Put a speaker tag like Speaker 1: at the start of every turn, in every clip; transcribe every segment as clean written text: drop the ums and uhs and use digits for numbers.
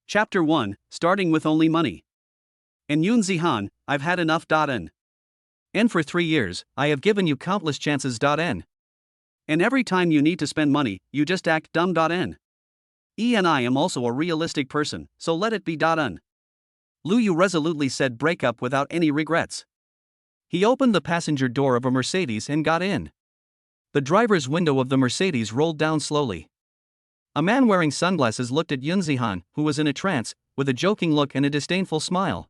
Speaker 1: Chapter 1, Starting with Only Money. And Yoon Zihan, I've had enough. N. And for 3 years, I have given you countless chances. N. And every time you need to spend money, you just act dumb. N. And I am also a realistic person, so let it be. N. Lu Yu resolutely said, break up without any regrets. He opened the passenger door of a Mercedes and got in. The driver's window of the Mercedes rolled down slowly. A man wearing sunglasses looked at Yoon Zihan, who was in a trance, with a joking look and a disdainful smile.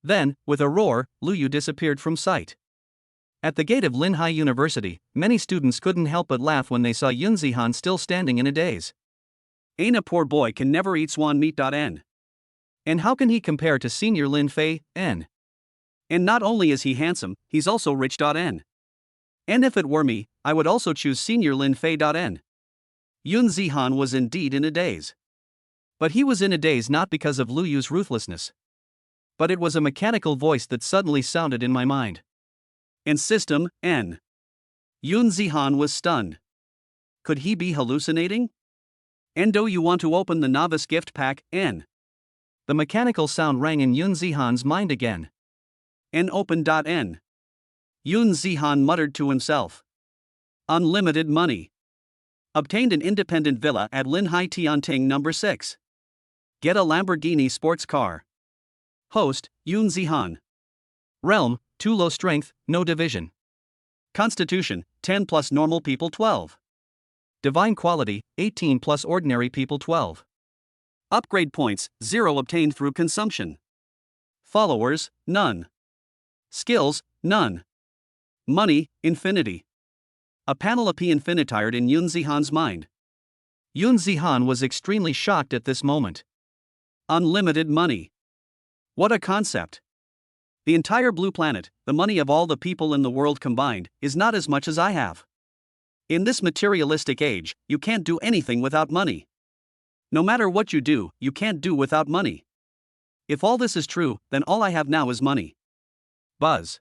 Speaker 1: Then, with a roar, Lu Yu disappeared from sight. At the gate of Linhai University, many students couldn't help but laugh when they saw Yoon Zihan still standing in a daze. Ain't a poor boy can never eat swan meat. N. And how can he compare to Senior Lin Fei, N? And not only is he handsome, he's also rich. N. And if it were me, I would also choose Senior Lin Fei. N. Yoon Zihan was indeed in a daze. But he was in a daze not because of Lu Yu's ruthlessness. But it was a mechanical voice that suddenly sounded in my mind. And system, N. Yoon Zihan was stunned. Could he be hallucinating? And do you want to open the novice gift pack, N? The mechanical sound rang in Yoon Zihan's mind again. And open. N. Yoon Zihan muttered to himself. Unlimited money. Obtained an independent villa at Linhai Tianting No. 6. Get a Lamborghini sports car. Host, Yoon Zihan. Realm, 2 low strength, no division. Constitution, 10 plus normal people 12. Divine quality, 18 plus ordinary people 12. Upgrade points, 0 obtained through consumption. Followers, none. Skills, none. Money, infinity. A Penelope infinitired in Yoon Zihan's mind. Yoon Zihan was extremely shocked at this moment. Unlimited money. What a concept. The entire blue planet, the money of all the people in the world combined, is not as much as I have. In this materialistic age, you can't do anything without money. No matter what you do, you can't do without money. If all this is true, then all I have now is money. Buzz.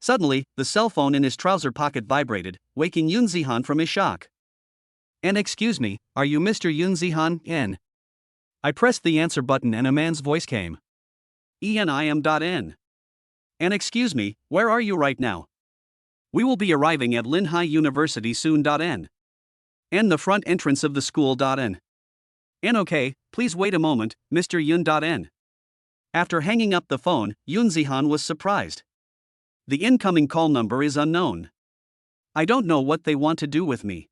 Speaker 1: Suddenly, the cell phone in his trouser pocket vibrated, waking Yoon Zihan from his shock. And excuse me, are you Mr. Yoon Zihan, N? I pressed the answer button and a man's voice came. I am. N. And excuse me, where are you right now? We will be arriving at Linhai University soon. N. And the front entrance of the school. N. And okay, please wait a moment, Mr. Yoon. N. After hanging up the phone, Yoon Zihan was surprised. The incoming call number is unknown. I don't know what they want to do with me.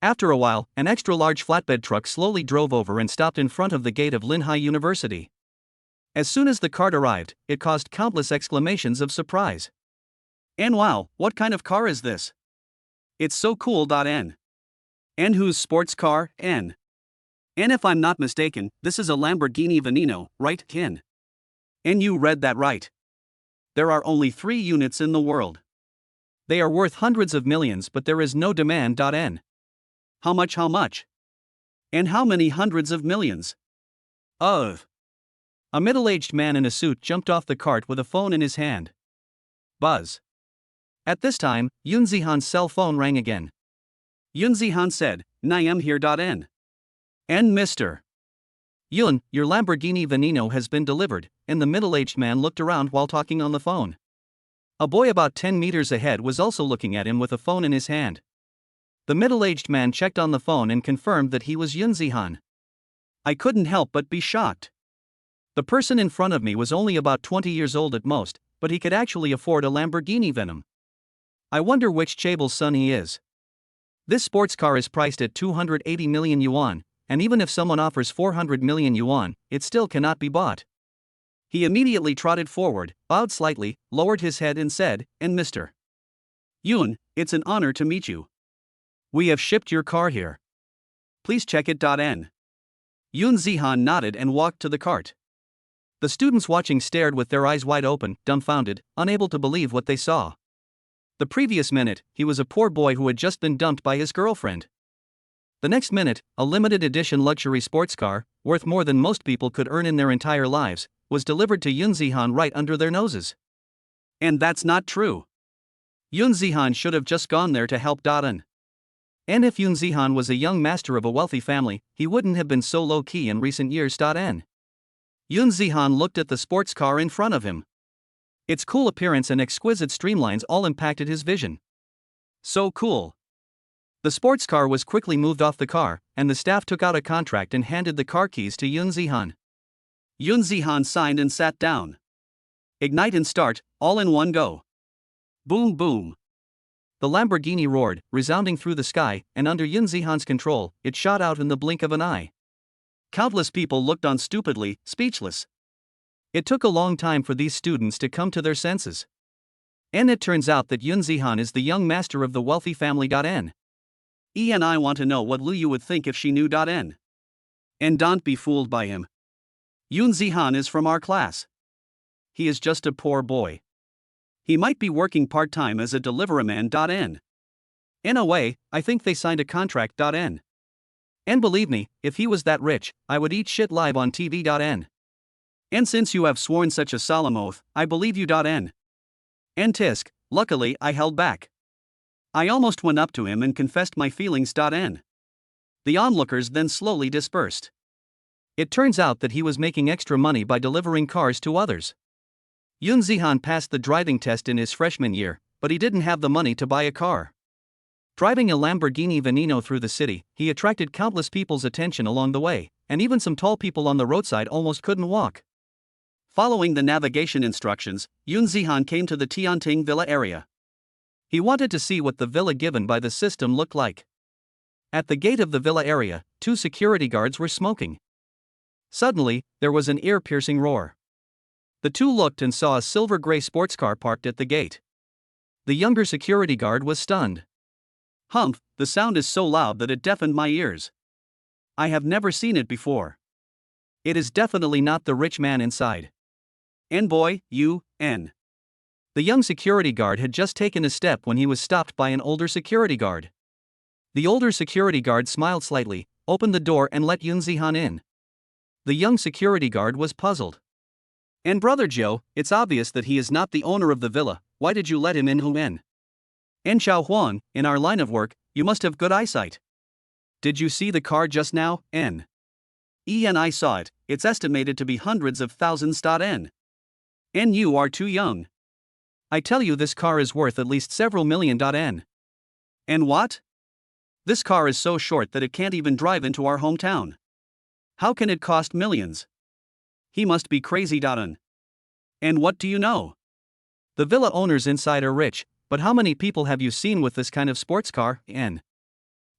Speaker 1: After a while, an extra-large flatbed truck slowly drove over and stopped in front of the gate of Linhai University. As soon as the cart arrived, it caused countless exclamations of surprise. And wow, what kind of car is this? It's so cool. N. And whose sports car, N? And if I'm not mistaken, this is a Lamborghini Veneno, right, N? And you read that right. There are only 3 units in the world. They are worth hundreds of millions, but there is no demand. N. How much? And how many hundreds of millions? Of. A middle-aged man in a suit jumped off the cart with a phone in his hand. Buzz. At this time, Yoon Zihan's cell phone rang again. Yoon Zihan said, I am here. N. And Mr. Yoon, your Lamborghini Veneno has been delivered, and the middle-aged man looked around while talking on the phone. A boy about 10 meters ahead was also looking at him with a phone in his hand. The middle-aged man checked on the phone and confirmed that he was Yoon Zihan. I couldn't help but be shocked. The person in front of me was only about 20 years old at most, but he could actually afford a Lamborghini Venom. I wonder which chaebul's son he is. This sports car is priced at 280 million yuan. And even if someone offers 400 million yuan, it still cannot be bought. He immediately trotted forward, bowed slightly, lowered his head and said, and Mr. Yoon, it's an honor to meet you. We have shipped your car here. Please check it. N. Yoon Zihan nodded and walked to the cart. The students watching stared with their eyes wide open, dumbfounded, unable to believe what they saw. The previous minute, he was a poor boy who had just been dumped by his girlfriend. The next minute, a limited edition luxury sports car, worth more than most people could earn in their entire lives, was delivered to Yoon Zihan right under their noses. And that's not true. Yoon Zihan should have just gone there to help. N. And if Yoon Zihan was a young master of a wealthy family, he wouldn't have been so low-key in recent years. N. Yoon Zihan looked at the sports car in front of him. Its cool appearance and exquisite streamlines all impacted his vision. So cool. The sports car was quickly moved off the car, and the staff took out a contract and handed the car keys to Yoon Zihan. Yoon Zihan signed and sat down. Ignite and start, all in one go. Boom boom. The Lamborghini roared, resounding through the sky, and under Yoon Zihan's control, it shot out in the blink of an eye. Countless people looked on stupidly, speechless. It took a long time for these students to come to their senses. And it turns out that Yoon Zihan is the young master of the wealthy family. N. And I want to know what Lu Yu would think if she knew. N. And don't be fooled by him. Yoon Zihan is from our class. He is just a poor boy. He might be working part-time as a deliveryman. N. In a way, I think they signed a contract. N. And believe me, if he was that rich, I would eat shit live on TV. N. And since you have sworn such a solemn oath, I believe you. N. And tisk, luckily I held back. I almost went up to him and confessed my feelings. N. The onlookers then slowly dispersed. It turns out that he was making extra money by delivering cars to others. Yoon Zihan passed the driving test in his freshman year, but he didn't have the money to buy a car. Driving a Lamborghini Veneno through the city, he attracted countless people's attention along the way, and even some tall people on the roadside almost couldn't walk. Following the navigation instructions, Yoon Zihan came to the Tianting Villa area. He wanted to see what the villa given by the system looked like. At the gate of the villa area, 2 security guards were smoking. Suddenly, there was an ear-piercing roar. The 2 looked and saw a silver-gray sports car parked at the gate. The younger security guard was stunned. Humph, the sound is so loud that it deafened my ears. I have never seen it before. It is definitely not the rich man inside. And boy, N. The young security guard had just taken a step when he was stopped by an older security guard. The older security guard smiled slightly, opened the door and let Yoon Zihan in. The young security guard was puzzled. And Brother Joe, it's obvious that he is not the owner of the villa. Why did you let him in? And Xiao Huang, in our line of work, you must have good eyesight. Did you see the car just now? N. I saw it, it's estimated to be hundreds of thousands. N. And you are too young. I tell you, this car is worth at least several million. N. And what? This car is so short that it can't even drive into our hometown. How can it cost millions? He must be crazy. N. And what do you know? The villa owners inside are rich, but how many people have you seen with this kind of sports car? N.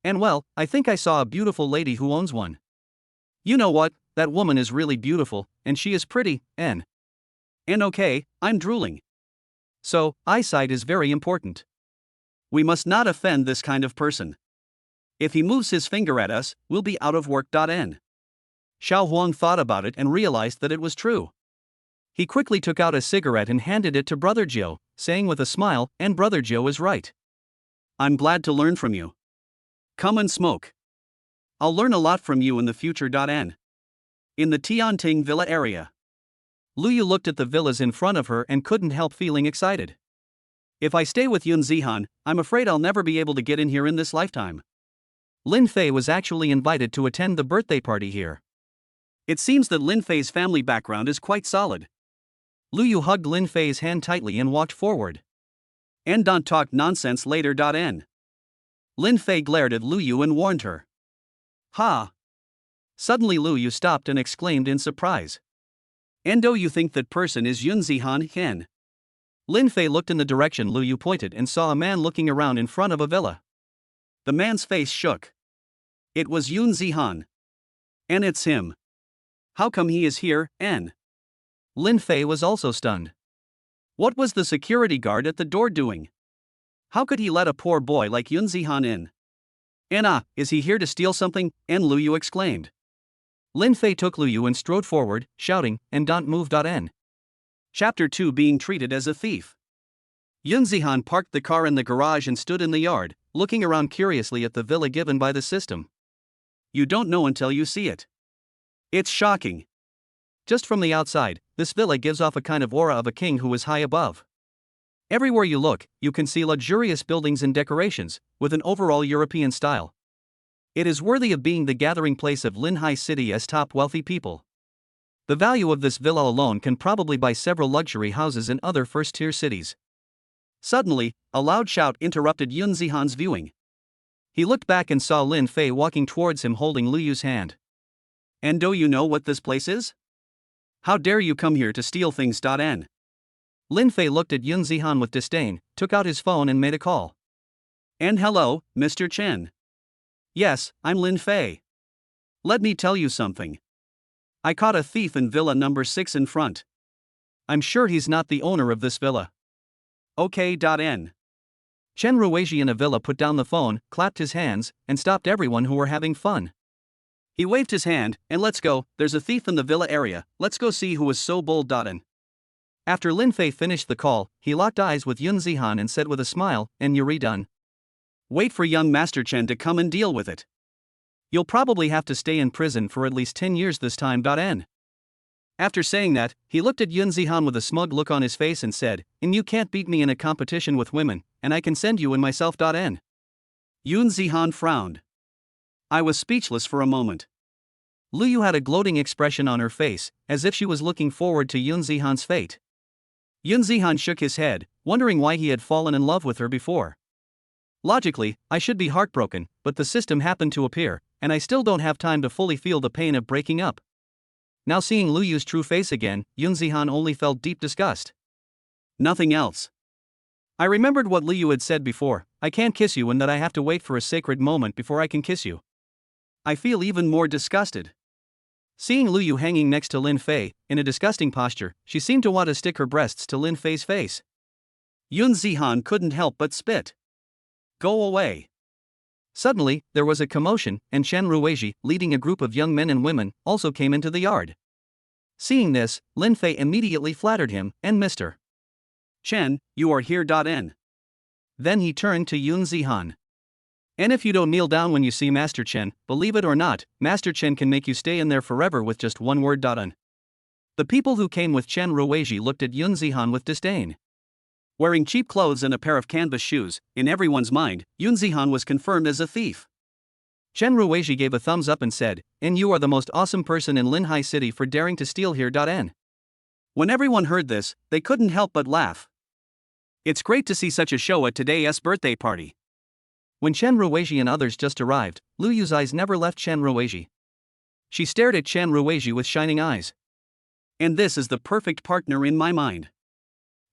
Speaker 1: And well, I think I saw a beautiful lady who owns one. You know what, that woman is really beautiful, and she is pretty. N. And okay, I'm drooling. So, eyesight is very important. We must not offend this kind of person. If he moves his finger at us, we'll be out of work. N. Xiao Huang thought about it and realized that it was true. He quickly took out a cigarette and handed it to Brother Joe, saying with a smile, and Brother Joe is right. I'm glad to learn from you. Come and smoke. I'll learn a lot from you in the future. N. In the Tianting Villa area. Lu Yu looked at the villas in front of her and couldn't help feeling excited. If I stay with Yoon Zihan, I'm afraid I'll never be able to get in here in this lifetime. Lin Fei was actually invited to attend the birthday party here. It seems that Lin Fei's family background is quite solid. Lu Yu hugged Lin Fei's hand tightly and walked forward. And don't talk nonsense later. N. Lin Fei glared at Lu Yu and warned her. Ha! Suddenly Lu Yu stopped and exclaimed in surprise. And do you think that person is Yoon Zihan? N. Lin Fei looked in the direction Lu Yu pointed and saw a man looking around in front of a villa. The man's face shook. It was Yoon Zihan. And it's him. How come he is here? N. Lin Fei was also stunned. What was the security guard at the door doing? How could he let a poor boy like Yoon Zihan in? And is he here to steal something? And Lu Yu exclaimed. Lin Fei took Lu Yu and strode forward, shouting, and don't move. N. Chapter 2, Being Treated as a Thief. Yoon Zihan parked the car in the garage and stood in the yard, looking around curiously at the villa given by the system. You don't know until you see it. It's shocking. Just from the outside, this villa gives off a kind of aura of a king who is high above. Everywhere you look, you can see luxurious buildings and decorations, with an overall European style. It is worthy of being the gathering place of Linhai City as top wealthy people. The value of this villa alone can probably buy several luxury houses in other first-tier cities. Suddenly, a loud shout interrupted Yun Zihan's viewing. He looked back and saw Lin Fei walking towards him holding Lu Yu's hand. "And do you know what this place is? How dare you come here to steal things? N. Lin Fei looked at Yun Zihan with disdain, took out his phone and made a call. "And hello, Mr. Chen. Yes, I'm Lin Fei. Let me tell you something. I caught a thief in villa number 6 in front. I'm sure he's not the owner of this villa." "Okay. N. Chen Ruizhi in a villa put down the phone, clapped his hands, and stopped everyone who were having fun. He waved his hand, and "Let's go, there's a thief in the villa area, let's go see who was so bold." N. After Lin Fei finished the call, he locked eyes with Yun Zihan and said with a smile, "And you're done. Wait for young Master Chen to come and deal with it. You'll probably have to stay in prison for at least 10 years this time." N. After saying that, he looked at Yun Zihan with a smug look on his face and said, "And you can't beat me in a competition with women, and I can send you in myself." N. Yun Zihan frowned. I was speechless for a moment. Lu Yu had a gloating expression on her face, as if she was looking forward to Yun Zihan's fate. Yun Zihan shook his head, wondering why he had fallen in love with her before. Logically, I should be heartbroken, but the system happened to appear, and I still don't have time to fully feel the pain of breaking up. Now seeing Lu Yu's true face again, Yun Zihan only felt deep disgust. Nothing else. I remembered what Lu Yu had said before, "I can't kiss you and that I have to wait for a sacred moment before I can kiss you." I feel even more disgusted. Seeing Lu Yu hanging next to Lin Fei, in a disgusting posture, she seemed to want to stick her breasts to Lin Fei's face. Yun Zihan couldn't help but spit. "Go away." Suddenly, there was a commotion, and Chen Ruizhi, leading a group of young men and women, also came into the yard. Seeing this, Lin Fei immediately flattered him, and "Mr. Chen, you are here." N. Then he turned to Yun Zihan. "And if you don't kneel down when you see Master Chen, believe it or not, Master Chen can make you stay in there forever with just one word." N. The people who came with Chen Ruizhi looked at Yun Zihan with disdain. Wearing cheap clothes and a pair of canvas shoes, in everyone's mind, Yun Zihan was confirmed as a thief. Chen Ruizhi gave a thumbs up and said, "And you are the most awesome person in Linhai City for daring to steal here." N. When everyone heard this, they couldn't help but laugh. It's great to see such a show at today's birthday party. When Chen Ruizhi and others just arrived, Lu Yu's eyes never left Chen Ruizhi. She stared at Chen Ruizhi with shining eyes. "And this is the perfect partner in my mind.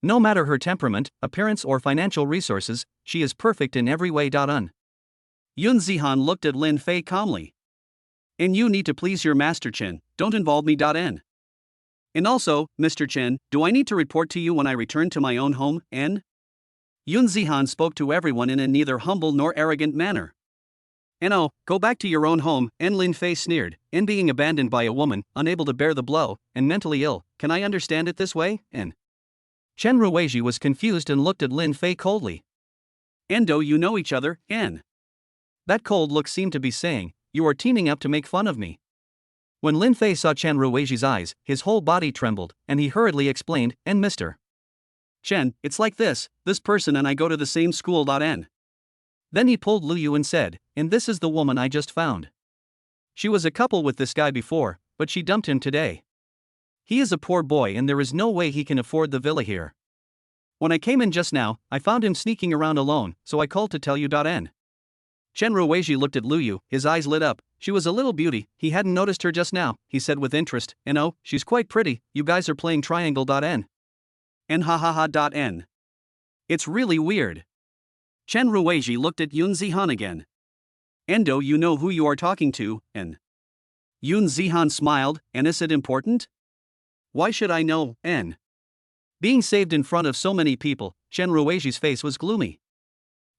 Speaker 1: No matter her temperament, appearance or financial resources, she is perfect in every way." Yun Zihan looked at Lin Fei calmly. "And you need to please your Master Chen, don't involve me." N. And also, Mr. Chen, do I need to report to you when I return to my own home? N. Yun Zihan spoke to everyone in a neither humble nor arrogant manner. "And oh, go back to your own home," and Lin Fei sneered, "and being abandoned by a woman, unable to bear the blow, and mentally ill, can I understand it this way?" N. Chen Ruizhi was confused and looked at Lin Fei coldly. "And do you know each other, N?" That cold look seemed to be saying, "You are teaming up to make fun of me." When Lin Fei saw Chen Ruizhi's eyes, his whole body trembled, and he hurriedly explained, "And Mr. Chen, it's like this person and I go to the same school." N. Then he pulled Lu Yu and said, "And this is the woman I just found. She was a couple with this guy before, but she dumped him today. He is a poor boy and there is no way he can afford the villa here. When I came in just now, I found him sneaking around alone, so I called to tell you." N. Chen Ruizhi looked at Lu Yu, his eyes lit up. She was a little beauty, he hadn't noticed her just now, he said with interest, "And oh, she's quite pretty, you guys are playing triangle." N. And ha ha ha. N. It's really weird. Chen Ruizhi looked at Yun Zihan again. "And do you know who you are talking to, N?" Yun Zihan smiled, "And is it important?" "Why should I know, N?" Being saved in front of so many people, Chen Ruizhi's face was gloomy.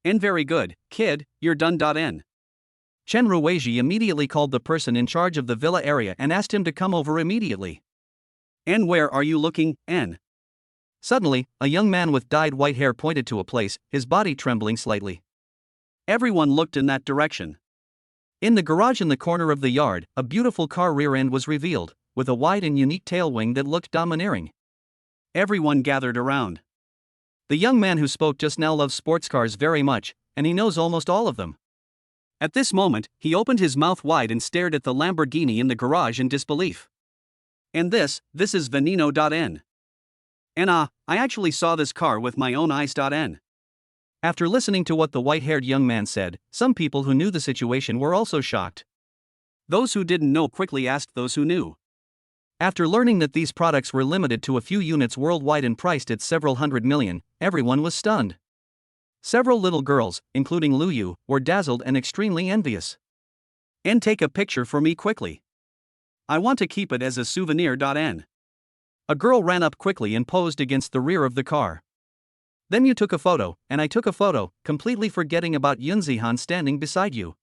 Speaker 1: "And very good, kid, you're done." N. Chen Ruizhi immediately called the person in charge of the villa area and asked him to come over immediately. "And where are you looking, N?" Suddenly, a young man with dyed white hair pointed to a place, his body trembling slightly. Everyone looked in that direction. In the garage in the corner of the yard, a beautiful car rear end was revealed, with a wide and unique tail wing that looked domineering. Everyone gathered around. The young man who spoke just now loves sports cars very much, and he knows almost all of them. At this moment, he opened his mouth wide and stared at the Lamborghini in the garage in disbelief. And this is Veneno.n. And I actually saw this car with my own eyes.n. After listening to what the white-haired young man said, some people who knew the situation were also shocked. Those who didn't know quickly asked those who knew. After learning that these products were limited to a few units worldwide and priced at several hundred million, everyone was stunned. Several little girls, including Lu Yu, were dazzled and extremely envious. And take a picture for me quickly. I want to keep it as a souvenir.n. A girl ran up quickly and posed against the rear of the car. Then you took a photo, and I took a photo, completely forgetting about Yun Zihan standing beside you.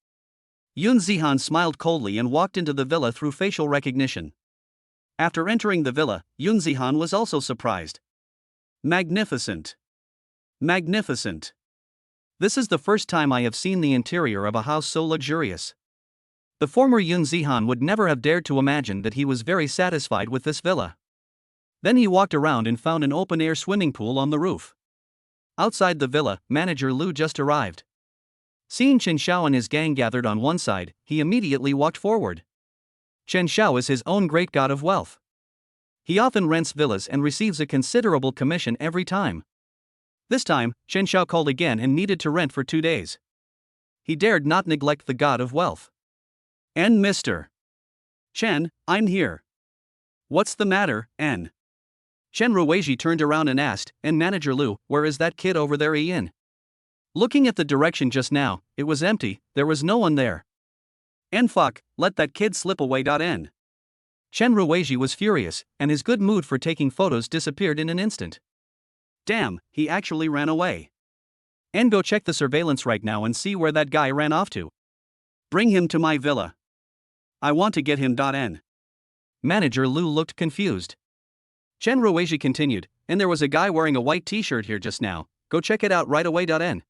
Speaker 1: Yun Zihan smiled coldly and walked into the villa through facial recognition. After entering the villa, Yun Zihan was also surprised. Magnificent. Magnificent. This is the first time I have seen the interior of a house so luxurious. The former Yun Zihan would never have dared to imagine that he was very satisfied with this villa. Then he walked around and found an open-air swimming pool on the roof. Outside the villa, manager Lu just arrived. Seeing Chen Xiao and his gang gathered on one side, he immediately walked forward. Chen Xiao is his own great god of wealth. He often rents villas and receives a considerable commission every time. This time, Chen Xiao called again and needed to rent for 2 days. He dared not neglect the god of wealth. And Mr. Chen, I'm here. What's the matter, N? Chen Ruweiji turned around and asked, and manager Lu, where is that kid over there in? Looking at the direction just now, it was empty, there was no one there. And fuck, let that kid slip away.n. Chen Ruweiji was furious, and his good mood for taking photos disappeared in an instant. Damn, he actually ran away. And go check the surveillance right now and see where that guy ran off to. Bring him to my villa. I want to get him.n. Manager Lu looked confused. Chen Ruweiji continued, and there was a guy wearing a white t-shirt here just now, go check it out right away.n.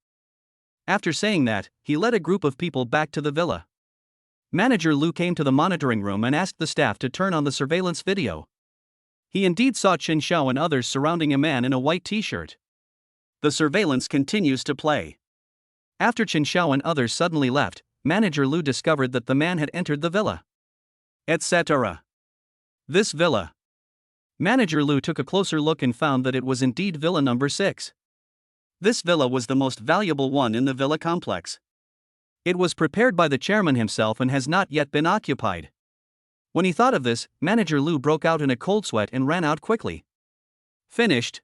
Speaker 1: After saying that, he led a group of people back to the villa. Manager Lu came to the monitoring room and asked the staff to turn on the surveillance video. He indeed saw Chen Xiao and others surrounding a man in a white t-shirt. The surveillance continues to play. After Chen Xiao and others suddenly left, manager Lu discovered that the man had entered the villa. Etc. This villa. Manager Lu took a closer look and found that it was indeed villa number 6. This villa was the most valuable one in the villa complex. It was prepared by the chairman himself and has not yet been occupied. When he thought of this, manager Lu broke out in a cold sweat and ran out quickly. Finished.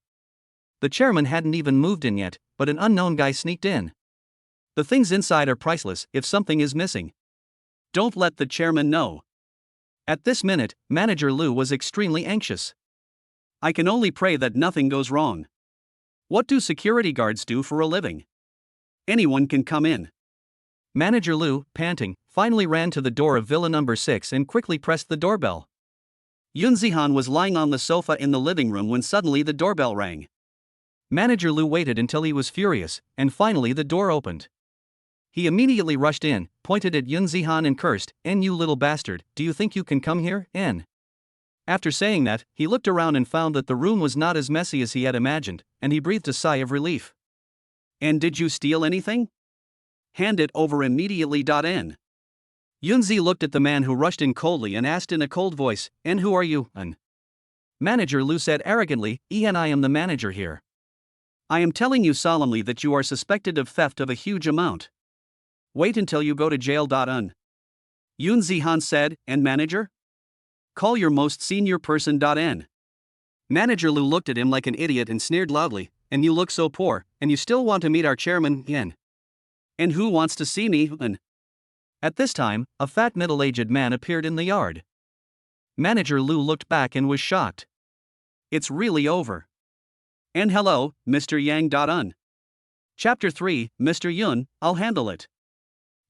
Speaker 1: The chairman hadn't even moved in yet, but an unknown guy sneaked in. The things inside are priceless if something is missing. Don't let the chairman know. At this minute, manager Lu was extremely anxious. I can only pray that nothing goes wrong. What do security guards do for a living? Anyone can come in. Manager Lu, panting, finally ran to the door of villa number 6 and quickly pressed the doorbell. Yun Zihan was lying on the sofa in the living room when suddenly the doorbell rang. Manager Lu waited until he was furious, and finally the door opened. He immediately rushed in, pointed at Yun Zihan and cursed, "N you little bastard, do you think you can come here, N?" After saying that, he looked around and found that the room was not as messy as he had imagined, and he breathed a sigh of relief. And did you steal anything? Hand it over immediately.n. Yunzi looked at the man who rushed in coldly and asked in a cold voice, "And who are you, N?" Manager Lu said arrogantly, "En, I am the manager here. I am telling you solemnly that you are suspected of theft of a huge amount. Wait until you go to jail.n. Yun Zihan said, "And manager? Call your most senior person.n. Manager Lu looked at him like an idiot and sneered loudly, "And you look so poor, and you still want to meet our chairman, Yen? And who wants to see me, N?" At this time, a fat middle-aged man appeared in the yard. Manager Lu looked back and was shocked. It's really over. And hello, Mr. Yang.un. Chapter 3, Mr. Yun, I'll handle it.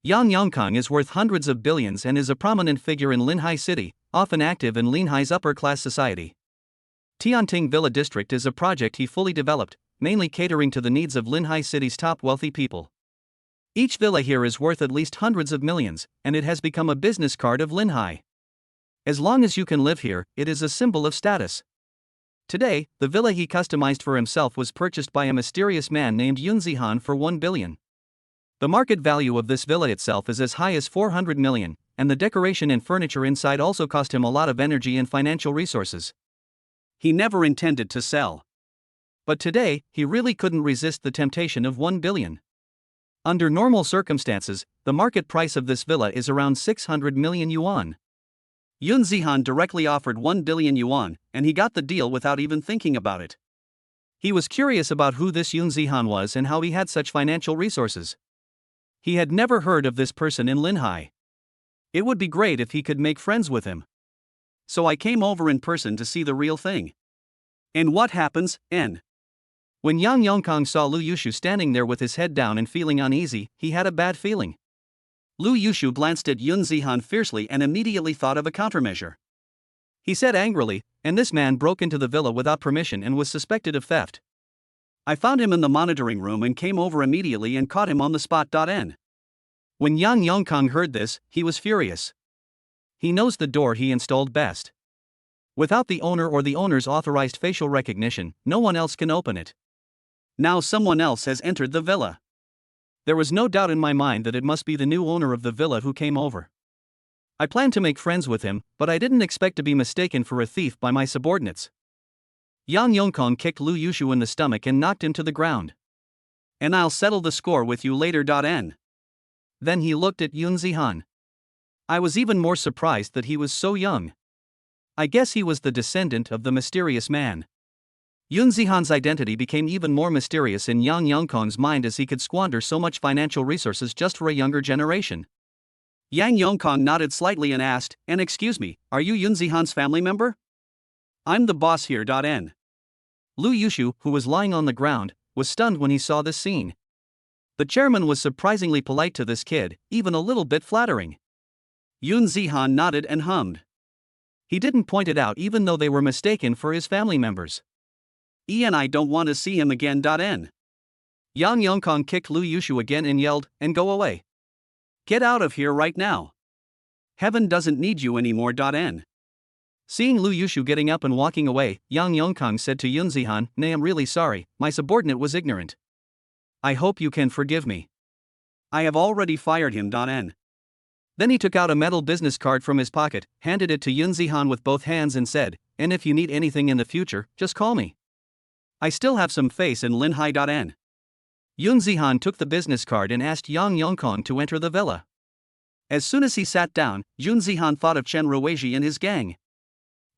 Speaker 1: Yang Yongkang is worth hundreds of billions and is a prominent figure in Linhai City, often active in Linhai's upper-class society. Tianting Villa District is a project he fully developed, mainly catering to the needs of Linhai City's top wealthy people. Each villa here is worth at least hundreds of millions, and it has become a business card of Linhai. As long as you can live here, it is a symbol of status. Today, the villa he customized for himself was purchased by a mysterious man named Yoon Zihan for 1 billion. The market value of this villa itself is as high as 400 million, and the decoration and furniture inside also cost him a lot of energy and financial resources. He never intended to sell. But today, he really couldn't resist the temptation of 1 billion. Under normal circumstances, the market price of this villa is around 600 million yuan. Yoon Zihan directly offered 1 billion yuan, and he got the deal without even thinking about it. He was curious about who this Yoon Zihan was and how he had such financial resources. He had never heard of this person in Linhai. It would be great if he could make friends with him. So I came over in person to see the real thing. And what happens, N? When Yang Yongkang saw Lu Yushu standing there with his head down and feeling uneasy, he had a bad feeling. Lu Yushu glanced at Yoon Zihan fiercely and immediately thought of a countermeasure. He said angrily, "And this man broke into the villa without permission and was suspected of theft. I found him in the monitoring room and came over immediately and caught him on the spot." N. When Yang Yongkang heard this, he was furious. He knows the door he installed best. Without the owner or the owner's authorized facial recognition, no one else can open it. Now someone else has entered the villa. There was no doubt in my mind that it must be the new owner of the villa who came over. I planned to make friends with him, but I didn't expect to be mistaken for a thief by my subordinates. Yang Yongkang kicked Lu Yushu in the stomach and knocked him to the ground. "And I'll settle the score with you later." N. Then he looked at Yoon Zihan. I was even more surprised that he was so young. I guess he was the descendant of the mysterious man. Yoon Zihan's identity became even more mysterious in Yang Yongkang's mind as he could squander so much financial resources just for a younger generation. Yang Yongkang nodded slightly and asked, "And excuse me, are you Yoon Zihan's family member?" "I'm the boss here." N. Lu Yushu, who was lying on the ground, was stunned when he saw this scene. The chairman was surprisingly polite to this kid, even a little bit flattering. Yoon Zihan nodded and hummed. He didn't point it out even though they were mistaken for his family members. "And I don't want to see him again." N. Yang Yongkang kicked Lu Yushu again and yelled, "And go away. Get out of here right now. Heaven doesn't need you anymore." N. Seeing Lu Yushu getting up and walking away, Yang Yongkang said to Yoon Zihan, "Nay, I'm really sorry, my subordinate was ignorant. I hope you can forgive me. I have already fired him." N. Then he took out a metal business card from his pocket, handed it to Yoon Zihan with both hands and said, "And if you need anything in the future, just call me. I still have some face in Linhai." N. Yoon Zihan took the business card and asked Yang Yongkang to enter the villa. As soon as he sat down, Yoon Zihan thought of Chen Ruweiji and his gang.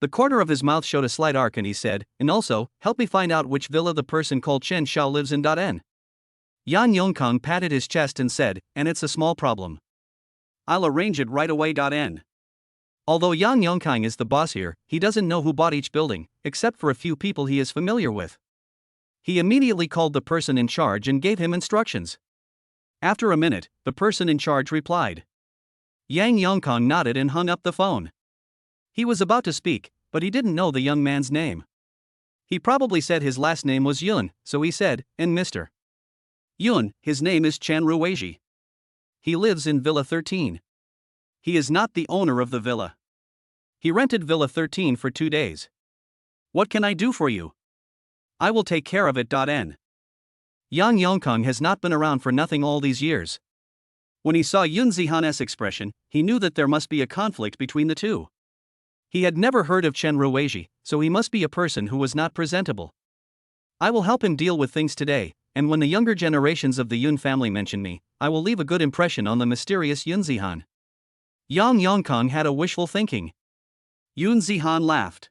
Speaker 1: The corner of his mouth showed a slight arc and he said, "And also, help me find out which villa the person called Chen Xiao lives in." N. Yang Yongkang patted his chest and said, "And it's a small problem. I'll arrange it right away." N. Although Yang Yongkang is the boss here, he doesn't know who bought each building, except for a few people he is familiar with. He immediately called the person in charge and gave him instructions. After a minute, the person in charge replied. Yang Yongkang nodded and hung up the phone. He was about to speak, but he didn't know the young man's name. He probably said his last name was Yun, so he said, "And Mr. Yun, his name is Chen Ruweiji. He lives in Villa 13. He is not the owner of the villa. He rented Villa 13 for 2 days. What can I do for you?" "I will take care of it." N. Yang Yongkang has not been around for nothing all these years. When he saw Yoon Zihan's expression, he knew that there must be a conflict between the two. He had never heard of Chen Ruweiji, so he must be a person who was not presentable. "I will help him deal with things today, and when the younger generations of the Yoon family mention me, I will leave a good impression on the mysterious Yoon Zihan." Yang Yongkang had a wishful thinking. Yoon Zihan laughed.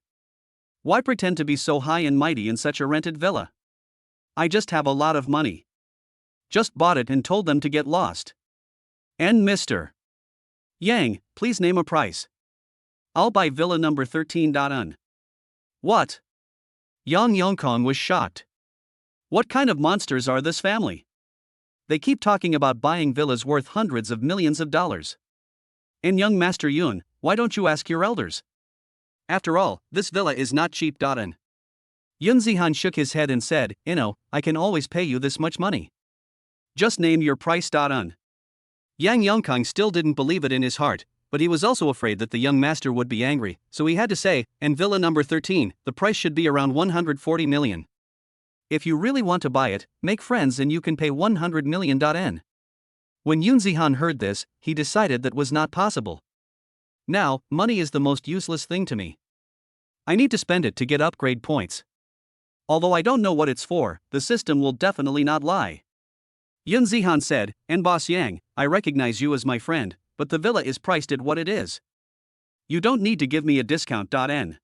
Speaker 1: "Why pretend to be so high and mighty in such a rented villa? I just have a lot of money. Just bought it and told them to get lost. And Mr. Yang, please name a price. I'll buy villa number 13. Un. What?" Yang Yongkang was shocked. What kind of monsters are this family? They keep talking about buying villas worth hundreds of millions of dollars. And young Master Yoon, why don't you ask your elders? After all, this villa is not cheap. Un. Yoon Zihan shook his head and said, I can always pay you this much money. Just name your price. Un. Yang Yongkang still didn't believe it in his heart, but he was also afraid that the young master would be angry, so he had to say, and villa number 13, the price should be around 140 million. If you really want to buy it, make friends and you can pay 100 million. N. When Yoon Zihan heard this, he decided that was not possible. Now, money is the most useless thing to me. I need to spend it to get upgrade points. Although I don't know what it's for, the system will definitely not lie. Yoon Zihan said, and Boss Yang, I recognize you as my friend, but the villa is priced at what it is. You don't need to give me a discount. N.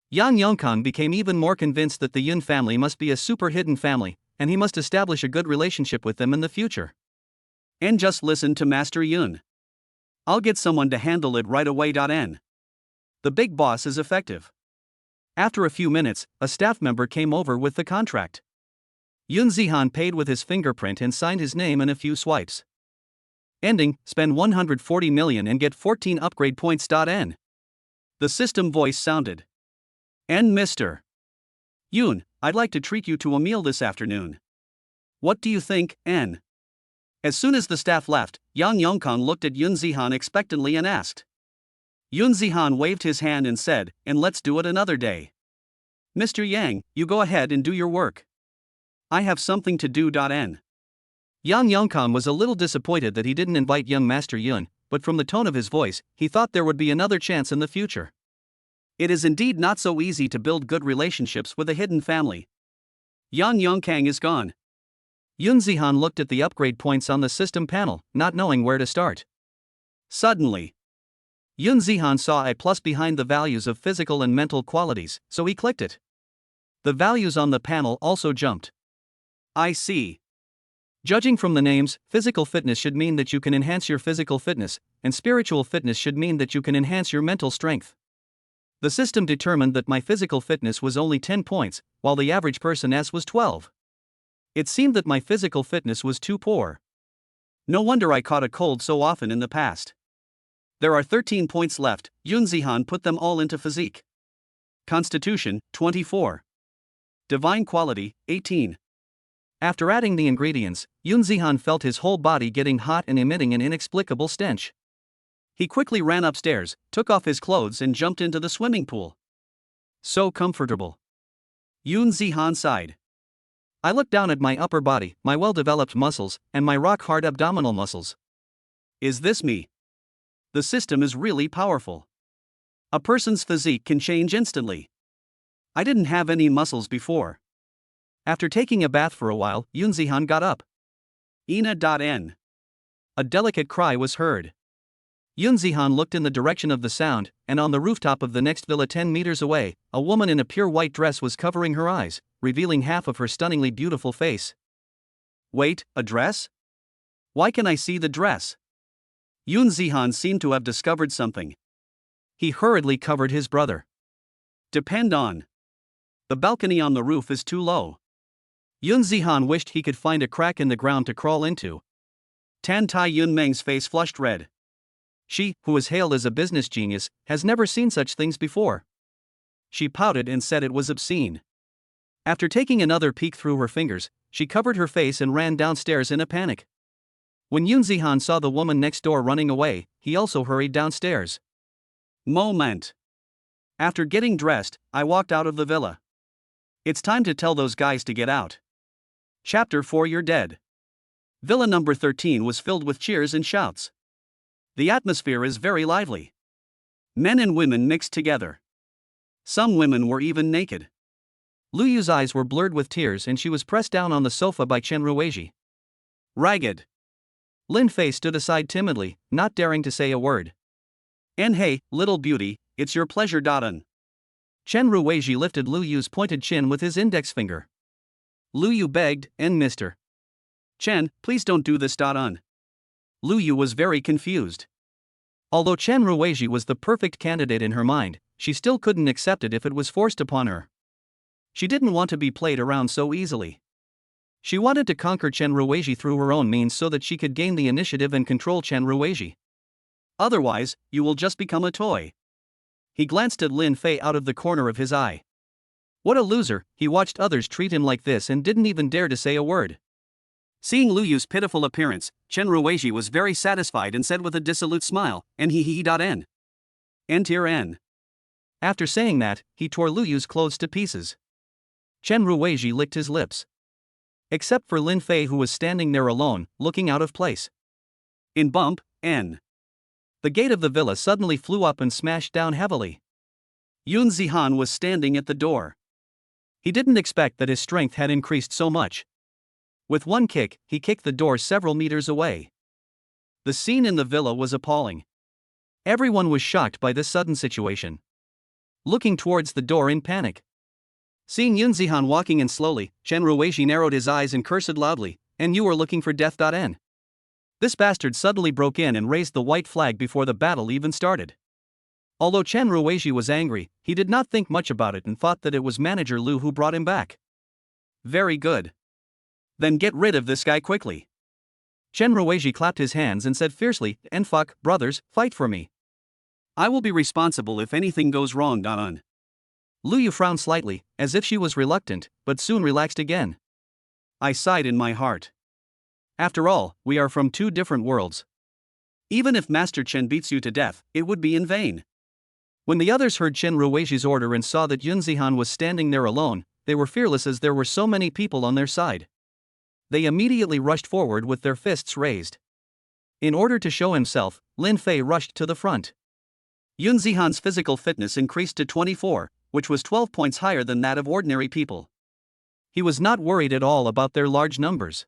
Speaker 1: Yang Yongkang became even more convinced that the Yoon family must be a super hidden family, and he must establish a good relationship with them in the future. And just listen to Master Yoon. I'll get someone to handle it right away. N. The big boss is effective. After a few minutes, a staff member came over with the contract. Yoon Zihan paid with his fingerprint and signed his name in a few swipes. Ending, spend 140 million and get 14 upgrade points. N. The system voice sounded. And Mr. Yoon, I'd like to treat you to a meal this afternoon. What do you think, N? As soon as the staff left, Yang Yongkang looked at Yoon Zihan expectantly and asked. Yoon Zihan waved his hand and said, and let's do it another day. Mr. Yang, you go ahead and do your work. I have something to do. N. Yang Yongkang was a little disappointed that he didn't invite young Master Yoon, but from the tone of his voice, he thought there would be another chance in the future. It is indeed not so easy to build good relationships with a hidden family. Yang Yongkang is gone. Yoon Zihan looked at the upgrade points on the system panel, not knowing where to start. Suddenly, Yoon Zihan saw a plus behind the values of physical and mental qualities, so he clicked it. The values on the panel also jumped. I see. Judging from the names, physical fitness should mean that you can enhance your physical fitness, and spiritual fitness should mean that you can enhance your mental strength. The system determined that my physical fitness was only 10 points, while the average person's was 12. It seemed that my physical fitness was too poor. No wonder I caught a cold so often in the past. There are 13 points left. Yoon Zihan put them all into physique. Constitution, 24. Divine quality, 18. After adding the ingredients, Yoon Zihan felt his whole body getting hot and emitting an inexplicable stench. He quickly ran upstairs, took off his clothes and jumped into the swimming pool. So comfortable. Yoon Zihan sighed. I looked down at my upper body, my well-developed muscles, and my rock-hard abdominal muscles. Is this me? The system is really powerful. A person's physique can change instantly. I didn't have any muscles before. After taking a bath for a while, Yoon Zihan got up. Ina.N. A delicate cry was heard. Yoon Zihan looked in the direction of the sound, and on the rooftop of the next villa 10 meters away, a woman in a pure white dress was covering her eyes, revealing half of her stunningly beautiful face. Wait, a dress? Why can I see the dress? Yoon Zihan seemed to have discovered something. He hurriedly covered his brother. Depend on. The balcony on the roof is too low. Yoon Zihan wished he could find a crack in the ground to crawl into. Tan Tai Yun Meng's face flushed red. She, who is hailed as a business genius, has never seen such things before. She pouted and said it was obscene. After taking another peek through her fingers, she covered her face and ran downstairs in a panic. When Yoon Zihan saw the woman next door running away, he also hurried downstairs. Moment. After getting dressed, I walked out of the villa. It's time to tell those guys to get out. Chapter 4. You're dead. Villa number 13 was filled with cheers and shouts. The atmosphere is very lively. Men and women mixed together. Some women were even naked. Lu Yu's eyes were blurred with tears and she was pressed down on the sofa by Chen Ruizhi. Ragged. Lin Fei stood aside timidly, not daring to say a word. And hey, little beauty, it's your pleasure. Chen Ruizhi lifted Lu Yu's pointed chin with his index finger. Lu Yu begged, and Mr. Chen, please don't do this. Lu Yu was very confused. Although Chen Ruizhi was the perfect candidate in her mind, she still couldn't accept it if it was forced upon her. She didn't want to be played around so easily. She wanted to conquer Chen Ruizhi through her own means so that she could gain the initiative and control Chen Ruizhi. Otherwise, you will just become a toy. He glanced at Lin Fei out of the corner of his eye. What a loser, he watched others treat him like this and didn't even dare to say a word. Seeing Lu Yu's pitiful appearance, Chen Ruizhi was very satisfied and said with a dissolute smile, "N. Enter N." After saying that, he tore Lu Yu's clothes to pieces. Chen Ruizhi licked his lips. Except for Lin Fei, who was standing there alone, looking out of place. In bump, N. The gate of the villa suddenly flew up and smashed down heavily. Yun Zihan was standing at the door. He didn't expect that his strength had increased so much. With one kick, he kicked the door several meters away. The scene in the villa was appalling. Everyone was shocked by this sudden situation, looking towards the door in panic. Seeing Yun Zihan walking in slowly, Chen Ruizhi narrowed his eyes and cursed loudly, "And you are looking for death. N." This bastard suddenly broke in and raised the white flag before the battle even started. Although Chen Ruizhi was angry, he did not think much about it and thought that it was manager Lu who brought him back. Very good. Then get rid of this guy quickly. Chen Ruizhi clapped his hands and said fiercely, "And fuck, brothers, fight for me. I will be responsible if anything goes wrong. On." Lu Yu frowned slightly, as if she was reluctant, but soon relaxed again. I sighed in my heart. After all, we are from two different worlds. Even if Master Chen beats you to death, it would be in vain. When the others heard Chen Ruizhi's order and saw that Yun Zihan was standing there alone, they were fearless as there were so many people on their side. They immediately rushed forward with their fists raised. In order to show himself, Lin Fei rushed to the front. Yun Zihan's physical fitness increased to 24, which was 12 points higher than that of ordinary people. He was not worried at all about their large numbers.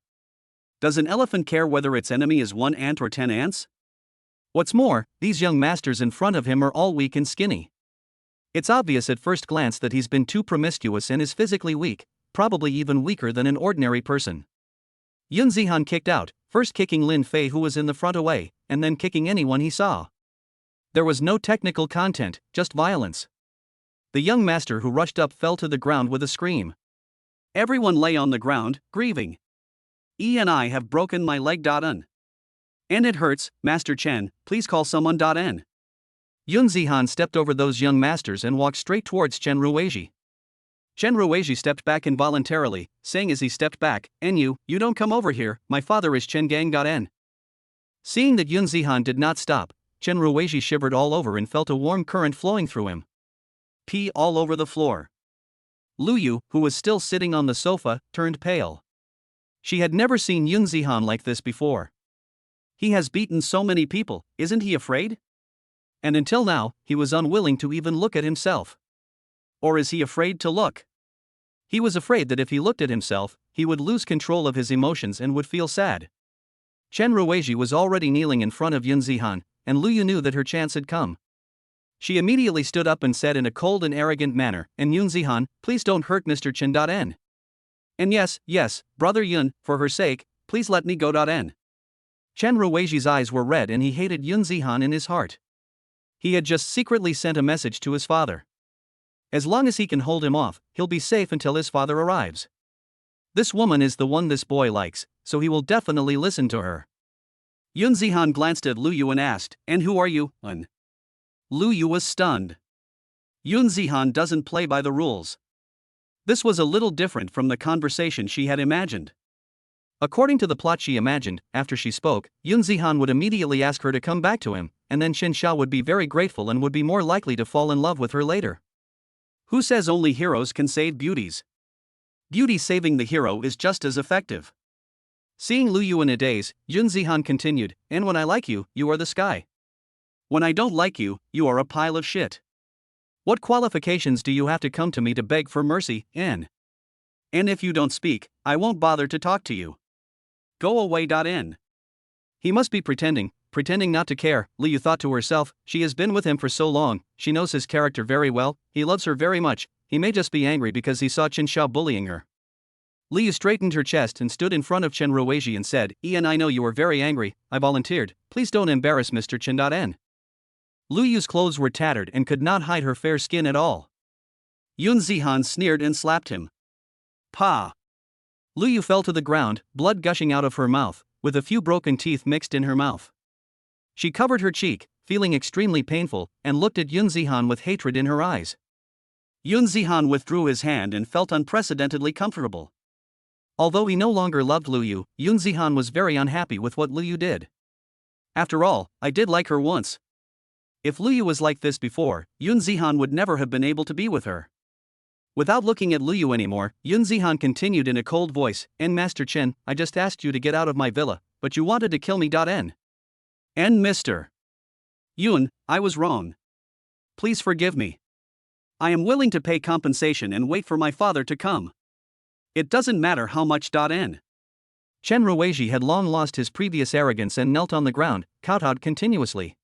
Speaker 1: Does an elephant care whether its enemy is 1 ant or 10 ants? What's more, these young masters in front of him are all weak and skinny. It's obvious at first glance that he's been too promiscuous and is physically weak, probably even weaker than an ordinary person. Yun Zihan kicked out, first kicking Lin Fei, who was in the front, away, and then kicking anyone he saw. There was no technical content, just violence. The young master who rushed up fell to the ground with a scream. Everyone lay on the ground, grieving. I have broken my leg. N. And it hurts, Master Chen, please call someone. N. Yun Zihan stepped over those young masters and walked straight towards Chen Ruizhi. Chen Ruizhi stepped back involuntarily, saying as he stepped back, "You don't come over here, my father is Chen Gang. N." Seeing that Yun Zihan did not stop, Chen Ruizhi shivered all over and felt a warm current flowing through him. Pee all over the floor. Lu Yu, who was still sitting on the sofa, turned pale. She had never seen Yun Zihan like this before. He has beaten so many people, isn't he afraid? And until now, he was unwilling to even look at himself. Or is he afraid to look? He was afraid that if he looked at himself, he would lose control of his emotions and would feel sad. Chen Ruizhi was already kneeling in front of Yun Zihan, and Lu Yu knew that her chance had come. She immediately stood up and said in a cold and arrogant manner, "And Yun Zihan, please don't hurt Mr. Chen. N. And yes, brother Yun, for her sake, please let me go. N." Chen Ruizhi's eyes were red and he hated Yun Zihan in his heart. He had just secretly sent a message to his father. As long as he can hold him off, he'll be safe until his father arrives. This woman is the one this boy likes, so he will definitely listen to her. Yun Zihan glanced at Lu Yu and asked, "And who are you?" N. Lu Yu was stunned. Yun Zihan doesn't play by the rules. This was a little different from the conversation she had imagined. According to the plot she imagined, after she spoke, Yun Zihan would immediately ask her to come back to him, and then Shin Xiao would be very grateful and would be more likely to fall in love with her later. Who says only heroes can save beauties? Beauty saving the hero is just as effective. Seeing Lu Yu in a daze, Yun Zihan continued, "And when I like you, you are the sky. When I don't like you, you are a pile of shit. What qualifications do you have to come to me to beg for mercy, N? And if you don't speak, I won't bother to talk to you. Go away. N." He must be pretending not to care, Lu Yu thought to herself. She has been with him for so long, she knows his character very well, he loves her very much, he may just be angry because he saw Chen Xiao bullying her. Lu Yu straightened her chest and stood in front of Chen Ruizhi and said, "I know you are very angry, I volunteered, please don't embarrass Mr. Chen. N." Lu Yu's clothes were tattered and could not hide her fair skin at all. Yun Zihan sneered and slapped him. Pa! Lu Yu fell to the ground, blood gushing out of her mouth, with a few broken teeth mixed in her mouth. She covered her cheek, feeling extremely painful, and looked at Yun Zihan with hatred in her eyes. Yun Zihan withdrew his hand and felt unprecedentedly comfortable. Although he no longer loved Lu Yu, Yun Zihan was very unhappy with what Lu Yu did. After all, I did like her once. If Lu Yu was like this before, Yun Zihan would never have been able to be with her. Without looking at Lu Yu anymore, Yun Zihan continued in a cold voice, Master Chen, I just asked you to get out of my villa, but you wanted to kill me. N. Mr. Yun, I was wrong. Please forgive me. I am willing to pay compensation and wait for my father to come. It doesn't matter how much. N. Chen Ruizhi had long lost his previous arrogance and knelt on the ground, kowtowed continuously.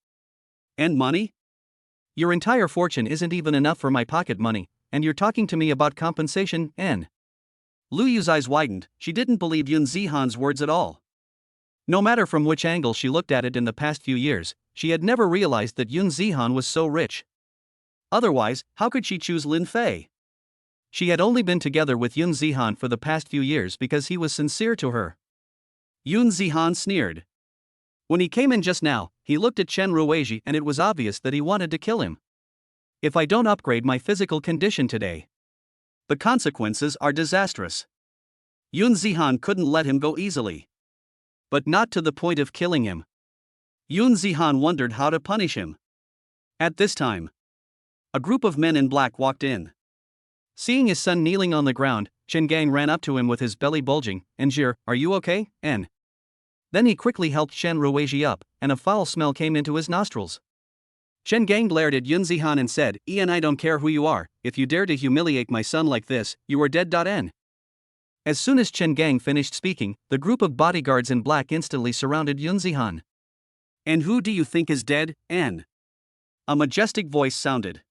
Speaker 1: And money? Your entire fortune isn't even enough for my pocket money, and you're talking to me about compensation, N. Lu Yu's eyes widened, she didn't believe Yun Zihan's words at all. No matter from which angle she looked at it in the past few years, she had never realized that Yun Zihan was so rich. Otherwise, how could she choose Lin Fei? She had only been together with Yun Zihan for the past few years because he was sincere to her. Yun Zihan sneered. When he came in just now, he looked at Chen Ruizhi and it was obvious that he wanted to kill him. If I don't upgrade my physical condition today, the consequences are disastrous. Yun Zihan couldn't let him go easily. But not to the point of killing him. Yun Zihan wondered how to punish him. At this time, a group of men in black walked in. Seeing his son kneeling on the ground, Chen Gang ran up to him with his belly bulging, Njir, are you okay, N? Then he quickly helped Chen Ruizhi up, and a foul smell came into his nostrils. Chen Gang glared at Yun Zihan and said, Ian, I don't care who you are, if you dare to humiliate my son like this, you are dead. N. As soon as Chen Gang finished speaking, the group of bodyguards in black instantly surrounded Yun Zihan. And who do you think is dead, N? A majestic voice sounded.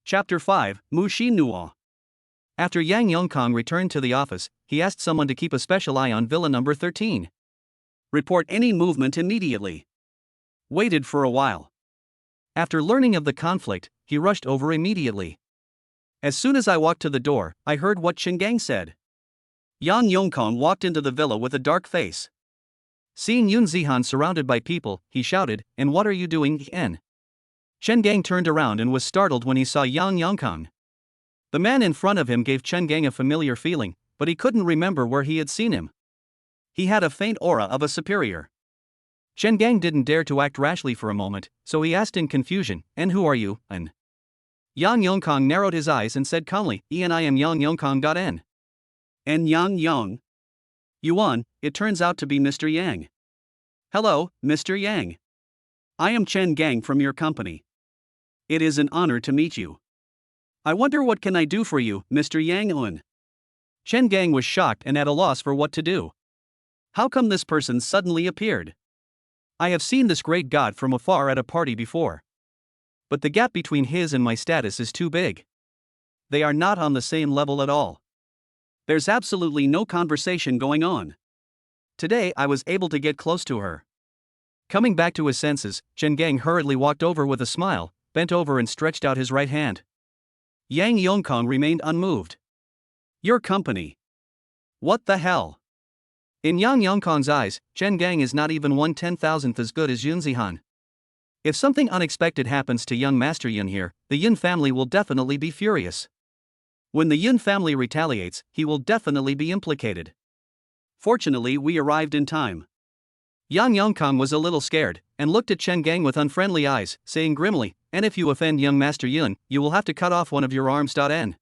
Speaker 1: Chapter 5, Mu Shi Nuo. After Yang Yongkong returned to the office, he asked someone to keep a special eye on Villa number 13. Report any movement immediately. Waited for a while. After learning of the conflict, he rushed over immediately. As soon as I walked to the door, I heard what Chen Gang said. Yang Yongkong walked into the villa with a dark face. Seeing Yun Zihan surrounded by people, he shouted, and what are you doing, N? Chen Gang turned around and was startled when he saw Yang Yongkong. The man in front of him gave Chen Gang a familiar feeling, but he couldn't remember where he had seen him. He had a faint aura of a superior. Chen Gang didn't dare to act rashly for a moment, so he asked in confusion, and who are you, N? Yang Yongkong narrowed his eyes and said calmly, I am Yang Yongkong. N. And Yang Yong? Yuan, it turns out to be Mr. Yang. Hello, Mr. Yang. I am Chen Gang from your company. It is an honor to meet you. I wonder what can I do for you, Mr. Yang Un? Chen Gang was shocked and at a loss for what to do. How come this person suddenly appeared? I have seen this great god from afar at a party before. But the gap between his and my status is too big. They are not on the same level at all. There's absolutely no conversation going on. Today I was able to get close to her. Coming back to his senses, Chen Gang hurriedly walked over with a smile, bent over and stretched out his right hand. Yang Yongkong remained unmoved. Your company. What the hell? In Yang Yongkong's eyes, Chen Gang is not even 1/10,000th as good as Yun Zihan. If something unexpected happens to young Master Yun here, the Yun family will definitely be furious. When the Yun family retaliates, he will definitely be implicated. Fortunately, we arrived in time. Yang Yongkong was a little scared, and looked at Chen Gang with unfriendly eyes, saying grimly, and if you offend young Master Yun, you will have to cut off one of your arms. N.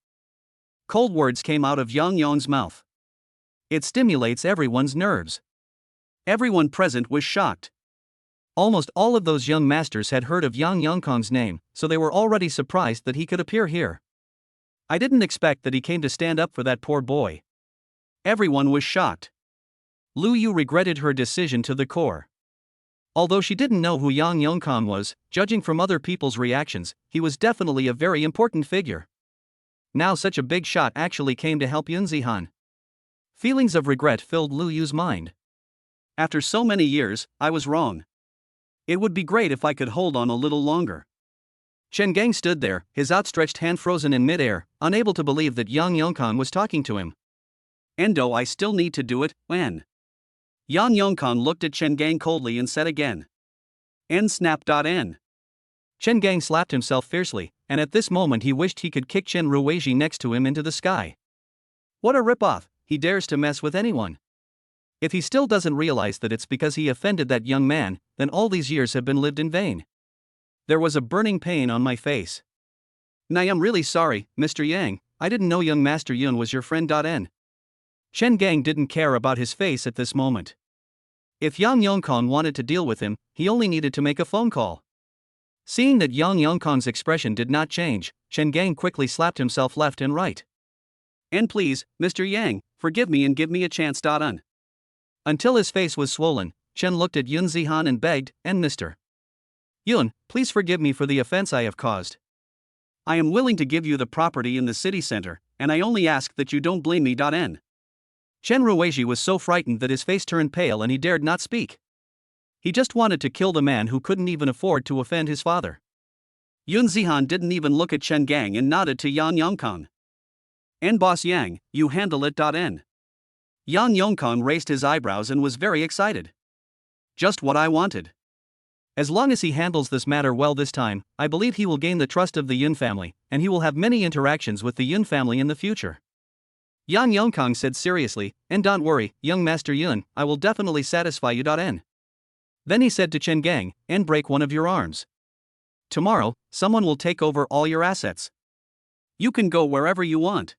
Speaker 1: Cold words came out of Yang Yong's mouth. It stimulates everyone's nerves. Everyone present was shocked. Almost all of those young masters had heard of Yang Yongkong's name, so they were already surprised that he could appear here. I didn't expect that he came to stand up for that poor boy. Everyone was shocked. Lu Yu regretted her decision to the core. Although she didn't know who Yang Yongkong was, judging from other people's reactions, he was definitely a very important figure. Now such a big shot actually came to help Yun Zihan. Feelings of regret filled Lu Yu's mind. After so many years, I was wrong. It would be great if I could hold on a little longer. Chen Gang stood there, his outstretched hand frozen in midair, unable to believe that Yang Yongkong was talking to him. Endo, I still need to do it, when? Yang Yongkong looked at Chen Gang coldly and said again. N snap. N. Chen Gang slapped himself fiercely, and at this moment he wished he could kick Chen Ruizhi next to him into the sky. What a ripoff, he dares to mess with anyone. If he still doesn't realize that it's because he offended that young man, then all these years have been lived in vain. There was a burning pain on my face. I am really sorry, Mr. Yang, I didn't know young Master Yun was your friend. N. Chen Gang didn't care about his face at this moment. If Yang Yongkong wanted to deal with him, he only needed to make a phone call. Seeing that Yang Yongkong's expression did not change, Chen Gang quickly slapped himself left and right. And please, Mr. Yang, forgive me and give me a chance. N. Until his face was swollen, Chen looked at Yun Zihan and begged, and Mr. Yun, please forgive me for the offense I have caused. I am willing to give you the property in the city center, and I only ask that you don't blame me. N. Chen Ruizhi was so frightened that his face turned pale and he dared not speak. He just wanted to kill the man who couldn't even afford to offend his father. Yun Zihan didn't even look at Chen Gang and nodded to Yang Yongkong. And Boss Yang, you handle it. N. Yang Yongkong raised his eyebrows and was very excited. Just what I wanted. As long as he handles this matter well this time, I believe he will gain the trust of the Yun family, and he will have many interactions with the Yun family in the future. Yang Yongkong said seriously, and don't worry, young Master Yun, I will definitely satisfy you. N. Then he said to Chen Gang, and break one of your arms. Tomorrow, someone will take over all your assets. You can go wherever you want.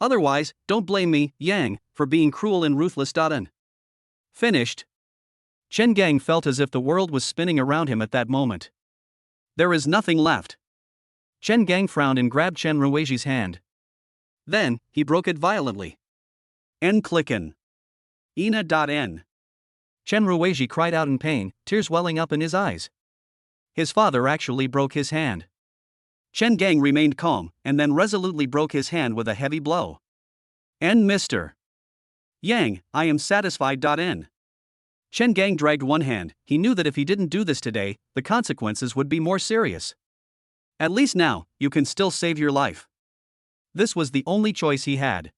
Speaker 1: Otherwise, don't blame me, Yang, for being cruel and ruthless. N. Finished. Chen Gang felt as if the world was spinning around him at that moment. There is nothing left. Chen Gang frowned and grabbed Chen Ruizhi's hand. Then, he broke it violently. N. Klicken. Ina. N. Chen Ruizhi cried out in pain, tears welling up in his eyes. His father actually broke his hand. Chen Gang remained calm, and then resolutely broke his hand with a heavy blow. And Mr. Yang, I am satisfied. N. Chen Gang dragged one hand. He knew that if he didn't do this today, the consequences would be more serious. At least now, you can still save your life. This was the only choice he had.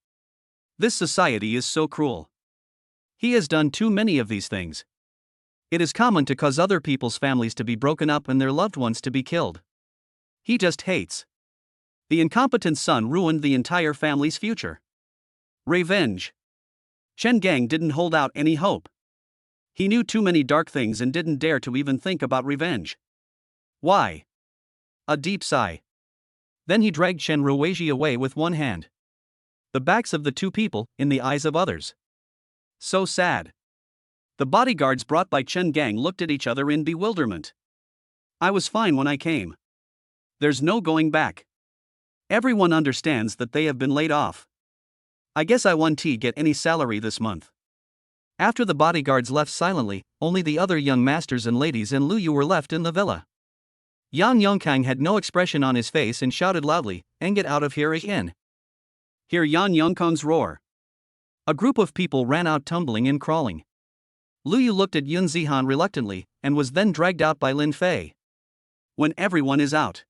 Speaker 1: This society is so cruel. He has done too many of these things. It is common to cause other people's families to be broken up and their loved ones to be killed. He just hates. The incompetent son ruined the entire family's future. Revenge. Chen Gang didn't hold out any hope. He knew too many dark things and didn't dare to even think about revenge. Why? A deep sigh. Then he dragged Chen Ruizhi away with one hand. The backs of the two people, in the eyes of others. So sad. The bodyguards brought by Chen Gang looked at each other in bewilderment. I was fine when I came. There's no going back. Everyone understands that they have been laid off. I guess I won't get any salary this month. After the bodyguards left silently, only the other young masters and ladies and Lu Yu were left in the villa. Yang Yongkang had no expression on his face and shouted loudly, and get out of here again. Hear Yang Yongkang's roar. A group of people ran out tumbling and crawling. Lu Yu looked at Yun Zihan reluctantly, and was then dragged out by Lin Fei. When everyone is out,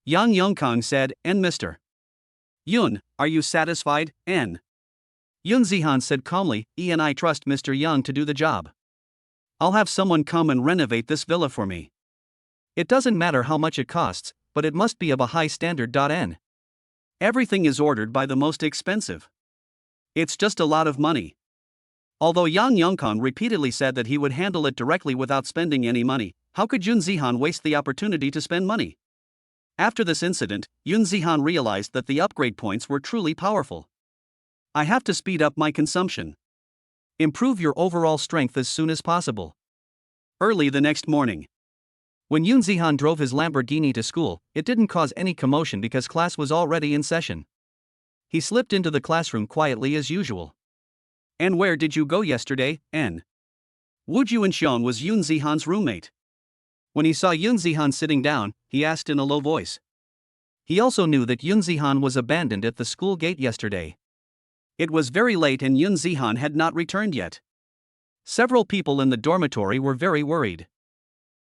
Speaker 1: Yang Yongkang said, and Mr. Yun, are you satisfied? N. Yun Zihan said calmly, and I trust Mr. Yang to do the job. I'll have someone come and renovate this villa for me. It doesn't matter how much it costs, but it must be of a high standard. N. Everything is ordered by the most expensive. It's just a lot of money. Although Yang Yongkang repeatedly said that he would handle it directly without spending any money, how could Yun Zihan waste the opportunity to spend money? After this incident, Yun Zihan realized that the upgrade points were truly powerful. I have to speed up my consumption. Improve your overall strength as soon as possible. Early the next morning, when Yun Zihan drove his Lamborghini to school, it didn't cause any commotion because class was already in session. He slipped into the classroom quietly as usual. And where did you go yesterday, N? Wu Juanxiong was Yun Zihan's roommate. When he saw Yun Zihan sitting down, he asked in a low voice. He also knew that Yun Zihan was abandoned at the school gate yesterday. It was very late and Yun Zihan had not returned yet. Several people in the dormitory were very worried.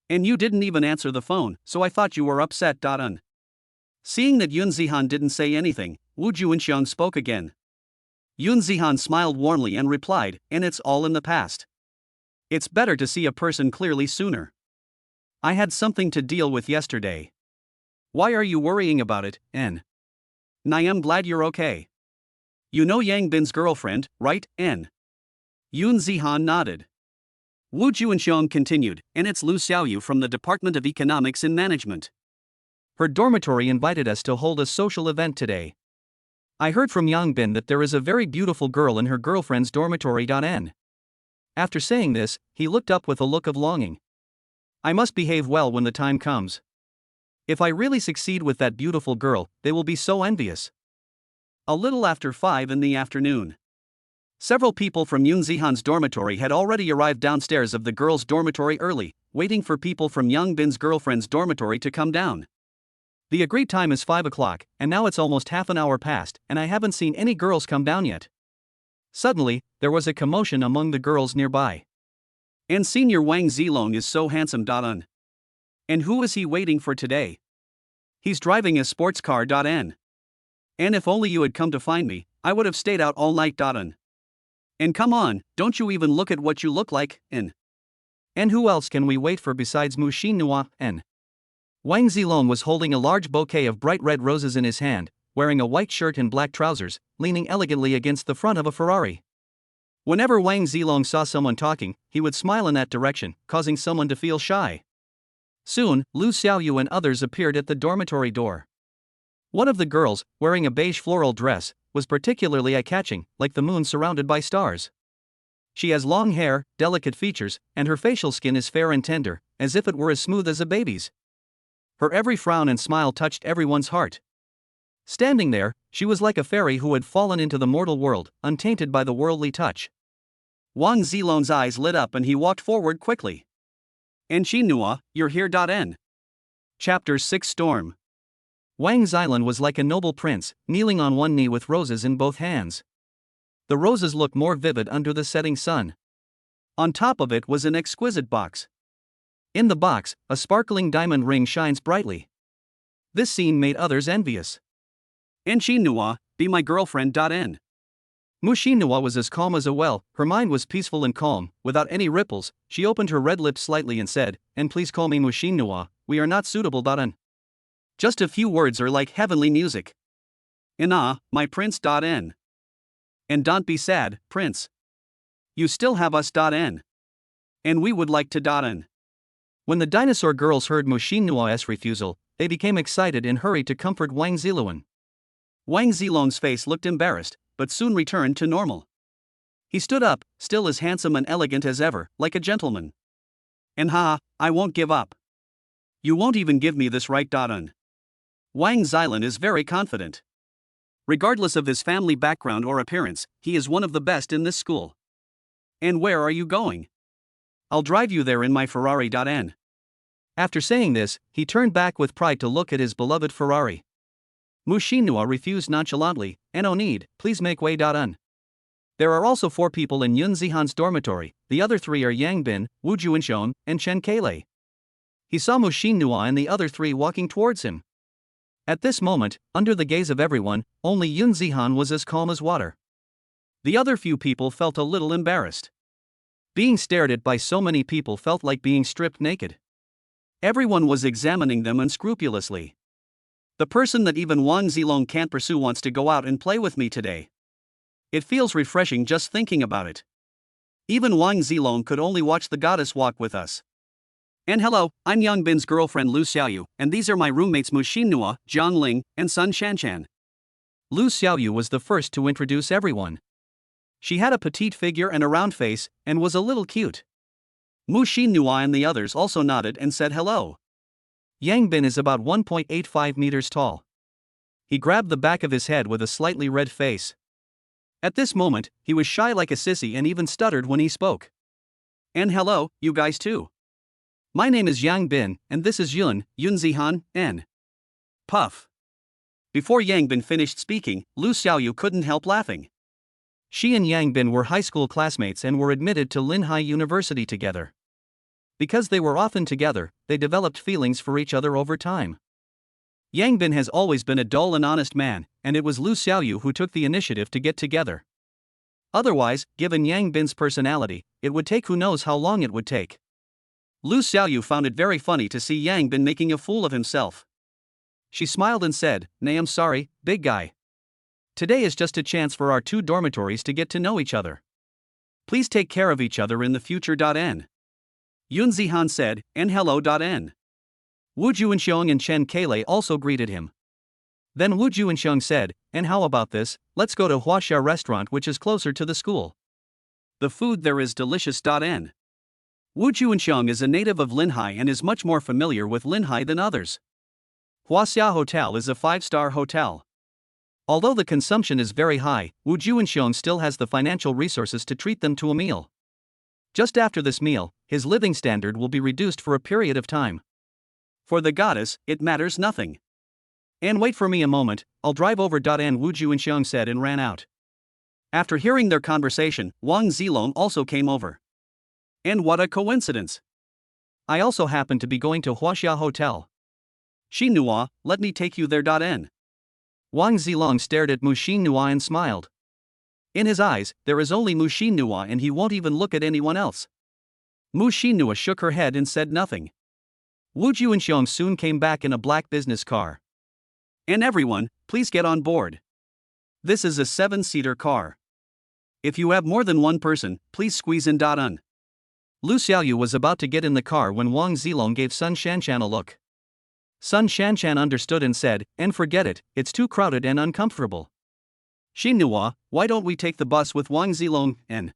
Speaker 1: And you didn't even answer the phone, so I thought you were upset. N. Seeing that Yun Zihan didn't say anything, Wu Juanxiong spoke again. Yun Zihan smiled warmly and replied, and it's all in the past. It's better to see a person clearly sooner. I had something to deal with yesterday. Why are you worrying about it, N? I am glad you're okay. You know Yang Bin's girlfriend, right, N? Yoon Zihan nodded. Wu Juanxiong continued, and it's Lu Xiaoyu from the Department of Economics and Management. Her dormitory invited us to hold a social event today. I heard from Yang Bin that there is a very beautiful girl in her girlfriend's dormitory. N. After saying this, he looked up with a look of longing. I must behave well when the time comes. If I really succeed with that beautiful girl, they will be so envious. A little after 5 in the afternoon. Several people from Yoon Zihan's dormitory had already arrived downstairs of the girls' dormitory early, waiting for people from Yang Bin's girlfriend's dormitory to come down. The agreed time is 5 o'clock, and now it's almost half an hour past, and I haven't seen any girls come down yet. Suddenly, there was a commotion among the girls nearby. And Senior Wang Zilong is so handsome. And who is he waiting for today? He's driving a sports car. And if only you had come to find me, I would have stayed out all night. And come on, don't you even look at what you look like, And who else can we wait for besides Mu Xinhua, Wang Zilong was holding a large bouquet of bright red roses in his hand, wearing a white shirt and black trousers, leaning elegantly against the front of a Ferrari. Whenever Wang Zilong saw someone talking, he would smile in that direction, causing someone to feel shy. Soon, Lu Xiaoyu and others appeared at the dormitory door. One of the girls, wearing a beige floral dress, was particularly eye-catching, like the moon surrounded by stars. She has long hair, delicate features, and her facial skin is fair and tender, as if it were as smooth as a baby's. Her every frown and smile touched everyone's heart. Standing there, she was like a fairy who had fallen into the mortal world, untainted by the worldly touch. Wang Zilong's eyes lit up and he walked forward quickly. And Xinhua, you're here. N. Chapter 6 Storm. Wang Xilan was like a noble prince, kneeling on one knee with roses in both hands. The roses looked more vivid under the setting sun. On top of it was an exquisite box. In the box, a sparkling diamond ring shines brightly. This scene made others envious. And Xinhua, be my girlfriend. N. Mu Xinhua was as calm as a well, her mind was peaceful and calm, without any ripples. She opened her red lips slightly and said, and please call me Mu Xinhua, we are not suitable. N. Just a few words are like heavenly music. My prince. N. And don't be sad, prince. You still have us. N. And we would like to. N. When the dinosaur girls heard Mu Xinhua's refusal, they became excited and hurried to comfort Wang Zilong. Wang Zilong's face looked embarrassed, but soon returned to normal. He stood up, still as handsome and elegant as ever, like a gentleman. And I won't give up. You won't even give me this right. N. Wang Xilan is very confident. Regardless of his family background or appearance, he is one of the best in this school. And where are you going? I'll drive you there in my Ferrari. N. After saying this, he turned back with pride to look at his beloved Ferrari. Mu Xinhua refused nonchalantly, no need, please make way. N. There are also 4 people in Yoon Zihan's dormitory, the other 3 are Yang Bin, Wu Juanxiong, and Chen Keilei. He saw Mu Xinhua and the other 3 walking towards him. At this moment, under the gaze of everyone, only Yoon Zihan was as calm as water. The other few people felt a little embarrassed. Being stared at by so many people felt like being stripped naked. Everyone was examining them unscrupulously. The person that even Wang Zilong can't pursue wants to go out and play with me today. It feels refreshing just thinking about it. Even Wang Zilong could only watch the goddess walk with us. And hello, I'm Yang Bin's girlfriend Lu Xiaoyu, and these are my roommates Mu Xinhua, Jiang Ling, and Sun Shanshan. Lu Xiaoyu was the first to introduce everyone. She had a petite figure and a round face, and was a little cute. Mu Xinhua and the others also nodded and said hello. Yang Bin is about 1.85 meters tall. He grabbed the back of his head with a slightly red face. At this moment, he was shy like a sissy and even stuttered when he spoke. And hello, you guys too. My name is Yang Bin, and this is Yoon Zihan, N. Puff. Before Yang Bin finished speaking, Lu Xiaoyu couldn't help laughing. She and Yang Bin were high school classmates and were admitted to Linhai University together. Because they were often together, they developed feelings for each other over time. Yang Bin has always been a dull and honest man, and it was Lu Xiaoyu who took the initiative to get together. Otherwise, given Yang Bin's personality, it would take who knows how long it would take. Lu Xiaoyu found it very funny to see Yang Bin making a fool of himself. She smiled and said, "Nay, I'm sorry, big guy. Today is just a chance for our two dormitories to get to know each other. Please take care of each other in the future. N. Yun Zihan said, and hello. N. Wu Juanxiong and Chen Kele also greeted him. Then Wu Juanxiong said, and how about this, let's go to Huaxia restaurant which is closer to the school. The food there is delicious. N. Wu Juanxiong is a native of Linhai and is much more familiar with Linhai than others. Huaxia Hotel is a 5-star hotel. Although the consumption is very high, Wu Juanxiong still has the financial resources to treat them to a meal. Just after this meal, his living standard will be reduced for a period of time. For the goddess, it matters nothing. And wait for me a moment, I'll drive over. N. Wu Juanxiong said and ran out. After hearing their conversation, Wang Zilong also came over. And what a coincidence! I also happen to be going to Huaxia Hotel. Xinhua, let me take you there. N. Wang Zilong stared at Mu Xinhua and smiled. In his eyes, there is only Mu Xinhua and he won't even look at anyone else. Mu Xinhua shook her head and said nothing. Wu Juanxiong soon came back in a black business car. And everyone, please get on board. This is a 7-seater car. If you have more than one person, please squeeze in. N. Lu Xiaoyu was about to get in the car when Wang Zilong gave Sun Shanshan a look. Sun Shanshan understood and said, and forget it, it's too crowded and uncomfortable. Xinhua, why don't we take the bus with Wang Zilong? N.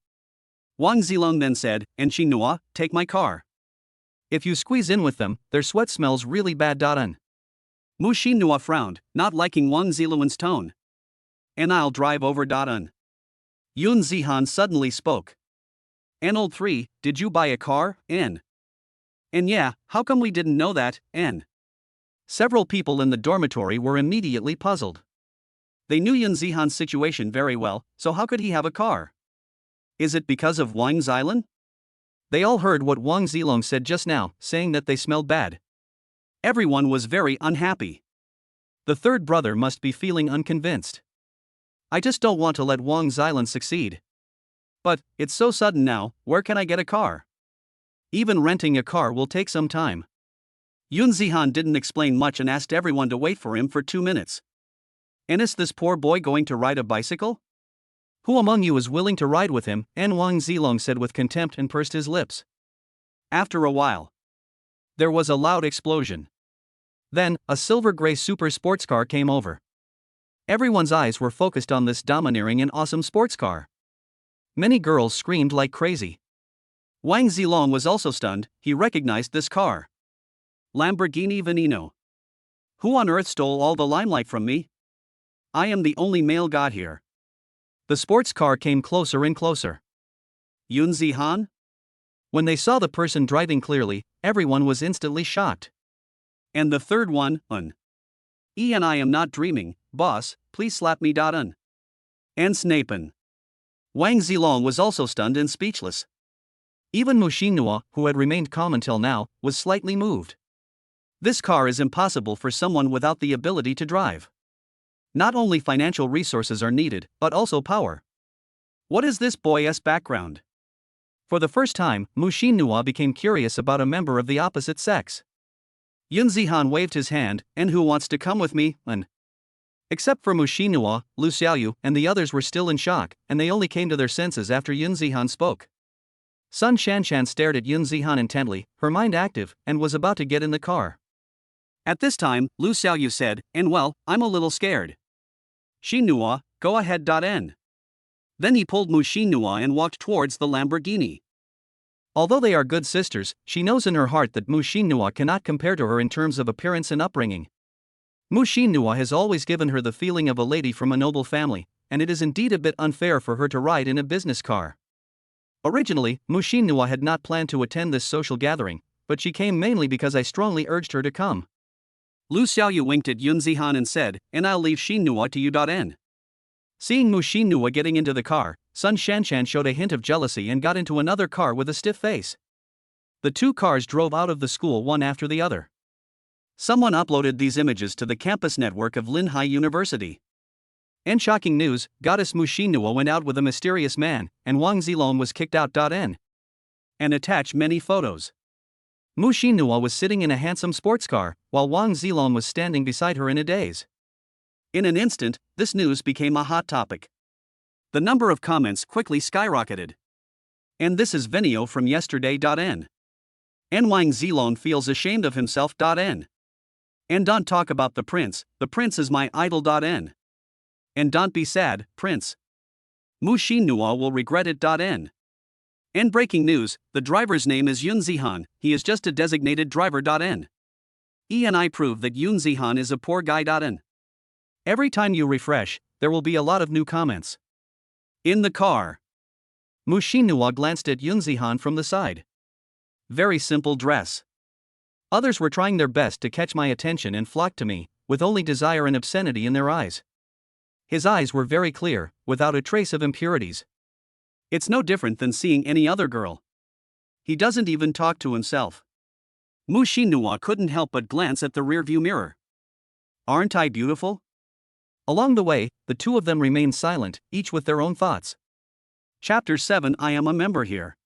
Speaker 1: Wang Zilong then said, and Xinhua, take my car. If you squeeze in with them, their sweat smells really bad. N. Mu Xinhua frowned, not liking Wang Zilong's tone. And I'll drive over. N. Yun Zihan suddenly spoke. And old 3, did you buy a car? N. And yeah, how come we didn't know that? N. Several people in the dormitory were immediately puzzled. They knew Yun Zihan's situation very well, so how could he have a car? Is it because of Wang Xilan? They all heard what Wang Zilong said just now, saying that they smelled bad. Everyone was very unhappy. The third brother must be feeling unconvinced. I just don't want to let Wang Xilan succeed. But, it's so sudden now, where can I get a car? Even renting a car will take some time. Yun Zihan didn't explain much and asked everyone to wait for him for 2 minutes. And is this poor boy going to ride a bicycle? Who among you is willing to ride with him? And Wang Zilong said with contempt and pursed his lips. After a while, there was a loud explosion. Then, a silver-gray super sports car came over. Everyone's eyes were focused on this domineering and awesome sports car. Many girls screamed like crazy. Wang Zilong was also stunned, he recognized this car. Lamborghini Veneno. Who on earth stole all the limelight from me? I am the only male god here. The sports car came closer and closer. Yun Zihan? When they saw the person driving clearly, everyone was instantly shocked. And the third one, and I am not dreaming, boss, please slap me. And Snapen. Wang Zilong was also stunned and speechless. Even Mu Xinhua, who had remained calm until now, was slightly moved. This car is impossible for someone without the ability to drive. Not only financial resources are needed, but also power. What is this boy's background? For the first time, Mu Xinhua became curious about a member of the opposite sex. Yun Zihan waved his hand, and who wants to come with me? And except for Mu Xinhua, Lu Xiaoyu, and the others were still in shock, and they only came to their senses after Yun Zihan spoke. Sun Shanshan stared at Yun Zihan intently, her mind active, and was about to get in the car. At this time, Lu Xiaoyu said, and well, I'm a little scared. Xinhua, go ahead. N. Then he pulled Mu Xinhua and walked towards the Lamborghini. Although they are good sisters, she knows in her heart that Mu Xinhua cannot compare to her in terms of appearance and upbringing. Mu Xinhua has always given her the feeling of a lady from a noble family, and it is indeed a bit unfair for her to ride in a business car. Originally, Mu Xinhua had not planned to attend this social gathering, but she came mainly because I strongly urged her to come. Lu Xiaoyu winked at Yun Zihan and said, and I'll leave Xinhua to you. N. Seeing Mu Xinhua getting into the car, Sun Shanshan showed a hint of jealousy and got into another car with a stiff face. The two cars drove out of the school one after the other. Someone uploaded these images to the campus network of Linhai University. And shocking news, Goddess Mu Xinhua went out with a mysterious man, and Wang Zilong was kicked out. N. And attached many photos. Mu Xinhua was sitting in a handsome sports car, while Wang Zilong was standing beside her in a daze. In an instant, this news became a hot topic. The number of comments quickly skyrocketed. And this is Venio from yesterday.n. And Wang Zilong feels ashamed of himself.n. And don't talk about the prince is my idol.n. And don't be sad, prince. Mu Xinhua will regret it.n. And breaking news, the driver's name is Yun Zihan, he is just a designated driver.n. And I prove that Yun Zihan is a poor guy.n. Every time you refresh, there will be a lot of new comments. In the car. Mu Xinhua glanced at Yun Zihan from the side. Very simple dress. Others were trying their best to catch my attention and flocked to me, with only desire and obscenity in their eyes. His eyes were very clear, without a trace of impurities. It's no different than seeing any other girl. He doesn't even talk to himself. Mu Xinhua couldn't help but glance at the rearview mirror. Aren't I beautiful? Along the way, the two of them remained silent, each with their own thoughts. Chapter 7 I am a member here.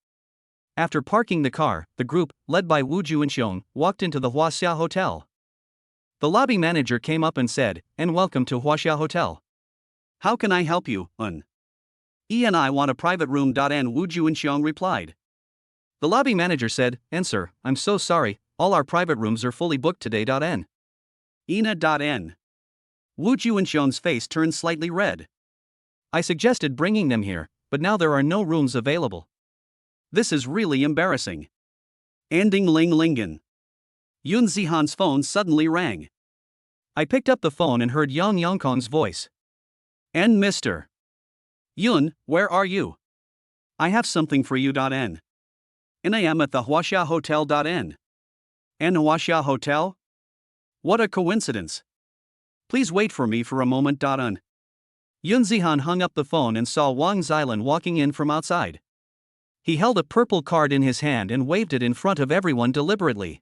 Speaker 1: After parking the car, the group, led by Wu Juanxiong, walked into the Huaxia Hotel. The lobby manager came up and said, "And welcome to Huaxia Hotel. How can I help you, Un?" "And I want a private room." And Wu Juanxiong replied. The lobby manager said, "And sir, I'm so sorry, all our private rooms are fully booked today." Ina.n. Wu Juanxiong's face turned slightly red. "I suggested bringing them here, but now there are no rooms available. This is really embarrassing." Ending Ling Lingen. Yun Zihan's phone suddenly rang. I picked up the phone and heard Yang Yongkong's voice. "And Mr. Yun, where are you? I have something for you.n. And I am at the Huaxia Hotel.n. And Huaxia Hotel? What a coincidence. Please wait for me for a moment.n. Yun Zihan hung up the phone and saw Wang Xilan walking in from outside. He held a purple card in his hand and waved it in front of everyone deliberately.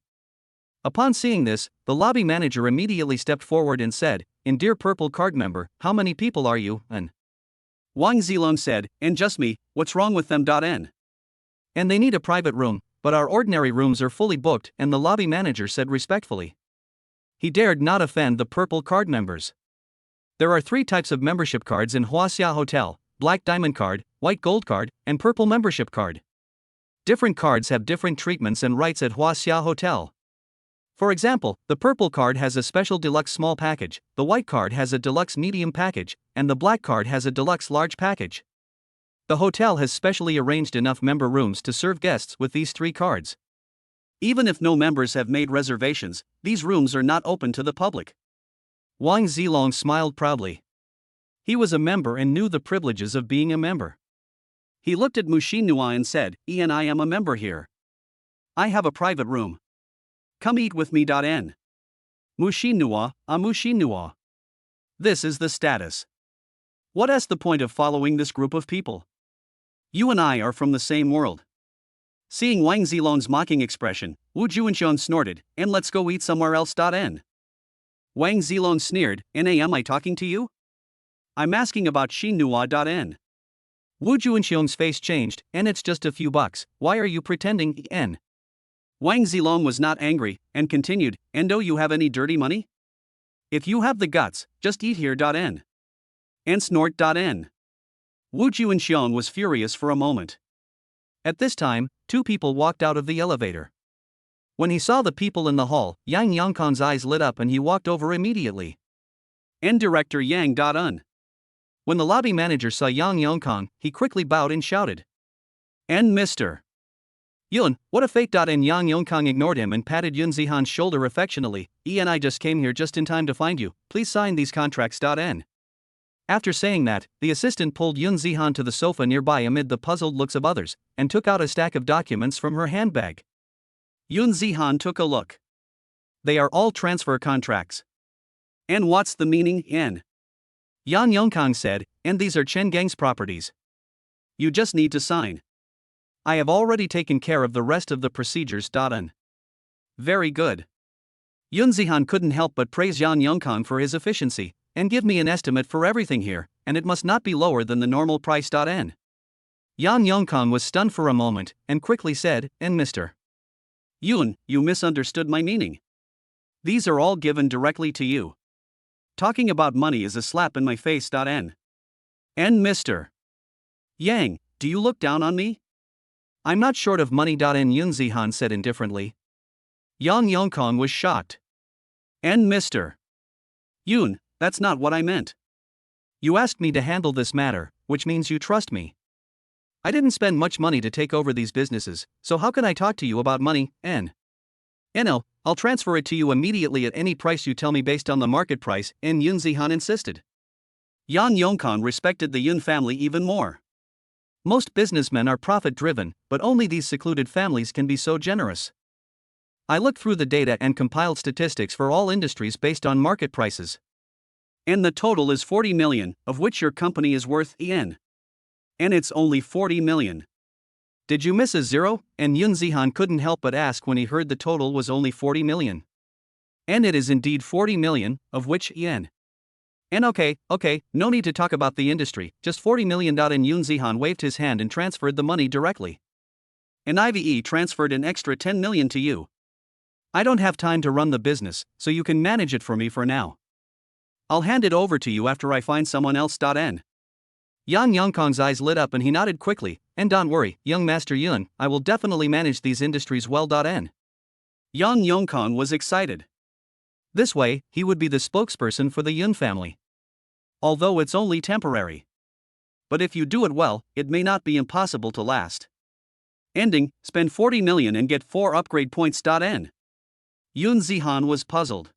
Speaker 1: Upon seeing this, the lobby manager immediately stepped forward and said, "In dear purple card member, how many people are you?" And Wang Zilong said, "And just me, what's wrong with them?" "And they need a private room, but our ordinary rooms are fully booked," and the lobby manager said respectfully. He dared not offend the purple card members. There are 3 types of membership cards in Huaxia Hotel: Black Diamond Card, White Gold Card, and Purple Membership Card. Different cards have different treatments and rights at Huaxia Hotel. For example, the Purple Card has a special deluxe small package, the White Card has a deluxe medium package, and the Black Card has a deluxe large package. The hotel has specially arranged enough member rooms to serve guests with these 3 cards. Even if no members have made reservations, these rooms are not open to the public. Wang Zilong smiled proudly. He was a member and knew the privileges of being a member. He looked at Mu Xinhua and said, "And I am a member here. I have a private room. Come eat with me.n. Mu Xinhua, Mu Xinhua. This is the status. What is the point of following this group of people? You and I are from the same world." Seeing Wang Zilong's mocking expression, Wu Juanxiong snorted, "And let's go eat somewhere else.n. Wang Zilong sneered, "And am I talking to you? I'm asking about Xinhua.n. Wu Juanxiong's face changed, "And it's just a few bucks, why are you pretending?" Wang Zilong was not angry, and continued, "And do you have any dirty money? If you have the guts, just eat here.n. And snort.n. Wu Juanxiong was furious for a moment. At this time, 2 people walked out of the elevator. When he saw the people in the hall, Yang Yongkong's eyes lit up and he walked over immediately. And Director Yang.un. When the lobby manager saw Yang Yongkong, he quickly bowed and shouted, "And Mr. Yun, what a fate!" And Yang Yongkong ignored him and patted Yun Zihan's shoulder affectionately. "And I just came here just in time to find you, please sign these contracts.n." After saying that, the assistant pulled Yun Zihan to the sofa nearby amid the puzzled looks of others, and took out a stack of documents from her handbag. Yun Zihan took a look. They are all transfer contracts. "And what's the meaning?" Yang Yongkong said, "And these are Chen Gang's properties. You just need to sign. I have already taken care of the rest of the procedures.n." Very good. Yun Zihan couldn't help but praise Yang Yongkong for his efficiency, "And give me an estimate for everything here, and it must not be lower than the normal price.n." Yang Yongkong was stunned for a moment, and quickly said, "And Mr. Yun, you misunderstood my meaning. These are all given directly to you. talking about money is a slap in my face. N. And Mr. Yang, do you look down on me? I'm not short of money. N. Yun Zihan said indifferently. Yang Yongkong was shocked. And Mr. Yun, that's not what I meant. You asked me to handle this matter, which means you trust me. I didn't spend much money to take over these businesses, so how can I talk to you about money, N? NL, I'll transfer it to you immediately at any price you tell me based on the market price, N. Yun Zihan insisted. Yan Yongkong respected the Yun family even more. Most businessmen are profit-driven, but only these secluded families can be so generous. I looked through the data and compiled statistics for all industries based on market prices. And the total is 40 million, of which your company is worth Yen. And it's only 40 million. Did you miss a zero? And Yun Zihan couldn't help but ask when he heard the total was only 40 million. And it is indeed 40 million, of which Yen. And okay, no need to talk about the industry, just 40 million. And Yun Zihan waved his hand and transferred the money directly. And IVE transferred an extra 10 million to you. I don't have time to run the business, so you can manage it for me for now. I'll hand it over to you after I find someone else. N. Yan Yongkong's eyes lit up and he nodded quickly, and don't worry, young Master Yun, I will definitely manage these industries well. N. Yan Yongkong was excited. This way, he would be the spokesperson for the Yun family. Although it's only temporary. But if you do it well, it may not be impossible to last. Ending, spend 40 million and get 4 upgrade points. N. Yun Zihan was puzzled.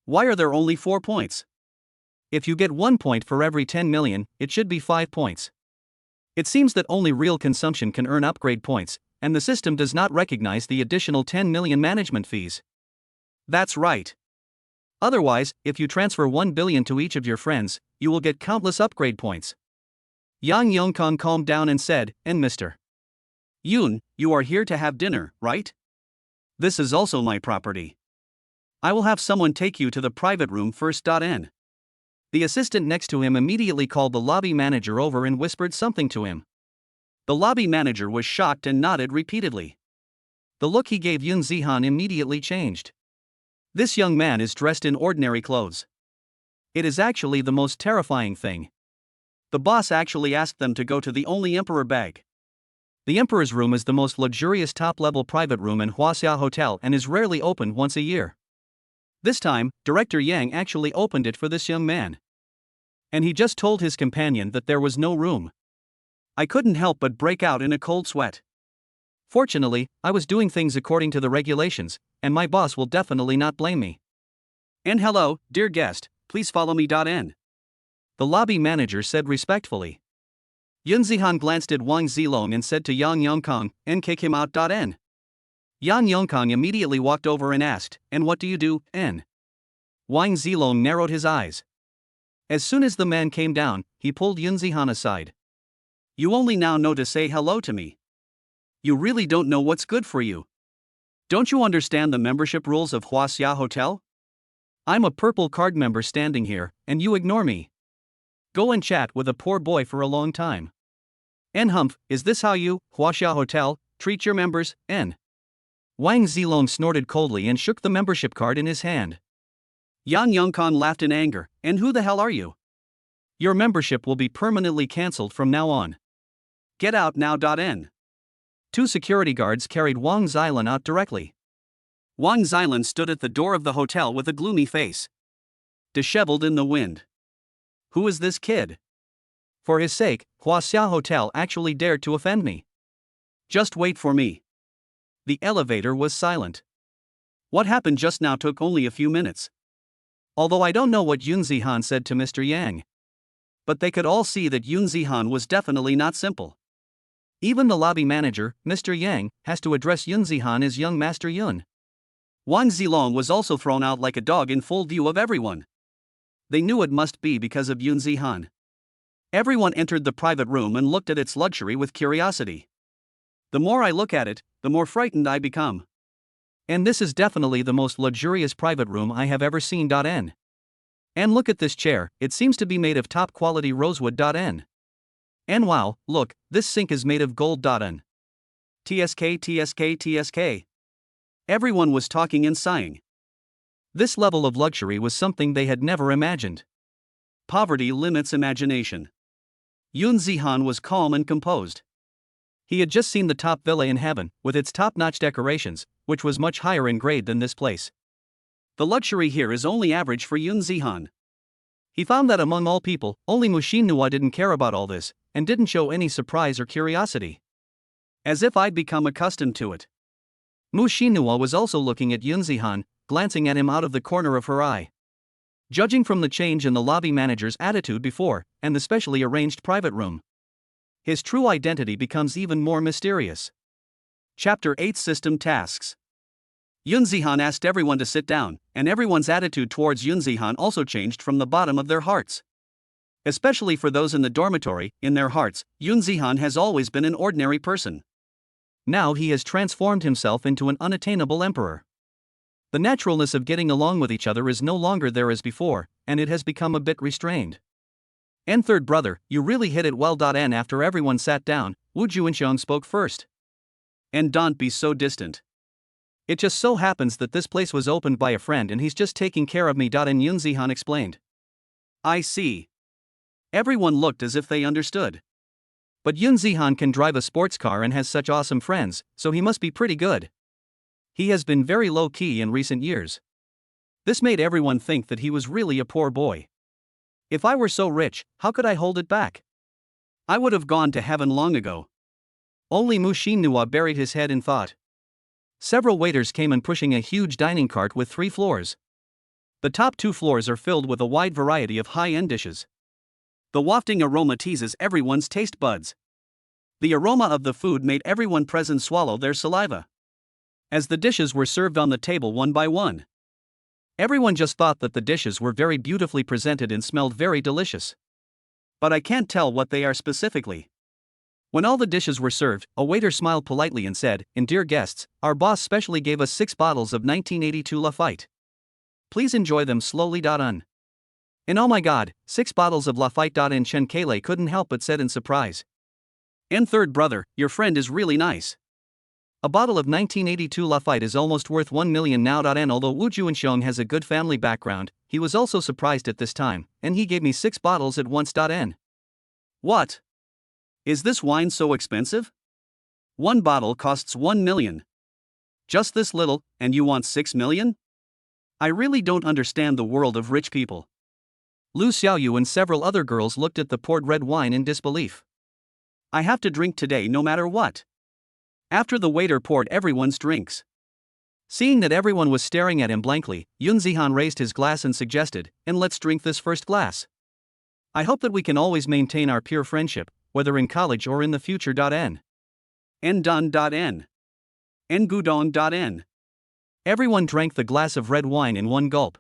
Speaker 1: Why are there only 4 points? If you get 1 point for every 10 million, it should be 5 points. It seems that only real consumption can earn upgrade points, and the system does not recognize the additional 10 million management fees. That's right. Otherwise, if you transfer 1 billion to each of your friends, you will get countless upgrade points. Yang Yongkong calmed down and said, and Mr. Yun, you are here to have dinner, right? This is also my property. I will have someone take you to the private room first. N. The assistant next to him immediately called the lobby manager over and whispered something to him. The lobby manager was shocked and nodded repeatedly. The look he gave Yun Zihan immediately changed. This young man is dressed in ordinary clothes. It is actually the most terrifying thing. The boss actually asked them to go to the only emperor bag. The emperor's room is the most luxurious top-level private room in Huaxia Hotel and is rarely opened once a year. This time, Director Yang actually opened it for this young man. And he just told his companion that there was no room. I couldn't help but break out in a cold sweat. Fortunately, I was doing things according to the regulations, and my boss will definitely not blame me. And hello, dear guest, please follow me. N. The lobby manager said respectfully. Yun Zihan glanced at Wang Zilong and said to Yang Yongkong, and kick him out. N. Yan Yongkong immediately walked over and asked, and what do you do, N? Wang Zilong narrowed his eyes. As soon as the man came down, he pulled Yun Zihan aside. You only now know to say hello to me. You really don't know what's good for you. Don't you understand the membership rules of Huaxia Hotel? I'm a purple card member standing here, and you ignore me. Go and chat with a poor boy for a long time. N. Humph, is this how you, Huaxia Hotel, treat your members, N? Wang Zilong snorted coldly and shook the membership card in his hand. Yan Yongkong laughed in anger, and who the hell are you? Your membership will be permanently cancelled from now on. Get out now. N. 2 security guards carried Wang Xilan out directly. Wang Xilan stood at the door of the hotel with a gloomy face. Disheveled in the wind. Who is this kid? For his sake, Huaxia Hotel actually dared to offend me. Just wait for me. The elevator was silent. What happened just now took only a few minutes. Although I don't know what Yun Zihan said to Mr. Yang. But they could all see that Yun Zihan was definitely not simple. Even the lobby manager, Mr. Yang, has to address Yun Zihan as young Master Yun. Wang Zilong was also thrown out like a dog in full view of everyone. They knew it must be because of Yun Zihan. Everyone entered the private room and looked at its luxury with curiosity. The more I look at it, the more frightened I become. And this is definitely the most luxurious private room I have ever seen. N. And look at this chair, it seems to be made of top quality rosewood. N. And wow, look, this sink is made of gold. N. TSK. Everyone was talking and sighing. This level of luxury was something they had never imagined. Poverty limits imagination. Yoon Zihan was calm and composed. He had just seen the top villa in heaven, with its top-notch decorations, which was much higher in grade than this place. The luxury here is only average for Yoon Zihan. He found that among all people, only Mushin Nua didn't care about all this, and didn't show any surprise or curiosity. As if I'd become accustomed to it. Mushin Nua was also looking at Yoon Zihan, glancing at him out of the corner of her eye. Judging from the change in the lobby manager's attitude before, and the specially arranged private room, his true identity becomes even more mysterious. Chapter 8 System Tasks. Yoon Zihan asked everyone to sit down, and everyone's attitude towards Yoon Zihan also changed from the bottom of their hearts. Especially for those in the dormitory, in their hearts, Yoon Zihan has always been an ordinary person. Now he has transformed himself into an unattainable emperor. The naturalness of getting along with each other is no longer there as before, and it has become a bit restrained. And third brother, you really hit it well. And after everyone sat down, Woo Juincheong spoke first. And don't be so distant. It just so happens that this place was opened by a friend and he's just taking care of me. And Yoon Zihan explained. I see. Everyone looked as if they understood. But Yoon Zihan can drive a sports car and has such awesome friends, so he must be pretty good. He has been very low-key in recent years. This made everyone think that he was really a poor boy. If I were so rich, how could I hold it back? I would have gone to heaven long ago. Only Mushin Nua buried his head in thought. Several waiters came in pushing a huge dining cart with 3 floors. The top 2 floors are filled with a wide variety of high-end dishes. The wafting aroma teases everyone's taste buds. The aroma of the food made everyone present swallow their saliva. As the dishes were served on the table one by one, everyone just thought that the dishes were very beautifully presented and smelled very delicious. But I can't tell what they are specifically. When all the dishes were served, a waiter smiled politely and said, "Dear guests, our boss specially gave us 6 bottles of 1982 Lafite. Please enjoy them slowly. And oh my god, 6 bottles of Lafite. And Chen Kele couldn't help but said in surprise. And third brother, your friend is really nice. A bottle of 1982 Lafite is almost worth 1 million now. And although Woo Juincheong has a good family background, he was also surprised at this time, and he gave me 6 bottles at once. What? Is this wine so expensive? 1 bottle costs 1 million. Just this little, and you want 6 million? I really don't understand the world of rich people. Lu Xiaoyu and several other girls looked at the poured red wine in disbelief. I have to drink today no matter what. After the waiter poured everyone's drinks. Seeing that everyone was staring at him blankly, Yoon Zihan raised his glass and suggested, and let's drink this first glass. I hope that we can always maintain our pure friendship, whether in college or in the future. N. N. Gudong. Everyone drank the glass of red wine in one gulp.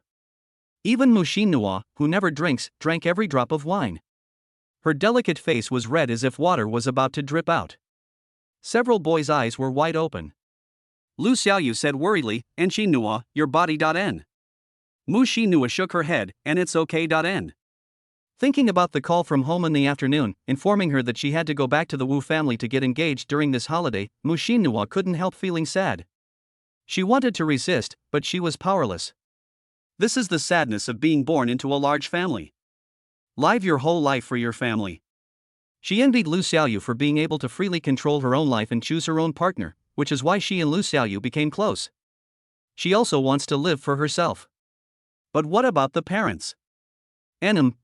Speaker 1: Even Mushin Nua, who never drinks, drank every drop of wine. Her delicate face was red as if water was about to drip out. Several boys' eyes were wide open. Lu Xiaoyu said worriedly, "Mushin Nua, your body. N." Mushin Nua shook her head, "And it's okay. N." Thinking about the call from home in the afternoon, informing her that she had to go back to the Wu family to get engaged during this holiday, Mushin Nua couldn't help feeling sad. She wanted to resist, but she was powerless. This is the sadness of being born into a large family. Live your whole life for your family. She envied Lu Xiaoyu for being able to freely control her own life and choose her own partner, which is why she and Lu Xiaoyu became close. She also wants to live for herself. But what about the parents?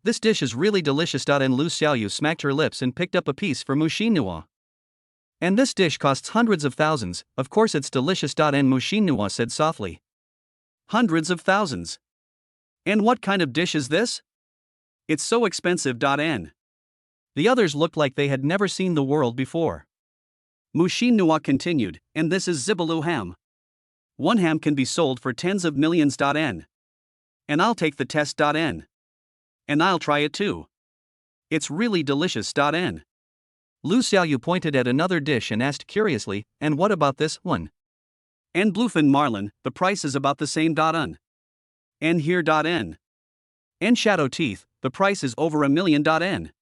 Speaker 1: This dish is really delicious. And Lu Xiaoyu smacked her lips and picked up a piece for Mushin Nua. And this dish costs hundreds of thousands, of course it's delicious. And Mushin Nua said softly. Hundreds of thousands. And what kind of dish is this? It's so expensive. N. The others looked like they had never seen the world before. Mushin Nua continued, and this is Zibalu ham. 1 ham can be sold for tens of millions. N. And I'll take the test. N. And I'll try it too. It's really delicious. N. Lu Xiaoyu pointed at another dish and asked curiously, and what about this one? And bluefin marlin, the price is about the same. N. And here. N. And shadow teeth, the price is over 1 million. N.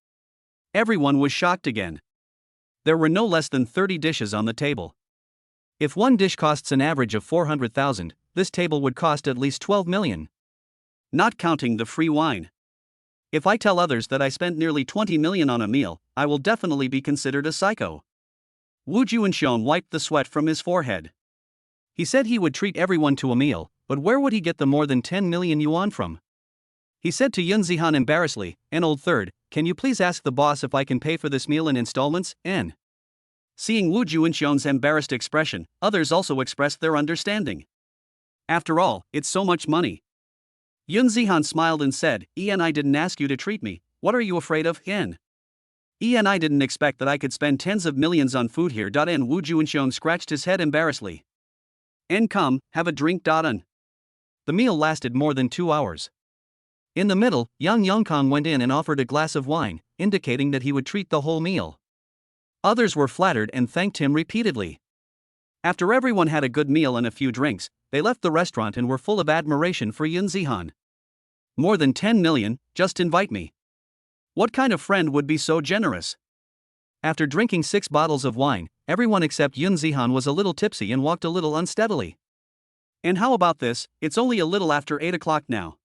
Speaker 1: Everyone was shocked again. There were no less than 30 dishes on the table. If one dish costs an average of 400,000, this table would cost at least 12 million. Not counting the free wine. If I tell others that I spent nearly 20 million on a meal, I will definitely be considered a psycho. Wu Juanxiong wiped the sweat from his forehead. He said he would treat everyone to a meal, but where would he get the more than 10 million yuan from? He said to Yun Zihan embarrassedly, "An old third, can you please ask the boss if I can pay for this meal in installments, N?" Seeing Wu Juanxiong's embarrassed expression, others also expressed their understanding. After all, it's so much money. Yun Zihan smiled and said, "I didn't ask you to treat me, what are you afraid of, N? I didn't expect that I could spend tens of millions on food here. N." Wu Juanxiong scratched his head embarrassedly. "N, come, have a drink. N." The meal lasted more than 2 hours. In the middle, Yang Yongkang went in and offered a glass of wine, indicating that he would treat the whole meal. Others were flattered and thanked him repeatedly. After everyone had a good meal and a few drinks, they left the restaurant and were full of admiration for Yun Zihan. More than 10 million, just invite me. What kind of friend would be so generous? After drinking 6 bottles of wine, everyone except Yun Zihan was a little tipsy and walked a little unsteadily. "And how about this, it's only a little after 8 o'clock now.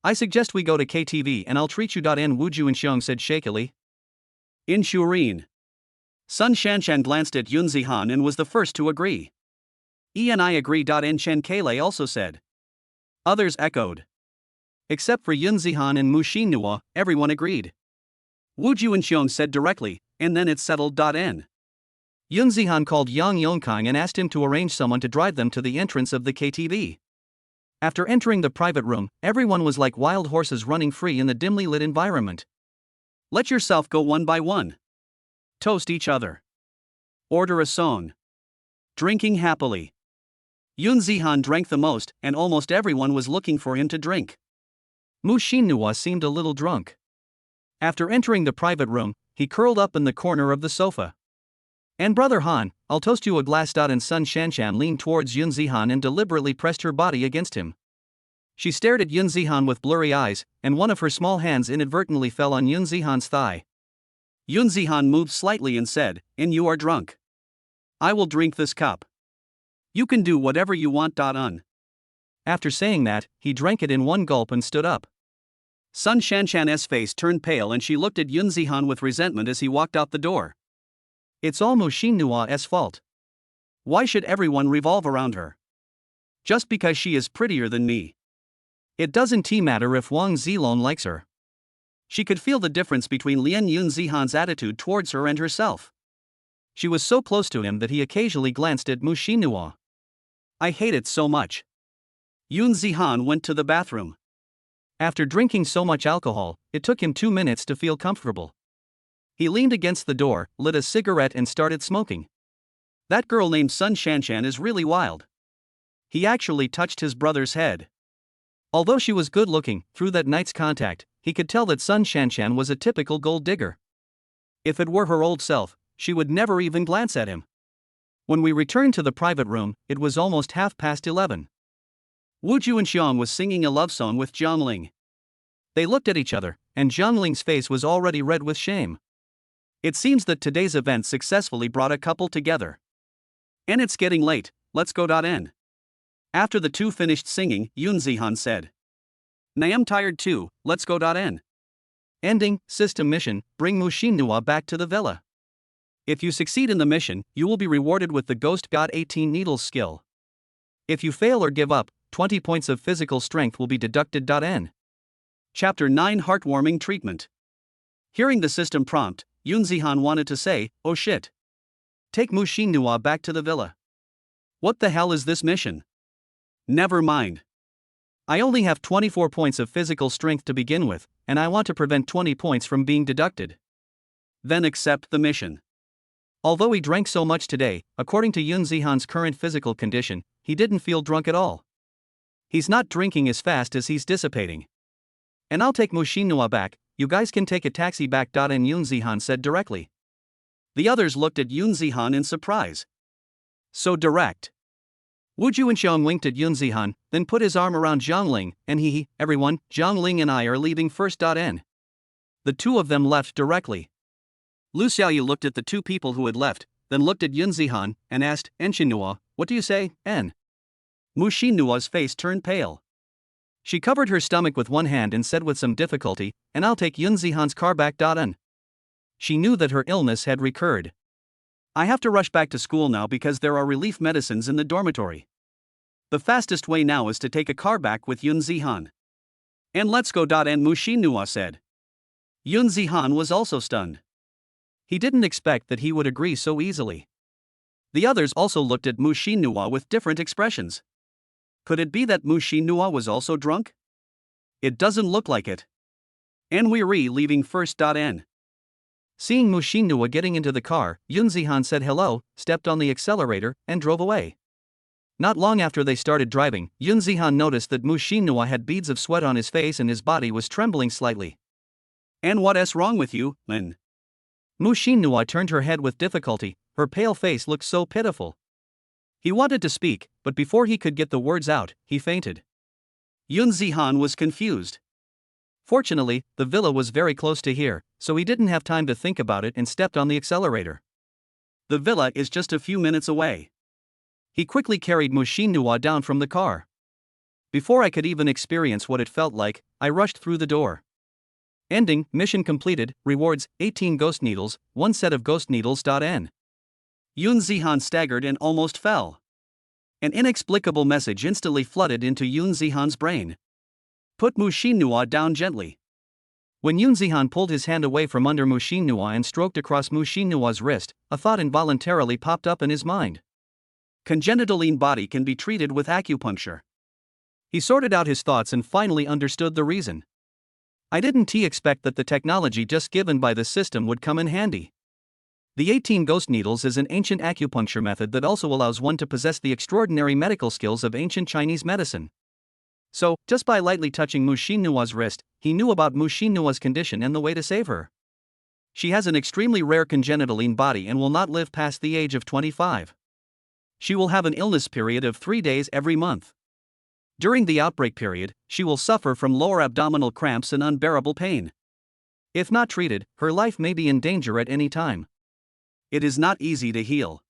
Speaker 1: I suggest we go to KTV and I'll treat you. N, Wu Juanxiong said shakily. In Shurin. Sun Shanshan glanced at Yun Zihan and was the first to agree. I agree. N, Chen Kailei also said. Others echoed. Except for Yun Zihan and Mu Xinhua, everyone agreed. Wu Juanxiong said directly, "And then it's settled. N." Yun Zihan called Yang Yongkang and asked him to arrange someone to drive them to the entrance of the KTV. After entering the private room, everyone was like wild horses running free in the dimly lit environment. Let yourself go one by one. Toast each other. Order a song. Drinking happily. Yun Zihan drank the most, and almost everyone was looking for him to drink. Mu Xinhua seemed a little drunk. After entering the private room, he curled up in the corner of the sofa. "And Brother Han, I'll toast you a glass." And Sun Shanshan leaned towards Yun Zihan and deliberately pressed her body against him. She stared at Yun Zihan with blurry eyes, and one of her small hands inadvertently fell on Yun Zihan's thigh. Yun Zihan moved slightly and said, "And you are drunk. I will drink this cup. You can do whatever you want. After saying that, he drank it in one gulp and stood up. Sun Shanshan's face turned pale and she looked at Yun Zihan with resentment as he walked out the door. It's all Mu Xinhua's fault. Why should everyone revolve around her? Just because she is prettier than me. It doesn't matter if Wang Zilong likes her. She could feel the difference between Lien Yun Zihan's attitude towards her and herself. She was so close to him that he occasionally glanced at Mu Xinhua. I hate it so much. Yun Zihan went to the bathroom. After drinking so much alcohol, it took him 2 minutes to feel comfortable. He leaned against the door, lit a cigarette and started smoking. That girl named Sun Shanshan is really wild. He actually touched his brother's head. Although she was good looking, through that night's contact, he could tell that Sun Shanshan was a typical gold digger. If it were her old self, she would never even glance at him. When we returned to the private room, it was almost 11:30. Wu Juanxiong was singing a love song with Zhang Ling. They looked at each other, and Zhang Ling's face was already red with shame. It seems that today's event successfully brought a couple together. And it's getting late, let's go. N. After the two finished singing, Yun Zihan said. I am tired too, let's go. N. Ending, system mission, bring Mu Xinhua back to the villa. If you succeed in the mission, you will be rewarded with the Ghost God 18 Needles skill. If you fail or give up, 20 points of physical strength will be deducted. N. Chapter 9 Heartwarming Treatment. Hearing the system prompt, Yun Zihan wanted to say, "Oh shit. Take Mu Xinhua back to the villa. What the hell is this mission? Never mind. I only have 24 points of physical strength to begin with, and I want to prevent 20 points from being deducted." Then accept the mission. Although he drank so much today, according to Yun Zihan's current physical condition, he didn't feel drunk at all. He's not drinking as fast as he's dissipating. And I'll take Mu Xinhua back, you guys can take a taxi back. And Yun Zihan said directly. The others looked at Yun Zihan in surprise. So direct. Wu Juanxiong winked at Yun Zihan, then put his arm around Zhang Ling, and everyone, Zhang Ling and I are leaving first. N. The two of them left directly. Lu Xiaoyu looked at the two people who had left, then looked at Yun Zihan, and asked, "Xinhua, what do you say, N?" Mu Xinhua's face turned pale. She covered her stomach with one hand and said with some difficulty, "And I'll take Yun Zihan's car back." She knew that her illness had recurred. "I have to rush back to school now because there are relief medicines in the dormitory. The fastest way now is to take a car back with Yun Zihan." "And let's go." And Mu Xinhua said. Yun Zihan was also stunned. He didn't expect that he would agree so easily. The others also looked at Mu Xinhua with different expressions. Could it be that Mu Xinhua was also drunk? It doesn't look like it. And we're leaving first. Seeing Mu Xinhua getting into the car, Yun Zihan said hello, stepped on the accelerator, and drove away. Not long after they started driving, Yun Zihan noticed that Mu Xinhua had beads of sweat on his face and his body was trembling slightly. "And what's wrong with you, Lin?" Mu Xinhua turned her head with difficulty, her pale face looked so pitiful. He wanted to speak, but before he could get the words out, he fainted. Yun Zihan was confused. Fortunately, the villa was very close to here, so he didn't have time to think about it and stepped on the accelerator. The villa is just a few minutes away. He quickly carried Mu Xinhua down from the car. Before I could even experience what it felt like, I rushed through the door. Ending, mission completed, rewards, 18 ghost needles, 1 set of ghost needles. Yun Zihan staggered and almost fell. An inexplicable message instantly flooded into Yun Zihan's brain. "Put Mu Xinhua down gently." When Yun Zihan pulled his hand away from under Mu Xinhua and stroked across Mu Xinhua's wrist, a thought involuntarily popped up in his mind. Congenital lean body can be treated with acupuncture. He sorted out his thoughts and finally understood the reason. I didn't expect that the technology just given by the system would come in handy. The 18 ghost needles is an ancient acupuncture method that also allows one to possess the extraordinary medical skills of ancient Chinese medicine. So, just by lightly touching Mu Xinhua's wrist, he knew about Mu Xinhua's condition and the way to save her. She has an extremely rare congenital lean body and will not live past the age of 25. She will have an illness period of 3 days every month. During the outbreak period, she will suffer from lower abdominal cramps and unbearable pain. If not treated, her life may be in danger at any time. It is not easy to heal.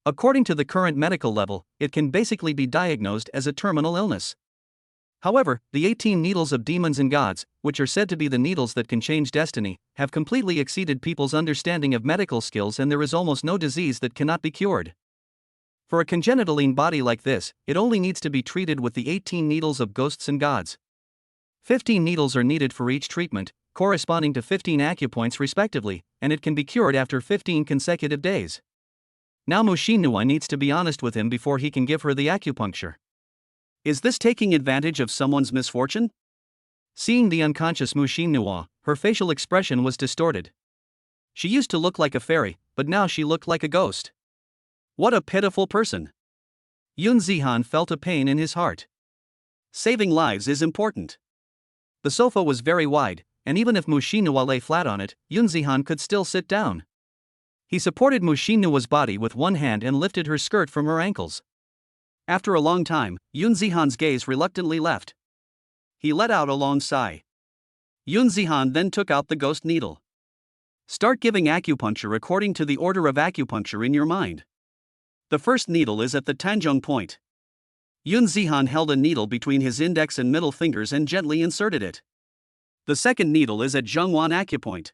Speaker 1: According to the current medical level, it can basically be diagnosed as a terminal illness. However, the 18 needles of demons and gods, which are said to be the needles that can change destiny, have completely exceeded people's understanding of medical skills, and there is almost no disease that cannot be cured. For a congenital lean body like this, it only needs to be treated with the 18 needles of ghosts and gods. 15 needles are needed for each treatment, corresponding to 15 acupoints respectively, and it can be cured after 15 consecutive days. Now Mu Xinhua needs to be honest with him before he can give her the acupuncture. Is this taking advantage of someone's misfortune? Seeing the unconscious Mu Xinhua, her facial expression was distorted. She used to look like a fairy, but now she looked like a ghost. What a pitiful person. Yun Zihan felt a pain in his heart. Saving lives is important. The sofa was very wide, and even if Mu Xinhua lay flat on it, Yun Zihan could still sit down. He supported Mu Xinhua's body with one hand and lifted her skirt from her ankles. After a long time, Yun Zihan's gaze reluctantly left. He let out a long sigh. Yun Zihan then took out the ghost needle. Start giving acupuncture according to the order of acupuncture in your mind. The first needle is at the Tanzhong point. Yun Zihan held a needle between his index and middle fingers and gently inserted it. The second needle is at Zhongwan acupoint.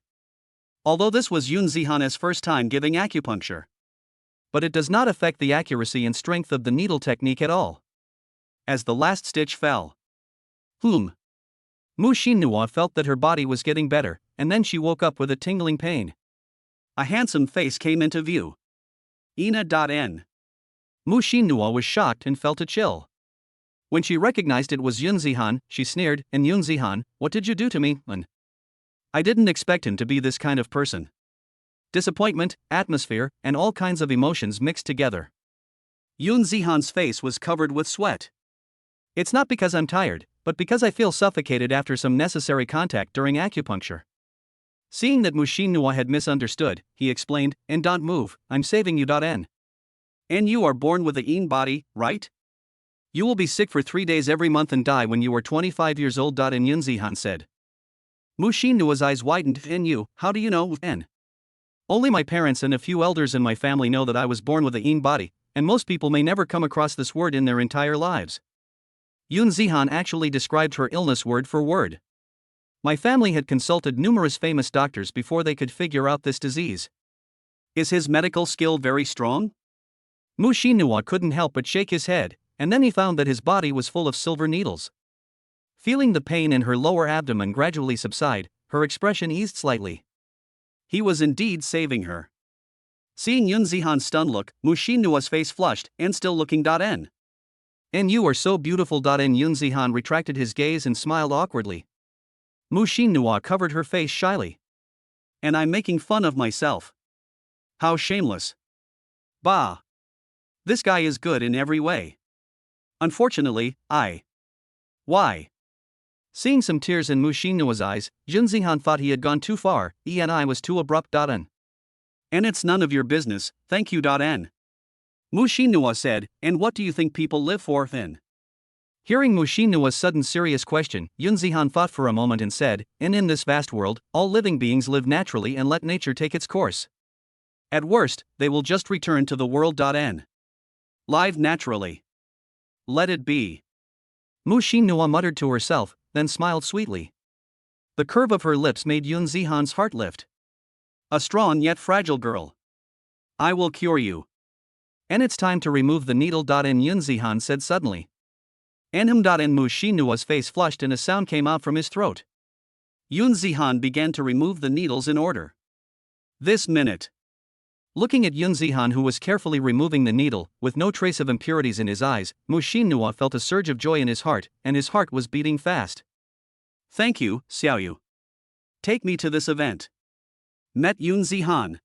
Speaker 1: Although this was Yun Zihan's first time giving acupuncture, but it does not affect the accuracy and strength of the needle technique at all. As the last stitch fell, Mu Xinhua felt that her body was getting better, and then she woke up with a tingling pain. A handsome face came into view. Ina.N. Mu Xinhua was shocked and felt a chill. When she recognized it was Yun Zihan, she sneered, "And Yun Zihan, what did you do to me, man?" I didn't expect him to be this kind of person. Disappointment, atmosphere, and all kinds of emotions mixed together. Yun Zihan's face was covered with sweat. It's not because I'm tired, but because I feel suffocated after some necessary contact during acupuncture. Seeing that Mu Xinhua had misunderstood, he explained, "And don't move, I'm saving you.N. And you are born with a yin body, right? You will be sick for 3 days every month and die when you are 25 years old. And Yun Zihan said. Mu Xinhua's eyes widened. "And you, how do you know, N?" "Only my parents and a few elders in my family know that I was born with a yin body, and most people may never come across this word in their entire lives. Yoon Zihan actually described her illness word for word. My family had consulted numerous famous doctors before they could figure out this disease. Is his medical skill very strong? Mu Shinhua couldn't help but shake his head, and then he found that his body was full of silver needles. Feeling the pain in her lower abdomen gradually subside, her expression eased slightly. He was indeed saving her. Seeing Yoon Zihan's stunned look, Mu Shinhua's face flushed, and still looking N. And you are so beautiful. N. Yoon Zihan retracted his gaze and smiled awkwardly. Mu Shinhua covered her face shyly. And I'm making fun of myself. How shameless. Bah. This guy is good in every way. Unfortunately, Why? Seeing some tears in Mu Shinhua's eyes, Yoon Zihan thought he had gone too far, and was too abrupt. N. And it's none of your business, thank you. N. Mu Shinhua said, and what do you think people live for then? Hearing Mu Shinhua's sudden serious question, Yoon Zihan thought for a moment and said, and in this vast world, all living beings live naturally and let nature take its course. At worst, they will just return to the world. N. Live naturally. Let it be. Mu Shinhua muttered to herself, then smiled sweetly. The curve of her lips made Yoon Zihan's heart lift. A strong yet fragile girl. I will cure you. And it's time to remove the needle. And Yoon Zihan said suddenly. And Mu Shinhua's face flushed and a sound came out from his throat. Yoon Zihan began to remove the needles in order. This minute. Looking at Yoon Zihan, who was carefully removing the needle, with no trace of impurities in his eyes, Mu Shinhua felt a surge of joy in his heart, and his heart was beating fast. Thank you, Xiaoyu. Take me to this event. Met Yoon Zihan.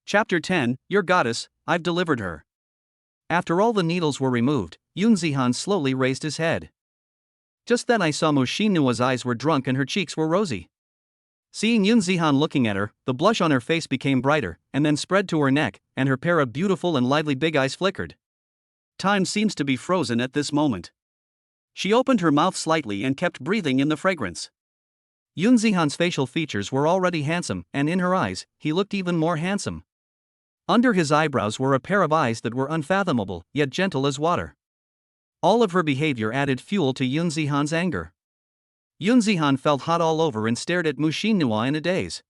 Speaker 1: Chapter 10, Your Goddess, I've delivered her. After all the needles were removed, Yoon Zihan slowly raised his head. Just then I saw Mu Shinhua's eyes were drunk and her cheeks were rosy. Seeing Yoon Zihan looking at her, the blush on her face became brighter, and then spread to her neck, and her pair of beautiful and lively big eyes flickered. Time seems to be frozen at this moment. She opened her mouth slightly and kept breathing in the fragrance. Yoon Zihan's facial features were already handsome, and in her eyes, he looked even more handsome. Under his eyebrows were a pair of eyes that were unfathomable, yet gentle as water. All of her behavior added fuel to Yoon Zihan's anger. Yoon Zihan felt hot all over and stared at Mu Shinhua in a daze.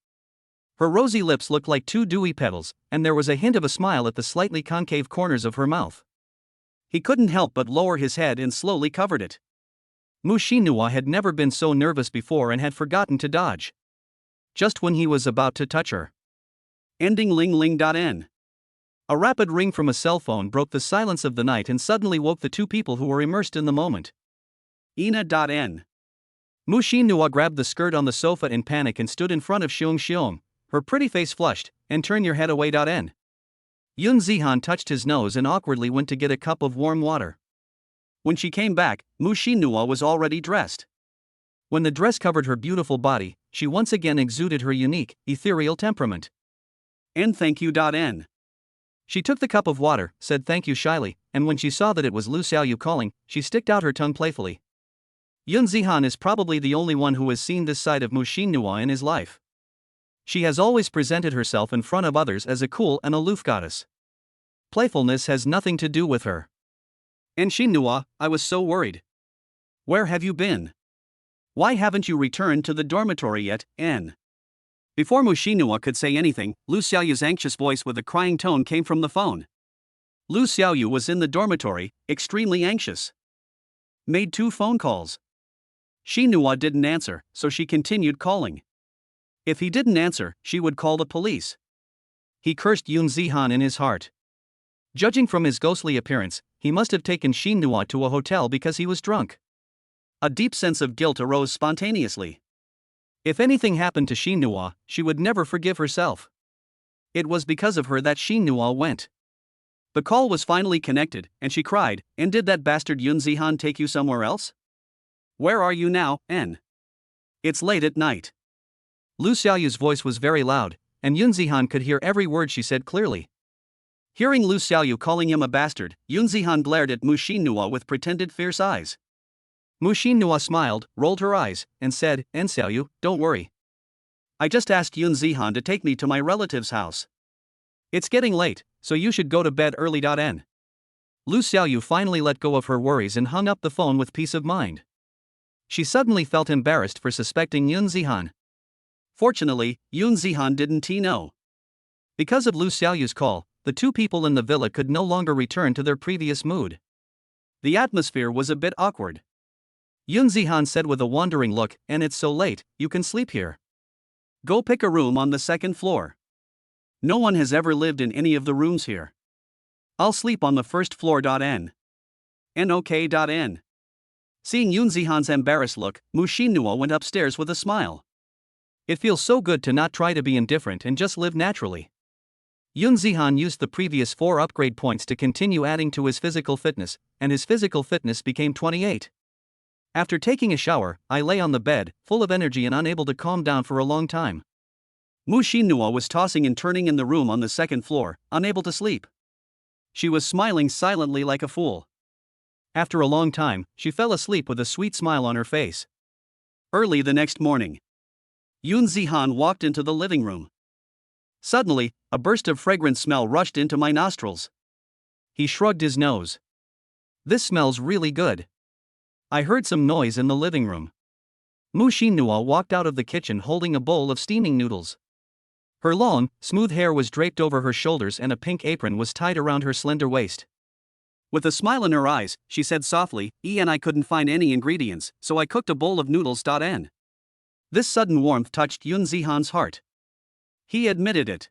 Speaker 1: Her rosy lips looked like two dewy petals, and there was a hint of a smile at the slightly concave corners of her mouth. He couldn't help but lower his head and slowly covered it. Mu Shinhua had never been so nervous before and had forgotten to dodge. Just when he was about to touch her. Ending ling-ling.n. A rapid ring from a cell phone broke the silence of the night and suddenly woke the two people who were immersed in the moment. Ina.n. Mu Shinhua grabbed the skirt on the sofa in panic and stood in front of Xiong Xiong, her pretty face flushed, and turn your head away. N. Yoon Zihan touched his nose and awkwardly went to get a cup of warm water. When she came back, Mu Shinhua was already dressed. When the dress covered her beautiful body, she once again exuded her unique, ethereal temperament. And thank you. N. She took the cup of water, said thank you shyly, and when she saw that it was Lu Xiaoyu calling, she sticked out her tongue playfully. Yoon Zihan is probably the only one who has seen this side of Mu Shinhua in his life. She has always presented herself in front of others as a cool and aloof goddess. Playfulness has nothing to do with her. And Shinhua, I was so worried. Where have you been? Why haven't you returned to the dormitory yet, N? Before Mu Shinhua could say anything, Lu Xiaoyu's anxious voice with a crying tone came from the phone. Lu Xiaoyu was in the dormitory, extremely anxious. Made 2 phone calls. Shinhua didn't answer, so she continued calling. If he didn't answer, she would call the police. He cursed Yoon Zihan in his heart. Judging from his ghostly appearance, he must have taken Shinhua to a hotel because he was drunk. A deep sense of guilt arose spontaneously. If anything happened to Shinhua, she would never forgive herself. It was because of her that Shinhua went. The call was finally connected, and she cried, and did that bastard Yoon Zihan take you somewhere else? Where are you now, N? It's late at night. Lu Xiaoyu's voice was very loud, and Yoon Zihan could hear every word she said clearly. Hearing Lu Xiaoyu calling him a bastard, Yoon Zihan glared at Mu Shinhua with pretended fierce eyes. Mu Shinhua smiled, rolled her eyes, and said, "En Xiaoyu, don't worry. I just asked Yoon Zihan to take me to my relative's house. It's getting late, so you should go to bed early. N. Lu Xiaoyu finally let go of her worries and hung up the phone with peace of mind. She suddenly felt embarrassed for suspecting Yun Zihan. Fortunately, Yun Zihan didn't know. Because of Lu Xiaoyu's call, the two people in the villa could no longer return to their previous mood. The atmosphere was a bit awkward. Yun Zihan said with a wandering look, "And it's so late, you can sleep here. Go pick a room on the second floor. No one has ever lived in any of the rooms here. I'll sleep on the first floor. N. Seeing Yun Zihan's embarrassed look, Mu Xinnuo went upstairs with a smile. It feels so good to not try to be indifferent and just live naturally. Yun Zihan used the previous 4 upgrade points to continue adding to his physical fitness, and his physical fitness became 28. After taking a shower, I lay on the bed, full of energy and unable to calm down for a long time. Mu Xinnuo was tossing and turning in the room on the second floor, unable to sleep. She was smiling silently like a fool. After a long time, she fell asleep with a sweet smile on her face. Early the next morning, Yun Zihan walked into the living room. Suddenly, a burst of fragrant smell rushed into my nostrils. He shrugged his nose. "This smells really good." I heard some noise in the living room. Mu Xinnuo walked out of the kitchen holding a bowl of steaming noodles. Her long, smooth hair was draped over her shoulders and a pink apron was tied around her slender waist. With a smile in her eyes, she said softly, "And I couldn't find any ingredients, so I cooked a bowl of noodles. N." This sudden warmth touched Yun Zihan's heart. He admitted it.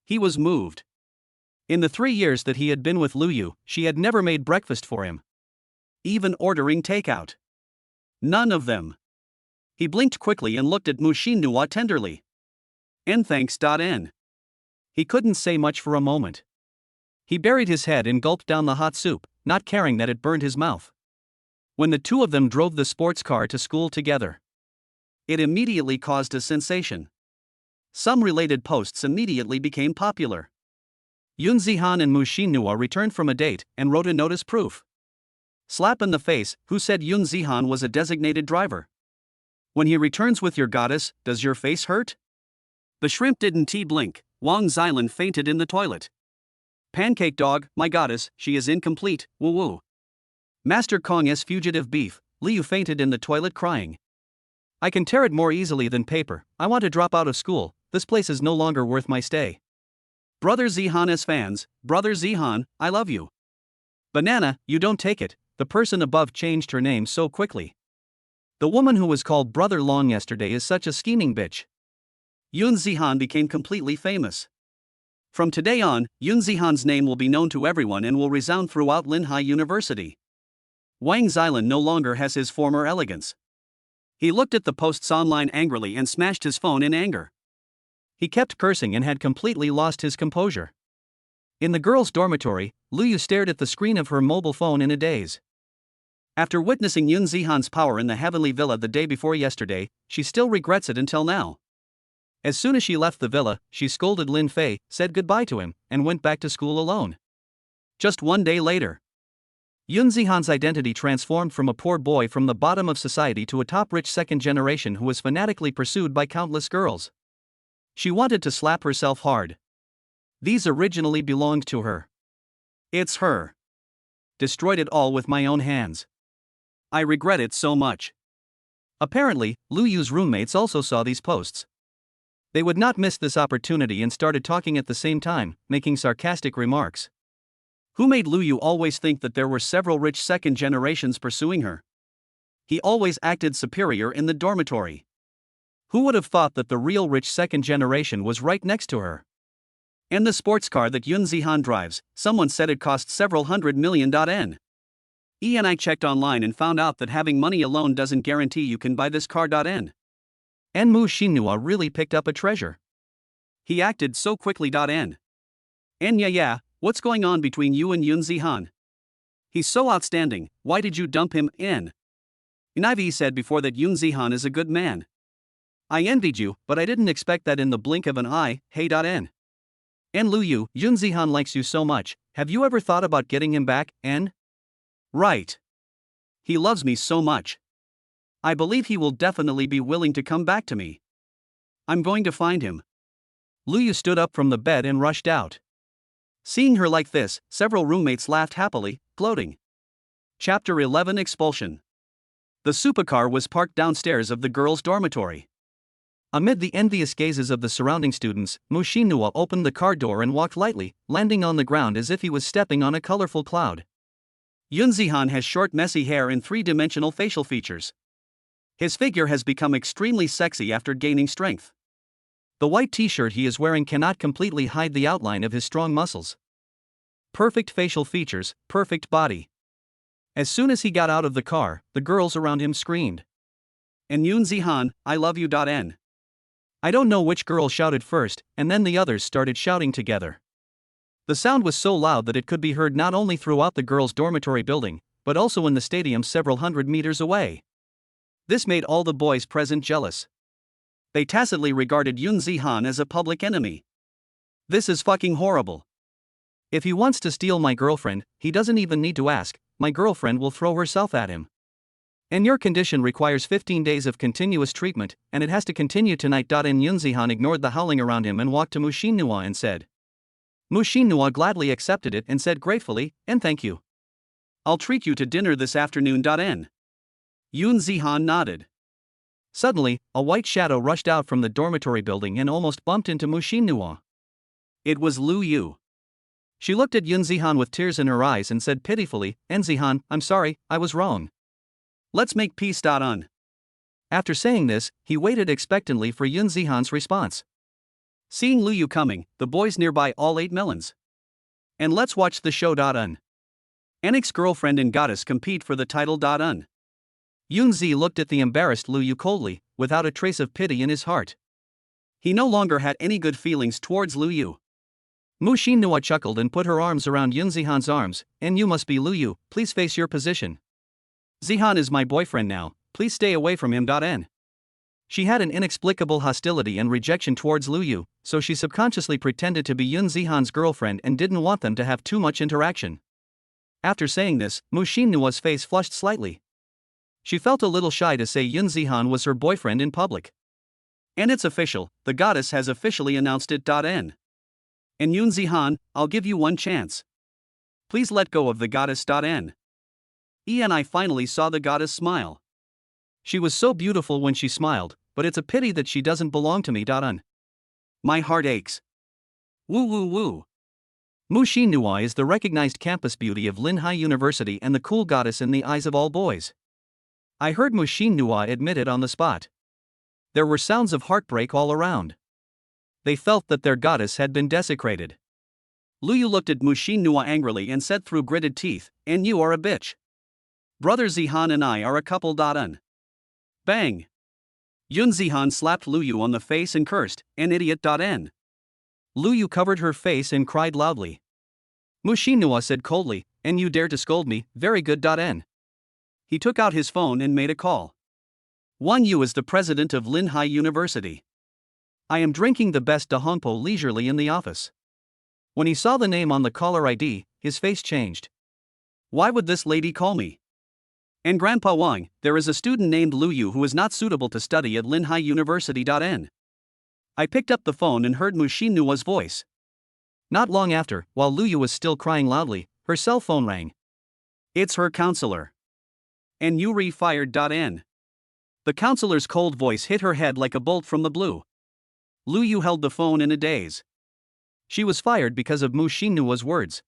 Speaker 1: He was moved. In the 3 years that he had been with Lu Yu, she had never made breakfast for him. Even ordering takeout. None of them. He blinked quickly and looked at Mu Xinnuo tenderly. "And thanks. N." He couldn't say much for a moment. He buried his head and gulped down the hot soup, not caring that it burned his mouth. When the two of them drove the sports car to school together, it immediately caused a sensation. Some related posts immediately became popular. Yun Zihan and Mu Xinnuo returned from a date and wrote a notice proof. Slap in the face, who said Yun Zihan was a designated driver? When he returns with your goddess, does your face hurt? The shrimp didn't blink. Wang Xilan fainted in the toilet. Pancake dog, my goddess, she is incomplete, woo woo. Master Kong's fugitive beef, Liu fainted in the toilet crying. I can tear it more easily than paper, I want to drop out of school, this place is no longer worth my stay. Brother Zihan's fans, Brother Zihan, I love you. Banana, you don't take it, the person above changed her name so quickly. The woman who was called Brother Long yesterday is such a scheming bitch. Yun Zihan became completely famous. From today on, Yun Zihan's name will be known to everyone and will resound throughout Linhai University. Wang Xilan no longer has his former elegance. He looked at the posts online angrily and smashed his phone in anger. He kept cursing and had completely lost his composure. In the girls' dormitory, Lu Yu stared at the screen of her mobile phone in a daze. After witnessing Yun Zihan's power in the heavenly villa the day before yesterday, she still regrets it until now. As soon as she left the villa, she scolded Lin Fei, said goodbye to him, and went back to school alone. Just 1 day later, Yun Zihan's identity transformed from a poor boy from the bottom of society to a top-rich second generation who was fanatically pursued by countless girls. She wanted to slap herself hard. These originally belonged to her. It's her. Destroyed it all with my own hands. I regret it so much. Apparently, Lu Yu's roommates also saw these posts. They would not miss this opportunity and started talking at the same time, making sarcastic remarks. Who made Lu Yu always think that there were several rich second generations pursuing her? He always acted superior in the dormitory. Who would have thought that the real rich second generation was right next to her? And the sports car that Yun Zihan drives, someone said it cost several $100 million. I checked online and found out that having money alone doesn't guarantee you can buy this car. And Mu Xinnuo really picked up a treasure. He acted so quickly. And yeah, what's going on between you and Yun Zihan? He's so outstanding, why did you dump him? Ivy said before that Yun Zihan is a good man. I envied you, but I didn't expect that in the blink of an eye, hey. And Lu Yu, Yun Zihan likes you so much, have you ever thought about getting him back, Right. He loves me so much. I believe he will definitely be willing to come back to me. I'm going to find him. Lu Yu stood up from the bed and rushed out. Seeing her like this, several roommates laughed happily, gloating. Chapter 11 Expulsion. The supercar was parked downstairs of the girls' dormitory. Amid the envious gazes of the surrounding students, Mushinua opened the car door and walked lightly, landing on the ground as if he was stepping on a colorful cloud. Yunzihan has short messy hair and three-dimensional facial features. His figure has become extremely sexy after gaining strength. The white t-shirt he is wearing cannot completely hide the outline of his strong muscles. Perfect facial features, perfect body. As soon as he got out of the car, the girls around him screamed. And Yunzihan, I love you. N. I don't know which girl shouted first, and then the others started shouting together. The sound was so loud that it could be heard not only throughout the girls' dormitory building, but also in the stadium several hundred meters away. This made all the boys present jealous. They tacitly regarded Yun Zihan as a public enemy. This is fucking horrible. If he wants to steal my girlfriend, he doesn't even need to ask, my girlfriend will throw herself at him. And your condition requires 15 days of continuous treatment, and it has to continue tonight. And Yunzihan ignored the howling around him and walked to Mushinua and said. Mushinua gladly accepted it and said gratefully, and thank you. I'll treat you to dinner this afternoon. N. Yunzihan nodded. Suddenly, a white shadow rushed out from the dormitory building and almost bumped into Mushinua. It was Lu Yu. She looked at Yunzihan with tears in her eyes and said pitifully, Enzihan, I'm sorry, I was wrong. Let's make peace. On. After saying this, he waited expectantly for Yunzihan's response. Seeing Lu Yu coming, the boys nearby all ate melons. And let's watch the show. Un. An ex-girlfriend and goddess compete for the title. Un. Yunzi looked at the embarrassed Lu Yu coldly, without a trace of pity in his heart. He no longer had any good feelings towards Lu Yu. Mushinua chuckled and put her arms around Yunzihan's arms, and you must be Lu Yu, please face your position. Zihan is my boyfriend now, please stay away from him. N. She had an inexplicable hostility and rejection towards Lu Yu, so she subconsciously pretended to be Yun Zihan's girlfriend and didn't want them to have too much interaction. After saying this, Mushinua's face flushed slightly. She felt a little shy to say Yun Zihan was her boyfriend in public. And it's official, the goddess has officially announced it. N. And Yun Zihan, I'll give you one chance. Please let go of the goddess. N. And I finally saw the goddess smile. She was so beautiful when she smiled, but it's a pity that she doesn't belong to me. Un. My heart aches. Woo woo woo. Mushinua is the recognized campus beauty of Linhai University and the cool goddess in the eyes of all boys. I heard Mushinua admit it on the spot. There were sounds of heartbreak all around. They felt that their goddess had been desecrated. Lu Yu looked at Mushinua angrily and said through gritted teeth, and you are a bitch. Brother Zihan and I are a couple. Un. Bang! Yun Zihan slapped Lu Yu on the face and cursed, an idiot. N. Lu Yu covered her face and cried loudly. Mushinua said coldly, and you dare to scold me, very good. N. He took out his phone and made a call. Wan Yu is the president of Linhai University. I am drinking the best Dahongpo leisurely in the office. When he saw the name on the caller ID, his face changed. Why would this lady call me? And Grandpa Wang, there is a student named Lu Yu who is not suitable to study at Linhai University. N. I picked up the phone and heard Mushinua's voice. Not long after, while Lu Yu was still crying loudly, her cell phone rang. It's her counselor. And you fired. N. The counselor's cold voice hit her head like a bolt from the blue. Lu Yu held the phone in a daze. She was fired because of Mushinua's words.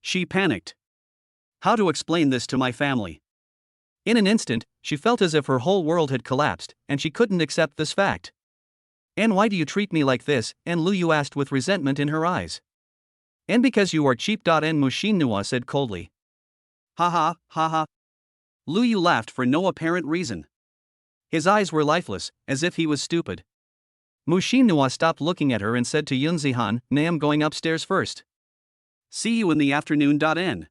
Speaker 1: She panicked. How to explain this to my family? In an instant, she felt as if her whole world had collapsed, and she couldn't accept this fact. And why do you treat me like this? And Lu Yu asked with resentment in her eyes. And because you are cheap. And Mushinua said coldly. Ha ha, ha ha. Lu Yu laughed for no apparent reason. His eyes were lifeless, as if he was stupid. Mushinua stopped looking at her and said to Yunzihan, I am going upstairs first. See you in the afternoon. N.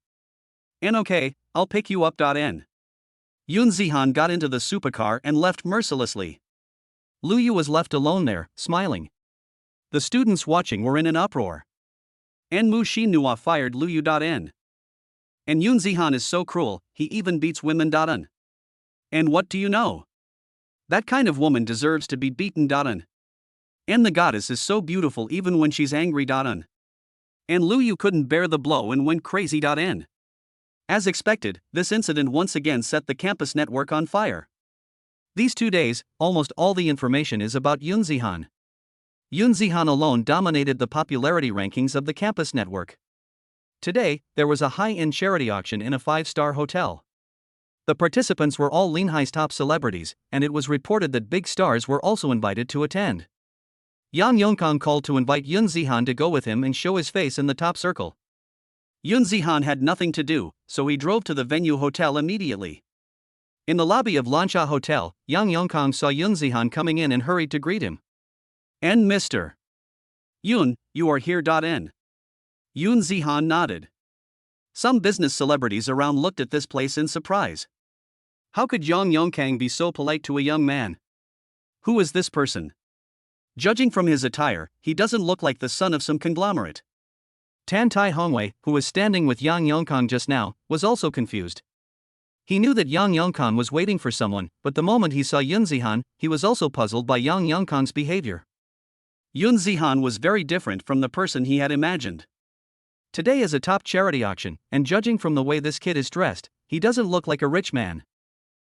Speaker 1: And okay, I'll pick you up. N. Yunzihan got into the supercar and left mercilessly. Lu Yu was left alone there, smiling. The students watching were in an uproar. And Mushinua fired Lu Yu. N. And Yunzihan is so cruel, he even beats women. N. And what do you know? That kind of woman deserves to be beaten. N. And the goddess is so beautiful even when she's angry. N. And Lu Yu couldn't bear the blow and went crazy. As expected, this incident once again set the campus network on fire. These 2 days, almost all the information is about Yoon Zihan. Yoon Zihan alone dominated the popularity rankings of the campus network. Today, there was a high-end charity auction in a 5-star hotel. The participants were all Linhai's top celebrities, and it was reported that big stars were also invited to attend. Yang Yongkang called to invite Yoon Zihan to go with him and show his face in the top circle. Yoon Zihan had nothing to do, so he drove to the venue hotel immediately. In the lobby of Lansha Hotel, Yang Yongkang saw Yoon Zihan coming in and hurried to greet him. "And Mr. Yoon, you are here." Yoon Zihan nodded. Some business celebrities around looked at this place in surprise. How could Yang Yongkang be so polite to a young man? Who is this person? Judging from his attire, he doesn't look like the son of some conglomerate. Tan Tai Hongwei, who was standing with Yang Yongkang just now, was also confused. He knew that Yang Yongkang was waiting for someone, but the moment he saw Yoon Zihan, he was also puzzled by Yang Yongkang's behavior. Yoon Zihan was very different from the person he had imagined. Today is a top charity auction, and judging from the way this kid is dressed, he doesn't look like a rich man.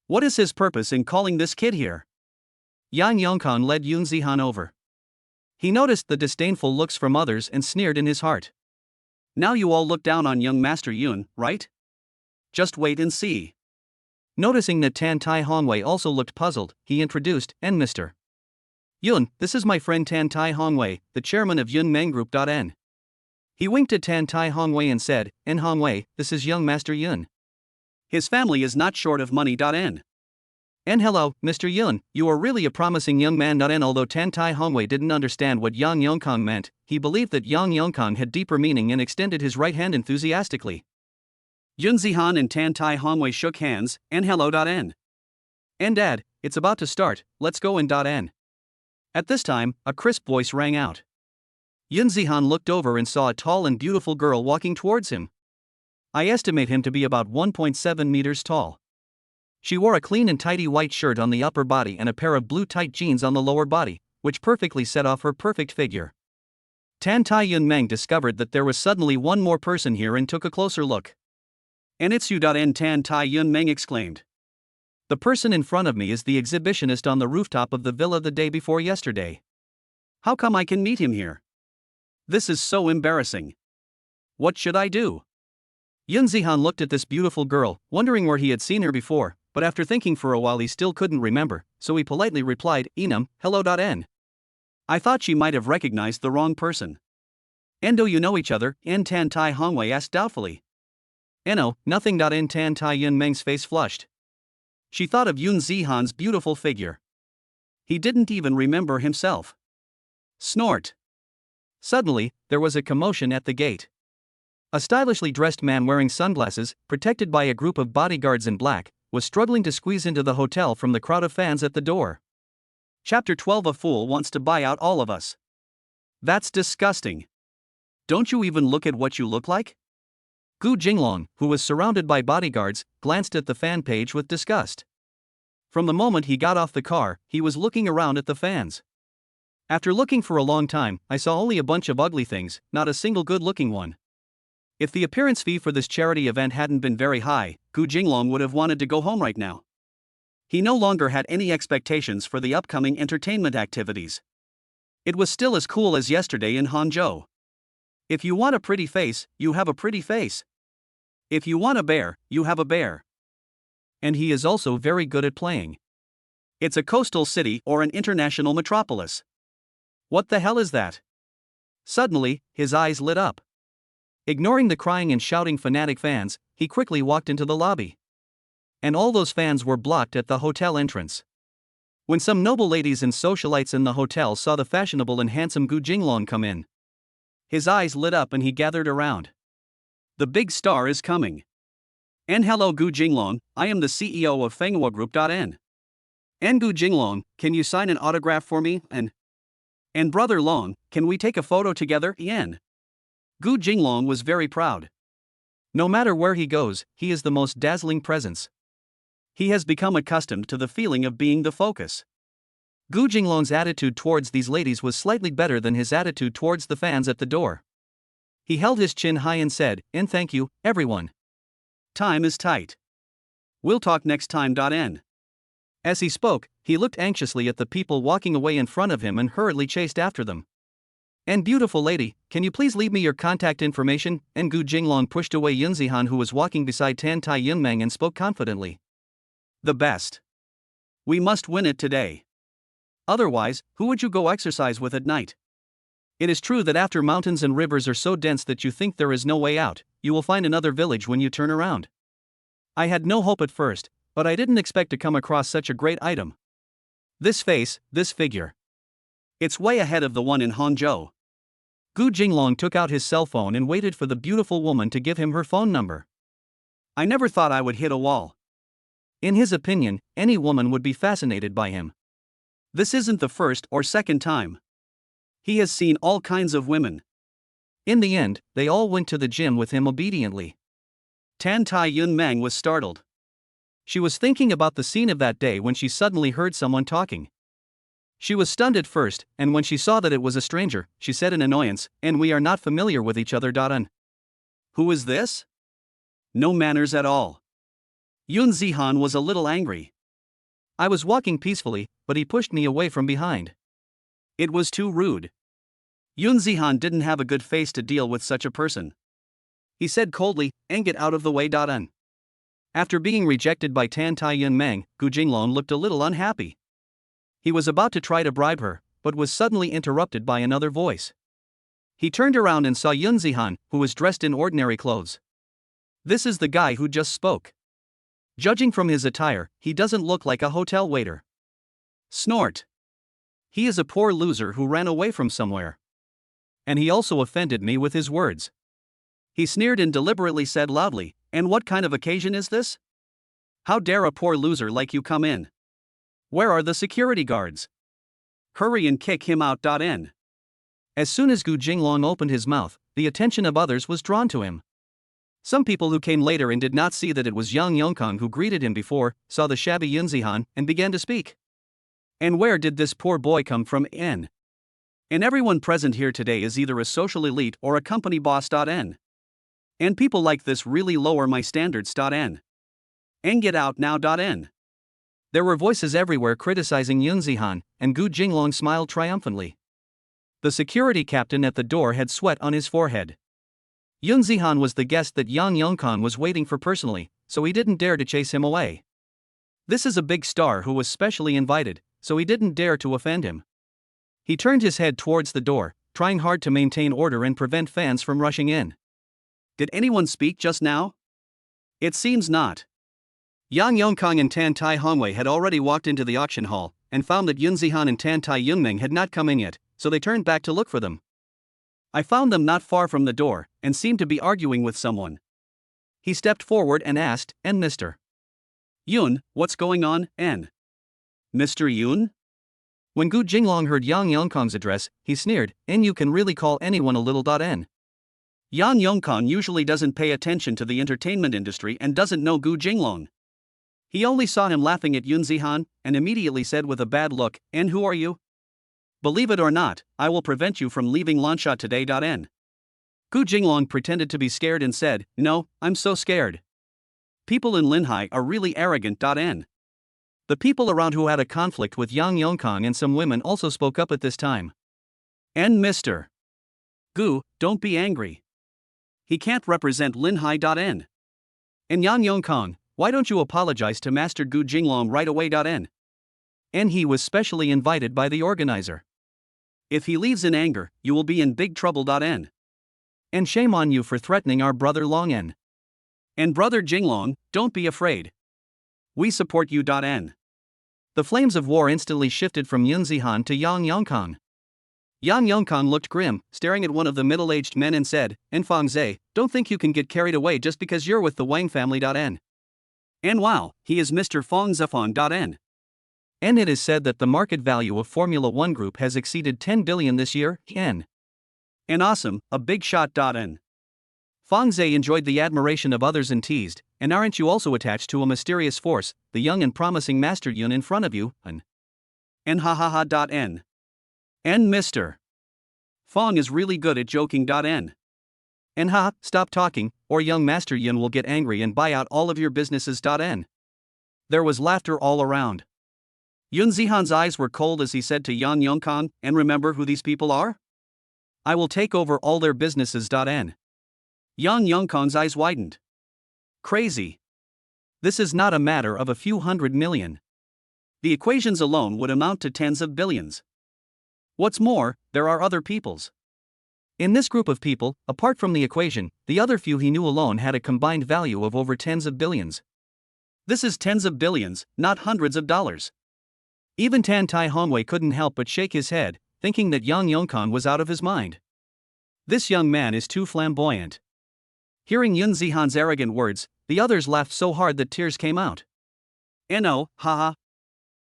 Speaker 1: What is his purpose in calling this kid here? Yang Yongkang led Yoon Zihan over. He noticed the disdainful looks from others and sneered in his heart. Now you all look down on young Master Yoon, right? Just wait and see. Noticing that Tan Tai Hongwei also looked puzzled, he introduced, "And Mr. Yoon, this is my friend Tan Tai Hongwei, the chairman of Yun Meng Group.N. He winked at Tan Tai Hongwei and said, "And Hongwei, this is young Master Yoon. His family is not short of money.N. And hello, Mr. Yoon, you are really a promising young man.N." Although Tan Tai Hongwei didn't understand what Yang Yongkang meant, he believed that Yang Yongkang had deeper meaning and extended his right hand enthusiastically. Yoon Zihan and Tan Tai Hongwei shook hands, "And hello.N. And Dad, it's about to start, let's go in.N." At this time, a crisp voice rang out. Yoon Zihan looked over and saw a tall and beautiful girl walking towards him. I estimate him to be about 1.7 meters tall. She wore a clean and tidy white shirt on the upper body and a pair of blue tight jeans on the lower body, which perfectly set off her perfect figure. Tan Tai Yun Meng discovered that there was suddenly one more person here and took a closer look. "And it's you.N." Tan Tai Yun Meng exclaimed. "The person in front of me is the exhibitionist on the rooftop of the villa the day before yesterday. How come I can meet him here? This is so embarrassing. What should I do?" Yoon Zihan looked at this beautiful girl, wondering where he had seen her before, but after thinking for a while he still couldn't remember, so he politely replied, "Enam, hello.N. I thought she might have recognized the wrong person." "And do you know each other?" Tan Tai Hongwei asked doubtfully. "No, nothing.N." Tan Tai Yun Meng's face flushed. She thought of Yoon Zihan's beautiful figure. He didn't even remember himself. Snort. Suddenly, there was a commotion at the gate. A stylishly dressed man wearing sunglasses, protected by a group of bodyguards in black, was struggling to squeeze into the hotel from the crowd of fans at the door. Chapter 12. A fool wants to buy out all of us. That's disgusting. Don't you even look at what you look like? Gu Jinglong, who was surrounded by bodyguards, glanced at the fan page with disgust. From the moment he got off the car, he was looking around at the fans. After looking for a long time, I saw only a bunch of ugly things, not a single good-looking one. If the appearance fee for this charity event hadn't been very high, Gu Jinglong would have wanted to go home right now. He no longer had any expectations for the upcoming entertainment activities. It was still as cool as yesterday in Hangzhou. If you want a pretty face, you have a pretty face. If you want a bear, you have a bear. And he is also very good at playing. It's a coastal city or an international metropolis. What the hell is that? Suddenly, his eyes lit up. Ignoring the crying and shouting fanatic fans, he quickly walked into the lobby. And all those fans were blocked at the hotel entrance. When some noble ladies and socialites in the hotel saw the fashionable and handsome Gu Jinglong come in, his eyes lit up and he gathered around. The big star is coming. And hello Gu Jinglong, I am the CEO of Fenghua Group.N. And Gu Jinglong, can you sign an autograph for me? And brother Long, can we take a photo together? Gu Jinglong was very proud. No matter where he goes, he is the most dazzling presence. He has become accustomed to the feeling of being the focus. Gu Jinglong's attitude towards these ladies was slightly better than his attitude towards the fans at the door. He held his chin high and said, and thank you, everyone. Time is tight. We'll talk next time. N. As he spoke, he looked anxiously at the people walking away in front of him and hurriedly chased after them. And beautiful lady, can you please leave me your contact information? And Gu Jinglong pushed away Yun Zihan, who was walking beside Tan Tai Yunmeng, and spoke confidently. The best. We must win it today. Otherwise, who would you go exercise with at night? It is true that after mountains and rivers are so dense that you think there is no way out, you will find another village when you turn around. I had no hope at first, but I didn't expect to come across such a great item. This face, this figure. It's way ahead of the one in Hangzhou. Gu Jinglong took out his cell phone and waited for the beautiful woman to give him her phone number. I never thought I would hit a wall. In his opinion, any woman would be fascinated by him. This isn't the first or second time. He has seen all kinds of women. In the end, they all went to the gym with him obediently. Tan Tai Yunmeng was startled. She was thinking about the scene of that day when she suddenly heard someone talking. She was stunned at first, and when she saw that it was a stranger, she said in annoyance, and we are not familiar with each other. Who is this? No manners at all. Yun Zihan was a little angry. I was walking peacefully, but he pushed me away from behind. It was too rude. Yun Zihan didn't have a good face to deal with such a person. He said coldly, and get out of the way. After being rejected by Tan Tai Yunmeng, Gu Jinglong looked a little unhappy. He was about to try to bribe her, but was suddenly interrupted by another voice. He turned around and saw Yun Zihan, who was dressed in ordinary clothes. This is the guy who just spoke. Judging from his attire, he doesn't look like a hotel waiter. Snort. He is a poor loser who ran away from somewhere. And he also offended me with his words. He sneered and deliberately said loudly, and what kind of occasion is this? How dare a poor loser like you come in? Where are the security guards? Hurry and kick him out. N. As soon as Gu Jinglong opened his mouth, the attention of others was drawn to him. Some people who came later and did not see that it was Yang Yongkong who greeted him before, saw the shabby Yun Zihan, and began to speak. And where did this poor boy come from? N. And everyone present here today is either a social elite or a company boss. N. And people like this really lower my standards. N. And get out now. N. There were voices everywhere criticizing Yun Zihan, and Gu Jinglong smiled triumphantly. The security captain at the door had sweat on his forehead. Yun Zihan was the guest that Yang Yongkong was waiting for personally, so he didn't dare to chase him away. This is a big star who was specially invited, so he didn't dare to offend him. He turned his head towards the door, trying hard to maintain order and prevent fans from rushing in. Did anyone speak just now? It seems not. Yang Yongkong and Tan Tai Hongwei had already walked into the auction hall, and found that Yun Zihan and Tan Tai Yunmeng had not come in yet, so they turned back to look for them. I found them not far from the door, and seemed to be arguing with someone. He stepped forward and asked, and Mr. Yun, what's going on, N? Mr. Yun? When Gu Jinglong heard Yang Yongkong's address, he sneered, and you can really call anyone a little. N. Yang Yongkong usually doesn't pay attention to the entertainment industry and doesn't know Gu Jinglong. He only saw him laughing at Yun Zihan, and immediately said with a bad look, and who are you? Believe it or not, I will prevent you from leaving Lansha today. N. Gu Jinglong pretended to be scared and said, no, I'm so scared. People in Linhai are really arrogant. N. The people around who had a conflict with Yang Yongkong and some women also spoke up at this time. And Mr. Gu, don't be angry. He can't represent Linhai. N. And Yang Yongkong, why don't you apologize to Master Gu Jinglong right away. N. And he was specially invited by the organizer. If he leaves in anger, you will be in big trouble. N. And shame on you for threatening our brother Long N. And brother Jinglong, don't be afraid. We support you. N. The flames of war instantly shifted from Yun Zihan to Yang Yongkong. Yang Yongkong looked grim, staring at one of the middle-aged men and said, and Fangzhe, don't think you can get carried away just because you're with the Wang family. N. And wow, he is Mr. Fong Zefong. N. And it is said that the market value of Formula One Group has exceeded 10 billion this year. N. And awesome, a big shot. N. Fangzhe enjoyed the admiration of others and teased, and aren't you also attached to a mysterious force, the young and promising Master Yun in front of you? And ha ha ha. N. And Mr. Fong is really good at joking. N. And ha, stop talking, or young Master Yun will get angry and buy out all of your businesses. N. There was laughter all around. Yun Zihan's eyes were cold as he said to Yan Yongkang, and remember who these people are? I will take over all their businesses. N. Yan Yongkang's eyes widened. Crazy. This is not a matter of a few hundred million. The equations alone would amount to tens of billions. What's more, there are other peoples. In this group of people, apart from the equation, the other few he knew alone had a combined value of over tens of billions. This is tens of billions, not hundreds of dollars. Even Tan Tai Hongwei couldn't help but shake his head, thinking that Yang Yongkang was out of his mind. This young man is too flamboyant. Hearing Yun Zihan's arrogant words, the others laughed so hard that tears came out. No, haha.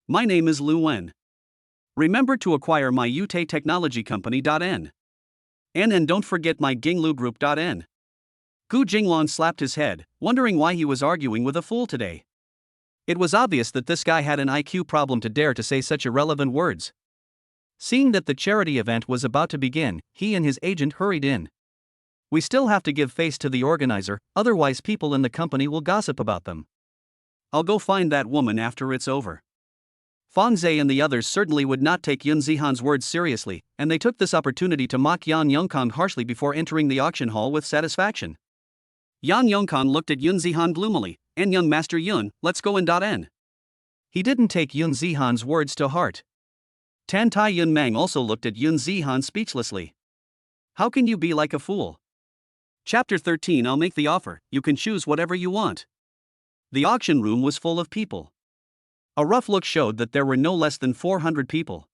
Speaker 1: My name is Lu Wen. Remember to acquire my Yute Technology Company. N. And don't forget my Ginglu Group. N. Gu Jinglan slapped his head, wondering why he was arguing with a fool today. It was obvious that this guy had an IQ problem to dare to say such irrelevant words. Seeing that the charity event was about to begin, he and his agent hurried in. We still have to give face to the organizer, otherwise people in the company will gossip about them. I'll go find that woman after it's over. Fang Zhe and the others certainly would not take Yun Zihan's words seriously, and they took this opportunity to mock Yan Yongkang harshly before entering the auction hall with satisfaction. Yan Yongkang looked at Yun Zihan gloomily, and young Master Yun, let's go in. N. He didn't take Yun Zihan's words to heart. Tan Tai Yun Mang also looked at Yun Zihan speechlessly. How can you be like a fool? Chapter 13. I'll make the offer, you can choose whatever you want. The auction room was full of people. A rough look showed that there were no less than 400 people.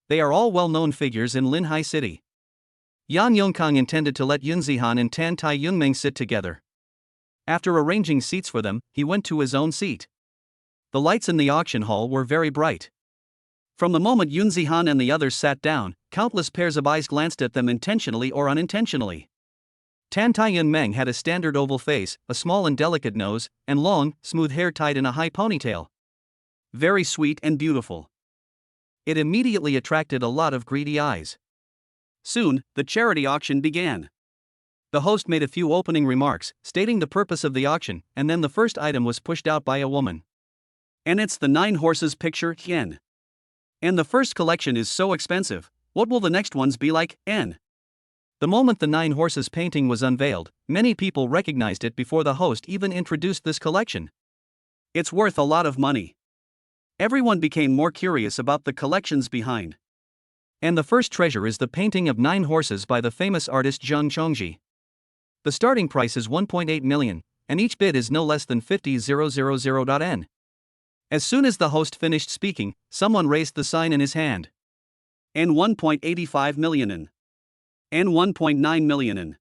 Speaker 1: They are all well-known figures in Linhai City. Yan Yongkang intended to let Yun Zihan and Tan Tai Yun Mang sit together. After arranging seats for them, he went to his own seat. The lights in the auction hall were very bright. From the moment Yun Zihan and the others sat down, countless pairs of eyes glanced at them intentionally or unintentionally. Tan Tai Yun Mang had a standard oval face, a small and delicate nose, and long, smooth hair tied in a high ponytail. Very sweet and beautiful. It immediately attracted a lot of greedy eyes. Soon, the charity auction began. The host made a few opening remarks, stating the purpose of the auction, and then the first item was pushed out by a woman. And it's the 9 horses picture, N. And the first collection is so expensive, what will the next ones be like, N? The moment the 9 horses painting was unveiled, many people recognized it before the host even introduced this collection. It's worth a lot of money. Everyone became more curious about the collections behind. And the first treasure is the painting of 9 horses by the famous artist Zheng Chongji. The starting price is 1.8 million, and each bid is no less than 50,000. N. As soon as the host finished speaking, someone raised the sign in his hand. And 1.85 million in. And 1.9 million in.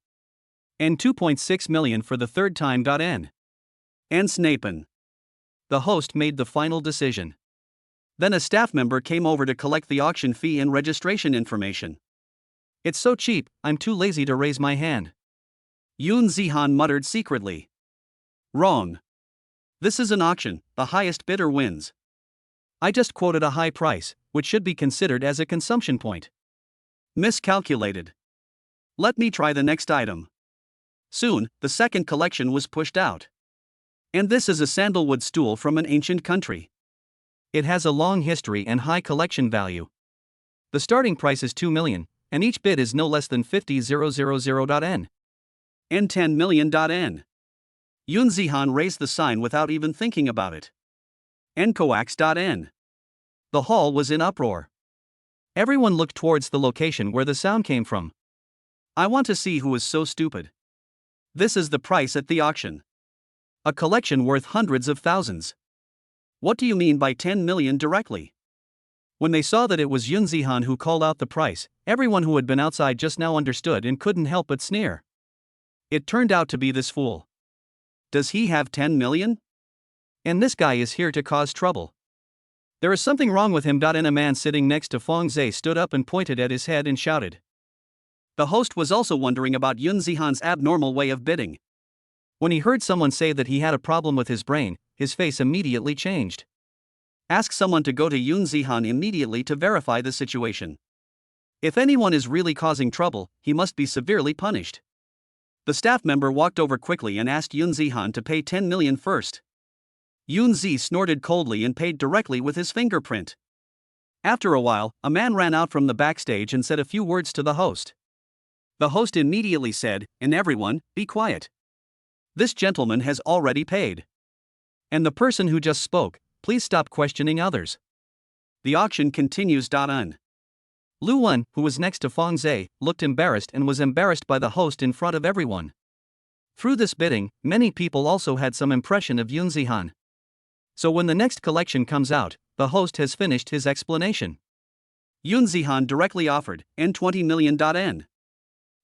Speaker 1: And 2.6 million for the third time. N. And Snapen. The host made the final decision. Then a staff member came over to collect the auction fee and registration information. It's so cheap, I'm too lazy to raise my hand. Yun Zihan muttered secretly. Wrong. This is an auction, the highest bidder wins. I just quoted a high price, which should be considered as a consumption point. Miscalculated. Let me try the next item. Soon, the second collection was pushed out. And this is a sandalwood stool from an ancient country. It has a long history and high collection value. The starting price is 2 million, and each bid is no less than 50,000. N. And 10 million. N. Yun Zihan raised the sign without even thinking about it. Ncoax. N. The hall was in uproar. Everyone looked towards the location where the sound came from. I want to see who is so stupid. This is the price at the auction. A collection worth hundreds of thousands. What do you mean by 10 million directly? When they saw that it was Yun Zihan who called out the price, everyone who had been outside just now understood and couldn't help but sneer. It turned out to be this fool. Does he have 10 million? And this guy is here to cause trouble. There is something wrong with him. And a man sitting next to Fang Zhe stood up and pointed at his head and shouted. The host was also wondering about Yun Zihan's abnormal way of bidding. When he heard someone say that he had a problem with his brain, his face immediately changed. Ask someone to go to Yun Zihan immediately to verify the situation. If anyone is really causing trouble, he must be severely punished. The staff member walked over quickly and asked Yun Zihan to pay 10 million first. Yun Zi snorted coldly and paid directly with his fingerprint. After a while, a man ran out from the backstage and said a few words to the host. The host immediately said, "And everyone, be quiet. This gentleman has already paid. And the person who just spoke, please stop questioning others." The auction continues. Lu Wen, who was next to Fong Zhe, looked embarrassed and was embarrassed by the host in front of everyone. Through this bidding, many people also had some impression of Yun Zihan. So when the next collection comes out, the host has finished his explanation. Yun Zihan directly offered, "N 20 million."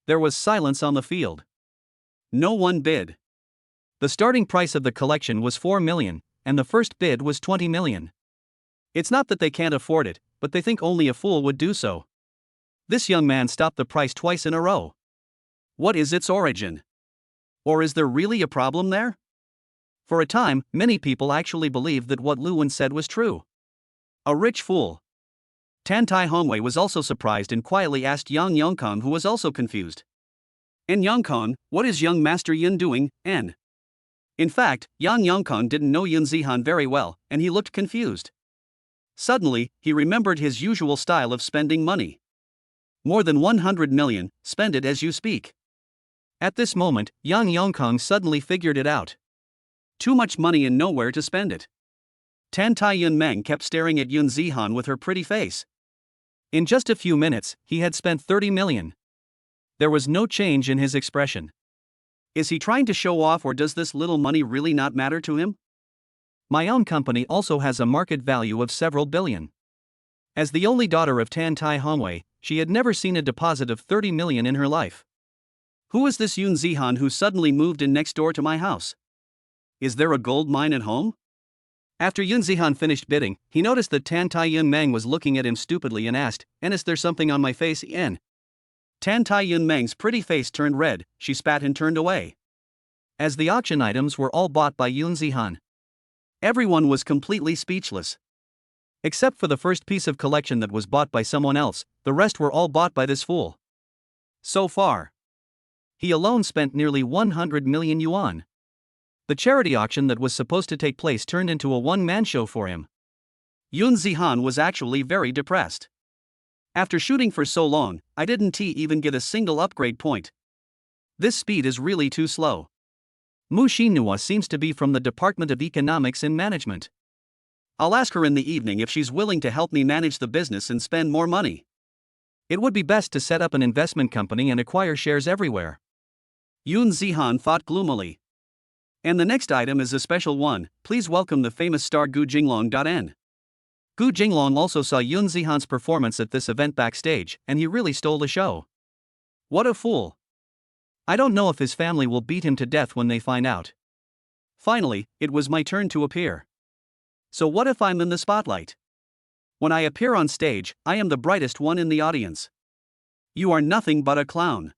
Speaker 1: There was silence on the field. No one bid. The starting price of the collection was 4 million, and the first bid was 20 million. It's not that they can't afford it, but they think only a fool would do so. This young man stopped the price twice in a row. What is its origin? Or is there really a problem there? For a time, many people actually believed that what Lu Wen said was true. A rich fool. Tan Tai Hongwei was also surprised and quietly asked Yang Yongkong, who was also confused. "And Yongkong, what is young Master Yun doing, N?" In fact, Yang Yongkong didn't know Yun Zihan very well, and he looked confused. Suddenly, he remembered his usual style of spending money. "More than 100 million, spend it as you speak." At this moment, Yang Yongkong suddenly figured it out. Too much money and nowhere to spend it. Tan Tai Yun Meng kept staring at Yun Zihan with her pretty face. In just a few minutes, he had spent 30 million. There was no change in his expression. Is he trying to show off, or does this little money really not matter to him? My own company also has a market value of several billion. As the only daughter of Tan Tai Hongwei, she had never seen a deposit of 30 million in her life. Who is this Yun Zihan who suddenly moved in next door to my house? Is there a gold mine at home? After Yun Zihan finished bidding, he noticed that Tan Tai Yun Meng was looking at him stupidly and asked, "And is there something on my face, N?" Tan Tai Yun Meng's pretty face turned red, she spat and turned away. As the auction items were all bought by Yun Zihan, everyone was completely speechless. Except for the first piece of collection that was bought by someone else, the rest were all bought by this fool. So far, he alone spent nearly 100 million yuan. The charity auction that was supposed to take place turned into a one-man show for him. Yun Zihan was actually very depressed. After shooting for so long, I didn't even get a single upgrade point. This speed is really too slow. Mu Xinhua seems to be from the Department of Economics and Management. I'll ask her in the evening if she's willing to help me manage the business and spend more money. It would be best to set up an investment company and acquire shares everywhere. Yun Zihan thought gloomily. And the next item is a special one. Please welcome the famous star Gu Jinglong. Gu Jinglong also saw Yun Zihan's performance at this event backstage, and he really stole the show. What a fool. I don't know if his family will beat him to death when they find out. Finally, it was my turn to appear. So what if I'm in the spotlight? When I appear on stage, I am the brightest one in the audience. You are nothing but a clown.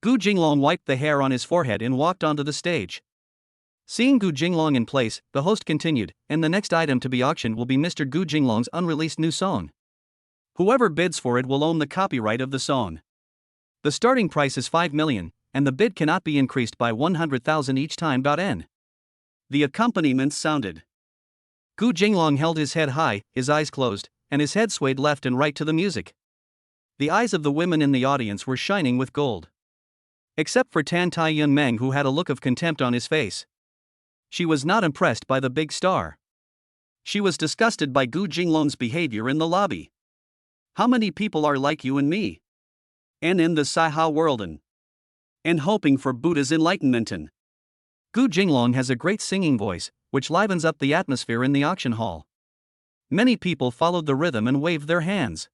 Speaker 1: Gu Jinglong wiped the hair on his forehead and walked onto the stage. Seeing Gu Jinglong in place, the host continued, and the next item to be auctioned will be Mr. Gu Jinglong's unreleased new song. Whoever bids for it will own the copyright of the song. The starting price is 5 million, and the bid cannot be increased by 100,000 each time. N. The accompaniment sounded. Gu Jinglong held his head high, his eyes closed, and his head swayed left and right to the music. The eyes of the women in the audience were shining with gold. Except for Tan Tai Yun Meng, who had a look of contempt on his face. She was not impressed by the big star. She was disgusted by Gu Jinglong's behavior in the lobby. How many people are like you and me? And in the Saiha world and hoping for Buddha's enlightenment. Gu Jinglong has a great singing voice, which livens up the atmosphere in the auction hall. Many people followed the rhythm and waved their hands.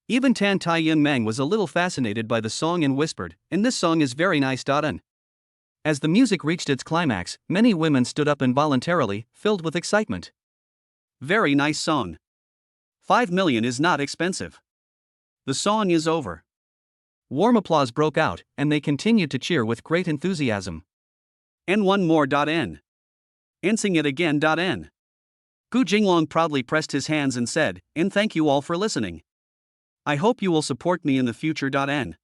Speaker 1: Even Tan Tai Yun Meng was a little fascinated by the song and whispered, "And this song is very nice." As the music reached its climax, many women stood up involuntarily, filled with excitement. Very nice song. 5 million is not expensive. The song is over. Warm applause broke out, and they continued to cheer with great enthusiasm. And one more. N. And sing it again. N. Gu Jinglong proudly pressed his hands and said, "And thank you all for listening. I hope you will support me in the future." N.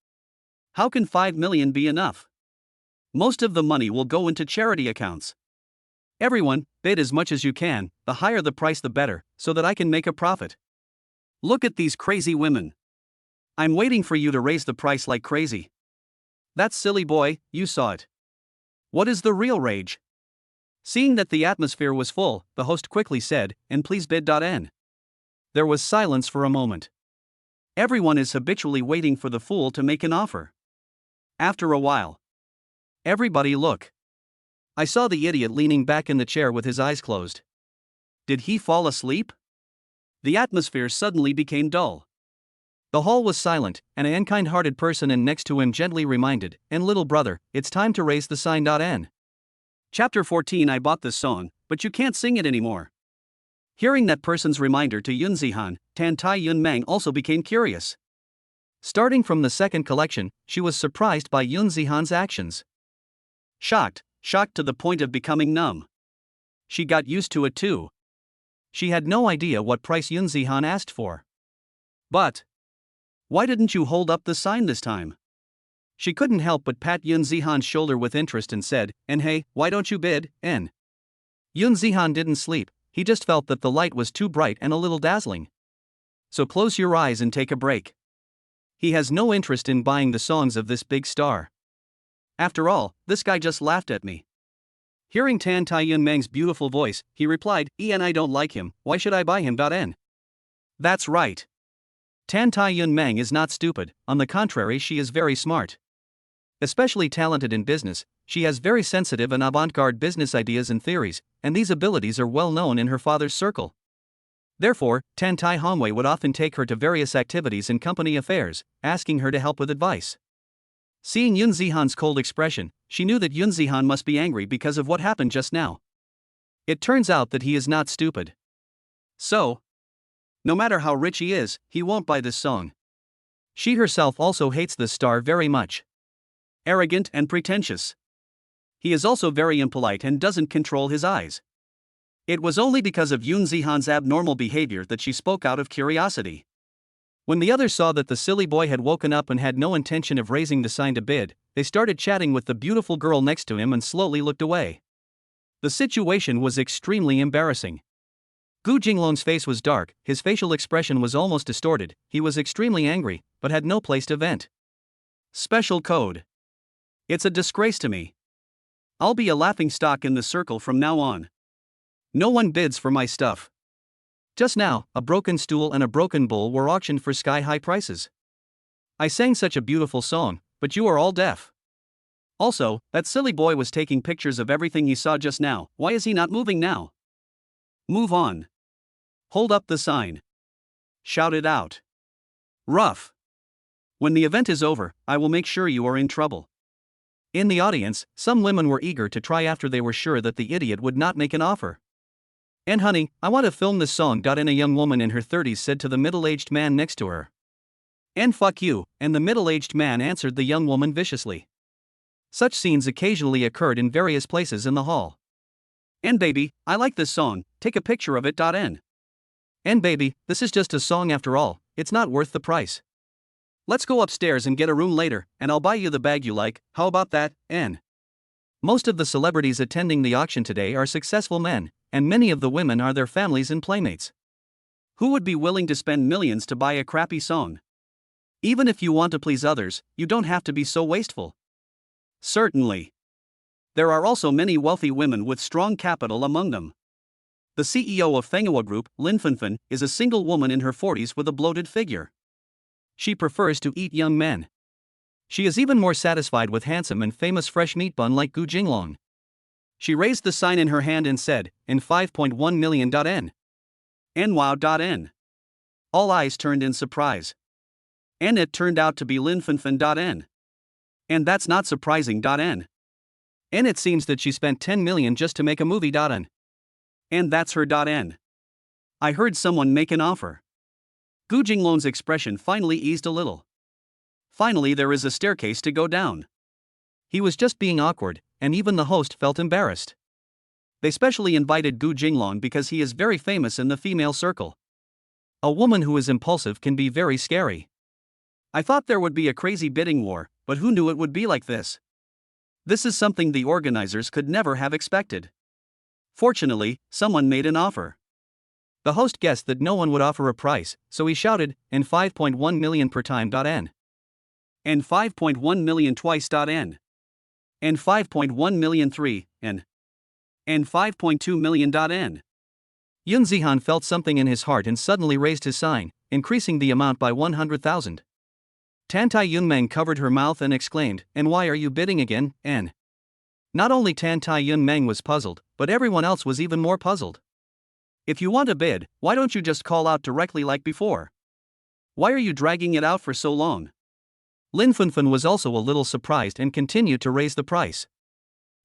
Speaker 1: How can 5 million be enough? Most of the money will go into charity accounts. Everyone, bid as much as you can, the higher the price the better, so that I can make a profit. Look at these crazy women. I'm waiting for you to raise the price like crazy. That silly boy, you saw it. What is the real rage? Seeing that the atmosphere was full, the host quickly said, and please bid.n. There was silence for a moment. Everyone is habitually waiting for the fool to make an offer. After a while, everybody look. I saw the idiot leaning back in the chair with his eyes closed. Did he fall asleep? The atmosphere suddenly became dull. The hall was silent, and an unkind-hearted person in next to him gently reminded, and little brother, it's time to raise the sign.n. Chapter 14. I bought this song, but you can't sing it anymore. Hearing that person's reminder to Yun Zihan, Tan Tai Yun Mang also became curious. Starting from the second collection, she was surprised by Yun Zihan's actions. Shocked to the point of becoming numb. She got used to it too. She had no idea what price Yun Zihan asked for. But why didn't you hold up the sign this time? She couldn't help but pat Yun Zihan's shoulder with interest and said, and hey, why don't you bid, n? Yun Zihan didn't sleep, he just felt that the light was too bright and a little dazzling. So close your eyes and take a break. He has no interest in buying the songs of this big star. After all, this guy just laughed at me. Hearing Tan Tai Yun Mang's beautiful voice, he replied, and I don't like him, why should I buy him.n? That's right. Tan Tai Yun Mang is not stupid, on the contrary she is very smart. Especially talented in business, she has very sensitive and avant-garde business ideas and theories, and these abilities are well known in her father's circle. Therefore, Tan Tai Hanwei would often take her to various activities and company affairs, asking her to help with advice. Seeing Yun Zihan's cold expression, she knew that Yun Zihan must be angry because of what happened just now. It turns out that he is not stupid. So, no matter how rich he is, he won't buy this song. She herself also hates this star very much. Arrogant and pretentious. He is also very impolite and doesn't control his eyes. It was only because of Yun Zihan's abnormal behavior that she spoke out of curiosity. When the others saw that the silly boy had woken up and had no intention of raising the sign to bid, they started chatting with the beautiful girl next to him and slowly looked away. The situation was extremely embarrassing. Gu Jinglong's face was dark, his facial expression was almost distorted, he was extremely angry, but had no place to vent. Special code. It's a disgrace to me. I'll be a laughingstock in the circle from now on. No one bids for my stuff. Just now, a broken stool and a broken bowl were auctioned for sky-high prices. I sang such a beautiful song, but you are all deaf. Also, that silly boy was taking pictures of everything he saw just now, why is he not moving now? Move on. Hold up the sign. Shout it out. Rough. When the event is over, I will make sure you are in trouble. In the audience, some women were eager to try after they were sure that the idiot would not make an offer. And honey, I want to film this song. And a young woman in her 30s said to the middle-aged man next to her. And fuck you, and the middle-aged man answered the young woman viciously. Such scenes occasionally occurred in various places in the hall. And baby, I like this song, take a picture of it.n. And baby, this is just a song after all, it's not worth the price. Let's go upstairs and get a room later, and I'll buy you the bag you like, how about that, n? Most of the celebrities attending the auction today are successful men, and many of the women are their families and playmates. Who would be willing to spend millions to buy a crappy song? Even if you want to please others, you don't have to be so wasteful. Certainly. There are also many wealthy women with strong capital among them. The CEO of Fenghua Group, Lin Fenfen, is a single woman in her 40s with a bloated figure. She prefers to eat young men. She is even more satisfied with handsome and famous fresh meat bun like Gu Jinglong. She raised the sign in her hand and said, in 5.1 million.n. And wow.n. All eyes turned in surprise. And it turned out to be Lin Fenfen.n. And that's not surprising.n. And it seems that she spent 10 million just to make a movie.n. And that's her.n. I heard someone make an offer. Gu Jinglong's expression finally eased a little. Finally there is a staircase to go down. He was just being awkward, and even the host felt embarrassed. They specially invited Gu Jinglong because he is very famous in the female circle. A woman who is impulsive can be very scary. I thought there would be a crazy bidding war, but who knew it would be like this? This is something the organizers could never have expected. Fortunately, someone made an offer. The host guessed that no one would offer a price, so he shouted, and 5.1 million per time. N. And 5.1 million twice. N. And 5.1 million three, N. And 5.2 million. N. Yun Zihan felt something in his heart and suddenly raised his sign, increasing the amount by 100,000. Tantai Yunmeng covered her mouth and exclaimed, "And why are you bidding again, N?" Not only Tantai Yunmeng was puzzled, but everyone else was even more puzzled. If you want a bid, why don't you just call out directly like before? Why are you dragging it out for so long? Lin Funfun was also a little surprised and continued to raise the price.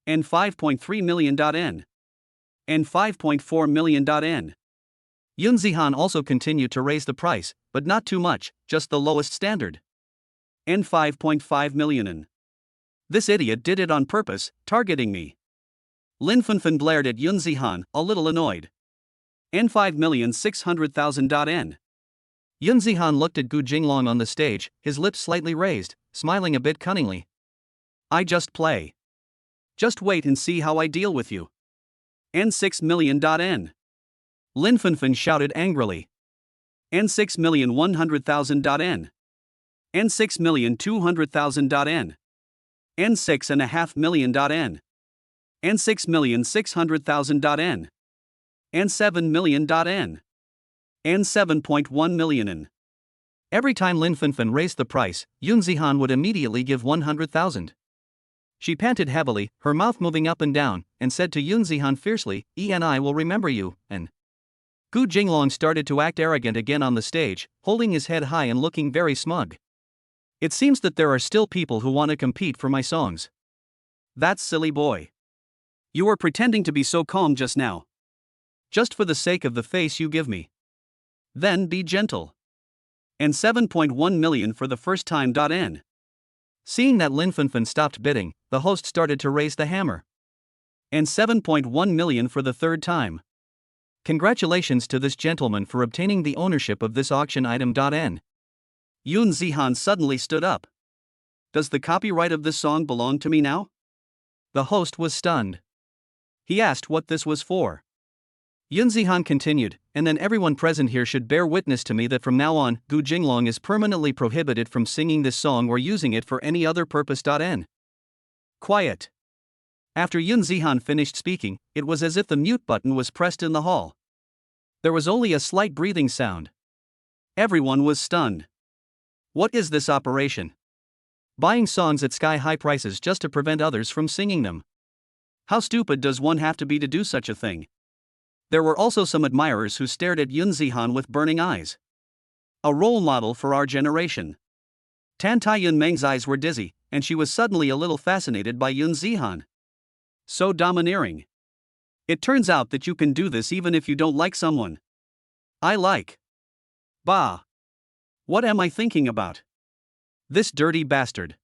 Speaker 1: And 5.3 million. N. And 5.4 million. N. Yun Zihan also continued to raise the price, but not too much, just the lowest standard. And 5.5 million. N. This idiot did it on purpose, targeting me. Lin Funfun blared at Yun Zihan, a little annoyed. And 5,600,000. N. Yun Zihan looked at Gu Jinglong on the stage, his lips slightly raised, smiling a bit cunningly. I just play. Just wait and see how I deal with you. And 6 million. N. Lin Funfun shouted angrily. And 6,100,000. N. And 6,200,000. N. And 6.5 million. N. And 6,600,000. N. And 7 million. N. And 7.1 million. N. Every time Lin Funfun raised the price, Yun Zihan would immediately give 100,000. She panted heavily, her mouth moving up and down, and said to Yun Zihan fiercely, "I will remember you." And Gu Jinglong started to act arrogant again on the stage, holding his head high and looking very smug. It seems that there are still people who want to compete for my songs. That's silly boy. You were pretending to be so calm just now. Just for the sake of the face you give me. Then be gentle. And 7.1 million for the first time. N. Seeing that Lin Funfun stopped bidding, the host started to raise the hammer. And 7.1 million for the third time. Congratulations to this gentleman for obtaining the ownership of this auction item. N. Yun Zihan suddenly stood up. Does the copyright of this song belong to me now? The host was stunned. He asked what this was for. Yun Zihan continued, and then everyone present here should bear witness to me that from now on, Gu Jinglong is permanently prohibited from singing this song or using it for any other purpose. N. Quiet. After Yun Zihan finished speaking, it was as if the mute button was pressed in the hall. There was only a slight breathing sound. Everyone was stunned. What is this operation? Buying songs at sky-high prices just to prevent others from singing them. How stupid does one have to be to do such a thing? There were also some admirers who stared at Yun Zihan with burning eyes. A role model for our generation. Tantai Yunmeng's eyes were dizzy, and she was suddenly a little fascinated by Yun Zihan. So domineering. It turns out that you can do this even if you don't like someone. I like. Bah. What am I thinking about? This dirty bastard.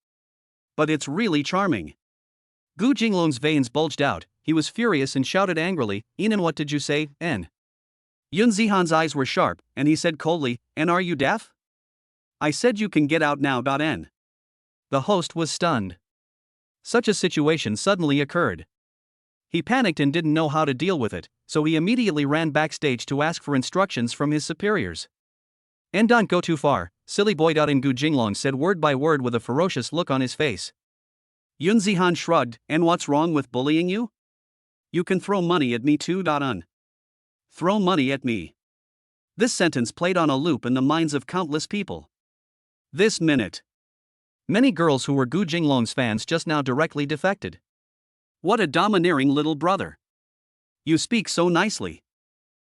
Speaker 1: But it's really charming. Gu Jinglong's veins bulged out, he was furious and shouted angrily, "Inan, what did you say, N?" Yun Zihan's eyes were sharp, and he said coldly, "And are you deaf?" I said you can get out now. N. The host was stunned. Such a situation suddenly occurred. He panicked and didn't know how to deal with it, so he immediately ran backstage to ask for instructions from his superiors. "And don't go too far, silly boy." And Gu Jinglong said word by word with a ferocious look on his face. Yun Zihan shrugged, "And what's wrong with bullying you? You can throw money at me too. Un. Throw money at me." This sentence played on a loop in the minds of countless people. This minute. Many girls who were Gu Jinglong's fans just now directly defected. What a domineering little brother. You speak so nicely.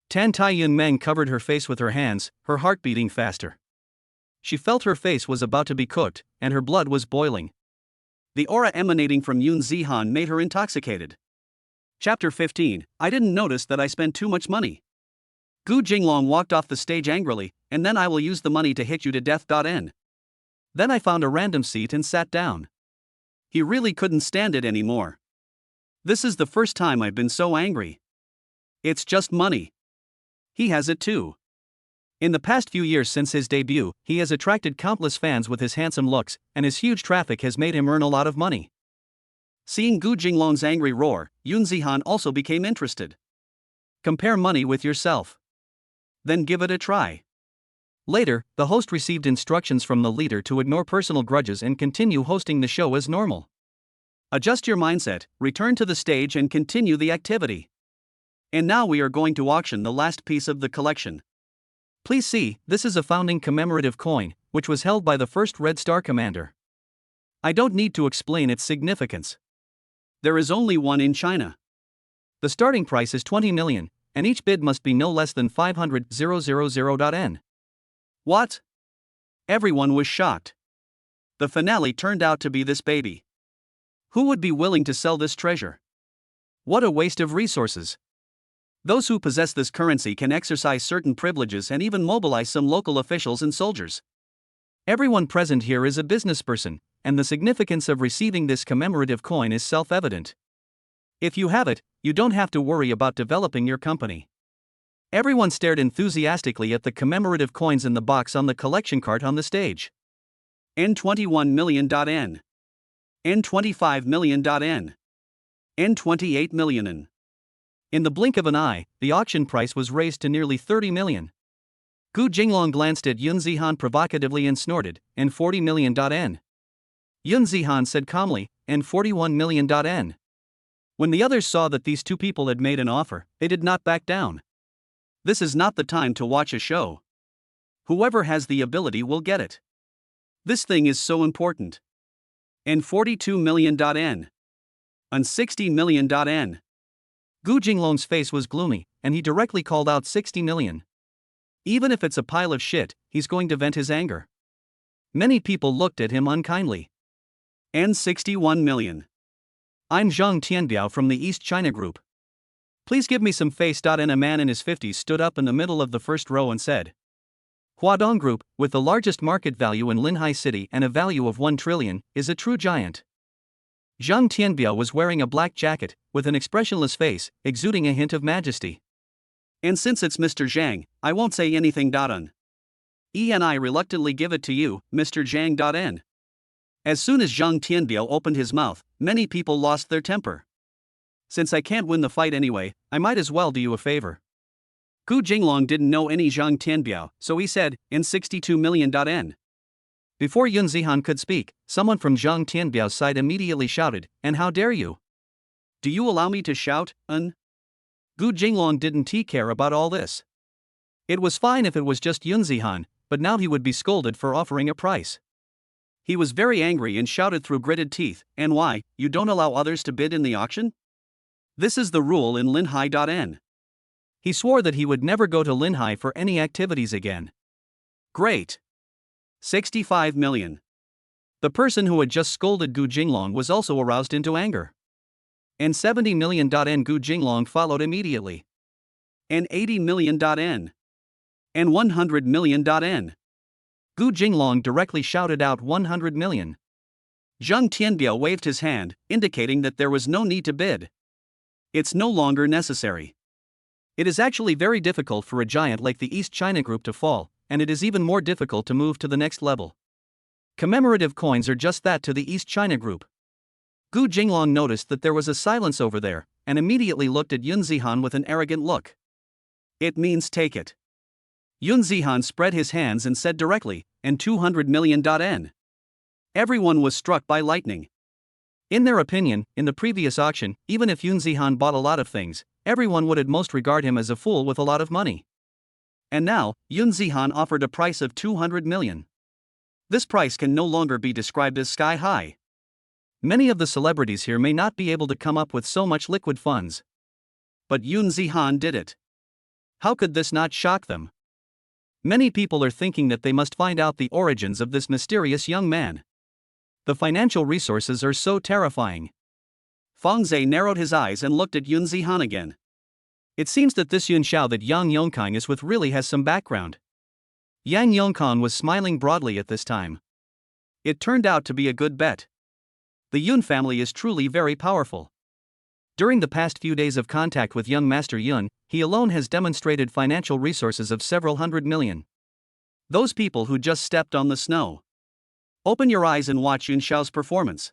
Speaker 1: Tantai Yunmeng covered her face with her hands, her heart beating faster. She felt her face was about to be cooked, and her blood was boiling. The aura emanating from Yun Zihan made her intoxicated. Chapter 15. I didn't notice that I spent too much money. Gu Jinglong walked off the stage angrily, "And then I will use the money to hit you to death. N. Then I found a random seat and sat down. He really couldn't stand it anymore. This is the first time I've been so angry. It's just money. He has it too. In the past few years since his debut, he has attracted countless fans with his handsome looks, and his huge traffic has made him earn a lot of money. Seeing Gu Jinglong's angry roar, Yun Zihan also became interested. Compare money with yourself. Then give it a try. Later, the host received instructions from the leader to ignore personal grudges and continue hosting the show as normal. Adjust your mindset, return to the stage and continue the activity. And now we are going to auction the last piece of the collection. Please see, this is a founding commemorative coin, which was held by the first Red Star commander. I don't need to explain its significance. There is only one in China. The starting price is 20 million, and each bid must be no less than 500,000.n. What? Everyone was shocked. The finale turned out to be this baby. Who would be willing to sell this treasure? What a waste of resources. Those who possess this currency can exercise certain privileges and even mobilize some local officials and soldiers. Everyone present here is a businessperson, and the significance of receiving this commemorative coin is self-evident. If you have it, you don't have to worry about developing your company. Everyone stared enthusiastically at the commemorative coins in the box on the collection cart on the stage. N21 million.n. N25 million.n. N28 million.n. In the blink of an eye, the auction price was raised to nearly 30 million. Gu Jinglong glanced at Yun Zihan provocatively and snorted, N40 million.n. Yun Zihan said calmly, N41 million.n. When the others saw that these two people had made an offer, they did not back down. This is not the time to watch a show. Whoever has the ability will get it. This thing is so important. N42 million.n. N60 million.n. Gu Jinglong's face was gloomy, and he directly called out 60 million. Even if it's a pile of shit, he's going to vent his anger. Many people looked at him unkindly. N61 million. I'm Zhang Tianbiao from the East China Group. Please give me some face. And a man in his 50s stood up in the middle of the first row and said, Huadong Group, with the largest market value in Linhai City and a value of 1 trillion, is a true giant. Zhang Tianbiao was wearing a black jacket, with an expressionless face, exuding a hint of majesty. And since it's Mr. Zhang, I won't say anything. I reluctantly give it to you, Mr. Zhang. As soon as Zhang Tianbiao opened his mouth, many people lost their temper. Since I can't win the fight anyway, I might as well do you a favor. Gu Jinglong didn't know any Zhang Tianbiao, so he said, N62 million.n. Before Yun Zihan could speak, someone from Zhang Tianbiao's side immediately shouted, And how dare you? Do you allow me to shout, Gu Jinglong didn't care about all this. It was fine if it was just Yun Zihan, but now he would be scolded for offering a price. He was very angry and shouted through gritted teeth, And why, you don't allow others to bid in the auction? This is the rule in Linhai.n. He swore that he would never go to Linhai for any activities again. Great. 65 million. The person who had just scolded Gu Jinglong was also aroused into anger. And 70 million.n. Gu Jinglong followed immediately. And 80 million.n. And 100 million.n. Gu Jinglong directly shouted out 100 million. Zhang Tianbiao waved his hand, indicating that there was no need to bid. It's no longer necessary. It is actually very difficult for a giant like the East China Group to fall, and it is even more difficult to move to the next level. Commemorative coins are just that to the East China Group. Gu Jinglong noticed that there was a silence over there, and immediately looked at Yun Zihan with an arrogant look. It means take it. Yun Zihan spread his hands and said directly, and 200 million.n. Everyone was struck by lightning. In their opinion, in the previous auction, even if Yun Zihan bought a lot of things, everyone would at most regard him as a fool with a lot of money. And now, Yun Zihan offered a price of 200 million. This price can no longer be described as sky high. Many of the celebrities here may not be able to come up with so much liquid funds. But Yun Zihan did it. How could this not shock them? Many people are thinking that they must find out the origins of this mysterious young man. The financial resources are so terrifying. Fang Zhe narrowed his eyes and looked at Yun Zihan again. It seems that this Yun Xiao that Yang Yongkang is with really has some background. Yang Yongkang was smiling broadly at this time. It turned out to be a good bet. The Yun family is truly very powerful. During the past few days of contact with young Master Yun, he alone has demonstrated financial resources of several hundred million. Those people who just stepped on the snow. Open your eyes and watch Yun Xiao's performance.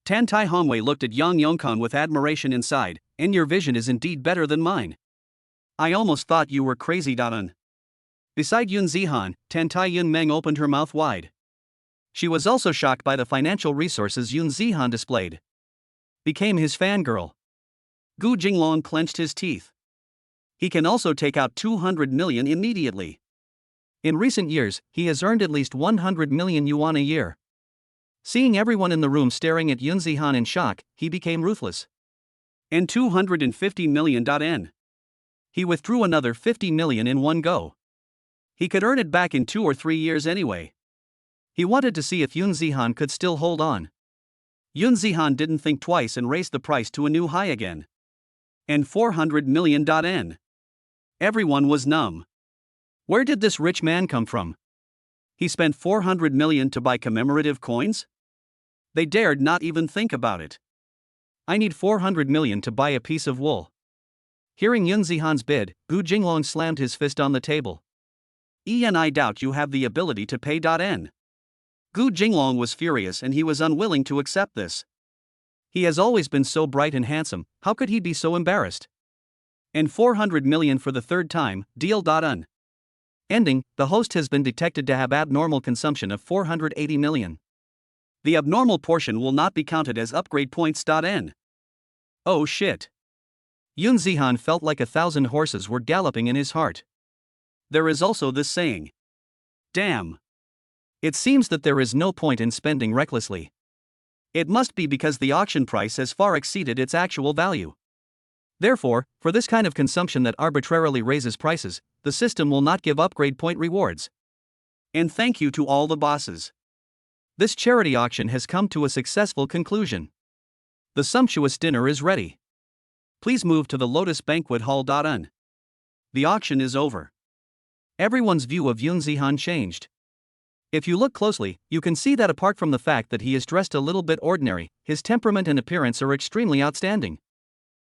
Speaker 1: Tan Tai Hongwei looked at Yang Yongkang with admiration inside, and your vision is indeed better than mine. I almost thought you were crazy. Beside Yun Zihan, Tan Tai Yun Meng opened her mouth wide. She was also shocked by the financial resources Yun Zihan displayed. Became his fangirl. Gu Jinglong clenched his teeth. He can also take out 200 million immediately. In recent years, he has earned at least 100 million yuan a year. Seeing everyone in the room staring at Yun Zihan in shock, he became ruthless. And 250 million. He withdrew another 50 million in one go. He could earn it back in 2 or 3 years anyway. He wanted to see if Yun Zihan could still hold on. Yun Zihan didn't think twice and raised the price to a new high again. And 400 million. Everyone was numb. Where did this rich man come from? He spent 400 million to buy commemorative coins? They dared not even think about it. I need 400 million to buy a piece of wool. Hearing Yun Zihan's bid, Gu Jinglong slammed his fist on the table. I doubt you have the ability to pay. Gu Jinglong was furious and he was unwilling to accept this. He has always been so bright and handsome, how could he be so embarrassed? And 400 million for the third time, deal. Ending, the host has been detected to have abnormal consumption of 480 million. The abnormal portion will not be counted as upgrade points. Oh shit. Yun Zihan felt like 1,000 horses were galloping in his heart. There is also this saying. Damn. It seems that there is no point in spending recklessly. It must be because the auction price has far exceeded its actual value. Therefore, for this kind of consumption that arbitrarily raises prices, the system will not give upgrade point rewards. And thank you to all the bosses. This charity auction has come to a successful conclusion. The sumptuous dinner is ready. Please move to the Lotus Banquet Hall. The auction is over. Everyone's view of Yun Zihan changed. If you look closely, you can see that apart from the fact that he is dressed a little bit ordinary, his temperament and appearance are extremely outstanding.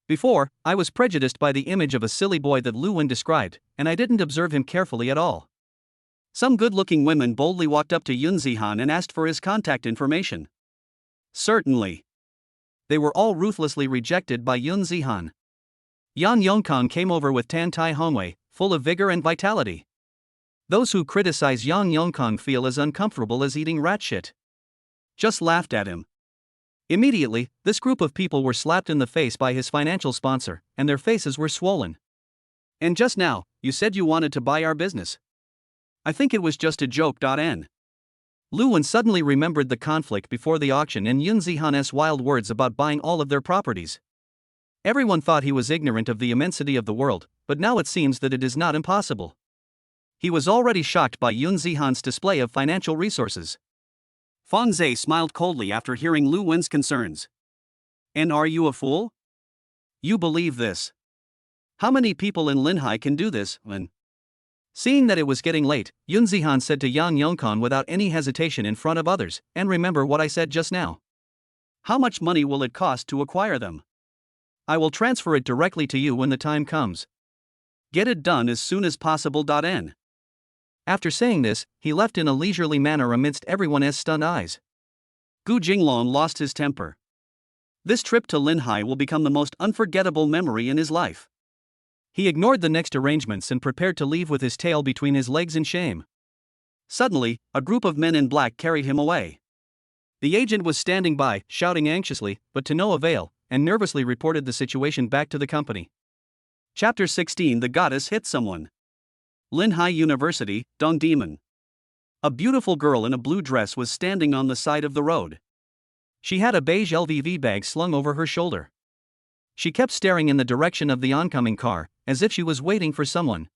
Speaker 1: Before, I was prejudiced by the image of a silly boy that Lu Wen described, and I didn't observe him carefully at all. Some good-looking women boldly walked up to Yun Zihan and asked for his contact information. Certainly. They were all ruthlessly rejected by Yun Zihan. Yan Yongkang came over with Tan Tai Hongwei, full of vigor and vitality. Those who criticize Yang Yongkang feel as uncomfortable as eating rat shit. Just laughed at him. Immediately, this group of people were slapped in the face by his financial sponsor, and their faces were swollen. And just now, you said you wanted to buy our business. I think it was just a joke. Lu Wen suddenly remembered the conflict before the auction and Yun Zihan's wild words about buying all of their properties. Everyone thought he was ignorant of the immensity of the world, but now it seems that it is not impossible. He was already shocked by Yun Zihan's display of financial resources. Fang Zhe smiled coldly after hearing Lu Wen's concerns. And are you a fool? You believe this? How many people in Linhai can do this, Wen? Seeing that it was getting late, Yun Zihan said to Yang Yongkang without any hesitation in front of others, and remember what I said just now. How much money will it cost to acquire them? I will transfer it directly to you when the time comes. Get it done as soon as possible. After saying this, he left in a leisurely manner amidst everyone's stunned eyes. Gu Jinglong lost his temper. This trip to Linhai will become the most unforgettable memory in his life. He ignored the next arrangements and prepared to leave with his tail between his legs in shame. Suddenly, a group of men in black carried him away. The agent was standing by, shouting anxiously, but to no avail, and nervously reported the situation back to the company. Chapter 16. The goddess hit someone. Linhai University, Dongdaemun. A beautiful girl in a blue dress was standing on the side of the road. She had a beige LVV bag slung over her shoulder. She kept staring in the direction of the oncoming car, as if she was waiting for someone.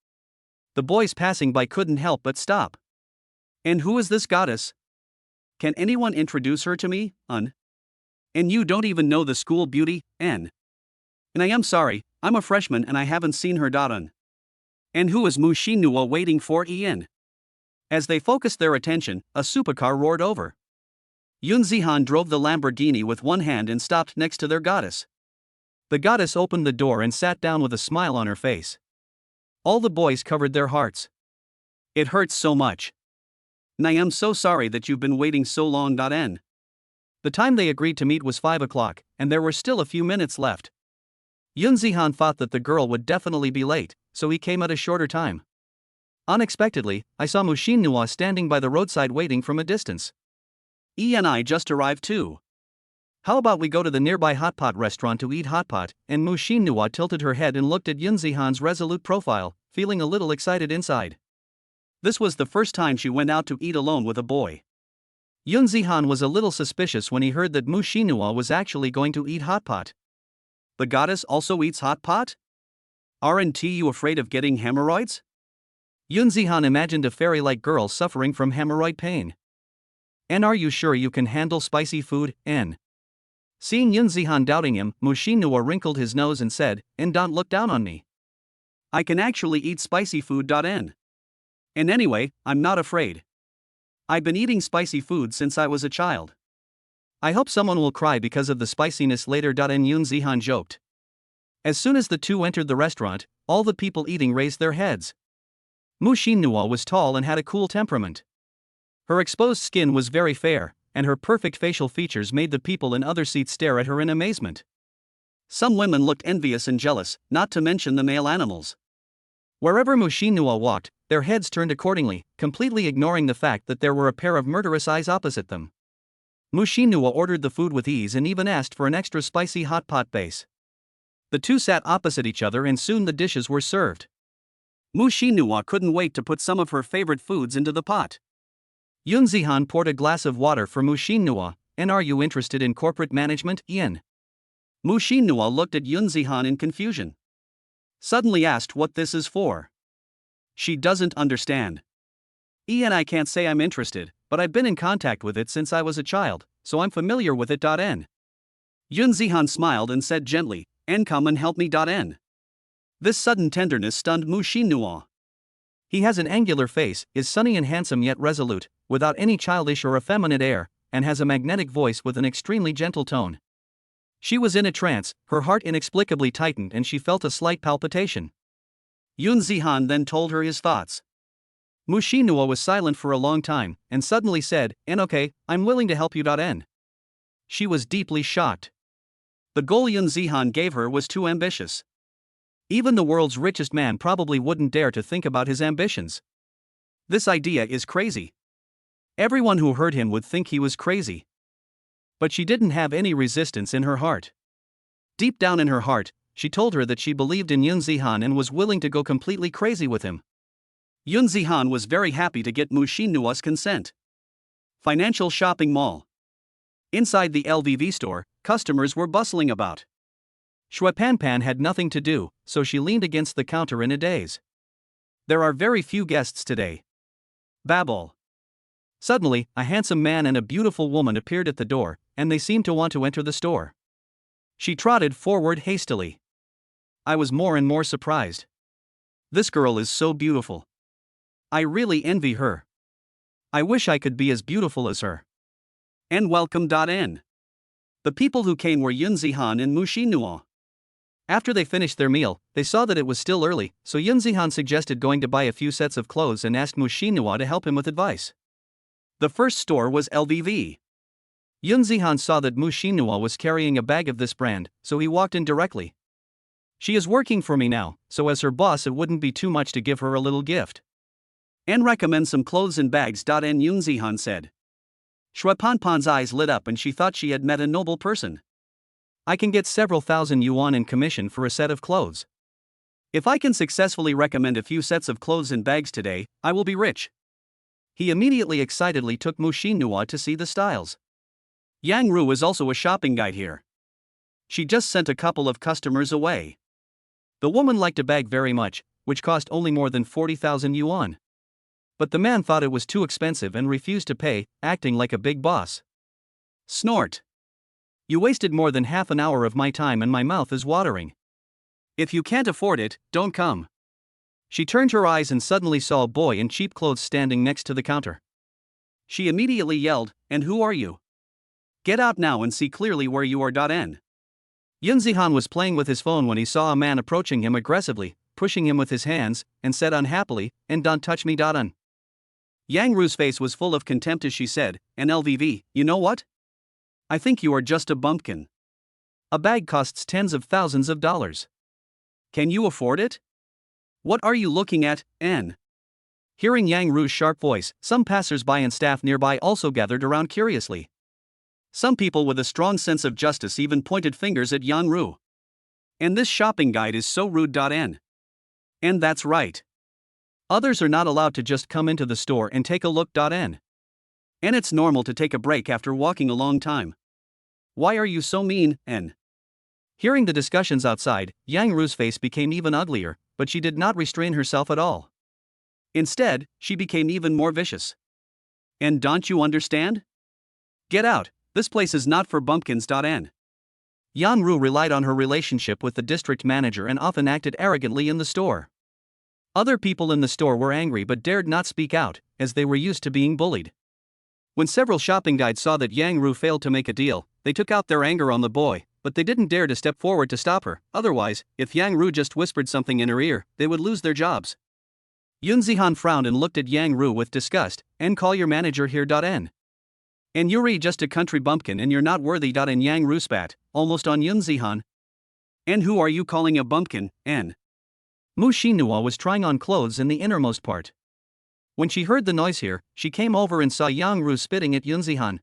Speaker 1: The boys passing by couldn't help but stop. And who is this goddess? Can anyone introduce her to me, And you don't even know the school beauty, And I am sorry, I'm a freshman and I haven't seen her. And who is Mu Shinua waiting for, Ian? As they focused their attention, a supercar roared over. Yun Zihan drove the Lamborghini with one hand and stopped next to their goddess. The goddess opened the door and sat down with a smile on her face. All the boys covered their hearts. It hurts so much. And I am so sorry that you've been waiting so long. The time they agreed to meet was 5 o'clock, and there were still a few minutes left. Yun Zihan thought that the girl would definitely be late, so he came at a shorter time. Unexpectedly, I saw Mushin Nua standing by the roadside waiting from a distance. And I just arrived too. How about we go to the nearby hot pot restaurant to eat hot pot? And Mushin Nua tilted her head and looked at Yun Zihan's resolute profile, feeling a little excited inside. This was the first time she went out to eat alone with a boy. Yun Zihan was a little suspicious when he heard that Mushin Nua was actually going to eat hot pot. The goddess also eats hot pot? Aren't you afraid of getting hemorrhoids? Yun Zihan imagined a fairy-like girl suffering from hemorrhoid pain. And are you sure you can handle spicy food, N? Seeing Yun Zihan doubting him, Mushin Nua wrinkled his nose and said, "And don't look down on me. I can actually eat spicy food. N. And anyway, I'm not afraid. I've been eating spicy food since I was a child. I hope someone will cry because of the spiciness later. N. Yun Zihan joked. As soon as the two entered the restaurant, all the people eating raised their heads. Mushin Nua was tall and had a cool temperament. Her exposed skin was very fair, and her perfect facial features made the people in other seats stare at her in amazement. Some women looked envious and jealous, not to mention the male animals. Wherever Mushin Nua walked, their heads turned accordingly, completely ignoring the fact that there were a pair of murderous eyes opposite them. Mushin Nua ordered the food with ease and even asked for an extra spicy hot pot base. The two sat opposite each other and soon the dishes were served. Mushin Nua couldn't wait to put some of her favorite foods into the pot. Yun Zihan poured a glass of water for Mushin Nua. And are you interested in corporate management, Ian? Mushin Nua looked at Yun Zihan in confusion. Suddenly asked what this is for. She doesn't understand. Ian, I can't say I'm interested, but I've been in contact with it since I was a child, so I'm familiar with it. N. Yun Zihan smiled and said gently, "And come and help me. N." This sudden tenderness stunned Mushin Nua. He has an angular face, is sunny and handsome yet resolute, without any childish or effeminate air, and has a magnetic voice with an extremely gentle tone. She was in a trance, her heart inexplicably tightened and she felt a slight palpitation. Yun Zihan then told her his thoughts. Mushin Nua was silent for a long time, and suddenly said, "And okay, I'm willing to help you. N." She was deeply shocked. The goal Yun Zihan gave her was too ambitious. Even the world's richest man probably wouldn't dare to think about his ambitions. This idea is crazy. Everyone who heard him would think he was crazy. But she didn't have any resistance in her heart. Deep down in her heart, she told her that she believed in Yun Zihan and was willing to go completely crazy with him. Yun Zihan was very happy to get Mushin Nua's consent. Financial shopping mall. Inside the LVV store, customers were bustling about. Shwepanpan had nothing to do, so she leaned against the counter in a daze. There are very few guests today. Babble. Suddenly, a handsome man and a beautiful woman appeared at the door, and they seemed to want to enter the store. She trotted forward hastily. I was more and more surprised. This girl is so beautiful. I really envy her. I wish I could be as beautiful as her. And welcome. N. The people who came were Yun Zihan and Mushin Nua. After they finished their meal, they saw that it was still early, so Yun Zihan suggested going to buy a few sets of clothes and asked Mushin Nua to help him with advice. The first store was LVV. Yun Zihan saw that Mushin Nua was carrying a bag of this brand, so he walked in directly. She is working for me now, so as her boss it wouldn't be too much to give her a little gift. And recommend some clothes and bags. N. Yun Zihan said. Shwepanpan's eyes lit up and she thought she had met a noble person. I can get several thousand yuan in commission for a set of clothes. If I can successfully recommend a few sets of clothes and bags today, I will be rich. He immediately excitedly took Mushin Nua to see the styles. Yang Ru is also a shopping guide here. She just sent a couple of customers away. The woman liked a bag very much, which cost only more than 40,000 yuan. But the man thought it was too expensive and refused to pay, acting like a big boss. Snort. You wasted more than half an hour of my time and my mouth is watering. If you can't afford it, don't come. She turned her eyes and suddenly saw a boy in cheap clothes standing next to the counter. She immediately yelled, "And who are you? Get out now and see clearly where you are." N. Yun Zihan was playing with his phone when he saw a man approaching him aggressively, pushing him with his hands, and said unhappily, "And don't touch me." N. Yang Ru's face was full of contempt as she said, "And LVV, you know what? I think you are just a bumpkin. A bag costs tens of thousands of dollars. Can you afford it? What are you looking at, N? Hearing Yang Ru's sharp voice, some passers-by and staff nearby also gathered around curiously. Some people with a strong sense of justice even pointed fingers at Yang Ru. And this shopping guide is so rude. N. And that's right. Others are not allowed to just come into the store and take a look. N. And it's normal to take a break after walking a long time. Why are you so mean, N? Hearing the discussions outside, Yang Ru's face became even uglier, but she did not restrain herself at all. Instead, she became even more vicious. And don't you understand? Get out, this place is not for bumpkins. N. Yang Ru relied on her relationship with the district manager and often acted arrogantly in the store. Other people in the store were angry but dared not speak out, as they were used to being bullied. When several shopping guides saw that Yang Ru failed to make a deal, they took out their anger on the boy, but they didn't dare to step forward to stop her. Otherwise, if Yang Ru just whispered something in her ear, they would lose their jobs. Yun Zihan frowned and looked at Yang Ru with disgust. And call your manager here. N. And you're just a country bumpkin and you're not worthy. And Yang Ru spat, almost on Yun Zihan. And who are you calling a bumpkin, N? Mu Shinhua was trying on clothes in the innermost part. When she heard the noise here, she came over and saw Yang Ru spitting at Yun Zihan.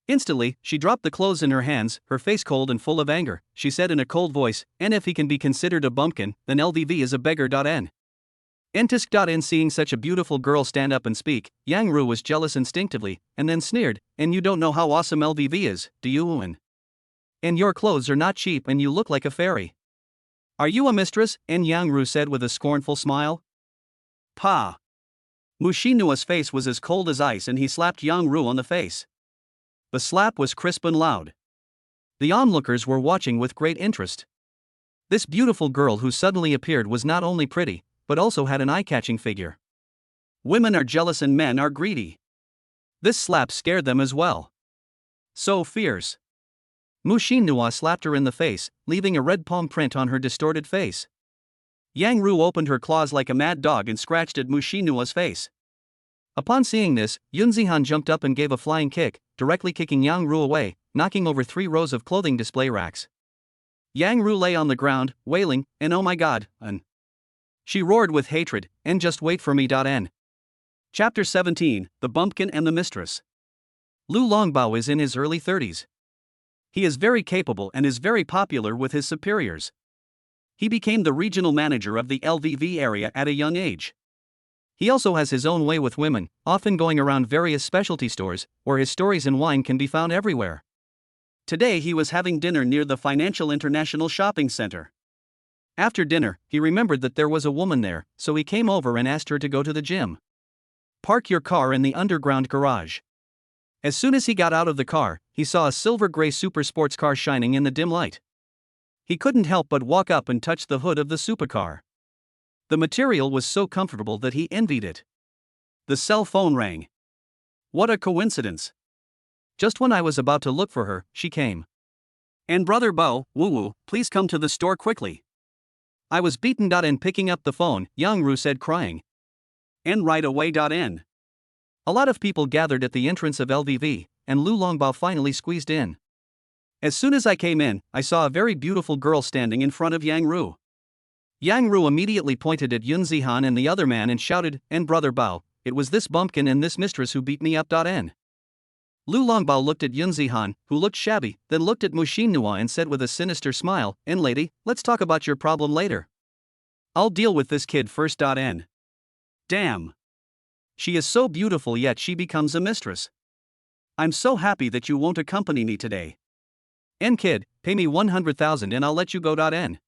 Speaker 1: Instantly, she dropped the clothes in her hands, her face cold and full of anger. She said in a cold voice, and if he can be considered a bumpkin, then LVV is a beggar. N. N. Seeing such a beautiful girl stand up and speak, Yang Ru was jealous instinctively, and then sneered, and you don't know how awesome LVV is, do you? And your clothes are not cheap and you look like a fairy. Are you a mistress? Yang Ru said with a scornful smile. Pa! Mu Shinhua's face was as cold as ice and he slapped Yang Ru on the face. The slap was crisp and loud. The onlookers were watching with great interest. This beautiful girl who suddenly appeared was not only pretty, but also had an eye-catching figure. Women are jealous and men are greedy. This slap scared them as well. So fierce. Mu Shinhua slapped her in the face, leaving a red palm print on her distorted face. Yang Ru opened her claws like a mad dog and scratched at Mu Shinhua's face. Upon seeing this, Yun Zihan jumped up and gave a flying kick, directly kicking Yang Ru away, knocking over 3 rows of clothing display racks. Yang Ru lay on the ground, wailing, and oh my god, She roared with hatred, and just wait for me. N. Chapter 17, The Bumpkin and the Mistress. Lu Longbao is in his early 30s. He is very capable and is very popular with his superiors. He became the regional manager of the LVV area at a young age. He also has his own way with women, often going around various specialty stores, where his stories and wine can be found everywhere. Today he was having dinner near the Financial International Shopping Center. After dinner, he remembered that there was a woman there, so he came over and asked her to go to the gym. Park your car in the underground garage. As soon as he got out of the car, he saw a silver-gray super sports car shining in the dim light. He couldn't help but walk up and touch the hood of the supercar. The material was so comfortable that he envied it. The cell phone rang. What a coincidence. Just when I was about to look for her, she came. And Brother Bo, woo-woo, please come to the store quickly. I was beaten. And picking up the phone, Yang Ru said crying. And right away. N. A lot of people gathered at the entrance of LVV, and Lu Longbao finally squeezed in. As soon as I came in, I saw a very beautiful girl standing in front of Yang Ru. Yang Ru immediately pointed at Yun Zihan and the other man and shouted, and Brother Bao, it was this bumpkin and this mistress who beat me up. N. Lu Longbao looked at Yun Zihan, who looked shabby, then looked at Mu Shinhua and said with a sinister smile, and lady, let's talk about your problem later. I'll deal with this kid first. N. Damn. She is so beautiful yet she becomes a mistress. I'm so happy that you won't accompany me today. N kid, pay me 100,000 and I'll let you go. N.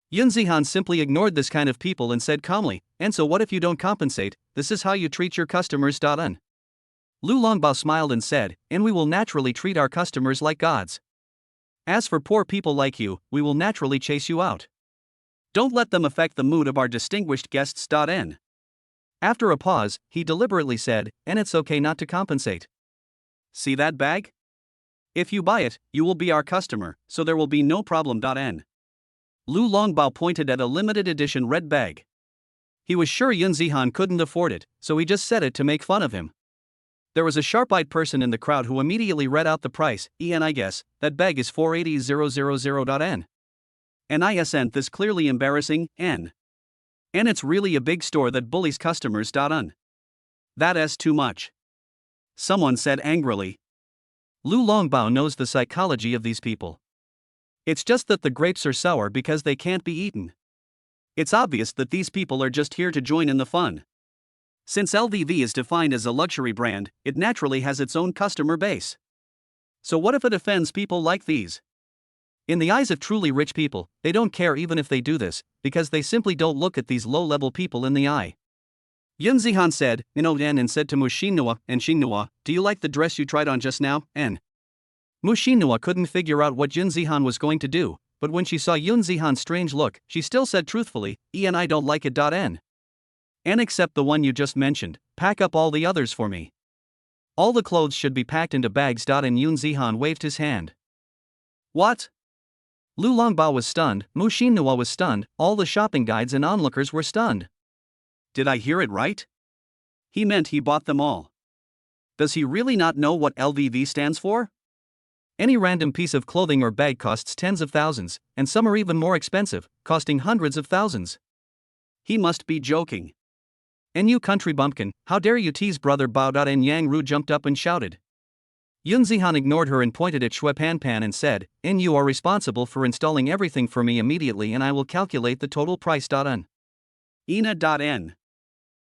Speaker 1: Yun Zihan simply ignored this kind of people and said calmly, and so what if you don't compensate, this is how you treat your customers. N. Lu Longbao smiled and said, and we will naturally treat our customers like gods. As for poor people like you, we will naturally chase you out. Don't let them affect the mood of our distinguished guests. N. After a pause, he deliberately said, and it's okay not to compensate. See that bag? If you buy it, you will be our customer, so there will be no problem. N. Lu Longbao pointed at a limited edition red bag. He was sure Yun Zihan couldn't afford it, so he just said it to make fun of him. There was a sharp-eyed person in the crowd who immediately read out the price. "En, I guess, that bag is 480,000.n. And isn't this clearly embarrassing, n? And it's really a big store that bullies customers, un. That's too much," someone said angrily. Lu Longbao knows the psychology of these people. It's just that the grapes are sour because they can't be eaten. It's obvious that these people are just here to join in the fun. Since LVV is defined as a luxury brand, it naturally has its own customer base. So what if it offends people like these? In the eyes of truly rich people, they don't care even if they do this, because they simply don't look at these low-level people in the eye. Yun Zihan said, and said to Mu Xinhua, "And Xinhua, do you like the dress you tried on just now, n?" Mu Xinhua couldn't figure out what Yun Zihan was going to do, but when she saw Yun Zihan's strange look, she still said truthfully, "And I don't like it, n. And except the one you just mentioned, pack up all the others for me. All the clothes should be packed into bags. And Yun Zihan waved his hand. What? Lu Longbao was stunned, Mu Xinhua was stunned, all the shopping guides and onlookers were stunned. Did I hear it right? He meant he bought them all. Does he really not know what LVV stands for? Any random piece of clothing or bag costs tens of thousands, and some are even more expensive, costing hundreds of thousands. He must be joking. "And you country bumpkin, how dare you tease brother Bao?" And Yang Ru jumped up and shouted. Yun Zihan ignored her and pointed at Shui Pan Pan and said, "And you are responsible for installing everything for me immediately, and I will calculate the total price. N. Ina.n.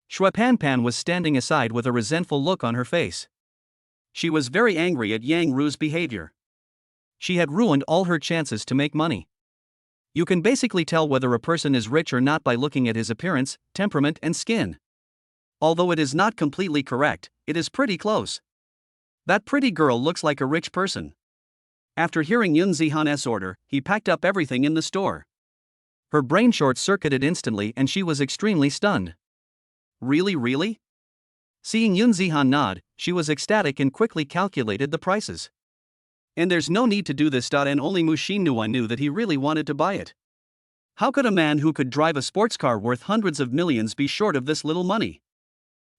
Speaker 1: Shui Pan Pan was standing aside with a resentful look on her face. She was very angry at Yang Ru's behavior. She had ruined all her chances to make money. You can basically tell whether a person is rich or not by looking at his appearance, temperament, and skin. Although it is not completely correct, it is pretty close. That pretty girl looks like a rich person. After hearing Yun Zihan's order, he packed up everything in the store. Her brain short-circuited instantly and she was extremely stunned. Really? Seeing Yun Zihan nod, she was ecstatic and quickly calculated the prices. And there's no need to do this. And only Mu Xinhua knew that he really wanted to buy it. How could a man who could drive a sports car worth hundreds of millions be short of this little money?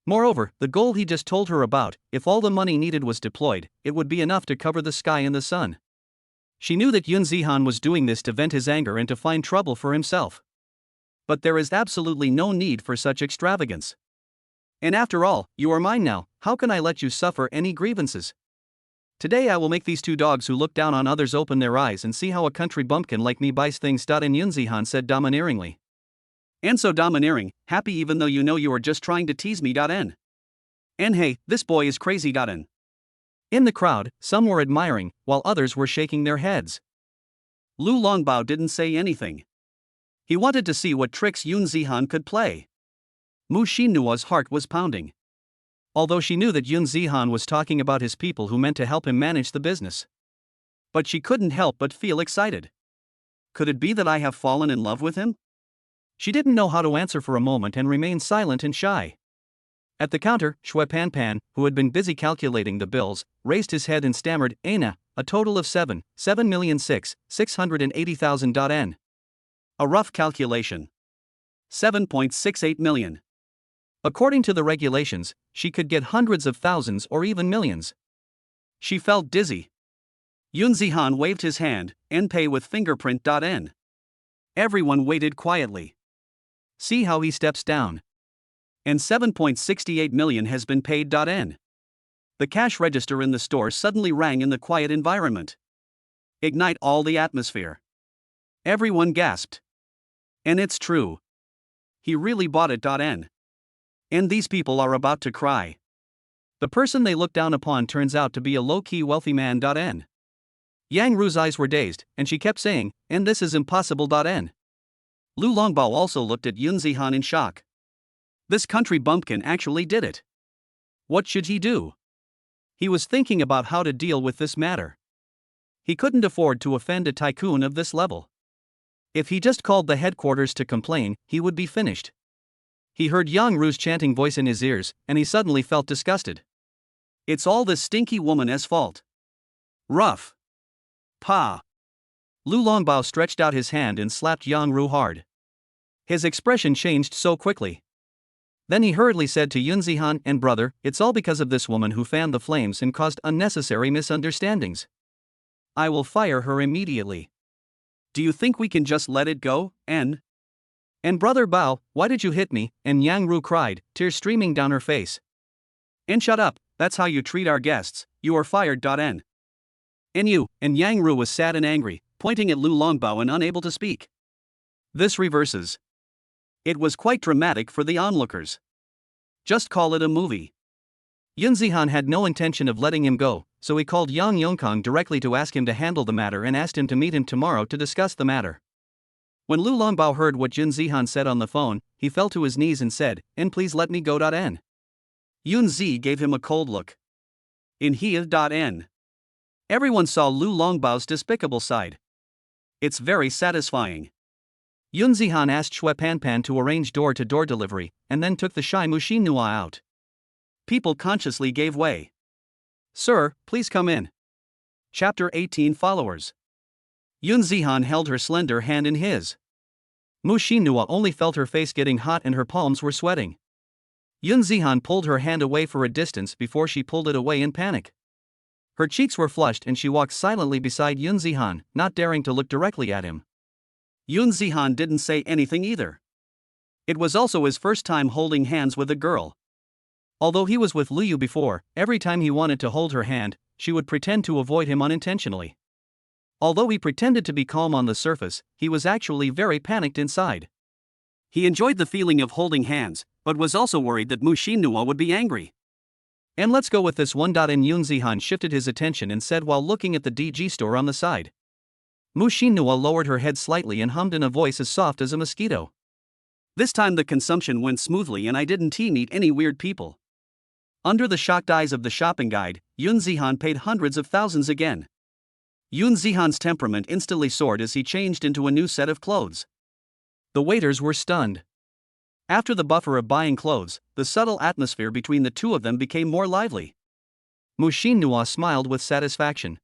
Speaker 1: Moreover, the goal he just told her about, if all the money needed was deployed, it would be enough to cover the sky and the sun. She knew that Yun Zihan was doing this to vent his anger and to find trouble for himself. But there is absolutely no need for such extravagance. And after all, you are mine now, how can I let you suffer any grievances? Today I will make these two dogs who look down on others open their eyes and see how a country bumpkin like me buys things. And Yun Zihan said domineeringly. And so domineering, happy even though you know you are just trying to tease me. N. And hey, this boy is crazy. N. In the crowd, some were admiring, while others were shaking their heads. Lu Longbao didn't say anything. He wanted to see what tricks Yun Zihan could play. Mu Xinhua's heart was pounding. Although she knew that Yun Zihan was talking about his people who meant to help him manage the business. But she couldn't help but feel excited. Could it be that I have fallen in love with him? She didn't know how to answer for a moment and remained silent and shy. At the counter, Shui Pan Pan, who had been busy calculating the bills, raised his head and stammered, "Aina, a total of 7,680,000. N. A rough calculation. 7.68 million. According to the regulations, she could get hundreds of thousands or even millions. She felt dizzy. Yun Zihan waved his hand, "And pay with fingerprint. N." Everyone waited quietly. See how he steps down. And 7.68 million has been paid. N. The cash register in the store suddenly rang in the quiet environment. Ignite all the atmosphere. Everyone gasped. And it's true. He really bought it. N. And these people are about to cry. The person they look down upon turns out to be a low-key wealthy man. N. Yang Ru's eyes were dazed, and she kept saying, "And this is impossible. N." Lu Longbao also looked at Yun Zihan in shock. This country bumpkin actually did it. What should he do? He was thinking about how to deal with this matter. He couldn't afford to offend a tycoon of this level. If he just called the headquarters to complain, he would be finished. He heard Yang Ru's chanting voice in his ears, and he suddenly felt disgusted. It's all this stinky woman's fault. Rough. Pa. Lu Longbao stretched out his hand and slapped Yang Ru hard. His expression changed so quickly. Then he hurriedly said to Yun Zihan and brother, it's all because of this woman who fanned the flames and caused unnecessary misunderstandings. I will fire her immediately. Do you think we can just let it go, and brother Bao, why did you hit me? And Yang Ru cried, tears streaming down her face. And shut up, that's how you treat our guests, you are fired. And you, and Yang Ru was sad and angry, pointing at Lu Longbao and unable to speak. This reverses. It was quite dramatic for the onlookers. Just call it a movie. Yun Zihan had no intention of letting him go, so he called Yang Yongkang directly to ask him to handle the matter and asked him to meet him tomorrow to discuss the matter. When Lu Longbao heard what Yun Zihan said on the phone, he fell to his knees and said, "And please let me go." N. Yun Zi gave him a cold look. In N. Everyone saw Lu Longbao's despicable side. It's very satisfying. Yun Zihan asked Shui Panpan to arrange door-to-door delivery, and then took the shy Mushin Nua out. People consciously gave way. Sir, please come in. Chapter 18 Followers. Yun Zihan held her slender hand in his. Mushin Nua only felt her face getting hot and her palms were sweating. Yun Zihan pulled her hand away for a distance before she pulled it away in panic. Her cheeks were flushed and she walked silently beside Yun Zihan, not daring to look directly at him. Yun Zihan didn't say anything either. It was also his first time holding hands with a girl. Although he was with Liu Yu before, every time he wanted to hold her hand, she would pretend to avoid him unintentionally. Although he pretended to be calm on the surface, he was actually very panicked inside. He enjoyed the feeling of holding hands, but was also worried that Mushin Nua would be angry. And let's go with this one. And Yun Zihan shifted his attention and said while looking at the DG store on the side. Mushin Nua lowered her head slightly and hummed in a voice as soft as a mosquito. This time the consumption went smoothly and I didn't meet any weird people. Under the shocked eyes of the shopping guide, Yun Zihan paid hundreds of thousands again. Yun Zihan's temperament instantly soared as he changed into a new set of clothes. The waiters were stunned. After the buffer of buying clothes, the subtle atmosphere between the two of them became more lively. Mushin Nua smiled with satisfaction.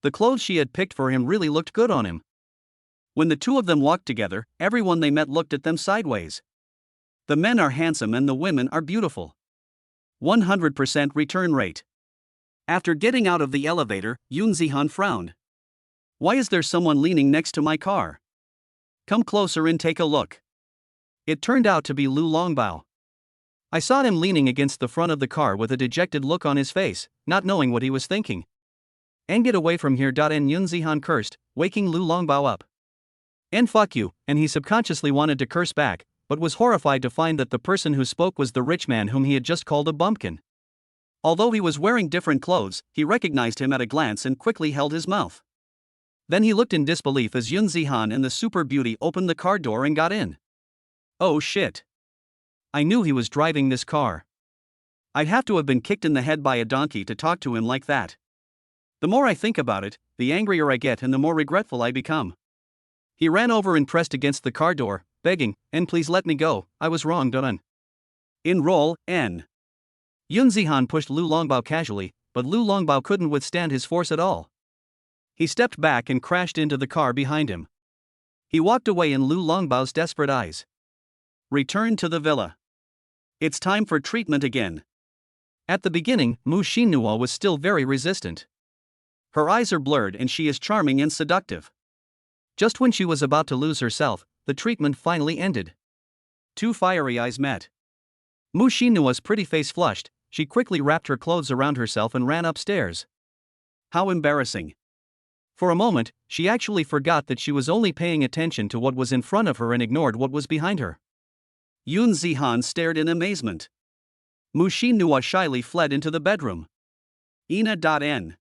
Speaker 1: The clothes she had picked for him really looked good on him. When the two of them walked together, everyone they met looked at them sideways. The men are handsome and the women are beautiful. 100% return rate. After getting out of the elevator, Yun Zihan frowned. Why is there someone leaning next to my car? Come closer and take a look. It turned out to be Lu Longbao. I saw him leaning against the front of the car with a dejected look on his face, not knowing what he was thinking. And get away from here. And Yun Zihan cursed, waking Lu Longbao up. And fuck you, and he subconsciously wanted to curse back, but was horrified to find that the person who spoke was the rich man whom he had just called a bumpkin. Although he was wearing different clothes, he recognized him at a glance and quickly held his mouth. Then he looked in disbelief as Yun Zihan and the super beauty opened the car door and got in. Oh shit. I knew he was driving this car. I'd have to have been kicked in the head by a donkey to talk to him like that. The more I think about it, the angrier I get and the more regretful I become. He ran over and pressed against the car door, begging, and please let me go, I was wrong. Enroll, N. Yun Zihan pushed Lu Longbao casually, but Lu Longbao couldn't withstand his force at all. He stepped back and crashed into the car behind him. He walked away in Lu Longbao's desperate eyes. Return to the villa. It's time for treatment again. At the beginning, Mushin Nua was still very resistant. Her eyes are blurred and she is charming and seductive. Just when she was about to lose herself, the treatment finally ended. Two fiery eyes met. Mushin Nua's pretty face flushed, she quickly wrapped her clothes around herself and ran upstairs. How embarrassing. For a moment, she actually forgot that she was only paying attention to what was in front of her and ignored what was behind her. Yun Zihan stared in amazement. Mushin Nua shyly fled into the bedroom. Ina.N.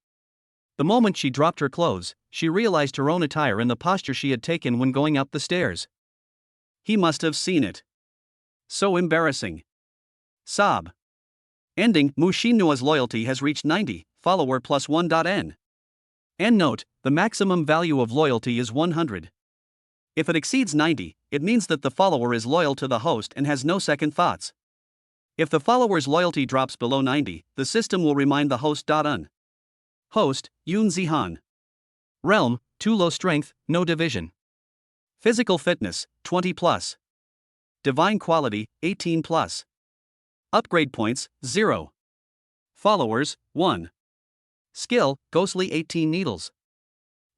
Speaker 1: The moment she dropped her clothes, she realized her own attire and the posture she had taken when going up the stairs. He must have seen it. So embarrassing. Sob. Ending, Mushin Nua's loyalty has reached 90, follower plus 1.N. And note, the maximum value of loyalty is 100. If it exceeds 90, it means that the follower is loyal to the host and has no second thoughts. If the follower's loyalty drops below 90, the system will remind the host.Un. Host, Yun Zihan. Realm, 2 low strength, no division. Physical fitness, 20+. Divine quality, 18+. Upgrade points, 0. Followers, 1. Skill, ghostly 18 needles.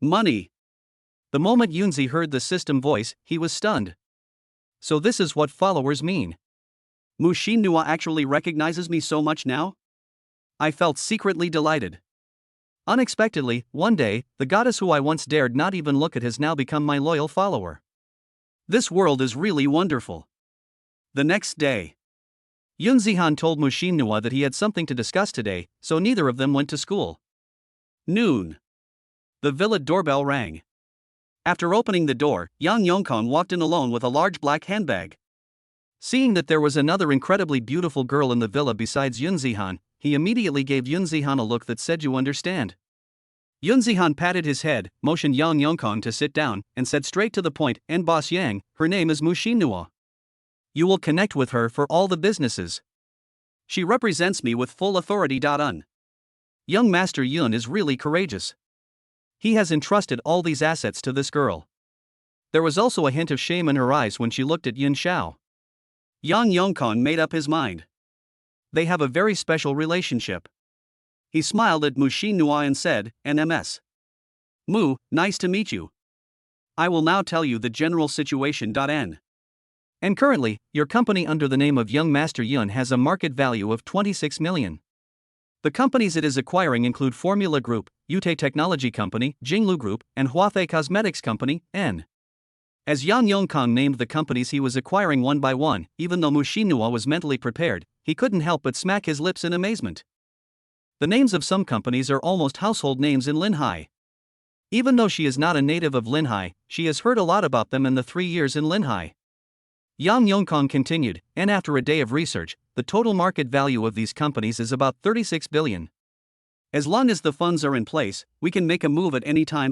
Speaker 1: Money. The moment Yunzi heard the system voice, he was stunned. So this is what followers mean. Mushin Nua actually recognizes me so much now? I felt secretly delighted. Unexpectedly, one day, the goddess who I once dared not even look at has now become my loyal follower. This world is really wonderful. The next day, Yun Zihan told Mushin Nua that he had something to discuss today, so neither of them went to school. Noon. The villa doorbell rang. After opening the door, Yang Yongkong walked in alone with a large black handbag. Seeing that there was another incredibly beautiful girl in the villa besides Yun Zihan, he immediately gave Yun Zihan a look that said you understand. Yun Zihan patted his head, motioned Yang Yongkong to sit down, and said straight to the point, and Boss Yang, her name is Mushin Nua. You will connect with her for all the businesses. She represents me with full authority. Young Master Yun is really courageous. He has entrusted all these assets to this girl. There was also a hint of shame in her eyes when she looked at Yin Xiao. Yang Yongkong made up his mind. They have a very special relationship. He smiled at Mushin Nua and said, NMS. Mu, nice to meet you. I will now tell you the general situation. And currently, your company under the name of Young Master Yun has a market value of 26 million. The companies it is acquiring include Formula Group, Yute Technology Company, Jinglu Group, and Huathe Cosmetics Company, N. As Yang Yongkong named the companies he was acquiring one by one, even though Mushin Nua was mentally prepared, he couldn't help but smack his lips in amazement. The names of some companies are almost household names in Linhai. Even though she is not a native of Linhai, she has heard a lot about them in the 3 years in Linhai. Yang Yongkong continued, and after a day of research, the total market value of these companies is about 36 billion. As long as the funds are in place, we can make a move at any time.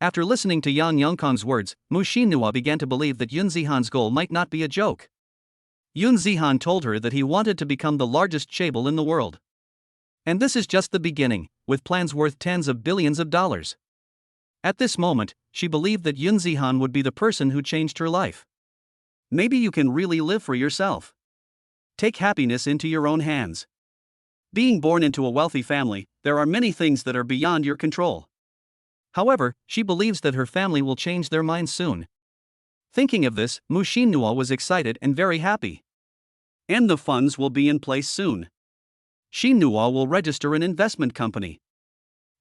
Speaker 1: After listening to Yang Yongkong's words, Mushin Nua began to believe that Yun Zihan's goal might not be a joke. Yun Zihan told her that he wanted to become the largest chaebol in the world. And this is just the beginning, with plans worth tens of billions of dollars. At this moment, she believed that Yun Zihan would be the person who changed her life. Maybe you can really live for yourself. Take happiness into your own hands. Being born into a wealthy family, there are many things that are beyond your control. However, she believes that her family will change their minds soon. Thinking of this, Mushin Nua was excited and very happy. And the funds will be in place soon. Shin Nua will register an investment company.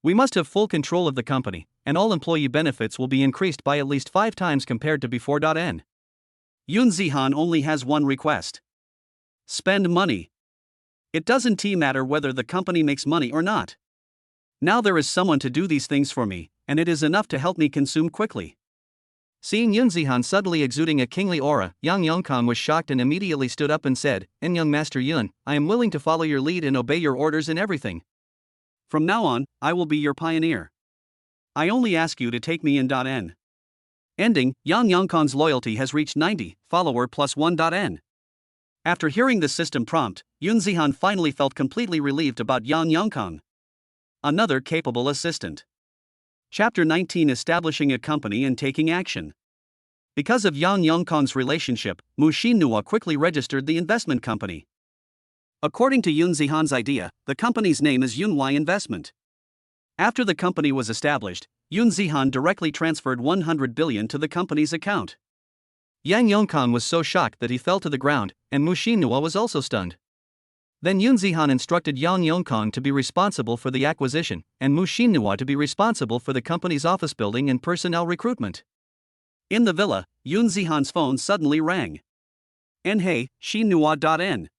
Speaker 1: We must have full control of the company, and all employee benefits will be increased by at least 5 times compared to before. Yun Zihan only has one request. Spend money. It doesn't matter whether the company makes money or not. Now there is someone to do these things for me, and it is enough to help me consume quickly. Seeing Yun Zihan suddenly exuding a kingly aura, Yang Yongkong was shocked and immediately stood up and said, Young Master Yun, I am willing to follow your lead and obey your orders in everything. From now on, I will be your pioneer. I only ask you to take me in. Ending, Yang Yongkong's loyalty has reached 90, follower plus 1. After hearing the system prompt, Yun Zihan finally felt completely relieved about Yang Yongkong. Another capable assistant. Chapter 19, Establishing a Company and Taking Action. Because of Yang Yongkong's relationship, Mushin Nua quickly registered the investment company. According to Yun Zihan's idea, the company's name is Yunwei Investment. After the company was established, Yun Zihan directly transferred 100 billion to the company's account. Yang Yongkong was so shocked that he fell to the ground, and Mushin Nua was also stunned. Then Yun Zihan instructed Yang Yongkong to be responsible for the acquisition, and Mushin Nua to be responsible for the company's office building and personnel recruitment. In the villa, Yun Zihan's phone suddenly rang. And hey, Shin Nua.n.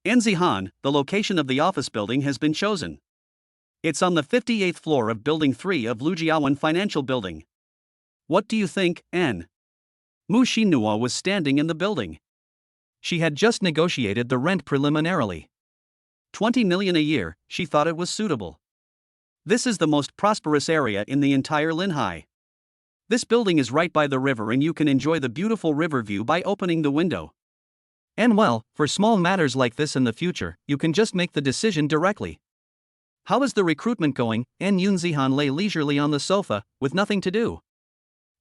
Speaker 1: Zihan, the location of the office building has been chosen. It's on the 58th floor of Building 3 of Lujiawan Financial Building. What do you think, N? Mushin Nua was standing in the building. She had just negotiated the rent preliminarily. 20 million a year, she thought it was suitable. This is the most prosperous area in the entire Linhai. This building is right by the river and you can enjoy the beautiful river view by opening the window. And well, for small matters like this in the future, you can just make the decision directly. How is the recruitment going? And Yun Zihan lay leisurely on the sofa, with nothing to do.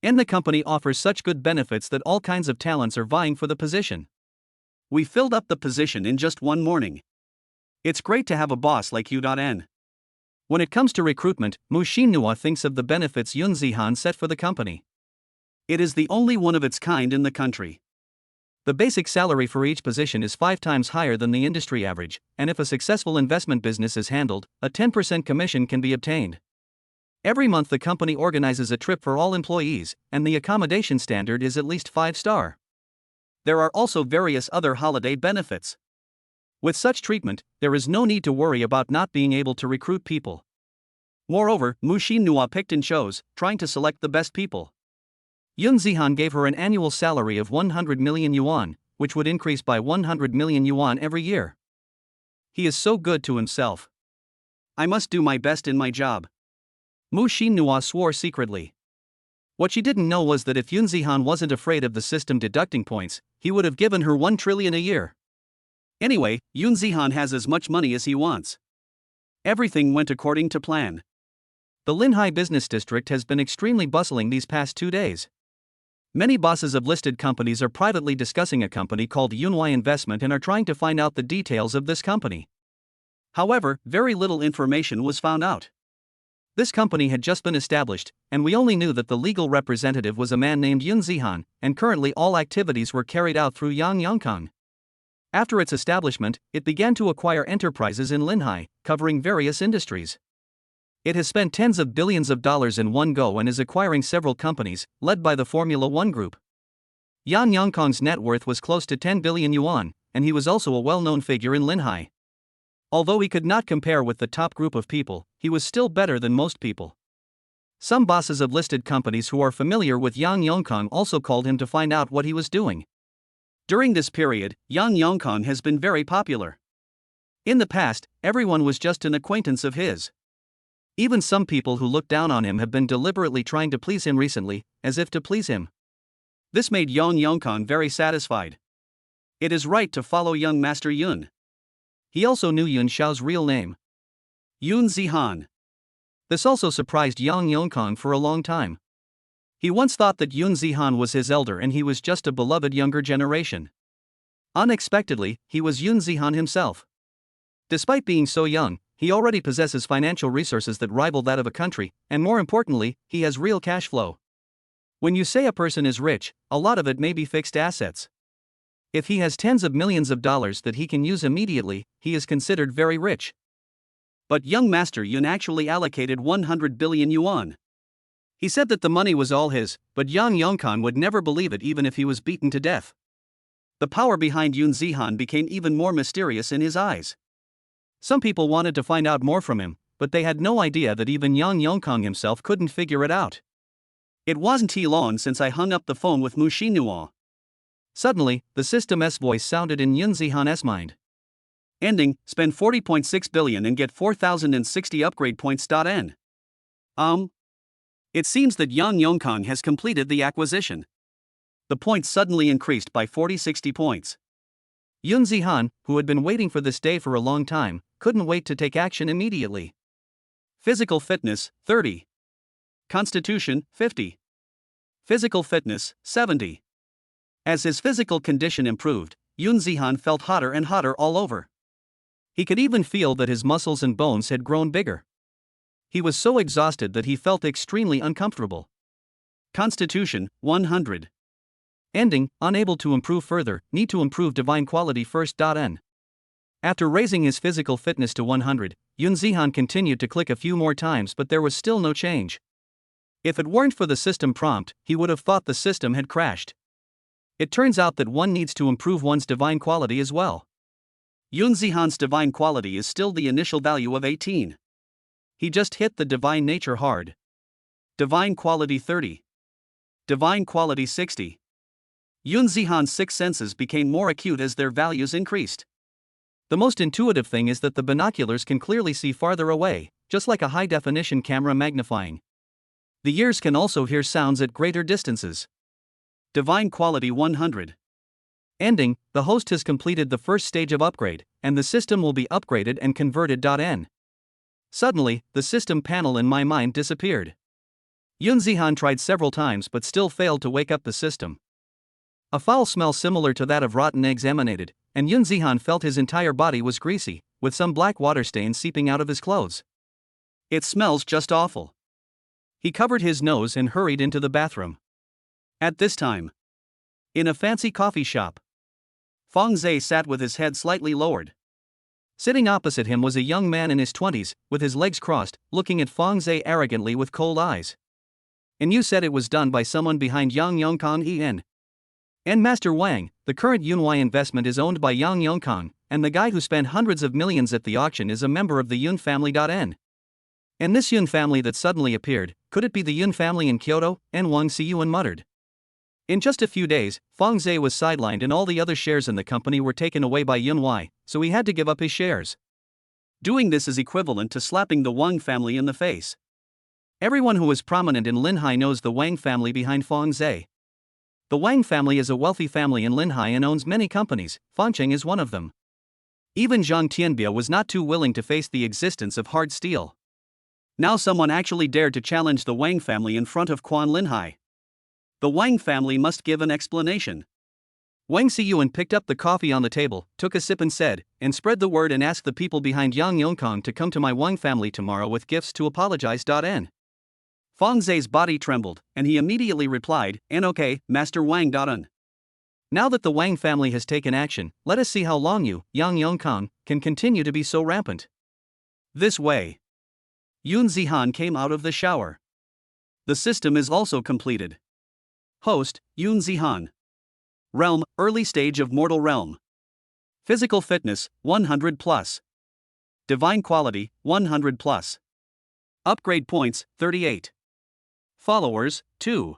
Speaker 1: And the company offers such good benefits that all kinds of talents are vying for the position. We filled up the position in just one morning. It's great to have a boss like you.N. When it comes to recruitment, Mu Shinhua thinks of the benefits Yun Zihan set for the company. It is the only one of its kind in the country. The basic salary for each position is 5 times higher than the industry average, and if a successful investment business is handled, a 10% commission can be obtained. Every month the company organizes a trip for all employees, and the accommodation standard is at least 5-star. There are also various other holiday benefits. With such treatment, there is no need to worry about not being able to recruit people. Moreover, Mu Shinhua picked and chose, trying to select the best people. Yun Zihan gave her an annual salary of 100 million yuan, which would increase by 100 million yuan every year. He is so good to himself. I must do my best in my job. Mu Shinhua swore secretly. What she didn't know was that if Yun Zihan wasn't afraid of the system deducting points, he would have given her 1 trillion a year. Anyway, Yun Zihan has as much money as he wants. Everything went according to plan. The Linhai business district has been extremely bustling these past 2 days. Many bosses of listed companies are privately discussing a company called Yunwei Investment and are trying to find out the details of this company. However, very little information was found out. This company had just been established, and we only knew that the legal representative was a man named Yun Zihan, and currently all activities were carried out through Yang Yongkang. After its establishment, it began to acquire enterprises in Linhai, covering various industries. It has spent tens of billions of dollars in one go and is acquiring several companies, led by the Formula One Group. Yang Yongkang's net worth was close to 10 billion yuan, and he was also a well-known figure in Linhai. Although he could not compare with the top group of people, he was still better than most people. Some bosses of listed companies who are familiar with Yang Yongkang also called him to find out what he was doing. During this period, Yang Yongkang has been very popular. In the past, everyone was just an acquaintance of his. Even some people who looked down on him have been deliberately trying to please him recently, as if to please him. This made Yang Yongkang very satisfied. It is right to follow young Master Yun. He also knew Yun Xiao's real name, Yun Zihan. This also surprised Yang Yongkang for a long time. He once thought that Yun Zihan was his elder and he was just a beloved younger generation. Unexpectedly, he was Yun Zihan himself. Despite being so young, he already possesses financial resources that rival that of a country, and more importantly, he has real cash flow. When you say a person is rich, a lot of it may be fixed assets. If he has tens of millions of dollars that he can use immediately, he is considered very rich. But young Master Yun actually allocated 100 billion yuan. He said that the money was all his, but Yang Yongkang would never believe it even if he was beaten to death. The power behind Yun Zihan became even more mysterious in his eyes. Some people wanted to find out more from him, but they had no idea that even Yang Yongkang himself couldn't figure it out. It wasn't too long since I hung up the phone with Mu Shinhua. Suddenly, the system's voice sounded in Yun Zihan's mind. Ending, spend 40.6 billion and get 4060 upgrade points.N. It seems that Yang Yongkang has completed the acquisition. The points suddenly increased by 40-60 points. Yun Zihan, who had been waiting for this day for a long time, couldn't wait to take action immediately. Physical fitness, 30. Constitution, 50. Physical fitness, 70. As his physical condition improved, Yun Zihan felt hotter and hotter all over. He could even feel that his muscles and bones had grown bigger. He was so exhausted that he felt extremely uncomfortable. Constitution, 100. Ending, unable to improve further, need to improve divine quality first.N. After raising his physical fitness to 100, Yun Zihan continued to click a few more times, but there was still no change. If it weren't for the system prompt, he would have thought the system had crashed. It turns out that one needs to improve one's divine quality as well. Yun Zihan's divine quality is still the initial value of 18. He just hit the divine nature hard. Divine quality 30. Divine quality 60. Yun Zihan's 6 senses became more acute as their values increased. The most intuitive thing is that the binoculars can clearly see farther away, just like a high-definition camera magnifying. The ears can also hear sounds at greater distances. Divine quality 100. Ending, the host has completed the first stage of upgrade, and the system will be upgraded and converted.N. Suddenly, the system panel in my mind disappeared. Yun Zihan tried several times but still failed to wake up the system. A foul smell similar to that of rotten eggs emanated, and Yun Zihan felt his entire body was greasy, with some black water stains seeping out of his clothes. It smells just awful. He covered his nose and hurried into the bathroom. At this time, in a fancy coffee shop, Feng Zhe sat with his head slightly lowered. Sitting opposite him was a young man in his 20s, with his legs crossed, looking at Feng Zhe arrogantly with cold eyes. And you said it was done by someone behind Yang Yongkang En. And Master Wang, the current Yunwei investment is owned by Yang Yongkang, and the guy who spent hundreds of millions at the auction is a member of the Yun family. N. And this Yun family that suddenly appeared, could it be the Yun family in Kyoto? And Wang Xiyuan muttered. In just a few days, Feng Zhe was sidelined and all the other shares in the company were taken away by Yunwei, so he had to give up his shares. Doing this is equivalent to slapping the Wang family in the face. Everyone who is prominent in Linhai knows the Wang family behind Feng Zhe. The Wang family is a wealthy family in Linhai and owns many companies, Fangcheng is one of them. Even Zhang Tianbia was not too willing to face the existence of hard steel. Now someone actually dared to challenge the Wang family in front of Quan Linhai. The Wang family must give an explanation. Wang Xiyuan picked up the coffee on the table, took a sip and said, and spread the word and asked the people behind Yang Yongkang to come to my Wang family tomorrow with gifts to apologize. N. Feng Zhe's body trembled, and he immediately replied, "And okay, Master Wang." N. Now that the Wang family has taken action, let us see how long you, Yang Yongkang, can continue to be so rampant. This way. Yun Zihan came out of the shower. The system is also completed. Host, Yun Zihan. Realm, early stage of mortal realm. Physical fitness, 100+. Divine quality, 100+. Upgrade points, 38. Followers, 2.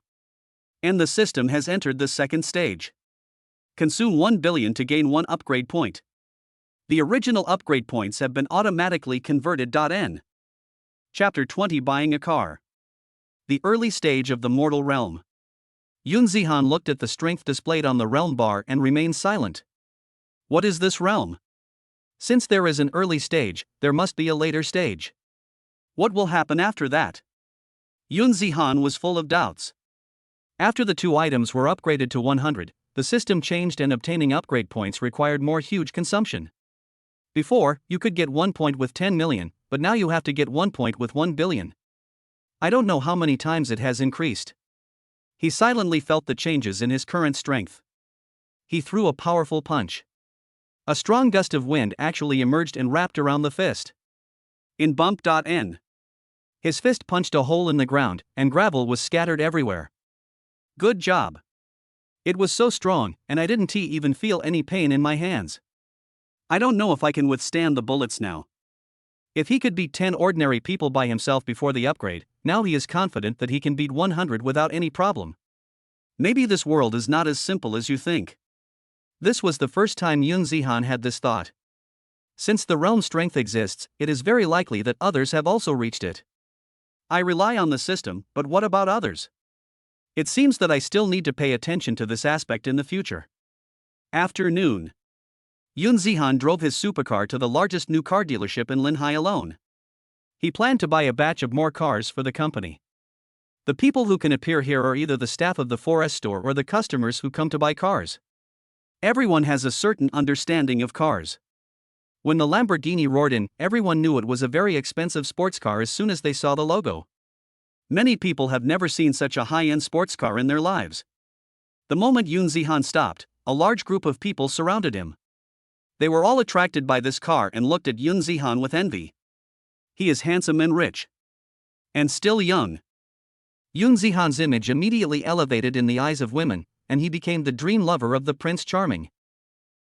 Speaker 1: And the system has entered the second stage. Consume 1 billion to gain 1 upgrade point. The original upgrade points have been automatically converted. N. Chapter 20 Buying a car. The early stage of the mortal realm. Yun Zihan looked at the strength displayed on the realm bar and remained silent. What is this realm? Since there is an early stage, there must be a later stage. What will happen after that? Yun Zihan was full of doubts. After the 2 items were upgraded to 100, the system changed and obtaining upgrade points required more huge consumption. Before, you could get 1 point with 10 million, but now you have to get 1 point with 1 billion. I don't know how many times it has increased. He silently felt the changes in his current strength. He threw a powerful punch. A strong gust of wind actually emerged and wrapped around the fist. In bump. N. His fist punched a hole in the ground, and gravel was scattered everywhere. Good job. It was so strong, and I didn't even feel any pain in my hands. I don't know if I can withstand the bullets now. If he could beat 10 ordinary people by himself before the upgrade, now he is confident that he can beat 100 without any problem. Maybe this world is not as simple as you think. This was the first time Yun Zihan had this thought. Since the realm strength exists, it is very likely that others have also reached it. I rely on the system, but what about others? It seems that I still need to pay attention to this aspect in the future. Afternoon. Yun Zihan drove his supercar to the largest new car dealership in Linhai alone. He planned to buy a batch of more cars for the company. The people who can appear here are either the staff of the 4S store or the customers who come to buy cars. Everyone has a certain understanding of cars. When the Lamborghini roared in, everyone knew it was a very expensive sports car as soon as they saw the logo. Many people have never seen such a high-end sports car in their lives. The moment Yun Zihan stopped, a large group of people surrounded him. They were all attracted by this car and looked at Yun Zihan with envy. He is handsome and rich. And still young. Yun Zihan's image immediately elevated in the eyes of women, and he became the dream lover of the Prince Charming.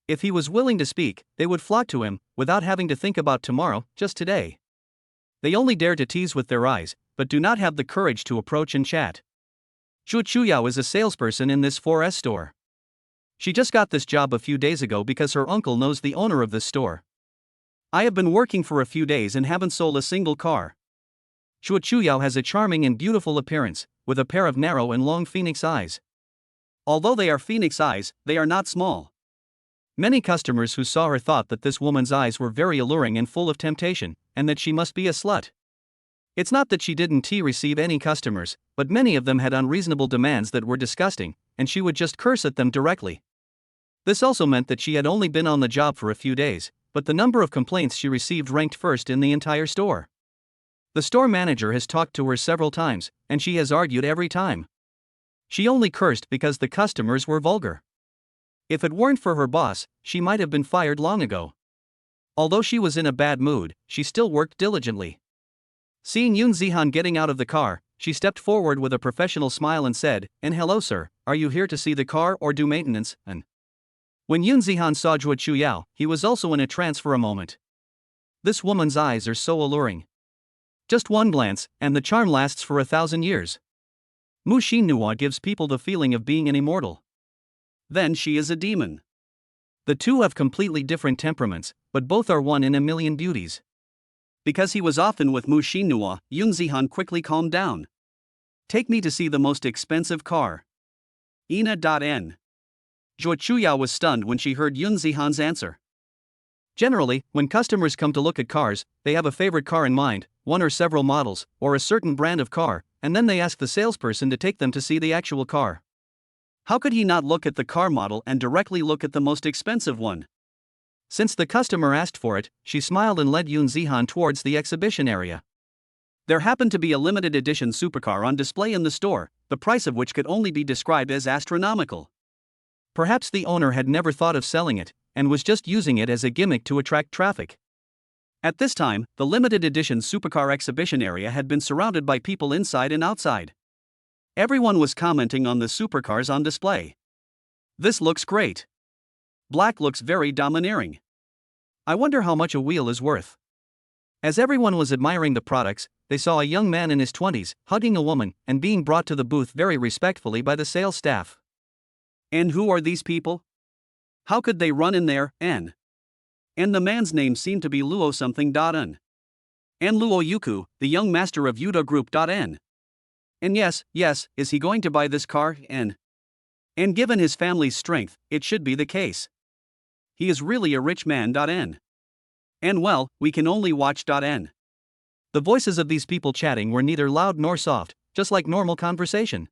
Speaker 1: If he was willing to speak, they would flock to him, without having to think about tomorrow, just today. They only dare to tease with their eyes, but do not have the courage to approach and chat. Zhu Chuyao is a salesperson in this 4S store. She just got this job a few days ago because her uncle knows the owner of this store. I have been working for a few days and haven't sold a single car. Zhu Chuyao has a charming and beautiful appearance, with a pair of narrow and long phoenix eyes. Although they are phoenix eyes, they are not small. Many customers who saw her thought that this woman's eyes were very alluring and full of temptation, and that she must be a slut. It's not that she didn't receive any customers, but many of them had unreasonable demands that were disgusting, and she would just curse at them directly. This also meant that she had only been on the job for a few days, but the number of complaints she received ranked first in the entire store. The store manager has talked to her several times, and she has argued every time. She only cursed because the customers were vulgar. If it weren't for her boss, she might have been fired long ago. Although she was in a bad mood, she still worked diligently. Seeing Yoon Zihan getting out of the car, she stepped forward with a professional smile and said, "And hello sir, are you here to see the car or do maintenance?" And when Yoon Zihan saw Zhuo Chuyao, he was also in a trance for a moment. This woman's eyes are so alluring. Just one glance, and the charm lasts for 1,000 years. Mu Xinhua gives people the feeling of being an immortal. Then she is a demon. The two have completely different temperaments, but both are one in a million beauties. Because he was often with Mu Xinhua, Yoon Zihan quickly calmed down. "Take me to see the most expensive car." Ina.n. Zhuo Chuyao was stunned when she heard Yoon Zihan's answer. Generally, when customers come to look at cars, they have a favorite car in mind, one or several models, or a certain brand of car, and then they ask the salesperson to take them to see the actual car. How could he not look at the car model and directly look at the most expensive one? Since the customer asked for it, she smiled and led Yoon Zihan towards the exhibition area. There happened to be a limited edition supercar on display in the store, the price of which could only be described as astronomical. Perhaps the owner had never thought of selling it, and was just using it as a gimmick to attract traffic. At this time, the limited edition supercar exhibition area had been surrounded by people inside and outside. Everyone was commenting on the supercars on display. "This looks great. Black looks very domineering. I wonder how much a wheel is worth." As everyone was admiring the products, they saw a young man in his 20s hugging a woman and being brought to the booth very respectfully by the sales staff. And who are these people? How could they run in there, and the man's name seemed to be Luo something.n. And Luo Yuku, the young master of Yudo Group.n. And yes, is he going to buy this car, and given his family's strength, it should be the case. He is really a rich man.n. And well, we can only watch.n. The voices of these people chatting were neither loud nor soft, just like normal conversation.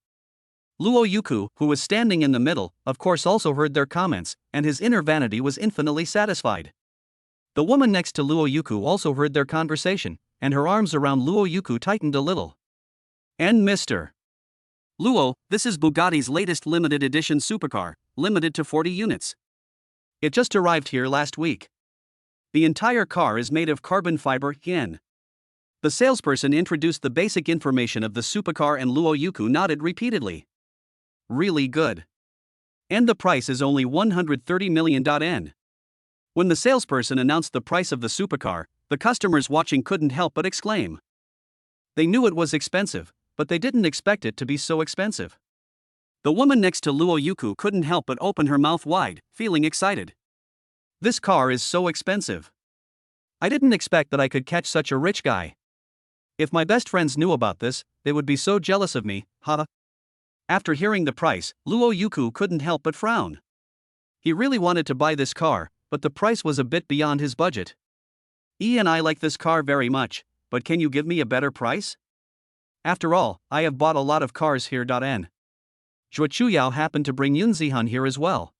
Speaker 1: Luo Yuku, who was standing in the middle, of course also heard their comments, and his inner vanity was infinitely satisfied. The woman next to Luo Yuku also heard their conversation, and her arms around Luo Yuku tightened a little. "And Mr. Luo, this is Bugatti's latest limited edition supercar, limited to 40 units. It just arrived here last week. The entire car is made of carbon fiber, yen." The salesperson introduced the basic information of the supercar and Luo Yuku nodded repeatedly. "Really good. And the price is only 130 million.n. When the salesperson announced the price of the supercar, the customers watching couldn't help but exclaim. They knew it was expensive, but they didn't expect it to be so expensive. The woman next to Luo Yuku couldn't help but open her mouth wide, feeling excited. "This car is so expensive. I didn't expect that I could catch such a rich guy. If my best friends knew about this, they would be so jealous of me, haha." After hearing the price, Luo Yuku couldn't help but frown. He really wanted to buy this car, but the price was a bit beyond his budget. And I like this car very much, but can you give me a better price? After all, I have bought a lot of cars here.n. Zhuo Chuyao happened to bring Yoon Zihan here as well.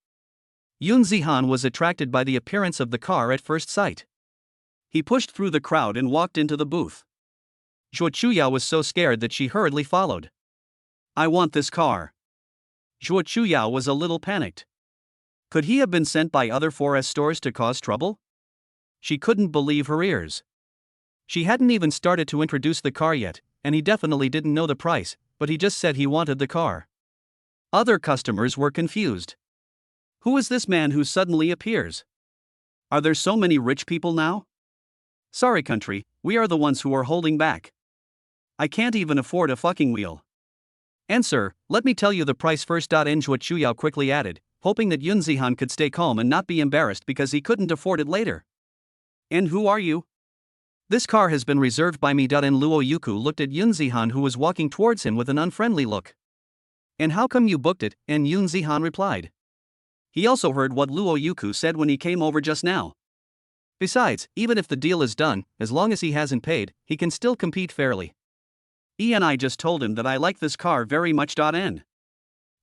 Speaker 1: Yoon Zihan was attracted by the appearance of the car at first sight. He pushed through the crowd and walked into the booth. Zhuo Chuyao was so scared that she hurriedly followed. "I want this car." Zhuo Chuyao was a little panicked. Could he have been sent by other 4S stores to cause trouble? She couldn't believe her ears. She hadn't even started to introduce the car yet, and he definitely didn't know the price, but he just said he wanted the car. Other customers were confused. Who is this man who suddenly appears? Are there so many rich people now? Sorry country, we are the ones who are holding back. I can't even afford a fucking wheel. And sir, let me tell you the price first. Zhuo Chuyao quickly added, hoping that Yoon Zihan could stay calm and not be embarrassed because he couldn't afford it later. "And who are you?" "This car has been reserved by me." And Luo Yuku looked at Yoon Zihan, who was walking towards him with an unfriendly look. "And how come you booked it?" And Yoon Zihan replied. He also heard what Luo Yuku said when he came over just now. Besides, even if the deal is done, as long as he hasn't paid, he can still compete fairly. And I just told him that I like this car very much. And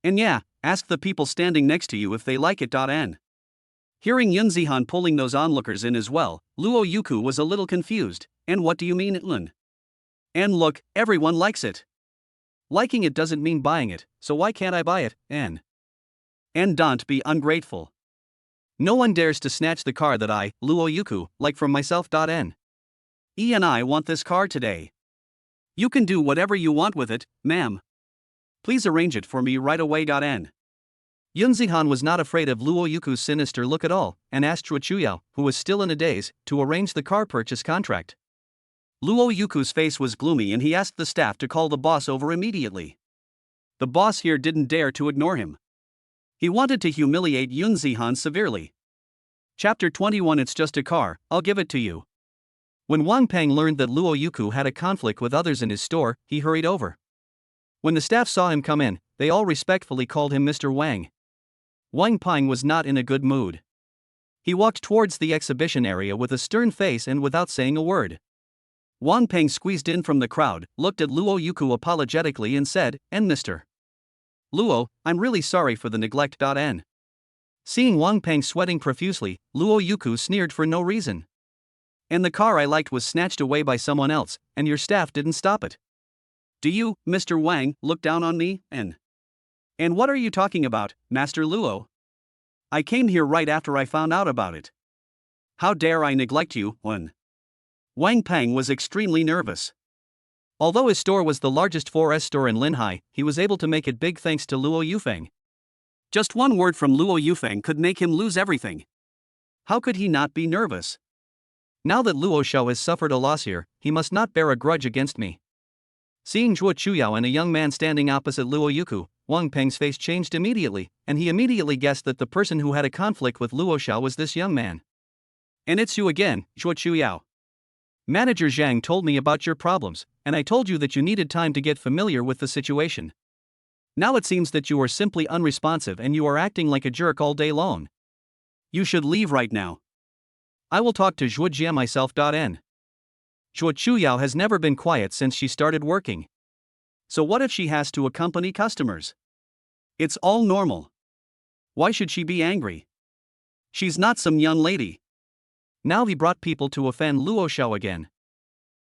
Speaker 1: yeah, Ask the people standing next to you if they like it. N. Hearing Yun Zihan pulling those onlookers in as well, Luo Yuku was a little confused. And what do you mean, Lun? And look, everyone likes it. Liking it doesn't mean buying it, so why can't I buy it, N? And don't be ungrateful. No one dares to snatch the car that I, Luo Yuku, like from myself. N. And I want this car today. You can do whatever you want with it, ma'am. Please arrange it for me right away. N. Yun Zihan was not afraid of Luo Yuku's sinister look at all, and asked Chua Chuyao, who was still in a daze, to arrange the car purchase contract. Luo Yuku's face was gloomy and he asked the staff to call the boss over immediately. The boss here didn't dare to ignore him. He wanted to humiliate Yun Zihan severely. Chapter 21. It's just a car, I'll give it to you. When Wang Peng learned that Luo Yuku had a conflict with others in his store, he hurried over. When the staff saw him come in, they all respectfully called him Mr. Wang. Wang Peng was not in a good mood. He walked towards the exhibition area with a stern face and without saying a word. Wang Peng squeezed in from the crowd, looked at Luo Yuku apologetically and said, "And Mr. Luo, I'm really sorry for the neglect." N. Seeing Wang Peng sweating profusely, Luo Yuku sneered for no reason. And the car I liked was snatched away by someone else, and your staff didn't stop it. Do you, Mr. Wang, look down on me, N? And what are you talking about, Master Luo? I came here right after I found out about it. How dare I neglect you, N? Wang Peng was extremely nervous. Although his store was the largest 4S store in Linhai, he was able to make it big thanks to Luo Yufeng. Just one word from Luo Yufeng could make him lose everything. How could he not be nervous? Now that Luo Shao has suffered a loss here, he must not bear a grudge against me. Seeing Chua Chuyao and a young man standing opposite Luo Yuku, Wang Peng's face changed immediately, and he immediately guessed that the person who had a conflict with Luo Shao was this young man. And it's you again, Chua Chuyao. Manager Zhang told me about your problems, and I told you that you needed time to get familiar with the situation. Now it seems that you are simply unresponsive and you are acting like a jerk all day long. You should leave right now. I will talk to Zhuo Jia myself. N. Chua Chuyao has never been quiet since she started working. So what if she has to accompany customers? It's all normal. Why should she be angry? She's not some young lady. Now he brought people to offend Luo Shao again.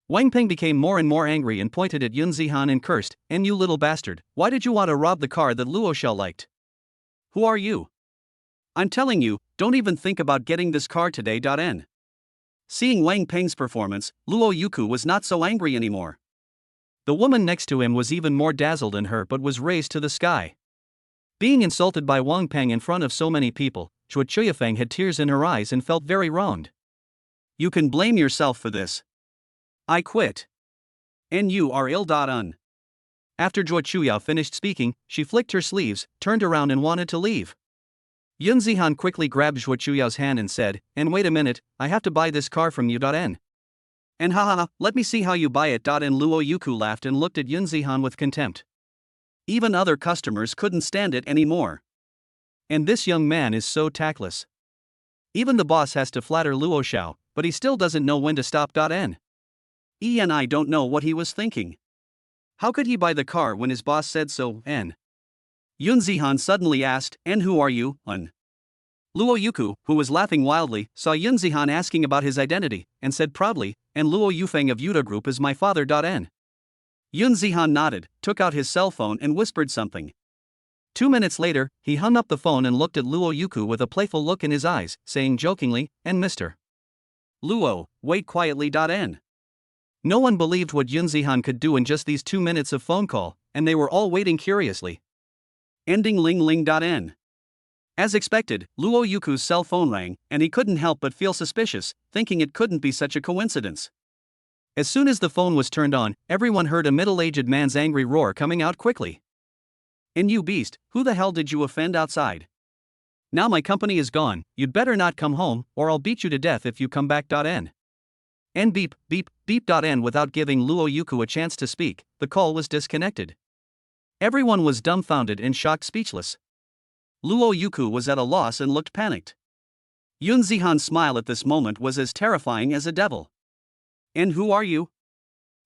Speaker 1: Wang Peng became more and more angry and pointed at Yun Zihan and cursed, "And you little bastard, why did you want to rob the car that Luo Shao liked? Who are you? I'm telling you, don't even think about getting this car today." N. Seeing Wang Peng's performance, Luo Yuku was not so angry anymore. The woman next to him was even more dazzled than her but was raised to the sky. Being insulted by Wang Peng in front of so many people, Chua Chuyafeng had tears in her eyes and felt very wronged. You can blame yourself for this. I quit. And you are ill. Un. After Chua Chuyao finished speaking, she flicked her sleeves, turned around and wanted to leave. Yun Zihan quickly grabbed Chua Chuyao's hand and said, "And wait a minute, I have to buy this car from you." N. And haha, let me see how you buy it. And Luo Yuku laughed and looked at Yun Zihan with contempt. Even other customers couldn't stand it anymore. And this young man is so tactless. Even the boss has to flatter Luo Shao, but he still doesn't know when to stop. N. And I don't know what he was thinking. How could he buy the car when his boss said so? N. Yun Zihan suddenly asked, "And who are you, Un?" Luo Yuku, who was laughing wildly, saw Yun Zihan asking about his identity, and said proudly, "And Luo Yufeng of Yuta Group is my father." N. Yun Zihan nodded, took out his cell phone and whispered something. 2 minutes later, he hung up the phone and looked at Luo Yuku with a playful look in his eyes, saying jokingly, "And Mr. Luo, wait quietly." N. No one believed what Yun Zihan could do in just these 2 minutes of phone call, and they were all waiting curiously. Ending ling ling. N. As expected, Luo Yuku's cell phone rang, and he couldn't help but feel suspicious, thinking it couldn't be such a coincidence. As soon as the phone was turned on, everyone heard a middle-aged man's angry roar coming out quickly. "And you beast, who the hell did you offend outside? Now my company is gone, you'd better not come home, or I'll beat you to death if you come back." N. And beep, beep, beep. N. Without giving Luo Yuku a chance to speak, the call was disconnected. Everyone was dumbfounded and shocked, speechless. Luo Yuku was at a loss and looked panicked. Yun Zihan's smile at this moment was as terrifying as a devil. "And who are you?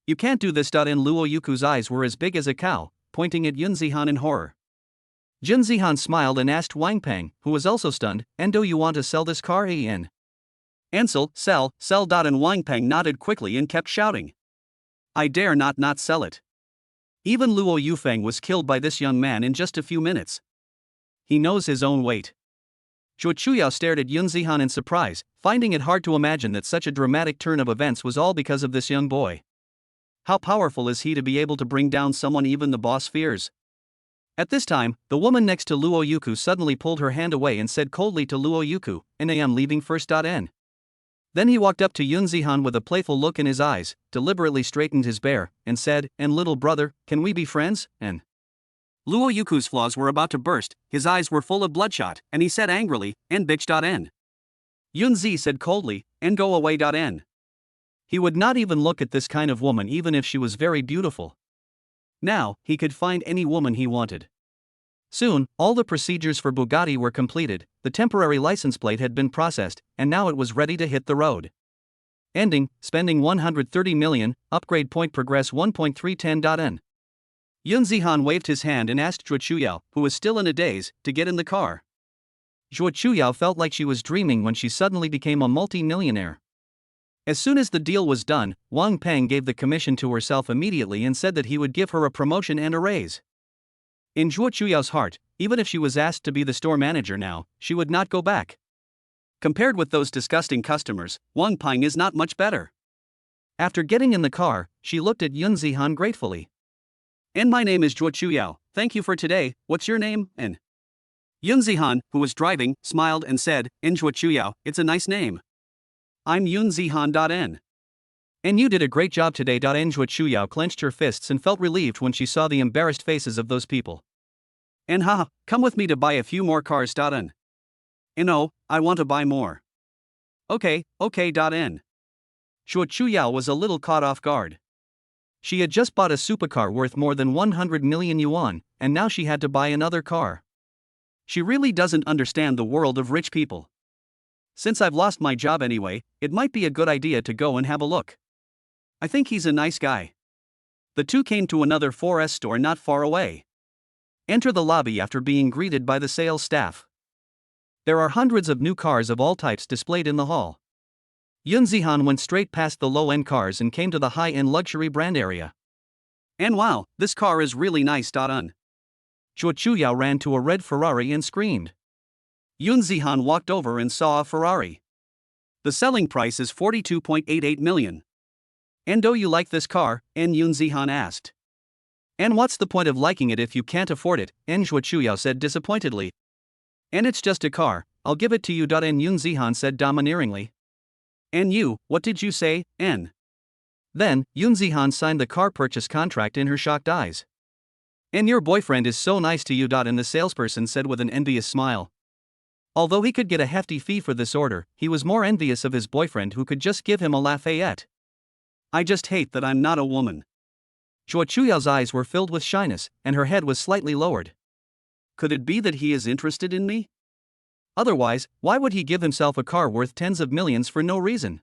Speaker 1: You can't do this." And Luo Yuku's eyes were as big as a cow, pointing at Yun Zihan in horror. Jun Zihan smiled and asked Wang Peng, who was also stunned, "And do you want to sell this car, Ian?" Ansel, sell. And Wang Peng nodded quickly and kept shouting, "I dare not sell it." Even Luo Yufeng was killed by this young man in just a few minutes. He knows his own weight. Zhuo Chuyao stared at Yun Zihan in surprise, finding it hard to imagine that such a dramatic turn of events was all because of this young boy. How powerful is he to be able to bring down someone even the boss fears? At this time, the woman next to Luo Yuku suddenly pulled her hand away and said coldly to Luo Yuku, "And I am leaving first. N." Then he walked up to Yun Zihan with a playful look in his eyes, deliberately straightened his bear, and said, "And little brother, can we be friends?" And Luo Yuku's flaws were about to burst, his eyes were full of bloodshot, and he said angrily, "And bitch. N." Yun Zi said coldly, "And go away. N." He would not even look at this kind of woman even if she was very beautiful. Now, he could find any woman he wanted. Soon, all the procedures for Bugatti were completed, the temporary license plate had been processed, and now it was ready to hit the road. Ending, spending 130 million, upgrade point progress 1.310. Yun Zihan waved his hand and asked Zhuo Chuyao, who was still in a daze, to get in the car. Zhuo Chuyao felt like she was dreaming when she suddenly became a multi-millionaire. As soon as the deal was done, Wang Peng gave the commission to herself immediately and said that he would give her a promotion and a raise. In Zhuo Chuyao's heart, even if she was asked to be the store manager now, she would not go back. Compared with those disgusting customers, Wang Peng is not much better. After getting in the car, she looked at Yun Zihan gratefully. "And my name is Zhuo Chuyao, thank you for today, what's your name?" And Yun Zihan, who was driving, smiled and said, "And Zhuo Chuyao, it's a nice name. I'm Yun Zihan. N. And you did a great job today. N. Zhuo Chuyao clenched her fists and felt relieved when she saw the embarrassed faces of those people. "And haha, come with me to buy a few more cars. N. And oh, I want to buy more." Okay. N. Zhuo Chuyao was a little caught off guard. She had just bought a supercar worth more than 100 million yuan, and now she had to buy another car. She really doesn't understand the world of rich people. "Since I've lost my job anyway, it might be a good idea to go and have a look. I think he's a nice guy." The two came to another 4S store not far away. Enter the lobby after being greeted by the sales staff. There are hundreds of new cars of all types displayed in the hall. Yun Zihan went straight past the low-end cars and came to the high-end luxury brand area. "And wow, this car is really nice. Zhuo Chuyao ran to a red Ferrari and screamed. Yun Zihan walked over and saw a Ferrari. The selling price is 42.88 million. "And do you like this car?" and Yun Zihan asked. "And what's the point of liking it if you can't afford it?" and Zhuo Chuyao said disappointedly. "And it's just a car, I'll give it to you." And Yun Zihan said domineeringly. "And you, what did you say, N?" Then, Yun Zihan signed the car purchase contract in her shocked eyes. "And your boyfriend is so nice to you." And the salesperson said with an envious smile. Although he could get a hefty fee for this order, he was more envious of his boyfriend who could just give him a Lafayette. "I just hate that I'm not a woman." Zhuo Chuyao's eyes were filled with shyness, and her head was slightly lowered. Could it be that he is interested in me? Otherwise, why would he give himself a car worth tens of millions for no reason?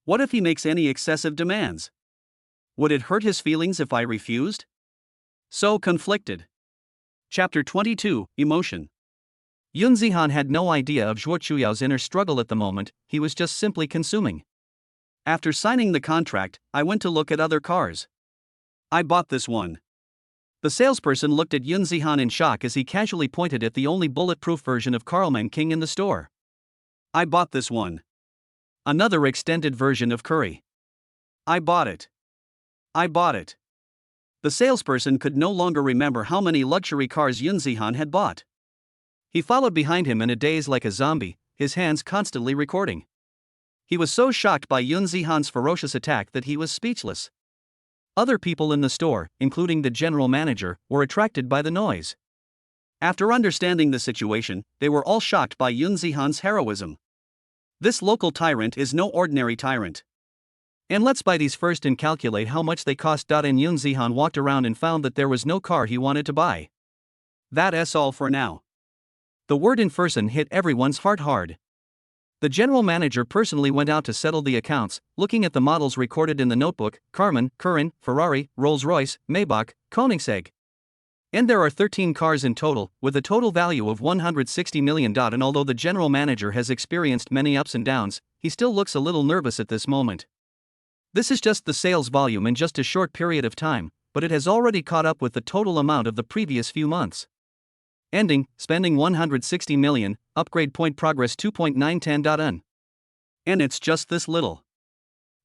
Speaker 1: What if he makes any excessive demands? Would it hurt his feelings if I refused? So conflicted. Chapter 22, Emotion. Yun Zihan had no idea of Zhuo Chuyao's inner struggle at the moment, he was just simply consuming. "After signing the contract, I went to look at other cars. I bought this one." The salesperson looked at Yun Zihan in shock as he casually pointed at the only bulletproof version of Carlman King in the store. "I bought this one. Another extended version of Curry. I bought it. I bought it." The salesperson could no longer remember how many luxury cars Yun Zihan had bought. He followed behind him in a daze like a zombie, his hands constantly recording. He was so shocked by Yun Zihan's ferocious attack that he was speechless. Other people in the store, including the general manager, were attracted by the noise. After understanding the situation, they were all shocked by Yun Zihan's heroism. This local tyrant is no ordinary tyrant. "And let's buy these first and calculate how much they cost." And Yun Zihan walked around and found that there was no car he wanted to buy. That's all for now. The word "in-person" hit everyone's heart hard. The general manager personally went out to settle the accounts, looking at the models recorded in the notebook: Carmen, Curran, Ferrari, Rolls-Royce, Maybach, Koenigsegg. And there are 13 cars in total, with a total value of $160 million. And although the general manager has experienced many ups and downs, he still looks a little nervous at this moment. This is just the sales volume in just a short period of time, but it has already caught up with the total amount of the previous few months. Ending, spending $160 million, upgrade point progress 2.910. And it's just this little.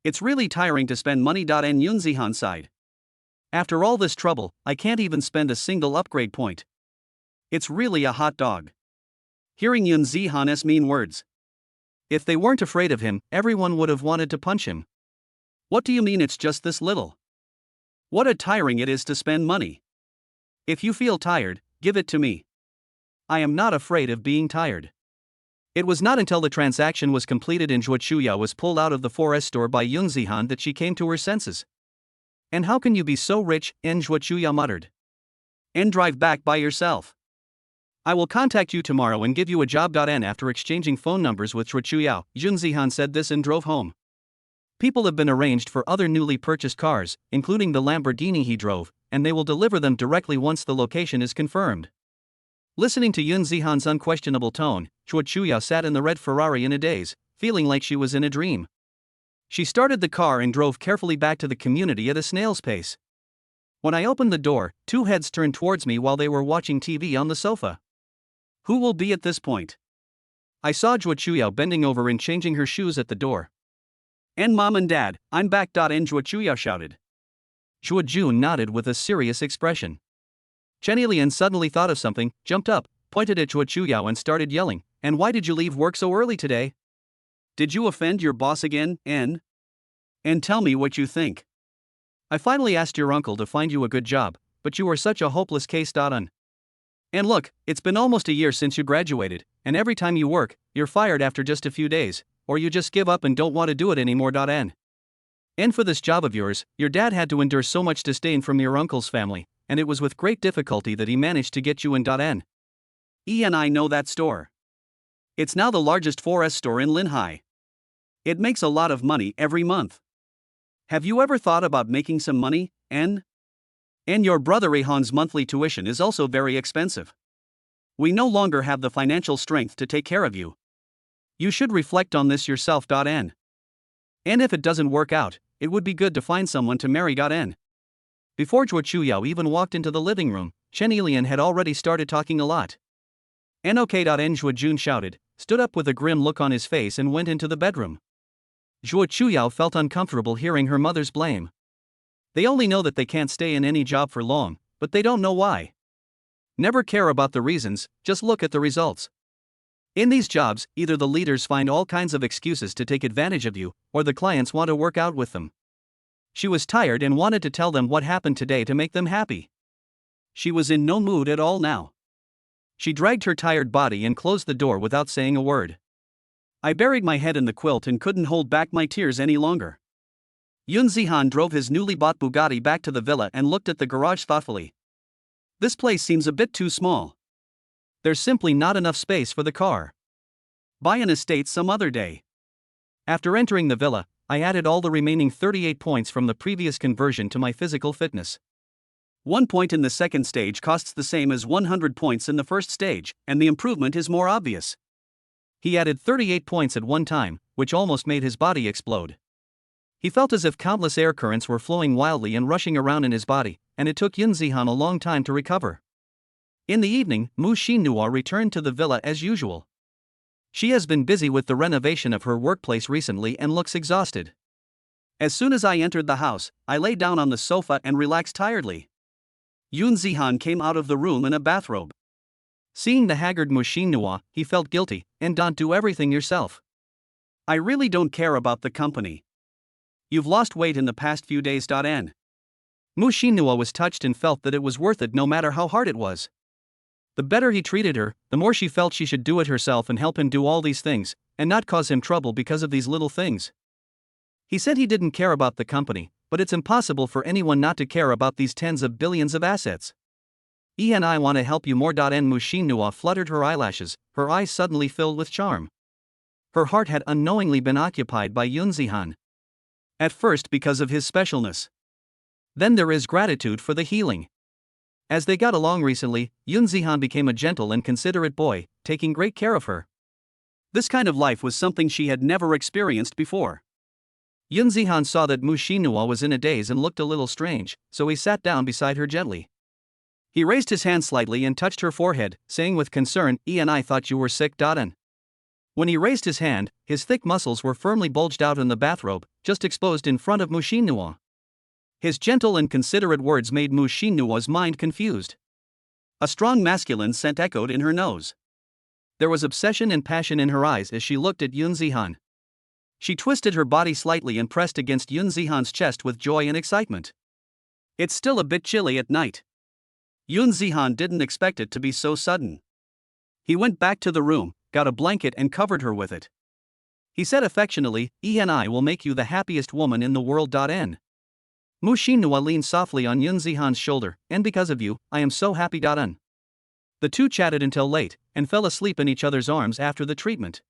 Speaker 1: It's really tiring to spend money. N Yoon Zihan sighed. After all this trouble, I can't even spend a single upgrade point. It's really a hot dog. Hearing Yoon Zihan's mean words. If they weren't afraid of him, everyone would have wanted to punch him. What do you mean it's just this little? What a tiring it is to spend money. If you feel tired, give it to me. I am not afraid of being tired. It was not until the transaction was completed and Zhuochuya was pulled out of the 4S store by Yoon Zihan that she came to her senses. And how can you be so rich? Zhuochuya muttered. And drive back by yourself. I will contact you tomorrow and give you a job. After exchanging phone numbers with Zhuochuya, Yoon Zihan said this and drove home. People have been arranged for other newly purchased cars, including the Lamborghini he drove, and they will deliver them directly once the location is confirmed. Listening to Yoon Zihan's unquestionable tone, Zhuochuya sat in the red Ferrari in a daze, feeling like she was in a dream. She started the car and drove carefully back to the community at a snail's pace. When I opened the door, two heads turned towards me while they were watching TV on the sofa. Who will be at this point? I saw Zhuochuya bending over and changing her shoes at the door. And Mom and Dad, I'm back. Zhuochuya shouted. Zhuojun nodded with a serious expression. Chen Yilian suddenly thought of something, jumped up, pointed at Zhuochuya and started yelling, "And why did you leave work so early today? Did you offend your boss again, N? And tell me what you think. I finally asked your uncle to find you a good job, but you are such a hopeless case. And look, it's been almost a year since you graduated, and every time you work, you're fired after just a few days, or you just give up and don't want to do it anymore. And for this job of yours, your dad had to endure so much disdain from your uncle's family, and it was with great difficulty that he managed to get you in. And I know that store. It's now the largest 4S store in Linhai. It makes a lot of money every month. Have you ever thought about making some money, N? And your brother Rehan's monthly tuition is also very expensive. We no longer have the financial strength to take care of you. You should reflect on this yourself. N. And if it doesn't work out, it would be good to find someone to marry. N. Before Zhuochuya even walked into the living room, Chen Yilian had already started talking a lot. "NOK." Zhuojun shouted, stood up with a grim look on his face and went into the bedroom. Zhuochuya felt uncomfortable hearing her mother's blame. They only know that they can't stay in any job for long, but they don't know why. Never care about the reasons, just look at the results. In these jobs, either the leaders find all kinds of excuses to take advantage of you, or the clients want to work out with them. She was tired and wanted to tell them what happened today to make them happy. She was in no mood at all now. She dragged her tired body and closed the door without saying a word. I buried my head in the quilt and couldn't hold back my tears any longer. Yoon Zihan drove his newly bought Bugatti back to the villa and looked at the garage thoughtfully. This place seems a bit too small. There's simply not enough space for the car. Buy an estate some other day. After entering the villa, I added all the remaining 38 points from the previous conversion to my physical fitness. 1 point in the second stage costs the same as 100 points in the first stage, and the improvement is more obvious. He added 38 points at one time, which almost made his body explode. He felt as if countless air currents were flowing wildly and rushing around in his body, and it took Yoon Zihan a long time to recover. In the evening, Mu Shinhua returned to the villa as usual. She has been busy with the renovation of her workplace recently and looks exhausted. As soon as I entered the house, I lay down on the sofa and relaxed tiredly. Yoon Zihan came out of the room in a bathrobe. Seeing the haggard Mu Shinhua, he felt guilty, and "Don't do everything yourself. I really don't care about the company. You've lost weight in the past few days. N. Mu Shinhua was touched and felt that it was worth it no matter how hard it was. The better he treated her, the more she felt she should do it herself and help him do all these things, and not cause him trouble because of these little things. He said he didn't care about the company, but it's impossible for anyone not to care about these tens of billions of assets. I want to help you more. Mu Shinhua fluttered her eyelashes, her eyes suddenly filled with charm. Her heart had unknowingly been occupied by Yoon Zihan. At first because of his specialness. Then there is gratitude for the healing. As they got along recently, Yoon Zihan became a gentle and considerate boy, taking great care of her. This kind of life was something she had never experienced before. Yoon Zihan saw that Mu Shinhua was in a daze and looked a little strange, so he sat down beside her gently. He raised his hand slightly and touched her forehead, saying with concern, "And I thought you were sick, Dadan." When he raised his hand, his thick muscles were firmly bulged out in the bathrobe, just exposed in front of Mu Shinhua. His gentle and considerate words made Mu Shinhua's mind confused. A strong masculine scent echoed in her nose. There was obsession and passion in her eyes as she looked at Yoon Zihan. She twisted her body slightly and pressed against Yoon Zihan's chest with joy and excitement. "It's still a bit chilly at night." Yoon Zihan didn't expect it to be so sudden. He went back to the room, got a blanket and covered her with it. He said affectionately, "I will make you the happiest woman in the world." Mu Shinhua leaned softly on Yoon Zihan's shoulder, "And because of you, I am so happy." The two chatted until late, and fell asleep in each other's arms after the treatment.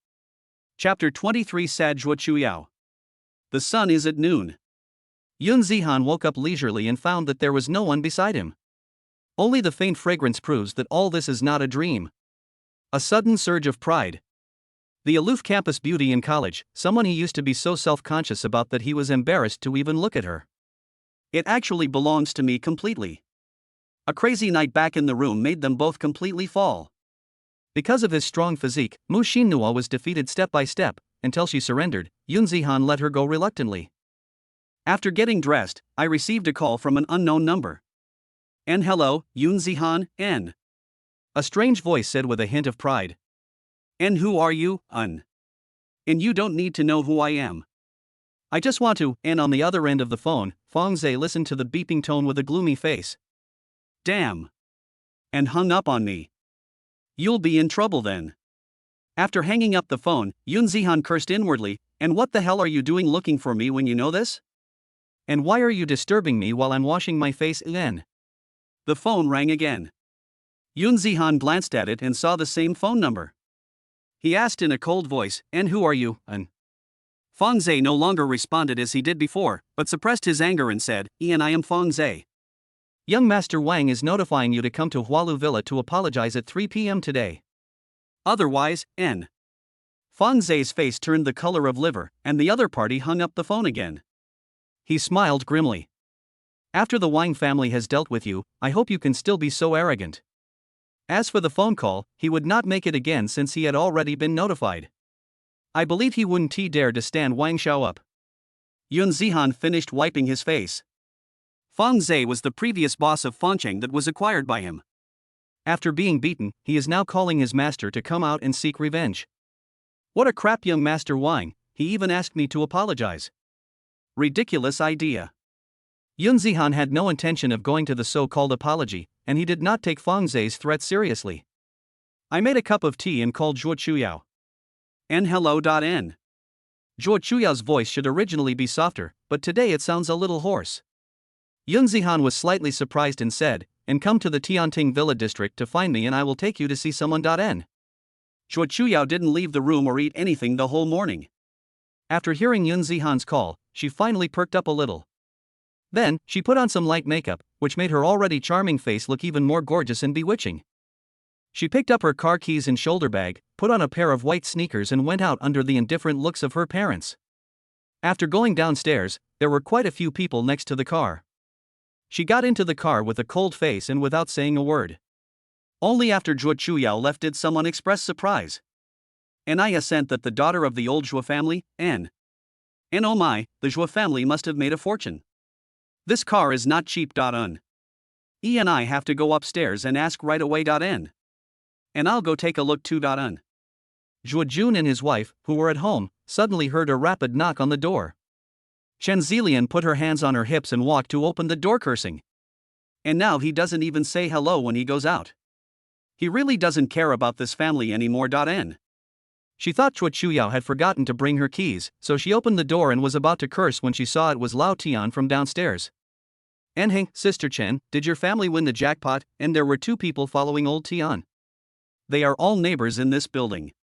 Speaker 1: Chapter 23 Sad Zhuo Chuyao. The sun is at noon. Yoon Zihan woke up leisurely and found that there was no one beside him. Only the faint fragrance proves that all this is not a dream. A sudden surge of pride. The aloof campus beauty in college, someone he used to be so self-conscious about that he was embarrassed to even look at her. It actually belongs to me completely. A crazy night back in the room made them both completely fall. Because of his strong physique, Mu Shinhua was defeated step by step, until she surrendered. Yoon Zihan let her go reluctantly. After getting dressed, I received a call from an unknown number. "And hello, Yoon Zihan, N." A strange voice said with a hint of pride. "And who are you, Un? And you don't need to know who I am. I just want to." And on the other end of the phone, Fong Zhe listened to the beeping tone with a gloomy face. "Damn." And hung up on me. "You'll be in trouble then." After hanging up the phone, Yoon Zihan cursed inwardly, "And what the hell are you doing looking for me when you know this? And why are you disturbing me while I'm washing my face?" The phone rang again. Yoon Zihan glanced at it and saw the same phone number. He asked in a cold voice, "And who are you, Un?" Fong Zhe no longer responded as he did before, but suppressed his anger and said, "Ian, I am Fong Zhe. Young Master Wang is notifying you to come to Hualu Villa to apologize at 3 p.m. today. Otherwise, N." Fong Zhe's face turned the color of liver, and the other party hung up the phone again. He smiled grimly. "After the Wang family has dealt with you, I hope you can still be so arrogant." As for the phone call, he would not make it again since he had already been notified. I believe he wouldn't dare to stand Wang Xiao up. Yoon Zihan finished wiping his face. Fong Zhe was the previous boss of Fengcheng that was acquired by him. After being beaten, he is now calling his master to come out and seek revenge. What a crap young Master Wang, he even asked me to apologize. Ridiculous idea. Yoon Zihan had no intention of going to the so-called apology, and he did not take Fong Zhe's threat seriously. I made a cup of tea and called Zhuo Chuyao. "And hello. N." Zhuo Chuyao's voice should originally be softer, but today it sounds a little hoarse. Yoon Zihan was slightly surprised and said, "And come to the Tianting Villa district to find me and I will take you to see someone. N." Zhuo Chuyao didn't leave the room or eat anything the whole morning. After hearing Yoon Zihan's call, she finally perked up a little. Then, she put on some light makeup, which made her already charming face look even more gorgeous and bewitching. She picked up her car keys and shoulder bag, put on a pair of white sneakers and went out under the indifferent looks of her parents. After going downstairs, there were quite a few people next to the car. She got into the car with a cold face and without saying a word. Only after Zhuo Chuyao left did someone express surprise. "And I assent that the daughter of the old Zhuo family, N. And oh my, the Zhuo family must have made a fortune. This car is not cheap. Un. And I have to go upstairs and ask right away. N. And I'll go take a look too. Un." Zhuo Jun and his wife, who were at home, suddenly heard a rapid knock on the door. Chen Zilian put her hands on her hips and walked to open the door, cursing. And now he doesn't even say hello when he goes out. He really doesn't care about this family anymore. N. She thought Zhuo Chuyao had forgotten to bring her keys, so she opened the door and was about to curse when she saw it was Lao Tian from downstairs. "And hey, Sister Chen, did your family win the jackpot?" And there were two people following old Tian. They are all neighbors in this building.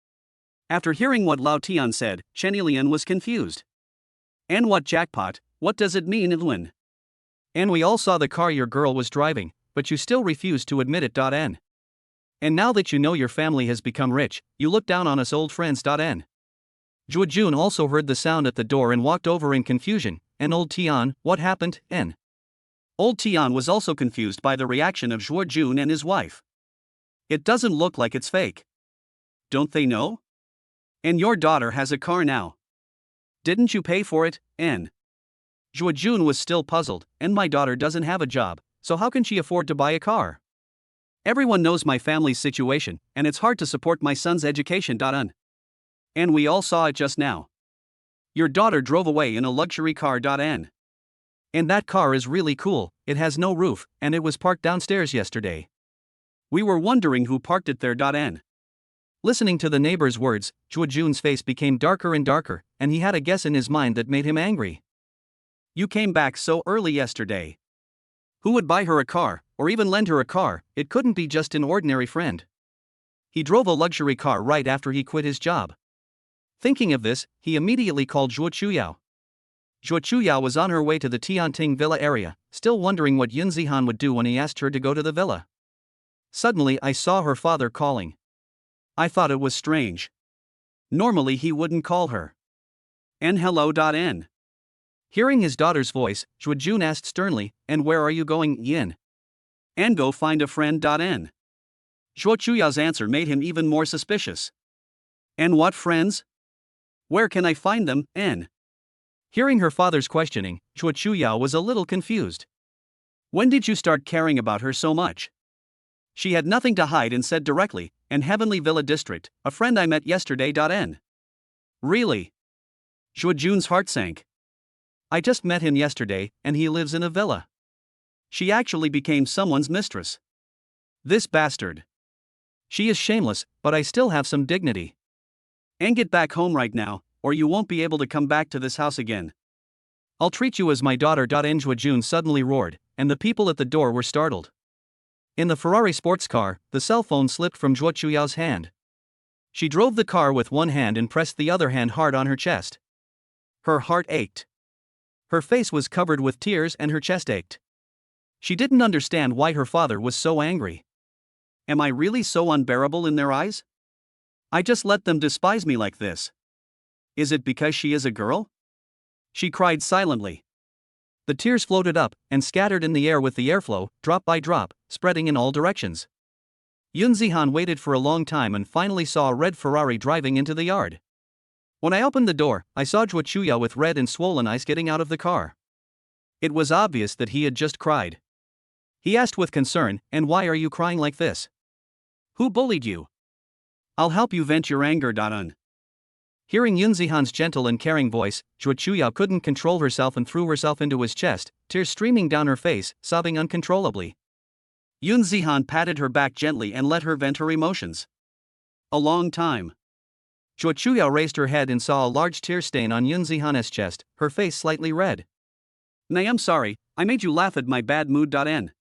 Speaker 1: After hearing what Lao Tian said, Chen Ilian was confused. "And what jackpot? What does it mean, Ilwin?" "And we all saw the car your girl was driving. but you still refuse to admit it. N. And now that you know your family has become rich, you look down on us old friends. N. Juejun also heard the sound at the door and walked over in confusion. And old Tian, what happened? N. Old Tian was also confused by the reaction of Juejun and his wife. It doesn't look like it's fake. Don't they know? And your daughter has a car now. Didn't you pay for it? N. Juejun was still puzzled, and my daughter doesn't have a job, so how can she afford to buy a car? Everyone knows my family's situation, and it's hard to support my son's education. And we all saw it just now. Your daughter drove away in a luxury car. N. And that car is really cool, it has no roof, and it was parked downstairs yesterday. We were wondering who parked it there. N. Listening to the neighbor's words, Juejun's face became darker and darker, and he had a guess in his mind that made him angry. You came back so early yesterday. Who would buy her a car, or even lend her a car? It couldn't be just an ordinary friend. He drove a luxury car right after he quit his job. Thinking of this, he immediately called Zhuo Chuyao. Zhuo Chuyao was on her way to the Tianting villa area, still wondering what Yun Zihan would do when he asked her to go to the villa. Suddenly I saw her father calling. I thought it was strange. Normally he wouldn't call her. And hello. N. Hearing his daughter's voice, Juejun asked sternly, and where are you going, Yin? And go find a friend. N. Zhuo Chuyao's answer made him even more suspicious. And what friends? Where can I find them, N? Hearing her father's questioning, Zhuo Chuyao was a little confused. When did you start caring about her so much? She had nothing to hide and said directly, and Heavenly Villa District, a friend I met yesterday. N. Really? Juejun's heart sank. I just met him yesterday, and he lives in a villa. She actually became someone's mistress. This bastard. She is shameless, but I still have some dignity. And get back home right now, or you won't be able to come back to this house again. I'll treat you as my daughter. N. Juejun suddenly roared, and the people at the door were startled. In the Ferrari sports car, the cell phone slipped from Zhuo Chuyao's hand. She drove the car with one hand and pressed the other hand hard on her chest. Her heart ached. Her face was covered with tears and her chest ached. She didn't understand why her father was so angry. Am I really so unbearable in their eyes? I just let them despise me like this. Is it because she is a girl? She cried silently. The tears floated up and scattered in the air with the airflow, drop by drop, spreading in all directions. Yun Zihan waited for a long time and finally saw a red Ferrari driving into the yard. When I opened the door, I saw Zhuo Chuyao with red and swollen eyes getting out of the car. It was obvious that he had just cried. He asked with concern, and why are you crying like this? Who bullied you? I'll help you vent your anger. N. Hearing Yun Zihan's gentle and caring voice, Zhuo Chuyao couldn't control herself and threw herself into his chest, tears streaming down her face, sobbing uncontrollably. Yun Zihan patted her back gently and let her vent her emotions. A long time. Zhuo Chuyao raised her head and saw a large tear stain on Yun Zihan's chest, her face slightly red. Nay, I'm sorry, I made you laugh at my bad mood. N.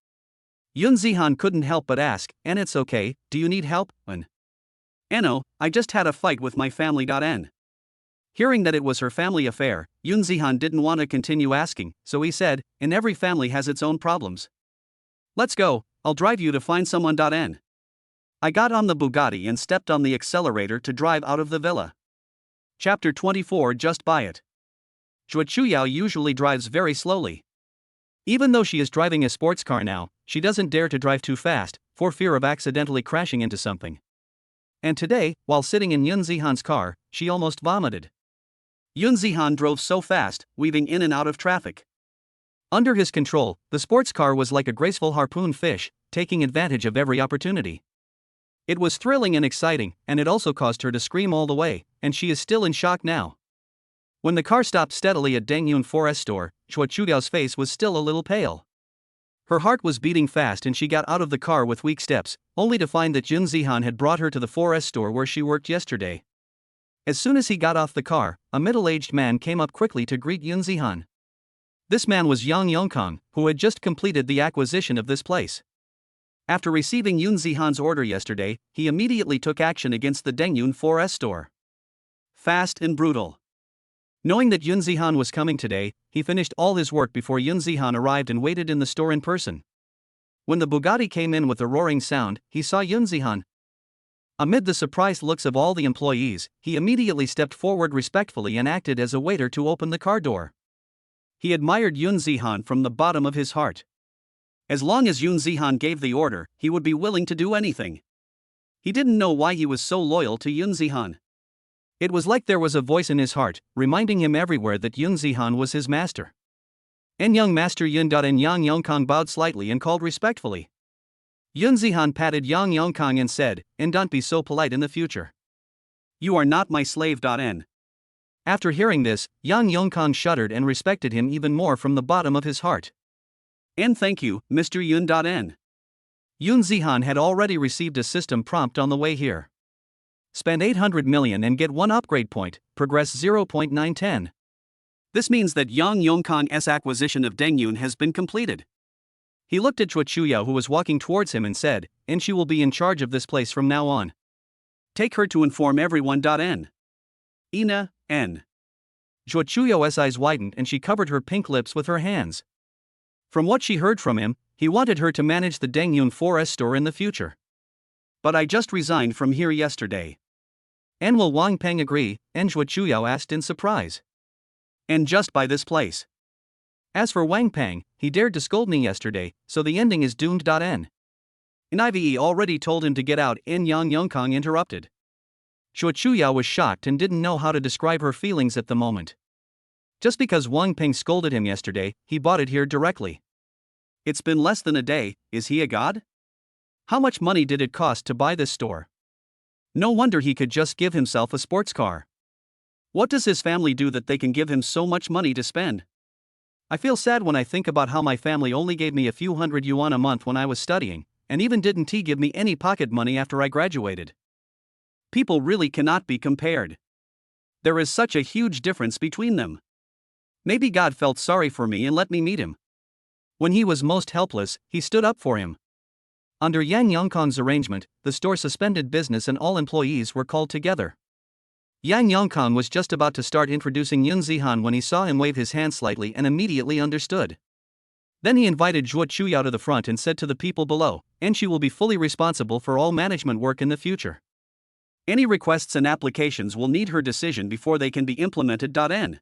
Speaker 1: Yun Zihan couldn't help but ask, and it's okay, do you need help? No, I just had a fight with my family. N. Hearing that it was her family affair, Yun Zihan didn't want to continue asking, so he said, and every family has its own problems. Let's go, I'll drive you to find someone. N. I got on the Bugatti and stepped on the accelerator to drive out of the villa. Chapter 24. Just buy it. Zhuo Chuyao usually drives very slowly. Even though she is driving a sports car now, she doesn't dare to drive too fast, for fear of accidentally crashing into something. And today, while sitting in Yun Zihan's car, she almost vomited. Yun Zihan drove so fast, weaving in and out of traffic. Under his control, the sports car was like a graceful harpoon fish, taking advantage of every opportunity. It was thrilling and exciting, and it also caused her to scream all the way, and she is still in shock now. When the car stopped steadily at Dangyun Forest store, Zhuo Chuyao's face was still a little pale. Her heart was beating fast and she got out of the car with weak steps, only to find that Yun Zihan had brought her to the forest store where she worked yesterday. As soon as he got off the car, a middle-aged man came up quickly to greet Yun Zihan. This man was Yang Yongkang, who had just completed the acquisition of this place. After receiving Yun Zihan's order yesterday, he immediately took action against the Dangyun Forest store. Fast and brutal. Knowing that Yun Zihan was coming today, he finished all his work before Yun Zihan arrived and waited in the store in person. When the Bugatti came in with a roaring sound, he saw Yoon Zihan. Amid the surprised looks of all the employees, he immediately stepped forward respectfully and acted as a waiter to open the car door. He admired Yoon Zihan from the bottom of his heart. As long as Yoon Zihan gave the order, he would be willing to do anything. He didn't know why he was so loyal to Yoon Zihan. It was like there was a voice in his heart, reminding him everywhere that Yoon Zihan was his master. And young master Yoon. And Yang Yongkang bowed slightly and called respectfully. Yoon Zihan patted Yang Yongkang and said, "And don't be so polite in the future. You are not my slave." N. After hearing this, Yang Yongkang shuddered and respected him even more from the bottom of his heart. "And thank you, Mr. Yoon." N. Yoon Zihan had already received a system prompt on the way here. Spend 800 million and get 1 upgrade point, progress 0.910. This means that Yang Yongkang's acquisition of Dengyun has been completed. He looked at Chua Chuyao, who was walking towards him, and said, "And she will be in charge of this place from now on. Take her to inform everyone." N. Ina, N. Chua Chuyao's eyes widened and she covered her pink lips with her hands. From what she heard from him, he wanted her to manage the Dengyun Forest store in the future. "But I just resigned from here yesterday." "And will Wang Peng agree?" And Chua Chuyao asked in surprise. "And just by this place." As for Wang Peng, he dared to scold me yesterday, so the ending is doomed. N. And Ive already told him to get out. And Yang Yongkang interrupted. Chua Chuyao was shocked and didn't know how to describe her feelings at the moment. Just because Wang Peng scolded him yesterday, he bought it here directly. It's been less than a day. Is he a god? How much money did it cost to buy this store? No wonder he could just give himself a sports car. What does his family do that they can give him so much money to spend? I feel sad when I think about how my family only gave me a few hundred yuan a month when I was studying, and even didn't give me any pocket money after I graduated. People really cannot be compared. There is such a huge difference between them. Maybe God felt sorry for me and let me meet him. When he was most helpless, he stood up for him. Under Yang Yongkang's arrangement, the store suspended business and all employees were called together. Yang Yongkang was just about to start introducing Yoon Zihan when he saw him wave his hand slightly and immediately understood. Then he invited Chua Chuyao to the front and said to the people below, "And she will be fully responsible for all management work in the future. Any requests and applications will need her decision before they can be implemented." N.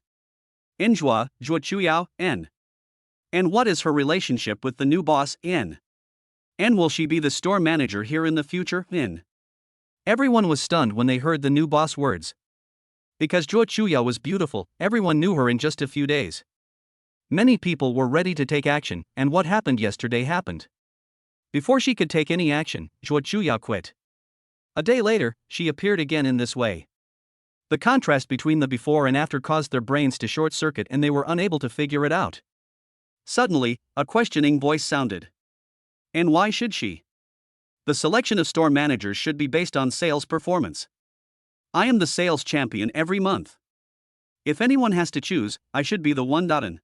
Speaker 1: Chua Chuyao, N. And what is her relationship with the new boss, N? And will she be the store manager here in the future, N? Everyone was stunned when they heard the new boss words. Because Chua Chuyao was beautiful, everyone knew her in just a few days. Many people were ready to take action, and what happened yesterday happened. Before she could take any action, Chua Chuyao quit. A day later, she appeared again in this way. The contrast between the before and after caused their brains to short circuit and they were unable to figure it out. Suddenly, a questioning voice sounded. And why should she? The selection of store managers should be based on sales performance. I am the sales champion every month. If anyone has to choose, I should be the one.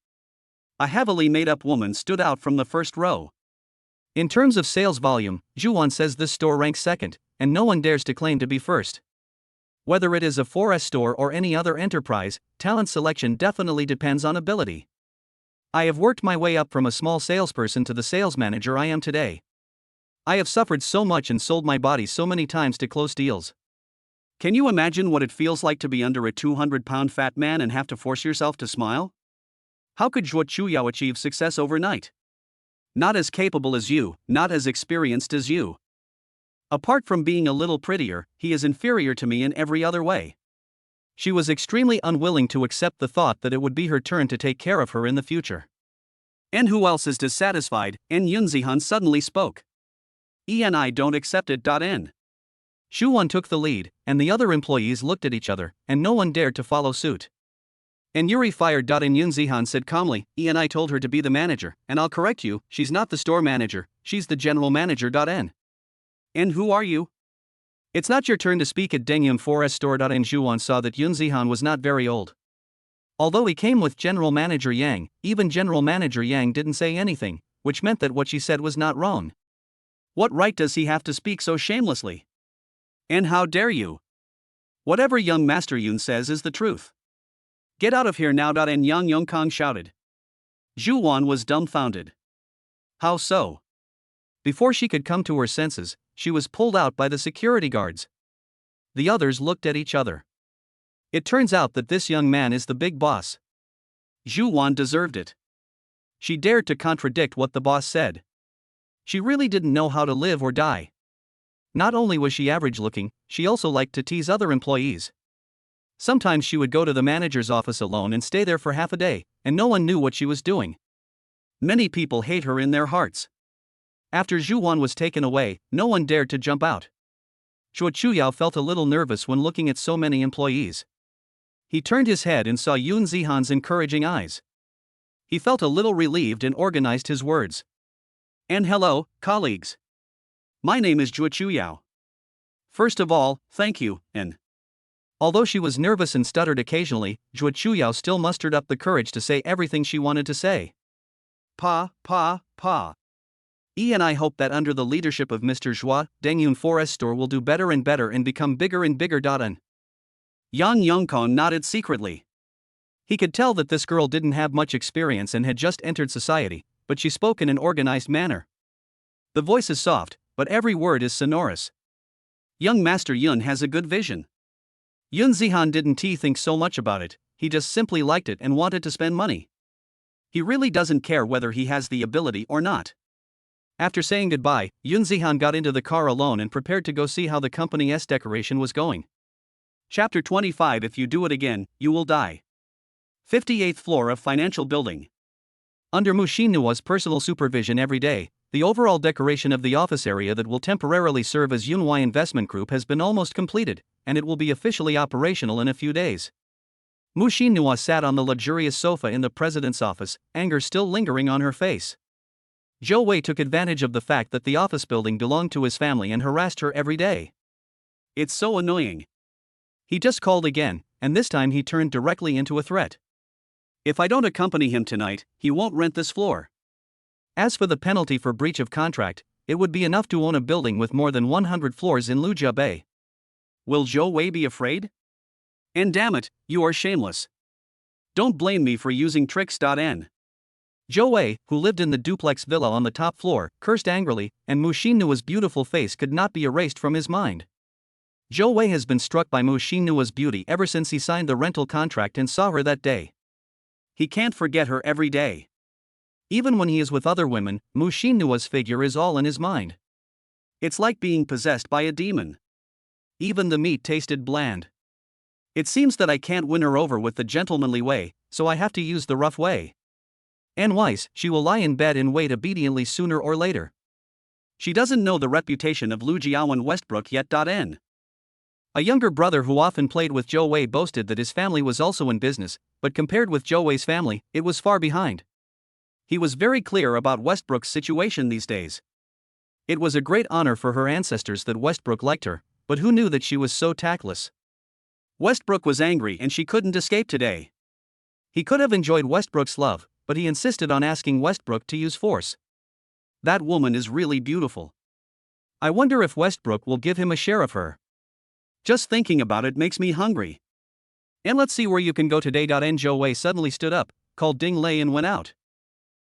Speaker 1: A heavily made-up woman stood out from the first row. In terms of sales volume, Juwon says this store ranks second, and no one dares to claim to be first. Whether it is a 4S store or any other enterprise, talent selection definitely depends on ability. I have worked my way up from a small salesperson to the sales manager I am today. I have suffered so much and sold my body so many times to close deals. Can you imagine what it feels like to be under a 200-pound fat man and have to force yourself to smile? How could Chua Chuyao achieve success overnight? Not as capable as you, not as experienced as you. Apart from being a little prettier, he is inferior to me in every other way. She was extremely unwilling to accept the thought that it would be her turn to take care of her in the future. And who else is dissatisfied? And Yoon Zihan suddenly spoke. I don't accept it. N. Shuwon took the lead, and the other employees looked at each other, and no one dared to follow suit. And Yuri fired. And Yoon Zihan said calmly, I told her to be the manager, and I'll correct you, she's not the store manager, she's the general manager. N. And who are you? It's not your turn to speak at Dengyun Forest store. And Juwon saw that Yoon Zihan was not very old. Although he came with General Manager Yang, even General Manager Yang didn't say anything, which meant that what she said was not wrong. What right does he have to speak so shamelessly? And how dare you? Whatever young Master Yoon says is the truth. Get out of here now. And Yang Yongkang shouted. Juwon was dumbfounded. How so? Before she could come to her senses, she was pulled out by the security guards. The others looked at each other. It turns out that this young man is the big boss. Zhu Wan deserved it. She dared to contradict what the boss said. She really didn't know how to live or die. Not only was she average looking, she also liked to tease other employees. Sometimes she would go to the manager's office alone and stay there for half a day, and no one knew what she was doing. Many people hate her in their hearts. After Zhu Wan was taken away, no one dared to jump out. Zhuo Chuyao felt a little nervous when looking at so many employees. He turned his head and saw Yun Zihan's encouraging eyes. He felt a little relieved and organized his words. And hello, colleagues. My name is Zhuo Chuyao. First of all, thank you, and... Although she was nervous and stuttered occasionally, Zhuo Chuyao still mustered up the courage to say everything she wanted to say. Pa. And I hope that under the leadership of Mr. Zhua, Dengyun Forest Store will do better and better and become bigger and bigger. And Yang Yongkong nodded secretly. He could tell that this girl didn't have much experience and had just entered society, but she spoke in an organized manner. The voice is soft, but every word is sonorous. Young Master Yun has a good vision. Yun Zihan didn't think so much about it, he just simply liked it and wanted to spend money. He really doesn't care whether he has the ability or not. After saying goodbye, Yun Zihan got into the car alone and prepared to go see how the company's decoration was going. Chapter 25. If you do it again, you will die. 58th floor of financial building. Under Mu Xinhua's personal supervision every day, the overall decoration of the office area that will temporarily serve as Yunhua Investment Group has been almost completed, and it will be officially operational in a few days. Mu Xinhua sat on the luxurious sofa in the president's office, anger still lingering on her face. Zhou Wei took advantage of the fact that the office building belonged to his family and harassed her every day. It's so annoying. He just called again, and this time he turned directly into a threat. If I don't accompany him tonight, he won't rent this floor. As for the penalty for breach of contract, it would be enough to own a building with more than 100 floors in Lujia Bay. Will Zhou Wei be afraid? And damn it, you are shameless. Don't blame me for using tricks. N. Zhou Wei, who lived in the duplex villa on the top floor, cursed angrily, and Mu Xinhua's beautiful face could not be erased from his mind. Zhou Wei has been struck by Mu Xinhua's beauty ever since he signed the rental contract and saw her that day. He can't forget her every day. Even when he is with other women, Mu Xinhua's figure is all in his mind. It's like being possessed by a demon. Even the meat tasted bland. It seems that I can't win her over with the gentlemanly way, so I have to use the rough way. And wise, she will lie in bed and wait obediently sooner or later. She doesn't know the reputation of Lu Jiawan Westbrook yet. N. A younger brother who often played with Zhou Wei boasted that his family was also in business, but compared with Zhou Wei's family, it was far behind. He was very clear about Westbrook's situation these days. It was a great honor for her ancestors that Westbrook liked her, but who knew that she was so tactless? Westbrook was angry and she couldn't escape today. He could have enjoyed Westbrook's love, but he insisted on asking Westbrook to use force. That woman is really beautiful. I wonder if Westbrook will give him a share of her. Just thinking about it makes me hungry. And let's see where you can go today. Zhou Wei suddenly stood up, called Ding Lei and went out.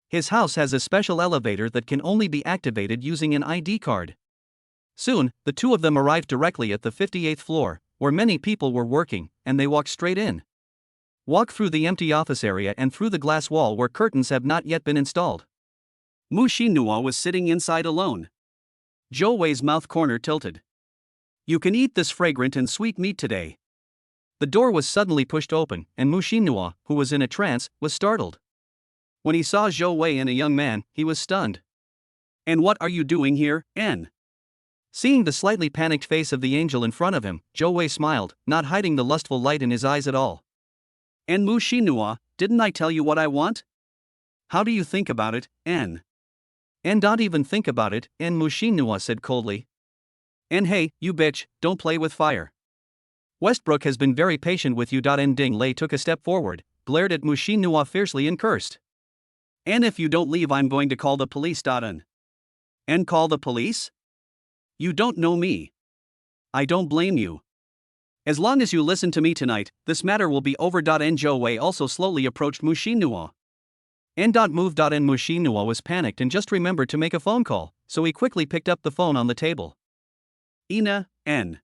Speaker 1: His house has a special elevator that can only be activated using an ID card. Soon, the two of them arrived directly at the 58th floor, where many people were working, and they walked straight in. Walk through the empty office area and through the glass wall where curtains have not yet been installed. Mu Xinhua was sitting inside alone. Zhou Wei's mouth corner tilted. You can eat this fragrant and sweet meat today. The door was suddenly pushed open, and Mu Xinhua, who was in a trance, was startled. When he saw Zhou Wei and a young man, he was stunned. And what are you doing here, N? Seeing the slightly panicked face of the angel in front of him, Zhou Wei smiled, not hiding the lustful light in his eyes at all. And Mu Xinhua, didn't I tell you what I want? How do you think about it, N? And don't even think about it, N. Mu Xinhua said coldly. And hey, you bitch, don't play with fire. Westbrook has been very patient with you. N. Ding Lei took a step forward, glared at Mu Xinhua fiercely and cursed. And if you don't leave, I'm going to call the police. N. And call the police? You don't know me. I don't blame you. As long as you listen to me tonight, this matter will be over. N. Zhou Wei also slowly approached Mu Xinhua. N.move.n Mushinua was panicked and just remembered to make a phone call, so he quickly picked up the phone on the table. Ina, N.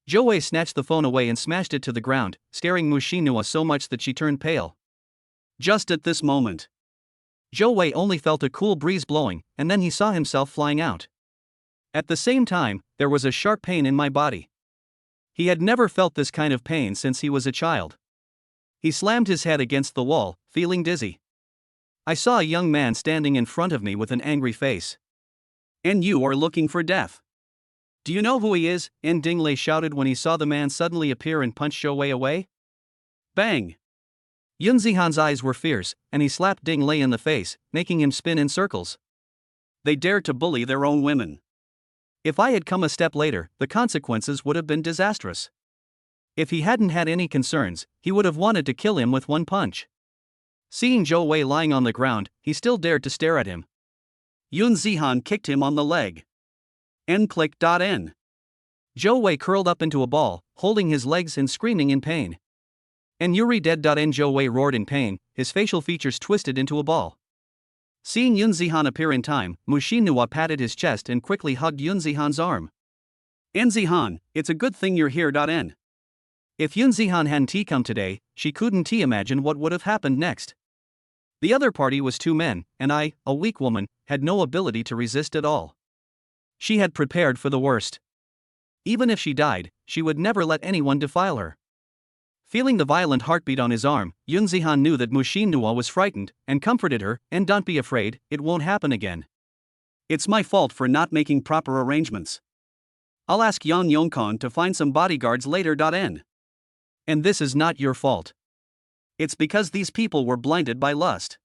Speaker 1: Joey snatched the phone away and smashed it to the ground, scaring Mushinua so much that she turned pale. Just at this moment, Joey only felt a cool breeze blowing, and then he saw himself flying out. At the same time, there was a sharp pain in my body. He had never felt this kind of pain since he was a child. He slammed his head against the wall, feeling dizzy. I saw a young man standing in front of me with an angry face. And you are looking for death. Do you know who he is? N. Dingley shouted when he saw the man suddenly appear and punch Joey away. Bang! Yun Zihan's eyes were fierce, and he slapped Ding Lei in the face, making him spin in circles. They dared to bully their own women. If I had come a step later, the consequences would have been disastrous. If he hadn't had any concerns, he would have wanted to kill him with one punch. Seeing Zhou Wei lying on the ground, he still dared to stare at him. Yun Zihan kicked him on the leg. N. Zhou Wei curled up into a ball, holding his legs and screaming in pain. And Yuri dead. N. Zhou Wei roared in pain, his facial features twisted into a ball. Seeing Yun Zihan appear in time, Mushinua patted his chest and quickly hugged Yun Zihan's arm. N. Zihan, it's a good thing you're here. N. If Yun Zihan hadn't come today, she couldn't imagine what would have happened next. The other party was two men, and I, a weak woman, had no ability to resist at all. She had prepared for the worst. Even if she died, she would never let anyone defile her. Feeling the violent heartbeat on his arm, Yun Zihan knew that Mushinua was frightened, and comforted her, and don't be afraid, it won't happen again. It's my fault for not making proper arrangements. I'll ask Yan Yongkon to find some bodyguards later. N. And this is not your fault. It's because these people were blinded by lust.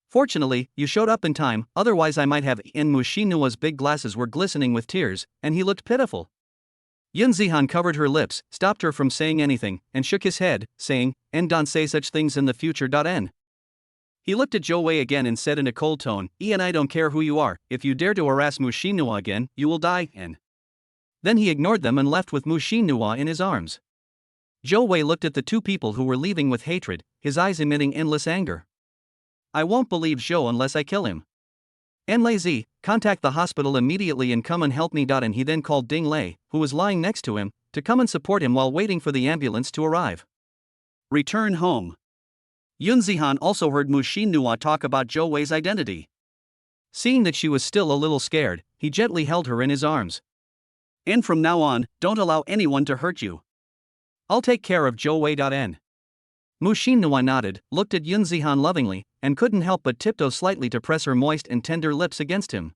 Speaker 1: Fortunately, you showed up in time, otherwise I might have. In Mushinua's big glasses were glistening with tears, and he looked pitiful. Yun Zihan covered her lips, stopped her from saying anything, and shook his head, saying, don't say such things in the future. N. He looked at Zhou Wei again and said in a cold tone, and I don't care who you are, if you dare to harass Mushinua again, you will die. N. Then he ignored them and left with Mushinua in his arms. Zhou Wei looked at the two people who were leaving with hatred, his eyes emitting endless anger. I won't believe Zhou unless I kill him. Enlei, contact the hospital immediately and come and help me. And he then called Ding Lei, who was lying next to him, to come and support him while waiting for the ambulance to arrive. Return home. Yun Zihan also heard Mushinua talk about Zhou Wei's identity. Seeing that she was still a little scared, he gently held her in his arms. And from now on, don't allow anyone to hurt you. I'll take care of Zhou Wei. N. Mushinua nodded, looked at Yun Zihan lovingly, and couldn't help but tiptoe slightly to press her moist and tender lips against him.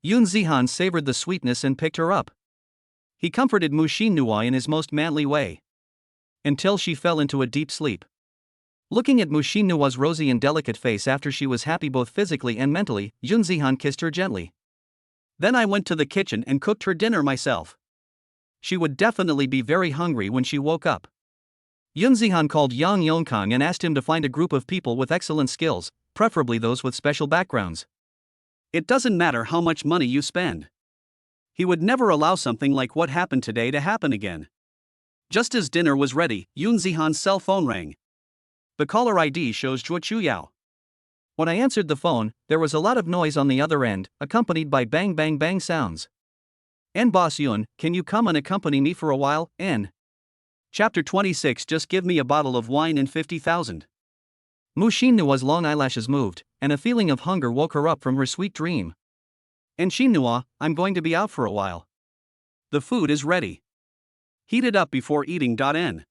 Speaker 1: Yun Zihan savored the sweetness and picked her up. He comforted Mushinua in his most manly way. Until she fell into a deep sleep. Looking at Mushinua's rosy and delicate face after she was happy both physically and mentally, Yun Zihan kissed her gently. Then I went to the kitchen and cooked her dinner myself. She would definitely be very hungry when she woke up. Yun Zihan called Yang Yongkang and asked him to find a group of people with excellent skills, preferably those with special backgrounds. It doesn't matter how much money you spend. He would never allow something like what happened today to happen again. Just as dinner was ready, Yun Zihan's cell phone rang. The caller ID shows Zhuo Chuyao. When I answered the phone, there was a lot of noise on the other end, accompanied by bang bang bang sounds. N. Boss Yun, can you come and accompany me for a while? N. Chapter 26. Just give me a bottle of wine and 50,000. Mushinua's long eyelashes moved, and a feeling of hunger woke her up from her sweet dream. And Shinua, I'm going to be out for a while. The food is ready. Heat it up before eating. N.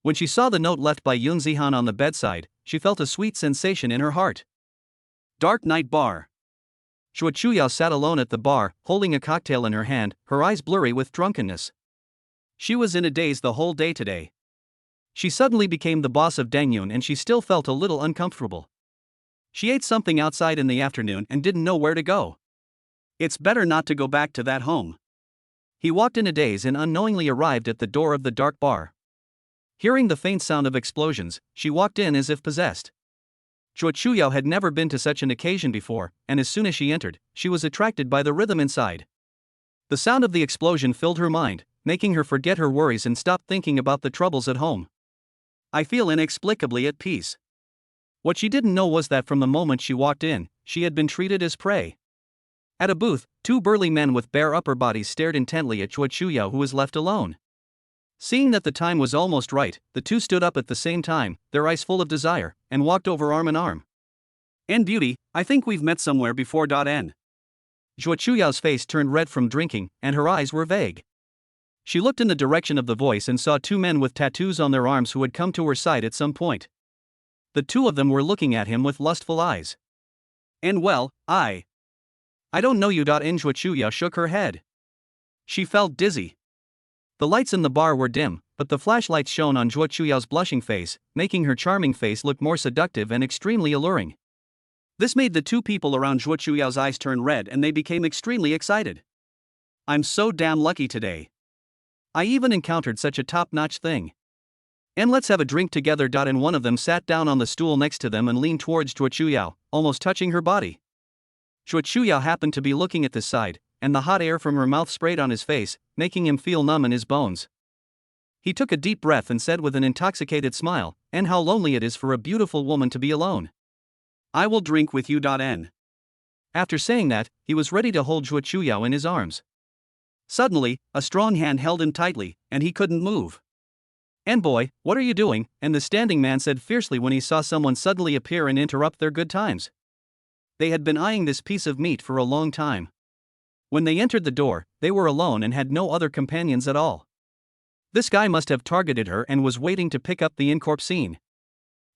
Speaker 1: When she saw the note left by Yun Zihan on the bedside, she felt a sweet sensation in her heart. Dark Night Bar. Zhuo Chuyao sat alone at the bar, holding a cocktail in her hand, her eyes blurry with drunkenness. She was in a daze the whole day today. She suddenly became the boss of Dangyun and she still felt a little uncomfortable. She ate something outside in the afternoon and didn't know where to go. It's better not to go back to that home. He walked in a daze and unknowingly arrived at the door of the dark bar. Hearing the faint sound of explosions, she walked in as if possessed. Zhuo Chuyao had never been to such an occasion before, and as soon as she entered, she was attracted by the rhythm inside. The sound of the explosion filled her mind, making her forget her worries and stop thinking about the troubles at home. I feel inexplicably at peace. What she didn't know was that from the moment she walked in, she had been treated as prey. At a booth, two burly men with bare upper bodies stared intently at Chua Chuyao, who was left alone. Seeing that the time was almost right, the two stood up at the same time, their eyes full of desire, and walked over arm in arm. "And beauty, I think we've met somewhere before. N. Chua Chuyao's face turned red from drinking, and her eyes were vague. She looked in the direction of the voice and saw two men with tattoos on their arms who had come to her side at some point. The two of them were looking at him with lustful eyes. "And well, I don't know you." Chua Chuyao shook her head. She felt dizzy. The lights in the bar were dim, but the flashlights shone on Chua Chuyao's blushing face, making her charming face look more seductive and extremely alluring. This made the two people around Chua Chuyao's eyes turn red and they became extremely excited. "I'm so damn lucky today. I even encountered such a top-notch thing. And let's have a drink together." And one of them sat down on the stool next to them and leaned towards Chua Chuyao, almost touching her body. Chua Chuyao happened to be looking at this side, and the hot air from her mouth sprayed on his face, making him feel numb in his bones. He took a deep breath and said with an intoxicated smile, "And how lonely it is for a beautiful woman to be alone. I will drink with you." N. After saying that, he was ready to hold Chua Chuyao in his arms. Suddenly, a strong hand held him tightly, and he couldn't move. "And boy, what are you doing?" And the standing man said fiercely when he saw someone suddenly appear and interrupt their good times. They had been eyeing this piece of meat for a long time. When they entered the door, they were alone and had no other companions at all. This guy must have targeted her and was waiting to pick up the in-corp scene.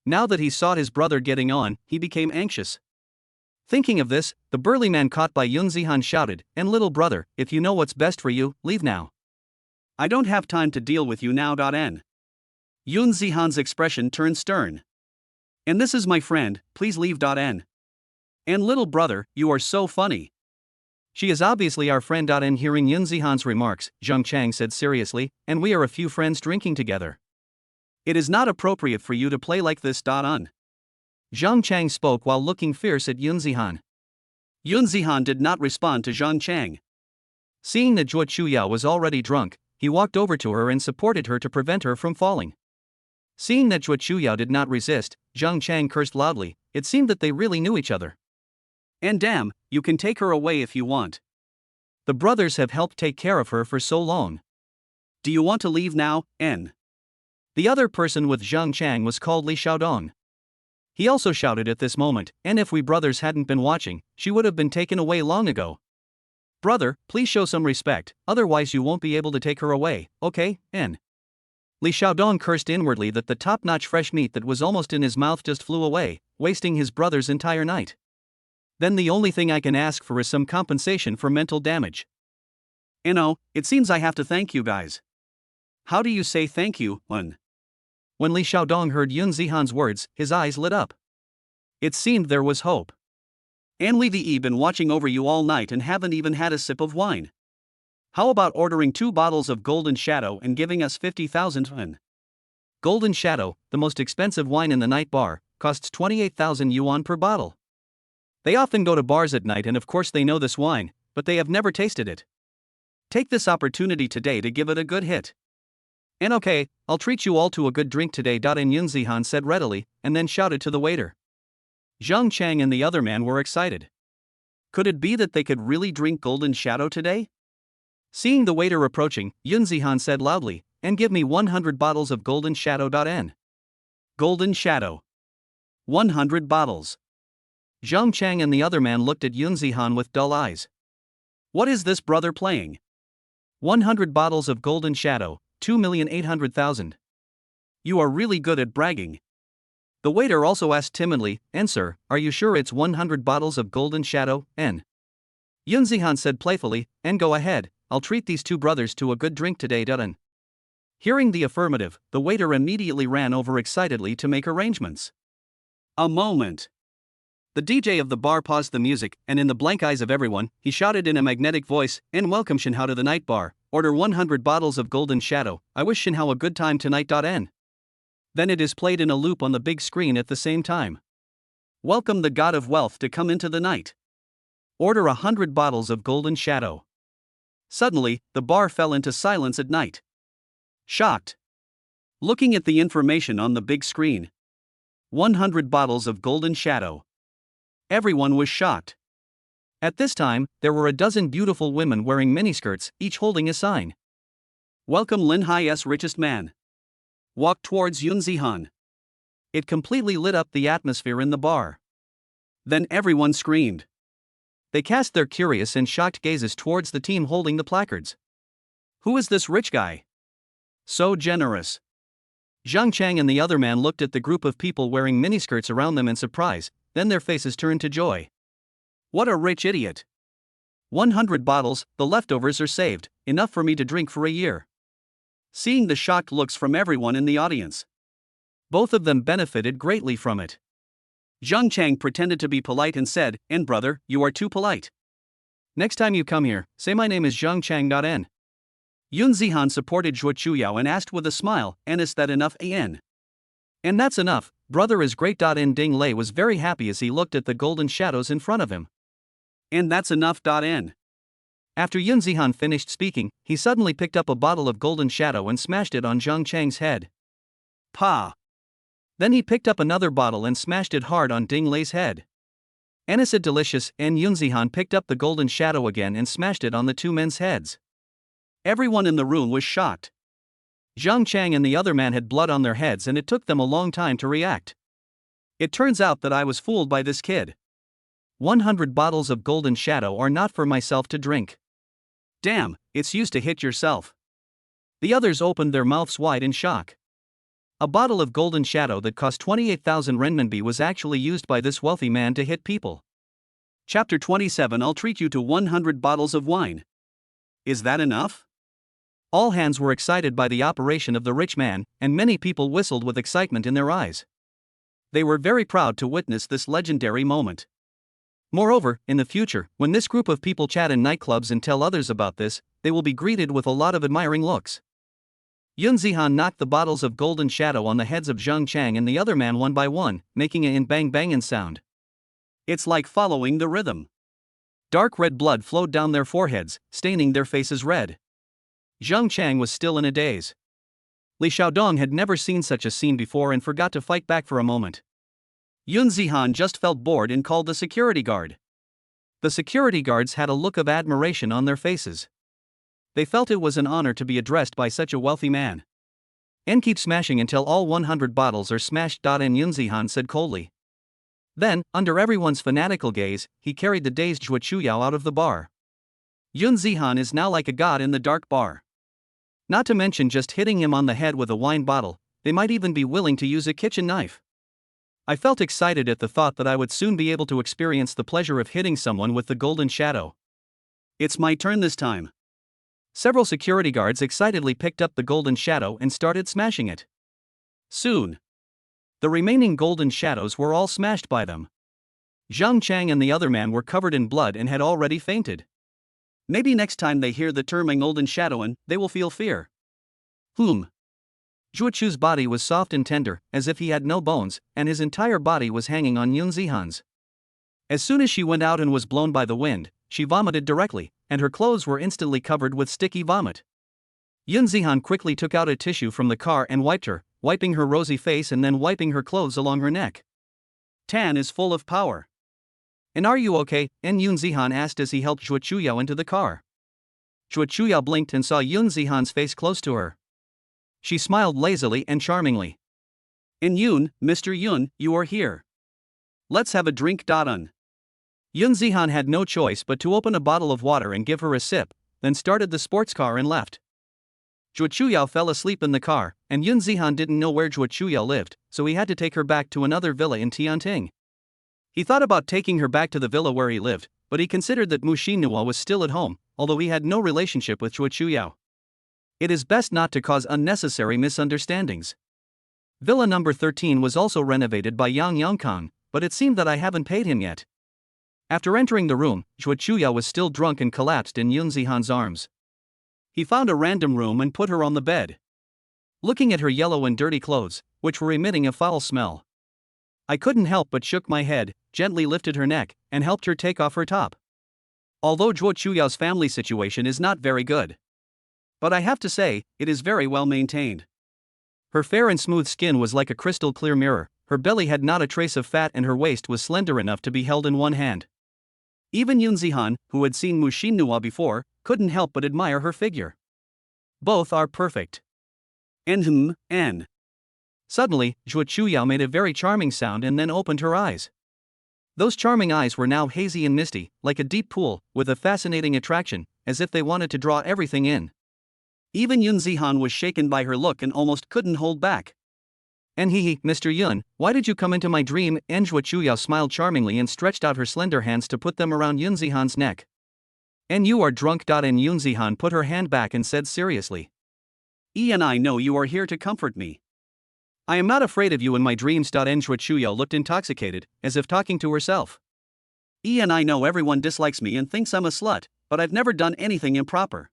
Speaker 1: Now that he saw his brother getting on, he became anxious. Thinking of this, the burly man caught by Yun Zihan shouted, "And little brother, if you know what's best for you, leave now. I don't have time to deal with you now." N. Yun Zihan's expression turned stern. "And this is my friend, please leave." N. "And little brother, you are so funny." "She is obviously our friend." N. Hearing Yun Zihan's remarks, Zhang Chang said seriously, "And we are a few friends drinking together. It is not appropriate for you to play like this." Un. Zhang Chang spoke while looking fierce at Yun Zihan. Yun Zihan did not respond to Zhang Chang. Seeing that Chua Chuyao was already drunk, he walked over to her and supported her to prevent her from falling. Seeing that Chua Chuyao did not resist, Zhang Chang cursed loudly. It seemed that they really knew each other. "And damn, you can take her away if you want. The brothers have helped take care of her for so long. Do you want to leave now, N?" The other person with Zhang Chang was called Li Xiaodong. He also shouted at this moment, "And if we brothers hadn't been watching, she would have been taken away long ago. Brother, please show some respect, otherwise you won't be able to take her away, okay, N?" Li Xiaodong cursed inwardly that the top-notch fresh meat that was almost in his mouth just flew away, wasting his brother's entire night. "Then the only thing I can ask for is some compensation for mental damage. It seems I have to thank you guys. How do you say thank you, Un?" When Li Xiaodong heard Yun Zihan's words, his eyes lit up. It seemed there was hope. "And we've been watching over you all night and haven't even had a sip of wine. How about ordering 2 bottles of Golden Shadow and giving us 50,000 yuan?" Golden Shadow, the most expensive wine in the night bar, costs 28,000 yuan per bottle. They often go to bars at night and of course they know this wine, but they have never tasted it. Take this opportunity today to give it a good hit. "And okay, I'll treat you all to a good drink today." And Yun Zihan said readily, and then shouted to the waiter. Zhang Chang and the other man were excited. Could it be that they could really drink Golden Shadow today? Seeing the waiter approaching, Yun Zihan said loudly, "And give me 100 bottles of Golden Shadow." N. Golden Shadow. 100 bottles. Zhang Chang and the other man looked at Yun Zihan with dull eyes. What is this brother playing? 100 bottles of Golden Shadow, 2,800,000. You are really good at bragging. The waiter also asked timidly, "And sir, are you sure it's 100 bottles of Golden Shadow, N?" Yun Zihan said playfully, "And go ahead, I'll treat these two brothers to a good drink today." N. Hearing the affirmative, the waiter immediately ran over excitedly to make arrangements. A moment. The DJ of the bar paused the music, and in the blank eyes of everyone, he shouted in a magnetic voice, "And welcome Shinhao to the night bar. Order 100 bottles of Golden Shadow. I wish Shinhao a good time tonight." N. Then it is played in a loop on the big screen at the same time. Welcome the god of wealth to come into the night. Order 100 bottles of Golden Shadow. Suddenly, the bar fell into silence at night. Shocked. Looking at the information on the big screen. 100 bottles of golden shadow. Everyone was shocked. At this time, there were a dozen beautiful women wearing miniskirts, each holding a sign. Welcome Lin Hai's richest man. Walked towards Yun Zihan. It completely lit up the atmosphere in the bar. Then everyone screamed. They cast their curious and shocked gazes towards the team holding the placards. Who is this rich guy? So generous. Zhang Chang and the other man looked at the group of people wearing miniskirts around them in surprise, then their faces turned to joy. What a rich idiot. 100 bottles, the leftovers are saved, enough for me to drink for a year. Seeing the shocked looks from everyone in the audience, both of them benefited greatly from it. Zhang Chang pretended to be polite and said, "En brother, you are too polite. Next time you come here, say my name is Zhang Chang.N." Yun Zihan supported Zhuo Chuyao and asked with a smile, "And is that enough, An?" And that's enough, brother is great.N. Ding Lei was very happy as he looked at the golden shadows in front of him. And that's enough.N. After Yun Zihan finished speaking, he suddenly picked up a bottle of golden shadow and smashed it on Zhang Chang's head. Pa! Then he picked up another bottle and smashed it hard on Ding Lei's head. And is it delicious, and Yun Zihan picked up the golden shadow again and smashed it on the two men's heads. Everyone in the room was shocked. Zhang Chang and the other man had blood on their heads and it took them a long time to react. It turns out that I was fooled by this kid. 100 bottles of golden shadow are not for myself to drink. Damn, it's used to hit yourself. The others opened their mouths wide in shock. A bottle of golden shadow that cost 28,000 renminbi was actually used by this wealthy man to hit people. Chapter 27. I'll treat you to 100 bottles of wine. Is that enough? All hands were excited by the operation of the rich man, and many people whistled with excitement in their eyes. They were very proud to witness this legendary moment. Moreover, in the future, when this group of people chat in nightclubs and tell others about this, they will be greeted with a lot of admiring looks. Yun Zihan knocked the bottles of golden shadow on the heads of Zhang Chang and the other man one by one, making a bang bangin' sound. It's like following the rhythm. Dark red blood flowed down their foreheads, staining their faces red. Zhang Chang was still in a daze. Li Xiaodong had never seen such a scene before and forgot to fight back for a moment. Yun Zihan just felt bored and called the security guard. The security guards had a look of admiration on their faces. They felt it was an honor to be addressed by such a wealthy man. And keep smashing until all 100 bottles are smashed.And Yun Zihan said coldly. Then, under everyone's fanatical gaze, he carried the dazed Zhuo Chuyao out of the bar. Yun Zihan is now like a god in the dark bar. Not to mention just hitting him on the head with a wine bottle, they might even be willing to use a kitchen knife. I felt excited at the thought that I would soon be able to experience the pleasure of hitting someone with the golden shadow. It's my turn this time. Several security guards excitedly picked up the golden shadow and started smashing it. Soon, the remaining golden shadows were all smashed by them. Zhang Chang and the other man were covered in blood and had already fainted. Maybe next time they hear the term golden shadowin, they will feel fear. Zhuo Chu's body was soft and tender, as if he had no bones, and his entire body was hanging on Yun Zihan's. As soon as she went out and was blown by the wind, she vomited directly, and her clothes were instantly covered with sticky vomit. Yun Zihan quickly took out a tissue from the car and wiped her, wiping her rosy face and then wiping her clothes along her neck. Tan is full of power. And are you okay? And Yun Zihan asked as he helped Zhuo Chuyao into the car. Zhuo Chuyao blinked and saw Yun Zihan's face close to her. She smiled lazily and charmingly. And Yun, Mr. Yun, you are here. Let's have a drink.Un. Yun Zihan had no choice but to open a bottle of water and give her a sip, then started the sports car and left. Zhuo Chuyao fell asleep in the car, and Yun Zihan didn't know where Zhuo Chuyao lived, so he had to take her back to another villa in Tianting. He thought about taking her back to the villa where he lived, but he considered that Mu Xinhua was still at home, although he had no relationship with Zhuo Chuyao. It is best not to cause unnecessary misunderstandings. Villa number 13 was also renovated by Yang Yongkang, but it seemed that I haven't paid him yet. After entering the room, Zhuo Chuyao was still drunk and collapsed in Yun Zihan's arms. He found a random room and put her on the bed. Looking at her yellow and dirty clothes, which were emitting a foul smell, I couldn't help but shook my head, gently lifted her neck, and helped her take off her top. Although Zhuo Chuyao's family situation is not very good, but I have to say, it is very well maintained. Her fair and smooth skin was like a crystal clear mirror, her belly had not a trace of fat and her waist was slender enough to be held in one hand. Even Yoon Zihan, who had seen Mu Shinhwa before, couldn't help but admire her figure. Both are perfect. And. Suddenly, Zhuo Chuyao made a very charming sound and then opened her eyes. Those charming eyes were now hazy and misty, like a deep pool, with a fascinating attraction, as if they wanted to draw everything in. Even Yoon Zihan was shaken by her look and almost couldn't hold back. And Mr. Yun, why did you come into my dream? And Zhuo Chuyao smiled charmingly and stretched out her slender hands to put them around Yoon Zihan's neck. And you are drunk. And Yoon Zihan put her hand back and said seriously. And I know you are here to comfort me. I am not afraid of you in my dreams. And Zhuo Chuyao looked intoxicated, as if talking to herself. And I know everyone dislikes me and thinks I'm a slut, but I've never done anything improper.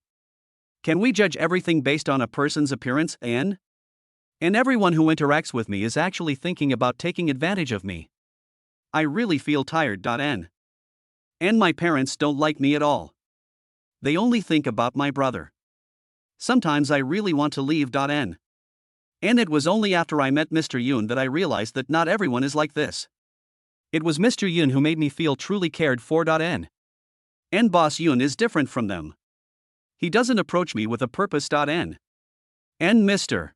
Speaker 1: Can we judge everything based on a person's appearance? And everyone who interacts with me is actually thinking about taking advantage of me. I really feel tired. And my parents don't like me at all. They only think about my brother. Sometimes I really want to leave. And it was only after I met Mr. Yoon that I realized that not everyone is like this. It was Mr. Yoon who made me feel truly cared for. And Boss Yoon is different from them. He doesn't approach me with a purpose. And Mr.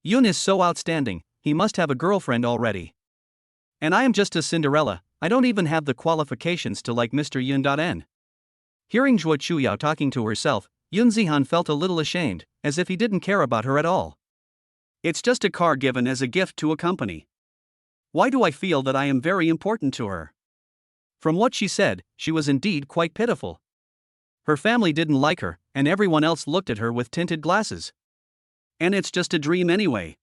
Speaker 1: Yoon is so outstanding, he must have a girlfriend already. And I am just a Cinderella, I don't even have the qualifications to like Mr. Yoon. Hearing Zhuo Chuyao talking to herself, Yoon Zihan felt a little ashamed, as if he didn't care about her at all. It's just a car given as a gift to a company. Why do I feel that I am very important to her? From what she said, she was indeed quite pitiful. Her family didn't like her, and everyone else looked at her with tinted glasses. And it's just a dream anyway.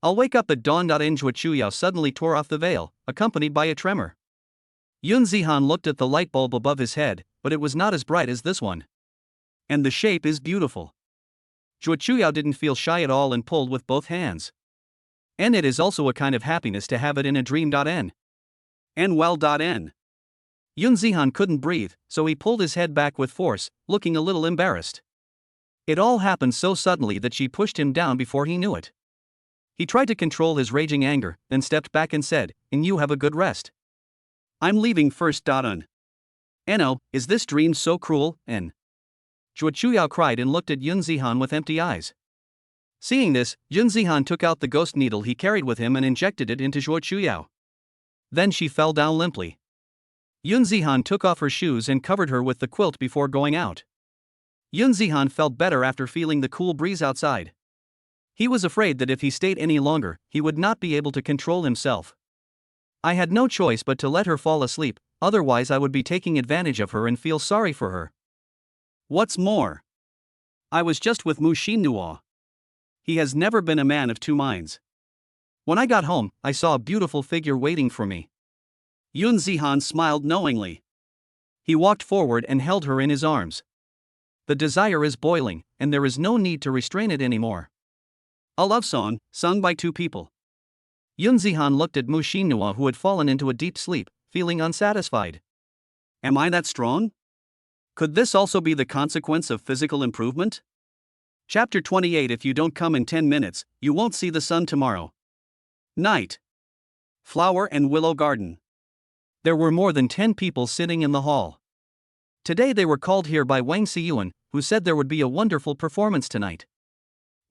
Speaker 1: I'll wake up at dawn. Zhuo Chuyao suddenly tore off the veil, accompanied by a tremor. Yoon Zihan looked at the light bulb above his head, but it was not as bright as this one. And the shape is beautiful. Zhuo Chuyao didn't feel shy at all and pulled with both hands. And it is also a kind of happiness to have it in a dream. And well. Yoon Zihan couldn't breathe, so he pulled his head back with force, looking a little embarrassed. It all happened so suddenly that she pushed him down before he knew it. He tried to control his raging anger, then stepped back and said, "And you have a good rest. I'm leaving first. Oh, is this dream so cruel?" Zhuo Chuyao cried and looked at Yoon Zihan with empty eyes. Seeing this, Yoon Zihan took out the ghost needle he carried with him and injected it into Zhuo Chuyao. Then she fell down limply. Yoon Zihan took off her shoes and covered her with the quilt before going out. Yoon Zihan felt better after feeling the cool breeze outside. He was afraid that if he stayed any longer, he would not be able to control himself. I had no choice but to let her fall asleep, otherwise I would be taking advantage of her and feel sorry for her. What's more, I was just with Mu Shinhwa. He has never been a man of two minds. When I got home, I saw a beautiful figure waiting for me. Yoon Zihan smiled knowingly. He walked forward and held her in his arms. The desire is boiling, and there is no need to restrain it anymore. A love song, sung by two people. Yoon Zihan looked at Mu Shinhwa, who had fallen into a deep sleep, feeling unsatisfied. Am I that strong? Could this also be the consequence of physical improvement? Chapter 28. If you don't come in 10 minutes, you won't see the sun tomorrow. Night. Flower and Willow Garden. There were more than 10 people sitting in the hall. Today they were called here by Wang Siyuan, who said there would be a wonderful performance tonight.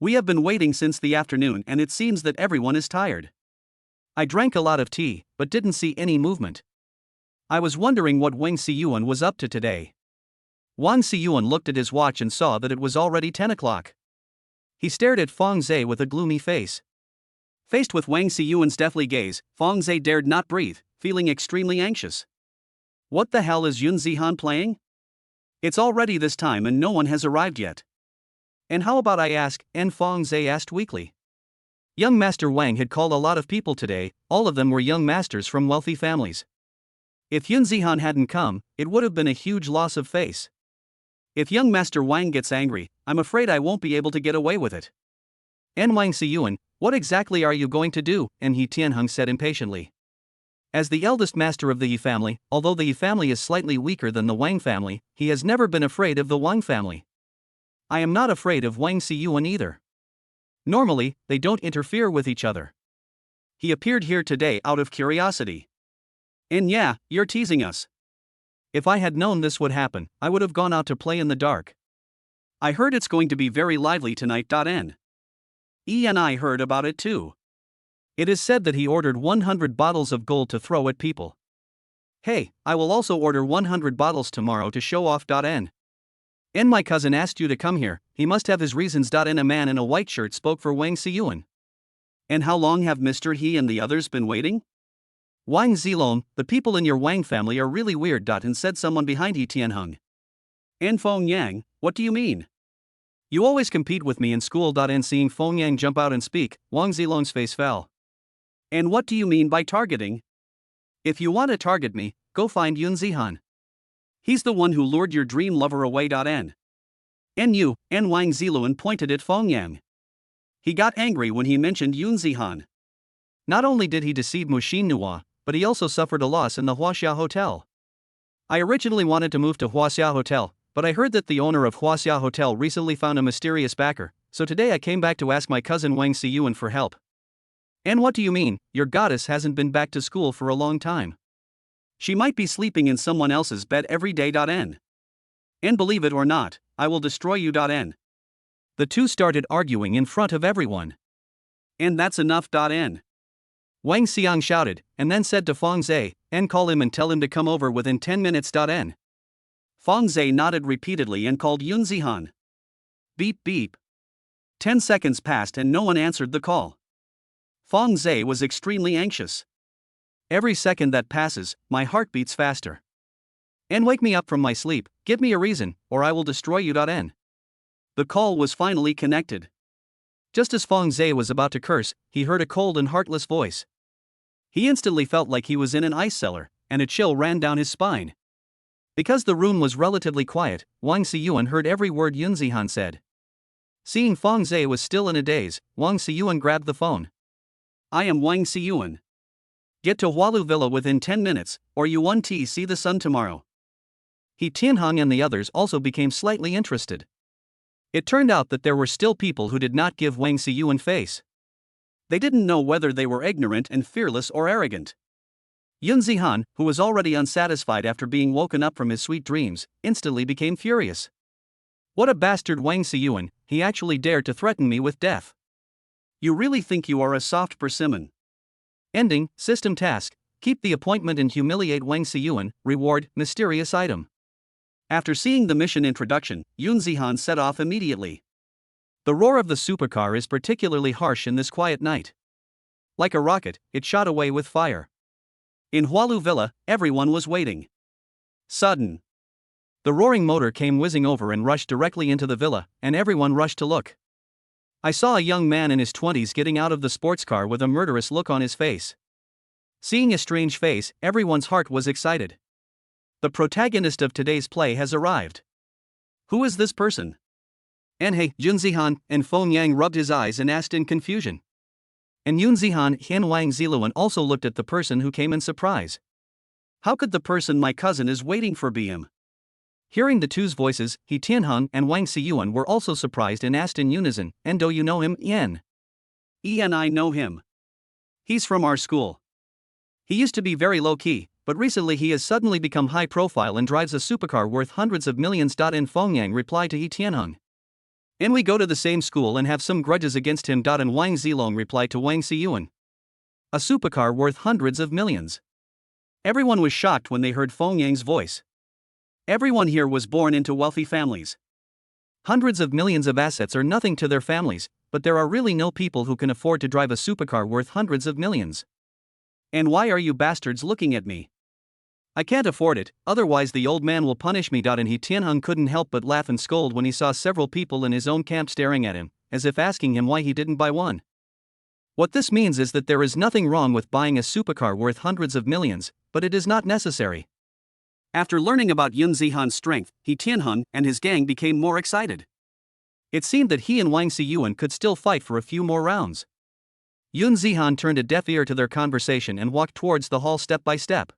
Speaker 1: We have been waiting since the afternoon and it seems that everyone is tired. I drank a lot of tea, but didn't see any movement. I was wondering what Wang Siyuan was up to today. Wang Siyuan looked at his watch and saw that it was already 10 o'clock. He stared at Feng Zhe with a gloomy face. Faced with Wang Siyuan's deathly gaze, Feng Zhe dared not breathe, feeling extremely anxious. What the hell is Yoon Zihan playing? It's already this time and no one has arrived yet. And how about I ask? And Feng Zhe asked weakly. Young Master Wang had called a lot of people today, all of them were young masters from wealthy families. If Yoon Zihan hadn't come, it would have been a huge loss of face. If young Master Wang gets angry, I'm afraid I won't be able to get away with it. And Wang Siyuan, what exactly are you going to do? And He Tianheng said impatiently. As the eldest master of the Yi family, although the Yi family is slightly weaker than the Wang family, he has never been afraid of the Wang family. I am not afraid of Wang Siyuan either. Normally, they don't interfere with each other. He appeared here today out of curiosity. And yeah, you're teasing us. If I had known this would happen, I would have gone out to play in the dark. I heard it's going to be very lively tonight. N. E and I heard about it too. It is said that he ordered 100 bottles of gold to throw at people. Hey, I will also order 100 bottles tomorrow to show off. N. And my cousin asked you to come here, he must have his reasons. And a man in a white shirt spoke for Wang Xiyuan. And how long have Mr. He and the others been waiting? Wang Zilong, the people in your Wang family are really weird. And said someone behind He Tianheng. And Feng Yang, what do you mean? You always compete with me in school. And seeing Feng Yang jump out and speak, Wang Zilong's face fell. And what do you mean by targeting? If you want to target me, go find Yun Zihan. He's the one who lured your dream lover away. N. And you, and Wang Ziluan pointed at Feng Yang. He got angry when he mentioned Yun Zihan. Not only did he deceive Mushin Nua, but he also suffered a loss in the Huaxia Hotel. I originally wanted to move to Huaxia Hotel, but I heard that the owner of Huaxia Hotel recently found a mysterious backer, so today I came back to ask my cousin Wang Xiyuan for help. And what do you mean, your goddess hasn't been back to school for a long time? She might be sleeping in someone else's bed every day. N. And believe it or not, I will destroy you. N. The two started arguing in front of everyone. And that's enough. N. Wang Xiang shouted, and then said to Feng Zhe, and call him and tell him to come over within 10 minutes. N. Feng Zhe nodded repeatedly and called Yun Zihan. Beep beep. 10 seconds passed and no one answered the call. Feng Zhe was extremely anxious. Every second that passes, my heart beats faster. And wake me up from my sleep, give me a reason, or I will destroy you. N. The call was finally connected. Just as Feng Zhe was about to curse, he heard a cold and heartless voice. He instantly felt like he was in an ice cellar, and a chill ran down his spine. Because the room was relatively quiet, Wang Xiyuan heard every word Yun Zihan said. Seeing Feng Zhe was still in a daze, Wang Xiyuan grabbed the phone. I am Wang Xiyuan. Get to Hualu Villa within 10 minutes, or you won't see the sun tomorrow. He Tianheng and the others also became slightly interested. It turned out that there were still people who did not give Wang Xiyuan face. They didn't know whether they were ignorant and fearless or arrogant. Yun Zihan, who was already unsatisfied after being woken up from his sweet dreams, instantly became furious. What a bastard Wang Xiyuan, he actually dared to threaten me with death. You really think you are a soft persimmon? Ending, system task, keep the appointment and humiliate Wang Xiyuan, reward, mysterious item. After seeing the mission introduction, Yun Zihan set off immediately. The roar of the supercar is particularly harsh in this quiet night. Like a rocket, it shot away with fire. In Hualu Villa, everyone was waiting. Sudden. The roaring motor came whizzing over and rushed directly into the villa, and everyone rushed to look. I saw a young man in his 20s getting out of the sports car with a murderous look on his face. Seeing a strange face, everyone's heart was excited. The protagonist of today's play has arrived. Who is this person? And hey, Yun Zihan, and Feng Yang rubbed his eyes and asked in confusion. And Yun Zihan and Wang Ziluan also looked at the person who came in surprise. How could the person my cousin is waiting for be him? Hearing the two's voices, He Tianheng and Wang Xiyuan were also surprised and asked in unison, and do you know him, Yan? And I know him. He's from our school. He used to be very low-key, but recently he has suddenly become high-profile and drives a supercar worth hundreds of millions. And Feng Yang replied to He Tianheng. And we go to the same school and have some grudges against him. And Wang Zilong replied to Wang Xiyuan. A supercar worth hundreds of millions. Everyone was shocked when they heard Feng Yang's voice. Everyone here was born into wealthy families. Hundreds of millions of assets are nothing to their families, but there are really no people who can afford to drive a supercar worth hundreds of millions. And why are you bastards looking at me? I can't afford it, otherwise the old man will punish me. And He Tianheng couldn't help but laugh and scold when he saw several people in his own camp staring at him, as if asking him why he didn't buy one. What this means is that there is nothing wrong with buying a supercar worth hundreds of millions, but it is not necessary. After learning about Yun Zihan's strength, He Tianheng and his gang became more excited. It seemed that he and Wang Xiyuan could still fight for a few more rounds. Yun Zihan turned a deaf ear to their conversation and walked towards the hall step by step.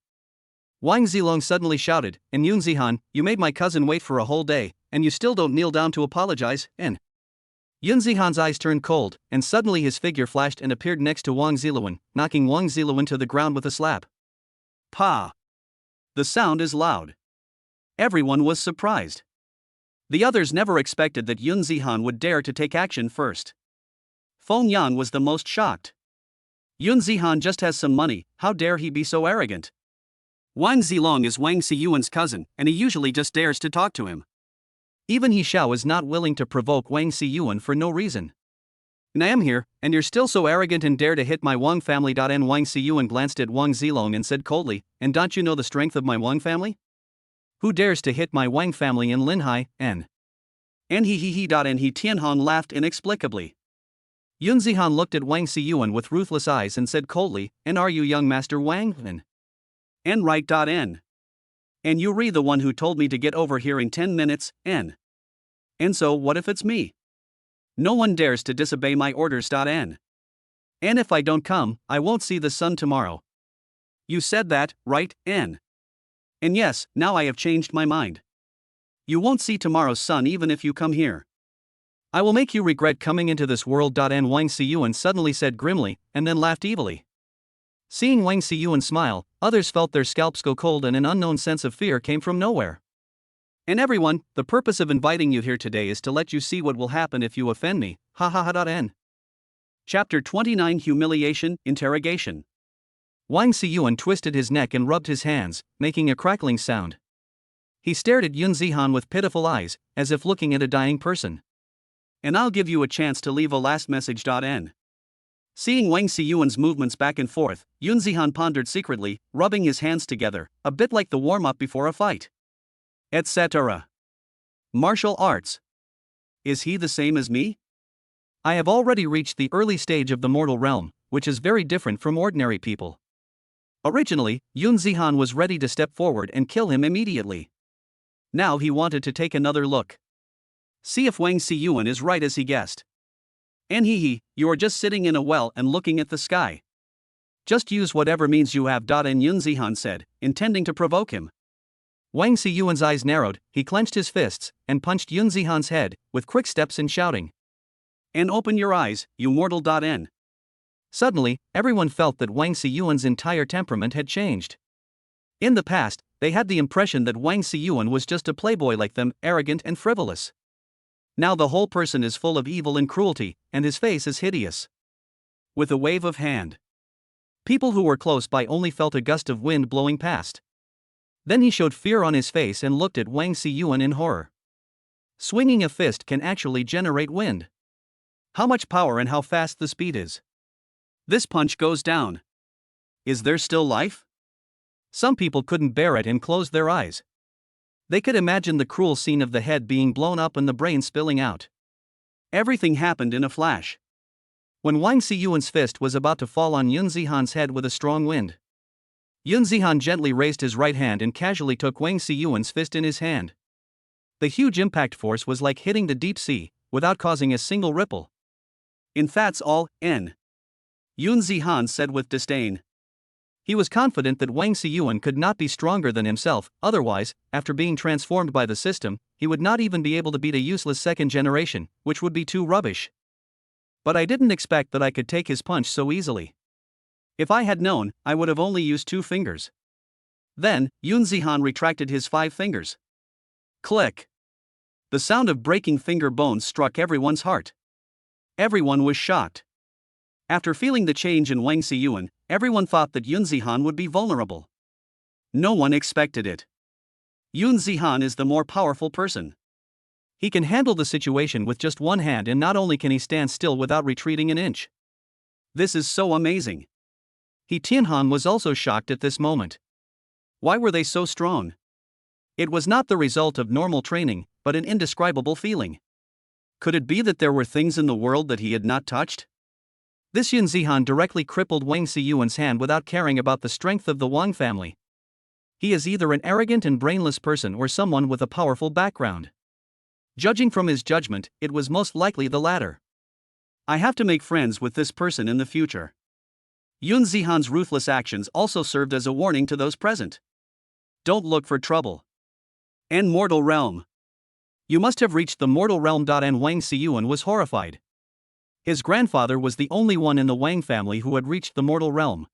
Speaker 1: Wang Zilong suddenly shouted, and Yun Zihan, you made my cousin wait for a whole day, and you still don't kneel down to apologize, and Yun Zihan's eyes turned cold, and suddenly his figure flashed and appeared next to Wang Ziluan, knocking Wang Ziluan to the ground with a slap. Pa! The sound is loud. Everyone was surprised. The others never expected that Yun Zihan would dare to take action first. Feng Yan was the most shocked. Yun Zihan just has some money, how dare he be so arrogant? Wang Zilong is Wang Siyuan's cousin, and he usually just dares to talk to him. Even He Xiao is not willing to provoke Wang Siyuan for no reason. And I am here, and you're still so arrogant and dare to hit my Wang family. Wang Siyuan glanced at Wang Zilong and said coldly, and don't you know the strength of my Wang family? Who dares to hit my Wang family in Linhai, n? And he. And He Tianhong laughed inexplicably. Yun Zihan looked at Wang Siyuan with ruthless eyes and said coldly, and are you young Master Wang? N right. N. And you re the one who told me to get over here in 10 minutes, N. And so what if it's me? No one dares to disobey my orders. N. And if I don't come, I won't see the sun tomorrow. You said that, right, N? And yes, now I have changed my mind. You won't see tomorrow's sun even if you come here. I will make you regret coming into this world. N. Wang Siyuan suddenly said grimly, and then laughed evilly. Seeing Wang Siyuan smile, others felt their scalps go cold and an unknown sense of fear came from nowhere. And everyone, the purpose of inviting you here today is to let you see what will happen if you offend me, N. Chapter 29 Humiliation, Interrogation. Wang Siyuan twisted his neck and rubbed his hands, making a crackling sound. He stared at Yun Zihan with pitiful eyes, as if looking at a dying person. And I'll give you a chance to leave a last message. N. Seeing Wang Siyuan's movements back and forth, Yun Zihan pondered secretly, rubbing his hands together, a bit like the warm-up before a fight. Etc. Martial arts. Is he the same as me? I have already reached the early stage of the mortal realm, which is very different from ordinary people. Originally, Yun Zihan was ready to step forward and kill him immediately. Now he wanted to take another look. See if Wang Siyuan is right as he guessed. And you are just sitting in a well and looking at the sky. Just use whatever means you have. And Yun Zihan said, intending to provoke him. Wang Siyuan's eyes narrowed, he clenched his fists, and punched Yun Zihan's head, with quick steps and shouting. And open your eyes, you mortal. N. Suddenly, everyone felt that Wang Siyuan's entire temperament had changed. In the past, they had the impression that Wang Siyuan was just a playboy like them, arrogant and frivolous. Now the whole person is full of evil and cruelty, and his face is hideous. With a wave of hand. People who were close by only felt a gust of wind blowing past. Then he showed fear on his face and looked at Wang Siyuan in horror. Swinging a fist can actually generate wind. How much power and how fast the speed is. This punch goes down. Is there still life? Some people couldn't bear it and closed their eyes. They could imagine the cruel scene of the head being blown up and the brain spilling out. Everything happened in a flash. When Wang Siyuan's fist was about to fall on Yun Zihan's head with a strong wind, Yun Zihan gently raised his right hand and casually took Wang Siyuan's fist in his hand. The huge impact force was like hitting the deep sea, without causing a single ripple. In that's all, N. Yun Zihan said with disdain. He was confident that Wang Siyuan could not be stronger than himself, otherwise, after being transformed by the system, he would not even be able to beat a useless second generation, which would be too rubbish. But I didn't expect that I could take his punch so easily. If I had known, I would have only used 2 fingers. Then, Yun Zihan retracted his 5 fingers. Click! The sound of breaking finger bones struck everyone's heart. Everyone was shocked. After feeling the change in Wang Siyuan, everyone thought that Yun Zihan would be vulnerable. No one expected it. Yun Zihan is the more powerful person. He can handle the situation with just one hand, and not only can he stand still without retreating an inch. This is so amazing. He Tianhong was also shocked at this moment. Why were they so strong? It was not the result of normal training, but an indescribable feeling. Could it be that there were things in the world that he had not touched? This Yun Zihan directly crippled Wang Siyuan's hand without caring about the strength of the Wang family. He is either an arrogant and brainless person or someone with a powerful background. Judging from his judgment, it was most likely the latter. I have to make friends with this person in the future. Yun Zihan's ruthless actions also served as a warning to those present. Don't look for trouble. And mortal realm. You must have reached the mortal realm. And Wang Xiyuan was horrified. His grandfather was the only one in the Wang family who had reached the mortal realm.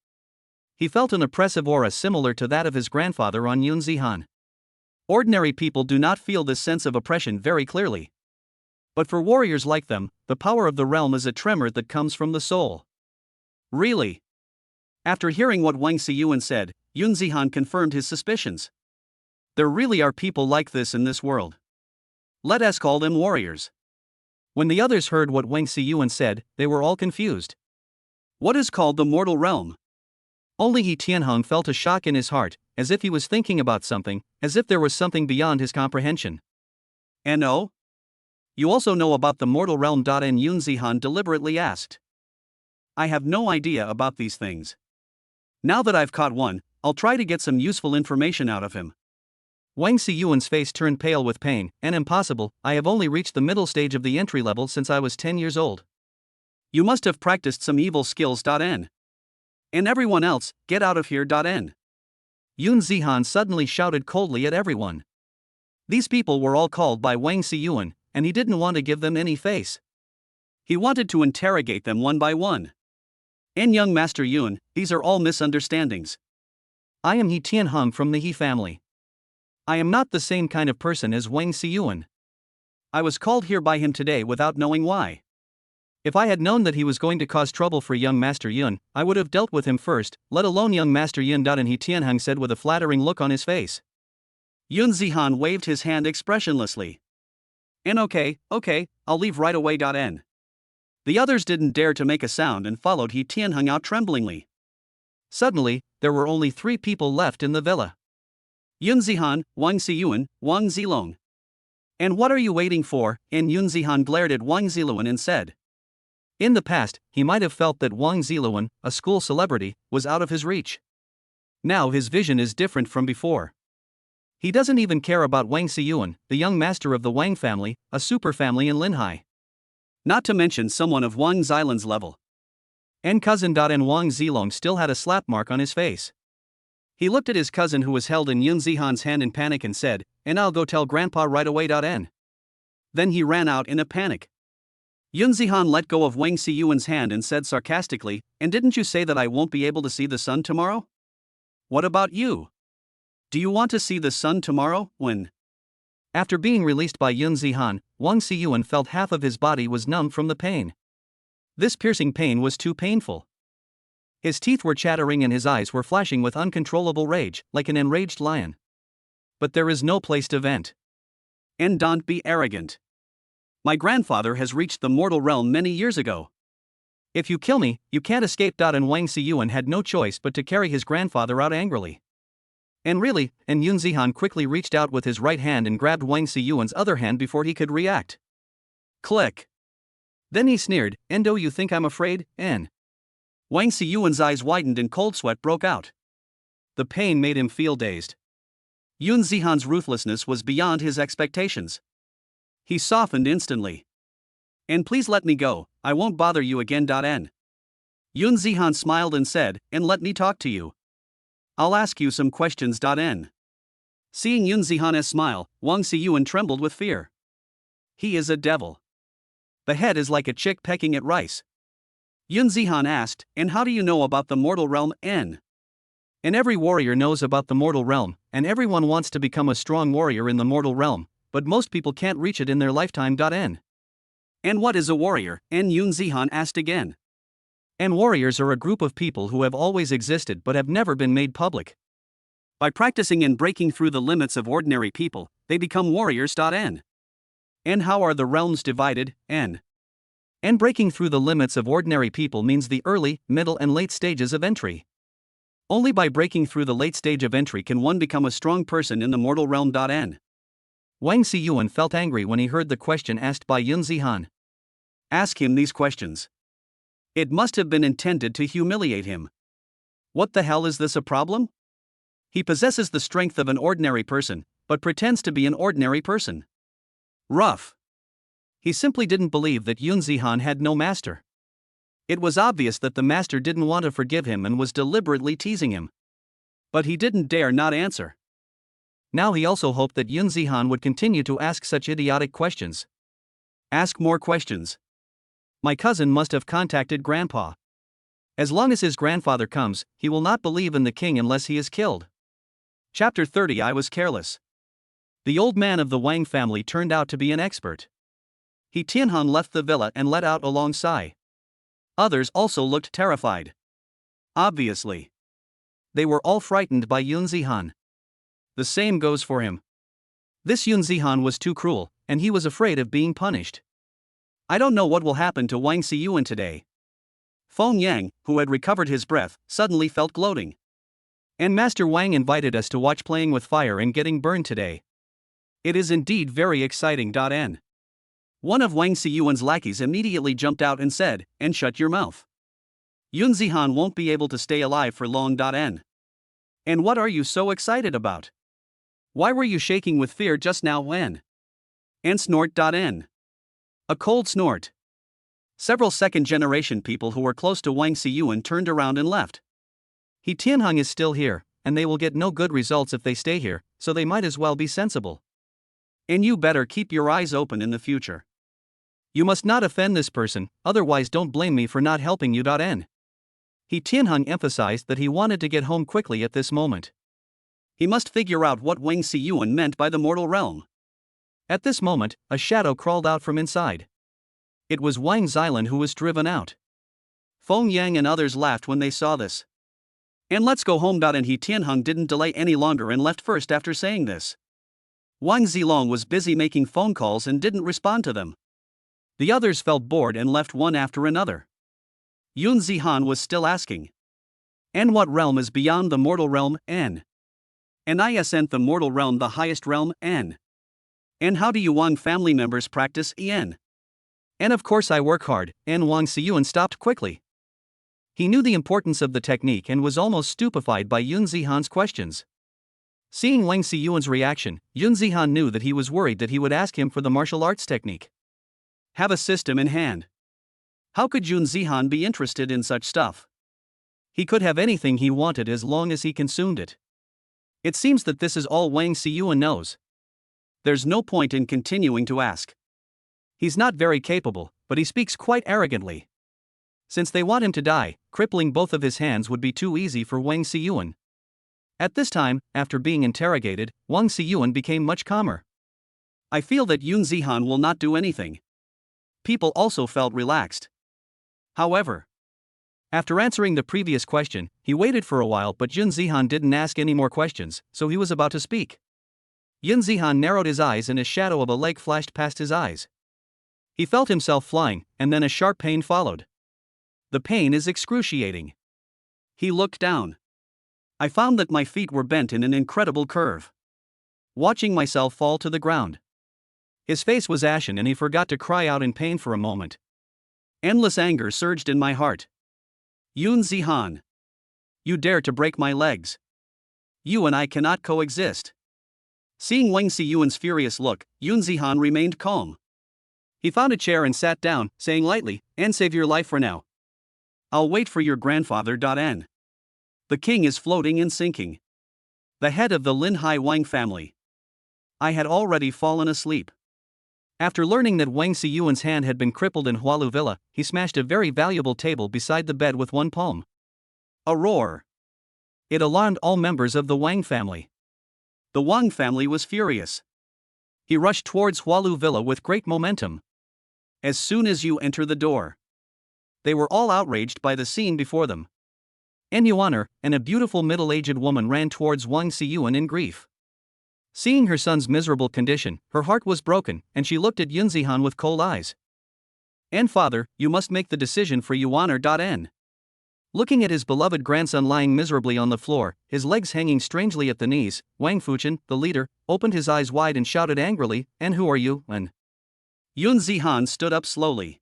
Speaker 1: He felt an oppressive aura similar to that of his grandfather on Yun Zihan. Ordinary people do not feel this sense of oppression very clearly. But for warriors like them, the power of the realm is a tremor that comes from the soul. Really? After hearing what Wang Xiyuan said, Yun Zihan confirmed his suspicions. There really are people like this in this world. Let us call them warriors. When the others heard what Wang Xiyuan said, they were all confused. What is called the mortal realm? Only He Tianheng felt a shock in his heart, as if he was thinking about something, as if there was something beyond his comprehension. And oh? You also know about the mortal realm? And Yun Zihan deliberately asked. I have no idea about these things. Now that I've caught one, I'll try to get some useful information out of him. Wang Xiyuan's face turned pale with pain. And impossible, I have only reached the middle stage of the entry level since I was 10 years old. You must have practiced some evil skills. And everyone else, get out of here. Yun Zihan suddenly shouted coldly at everyone. These people were all called by Wang Xiyuan, and he didn't want to give them any face. He wanted to interrogate them one by one. And young Master Yun, these are all misunderstandings. I am He Tianheng from the He family. I am not the same kind of person as Wang Xiyuan. I was called here by him today without knowing why. If I had known that he was going to cause trouble for young Master Yun, I would have dealt with him first, let alone young Master Yun. And He Tianheng said with a flattering look on his face. Yun Zihan waved his hand expressionlessly. And okay, I'll leave right away. The others didn't dare to make a sound and followed He Tianheng out tremblingly. Suddenly, there were only 3 people left in the villa. Yun Zihan, Wang Xiyuan, Wang Zilong. And what are you waiting for? And Yun Zihan glared at Wang Ziluan and said. In the past, he might have felt that Wang Ziluan, a school celebrity, was out of his reach. Now his vision is different from before. He doesn't even care about Wang Xiyuan, the young master of the Wang family, a super family in Linhai. Not to mention someone of Wang Xilan's level. And cousin. And Wang Zilong still had a slap mark on his face. He looked at his cousin who was held in Yun Zihan's hand in panic and said, and I'll go tell Grandpa right away. Then he ran out in a panic. Yun Zihan let go of Wang Xiyuan's hand and said sarcastically, and didn't you say that I won't be able to see the sun tomorrow? What about you? Do you want to see the sun tomorrow? When? After being released by Yun Zihan, Wang Xiyuan felt half of his body was numb from the pain. This piercing pain was too painful. His teeth were chattering and his eyes were flashing with uncontrollable rage, like an enraged lion. But there is no place to vent. And don't be arrogant. My grandfather has reached the mortal realm many years ago. If you kill me, you can't escape. And Wang Xiyuan had no choice but to carry his grandfather out angrily. And really, and Yun Zihan quickly reached out with his right hand and grabbed Wang Xiyuan's other hand before he could react. Click. Then he sneered, Endo, you think I'm afraid, N. Wang Xiyuan's eyes widened and cold sweat broke out. The pain made him feel dazed. Yun Zihan's ruthlessness was beyond his expectations. He softened instantly. And please let me go, I won't bother you again. N. Yun Zihan smiled and said, and let me talk to you. I'll ask you some questions. N. Seeing Yun Zihan's smile, Wang Xiyuan trembled with fear. He is a devil. The head is like a chick pecking at rice. Yun Zihan asked, and how do you know about the mortal realm? N. And every warrior knows about the mortal realm, and everyone wants to become a strong warrior in the mortal realm, but most people can't reach it in their lifetime. N. And what is a warrior? N. Yun Zihan asked again. And warriors are a group of people who have always existed but have never been made public. By practicing and breaking through the limits of ordinary people, they become warriors. N. And how are the realms divided? N. And breaking through the limits of ordinary people means the early, middle and late stages of entry. Only by breaking through the late stage of entry can one become a strong person in the mortal realm. N. Wang Xiyuan felt angry when he heard the question asked by Yun Zihan. Ask him these questions. It must have been intended to humiliate him. What the hell is this a problem? He possesses the strength of an ordinary person, but pretends to be an ordinary person. Rough. He simply didn't believe that Yun Zihan had no master. It was obvious that the master didn't want to forgive him and was deliberately teasing him. But he didn't dare not answer. Now he also hoped that Yun Zihan would continue to ask such idiotic questions. Ask more questions. My cousin must have contacted Grandpa. As long as his grandfather comes, he will not believe in the king unless he is killed. Chapter 30. I was careless. The old man of the Wang family turned out to be an expert. He Tianhong left the villa and let out a long sigh. Others also looked terrified. Obviously. They were all frightened by Yun Zihan. The same goes for him. This Yun Zihan was too cruel, and he was afraid of being punished. I don't know what will happen to Wang Xiyuan today. Feng Yang, who had recovered his breath, suddenly felt gloating. And Master Wang invited us to watch playing with fire and getting burned today. It is indeed very exciting. N. One of Wang Xiyuan's lackeys immediately jumped out and said, "And shut your mouth. Yun Zihan won't be able to stay alive for long. N. And what are you so excited about? Why were you shaking with fear just now when?" And snort. N. A cold snort. Several second-generation people who were close to Wang Xiyuan turned around and left. He Tianhong is still here, and they will get no good results if they stay here, so they might as well be sensible. And you better keep your eyes open in the future. You must not offend this person, otherwise don't blame me for not helping you. N. He Tianhong emphasized that he wanted to get home quickly at this moment. He must figure out what Wang Xiyuan meant by the mortal realm. At this moment, a shadow crawled out from inside. It was Wang Xilan who was driven out. Feng Yang and others laughed when they saw this. And let's go home. And he Tianhong didn't delay any longer and left first. After saying this, Wang Zilong was busy making phone calls and didn't respond to them. The others felt bored and left one after another. Yun Zihan was still asking. And what realm is beyond the mortal realm? N. And isn't the mortal realm the highest realm? N. And how do you Wang family members practice? En. And of course I work hard. And Wang Xiyuan stopped quickly. He knew the importance of the technique and was almost stupefied by Yun Zihan's questions. Seeing Wang Xiyuan's reaction, Yun Zihan knew that he was worried that he would ask him for the martial arts technique. Have a system in hand. How could Yun Zihan be interested in such stuff? He could have anything he wanted as long as he consumed it. It seems that this is all Wang Xiyuan knows. There's no point in continuing to ask. He's not very capable, but he speaks quite arrogantly. Since they want him to die, crippling both of his hands would be too easy for Wang Xiyuan. At this time, after being interrogated, Wang Xiyuan became much calmer. I feel that Yun Zihan will not do anything. People also felt relaxed. However, after answering the previous question, he waited for a while, but Yun Zihan didn't ask any more questions, so he was about to speak. Yun Zihan narrowed his eyes and a shadow of a leg flashed past his eyes. He felt himself flying, and then a sharp pain followed. The pain is excruciating. He looked down. I found that my feet were bent in an incredible curve. Watching myself fall to the ground. His face was ashen and he forgot to cry out in pain for a moment. Endless anger surged in my heart. Yun Zihan. You dare to break my legs. You and I cannot coexist. Seeing Wang Xiyuan's furious look, Yun Zihan remained calm. He found a chair and sat down, saying lightly, "And save your life for now. I'll wait for your grandfather." N. The king is floating and sinking. The head of the Lin Hai Wang family. I had already fallen asleep. After learning that Wang Xiyuan's hand had been crippled in Hualu Villa, he smashed a very valuable table beside the bed with one palm. A roar. It alarmed all members of the Wang family. The Wang family was furious. He rushed towards Hualu Villa with great momentum. As soon as you enter the door, they were all outraged by the scene before them. En Yuaner, and a beautiful middle-aged woman ran towards Wang Xiyuan in grief. Seeing her son's miserable condition, her heart was broken, and she looked at Yun Zihan with cold eyes. "And father, you must make the decision for Yuaner." N. Looking at his beloved grandson lying miserably on the floor, his legs hanging strangely at the knees, Wang Fuchen, the leader, opened his eyes wide and shouted angrily, "And who are you?" And Yun Zihan stood up slowly.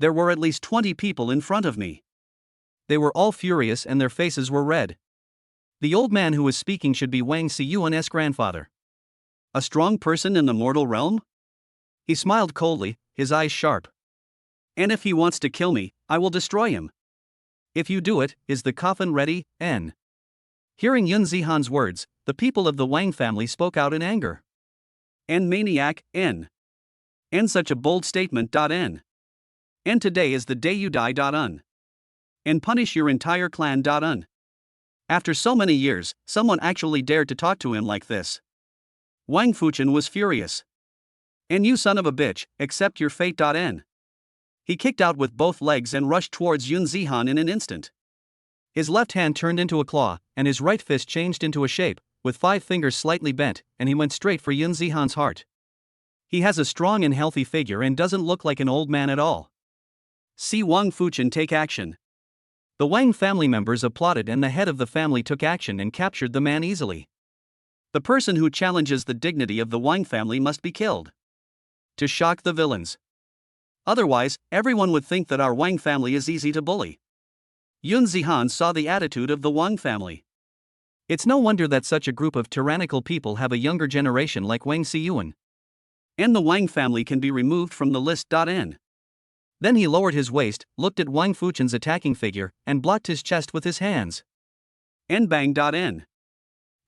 Speaker 1: There were at least 20 people in front of me. They were all furious and their faces were red. The old man who was speaking should be Wang Xiyuan's grandfather. A strong person in the mortal realm? He smiled coldly, his eyes sharp. And if he wants to kill me, I will destroy him. If you do it, is the coffin ready? N. Hearing Yun Zihan's words, the people of the Wang family spoke out in anger. "N maniac, N. N such a bold statement. N. And today is the day you die. Un. And punish your entire clan. Un. After so many years, someone actually dared to talk to him like this. Wang Fuchen was furious. "And you son of a bitch, accept your fate. N." He kicked out with both legs and rushed towards Yun Zihan in an instant. His left hand turned into a claw, and his right fist changed into a shape, with 5 fingers slightly bent, and he went straight for Yun Zihan's heart. He has a strong and healthy figure and doesn't look like an old man at all. See Wang Fuchen take action. The Wang family members applauded and the head of the family took action and captured the man easily. The person who challenges the dignity of the Wang family must be killed. To shock the villains. Otherwise, everyone would think that our Wang family is easy to bully. Yun Zihan saw the attitude of the Wang family. It's no wonder that such a group of tyrannical people have a younger generation like Wang Xiyuan. And the Wang family can be removed from the list. N. Then he lowered his waist, looked at Wang Fuchen's attacking figure, and blocked his chest with his hands. And bang. N.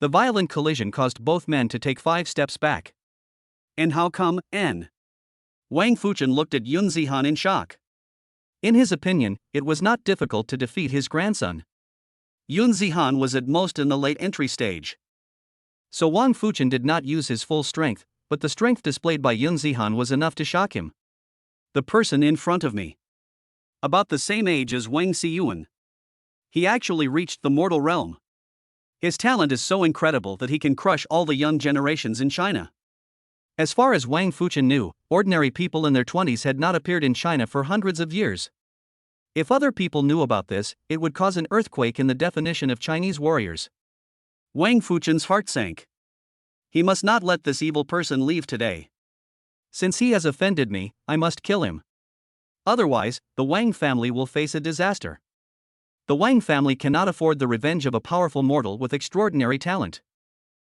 Speaker 1: The violent collision caused both men to take 5 steps back. And how come, N? Wang Fuchen looked at Yun Zihan in shock. In his opinion, it was not difficult to defeat his grandson. Yun Zihan was at most in the late entry stage. So Wang Fuchen did not use his full strength, but the strength displayed by Yun Zihan was enough to shock him. The person in front of me. About the same age as Wang Xiyuan. He actually reached the mortal realm. His talent is so incredible that he can crush all the young generations in China. As far as Wang Fuchen knew, ordinary people in their 20s had not appeared in China for hundreds of years. If other people knew about this, it would cause an earthquake in the definition of Chinese warriors. Wang Fuchen's heart sank. He must not let this evil person leave today. Since he has offended me, I must kill him. Otherwise, the Wang family will face a disaster. The Wang family cannot afford the revenge of a powerful mortal with extraordinary talent.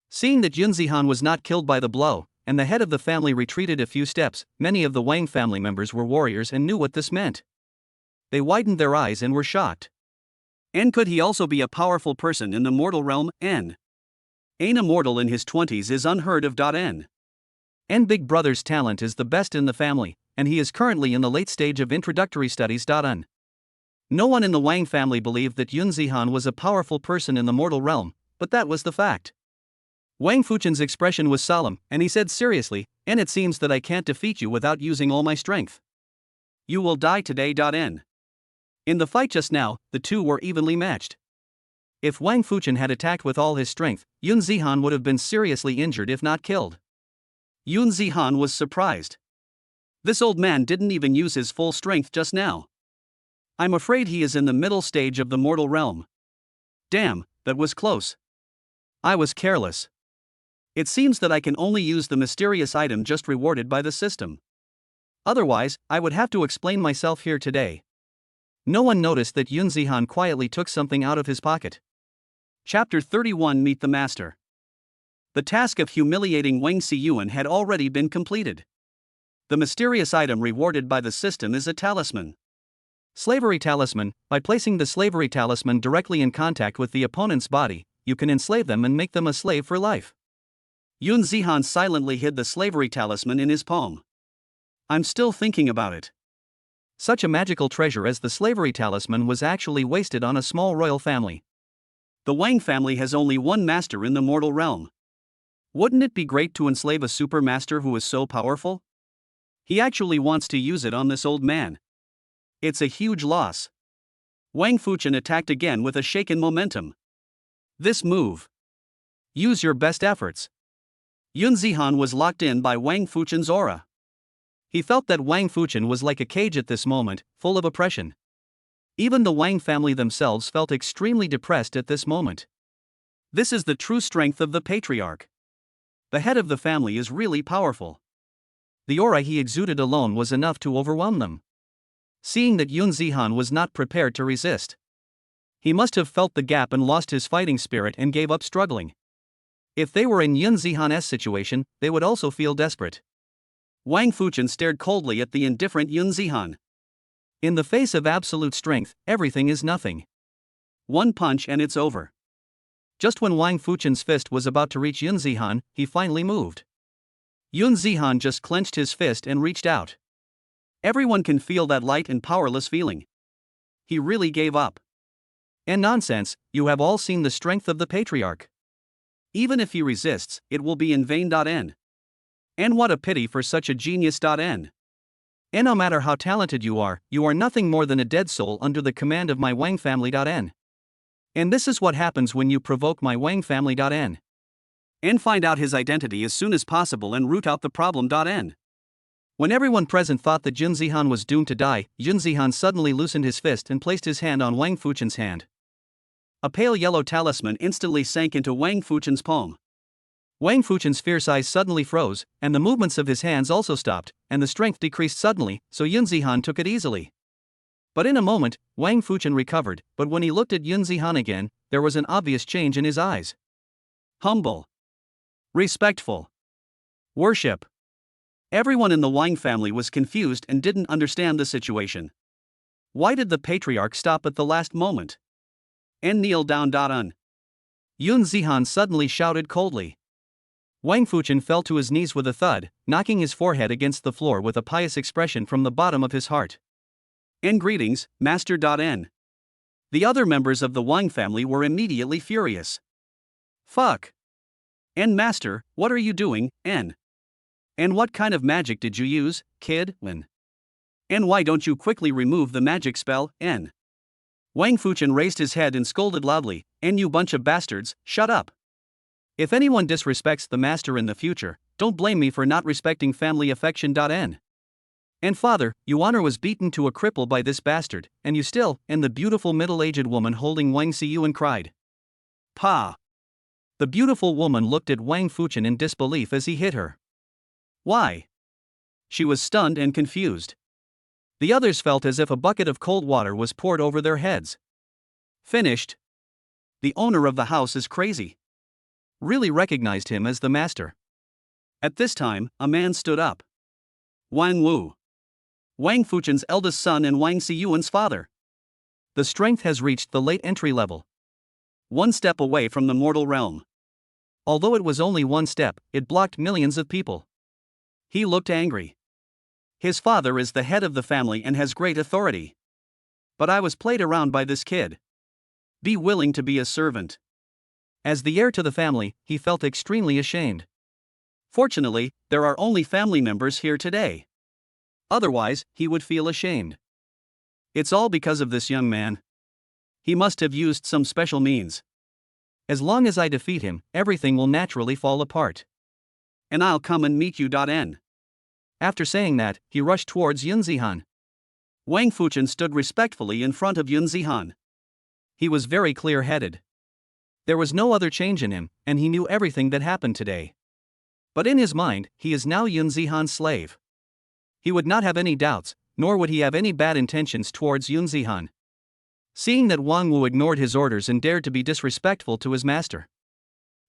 Speaker 1: Seeing that Yun Zihan was not killed by the blow, and the head of the family retreated a few steps, many of the Wang family members were warriors and knew what this meant. They widened their eyes and were shocked. And could he also be a powerful person in the mortal realm? N. Ain't a mortal in his 20s is unheard of. N. And Big Brother's talent is the best in the family, and he is currently in the late stage of introductory studies. N. No one in the Wang family believed that Yun Zihan was a powerful person in the mortal realm, but that was the fact. Wang Fuchen's expression was solemn, and he said seriously, "And it seems that I can't defeat you without using all my strength. You will die today. N. In the fight just now, the two were evenly matched. If Wang Fuchen had attacked with all his strength, Yun Zihan would have been seriously injured if not killed. Yun Zihan was surprised. This old man didn't even use his full strength just now. I'm afraid he is in the middle stage of the mortal realm. Damn, that was close. I was careless. It seems that I can only use the mysterious item just rewarded by the system. Otherwise, I would have to explain myself here today." No one noticed that Yun Zihan quietly took something out of his pocket. Chapter 31 Meet the Master. The task of humiliating Wang Xiyuan had already been completed. The mysterious item rewarded by the system is a talisman. Slavery talisman. By placing the slavery talisman directly in contact with the opponent's body, you can enslave them and make them a slave for life. Yun Zihan silently hid the slavery talisman in his palm. I'm still thinking about it. Such a magical treasure as the slavery talisman was actually wasted on a small royal family. The Wang family has only one master in the mortal realm. Wouldn't it be great to enslave a super master who is so powerful? He actually wants to use it on this old man. It's a huge loss. Wang Fuchen attacked again with a shaken momentum. This move. Use your best efforts. Yun Zihan was locked in by Wang Fuchen's aura. He felt that Wang Fuchen was like a cage at this moment, full of oppression. Even the Wang family themselves felt extremely depressed at this moment. This is the true strength of the patriarch. The head of the family is really powerful. The aura he exuded alone was enough to overwhelm them. Seeing that Yun Zihan was not prepared to resist, he must have felt the gap and lost his fighting spirit and gave up struggling. If they were in Yun Zihan's situation, they would also feel desperate. Wang Fuchen stared coldly at the indifferent Yun Zihan. In the face of absolute strength, everything is nothing. One punch and it's over. Just when Wang Fuchen's fist was about to reach Yun Zihan, he finally moved. Yun Zihan just clenched his fist and reached out. Everyone can feel that light and powerless feeling. He really gave up. And nonsense, you have all seen the strength of the patriarch. Even if he resists, it will be in vain. N. And what a pity for such a genius. N. And no matter how talented you are nothing more than a dead soul under the command of my Wang family. N. And this is what happens when you provoke my Wang family. N. And find out his identity as soon as possible and root out the problem. N. When everyone present thought that Yun Zihan was doomed to die, Yun Zihan suddenly loosened his fist and placed his hand on Wang Fuchen's hand. A pale yellow talisman instantly sank into Wang Fuchen's palm. Wang Fuchen's fierce eyes suddenly froze, and the movements of his hands also stopped, and the strength decreased suddenly, so Yun Zihan took it easily. But in a moment, Wang Fuchen recovered, but when he looked at Yun Zihan again, there was an obvious change in his eyes. Humble. Respectful. Worship. Everyone in the Wang family was confused and didn't understand the situation. Why did the patriarch stop at the last moment? And kneel down. Yun Zihan suddenly shouted coldly. Wang Fuchen fell to his knees with a thud, knocking his forehead against the floor with a pious expression from the bottom of his heart. And greetings, Master. N. The other members of the Wang family were immediately furious. Fuck. And Master, what are you doing, N? And what kind of magic did you use, kid, N? And why don't you quickly remove the magic spell, N? Wang Fuchen raised his head and scolded loudly, and you bunch of bastards, shut up. If anyone disrespects the master in the future, don't blame me for not respecting family affection. N. And father, your honor was beaten to a cripple by this bastard, and you still, and the beautiful middle-aged woman holding Wang Xiyuan cried. Pa. The beautiful woman looked at Wang Fuchen in disbelief as he hit her. Why? She was stunned and confused. The others felt as if a bucket of cold water was poured over their heads. Finished. The owner of the house is crazy. Really recognized him as the master. At this time, a man stood up. Wang Wu. Wang Fuchen's eldest son and Wang Xiyuan's father. The strength has reached the late entry level. One step away from the mortal realm. Although it was only one step, it blocked millions of people. He looked angry. His father is the head of the family and has great authority. But I was played around by this kid. Be willing to be a servant. As the heir to the family, he felt extremely ashamed. Fortunately, there are only family members here today. Otherwise, he would feel ashamed. It's all because of this young man. He must have used some special means. As long as I defeat him, everything will naturally fall apart. And I'll come and meet you. N. After saying that, he rushed towards Yun Zihan. Wang Fuchen stood respectfully in front of Yun Zihan. He was very clear-headed. There was no other change in him, and he knew everything that happened today. But in his mind, he is now Yun Zihan's slave. He would not have any doubts, nor would he have any bad intentions towards Yun Zihan. Seeing that Wang Wu ignored his orders and dared to be disrespectful to his master.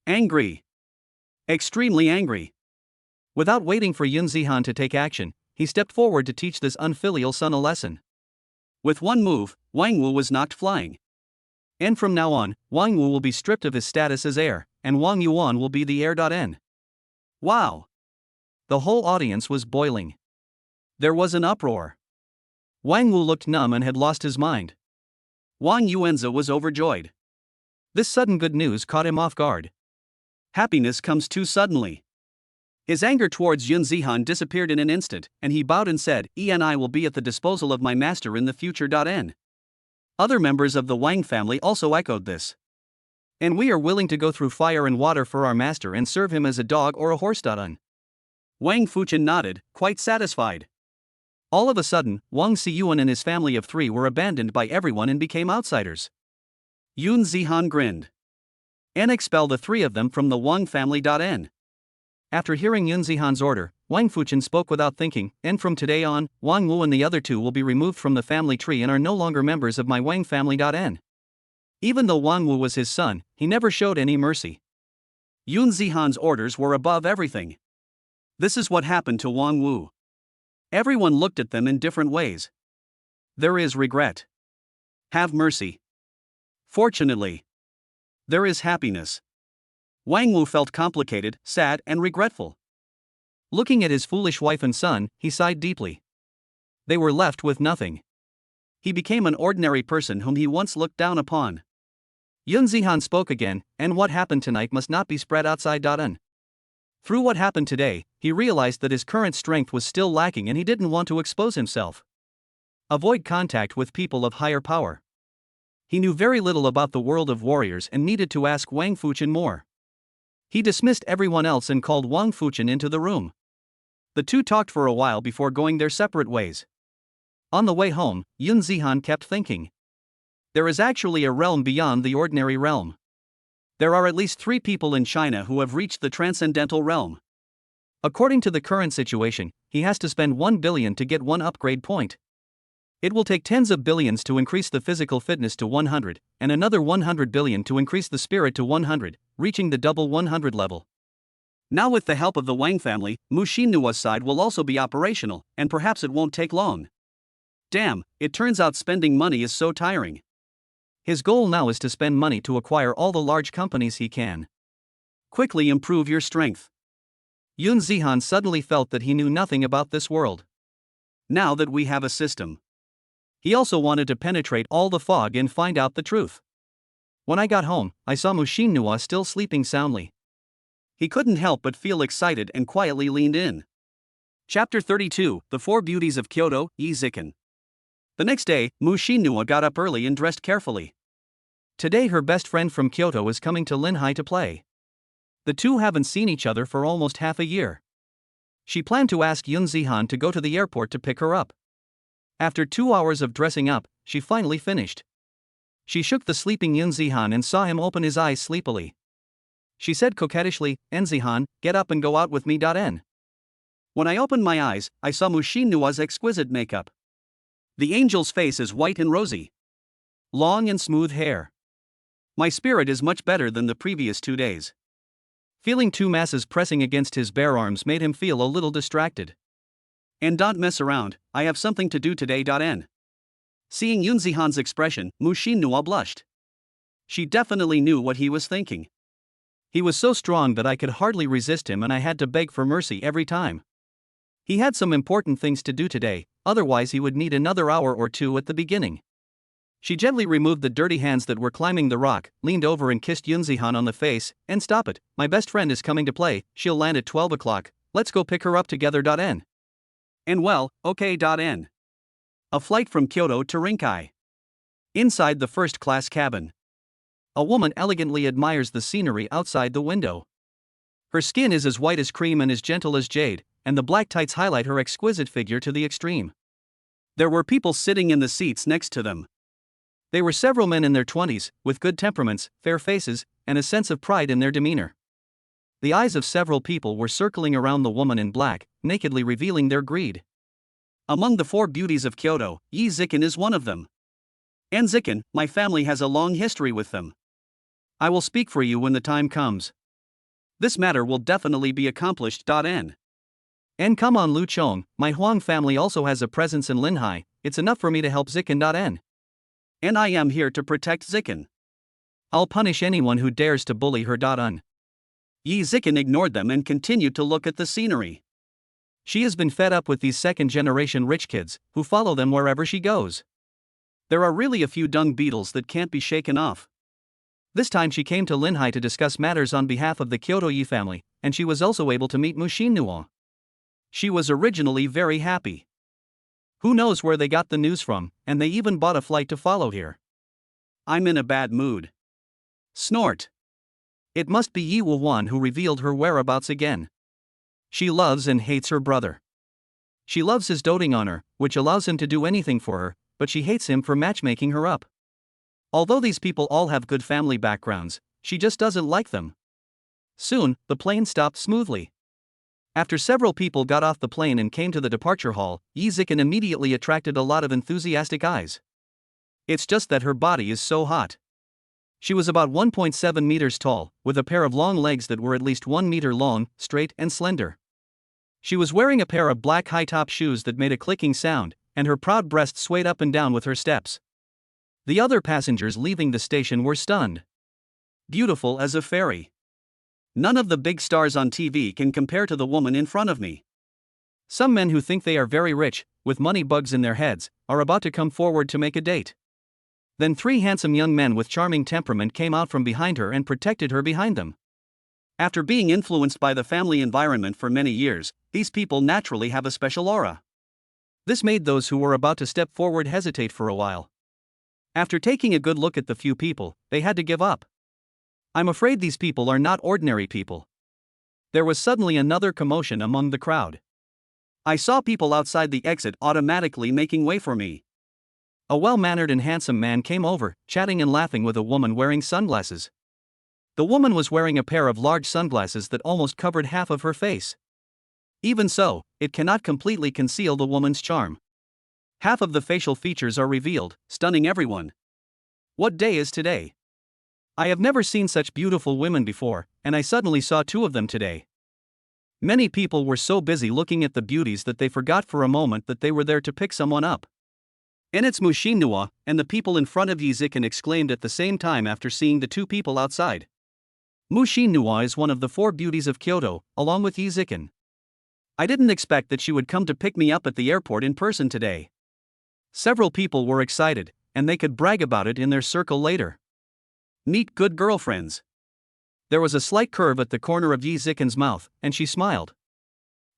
Speaker 1: Angry. Extremely angry. Without waiting for Yun Zihan to take action, he stepped forward to teach this unfilial son a lesson. With one move, Wang Wu was knocked flying. And from now on, Wang Wu will be stripped of his status as heir, and Wang Yuan will be the heir. N. Wow! The whole audience was boiling. There was an uproar. Wang Wu looked numb and had lost his mind. Wang Yuanzi was overjoyed. This sudden good news caught him off guard. Happiness comes too suddenly. His anger towards Yun Zihan disappeared in an instant, and he bowed and said, "I will be at the disposal of my master in the future." N. Other members of the Wang family also echoed this. And we are willing to go through fire and water for our master and serve him as a dog or a horse. N. Wang Fuchen nodded, quite satisfied. All of a sudden, Wang Xiyuan and his family of 3 were abandoned by everyone and became outsiders. Yun Zihan grinned. And expel the 3 of them from the Wang family. N. After hearing Yun Zihan's order, Wang Fuchen spoke without thinking, and from today on, Wang Wu and the other 2 will be removed from the family tree and are no longer members of my Wang family. N. Even though Wang Wu was his son, he never showed any mercy. Yun Zihan's orders were above everything. This is what happened to Wang Wu. Everyone looked at them in different ways. There is regret. Have mercy. Fortunately, there is happiness. Wang Wu felt complicated, sad, and regretful. Looking at his foolish wife and son, he sighed deeply. They were left with nothing. He became an ordinary person whom he once looked down upon. Yun Zihan spoke again, and what happened tonight must not be spread outside. Through what happened today, he realized that his current strength was still lacking and he didn't want to expose himself. Avoid contact with people of higher power. He knew very little about the world of warriors and needed to ask Wang Fuchen more. He dismissed everyone else and called Wang Fuchen into the room. The two talked for a while before going their separate ways. On the way home, Yun Zihan kept thinking. There is actually a realm beyond the ordinary realm. There are at least 3 people in China who have reached the transcendental realm. According to the current situation, he has to spend 1 billion to get 1 upgrade point. It will take tens of billions to increase the physical fitness to 100, and another 100 billion to increase the spirit to 100, reaching the double 100 level. Now with the help of the Wang family, Mu Xinhua's side will also be operational, and perhaps it won't take long. Damn, it turns out spending money is so tiring. His goal now is to spend money to acquire all the large companies he can. Quickly improve your strength. Yun Zihan suddenly felt that he knew nothing about this world. Now that we have a system. He also wanted to penetrate all the fog and find out the truth. When I got home, I saw Mu Xinhua still sleeping soundly. He couldn't help but feel excited and quietly leaned in. Chapter 32, The 4 Beauties of Kyoto, Yi Zikan. The next day, Mu Xinhua got up early and dressed carefully. Today her best friend from Kyoto is coming to Linhai to play. The two haven't seen each other for almost half a year. She planned to ask Yun Zihan to go to the airport to pick her up. After 2 hours of dressing up, she finally finished. She shook the sleeping Yun Zihan and saw him open his eyes sleepily. She said coquettishly, "Zihan, get up and go out with me." When I opened my eyes, I saw Mu Xinhua's exquisite makeup. The angel's face is white and rosy. Long and smooth hair. My spirit is much better than the previous 2 days. Feeling 2 masses pressing against his bare arms made him feel a little distracted. And don't mess around, I have something to do today. Seeing Yun Zihan's expression, Mu Xinhua blushed. She definitely knew what he was thinking. He was so strong that I could hardly resist him and I had to beg for mercy every time. He had some important things to do today, otherwise he would need another hour or 2 at the beginning. She gently removed the dirty hands that were climbing the rock, leaned over and kissed Yun Zihan on the face, "And stop it, my best friend is coming to play, she'll land at 12 o'clock, let's go pick her up together." And well, okay. A flight from Kyoto to Rinkai. Inside the first-class cabin. A woman elegantly admires the scenery outside the window. Her skin is as white as cream and as gentle as jade, and the black tights highlight her exquisite figure to the extreme. There were people sitting in the seats next to them. They were several men in their 20s, with good temperaments, fair faces, and a sense of pride in their demeanor. The eyes of several people were circling around the woman in black, nakedly revealing their greed. Among the 4 beauties of Kyoto, Yi Zikan is one of them. And Zikan, my family has a long history with them. I will speak for you when the time comes. This matter will definitely be accomplished. And come on Lu Chong, my Huang family also has a presence in Linhai, it's enough for me to help Zikan. And I am here to protect Zikan. I'll punish anyone who dares to bully her. Yi Zikan ignored them and continued to look at the scenery. She has been fed up with these second-generation rich kids, who follow them wherever she goes. There are really a few dung beetles that can't be shaken off. This time she came to Linhai to discuss matters on behalf of the Kyoto Yi family, and she was also able to meet Mu Xinhua. She was originally very happy. Who knows where they got the news from, and they even bought a flight to follow here. I'm in a bad mood. Snort. It must be Yi Wuwan who revealed her whereabouts again. She loves and hates her brother. She loves his doting on her, which allows him to do anything for her, but she hates him for matchmaking her up. Although these people all have good family backgrounds, she just doesn't like them. Soon, the plane stopped smoothly. After several people got off the plane and came to the departure hall, Yi Zikan immediately attracted a lot of enthusiastic eyes. It's just that her body is so hot. She was about 1.7 meters tall, with a pair of long legs that were at least 1 meter long, straight and slender. She was wearing a pair of black high-top shoes that made a clicking sound, and her proud breast swayed up and down with her steps. The other passengers leaving the station were stunned. beautiful as a fairy. None of the big stars on TV can compare to the woman in front of me. Some men who think they are very rich, with money bugs in their heads, are about to come forward to make a date. Then three handsome young men with charming temperament came out from behind her and protected her behind them. After being influenced by the family environment for many years, these people naturally have a special aura. This made those who were about to step forward hesitate for a while. After taking a good look at the few people, they had to give up. I'm afraid these people are not ordinary people. There was suddenly another commotion among the crowd. I saw people outside the exit automatically making way for me. A well-mannered and handsome man came over, chatting and laughing with a woman wearing sunglasses. The woman was wearing a pair of large sunglasses that almost covered half of her face. Even so, it cannot completely conceal the woman's charm. Half of the facial features are revealed, stunning everyone. What day is today? I have never seen such beautiful women before, and I suddenly saw two of them today. Many people were so busy looking at the beauties that they forgot for a moment that they were there to pick someone up. And it's Mushinwa, and the people in front of Yizikan exclaimed at the same time after seeing the two people outside. Mushinwa is one of the four beauties of Kyoto, along with Yizikan. I didn't expect that she would come to pick me up at the airport in person today. Several people were excited, and they could brag about it in their circle later. Meet good girlfriends. There was a slight curve at the corner of Yizikan's mouth, and she smiled.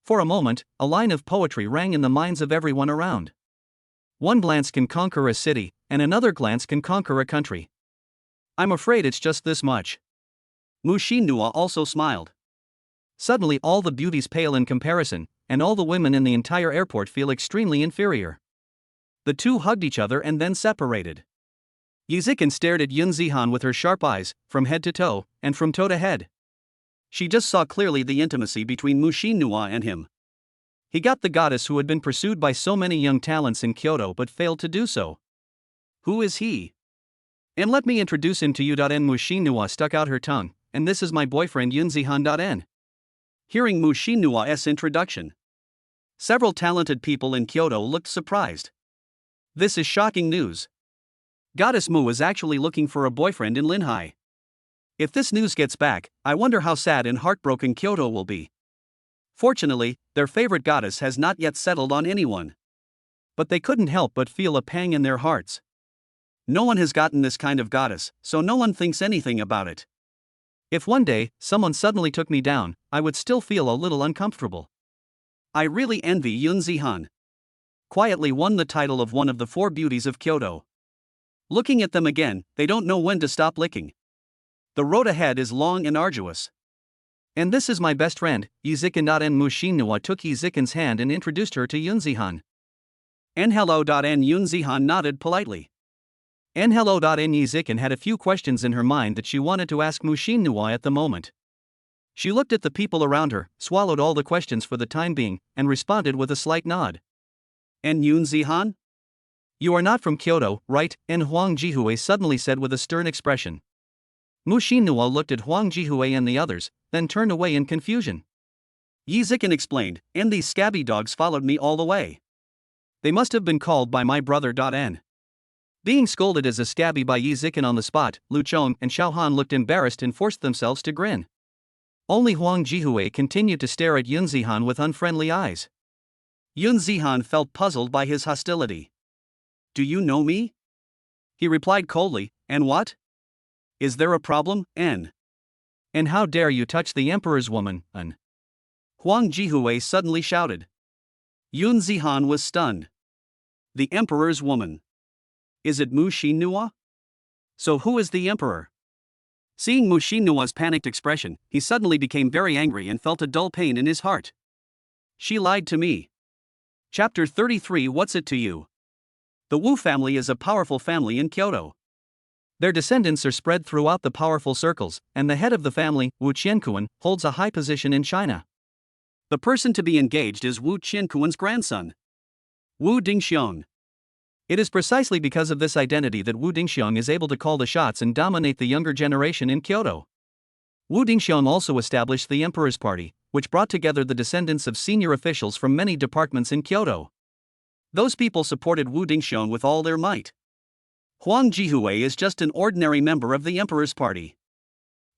Speaker 1: For a moment, a line of poetry rang in the minds of everyone around. One glance can conquer a city, and another glance can conquer a country. I'm afraid it's just this much. Mushinwa also smiled. Suddenly all the beauties pale in comparison, and all the women in the entire airport feel extremely inferior. The two hugged each other and then separated. Yizikan stared at Yun Zihan with her sharp eyes, from head to toe, and from toe to head. She just saw clearly the intimacy between Mushinwa and him. He got the goddess who had been pursued by so many young talents in Kyoto but failed to do so. Who is he? And let me introduce him to you. Mushinwa stuck out her tongue, and this is my boyfriend Yun Zihan. Hearing Mushinwa's introduction, several talented people in Kyoto looked surprised. This is shocking news. Goddess Mu is actually looking for a boyfriend in Linhai. If this news gets back, I wonder how sad and heartbroken Kyoto will be. Fortunately, their favorite goddess has not yet settled on anyone. But they couldn't help but feel a pang in their hearts. No one has gotten this kind of goddess, so no one thinks anything about it. If one day, someone suddenly took me down, I would still feel a little uncomfortable. I really envy Yun Zihan. Quietly won the title of one of the four beauties of Kyoto. Looking at them again, they don't know when to stop licking. The road ahead is long and arduous. And this is my best friend, Yizikan. Mushinwa took Yizikan's hand and introduced her to Yun Zihan. And hello. Yun Zihan nodded politely. And hello. Yizikan had a few questions in her mind that she wanted to ask Mushinwa at the moment. She looked at the people around her, swallowed all the questions for the time being, and responded with a slight nod. And Yun Zihan? You are not from Kyoto, right? And Huang Jihue suddenly said with a stern expression. Mushinwa looked at Huang Jihue and the others, then turned away in confusion. Yizikan explained, and these scabby dogs followed me all the way. They must have been called by my brother. Being scolded as a scabby by Yizikan on the spot, Lu Chong and Xiaohan looked embarrassed and forced themselves to grin. Only Huang Jihue continued to stare at Yun Zihan with unfriendly eyes. Yun Zihan felt puzzled by his hostility. Do you know me? He replied coldly, and what? Is there a problem, N? And how dare you touch the emperor's woman, N? Huang Jihue suddenly shouted. Yun Zihan was stunned. The emperor's woman. Is it Mushinwa? So who is the emperor? Seeing Mushinwa's panicked expression, he suddenly became very angry and felt a dull pain in his heart. She lied to me. Chapter 33. What's it to you? The Wu family is a powerful family in Kyoto. Their descendants are spread throughout the powerful circles, and the head of the family, Wu Qiankuan, holds a high position in China. The person to be engaged is Wu Qiankuan's grandson, Wu Dingxiong. It is precisely because of this identity that Wu Dingxiong is able to call the shots and dominate the younger generation in Kyoto. Wu Dingxiong also established the Emperor's Party, which brought together the descendants of senior officials from many departments in Kyoto. Those people supported Wu Dingxiong with all their might. Huang Jihue is just an ordinary member of the Emperor's Party.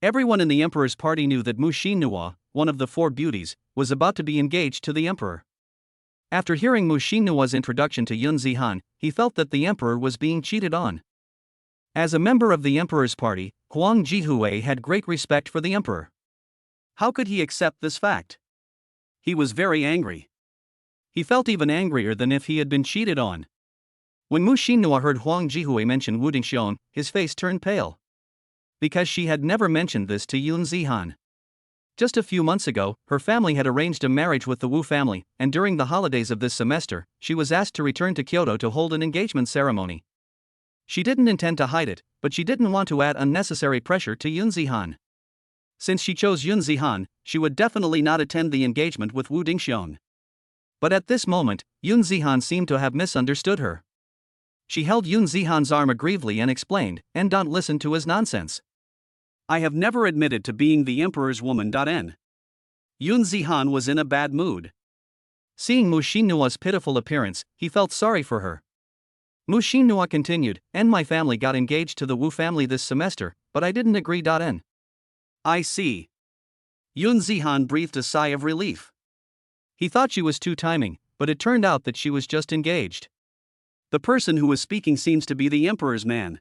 Speaker 1: Everyone in the emperor's party knew that Mu Xinhua, one of the four beauties, was about to be engaged to the emperor. After hearing Mu Xinhua's introduction to Yun Zihan, he felt that the emperor was being cheated on. As a member of the emperor's party, Huang Jihue had great respect for the emperor. How could he accept this fact? He was very angry. He felt even angrier than if he had been cheated on. When Mu Xinhua heard Huang Jihue mention Wu Dingxiong, his face turned pale. Because she had never mentioned this to Yun Zihan. Just a few months ago, her family had arranged a marriage with the Wu family, and during the holidays of this semester, she was asked to return to Kyoto to hold an engagement ceremony. She didn't intend to hide it, but she didn't want to add unnecessary pressure to Yun Zihan. Since she chose Yun Zihan, she would definitely not attend the engagement with Wu Dingxiong. But at this moment, Yun Zihan seemed to have misunderstood her. She held Yun Zihan's arm aggrievely and explained, and don't listen to his nonsense. I have never admitted to being the emperor's woman. Yun Zihan was in a bad mood. Seeing Mu Xinhua's pitiful appearance, he felt sorry for her. Mu Xinhua continued, and my family got engaged to the Wu family this semester, but I didn't agree. I see. Yun Zihan breathed a sigh of relief. He thought she was too timing, but it turned out that she was just engaged. The person who was speaking seems to be the emperor's man.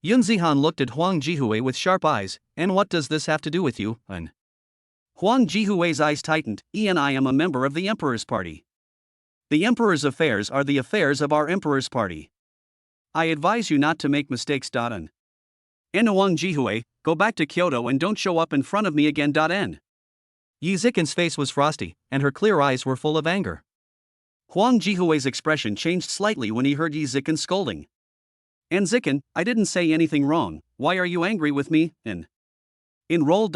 Speaker 1: Yun Zihan looked at Huang Jihue with sharp eyes, and what does this have to do with you, An? Huang Jihue's eyes tightened, I am a member of the emperor's party. The emperor's affairs are the affairs of our emperor's party. I advise you not to make mistakes. Huang Jihue, go back to Kyoto and don't show up in front of me again. Yi Zikin's face was frosty, and her clear eyes were full of anger. Huang Jihue's expression changed slightly when he heard Yi Zikin scolding. And Zikin, I didn't say anything wrong, why are you angry with me, Enroll.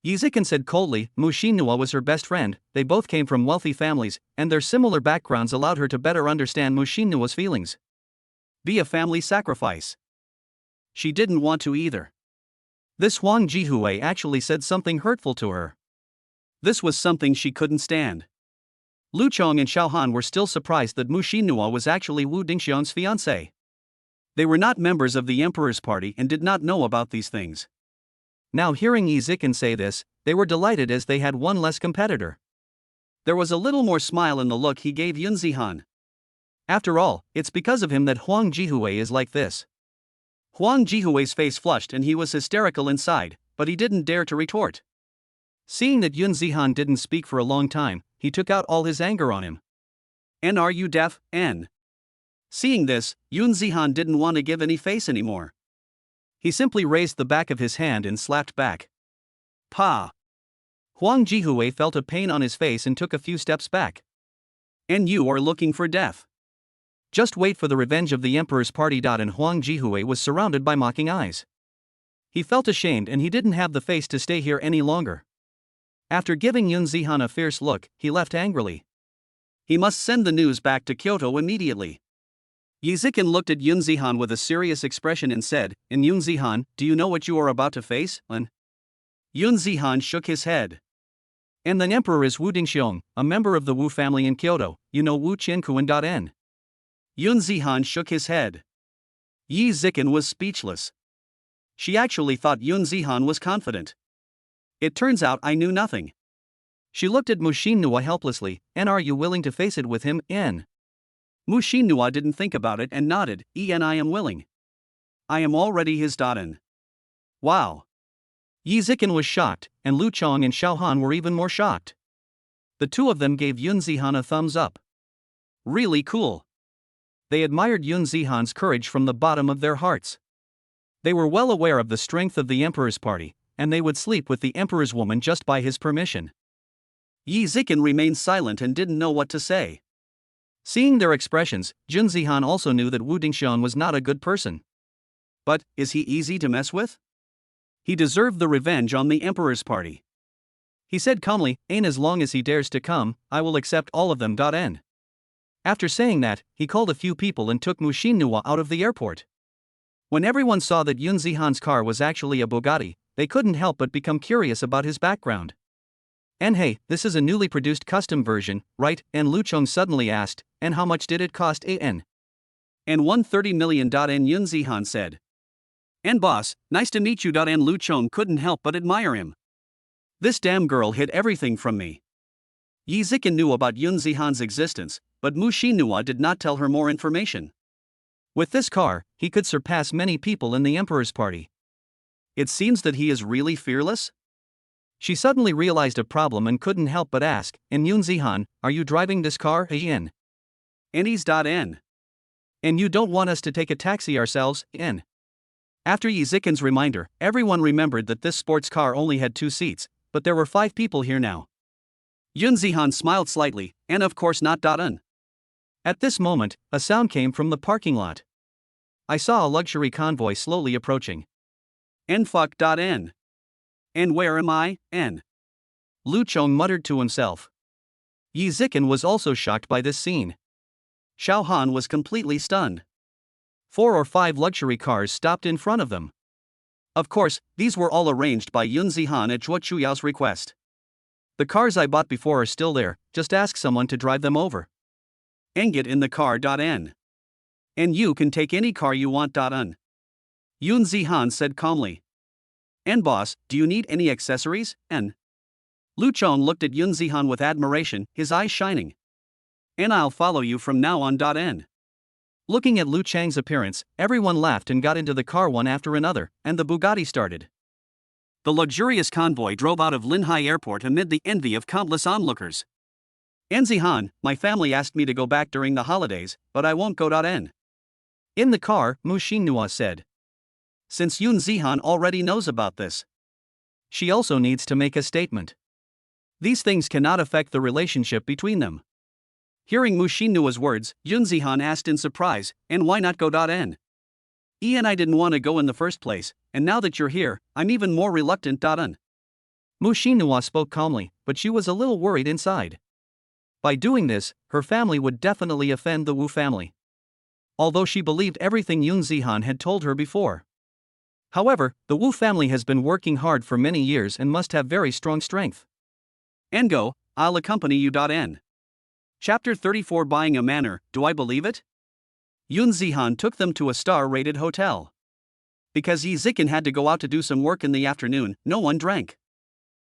Speaker 1: Yi Zikin said coldly, Mu Xinhua was her best friend, they both came from wealthy families, and their similar backgrounds allowed her to better understand Mu Xinhua's feelings. Be a family sacrifice. She didn't want to either. This Huang Jihue actually said something hurtful to her. This was something she couldn't stand. Lu Chong and Xiao Han were still surprised that Mu Xinhua was actually Wu Dingxiong's fiancée. They were not members of the emperor's party and did not know about these things. Now hearing Yi Zikin say this, they were delighted as they had one less competitor. There was a little more smile in the look he gave Yun Zihan. After all, it's because of him that Huang Jihue is like this. Huang Jihue's face flushed and he was hysterical inside, but he didn't dare to retort. Seeing that Yun Zihan didn't speak for a long time, he took out all his anger on him. And are you deaf, N? Seeing this, Yun Zihan didn't want to give any face anymore. He simply raised the back of his hand and slapped back. Pa! Huang Jihue felt a pain on his face and took a few steps back. And you are looking for death. Just wait for the revenge of the emperor's party. And Huang Jihue was surrounded by mocking eyes. He felt ashamed and he didn't have the face to stay here any longer. After giving Yun Zihan a fierce look, he left angrily. He must send the news back to Kyoto immediately. Yi Zikin looked at Yun Zihan with a serious expression and said, Yun Zihan, do you know what you are about to face, Yun Zihan shook his head. And the emperor is Wu Dingxiong, a member of the Wu family in Kyoto, you know Wu Qiankuan. Yun Zihan shook his head. Yi Zikin was speechless. She actually thought Yun Zihan was confident. It turns out I knew nothing. She looked at Mu Xinhua helplessly, and are you willing to face it with him, N? Mu Xinhua didn't think about it and nodded, I am willing. I am already his Dadan. Wow. Yi Zikin was shocked, and Lu Chong and Xiao Han were even more shocked. The two of them gave Yun Zihan a thumbs up. Really cool. They admired Yun Zihan's courage from the bottom of their hearts. They were well aware of the strength of the emperor's party, and they would sleep with the emperor's woman just by his permission. Yi Zikin remained silent and didn't know what to say. Seeing their expressions, Yun Zihan also knew that Wu Dingxiong was not a good person. But, is he easy to mess with? He deserved the revenge on the emperor's party. He said calmly, as long as he dares to come, I will accept all of them. N. After saying that, he called a few people and took Mu Xinhua out of the airport. When everyone saw that Yun Zihan's car was actually a Bugatti, they couldn't help but become curious about his background. And hey, this is a newly produced custom version, right? And Lu Chong suddenly asked, and how much did it cost? And $130 million. Yun Zihan said. And boss, nice to meet you. And Lu Chong couldn't help but admire him. This damn girl hid everything from me. Yi Zikin knew about Yun Zihan's existence, but Mu Xinhua did not tell her more information. With this car, he could surpass many people in the emperor's party. It seems that he is really fearless? She suddenly realized a problem and couldn't help but ask, and Yun Zihan, are you driving this car? N. N. And you don't want us to take a taxi ourselves? N. After Yi Zikin's reminder, everyone remembered that this sports car only had 2 seats, but there were 5 people here now. Yun Zihan smiled slightly, and of course not. N. At this moment, a sound came from the parking lot. I saw a luxury convoy slowly approaching. N. And where am I? N. Lu Chong muttered to himself. Yi Zikin was also shocked by this scene. Xiao Han was completely stunned. 4 or 5 luxury cars stopped in front of them. Of course, these were all arranged by Yun Zihan at Zhuo Chuyao's request. The cars I bought before are still there, just ask someone to drive them over. And get in the car. N. And you can take any car you want. N. Yun Zihan said calmly. And boss, do you need any accessories? N. Lu Chong looked at Yun Zihan with admiration, his eyes shining. And I'll follow you from now on. N. Looking at Lu Chang's appearance, everyone laughed and got into the car one after another, and the Bugatti started. The luxurious convoy drove out of Linhai Airport amid the envy of countless onlookers. And Zihan, my family asked me to go back during the holidays, but I won't go. N. In the car, Mu Xinhua said. Since Yun Zihan already knows about this, she also needs to make a statement. These things cannot affect the relationship between them. Hearing Mu Xinhua's words, Yun Zihan asked in surprise, and why not go? N. And I didn't want to go in the first place, and now that you're here, I'm even more reluctant. N. Mu Xinhua spoke calmly, but she was a little worried inside. By doing this, her family would definitely offend the Wu family. Although she believed everything Yun Zihan had told her before. However, the Wu family has been working hard for many years and must have very strong strength. And go, I'll accompany you. N. Chapter 34 Buying a Manor, do I believe it? Yun Zihan took them to a star-rated hotel. Because Yi Zikin had to go out to do some work in the afternoon, no one drank.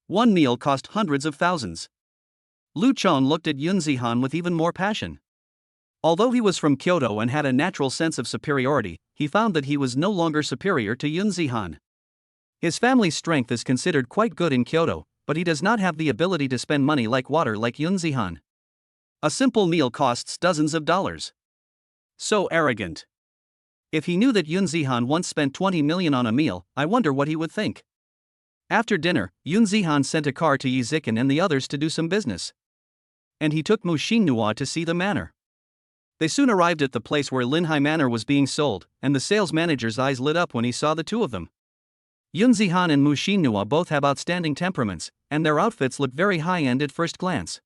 Speaker 1: One meal cost hundreds of thousands. Lu Chong looked at Yun Zihan with even more passion. Although he was from Kyoto and had a natural sense of superiority, he found that he was no longer superior to Yun Zihan. His family's strength is considered quite good in Kyoto, but he does not have the ability to spend money like water like Yun Zihan. A simple meal costs dozens of dollars. So arrogant. If he knew that Yun Zihan once spent 20 million on a meal, I wonder what he would think. After dinner, Yun Zihan sent a car to Yi Zikin and the others to do some business. And he took Mu Xinhua to see the manor. They soon arrived at the place where Linhai Manor was being sold, and the sales manager's eyes lit up when he saw the two of them. Yun Zihan and Mu Xinhua both have outstanding temperaments, and their outfits look very high-end at first glance.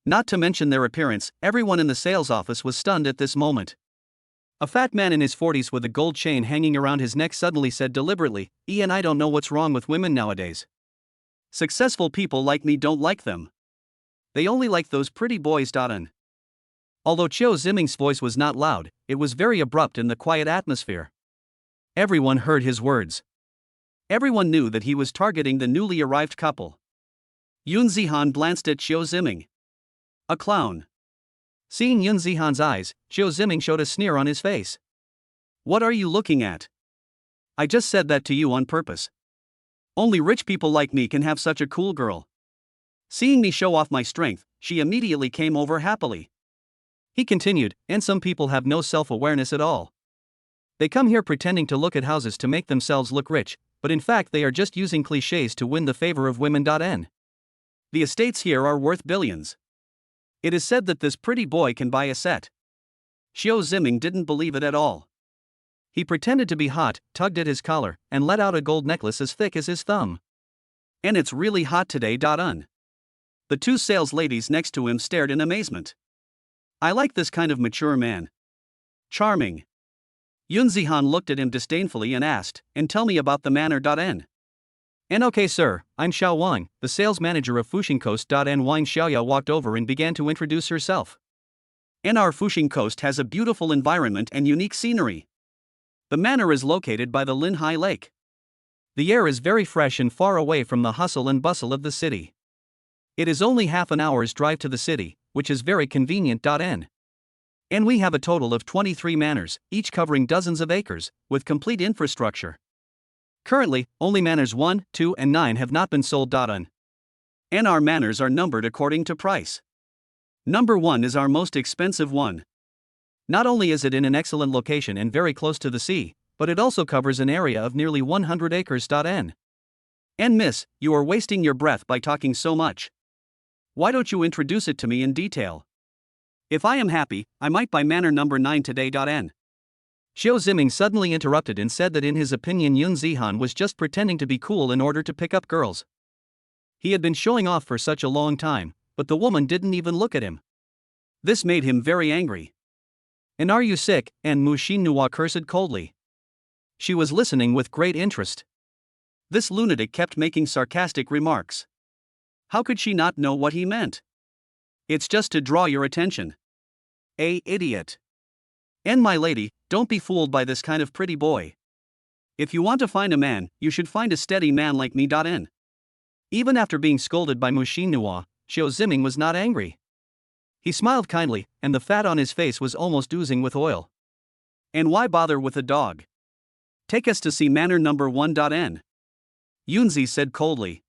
Speaker 1: Not to mention their appearance, everyone in the sales office was stunned at this moment. A fat man in his 40s with a gold chain hanging around his neck suddenly said deliberately, "Ian, I don't know what's wrong with women nowadays. Successful people like me don't like them. They only like those pretty boys." N. Although Chiu Ziming's voice was not loud, it was very abrupt in the quiet atmosphere. Everyone heard his words. Everyone knew that he was targeting the newly arrived couple. Yun Zihan glanced at Chiu Ziming. A clown. Seeing Yun Zihan's eyes, Chiu Ziming showed a sneer on his face. What are you looking at? I just said that to you on purpose. Only rich people like me can have such a cool girl. Seeing me show off my strength, she immediately came over happily. He continued, and some people have no self-awareness at all. They come here pretending to look at houses to make themselves look rich, but in fact they are just using clichés to win the favor of women. N. The estates here are worth billions. It is said that this pretty boy can buy a set. Chiu Ziming didn't believe it at all. He pretended to be hot, tugged at his collar, and let out a gold necklace as thick as his thumb. And it's really hot today. N. The two sales ladies next to him stared in amazement. I like this kind of mature man. Charming. Yun Zihan looked at him disdainfully and asked, and tell me about the manor. N. And okay sir, I'm Xiao Wang, the sales manager of Fuxing Coast. N. Wang Xiaoya walked over and began to introduce herself. And our Fuxing Coast has a beautiful environment and unique scenery. The manor is located by the Linhai Lake. The air is very fresh and far away from the hustle and bustle of the city. It is only half an hour's drive to the city, which is very convenient. And we have a total of 23 manors, each covering dozens of acres, with complete infrastructure. Currently, only manors 1, 2, and 9 have not been sold. And our manors are numbered according to price. Number 1 is our most expensive one. Not only is it in an excellent location and very close to the sea, but it also covers an area of nearly 100 acres. And miss, you are wasting your breath by talking so much. Why don't you introduce it to me in detail? If I am happy, I might buy manor number 9 today. Xiao Ziming suddenly interrupted and said that in his opinion Yun Zihan was just pretending to be cool in order to pick up girls. He had been showing off for such a long time, but the woman didn't even look at him. This made him very angry. And are you sick? And Mu Xinhua cursed coldly. She was listening with great interest. This lunatic kept making sarcastic remarks. How could she not know what he meant? It's just to draw your attention. Idiot. And my lady, don't be fooled by this kind of pretty boy. If you want to find a man, you should find a steady man like me. Even after being scolded by Mu Xinhua, Xiao Ziming was not angry. He smiled kindly, and the fat on his face was almost oozing with oil. And why bother with a dog? Take us to see manor number 1. Yunzi said coldly.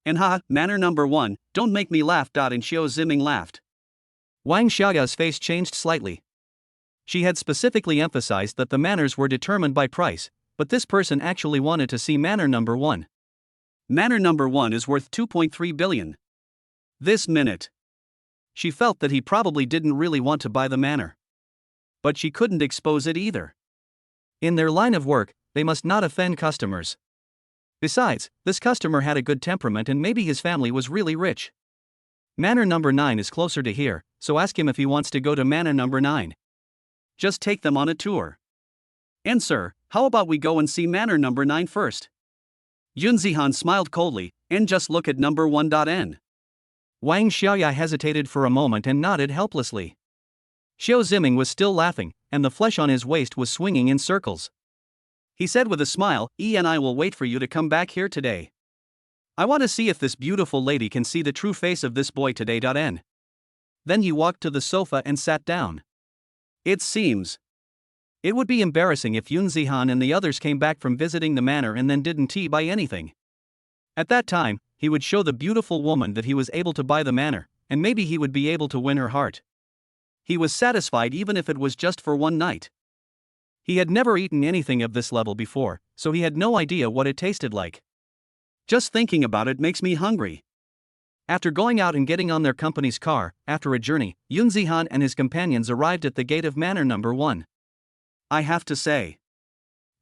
Speaker 1: And manor number 1, don't make me laugh. And Xiao Ziming laughed. Wang Xiaoya's face changed slightly. She had specifically emphasized that the manors were determined by price, but this person actually wanted to see manor number 1. Manor number 1 is worth 2.3 billion. This minute. She felt that he probably didn't really want to buy the manor. But she couldn't expose it either. In their line of work, they must not offend customers. Besides, this customer had a good temperament and maybe his family was really rich. Manor number 9 is closer to here, so ask him if he wants to go to manor number 9. Just take them on a tour. And sir, how about we go and see manor number 9 first? Yun Zihan smiled coldly, and just look at number 1. Wang Xiaoya hesitated for a moment and nodded helplessly. Xiao Ziming was still laughing, and the flesh on his waist was swinging in circles. He said with a smile, and I will wait for you to come back here today. I want to see if this beautiful lady can see the true face of this boy today. Then he walked to the sofa and sat down. It seems. It would be embarrassing if Yun Zihan and the others came back from visiting the manor and then didn't buy anything. At that time, he would show the beautiful woman that he was able to buy the manor, and maybe he would be able to win her heart. He was satisfied even if it was just for one night. He had never eaten anything of this level before, so he had no idea what it tasted like. Just thinking about it makes me hungry. After going out and getting on their company's car, after a journey, Yun Zihan and his companions arrived at the gate of manor number 1. I have to say,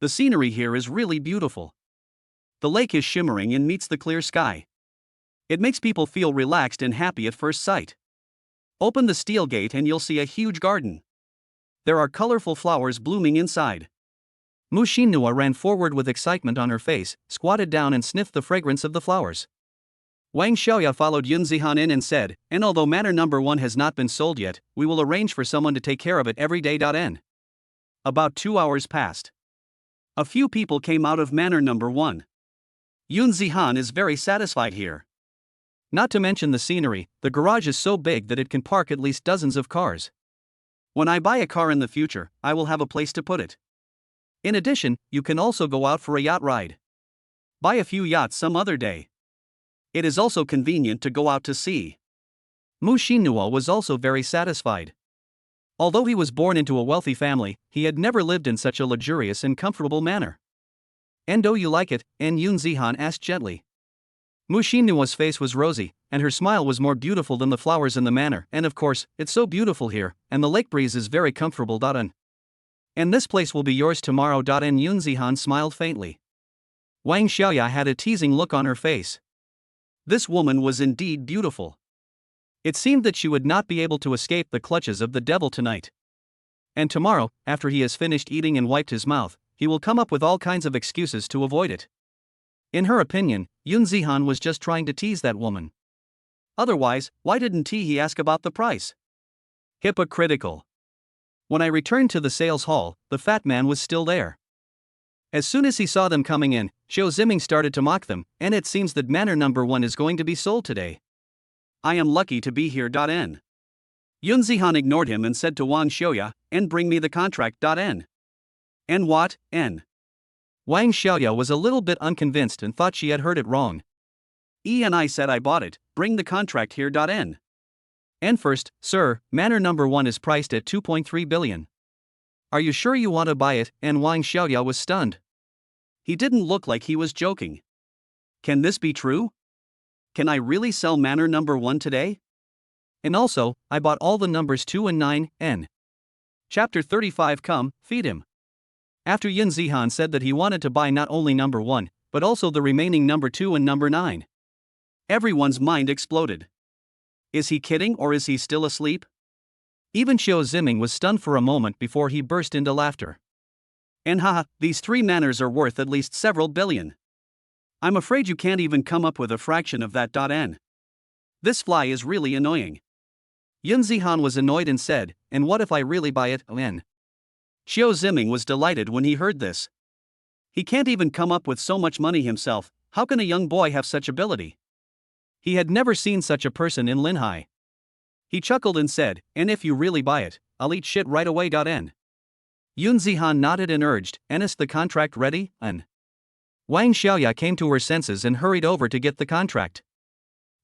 Speaker 1: the scenery here is really beautiful. The lake is shimmering and meets the clear sky. It makes people feel relaxed and happy at first sight. Open the steel gate and you'll see a huge garden. There are colorful flowers blooming inside. Mu Xinhua ran forward with excitement on her face, squatted down and sniffed the fragrance of the flowers. Wang Xiaoya followed Yun Zihan in and said, and although manor number 1 has not been sold yet, we will arrange for someone to take care of it every day. About 2 hours passed. A few people came out of manor number 1. Yun Zihan is very satisfied here. Not to mention the scenery, the garage is so big that it can park at least dozens of cars. When I buy a car in the future, I will have a place to put it. In addition, you can also go out for a yacht ride. Buy a few yachts some other day. It is also convenient to go out to sea. Mu Xinhua was also very satisfied. Although he was born into a wealthy family, he had never lived in such a luxurious and comfortable manner. And do you like it? And Yun Zihan asked gently. Mu Xinhua's face was rosy, and her smile was more beautiful than the flowers in the manor, and of course, it's so beautiful here, and the lake breeze is very comfortable. And this place will be yours tomorrow. And Yun Zihan smiled faintly. Wang Xiaoya had a teasing look on her face. This woman was indeed beautiful. It seemed that she would not be able to escape the clutches of the devil tonight. And tomorrow, after he has finished eating and wiped his mouth, he will come up with all kinds of excuses to avoid it. In her opinion, Yun Zihan was just trying to tease that woman. Otherwise, why didn't he ask about the price? Hypocritical. When I returned to the sales hall, the fat man was still there. As soon as he saw them coming in, Xiao Ziming started to mock them, and it seems that manor number 1 is going to be sold today. I am lucky to be here. N. Yun Zihan ignored him and said to Wang Xiaoya, and bring me the contract. N. And what, N? Wang Xiaoya was a little bit unconvinced and thought she had heard it wrong. And I said I bought it, bring the contract here. N. And first, sir, manor number 1 is priced at 2.3 billion. Are you sure you want to buy it? And Wang Xiaoya was stunned. He didn't look like he was joking. Can this be true? Can I really sell manor number 1 today? And also, I bought all the numbers 2 and 9, N. Chapter 35. Come, feed him. After Yun Zihan said that he wanted to buy not only number 1, but also the remaining number 2 and number 9. Everyone's mind exploded. Is he kidding or is he still asleep? Even Xiao Ziming was stunned for a moment before he burst into laughter. And haha, these 3 manors are worth at least several billion. I'm afraid you can't even come up with a fraction of that. N. This fly is really annoying. Yun Zihan was annoyed and said, and what if I really buy it? N. Xiao Ziming was delighted when he heard this. He can't even come up with so much money himself. How can a young boy have such ability? He had never seen such a person in Linhai. He chuckled and said, and if you really buy it, I'll eat shit right away. N. Yun Zihan nodded and urged, and is the contract ready? N. Wang Xiaoya came to her senses and hurried over to get the contract.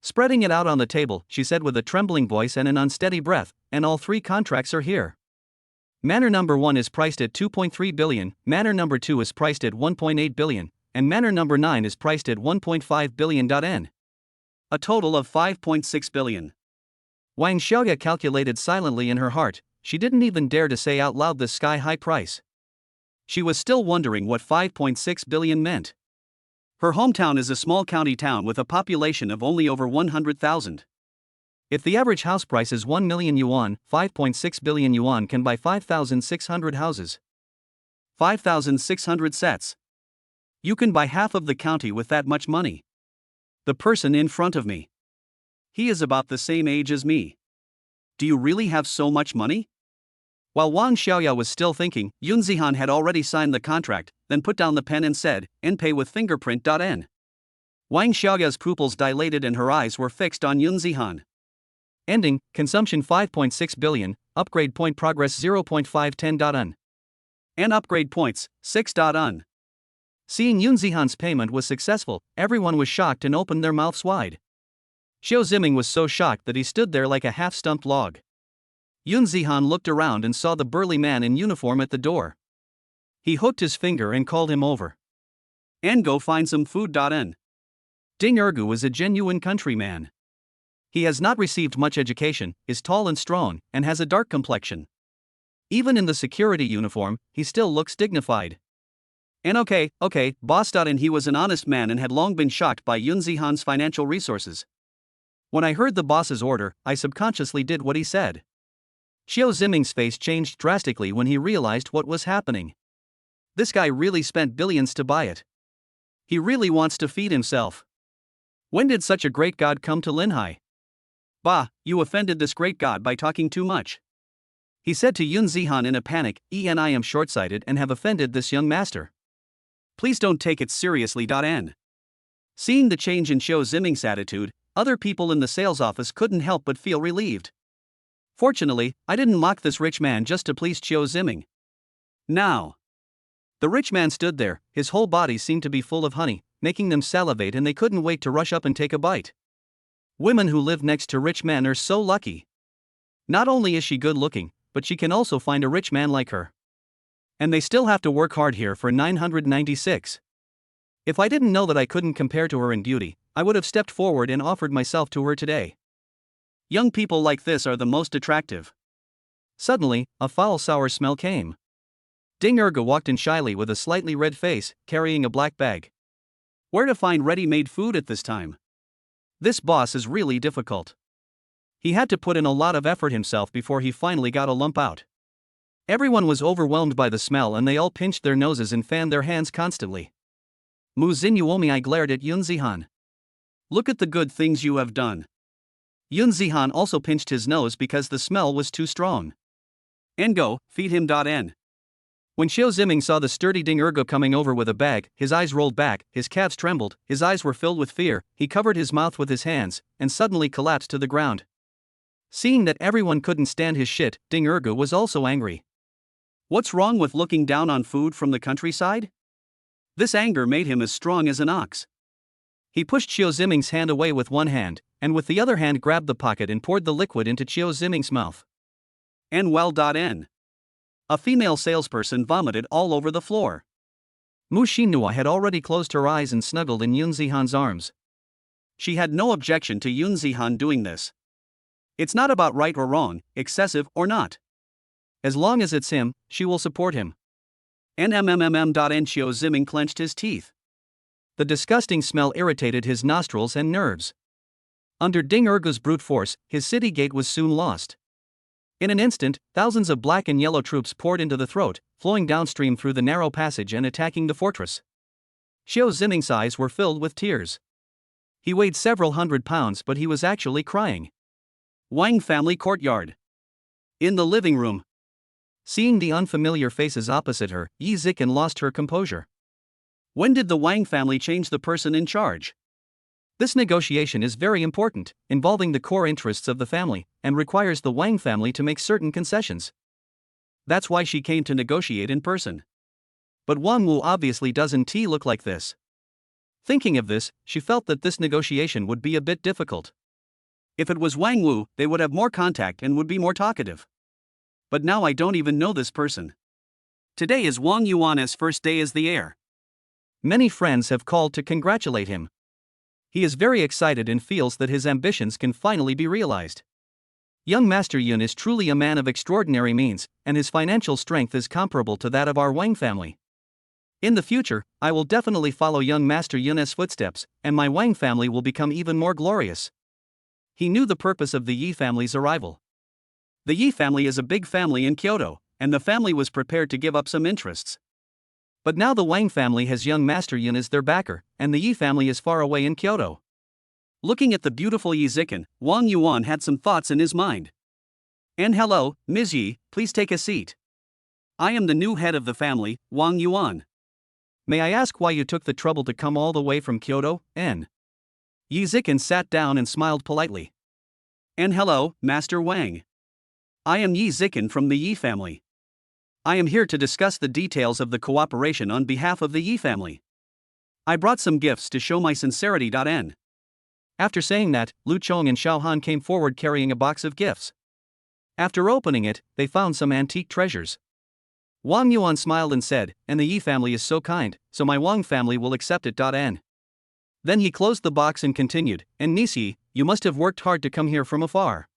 Speaker 1: Spreading it out on the table, she said with a trembling voice and an unsteady breath, and all 3 contracts are here. Manor number 1 is priced at 2.3 billion, manor number 2 is priced at 1.8 billion, and manor number 9 is priced at 1.5 billion. N. A total of 5.6 billion. Wang Xiaoya calculated silently in her heart. She didn't even dare to say out loud the sky-high price. She was still wondering what 5.6 billion meant. Her hometown is a small county town with a population of only over 100,000. If the average house price is 1 million yuan, 5.6 billion yuan can buy 5,600 houses. 5,600 sets. You can buy half of the county with that much money. The person in front of me. He is about the same age as me. Do you really have so much money? While Wang Xiaoya was still thinking, Yun Zihan had already signed the contract, then put down the pen and said, and pay with fingerprint. N. Wang Xiaoya's pupils dilated and her eyes were fixed on Yun Zihan. Ending, consumption 5.6 billion, upgrade point progress 0.510. N. And upgrade points, 6. N. Seeing Yun Zihan's payment was successful, everyone was shocked and opened their mouths wide. Xiao Ziming was so shocked that he stood there like a half-stumped log. Yun Zihan looked around and saw the burly man in uniform at the door. He hooked his finger and called him over. And go find some food. N. Ding Ergu was a genuine countryman. He has not received much education, is tall and strong, and has a dark complexion. Even in the security uniform, he still looks dignified. And okay, boss. And he was an honest man and had long been shocked by Yun Zihan's financial resources. When I heard the boss's order, I subconsciously did what he said. Xiao Ziming's face changed drastically when he realized what was happening. This guy really spent billions to buy it. He really wants to feed himself. When did such a great god come to Linhai? Bah, you offended this great god by talking too much. He said to Yun Zihan in a panic, I am short-sighted and have offended this young master. Please don't take it seriously. N. Seeing the change in Xiao Ziming's attitude, other people in the sales office couldn't help but feel relieved. Fortunately, I didn't mock this rich man just to please Xiao Ziming. Now. The rich man stood there, his whole body seemed to be full of honey, making them salivate, and they couldn't wait to rush up and take a bite. Women who live next to rich men are so lucky. Not only is she good looking, but she can also find a rich man like her. And they still have to work hard here for 996. If I didn't know that I couldn't compare to her in beauty, I would have stepped forward and offered myself to her today. Young people like this are the most attractive. Suddenly, a foul sour smell came. Ding Erga walked in shyly with a slightly red face, carrying a black bag. Where to find ready-made food at this time? This boss is really difficult. He had to put in a lot of effort himself before he finally got a lump out. Everyone was overwhelmed by the smell and they all pinched their noses and fanned their hands constantly. Mu Xinyuomi, I glared at Yun Zihan. Look at the good things you have done. Yun Zihan also pinched his nose because the smell was too strong. And go, feed him. N. When Xiao Ziming saw the sturdy Ding Ergo coming over with a bag, his eyes rolled back, his calves trembled, his eyes were filled with fear, he covered his mouth with his hands, and suddenly collapsed to the ground. Seeing that everyone couldn't stand his shit, Ding Ergo was also angry. What's wrong with looking down on food from the countryside? This anger made him as strong as an ox. He pushed Xiao Ziming's hand away with one hand, and with the other hand grabbed the pocket and poured the liquid into Xiao Ziming's mouth. And well. N. A female salesperson vomited all over the floor. Mu Xinhua had already closed her eyes and snuggled in Yun Zihan's arms. She had no objection to Yun Zihan doing this. It's not about right or wrong, excessive or not. As long as it's him, she will support him. NMMMM. Xiao Ziming clenched his teeth. The disgusting smell irritated his nostrils and nerves. Under Ding Ergo's brute force, his city gate was soon lost. In an instant, thousands of black and yellow troops poured into the throat, flowing downstream through the narrow passage and attacking the fortress. Xiao Ziming's eyes were filled with tears. He weighed several hundred pounds, but he was actually crying. Wang family courtyard. In the living room. Seeing the unfamiliar faces opposite her, Yi Zikin lost her composure. When did the Wang family change the person in charge? This negotiation is very important, involving the core interests of the family, and requires the Wang family to make certain concessions. That's why she came to negotiate in person. But Wang Wu obviously doesn't look like this. Thinking of this, she felt that this negotiation would be a bit difficult. If it was Wang Wu, they would have more contact and would be more talkative. But now I don't even know this person. Today is Wang Yuan's first day as the heir. Many friends have called to congratulate him. He is very excited and feels that his ambitions can finally be realized. Young Master Yun is truly a man of extraordinary means, and his financial strength is comparable to that of our Wang family. In the future, I will definitely follow young Master Yun's footsteps, and my Wang family will become even more glorious. He knew the purpose of the Yi family's arrival. The Yi family is a big family in Kyoto, and the family was prepared to give up some interests. But now the Wang family has young Master Yun as their backer, and the Yi family is far away in Kyoto. Looking at the beautiful Yi Zikin, Wang Yuan had some thoughts in his mind. And hello, Ms. Yi, please take a seat. I am the new head of the family, Wang Yuan. May I ask why you took the trouble to come all the way from Kyoto, N? Yi Zikin sat down and smiled politely. And hello, Master Wang. I am Yi Zikin from the Yi family. I am here to discuss the details of the cooperation on behalf of the Yi family. I brought some gifts to show my sincerity. N. After saying that, Lu Chong and Xiao Han came forward carrying a box of gifts. After opening it, they found some antique treasures. Wang Yuan smiled and said, and the Yi family is so kind, so my Wang family will accept it. N. Then he closed the box and continued, and Nisi, you must have worked hard to come here from afar.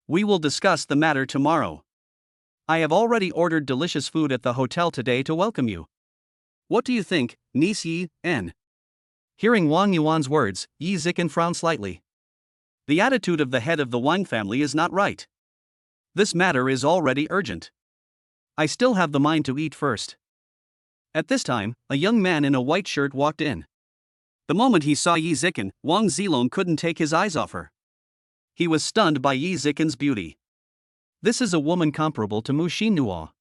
Speaker 1: We will discuss the matter tomorrow. I have already ordered delicious food at the hotel today to welcome you. What do you think, Nisi, N? Hearing Wang Yuan's words, Yi Zikin frowned slightly. The attitude of the head of the Wang family is not right. This matter is already urgent. I still have the mind to eat first. At this time, a young man in a white shirt walked in. The moment he saw Yi Zikin, Wang Zilong couldn't take his eyes off her. He was stunned by Yi Zikin's beauty. This is a woman comparable to Mu Xinhua.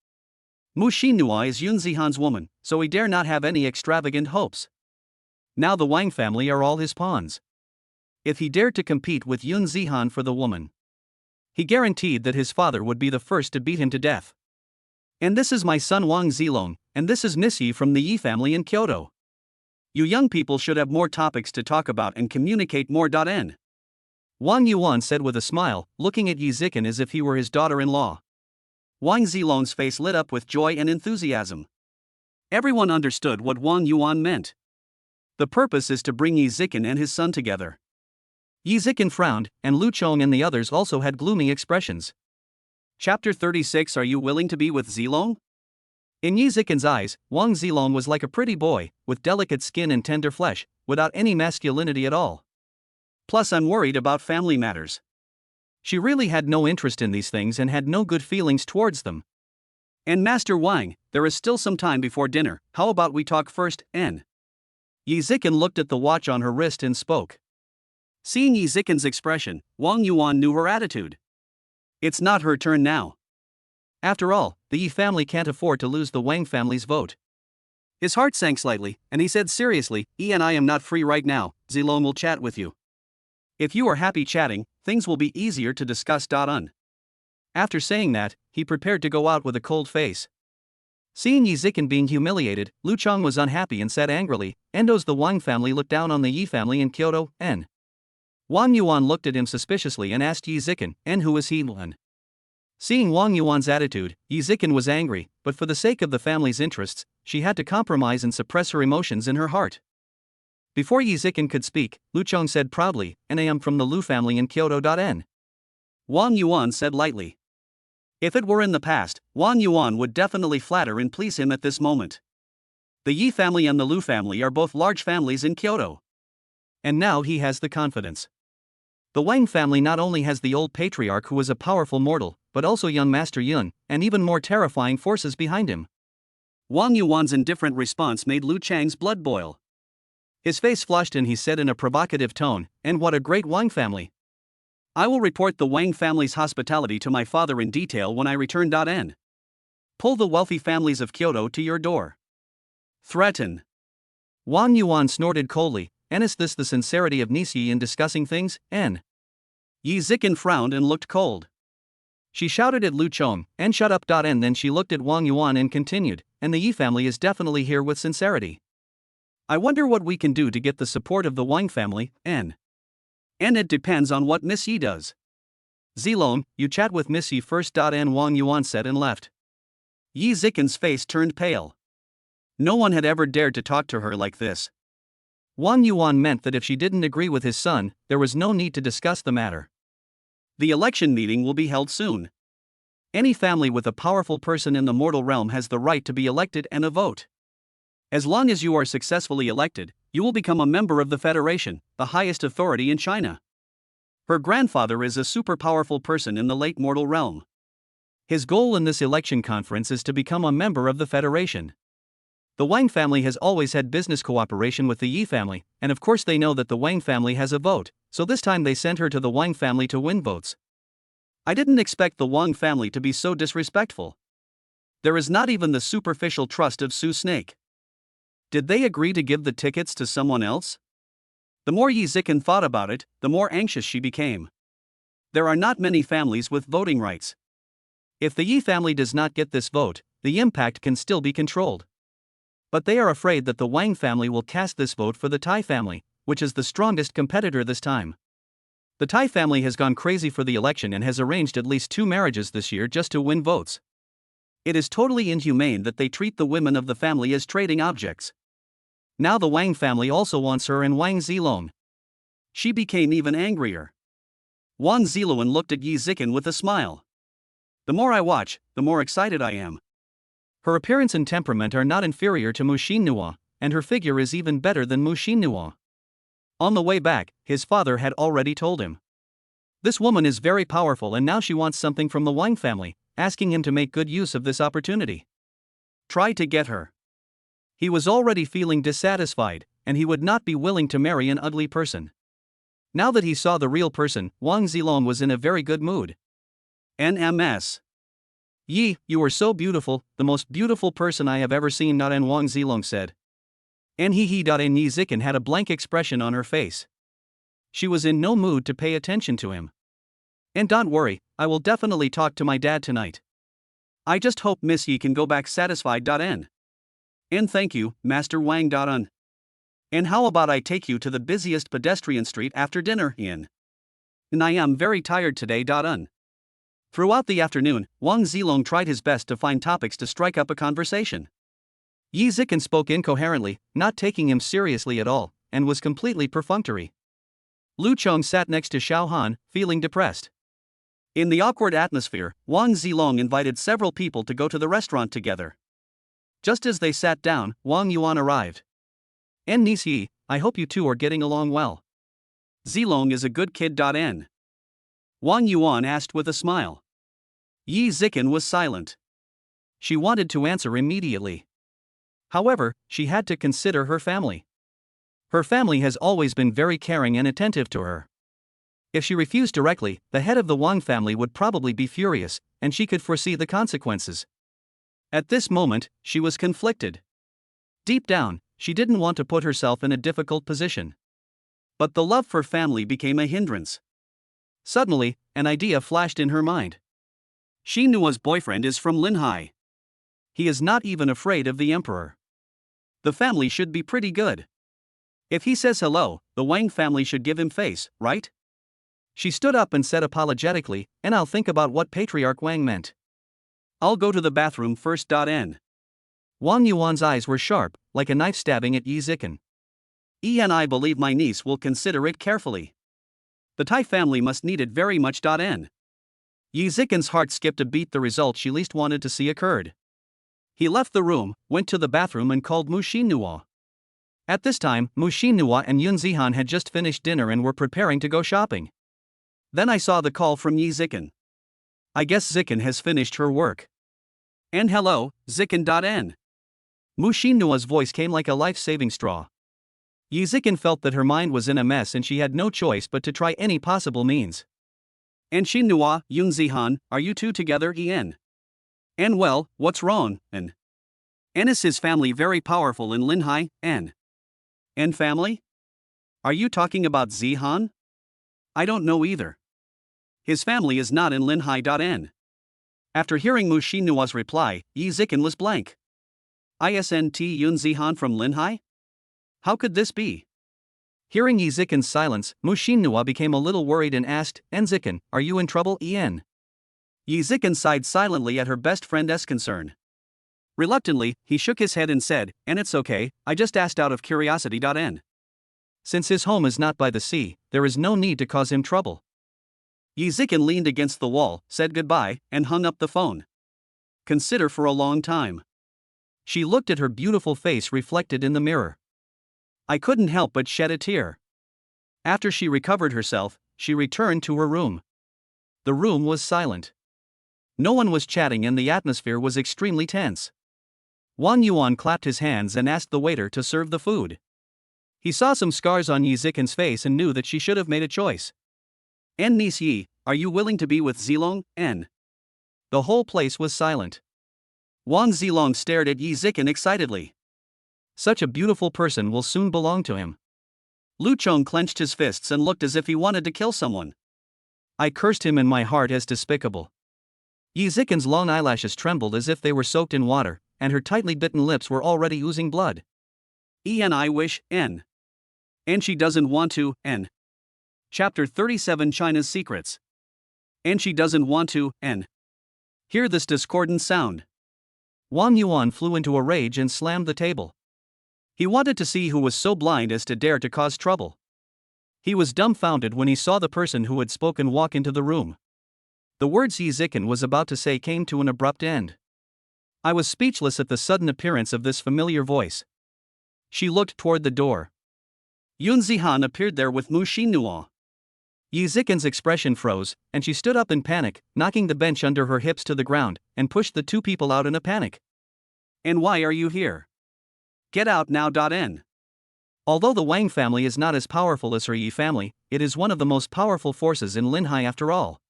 Speaker 1: Mu Xinhua is Yun Zihan's woman, so he dare not have any extravagant hopes. Now the Wang family are all his pawns. If he dared to compete with Yun Zihan for the woman, he guaranteed that his father would be the first to beat him to death. And this is my son Wang Zilong, and this is Miss Yi from the Yi family in Kyoto. You young people should have more topics to talk about and communicate more. N. Wang Yuan said with a smile, looking at Yi Zikin as if he were his daughter-in-law. Wang Zilong's face lit up with joy and enthusiasm. Everyone understood what Wang Yuan meant. The purpose is to bring Yi Zikin and his son together. Yi Zikin frowned, and Lu Chong and the others also had gloomy expressions. Chapter 36. Are you willing to be with Zilong? In Yi Zikin's eyes, Wang Zilong was like a pretty boy, with delicate skin and tender flesh, without any masculinity at all. Plus I'm worried about family matters. She really had no interest in these things and had no good feelings towards them. And Master Wang, there is still some time before dinner, how about we talk first, N? Yi Zikin looked at the watch on her wrist and spoke. Seeing Yi Zikin's expression, Wang Yuan knew her attitude. It's not her turn now. After all, the Yi family can't afford to lose the Wang family's vote. His heart sank slightly, and he said seriously, "Yi and I am not free right now, Zilong will chat with you. If you are happy chatting, things will be easier to discuss. After saying that, he prepared to go out with a cold face. Seeing Yi Zikin being humiliated, Lu Chong was unhappy and said angrily, "Endo's the Wang family look down on the Yi family in Kyoto, N." Wang Yuan looked at him suspiciously and asked Yi Zikin, "And who is he?" Seeing Wang Yuan's attitude, Yi Zikin was angry, but for the sake of the family's interests, she had to compromise and suppress her emotions in her heart. Before Yi Zikin could speak, Lu Chong said proudly, "And I am from the Lu family in Kyoto. N." Wang Yuan said lightly. If it were in the past, Wang Yuan would definitely flatter and please him at this moment. The Yi family and the Lu family are both large families in Kyoto. And now he has the confidence. The Wang family not only has the old patriarch who is a powerful mortal, but also young Master Yun, and even more terrifying forces behind him. Wang Yuan's indifferent response made Lu Chang's blood boil. His face flushed and he said in a provocative tone, "And what a great Wang family. I will report the Wang family's hospitality to my father in detail when I return. N. Pull the wealthy families of Kyoto to your door. Threaten." Wang Yuan snorted coldly, "And is this the sincerity of Nisi in discussing things, N?" Yi Zikin frowned and looked cold. She shouted at Lu Chong, "And shut up. N." Then she looked at Wang Yuan and continued, "And the Yi family is definitely here with sincerity. I wonder what we can do to get the support of the Wang family, N. And it depends on what Miss Yi does. Zilong, you chat with Miss Yi first. N. Wang Yuan said and left. Yi Zikin's face turned pale. No one had ever dared to talk to her like this. Wang Yuan meant that if she didn't agree with his son, there was no need to discuss the matter. The election meeting will be held soon. Any family with a powerful person in the mortal realm has the right to be elected and a vote. As long as you are successfully elected, you will become a member of the Federation, the highest authority in China. Her grandfather is a super powerful person in the late mortal realm. His goal in this election conference is to become a member of the Federation. The Wang family has always had business cooperation with the Yi family, and of course they know that the Wang family has a vote, so this time they sent her to the Wang family to win votes. I didn't expect the Wang family to be so disrespectful. There is not even the superficial trust of Su Snake. Did they agree to give the tickets to someone else? The more Yi Zikin thought about it, the more anxious she became. There are not many families with voting rights. If the Yi family does not get this vote, the impact can still be controlled. But they are afraid that the Wang family will cast this vote for the Tai family, which is the strongest competitor this time. The Tai family has gone crazy for the election and has arranged at least 2 marriages this year just to win votes. It is totally inhumane that they treat the women of the family as trading objects. Now the Wang family also wants her and Wang Zilong. She became even angrier. Wang Zilong looked at Yi Zikin with a smile. The more I watch, the more excited I am. Her appearance and temperament are not inferior to Mu Xinnua, and her figure is even better than Mu Xinnua. On the way back, his father had already told him. This woman is very powerful and now she wants something from the Wang family, asking him to make good use of this opportunity. Try to get her. He was already feeling dissatisfied, and he would not be willing to marry an ugly person. Now that he saw the real person, Wang Zilong was in a very good mood. NMS. Yi, you are so beautiful, the most beautiful person I have ever seen. And Wang Zilong said. And Yi Zikin had a blank expression on her face. She was in no mood to pay attention to him. And don't worry, I will definitely talk to my dad tonight. I just hope Miss Yi can go back satisfied. N. And thank you, Master Wang. Un. And how about I take you to the busiest pedestrian street after dinner, Yin? And I am very tired today. Un. Throughout the afternoon, Wang Zilong tried his best to find topics to strike up a conversation. Yi Zikin spoke incoherently, not taking him seriously at all, and was completely perfunctory. Lu Chong sat next to Xiao Han, feeling depressed. In the awkward atmosphere, Wang Zilong invited several people to go to the restaurant together. Just as they sat down, Wang Yuan arrived. And Niece Yi, I hope you two are getting along well. Zilong is a good kid. N. Wang Yuan asked with a smile. Yi Zikin was silent. She wanted to answer immediately. However, she had to consider her family. Her family has always been very caring and attentive to her. If she refused directly, the head of the Wang family would probably be furious, and she could foresee the consequences. At this moment, she was conflicted. Deep down, she didn't want to put herself in a difficult position. But the love for family became a hindrance. Suddenly, an idea flashed in her mind. Xinhua's boyfriend is from Linhai. He is not even afraid of the emperor. The family should be pretty good. If he says hello, the Wang family should give him face, right? She stood up and said apologetically, and I'll think about what Patriarch Wang meant. I'll go to the bathroom first. N. Wang Yuan's eyes were sharp, like a knife stabbing at Yi Zikan. I believe my niece will consider it carefully. The Tai family must need it very much. N. Yi Zikan's heart skipped a beat. The result she least wanted to see occurred. He left the room, went to the bathroom and called Mu Xinhua. At this time, Mu Xinhua and Yun Zihan had just finished dinner and were preparing to go shopping. Then I saw the call from Yi Zikan. I guess Zikan has finished her work. And hello, Zikan. N. Mu Xinhua's voice came like a life-saving straw. Yi Zikan felt that her mind was in a mess and she had no choice but to try any possible means. And Xinhua, Yun Zihan, are you two together? En. And well, what's wrong? And is his family very powerful in Linhai? And family? Are you talking about Zihan? I don't know either. His family is not in Linhai. N. After hearing Mu Xinhua's reply, Yi Zikan was blank. Isn't Yun Zihan from Linhai? How could this be? Hearing Yi Zikan's silence, Mu Xinhua became a little worried and asked, En Zikan, are you in trouble? En. Yi Zikan sighed silently at her best friend's concern. Reluctantly, he shook his head and said, and it's okay, I just asked out of curiosity. N. Since his home is not by the sea, there is no need to cause him trouble. Yi Zikan leaned against the wall, said goodbye, and hung up the phone. Consider for a long time. She looked at her beautiful face reflected in the mirror. I couldn't help but shed a tear. After she recovered herself, she returned to her room. The room was silent. No one was chatting and the atmosphere was extremely tense. Wang Yuan clapped his hands and asked the waiter to serve the food. He saw some scars on Yi Zikan's face and knew that she should have made a choice. En niece Yi, are you willing to be with Zilong? En. The whole place was silent. Wang Zilong stared at Yi Zikan excitedly. Such a beautiful person will soon belong to him. Lu Chong clenched his fists and looked as if he wanted to kill someone. I cursed him in my heart as despicable. Yi Zikan's long eyelashes trembled as if they were soaked in water, and her tightly bitten lips were already oozing blood. I wish, N. And she doesn't want to, N. Chapter 37 China's Secrets. And she doesn't want to, N. Hear this discordant sound. Wang Yuan flew into a rage and slammed the table. He wanted to see who was so blind as to dare to cause trouble. He was dumbfounded when he saw the person who had spoken walk into the room. The words Yi Zikan was about to say came to an abrupt end. I was speechless at the sudden appearance of this familiar voice. She looked toward the door. Yun Zihan appeared there with Mu Xinhua. Yi Zikan's expression froze, and she stood up in panic, knocking the bench under her hips to the ground, and pushed the two people out in a panic. And why are you here? Get out now. N. Although the Wang family is not as powerful as her Yi family, it is one of the most powerful forces in Linhai after all.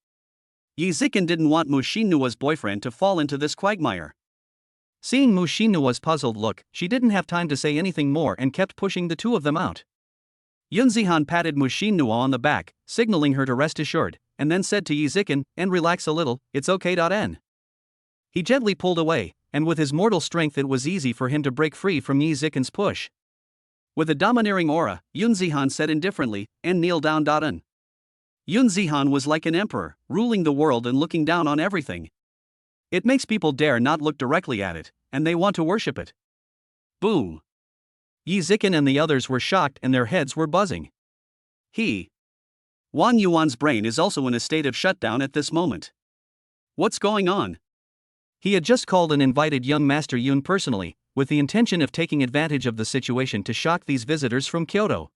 Speaker 1: Yi Zikan didn't want Mu Xinhua's boyfriend to fall into this quagmire. Seeing Mu Xinhua's puzzled look, she didn't have time to say anything more and kept pushing the two of them out. Yun Zihan patted Mu Xinhua on the back, signaling her to rest assured, and then said to Yi Zikan, and relax a little, it's okay. N. He gently pulled away, and with his mortal strength it was easy for him to break free from Yi Zikan's push. With a domineering aura, Yun Zihan said indifferently, and kneel down. N. Yun Zihan was like an emperor, ruling the world and looking down on everything. It makes people dare not look directly at it, and they want to worship it. Boom! Yi Zikan and the others were shocked and their heads were buzzing. Wang Yuan's brain is also in a state of shutdown at this moment. What's going on? He had just called and invited young Master Yun personally, with the intention of taking advantage of the situation to shock these visitors from Kyoto.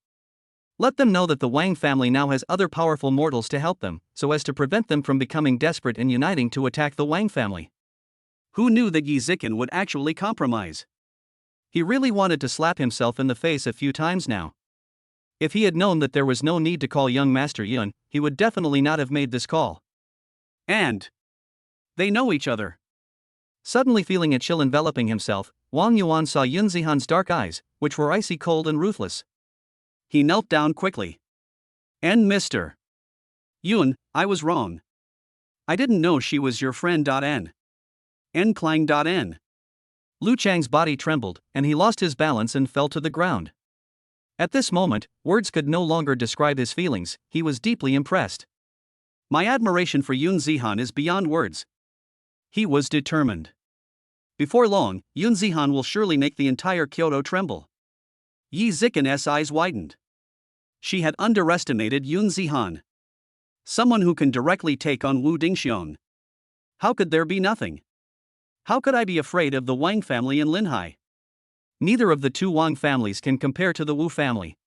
Speaker 1: Let them know that the Wang family now has other powerful mortals to help them, so as to prevent them from becoming desperate and uniting to attack the Wang family. Who knew that Yi Zikan would actually compromise? He really wanted to slap himself in the face a few times now. If he had known that there was no need to call young Master Yun, he would definitely not have made this call. And they know each other. Suddenly feeling a chill enveloping himself, Wang Yuan saw Yun Zihan's dark eyes, which were icy cold and ruthless. He knelt down quickly. And Mr. Yun, I was wrong. I didn't know she was your friend. N Klang. N. Lu Chang's body trembled, and he lost his balance and fell to the ground. At this moment, words could no longer describe his feelings. He was deeply impressed. My admiration for Yun Zihan is beyond words. He was determined. Before long, Yun Zihan will surely make the entire Kyoto tremble. Yi Zikan's eyes widened. She had underestimated Yun Zihan. Someone who can directly take on Wu Dingxion. How could there be nothing? How could I be afraid of the Wang family in Linhai? Neither of the two Wang families can compare to the Wu family.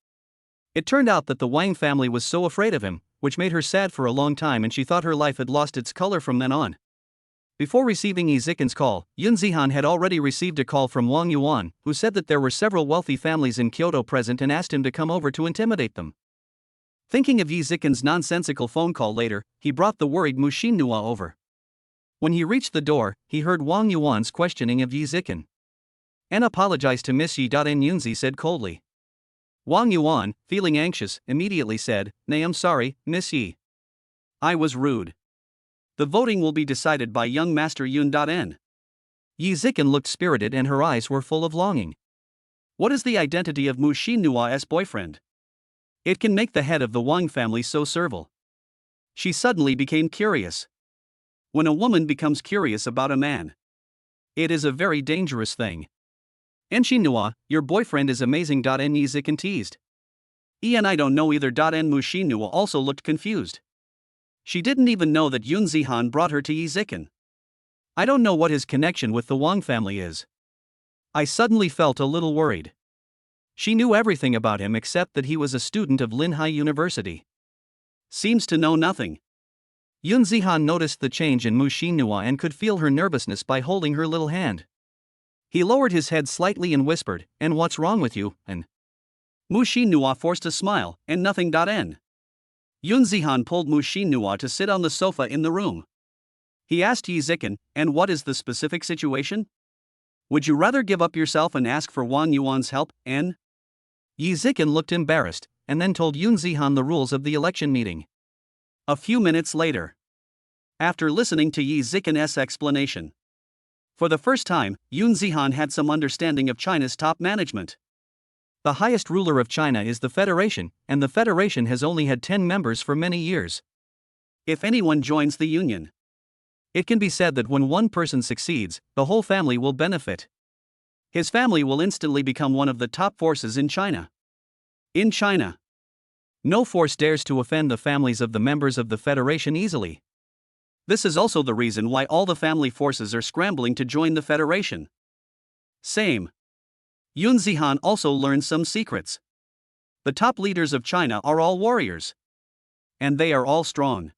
Speaker 1: It turned out that the Wang family was so afraid of him, which made her sad for a long time, and she thought her life had lost its color from then on. Before receiving Yi Zikan's call, Yun Zihan had already received a call from Wang Yuan, who said that there were several wealthy families in Kyoto present and asked him to come over to intimidate them. Thinking of Yi Zikan's nonsensical phone call later, he brought the worried Mu Xinhua over. When he reached the door, he heard Wang Yuan's questioning of Yi Zikan. "And apologize to Miss Yi." Yunzi said coldly. Wang Yuan, feeling anxious, immediately said, "Nay, I'm sorry, Miss Yi. I was rude. The voting will be decided by young Master Yun. Yi Zikan looked spirited and her eyes were full of longing. What is the identity of Mu Xinhua's boyfriend? It can make the head of the Wang family so servile. She suddenly became curious. When a woman becomes curious about a man, it is a very dangerous thing. "En Xinhua, your boyfriend is amazing." Yi Zikan teased. "And I don't know either." Mu Xinhua also looked confused. She didn't even know that Yun Zihan brought her to Yi Zikan. I don't know what his connection with the Wang family is. I suddenly felt a little worried. She knew everything about him except that he was a student of Linhai University. Seems to know nothing. Yun Zihan noticed the change in Mu Xinhua and could feel her nervousness by holding her little hand. He lowered his head slightly and whispered, "And what's wrong with you?" And Mu Xinhua forced a smile, "And nothing." Yun Zihan pulled Mu Xinhua to sit on the sofa in the room. He asked Yi Zikan, "And what is the specific situation? Would you rather give up yourself and ask for Wang Yuan's help, N?" Yi Zikan looked embarrassed, and then told Yun Zihan the rules of the election meeting. A few minutes later, after listening to Yi Zikan's explanation, for the first time, Yun Zihan had some understanding of China's top management. The highest ruler of China is the Federation, and the Federation has only had 10 members for many years. If anyone joins the Union, it can be said that when one person succeeds, the whole family will benefit. His family will instantly become one of the top forces in China. In China, no force dares to offend the families of the members of the Federation easily. This is also the reason why all the family forces are scrambling to join the Federation. Same. Yun Zihan also learned some secrets. The top leaders of China are all warriors. And they are all strong.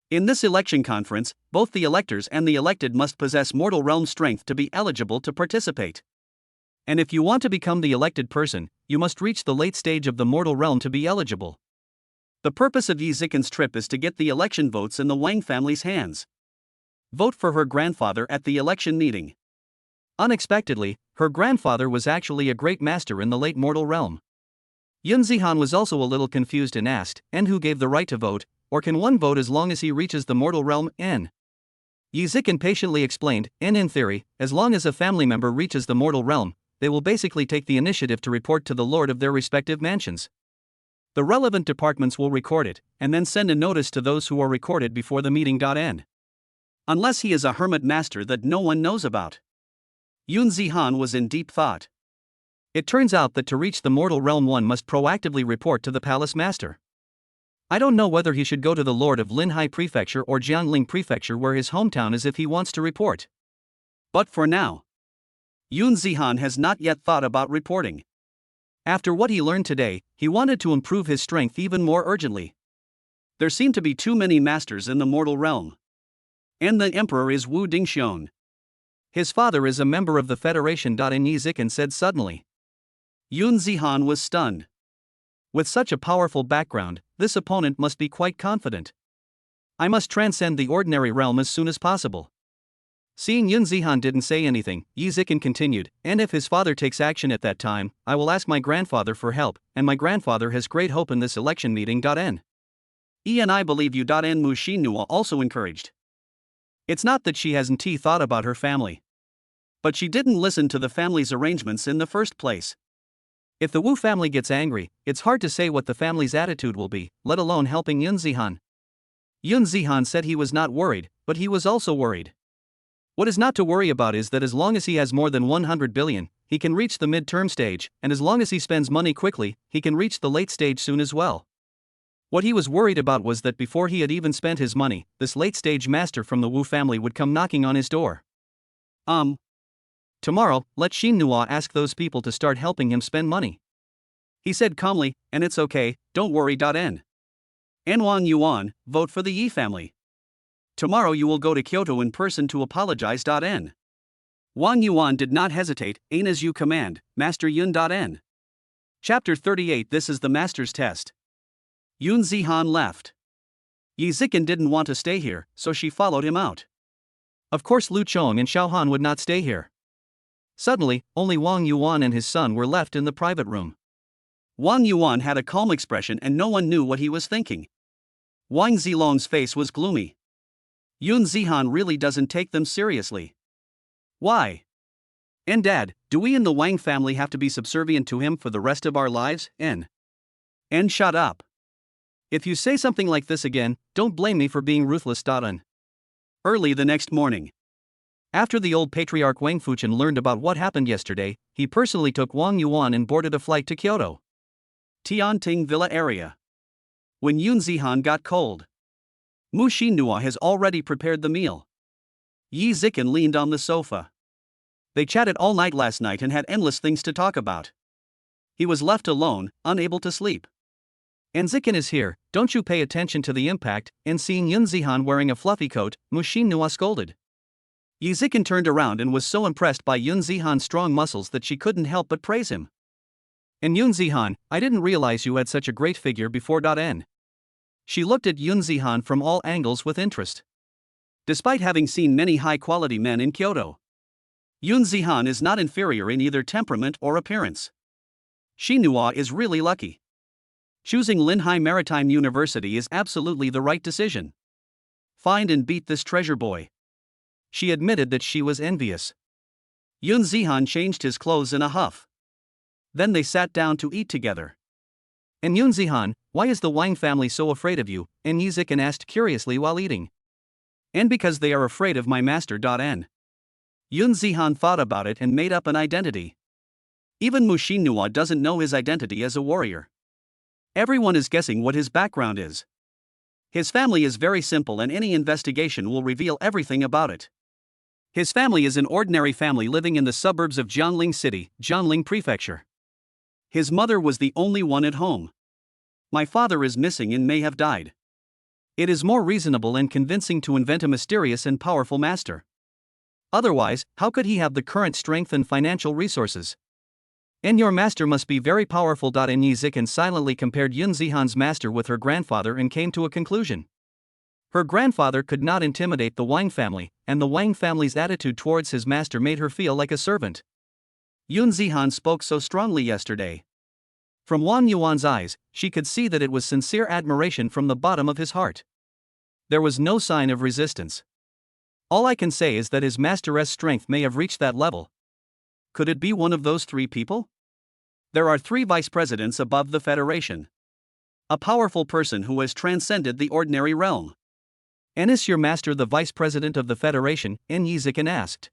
Speaker 1: In this election conference, both the electors and the elected must possess mortal realm strength to be eligible to participate. And if you want to become the elected person, you must reach the late stage of the mortal realm to be eligible. The purpose of Yi Zikan's trip is to get the election votes in the Wang family's hands. Vote for her grandfather at the election meeting. Unexpectedly, her grandfather was actually a great master in the late mortal realm. Yun Zihan was also a little confused and asked, "And who gave the right to vote, or can one vote as long as he reaches the mortal realm, N?" Yi Zikan patiently explained, in theory, as long as a family member reaches the mortal realm, they will basically take the initiative to report to the lord of their respective mansions. The relevant departments will record it, and then send a notice to those who are recorded before the meeting. N. Unless he is a hermit master that no one knows about. Yun Zihan was in deep thought. It turns out that to reach the mortal realm one must proactively report to the palace master. I don't know whether he should go to the lord of Linhai Prefecture or Jiangling Prefecture where his hometown is if he wants to report. But for now, Yun Zihan has not yet thought about reporting. After what he learned today, he wanted to improve his strength even more urgently. There seem to be too many masters in the mortal realm. And the emperor is Wu Dingxion. His father is a member of the Federation. Yi Zikan said suddenly. Yun Zihan was stunned. With such a powerful background, this opponent must be quite confident. I must transcend the ordinary realm as soon as possible. Seeing Yun Zihan didn't say anything, Yi Zikin continued, and if his father takes action at that time, I will ask my grandfather for help, and my grandfather has great hope in this election meeting. N. E and I believe you. N. Mu Shinua also encouraged. It's not that she hasn't thought about her family. But she didn't listen to the family's arrangements in the first place. If the Wu family gets angry, it's hard to say what the family's attitude will be, let alone helping Yun Zihan. Yun Zihan said he was not worried, but he was also worried. What is not to worry about is that as long as he has more than 100 billion, he can reach the mid-term stage, and as long as he spends money quickly, he can reach the late stage soon as well. What he was worried about was that before he had even spent his money, this late-stage master from the Wu family would come knocking on his door. Tomorrow, let Shinua ask those people to start helping him spend money. He said calmly, and it's okay, don't worry. N. Wang Yuan, vote for the Yi family. Tomorrow you will go to Kyoto in person to apologize. N. Wang Yuan did not hesitate, ain as you command, Master Yun. N. Chapter 38. This is the master's test. Yun Zihan left. Yi Zikin didn't want to stay here, so she followed him out. Of course Lu Chong and Xiao Han would not stay here. Suddenly, only Wang Yuan and his son were left in the private room. Wang Yuan had a calm expression and no one knew what he was thinking. Wang Zilong's face was gloomy. Yun Zihan really doesn't take them seriously. Why? And Dad, do we in the Wang family have to be subservient to him for the rest of our lives? And shut up. If you say something like this again, don't blame me for being ruthless. Early the next morning. After the old patriarch Wang Fuchen learned about what happened yesterday, he personally took Wang Yuan and boarded a flight to Kyoto. Tianting Villa area. When Yun Zihan got cold, Mu Shinua has already prepared the meal. Yi Zikin leaned on the sofa. They chatted all night last night and had endless things to talk about. He was left alone, unable to sleep. And Zikin is here, don't you pay attention to the impact, and seeing Yun Zihan wearing a fluffy coat, Mu Shinua scolded. Yi Zikin turned around and was so impressed by Yun Zihan's strong muscles that she couldn't help but praise him. And Yun Zihan, I didn't realize you had such a great figure before. N. She looked at Yun Zihan from all angles with interest. Despite having seen many high-quality men in Kyoto, Yun Zihan is not inferior in either temperament or appearance. Shinua is really lucky. Choosing Linhai Maritime University is absolutely the right decision. Find and beat this treasure boy. She admitted that she was envious. Yun Zihan changed his clothes in a huff. Then they sat down to eat together. And Yun Zihan, why is the Wang family so afraid of you? And Yi Zikin asked curiously while eating. And because they are afraid of my master. N. Yun Zihan thought about it and made up an identity. Even Mu Shinua doesn't know his identity as a warrior. Everyone is guessing what his background is. His family is very simple and any investigation will reveal everything about it. His family is an ordinary family living in the suburbs of Jiangling City, Jiangling Prefecture. His mother was the only one at home. My father is missing and may have died. It is more reasonable and convincing to invent a mysterious and powerful master. Otherwise, how could he have the current strength and financial resources? And your master must be very powerful. And Yi Zikin silently compared Yun Zihan's master with her grandfather and came to a conclusion. Her grandfather could not intimidate the Wang family, and the Wang family's attitude towards his master made her feel like a servant. Yun Zihan spoke so strongly yesterday. From Wang Yuan's eyes, she could see that it was sincere admiration from the bottom of his heart. There was no sign of resistance. All I can say is that his master's strength may have reached that level. Could it be one of those three people? There are three vice presidents above the Federation. A powerful person who has transcended the ordinary realm. And is your master the vice president of the Federation? Yi Zikin asked.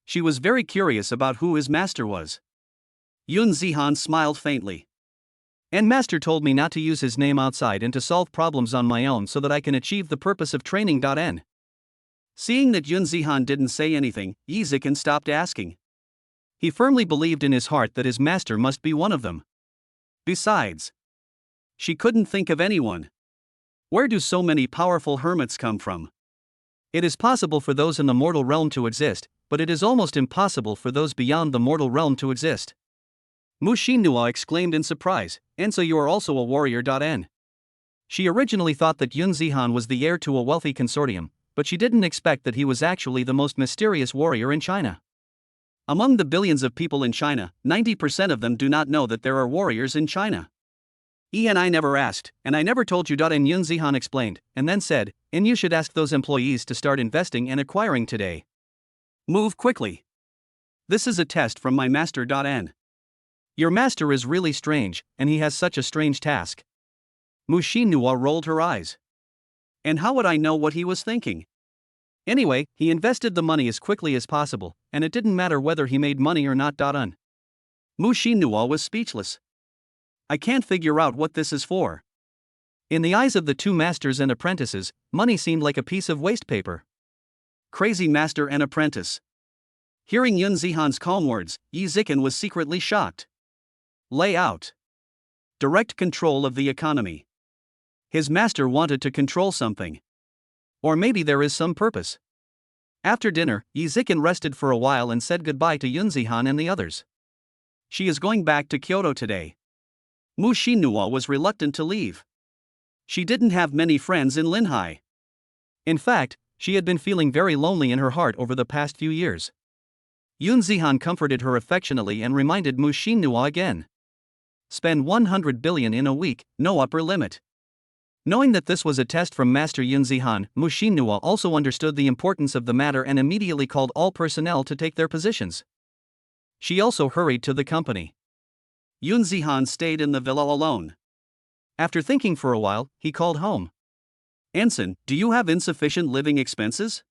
Speaker 1: She was very curious about who his master was. Yun Zihan smiled faintly. And master told me not to use his name outside and to solve problems on my own so that I can achieve the purpose of training. N. Seeing that Yun Zihan didn't say anything, Yi Zikin stopped asking. He firmly believed in his heart that his master must be one of them. Besides, she couldn't think of anyone. Where do so many powerful hermits come from? It is possible for those in the mortal realm to exist, but it is almost impossible for those beyond the mortal realm to exist. Mu Shinua exclaimed in surprise, and so you are also a warrior. N. She originally thought that Yun Zihan was the heir to a wealthy consortium, but she didn't expect that he was actually the most mysterious warrior in China. Among the billions of people in China, 90% of them do not know that there are warriors in China. And I never asked, and I never told you. And Yun Zihan explained, and then said, and you should ask those employees to start investing and acquiring today. Move quickly. This is a test from my master. N. Your master is really strange, and he has such a strange task. Mu Shinua rolled her eyes. And how would I know what he was thinking? Anyway, he invested the money as quickly as possible, and it didn't matter whether he made money or not. Mu Shinua was speechless. I can't figure out what this is for. In the eyes of the two masters and apprentices, money seemed like a piece of waste paper. Crazy master and apprentice. Hearing Yun Zihan's calm words, Yi Zikan was secretly shocked. Lay out. Direct control of the economy. His master wanted to control something. Or maybe there is some purpose. After dinner, Yi Zikan rested for a while and said goodbye to Yun Zihan and the others. She is going back to Kyoto today. Mu Shinua was reluctant to leave. She didn't have many friends in Linhai. In fact, she had been feeling very lonely in her heart over the past few years. Yun Zihan comforted her affectionately and reminded Mu Shinua again. Spend 100 billion in a week, no upper limit. Knowing that this was a test from Master Yun Zihan, Mu Shinua also understood the importance of the matter and immediately called all personnel to take their positions. She also hurried to the company. Yun Zihan stayed in the villa alone. After thinking for a while, he called home. Anson, do you have insufficient living expenses?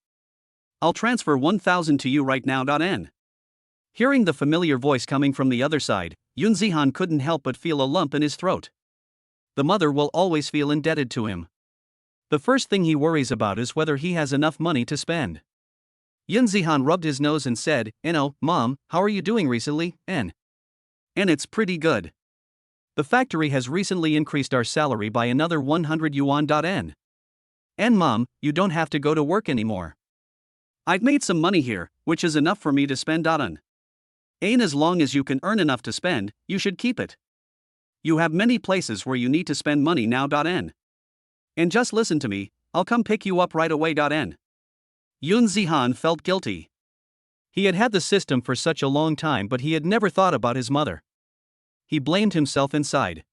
Speaker 1: I'll transfer 1,000 to you right now. N. Hearing the familiar voice coming from the other side, Yun Zihan couldn't help but feel a lump in his throat. The mother will always feel indebted to him. The first thing he worries about is whether he has enough money to spend. Yun Zihan rubbed his nose and said, Mom, how are you doing recently, And it's pretty good. The factory has recently increased our salary by another 100 yuan. And Mom, you don't have to go to work anymore. I've made some money here, which is enough for me to spend. As long as you can earn enough to spend, you should keep it. You have many places where you need to spend money now. And just listen to me, I'll come pick you up right away. Yun Zihan felt guilty. He had had the system for such a long time, but he had never thought about his mother. He blamed himself inside.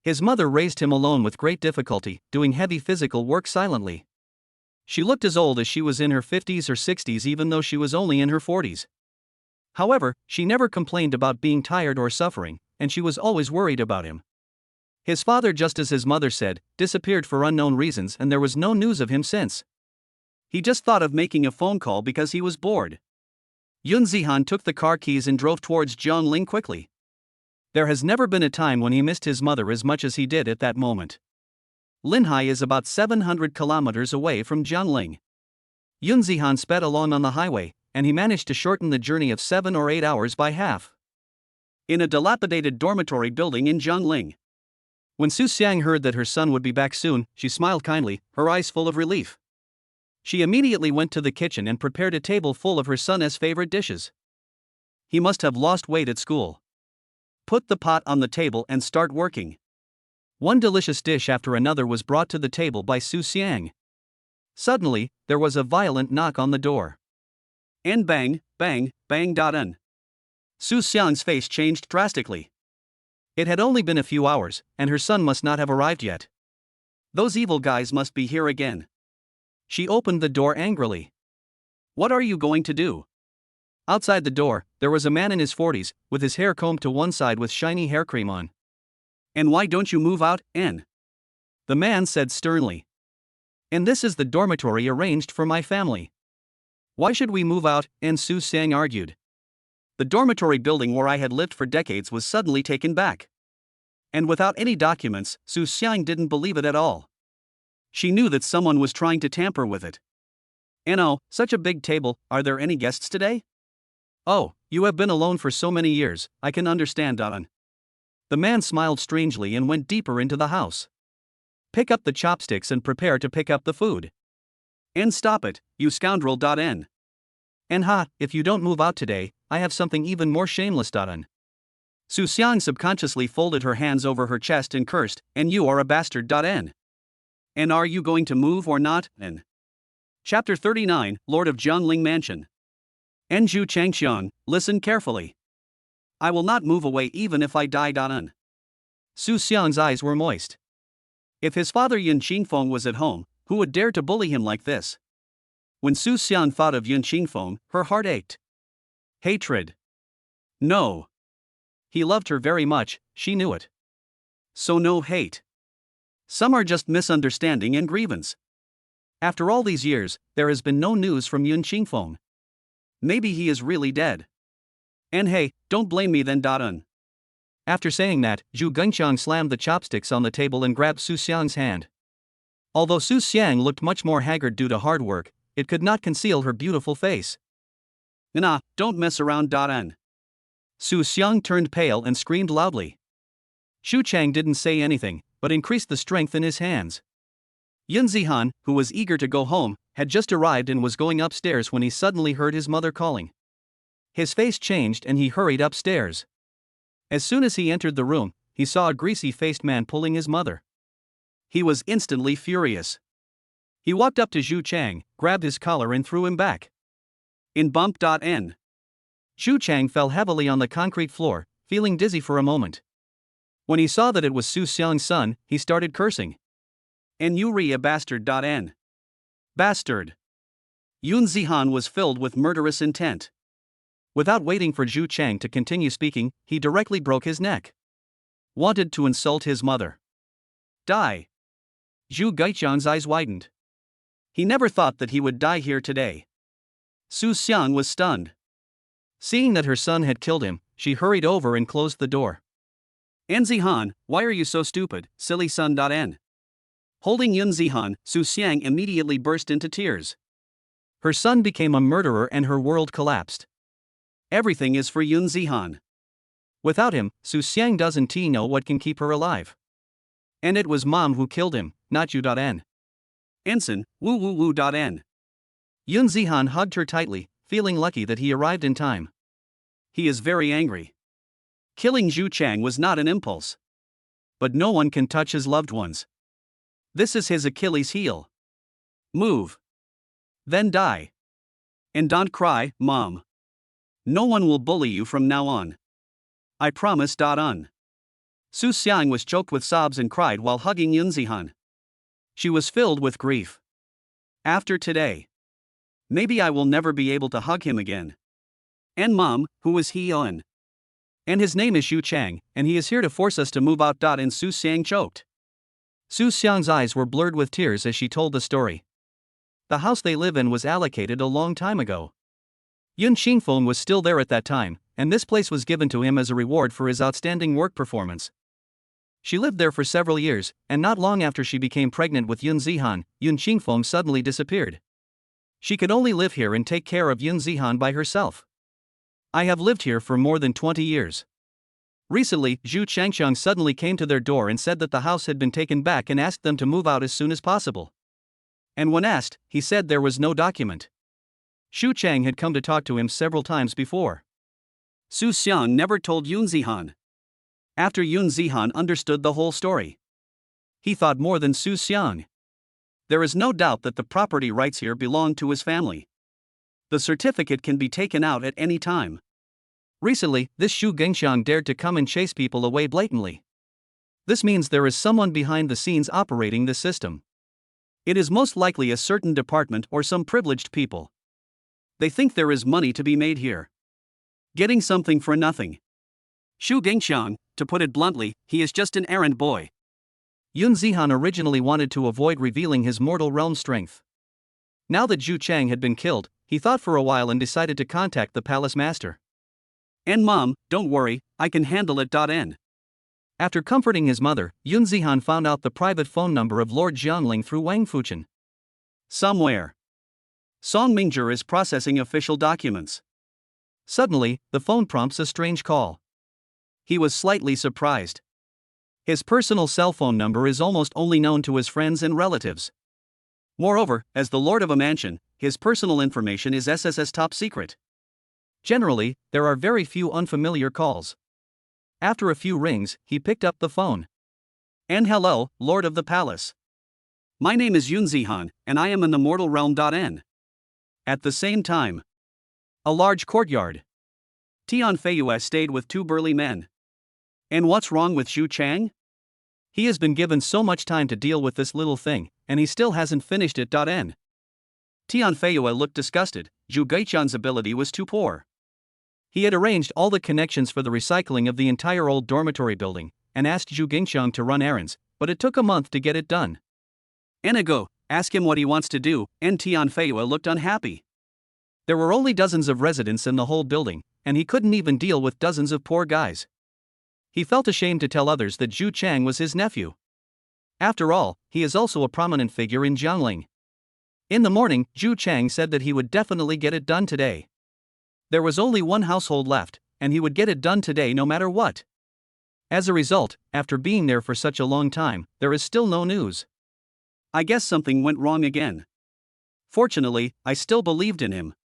Speaker 1: His mother raised him alone with great difficulty, doing heavy physical work silently. She looked as old as she was in her 50s or 60s, even though she was only in her 40s. However, she never complained about being tired or suffering, and she was always worried about him. His father, just as his mother said, disappeared for unknown reasons, and there was no news of him since. He just thought of making a phone call because he was bored. Yun Zihan took the car keys and drove towards Jiangling quickly. There has never been a time when he missed his mother as much as he did at that moment. Linhai is about 700 kilometers away from Jiangling. Yun Zihan sped along on the highway, and he managed to shorten the journey of 7 or 8 hours by half. In a dilapidated dormitory building in Jiangling. When Su Xiang heard that her son would be back soon, she smiled kindly, her eyes full of relief. She immediately went to the kitchen and prepared a table full of her son's favorite dishes. He must have lost weight at school. Put the pot on the table and start working. One delicious dish after another was brought to the table by Su Xiang. Suddenly, there was a violent knock on the door. And bang, bang, bang. Su Xiang's face changed drastically. It had only been a few hours, and her son must not have arrived yet. Those evil guys must be here again. She opened the door angrily. What are you going to do? Outside the door, there was a man in his 40s, with his hair combed to one side with shiny hair cream on. And why don't you move out, N? The man said sternly. And this is the dormitory arranged for my family. Why should we move out? And Su Xiang argued. The dormitory building where I had lived for decades was suddenly taken back. And without any documents, Su Xiang didn't believe it at all. She knew that someone was trying to tamper with it. Such a big table, are there any guests today? Oh, you have been alone for so many years, I can understand. The man smiled strangely and went deeper into the house. Pick up the chopsticks and prepare to pick up the food. And stop it, you scoundrel. N. And if you don't move out today, I have something even more shameless. Su Xiang subconsciously folded her hands over her chest and cursed, "And you are a bastard." N. And are you going to move or not? N. Chapter 39, Lord of Jiangling Mansion. Enju Changxiang, listen carefully. I will not move away even if I die. N. Su Xiang's eyes were moist. If his father Yun Qingfeng was at home, who would dare to bully him like this? When Su Xiang thought of Yun Qingfeng, her heart ached. Hatred. No. He loved her very much, she knew it. So no hate. Some are just misunderstanding and grievance. After all these years, there has been no news from Yun Qingfeng. Maybe he is really dead. And hey, don't blame me then. Un. After saying that, Zhu Gengqiang slammed the chopsticks on the table and grabbed Su Xiang's hand. Although Su Xiang looked much more haggard due to hard work, it could not conceal her beautiful face. Nah, don't mess around. N. Su Xiang turned pale and screamed loudly. Xu Chang didn't say anything, but increased the strength in his hands. Yun Zihan, who was eager to go home, had just arrived and was going upstairs when he suddenly heard his mother calling. His face changed and he hurried upstairs. As soon as he entered the room, he saw a greasy-faced man pulling his mother. He was instantly furious. He walked up to Xu Chang, grabbed his collar and threw him back. In bump. N. Xu Chang fell heavily on the concrete floor, feeling dizzy for a moment. When he saw that it was Su Xiang's son, he started cursing. And you re a bastard. N. Bastard. Yun Zihan was filled with murderous intent. Without waiting for Xu Chang to continue speaking, he directly broke his neck. Wanted to insult his mother. Die. Zhu Gengqiang's eyes widened. He never thought that he would die here today. Su Xiang was stunned. Seeing that her son had killed him, she hurried over and closed the door. Zihan, why are you so stupid, silly son? N. Holding Yun Zihan, Su Xiang immediately burst into tears. Her son became a murderer and her world collapsed. Everything is for Yun Zihan. Without him, Su Xiang doesn't know what can keep her alive. And it was mom who killed him, not you. N. Ensign, woo woo woo. N. Yun Zihan hugged her tightly, feeling lucky that he arrived in time. He is very angry. Killing Xu Chang was not an impulse. But no one can touch his loved ones. This is his Achilles heel. Move. Then die. And don't cry, mom. No one will bully you from now on. I promise. Un. Su Xiang was choked with sobs and cried while hugging Yun Zihan. She was filled with grief. After today, maybe I will never be able to hug him again. And mom, who is he? On? And his name is Xu Chang, and he is here to force us to move out. And Su Xiang choked. Su Xiang's eyes were blurred with tears as she told the story. The house they live in was allocated a long time ago. Yun Qingfeng was still there at that time, and this place was given to him as a reward for his outstanding work performance. She lived there for several years, and not long after she became pregnant with Yun Zihan, Yun Qingfeng suddenly disappeared. She could only live here and take care of Yun Zihan by herself. I have lived here for more than 20 years. Recently, Zhu Changxiang suddenly came to their door and said that the house had been taken back and asked them to move out as soon as possible. And when asked, he said there was no document. Xu Chang had come to talk to him several times before. Su Xiang never told Yun Zihan. After Yun Zihan understood the whole story, he thought more than Su Xiang. There is no doubt that the property rights here belong to his family. The certificate can be taken out at any time. Recently, this Xu Gengqiang dared to come and chase people away blatantly. This means there is someone behind the scenes operating this system. It is most likely a certain department or some privileged people. They think there is money to be made here. Getting something for nothing. Xu Gengqiang, to put it bluntly, he is just an errand boy. Yun Zihan originally wanted to avoid revealing his mortal realm strength. Now that Zhu Chang had been killed, he thought for a while and decided to contact the palace master. And mom, don't worry, I can handle it. N. After comforting his mother, Yun Zihan found out the private phone number of Lord Jiangling through Wang Fuchen. Somewhere. Song Mingzhi is processing official documents. Suddenly, the phone prompts a strange call. He was slightly surprised. His personal cell phone number is almost only known to his friends and relatives. Moreover, as the lord of a mansion, his personal information is SSS top secret. Generally, there are very few unfamiliar calls. After a few rings, he picked up the phone. And hello, Lord of the Palace. My name is Yun Zihan, and I am in the mortal realm. At the same time, a large courtyard. Tian Feiyue stayed with two burly men. And what's wrong with Xu Chang? He has been given so much time to deal with this little thing, and he still hasn't finished it. Tian Feiyue looked disgusted. Zhu Gaiqian's ability was too poor. He had arranged all the connections for the recycling of the entire old dormitory building, and asked Zhu Gaiqian to run errands, but it took a month to get it done. Enigo, ask him what he wants to do, and Tian Feiyue looked unhappy. There were only dozens of residents in the whole building, and he couldn't even deal with dozens of poor guys. He felt ashamed to tell others that Zhu Chang was his nephew. After all, he is also a prominent figure in Jiangling. In the morning, Zhu Chang said that he would definitely get it done today. There was only one household left, and he would get it done today no matter what. As a result, after being there for such a long time, there is still no news. I guess something went wrong again. Fortunately, I still believed in him.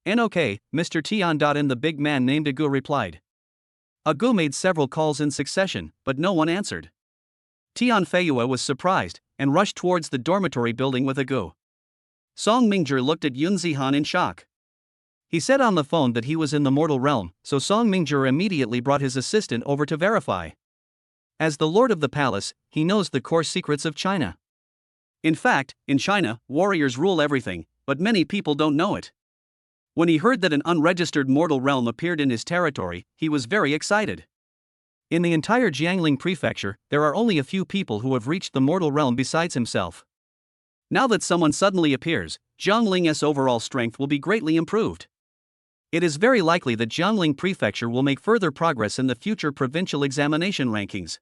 Speaker 1: And okay, Mr. Tian. And the big man named Agu replied. Agu made several calls in succession, but no one answered. Tian Feiyue was surprised, and rushed towards the dormitory building with Agu. Song Mingzhi looked at Yun Zihan in shock. He said on the phone that he was in the mortal realm, so Song Mingzhi immediately brought his assistant over to verify. As the lord of the palace, he knows the core secrets of China. In fact, in China, warriors rule everything, but many people don't know it. When he heard that an unregistered mortal realm appeared in his territory, he was very excited. In the entire Jiangling prefecture, there are only a few people who have reached the mortal realm besides himself. Now that someone suddenly appears, Jiangling's overall strength will be greatly improved. It is very likely that Jiangling prefecture will make further progress in the future provincial examination rankings.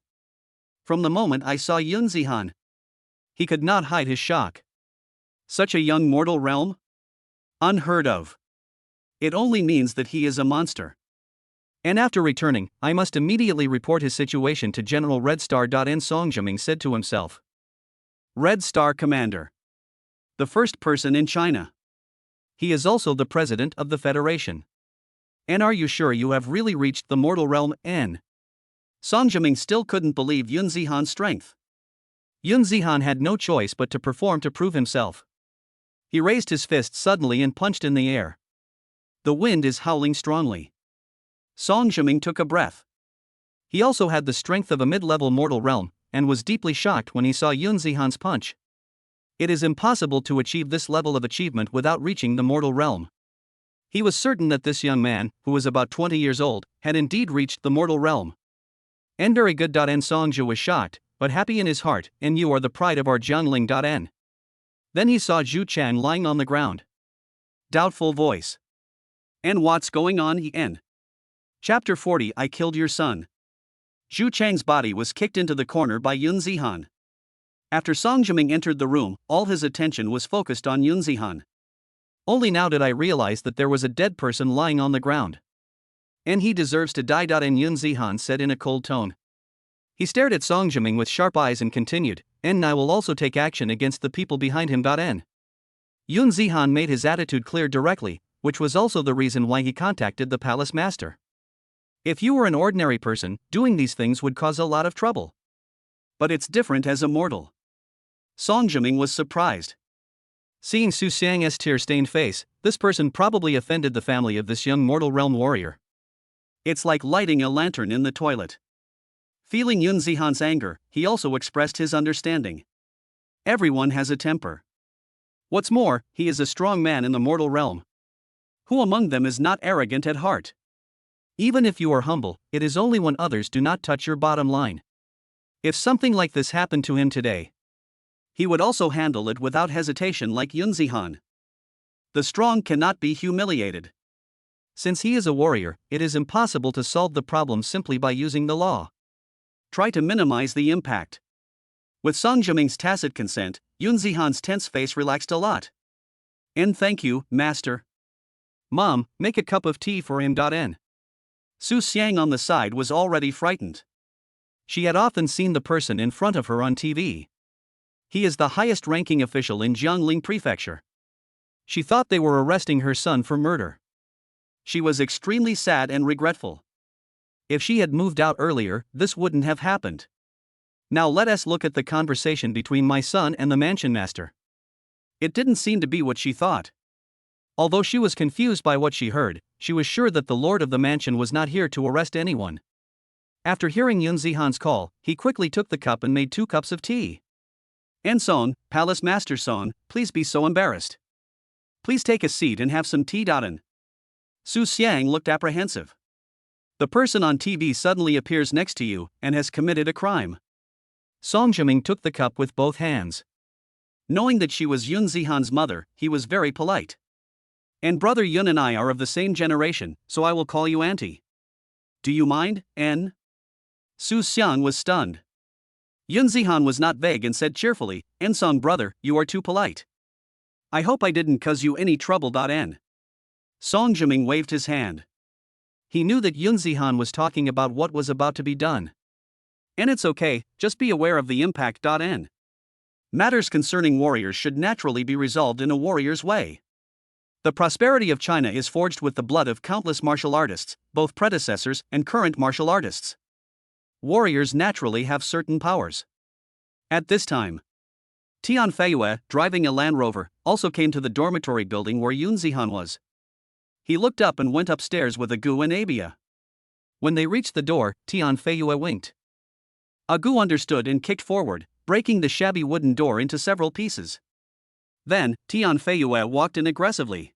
Speaker 1: From the moment I saw Yun Zihan, he could not hide his shock. Such a young mortal realm? Unheard of. It only means that he is a monster. And after returning, I must immediately report his situation to General Red Star. N. Song Jiaming said to himself. Red Star Commander. The first person in China. He is also the president of the Federation. And are you sure you have really reached the mortal realm, N? Song Jiaming still couldn't believe Yun Zihan's strength. Yun Zihan had no choice but to perform to prove himself. He raised his fist suddenly and punched in the air. The wind is howling strongly. Song Jiaming took a breath. He also had the strength of a mid-level mortal realm, and was deeply shocked when he saw Yun Zihan's punch. It is impossible to achieve this level of achievement without reaching the mortal realm. He was certain that this young man, who was about 20 years old, had indeed reached the mortal realm. And very good. N. Songju was shocked, but happy in his heart, and you are the pride of our Jiangling. N. Then he saw Zhu Chang lying on the ground. Doubtful voice. And what's going on, N? Chapter 40. I killed your son. Zhu Chang's body was kicked into the corner by Yun Zihan. After Song Jiaming entered the room, all his attention was focused on Yun Zihan. Only now did I realize that there was a dead person lying on the ground. And he deserves to die. And Yun Zihan said in a cold tone. He stared at Song Jiaming with sharp eyes and continued, and I will also take action against the people behind him. N. Yun Zihan made his attitude clear directly, which was also the reason why he contacted the palace master. If you were an ordinary person, doing these things would cause a lot of trouble. But it's different as a mortal. Song Jiaming was surprised. Seeing Su Xiang's tear-stained face, this person probably offended the family of this young mortal realm warrior. It's like lighting a lantern in the toilet. Feeling Yun Zihan's anger, he also expressed his understanding. Everyone has a temper. What's more, he is a strong man in the mortal realm. Who among them is not arrogant at heart? Even if you are humble, it is only when others do not touch your bottom line. If something like this happened to him today, he would also handle it without hesitation like Yun Zihan. The strong cannot be humiliated. Since he is a warrior, it is impossible to solve the problem simply by using the law. Try to minimize the impact. With Song Jiaming's tacit consent, Yun Zihan's tense face relaxed a lot. And thank you, master. Mom, make a cup of tea for him. N. Su Xiang on the side was already frightened. She had often seen the person in front of her on TV. He is the highest-ranking official in Jiangling Prefecture. She thought they were arresting her son for murder. She was extremely sad and regretful. If she had moved out earlier, this wouldn't have happened. Now let us look at the conversation between my son and the mansion master. It didn't seem to be what she thought. Although she was confused by what she heard, she was sure that the lord of the mansion was not here to arrest anyone. After hearing Yun Zihan's call, he quickly took the cup and made 2 cups of tea. "And Song, Palace Master Song, please be so embarrassed. Please take a seat and have some tea." Su Xiang looked apprehensive. The person on TV suddenly appears next to you and has committed a crime. Song Jiming took the cup with both hands. Knowing that she was Yun Zihan's mother, he was very polite. "And brother Yun and I are of the same generation, so I will call you auntie. Do you mind, N?" Su Xiang was stunned. Yun Zihan was not vague and said cheerfully, "En Song brother, you are too polite. I hope I didn't cause you any trouble." N. Song Jiming waved his hand. He knew that Yun Zihan was talking about what was about to be done. "And it's okay, just be aware of the impact." N. Matters concerning warriors should naturally be resolved in a warrior's way. The prosperity of China is forged with the blood of countless martial artists, both predecessors and current martial artists. Warriors naturally have certain powers. At this time, Tian Feiyue, driving a Land Rover, also came to the dormitory building where Yun Zihan was. He looked up and went upstairs with Agu and Abia. When they reached the door, Tian Feiyue winked. Agu understood and kicked forward, breaking the shabby wooden door into several pieces. Then, Tian Feiyue walked in aggressively.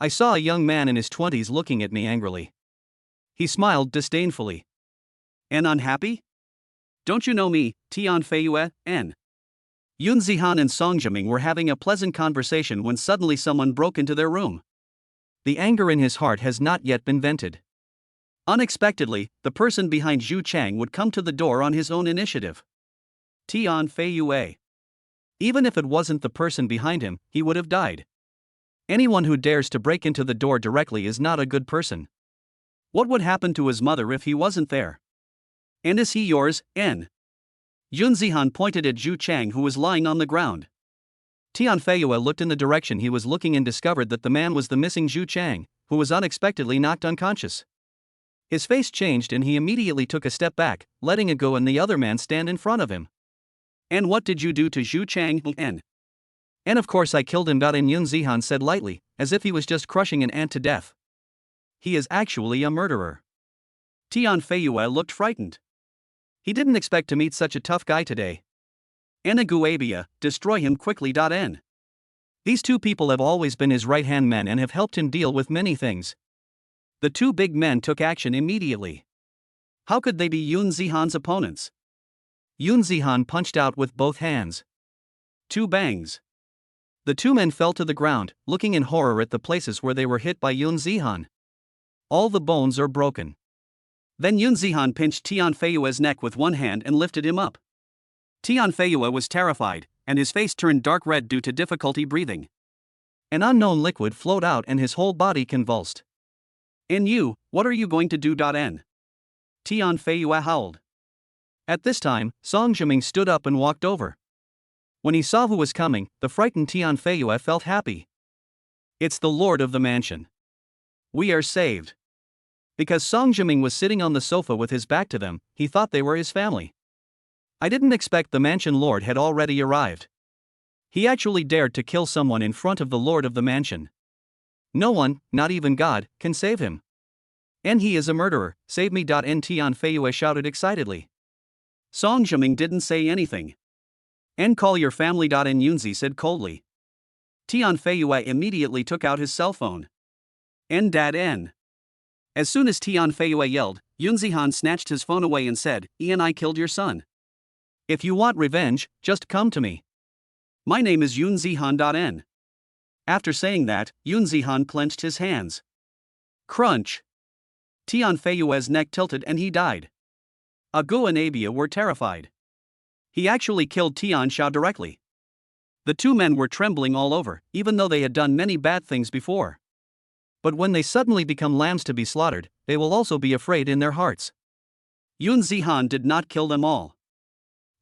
Speaker 1: I saw a young man in his 20s looking at me angrily. He smiled disdainfully. "And unhappy? Don't you know me, Tian Feiyue, N?" Yun Zihan and Song Jiming were having a pleasant conversation when suddenly someone broke into their room. The anger in his heart has not yet been vented. Unexpectedly, the person behind Zhu Chang would come to the door on his own initiative. Tian Feiyue. Even if it wasn't the person behind him, he would have died. Anyone who dares to break into the door directly is not a good person. What would happen to his mother if he wasn't there? "And is he yours, N?" Yun Zihan pointed at Zhu Chang, who was lying on the ground. Tian Feiyue looked in the direction he was looking and discovered that the man was the missing Zhu Chang, who was unexpectedly knocked unconscious. His face changed and he immediately took a step back, letting Ago and the other man stand in front of him. "And what did you do to Zhu Chang, N?" "And of course I killed him." Yun Zihan said lightly, as if he was just crushing an ant to death. "He is actually a murderer." Tian Feiyue looked frightened. He didn't expect to meet such a tough guy today. Enagu Abia, destroy him quickly. N. These 2 people have always been his right-hand men and have helped him deal with many things. The 2 big men took action immediately. How could they be Yun Zihan's opponents? Yun Zihan punched out with both hands. 2 bangs. The 2 men fell to the ground, looking in horror at the places where they were hit by Yun Zihan. All the bones are broken. Then Yun Zihan pinched Tian Feiyue's neck with one hand and lifted him up. Tian Feiyue was terrified, and his face turned dark red due to difficulty breathing. An unknown liquid flowed out and his whole body convulsed. "And you, what are you going to do?" N. Tian Feiyue howled. At this time, Song Jiming stood up and walked over. When he saw who was coming, the frightened Tian Feiyue felt happy. It's the lord of the mansion. We are saved. Because Song Jiming was sitting on the sofa with his back to them, he thought they were his family. I didn't expect the mansion lord had already arrived. He actually dared to kill someone in front of the lord of the mansion. No one, not even God, can save him. And he is a murderer. Save me. N. Tian Feiyue shouted excitedly. Song Jiming didn't say anything. "And call your family." N. Yunzi said coldly. Tian Feiyue immediately took out his cell phone. "And N." As soon as Tian Feiyue yelled, Yun Zihan snatched his phone away and said, "Ian, I killed your son. If you want revenge, just come to me. My name is Yun Zihan." N. After saying that, Yun Zihan clenched his hands. Crunch! Tian Feiyue's neck tilted and he died. Agu and Abia were terrified. He actually killed Tian Xiao directly. The 2 men were trembling all over, even though they had done many bad things before. But when they suddenly become lambs to be slaughtered, they will also be afraid in their hearts. Yun Zihan did not kill them all.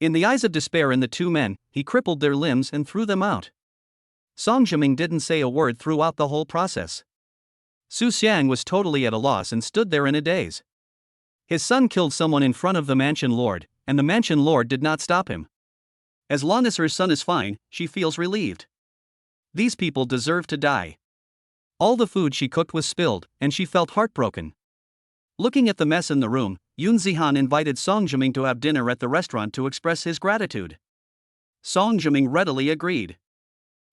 Speaker 1: In the eyes of despair in the 2 men, he crippled their limbs and threw them out. Song Jiming didn't say a word throughout the whole process. Su Xiang was totally at a loss and stood there in a daze. His son killed someone in front of the mansion lord, and the mansion lord did not stop him. As long as her son is fine, she feels relieved. These people deserve to die. All the food she cooked was spilled, and she felt heartbroken. Looking at the mess in the room, Yoon Zihan invited Song Jiming to have dinner at the restaurant to express his gratitude. Song Jiming readily agreed.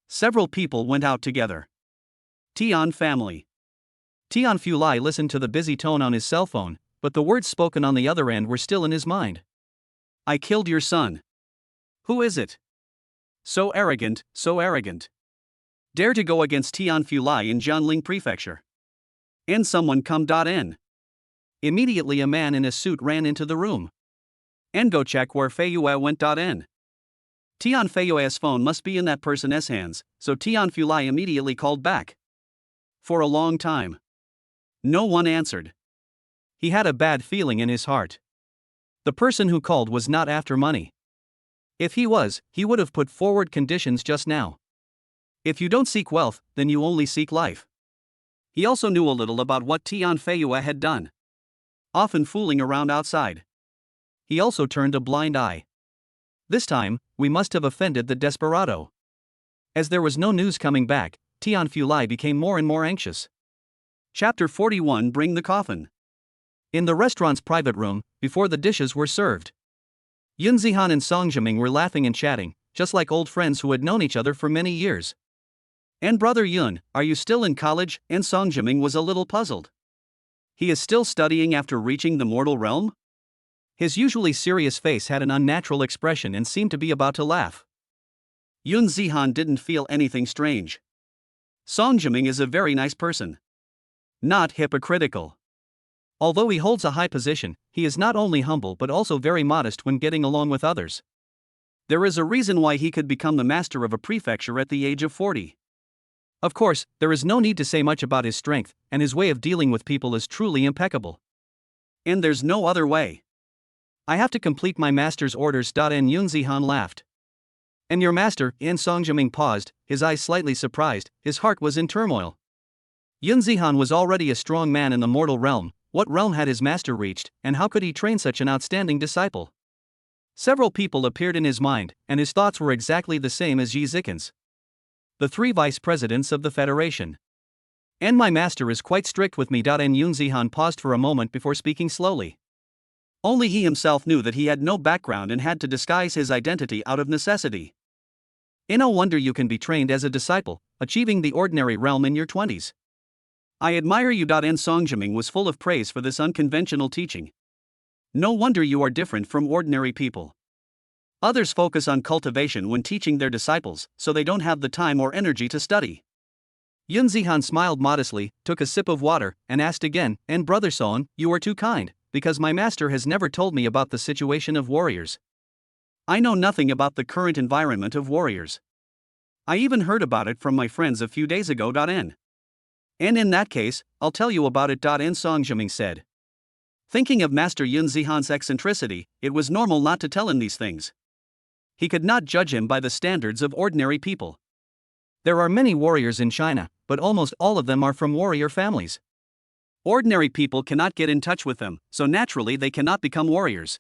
Speaker 1: Several people went out together. Tian family. Tian Fulai listened to the busy tone on his cell phone, but the words spoken on the other end were still in his mind. I killed your son. Who is it? So arrogant, so arrogant. Dare to go against Tian Fulai in Jianling Prefecture. And someone come.n. Immediately a man in a suit ran into the room. And go check where Fei Yue went.n. Tian Fei Yue's phone must be in that person's hands, so Tian Fulai immediately called back. For a long time. No one answered. He had a bad feeling in his heart. The person who called was not after money. If he was, he would have put forward conditions just now. If you don't seek wealth, then you only seek life. He also knew a little about what Tian Fei Yue had done. Often fooling around outside. He also turned a blind eye. This time, we must have offended the desperado. As there was no news coming back, Tian Fulai became more and more anxious. Chapter 41. Bring the coffin. In the restaurant's private room, before the dishes were served, Yoon Zihan and Song Jiming were laughing and chatting, just like old friends who had known each other for many years. And brother Yoon, are you still in college? And Song Jiming was a little puzzled. He is still studying after reaching the mortal realm? His usually serious face had an unnatural expression and seemed to be about to laugh. Yoon Zihan didn't feel anything strange. Song Jiming is a very nice person. Not hypocritical. Although he holds a high position, he is not only humble but also very modest when getting along with others. There is a reason why he could become the master of a prefecture at the age of 40. Of course, there is no need to say much about his strength, and his way of dealing with people is truly impeccable. And there's no other way. I have to complete my master's orders. And Yoon Zihan laughed. And your master? And Song Jiming paused, his eyes slightly surprised, his heart was in turmoil. Yoon Zihan was already a strong man in the mortal realm. What realm had his master reached, and how could he train such an outstanding disciple? Several people appeared in his mind, and his thoughts were exactly the same as Yi Zikin's. The 3 vice presidents of the Federation. And my master is quite strict with me. And Yoon Zihan paused for a moment before speaking slowly. Only he himself knew that he had no background and had to disguise his identity out of necessity. No wonder you can be trained as a disciple, achieving the ordinary realm in your 20s. I admire you. And Song Jiming was full of praise for this unconventional teaching. No wonder you are different from ordinary people. Others focus on cultivation when teaching their disciples, so they don't have the time or energy to study. Yoon Zihan smiled modestly, took a sip of water, and asked again, and brother Song, you are too kind, because my master has never told me about the situation of warriors. I know nothing about the current environment of warriors. I even heard about it from my friends a few days ago. And in that case, I'll tell you about it. And Song Jiming said. Thinking of Master Yoon Zihan's eccentricity, it was normal not to tell him these things. He could not judge him by the standards of ordinary people. There are many warriors in China, but almost all of them are from warrior families. Ordinary people cannot get in touch with them, so naturally they cannot become warriors.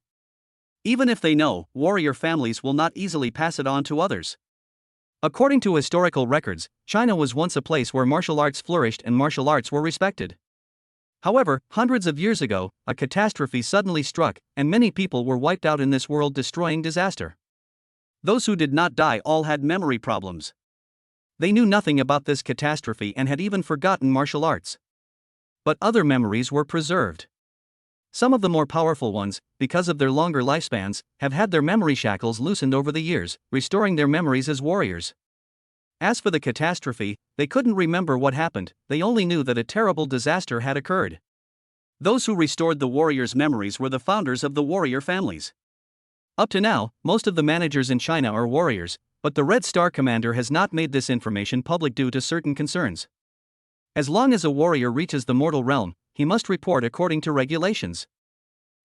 Speaker 1: Even if they know, warrior families will not easily pass it on to others. According to historical records, China was once a place where martial arts flourished and martial arts were respected. However, hundreds of years ago, a catastrophe suddenly struck, and many people were wiped out in this world-destroying disaster. Those who did not die all had memory problems. They knew nothing about this catastrophe and had even forgotten martial arts. But other memories were preserved. Some of the more powerful ones, because of their longer lifespans, have had their memory shackles loosened over the years, restoring their memories as warriors. As for the catastrophe, they couldn't remember what happened, they only knew that a terrible disaster had occurred. Those who restored the warriors' memories were the founders of the warrior families. Up to now, most of the managers in China are warriors, but the Red Star Commander has not made this information public due to certain concerns. As long as a warrior reaches the mortal realm, he must report according to regulations.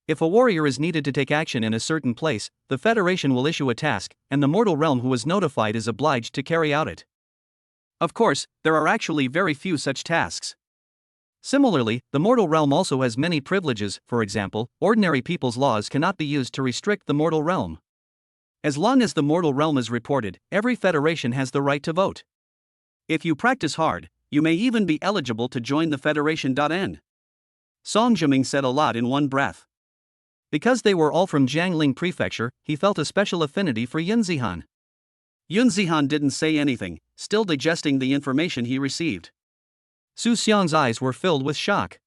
Speaker 1: If a warrior is needed to take action in a certain place, the Federation will issue a task, and the mortal realm who is notified is obliged to carry out it. Of course, there are actually very few such tasks. Similarly, the mortal realm also has many privileges. For example, ordinary people's laws cannot be used to restrict the mortal realm. As long as the mortal realm is reported, every federation has the right to vote. If you practice hard, you may even be eligible to join the Federation. Song Jiaming said a lot in one breath. Because they were all from Jiangling Prefecture, he felt a special affinity for Yun Zihan. Yun Zihan didn't say anything, still digesting the information he received. Su Xiang's eyes were filled with shock.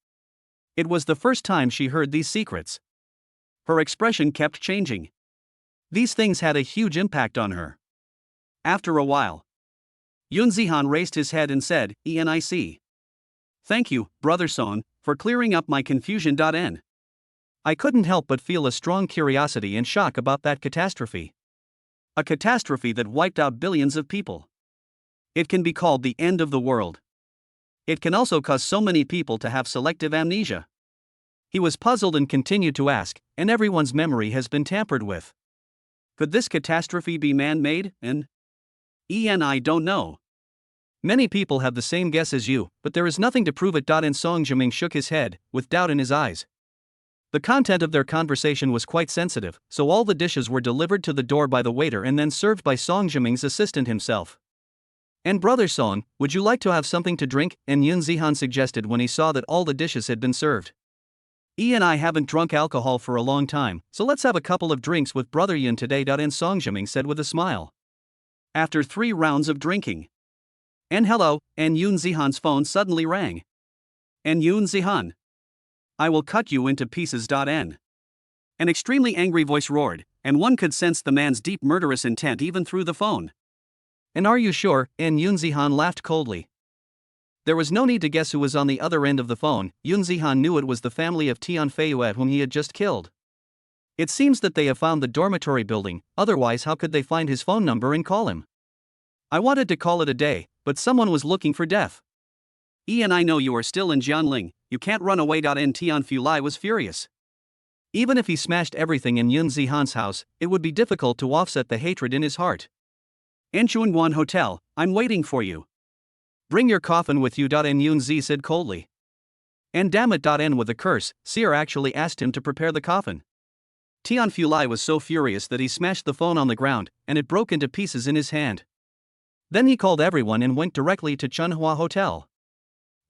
Speaker 1: It was the first time she heard these secrets. Her expression kept changing. These things had a huge impact on her. After a while, Yun Zihan raised his head and said, "ENIC. Thank you, Brother Song, for clearing up my confusion. I couldn't help but feel a strong curiosity and shock about that catastrophe. A catastrophe that wiped out billions of people. It can be called the end of the world. It can also cause so many people to have selective amnesia." He was puzzled and continued to ask, "And everyone's memory has been tampered with. Could this catastrophe be man-made, and I don't know. Many people have the same guess as you, but there is nothing to prove it." And Song Jiaming shook his head, with doubt in his eyes. The content of their conversation was quite sensitive, so all the dishes were delivered to the door by the waiter and then served by Song Jiaming's assistant himself. "And Brother Song, would you like to have something to drink?" and Yun Zihan suggested when he saw that all the dishes had been served. I haven't drunk alcohol for a long time, so let's have a couple of drinks with Brother Yun today." And Song Jiaming said with a smile. After 3 rounds of drinking. "And hello," and Yun Zihan's phone suddenly rang. "And Yun Zihan, I will cut you into pieces." An extremely angry voice roared, and one could sense the man's deep murderous intent even through the phone. "And are you sure?" and Yun Zihan laughed coldly. There was no need to guess who was on the other end of the phone. Yun Zihan knew it was the family of Tian Feiyue whom he had just killed. It seems that they have found the dormitory building, otherwise how could they find his phone number and call him? "I wanted to call it a day, but someone was looking for death. I know you are still in Jianling, you can't run away." And Tian Fulai was furious. Even if he smashed everything in Yun Zihan's house, it would be difficult to offset the hatred in his heart. "Enchuanguan Hotel, I'm waiting for you. Bring your coffin with you." And Yun Zi said coldly. "And damn it." And with a curse, Seer actually asked him to prepare the coffin. Tian Fulai was so furious that he smashed the phone on the ground, and it broke into pieces in his hand. Then he called everyone and went directly to Chunhua Hotel.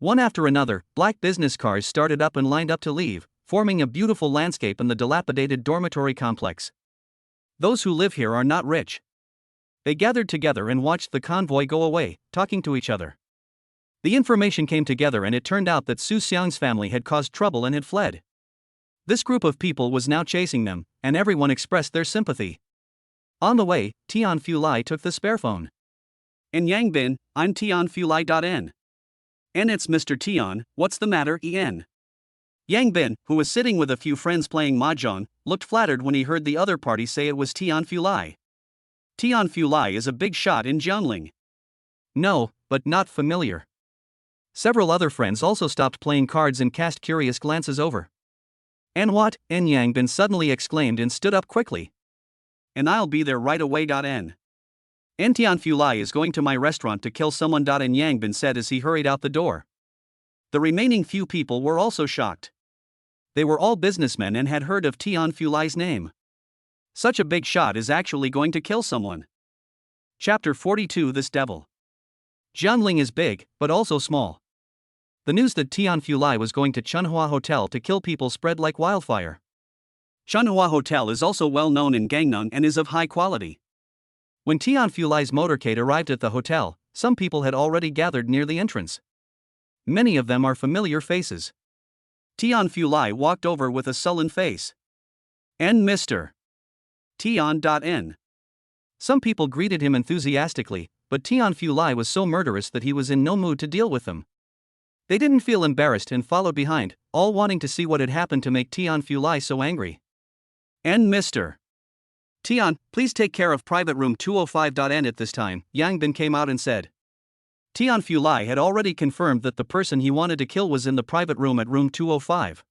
Speaker 1: One after another, black business cars started up and lined up to leave, forming a beautiful landscape in the dilapidated dormitory complex. Those who live here are not rich. They gathered together and watched the convoy go away, talking to each other. The information came together and it turned out that Su Xiang's family had caused trouble and had fled. This group of people was now chasing them, and everyone expressed their sympathy. On the way, Tian Fulai took the spare phone. "And Yang Bin, I'm Tian Fulai. And it's Mr. Tian, what's the matter, En?" Yang Bin, who was sitting with a few friends playing mahjong, looked flattered when he heard the other party say it was Tian Fulai. Tian Fulai is a big shot in Jiangling. No, but not familiar. Several other friends also stopped playing cards and cast curious glances over. "And what?" En Yang Bin suddenly exclaimed and stood up quickly. "And I'll be there right away. En Tian Fulai is going to my restaurant to kill someone." En Yang Bin said as he hurried out the door. The remaining few people were also shocked. They were all businessmen and had heard of Tian Fulai's name. Such a big shot is actually going to kill someone. Chapter 42. This Devil. Jianling is big, but also small. The news that Tian Fulai was going to Chunhua Hotel to kill people spread like wildfire. Chunhua Hotel is also well known in Gangneung and is of high quality. When Tian Fulai's motorcade arrived at the hotel, some people had already gathered near the entrance. Many of them are familiar faces. Tian Fulai walked over with a sullen face. "And Mr. Tian." Some people greeted him enthusiastically, but Tian Fulai was so murderous that he was in no mood to deal with them. They didn't feel embarrassed and followed behind, all wanting to see what had happened to make Tian Fulai so angry. "And Mr. Tian, please take care of private room 205." And at this time, Yang Bin came out and said. Tian Fulai had already confirmed that the person he wanted to kill was in the private room at room 205.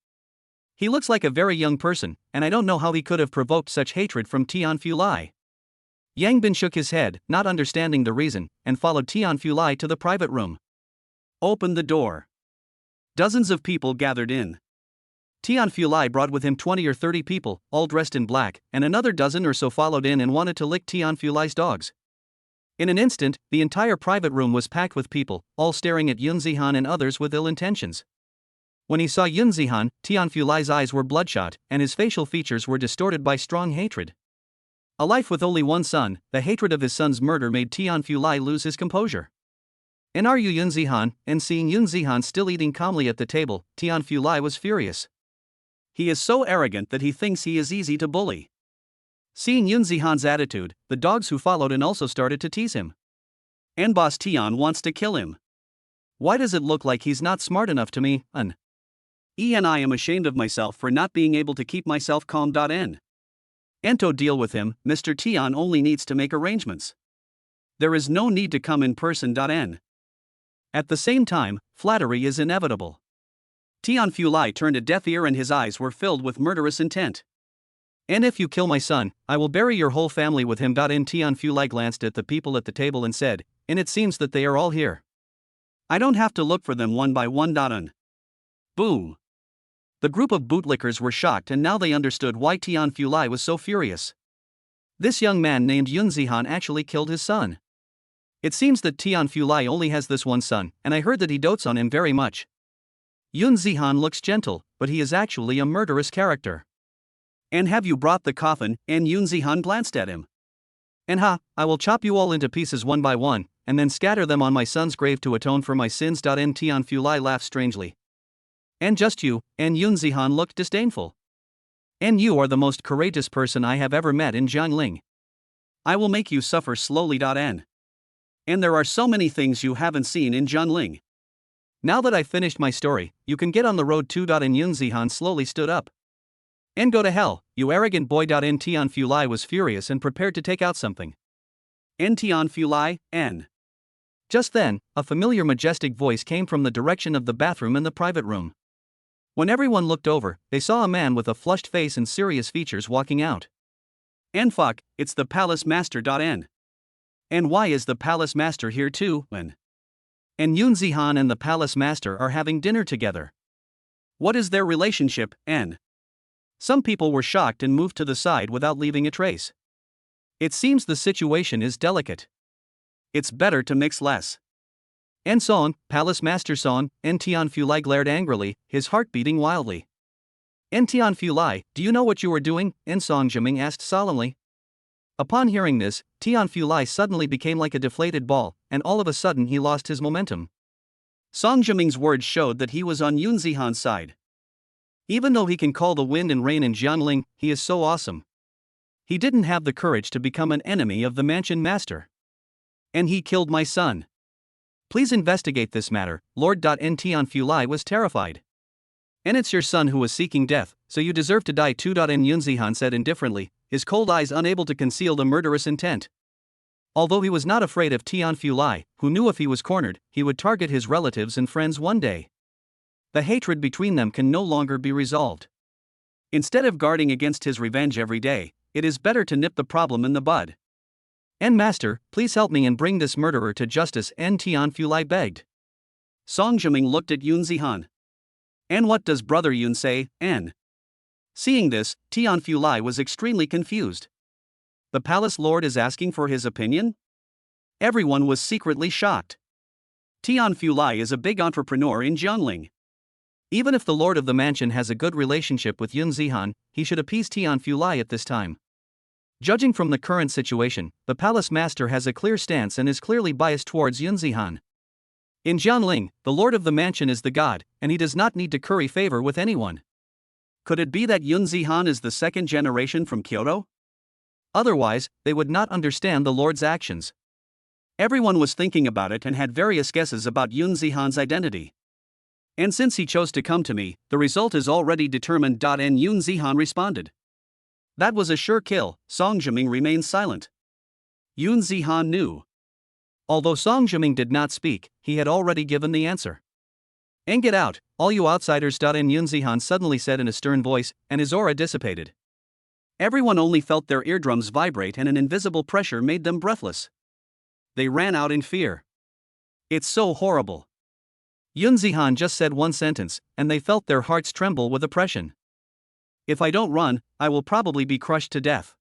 Speaker 1: He looks like a very young person, and I don't know how he could have provoked such hatred from Tian Fulai. Yang Bin shook his head, not understanding the reason, and followed Tian Fulai to the private room. "Open the door." Dozens of people gathered in. Tian Fulai brought with him 20 or 30 people, all dressed in black, and another dozen or so followed in and wanted to lick Tian Fulai's dogs. In an instant, the entire private room was packed with people, all staring at Yun Zihan and others with ill intentions. When he saw Yun Zihan, Tian Fulai's eyes were bloodshot, and his facial features were distorted by strong hatred. A life with only one son, the hatred of his son's murder made Tian Fulai lose his composure. "And are you Yun Zihan?" And seeing Yun Zihan still eating calmly at the table, Tian Fulai was furious. He is so arrogant that he thinks he is easy to bully. Seeing Yun Zihan's attitude, the dogs who followed in also started to tease him. "And Boss Tian wants to kill him. Why does it look like he's not smart enough to me? And I am ashamed of myself for not being able to keep myself calm. And to deal with him, Mr. Tian only needs to make arrangements. There is no need to come in person. At the same time, flattery is inevitable." Tian Fulai turned a deaf ear and his eyes were filled with murderous intent. "And if you kill my son, I will bury your whole family with him." Tian Fulai glanced at the people at the table and said, "And it seems that they are all here. I don't have to look for them one by one. Boom. The group of bootlickers were shocked and now they understood why Tian Fulai was so furious. This young man named Yun Zihan actually killed his son. It seems that Tian Fulai only has this one son, and I heard that he dotes on him very much. Yun Zihan looks gentle, but he is actually a murderous character. And have you brought the coffin?" And Yun Zihan glanced at him. "And I will chop you all into pieces one by one, and then scatter them on my son's grave to atone for my sins." And Tian Fulai laughed strangely. "And just you?" And Yun Zihan looked disdainful. "And you are the most courageous person I have ever met in Jiangling. I will make you suffer slowly. And there are so many things you haven't seen in Jiangling. Now that I've finished my story, you can get on the road too." And Yun Zihan slowly stood up. "And go to hell, you arrogant boy." And Tian Fulai was furious and prepared to take out something. "And Tian Fulai, N." Just then, a familiar majestic voice came from the direction of the bathroom in the private room. When everyone looked over, they saw a man with a flushed face and serious features walking out. "And fuck, it's the palace master. And why is the palace master here too?" And Yun Zihan and the palace master are having dinner together. What is their relationship? Some people were shocked and moved to the side without leaving a trace. It seems the situation is delicate. It's better to mix less. "And Son, Palace Master Son," and Tian Fulai glared angrily, his heart beating wildly. "And Tian Fulai, do you know what you are doing?" and Song Jiming asked solemnly. Upon hearing this, Tian Fulai suddenly became like a deflated ball, and all of a sudden he lost his momentum. Song Jiming's words showed that he was on Yun Zihan's side. Even though he can call the wind and rain in Jiangling, he is so awesome. He didn't have the courage to become an enemy of the mansion master. "And he killed my son. Please investigate this matter, Lord." And Tian Fulai was terrified. "And it's your son who was seeking death, so you deserve to die too." And Yun Zihan said indifferently, his cold eyes unable to conceal the murderous intent. Although he was not afraid of Tian Fulai, who knew if he was cornered, he would target his relatives and friends one day. The hatred between them can no longer be resolved. Instead of guarding against his revenge every day, it is better to nip the problem in the bud. "And master, please help me and bring this murderer to justice," and Tian Fulai begged. Song Jiming looked at Yun Zihan. "And what does brother Yun say, N?" Seeing this, Tian Fulai was extremely confused. The palace lord is asking for his opinion? Everyone was secretly shocked. Tian Fulai is a big entrepreneur in Jiangling. Even if the lord of the mansion has a good relationship with Yun Zihan, he should appease Tian Fulai at this time. Judging from the current situation, the palace master has a clear stance and is clearly biased towards Yun Zihan. In Jiangling, the lord of the mansion is the god, and he does not need to curry favor with anyone. Could it be that Yun Zihan is the second generation from Kyoto? Otherwise, they would not understand the lord's actions. Everyone was thinking about it and had various guesses about Yun Zihan's identity. "And since he chose to come to me, the result is already determined." And Yun Zihan responded. "That was a sure kill." Song Jiming remained silent. Yun Zihan knew. Although Song Jiming did not speak, he had already given the answer. "And get out, all you outsiders." And Yun Zihan suddenly said in a stern voice, and his aura dissipated. Everyone only felt their eardrums vibrate and an invisible pressure made them breathless. They ran out in fear. "It's so horrible. Yun Zihan just said one sentence, and they felt their hearts tremble with oppression. If I don't run, I will probably be crushed to death.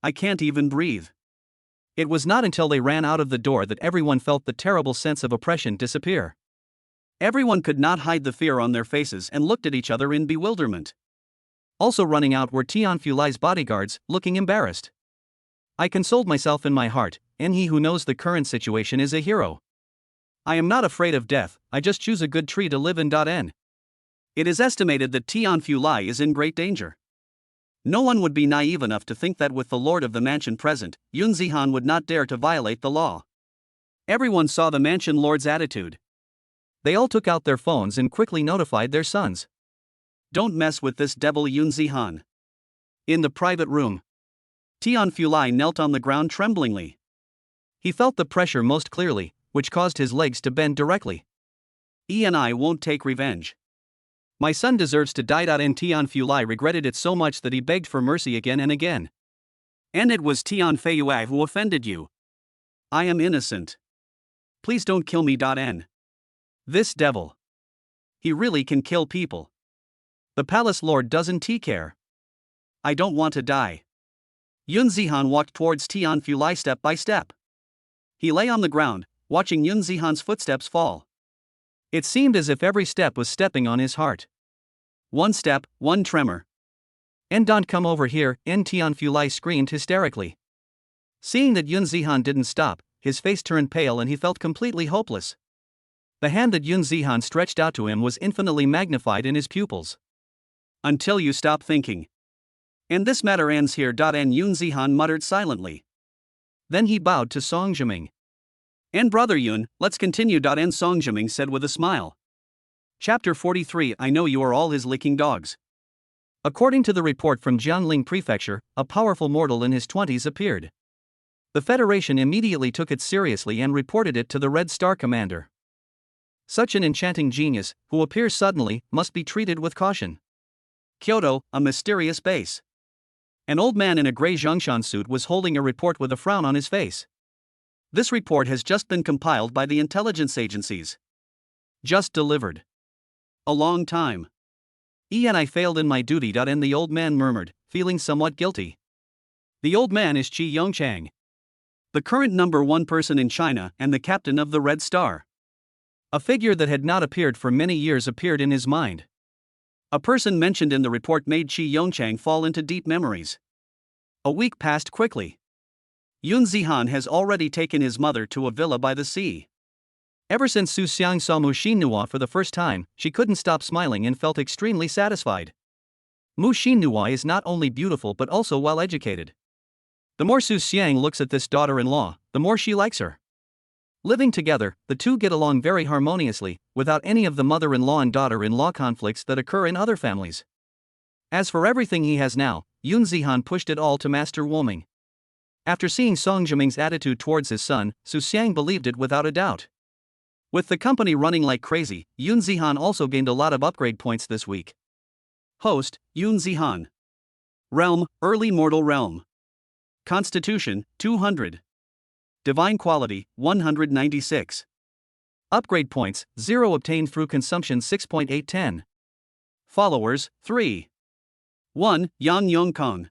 Speaker 1: I can't even breathe. It was not until they ran out of the door that everyone felt the terrible sense of oppression disappear. Everyone could not hide the fear on their faces and looked at each other in bewilderment. Also running out were Tian Fulai's bodyguards, looking embarrassed. I consoled myself in my heart, and he who knows the current situation is a hero. I am not afraid of death, I just choose a good tree to live in. It is estimated that Tian Fulai is in great danger. No one would be naive enough to think that with the lord of the mansion present, Yun Zihan would not dare to violate the law. Everyone saw the mansion lord's attitude. They all took out their phones and quickly notified their sons. Don't mess with this devil Yun Zihan. In the private room, Tian Fulai knelt on the ground tremblingly. He felt the pressure most clearly, which caused his legs to bend directly. I won't take revenge. My son deserves to die. And Tian Fulai regretted it so much that he begged for mercy again and again. And it was Tian Fei who offended you. I am innocent. Please don't kill me. This devil. He really can kill people. The palace lord doesn't care. I don't want to die. Yun Zihan walked towards Tian Fulai step by step. He lay on the ground, watching Yun Zihan's footsteps fall. It seemed as if every step was stepping on his heart. One step, one tremor. And don't come over here, Tian Fulai screamed hysterically. Seeing that Yun Zihan didn't stop, his face turned pale and he felt completely hopeless. The hand that Yun Zihan stretched out to him was infinitely magnified in his pupils. Until you stop thinking. And this matter ends here. And Yun Zihan muttered silently. Then he bowed to Song Jiming. And brother Yun, let's continue. And Song Jiming said with a smile. Chapter 43. I know you are all his licking dogs. According to the report from Jiangling Prefecture, a powerful mortal in his 20s appeared. The Federation immediately took it seriously and reported it to the Red Star commander. Such an enchanting genius, who appears suddenly, must be treated with caution. Kyoto, a mysterious base. An old man in a grey Zhongshan suit was holding a report with a frown on his face. This report has just been compiled by the intelligence agencies. Just delivered. A long time. I failed in my duty. And the old man murmured, feeling somewhat guilty. The old man is Qi Yongchang, the current #1 person in China and the captain of the Red Star. A figure that had not appeared for many years appeared in his mind. A person mentioned in the report made Qi Yongchang fall into deep memories. A week passed quickly. Yun Zihan has already taken his mother to a villa by the sea. Ever since Su Xiang saw Mu Xinnua for the first time, she couldn't stop smiling and felt extremely satisfied. Mu Xinnua is not only beautiful but also well educated. The more Su Xiang looks at this daughter-in-law, the more she likes her. Living together, the two get along very harmoniously, without any of the mother-in-law and daughter-in-law conflicts that occur in other families. As for everything he has now, Yun Zihan pushed it all to Master Woming. After seeing Song Jiming's attitude towards his son, Su Xiang believed it without a doubt. With the company running like crazy, Yun Zihan also gained a lot of upgrade points this week. Host, Yun Zihan. Realm, Early Mortal Realm. Constitution, 200. Divine Quality, 196. Upgrade points, 0 obtained through consumption 6.810. Followers, 3. 1. Yang Yongkong.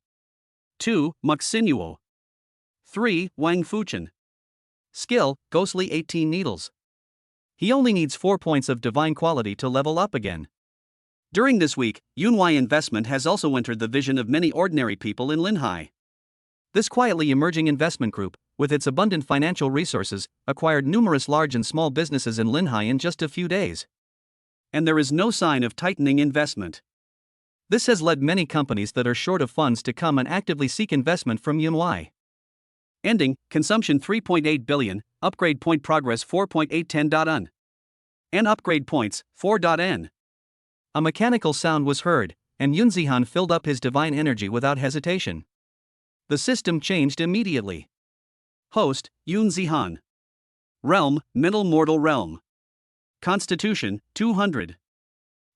Speaker 1: 2. Muk Sinuo. 3. Wang Fuchen. Skill, Ghostly 18 Needles. He only needs 4 points of divine quality to level up again. During this week, Yunwei Investment has also entered the vision of many ordinary people in Linhai. This quietly emerging investment group, with its abundant financial resources, acquired numerous large and small businesses in Linhai in just a few days. And there is no sign of tightening investment. This has led many companies that are short of funds to come and actively seek investment from Yunwei. Ending, consumption 3.8 billion, upgrade point progress 4.810.un. And upgrade points, 4.n. A mechanical sound was heard, and Yun Zihan filled up his divine energy without hesitation. The system changed immediately. Host, Yun Zihan. Realm, Middle Mortal Realm. Constitution, 200.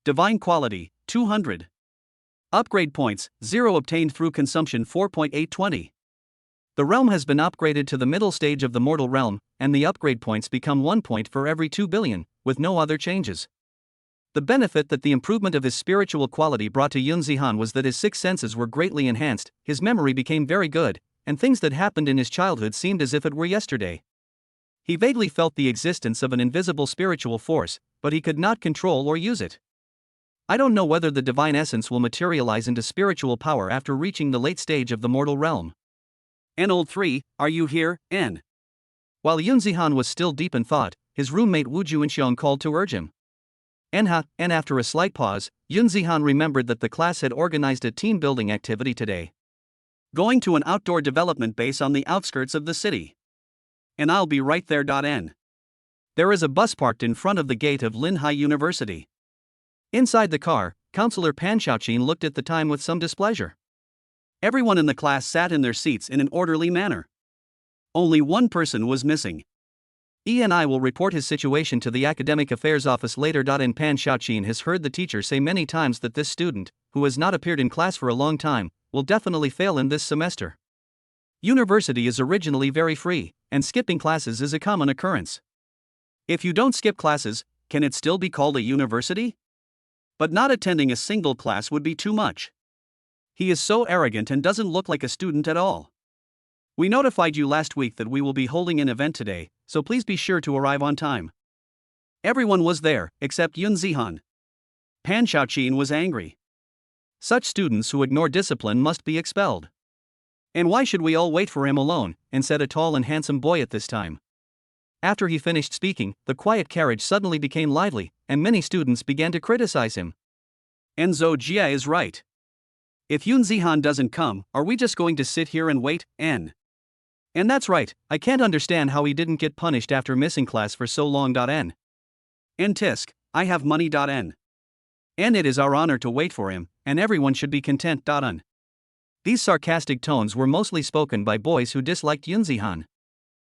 Speaker 1: Divine Quality, 200. Upgrade points, 0 obtained through consumption 4.820. The realm has been upgraded to the middle stage of the mortal realm, and the upgrade points become 1 point for every 2 billion, with no other changes. The benefit that the improvement of his spiritual quality brought to Yun Zihan was that his six senses were greatly enhanced, his memory became very good, and things that happened in his childhood seemed as if it were yesterday. He vaguely felt the existence of an invisible spiritual force, but he could not control or use it. I don't know whether the divine essence will materialize into spiritual power after reaching the late stage of the mortal realm. N old 3, are you here, N? While Yun Zihan was still deep in thought, his roommate Wu Juanxiong called to urge him. And after a slight pause, Yun Zihan remembered that the class had organized a team-building activity today. Going to an outdoor development base on the outskirts of the city. And I'll be right there. N. There is a bus parked in front of the gate of Linhai University. Inside the car, Counselor Pan Xiaoqin looked at the time with some displeasure. Everyone in the class sat in their seats in an orderly manner. Only one person was missing. I will report his situation to the Academic Affairs Office later. And Pan Xiaoqin has heard the teacher say many times that this student, who has not appeared in class for a long time, will definitely fail in this semester. University is originally very free, and skipping classes is a common occurrence. If you don't skip classes, can it still be called a university? But not attending a single class would be too much. He is so arrogant and doesn't look like a student at all. We notified you last week that we will be holding an event today, so please be sure to arrive on time. Everyone was there, except Yun Zihan. Pan Xiaoqin was angry. Such students who ignore discipline must be expelled. And why should we all wait for him alone, and said a tall and handsome boy at this time. After he finished speaking, the quiet carriage suddenly became lively, and many students began to criticize him. Enzo Jia is right. If Yun Zihan doesn't come, are we just going to sit here and wait, N? And that's right, I can't understand how he didn't get punished after missing class for so long. N. Tisk, I have money. N. And it is our honor to wait for him, and everyone should be content. N. These sarcastic tones were mostly spoken by boys who disliked Yun Zihan.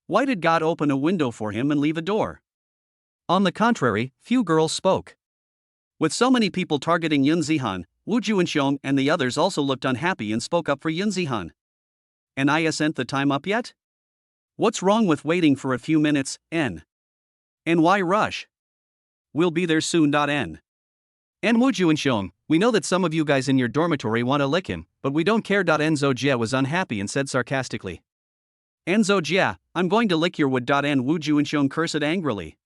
Speaker 1: Why did God open a window for him and leave a door? On the contrary, few girls spoke. With so many people targeting Yun Zihan, Wu Juanxiong and the others also looked unhappy and spoke up for Yun Zihan. And isn't the time up yet? What's wrong with waiting for a few minutes, N? And why rush? We'll be there soon. N. And Wu Juanxiong, we know that some of you guys in your dormitory want to lick him, but we don't care. Enzo Jia was unhappy and said sarcastically. Enzo Jia, I'm going to lick your wood. N. Wu Juanxiong cursed angrily.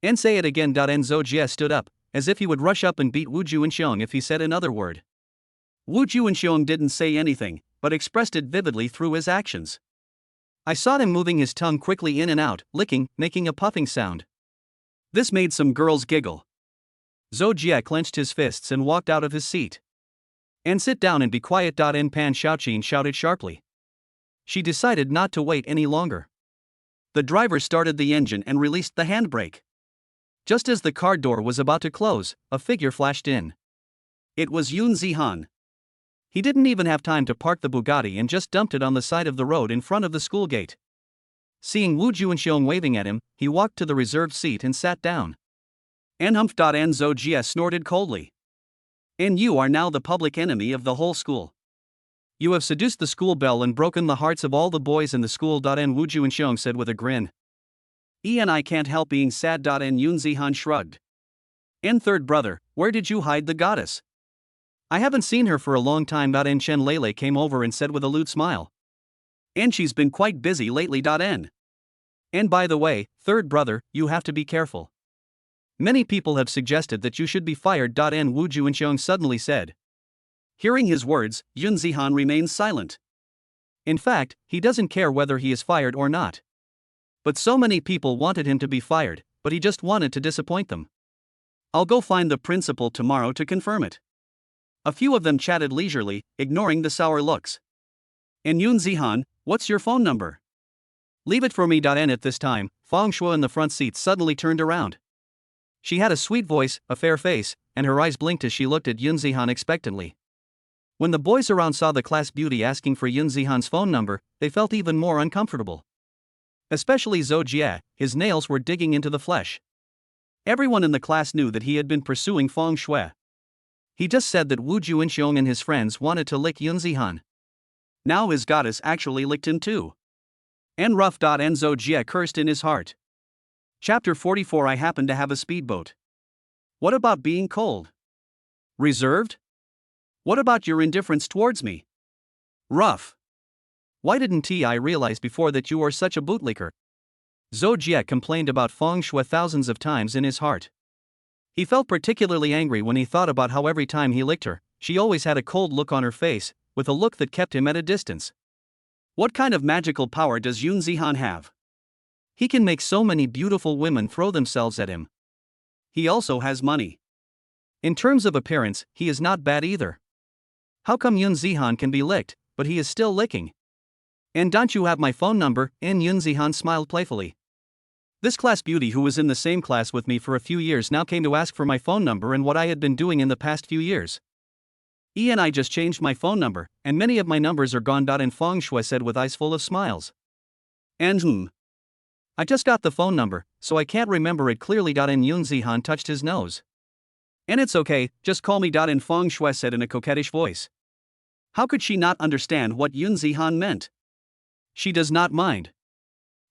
Speaker 1: And say it again. Enzo Jia stood up, as if he would rush up and beat Wu Juanxiong if he said another word. Wu Juanxiong didn't say anything, but expressed it vividly through his actions. I saw him moving his tongue quickly in and out, licking, making a puffing sound. This made some girls giggle. Zhou Jia clenched his fists and walked out of his seat. And sit down and be quiet. N. Pan Xiaoqin shouted sharply. She decided not to wait any longer. The driver started the engine and released the handbrake. Just as the car door was about to close, a figure flashed in. It was Yun Zihan. He didn't even have time to park the Bugatti and just dumped it on the side of the road in front of the school gate. Seeing Wu Juanxiong waving at him, he walked to the reserved seat and sat down. Humph. Zhou Jia snorted coldly. And you are now the public enemy of the whole school. You have seduced the school belle and broken the hearts of all the boys in the school. Wu Juanxiong said with a grin. I can't help being sad. Yun Zihan shrugged. And third brother, where did you hide the goddess? I haven't seen her for a long time. Chen Lele came over and said with a lewd smile. And she's been quite busy lately. N. And by the way, third brother, you have to be careful. Many people have suggested that you should be fired. Wu Juanxiong suddenly said. Hearing his words, Yun Zihan remains silent. In fact, he doesn't care whether he is fired or not. But so many people wanted him to be fired, but he just wanted to disappoint them. I'll go find the principal tomorrow to confirm it. A few of them chatted leisurely, ignoring the sour looks. And Yun Zihan, what's your phone number? Leave it for me. At this time, Fang Shuo in the front seat suddenly turned around. She had a sweet voice, a fair face, and her eyes blinked as she looked at Yun Zihan expectantly. When the boys around saw the class beauty asking for Yun Zihan's phone number, they felt even more uncomfortable. Especially Zhou Jia, his nails were digging into the flesh. Everyone in the class knew that he had been pursuing Fang Shui. He just said that Wu Juanxiong and his friends wanted to lick Yun Zihan. Now his goddess actually licked him too. And rough. Zhou Jia cursed in his heart. Chapter 44. I happen to have a speedboat. What about being cold? Reserved? What about your indifference towards me? Rough. Why didn't I realize before that you were such a bootlicker? Zhou Jie complained about Feng Shui thousands of times in his heart. He felt particularly angry when he thought about how every time he licked her, she always had a cold look on her face, with a look that kept him at a distance. What kind of magical power does Yun Zihan have? He can make so many beautiful women throw themselves at him. He also has money. In terms of appearance, he is not bad either. How come Yun Zihan can be licked, but he is still licking? And don't you have my phone number? And Yun Zihan smiled playfully. This class beauty who was in the same class with me for a few years now came to ask for my phone number and what I had been doing in the past few years. I just changed my phone number, and many of my numbers are gone. And Feng Shui said with eyes full of smiles. And I just got the phone number, so I can't remember it clearly. And Yun Zihan touched his nose. And it's okay, just call me. And Feng Shui said in a coquettish voice. How could she not understand what Yun Zihan meant? She does not mind.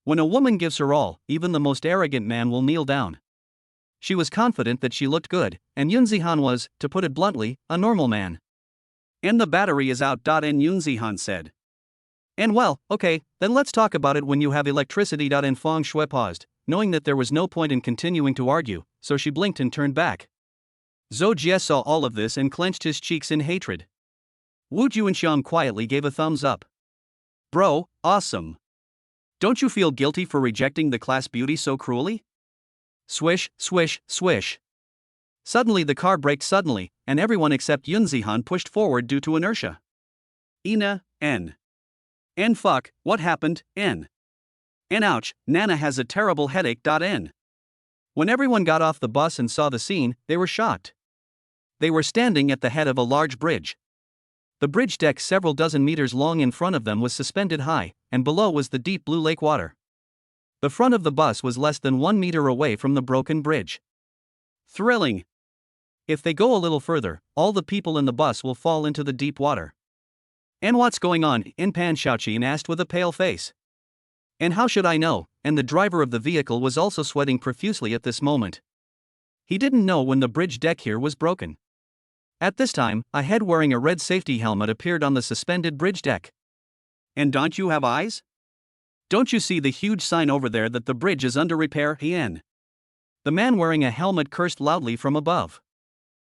Speaker 1: When a woman gives her all, even the most arrogant man will kneel down. She was confident that she looked good, and Yun Zihan was, to put it bluntly, a normal man. And the battery is out. And Yun Zihan said. And well, okay, then let's talk about it when you have electricity. And Feng Shui paused, knowing that there was no point in continuing to argue, so she blinked and turned back. Zhou Jie saw all of this and clenched his cheeks in hatred. Wu Juanxiang quietly gave a thumbs up. Bro, awesome. Don't you feel guilty for rejecting the class beauty so cruelly? Swish, swish, swish. Suddenly the car braked suddenly, and everyone except Yun Zihan pushed forward due to inertia. N. Fuck, what happened, N? Ouch, Nana has a terrible headache. N. When everyone got off the bus and saw the scene, they were shocked. They were standing at the head of a large bridge. The bridge deck several dozen meters long in front of them was suspended high, and below was the deep blue lake water. The front of the bus was less than 1 meter away from the broken bridge. Thrilling. If they go a little further, all the people in the bus will fall into the deep water. And what's going on? Pan Shaoqin asked with a pale face. And how should I know? And the driver of the vehicle was also sweating profusely at this moment. He didn't know when the bridge deck here was broken. At this time, a head wearing a red safety helmet appeared on the suspended bridge deck. And don't you have eyes? Don't you see the huge sign over there that the bridge is under repair? The man wearing a helmet cursed loudly from above.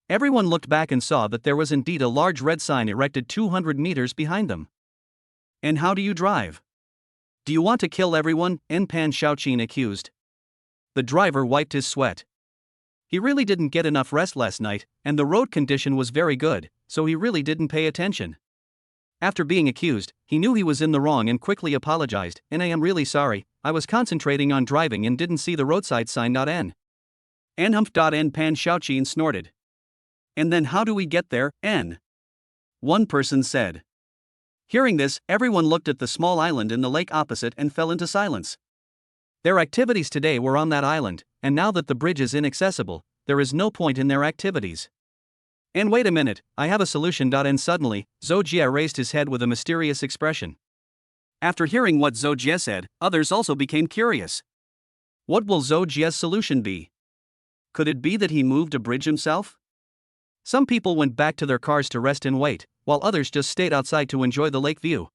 Speaker 1: Everyone looked back and saw that there was indeed a large red sign erected 200 meters behind them. And how do you drive? Do you want to kill everyone? Pan Shaoqin accused. The driver wiped his sweat. He really didn't get enough rest last night, and the road condition was very good, so he really didn't pay attention. After being accused, he knew he was in the wrong and quickly apologized. I am really sorry, I was concentrating on driving and didn't see the roadside sign. N. Pan Shaoqin snorted. And then how do we get there, N? One person said. Hearing this, everyone looked at the small island in the lake opposite and fell into silence. Their activities today were on that island, and now that the bridge is inaccessible, there is no point in their activities. And wait a minute, I have a solution. And suddenly, Zhou Jie raised his head with a mysterious expression. After hearing what Zhou Jie said, others also became curious. What will Zhou Jie's solution be? Could it be that he moved a bridge himself? Some people went back to their cars to rest and wait, while others just stayed outside to enjoy the lake view.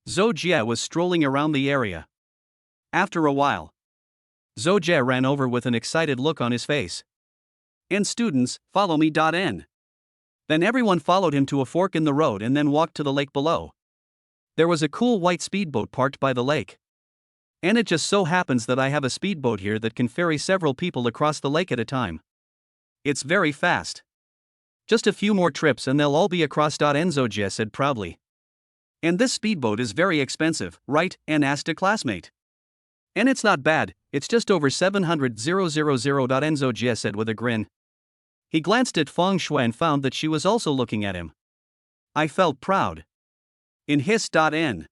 Speaker 1: Zhou Jie was strolling around the area. After a while, Zhou Jie ran over with an excited look on his face. And students, follow me. N. Then everyone followed him to a fork in the road and then walked to the lake below. There was a cool white speedboat parked by the lake. And it just so happens that I have a speedboat here that can ferry several people across the lake at a time. It's very fast. Just a few more trips and they'll all be across. Zhou Jie said proudly. And this speedboat is very expensive, right? Anne asked a classmate. And it's not bad, it's just over 700,000. Zhou Jie said with a grin. He glanced at Feng Shui and found that she was also looking at him. I felt proud. In hiss.n.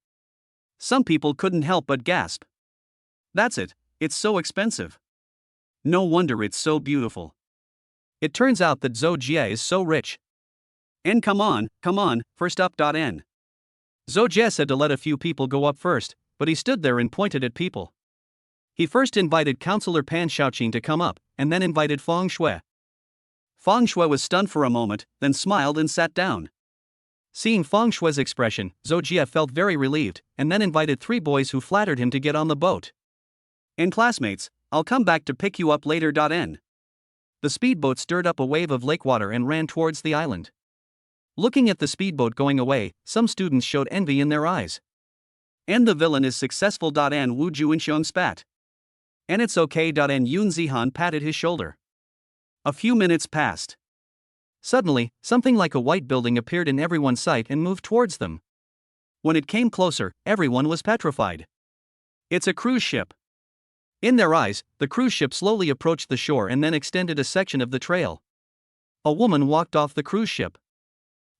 Speaker 1: Some people couldn't help but gasp. That's it, it's so expensive. No wonder it's so beautiful. It turns out that Zhou Jie is so rich. And come on, first up. N. Zhou Jie said to let a few people go up first, but he stood there and pointed at people. He first invited Counselor Pan Xiaoqin to come up, and then invited Feng Shui. Feng Shui was stunned for a moment, then smiled and sat down. Seeing Feng Shui's expression, Zhou Jie felt very relieved, and then invited 3 boys who flattered him to get on the boat. And classmates, I'll come back to pick you up later. N. The speedboat stirred up a wave of lake water and ran towards the island. Looking at the speedboat going away, some students showed envy in their eyes. And the villain is successful. N. Wu Juinxiong spat. And it's okay. N. Yun Zihan patted his shoulder. A few minutes passed. Suddenly, something like a white building appeared in everyone's sight and moved towards them. When it came closer, everyone was petrified. It's a cruise ship. In their eyes, the cruise ship slowly approached the shore and then extended a section of the trail. A woman walked off the cruise ship.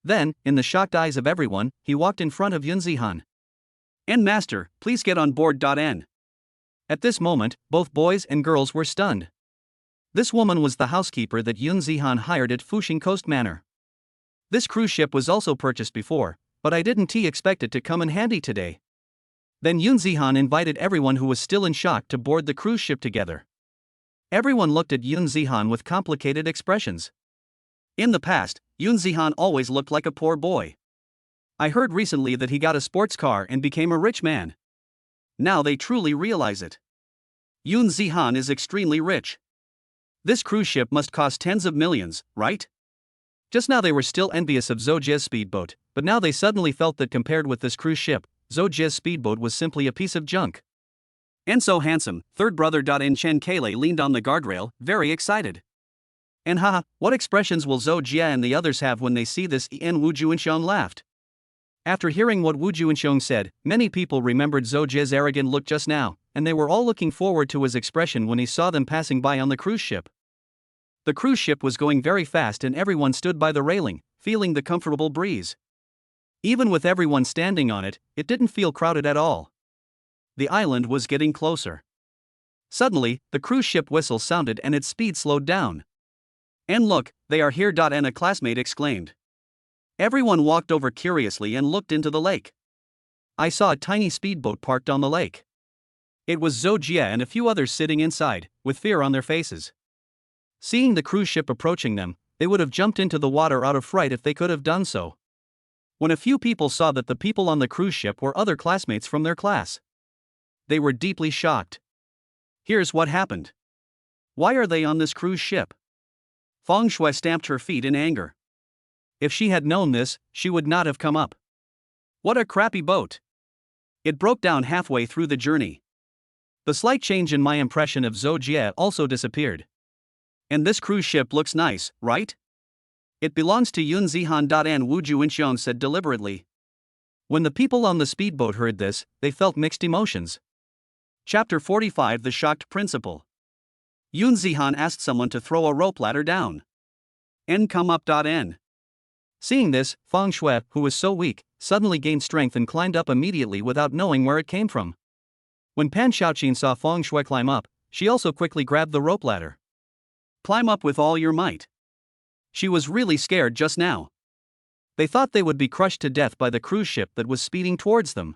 Speaker 1: Then, in the shocked eyes of everyone, he walked in front of Yun Zihan. And master, please get on board. N. At this moment, both boys and girls were stunned. This woman was the housekeeper that Yun Zihan hired at Fuxing Coast Manor. This cruise ship was also purchased before, but I didn't expect it to come in handy today. Then Yun Zihan invited everyone who was still in shock to board the cruise ship together. Everyone looked at Yun Zihan with complicated expressions. In the past, Yun Zihan always looked like a poor boy. I heard recently that he got a sports car and became a rich man. Now they truly realize it. Yun Zihan is extremely rich. This cruise ship must cost tens of millions, right? Just now they were still envious of Zhou Jie's speedboat, but now they suddenly felt that compared with this cruise ship, Zhou Jie's speedboat was simply a piece of junk. And so handsome, third brother. In Chen Kele leaned on the guardrail, very excited. And haha, what expressions will Zhou Jie and the others have when they see this? En Wu Juinxiong laughed. After hearing what Wu Juinxiong said, many people remembered Zhou Jie's arrogant look just now, and they were all looking forward to his expression when he saw them passing by on the cruise ship. The cruise ship was going very fast and everyone stood by the railing, feeling the comfortable breeze. Even with everyone standing on it, it didn't feel crowded at all. The island was getting closer. Suddenly, the cruise ship whistle sounded and its speed slowed down. And look, they are here. And a classmate exclaimed. Everyone walked over curiously and looked into the lake. I saw a tiny speedboat parked on the lake. It was Zhou Jie and a few others sitting inside, with fear on their faces. Seeing the cruise ship approaching them, they would have jumped into the water out of fright if they could have done so. When a few people saw that the people on the cruise ship were other classmates from their class, they were deeply shocked. Here's what happened. Why are they on this cruise ship? Feng Shui stamped her feet in anger. If she had known this, she would not have come up. What a crappy boat. It broke down halfway through the journey. The slight change in my impression of Zhou Jie also disappeared. And this cruise ship looks nice, right? It belongs to Yun Zihan. En Wu Juinxiong said deliberately. When the people on the speedboat heard this, they felt mixed emotions. Chapter 45 The Shocked Principal. Yun Zihan asked someone to throw a rope ladder down. And come up. N. Seeing this, Feng Shui, who was so weak, suddenly gained strength and climbed up immediately without knowing where it came from. When Pan Xiaoqin saw Feng Shui climb up, she also quickly grabbed the rope ladder. Climb up with all your might. She was really scared just now. They thought they would be crushed to death by the cruise ship that was speeding towards them.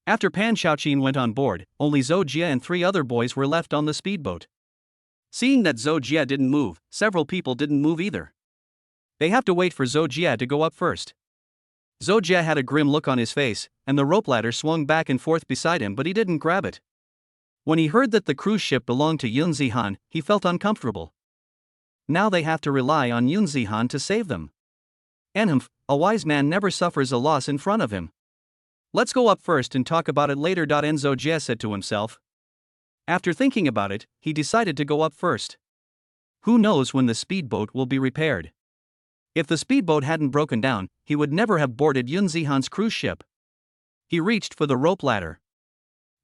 Speaker 1: After Pan Xiaoqin went on board, only Zhou Jie and 3 other boys were left on the speedboat. Seeing that Zhou Jie didn't move, several people didn't move either. They have to wait for Zhou Jie to go up first. Zhou Jie had a grim look on his face, and the rope ladder swung back and forth beside him, but he didn't grab it. When he heard that the cruise ship belonged to Yun Zihan, he felt uncomfortable. Now they have to rely on Yun Zihan to save them. And a wise man never suffers a loss in front of him. Let's go up first and talk about it later. And Zhou Jie said to himself. After thinking about it, he decided to go up first. Who knows when the speedboat will be repaired? If the speedboat hadn't broken down, he would never have boarded Yun Zihan's cruise ship. He reached for the rope ladder.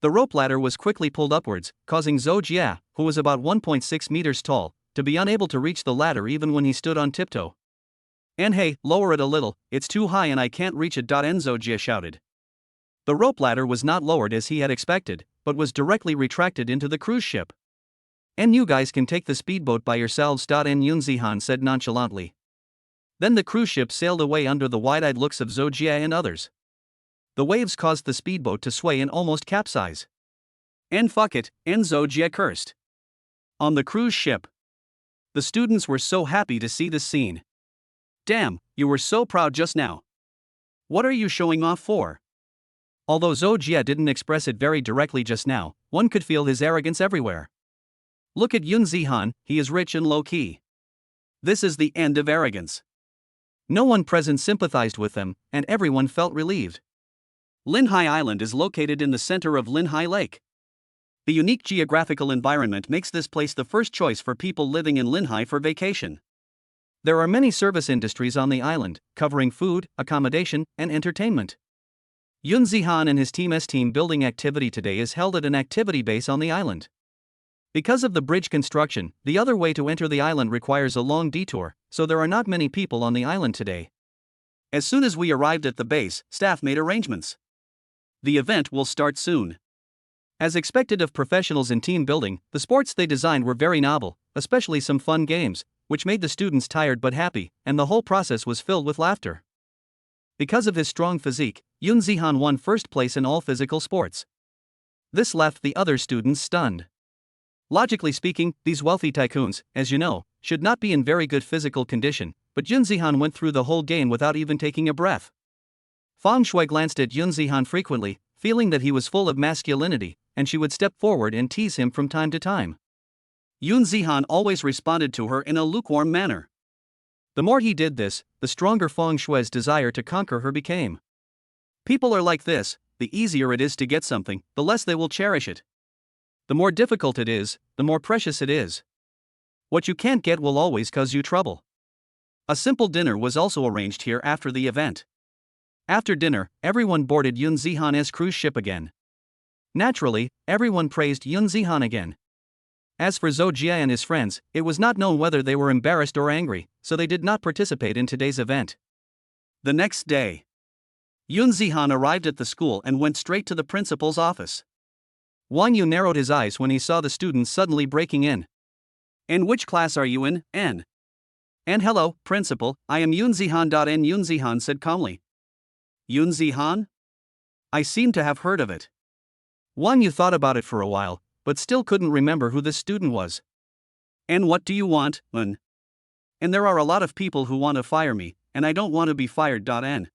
Speaker 1: The rope ladder was quickly pulled upwards, causing Zhou Jie, who was about 1.6 meters tall, to be unable to reach the ladder even when he stood on tiptoe. And hey, lower it a little, it's too high and I can't reach it. Zhou Jie shouted. The rope ladder was not lowered as he had expected, but was directly retracted into the cruise ship. And you guys can take the speedboat by yourselves. Yun Zihan said nonchalantly. Then the cruise ship sailed away under the wide-eyed looks of Zhou Jie and others. The waves caused the speedboat to sway and almost capsize. And fuck it, and Zojia cursed. On the cruise ship. The students were so happy to see this scene. Damn, you were so proud just now. What are you showing off for? Although Zojia didn't express it very directly just now, one could feel his arrogance everywhere. Look at Yun Zihan, he is rich and low-key. This is the end of arrogance. No one present sympathized with them, and everyone felt relieved. Linhai Island is located in the center of Linhai Lake. The unique geographical environment makes this place the first choice for people living in Linhai for vacation. There are many service industries on the island, covering food, accommodation, and entertainment. Yun Zihan and his team's team building activity today is held at an activity base on the island. Because of the bridge construction, the other way to enter the island requires a long detour, so there are not many people on the island today. As soon as we arrived at the base, staff made arrangements. The event will start soon. As expected of professionals in team building, the sports they designed were very novel, especially some fun games, which made the students tired but happy, and the whole process was filled with laughter. Because of his strong physique, Yun Zihan won first place in all physical sports. This left the other students stunned. Logically speaking, these wealthy tycoons, as you know, should not be in very good physical condition, but Yun Zihan went through the whole game without even taking a breath. Fang Shui glanced at Yun Zihan frequently, feeling that he was full of masculinity, and she would step forward and tease him from time to time. Yun Zihan always responded to her in a lukewarm manner. The more he did this, the stronger Feng Shui's desire to conquer her became. People are like this: the easier it is to get something, the less they will cherish it. The more difficult it is, the more precious it is. What you can't get will always cause you trouble. A simple dinner was also arranged here after the event. After dinner, everyone boarded Yun Zihan's cruise ship again. Naturally, everyone praised Yun Zihan again. As for Zhou Jie and his friends, it was not known whether they were embarrassed or angry, so they did not participate in today's event. The next day, Yun Zihan arrived at the school and went straight to the principal's office. Wang Yu narrowed his eyes when he saw the students suddenly breaking in. "And which class are you in, N?" "And hello, principal, I am Yun Zihan. N. Yun Zihan said calmly. "Yun Zihan? I seem to have heard of it." Wang Yu thought about it for a while, but still couldn't remember who this student was. "And what do you want, N?" "And there are a lot of people who want to fire me, and I don't want to be fired. N."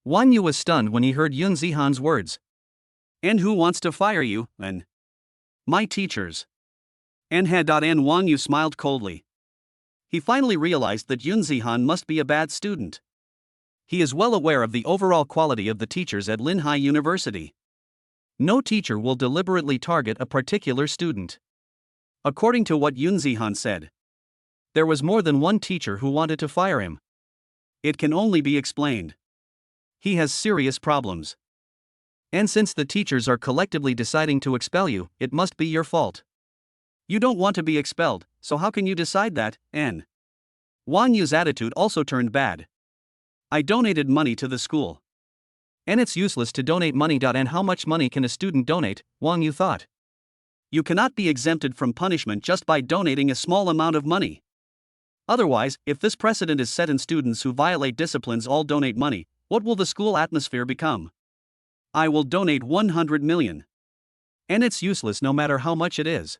Speaker 1: Wang Yu was stunned when he heard Yun Zihan's words. "And who wants to fire you, N?" "My teachers." "And had. N." Wang Yu smiled coldly. He finally realized that Yun Zihan must be a bad student. He is well aware of the overall quality of the teachers at Linhai University. No teacher will deliberately target a particular student. According to what Yun Zihan said, there was more than one teacher who wanted to fire him. It can only be explained. He has serious problems. And since the teachers are collectively deciding to expel you, it must be your fault. You don't want to be expelled, so how can you decide that, N? Wang Yu's attitude also turned bad. "I donated money to the school. And it's useless to donate money. And how much money can a student donate?" Wang Yu thought. "You cannot be exempted from punishment just by donating a small amount of money. Otherwise, if this precedent is set and students who violate disciplines all donate money, what will the school atmosphere become? I will donate 100 million. And it's useless no matter how much it is.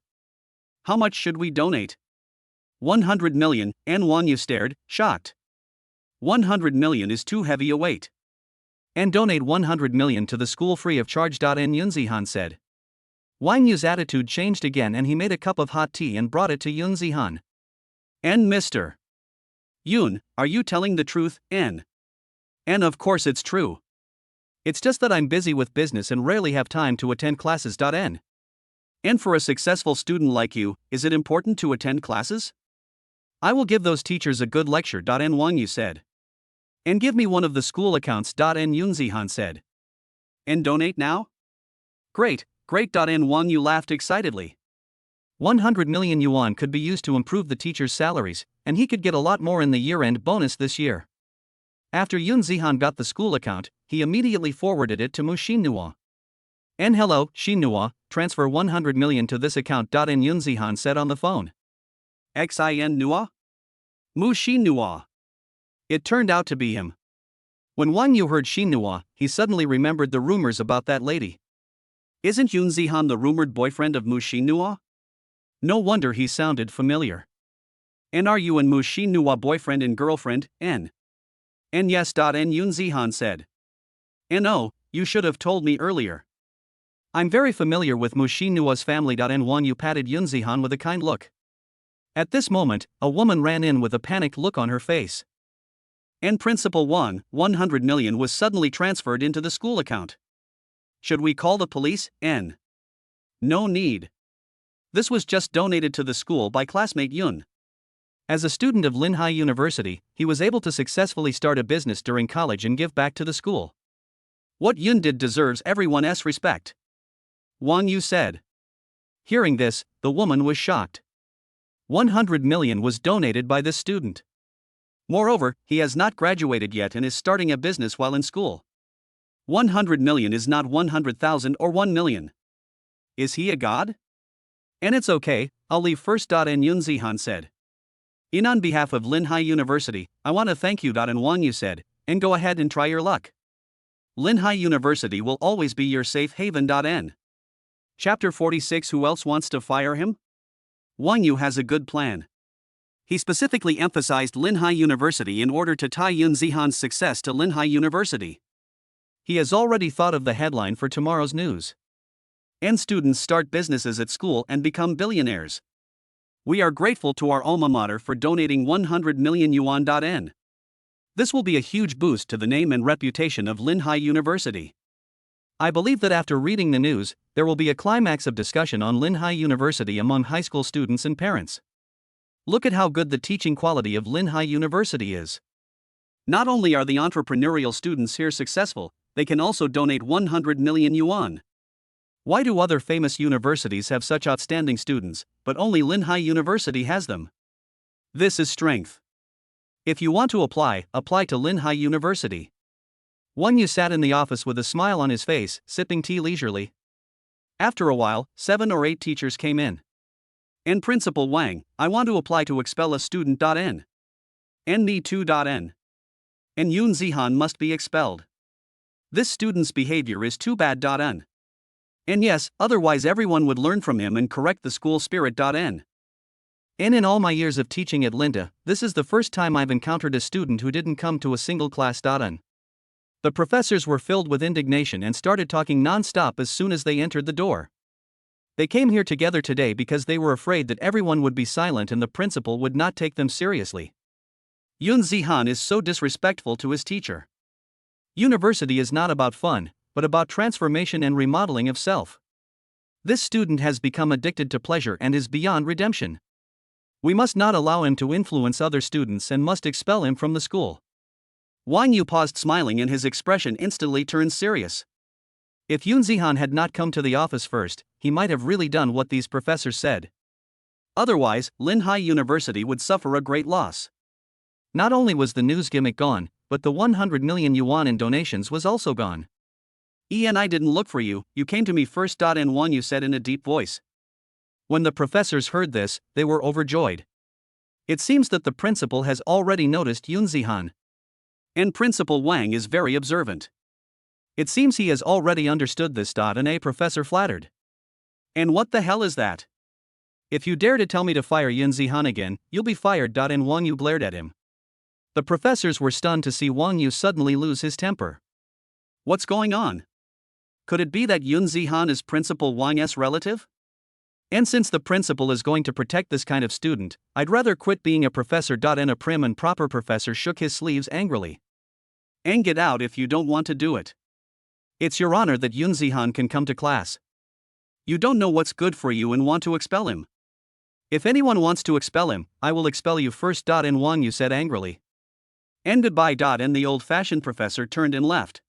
Speaker 1: How much should we donate?" 100 million, and Wang Yu stared, shocked. 100 million is too heavy a weight. "And donate 100 million to the school free of charge." N. Yun Zihan said. Wang Yu's attitude changed again and he made a cup of hot tea and brought it to Yun Zihan. "And Mr. Yun, are you telling the truth, N?" "And of course it's true. It's just that I'm busy with business and rarely have time to attend classes. N. And for a successful student like you, is it important to attend classes? I will give those teachers a good lecture. N. Wang Yu said. "And give me one of the school accounts." N. Yun Zihan said. "And donate now?" Great. N. Wang Yu laughed excitedly. 100 million yuan could be used to improve the teachers' salaries, and he could get a lot more in the year-end bonus this year. After Yun Zihan got the school account, he immediately forwarded it to Mu Xinnua. "And hello, Xinnua, transfer 100 million to this account." N. Yun Zihan said on the phone. "Xin Nua? Mu Xinnua." It turned out to be him. When Wang Yu heard Xinnua, he suddenly remembered the rumors about that lady. Isn't Yoon Zihan the rumored boyfriend of Moo Shin-nua? No wonder he sounded familiar. And are you and Moo Shin-nua boyfriend and girlfriend, N? And yes. N Yoon Zihan said. And oh, you should have told me earlier. I'm very familiar with Moo Shin-nua's family. N Won Yu patted Yoon Zihan with a kind look. At this moment, a woman ran in with a panicked look on her face. And Principal Wang, 100 million was suddenly transferred into the school account. Should we call the police, N? No need. This was just donated to the school by classmate Yoon. As a student of Linhai University, he was able to successfully start a business during college and give back to the school. What Yoon did deserves everyone's respect, Wang Yu said. Hearing this, the woman was shocked. 100 million was donated by this student. Moreover, he has not graduated yet and is starting a business while in school. 100 million is not 100,000 or 1 million. Is he a god? And it's okay, I'll leave first. And Yoon Zihan said. On behalf of Linhai University, I want to thank you. And Wang Yu said, and go ahead and try your luck. Linhai University will always be your safe haven. N. Chapter 46. Who else wants to fire him? Wang Yu has a good plan. He specifically emphasized Linhai University in order to tie Yoon Zihan's success to Linhai University. He has already thought of the headline for tomorrow's news. And students start businesses at school and become billionaires. We are grateful to our alma mater for donating 100 million yuan. N. This will be a huge boost to the name and reputation of Linhai University. I believe that after reading the news, there will be a climax of discussion on Linhai University among high school students and parents. Look at how good the teaching quality of Linhai University is. Not only are the entrepreneurial students here successful, they can also donate 100 million yuan. Why do other famous universities have such outstanding students, but only Linhai University has them? This is strength. If you want to apply to Linhai University. Wang Yu sat in the office with a smile on his face, sipping tea leisurely. After a while, 7 or 8 teachers came in. And Principal Wang, I want to apply to expel a student. N. And me too. N. And Yoon Zihan must be expelled. This student's behavior is too bad. N. And yes, otherwise everyone would learn from him and correct the school spirit. N. And in all my years of teaching at Linda, this is the first time I've encountered a student who didn't come to a single class. N. The professors were filled with indignation and started talking non-stop as soon as they entered the door. They came here together today because they were afraid that everyone would be silent and the principal would not take them seriously. Yoon Zihan is so disrespectful to his teacher. University is not about fun, but about transformation and remodeling of self. This student has become addicted to pleasure and is beyond redemption. We must not allow him to influence other students and must expel him from the school. Wang Yu paused smiling and his expression instantly turned serious. If Yoon Zihan had not come to the office first, he might have really done what these professors said. Otherwise, Linhai University would suffer a great loss. Not only was the news gimmick gone, but the 100 million yuan in donations was also gone. I didn't look for you, you came to me first. And Wang Yu said in a deep voice. When the professors heard this, they were overjoyed. It seems that the principal has already noticed Yoon Zihan. And Principal Wang is very observant. It seems he has already understood this. And a professor flattered. And what the hell is that? If you dare to tell me to fire Yoon Zihan again, you'll be fired. And Wang Yu glared at him. The professors were stunned to see Wang Yu suddenly lose his temper. What's going on? Could it be that Yoon Zihan is Principal Wang's relative? And since the principal is going to protect this kind of student, I'd rather quit being a professor. And a prim and proper professor shook his sleeves angrily. And get out if you don't want to do it. It's your honor that Yoon Zihan can come to class. You don't know what's good for you and want to expel him. If anyone wants to expel him, I will expel you first. And Wang Yu said angrily. And goodbye. And the old-fashioned professor turned and left.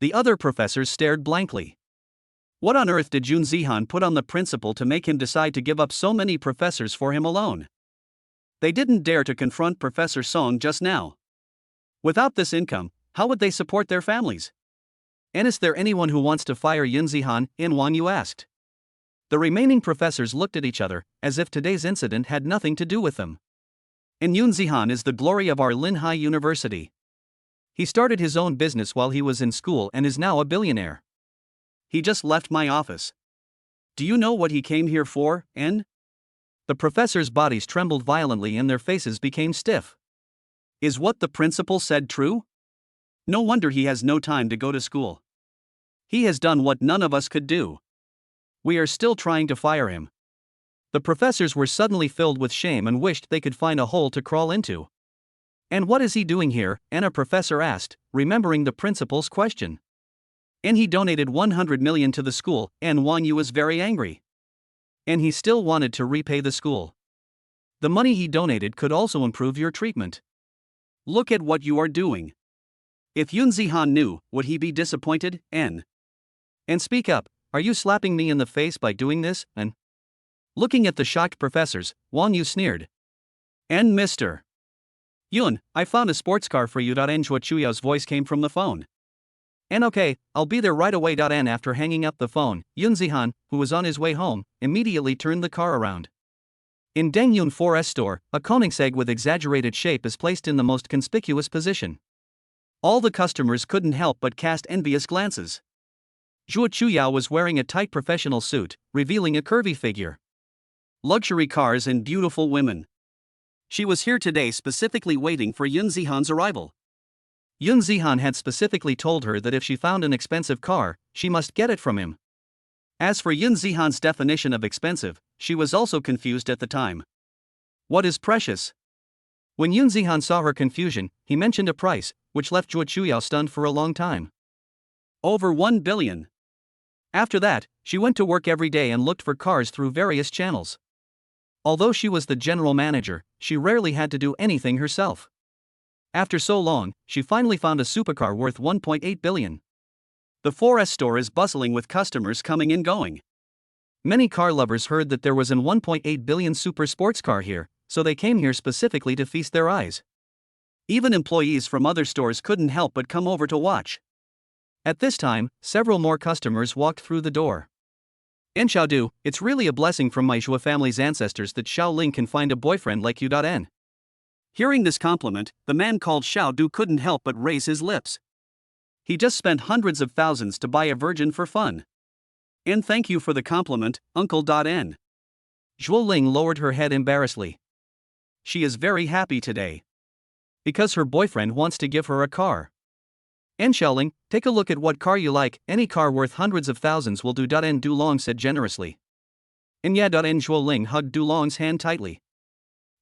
Speaker 1: The other professors stared blankly. What on earth did Yoon Zihan put on the principal to make him decide to give up so many professors for him alone? They didn't dare to confront Professor Song just now. Without this income, how would they support their families? And is there anyone who wants to fire Yoon Zihan? Wang Yu asked. The remaining professors looked at each other, as if today's incident had nothing to do with them. And Yoon Zihan is the glory of our Linhai University. He started his own business while he was in school and is now a billionaire. He just left my office. Do you know what he came here for, N? The professors' bodies trembled violently and their faces became stiff. Is what the principal said true? No wonder he has no time to go to school. He has done what none of us could do. We are still trying to fire him. The professors were suddenly filled with shame and wished they could find a hole to crawl into. And what is he doing here? And a professor asked, remembering the principal's question. And he donated 100 million to the school, and Wang Yu was very angry. And he still wanted to repay the school. The money he donated could also improve your treatment. Look at what you are doing. If Yun Zihan knew, would he be disappointed, N? And speak up, are you slapping me in the face by doing this, N? Looking at the shocked professors, Wang Yu sneered. And Mr. Yun, I found a sports car for you. N. Zhuo Chuyao's voice came from the phone. And okay, I'll be there right away. N. After hanging up the phone, Yun Zihan, who was on his way home, immediately turned the car around. In Deng Yun 4S store, a Koenigsegg with exaggerated shape is placed in the most conspicuous position. All the customers couldn't help but cast envious glances. Zhuo Chuyao was wearing a tight professional suit, revealing a curvy figure. Luxury cars and beautiful women. She was here today specifically waiting for Yun Zihan's arrival. Yun Zihan had specifically told her that if she found an expensive car, she must get it from him. As for Yun Zihan's definition of expensive, she was also confused at the time. What is precious? When Yun Zihan saw her confusion, he mentioned a price, which left Zhuo Chuyao stunned for a long time. Over 1 billion. After that, she went to work every day and looked for cars through various channels. Although she was the general manager, she rarely had to do anything herself. After so long, she finally found a supercar worth 1.8 billion. The 4S store is bustling with customers coming and going. Many car lovers heard that there was an 1.8 billion super sports car here, so they came here specifically to feast their eyes. Even employees from other stores couldn't help but come over to watch. At this time, several more customers walked through the door. In Xiaodu, it's really a blessing from my Zhua family's ancestors that Xiaoling can find a boyfriend like you. N. Hearing this compliment, the man called Xiaodu couldn't help but raise his lips. He just spent hundreds of thousands to buy a virgin for fun. And thank you for the compliment, Uncle. N. Zhuoling lowered her head embarrassedly. She is very happy today. Because her boyfriend wants to give her a car. And Xiaoling, take a look at what car you like, any car worth hundreds of thousands will do. N. Dulong said generously. And yeah. N. Zhuoling hugged Dulong's hand tightly.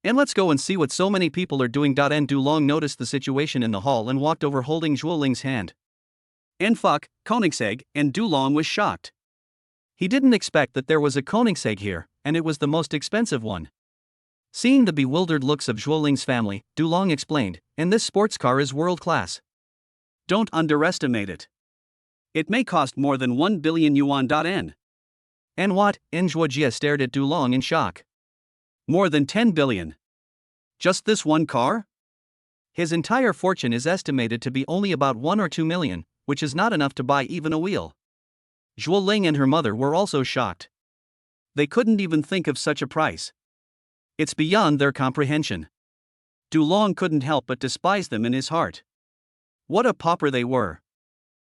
Speaker 1: And let's go and see what so many people are doing. N. Dulong noticed the situation in the hall and walked over holding Zhuoling's hand. And fuck, Koenigsegg, and Dulong was shocked. He didn't expect that there was a Koenigsegg here, and it was the most expensive one. Seeing the bewildered looks of Zhuoling's family, Dulong explained, and this sports car is world class. Don't underestimate it. It may cost more than 1 billion yuan. N. And what? In Zhuojia stared at Dulong in shock. More than 10 billion. Just this one car? His entire fortune is estimated to be only about 1 or 2 million, which is not enough to buy even a wheel. Zhuoling and her mother were also shocked. They couldn't even think of such a price. It's beyond their comprehension. Dulong couldn't help but despise them in his heart. What a pauper they were.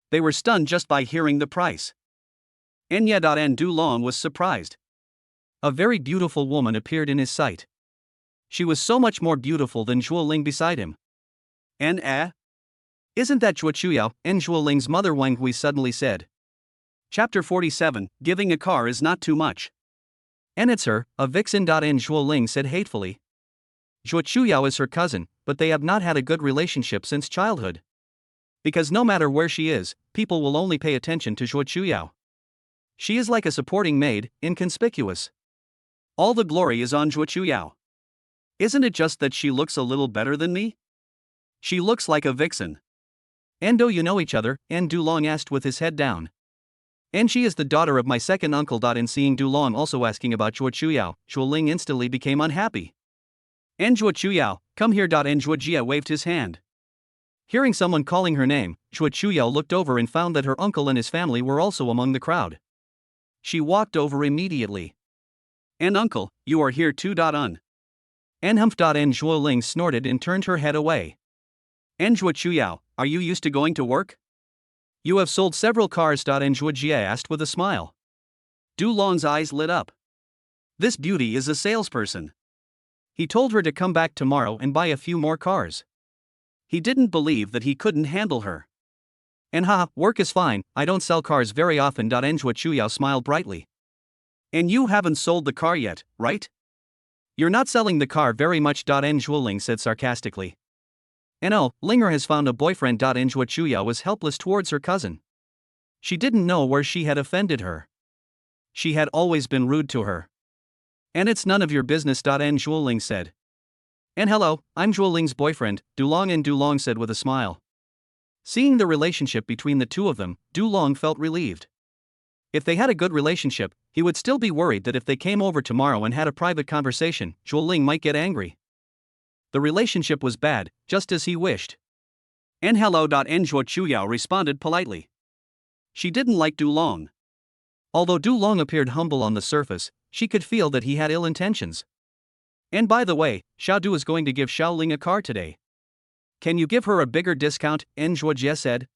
Speaker 1: They were stunned just by hearing the price. And yet. And Dulong was surprised. A very beautiful woman appeared in his sight. She was so much more beautiful than Zhuoling beside him. And isn't that Zhuo Chuyao? And Zhuoling's mother Wang Hui suddenly said. Chapter 47, Giving a car is not too much. And it's her, a vixen. And Zhuoling said hatefully. Zhuo Chuyao is her cousin, but they have not had a good relationship since childhood. Because no matter where she is, people will only pay attention to Zhuo Chuyao. She is like a supporting maid, inconspicuous. All the glory is on Zhuo Chuyao. Isn't it just that she looks a little better than me? She looks like a vixen. And do you know each other? And Dulong asked with his head down. And she is the daughter of my second uncle. And seeing Dulong also asking about Zhuo Chuyao, Zhuoling instantly became unhappy. And Zhuo Chuyao, come here. And Zhuojia waved his hand. Hearing someone calling her name, Zhuo Chuyao looked over and found that her uncle and his family were also among the crowd. She walked over immediately. And uncle, you are here too. And humph. And Zhuoling snorted and turned her head away. And Zhuo Chuyao, are you used to going to work? You have sold several cars. And Zhuo Jie asked with a smile. Du Long's eyes lit up. This beauty is a salesperson. He told her to come back tomorrow and buy a few more cars. He didn't believe that he couldn't handle her. And work is fine, I don't sell cars very often. Zhuo Chuyao smiled brightly. And you haven't sold the car yet, right? You're not selling the car very much. Zhuoling said sarcastically. And Linger has found a boyfriend. Zhuo Chuyao was helpless towards her cousin. She didn't know where she had offended her. She had always been rude to her. And it's none of your business. Zhuoling said. And hello, I'm Zhuoling's boyfriend, Dulong. And Dulong said with a smile. Seeing the relationship between the two of them, Dulong felt relieved. If they had a good relationship, he would still be worried that if they came over tomorrow and had a private conversation, Zhuoling might get angry. The relationship was bad, just as he wished. And hello. Zhuo Chuyao responded politely. She didn't like Dulong. Although Dulong appeared humble on the surface, she could feel that he had ill intentions. And by the way, Xiaodu is going to give Xiaoling a car today. Can you give her a bigger discount? Zhuo Jie said.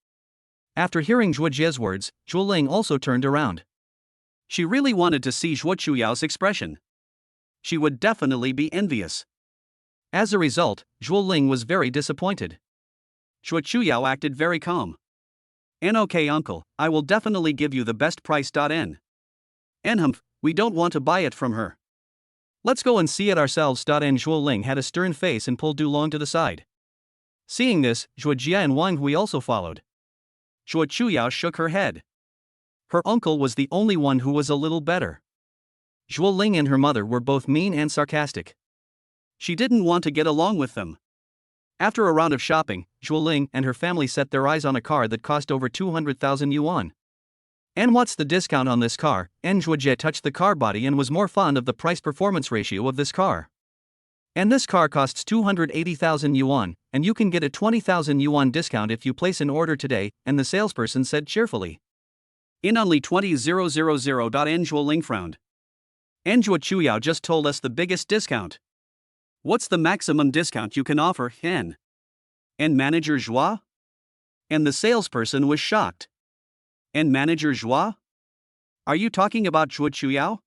Speaker 1: After hearing Zhuo Jie's words, Zhuoling also turned around. She really wanted to see Zhuo Chuyao's expression. She would definitely be envious. As a result, Zhuoling was very disappointed. Zhuo Chuyao acted very calm. Okay uncle, I will definitely give you the best price. We don't want to buy it from her. Let's go and see it ourselves. Zhuoling had a stern face and pulled Dulong to the side. Seeing this, Zhuo Jia and Wang Hui also followed. Zhuo Chuyao shook her head. Her uncle was the only one who was a little better. Zhuoling and her mother were both mean and sarcastic. She didn't want to get along with them. After a round of shopping, Zhuoling and her family set their eyes on a car that cost over 200,000 yuan. And what's the discount on this car? Zhuo Jie touched the car body and was more fond of the price-performance ratio of this car. And this car costs 280,000 yuan, and you can get a 20,000 yuan discount if you place an order today, and the salesperson said cheerfully. In only 20,000. Zhuoling frowned. Zhuo Chuyao just told us the biggest discount. What's the maximum discount you can offer, And Manager Zhua? And the salesperson was shocked. And Manager Zhua? Are you talking about Zhuo Chuyao?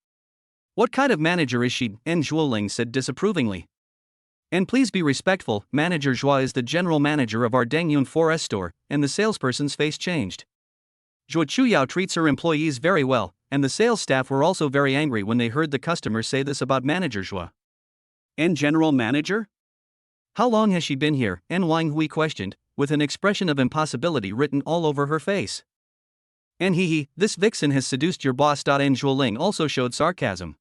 Speaker 1: What kind of manager is she? Zhuoling said disapprovingly. And please be respectful, Manager Zhua is the general manager of our Dangyun Forest store, and the salesperson's face changed. Zhuo Chuyao treats her employees very well, and the sales staff were also very angry when they heard the customer say this about Manager Zhua. And general manager? How long has she been here? Wang Hui questioned, with an expression of impossibility written all over her face. And this vixen has seduced your boss. Zhuoling also showed sarcasm.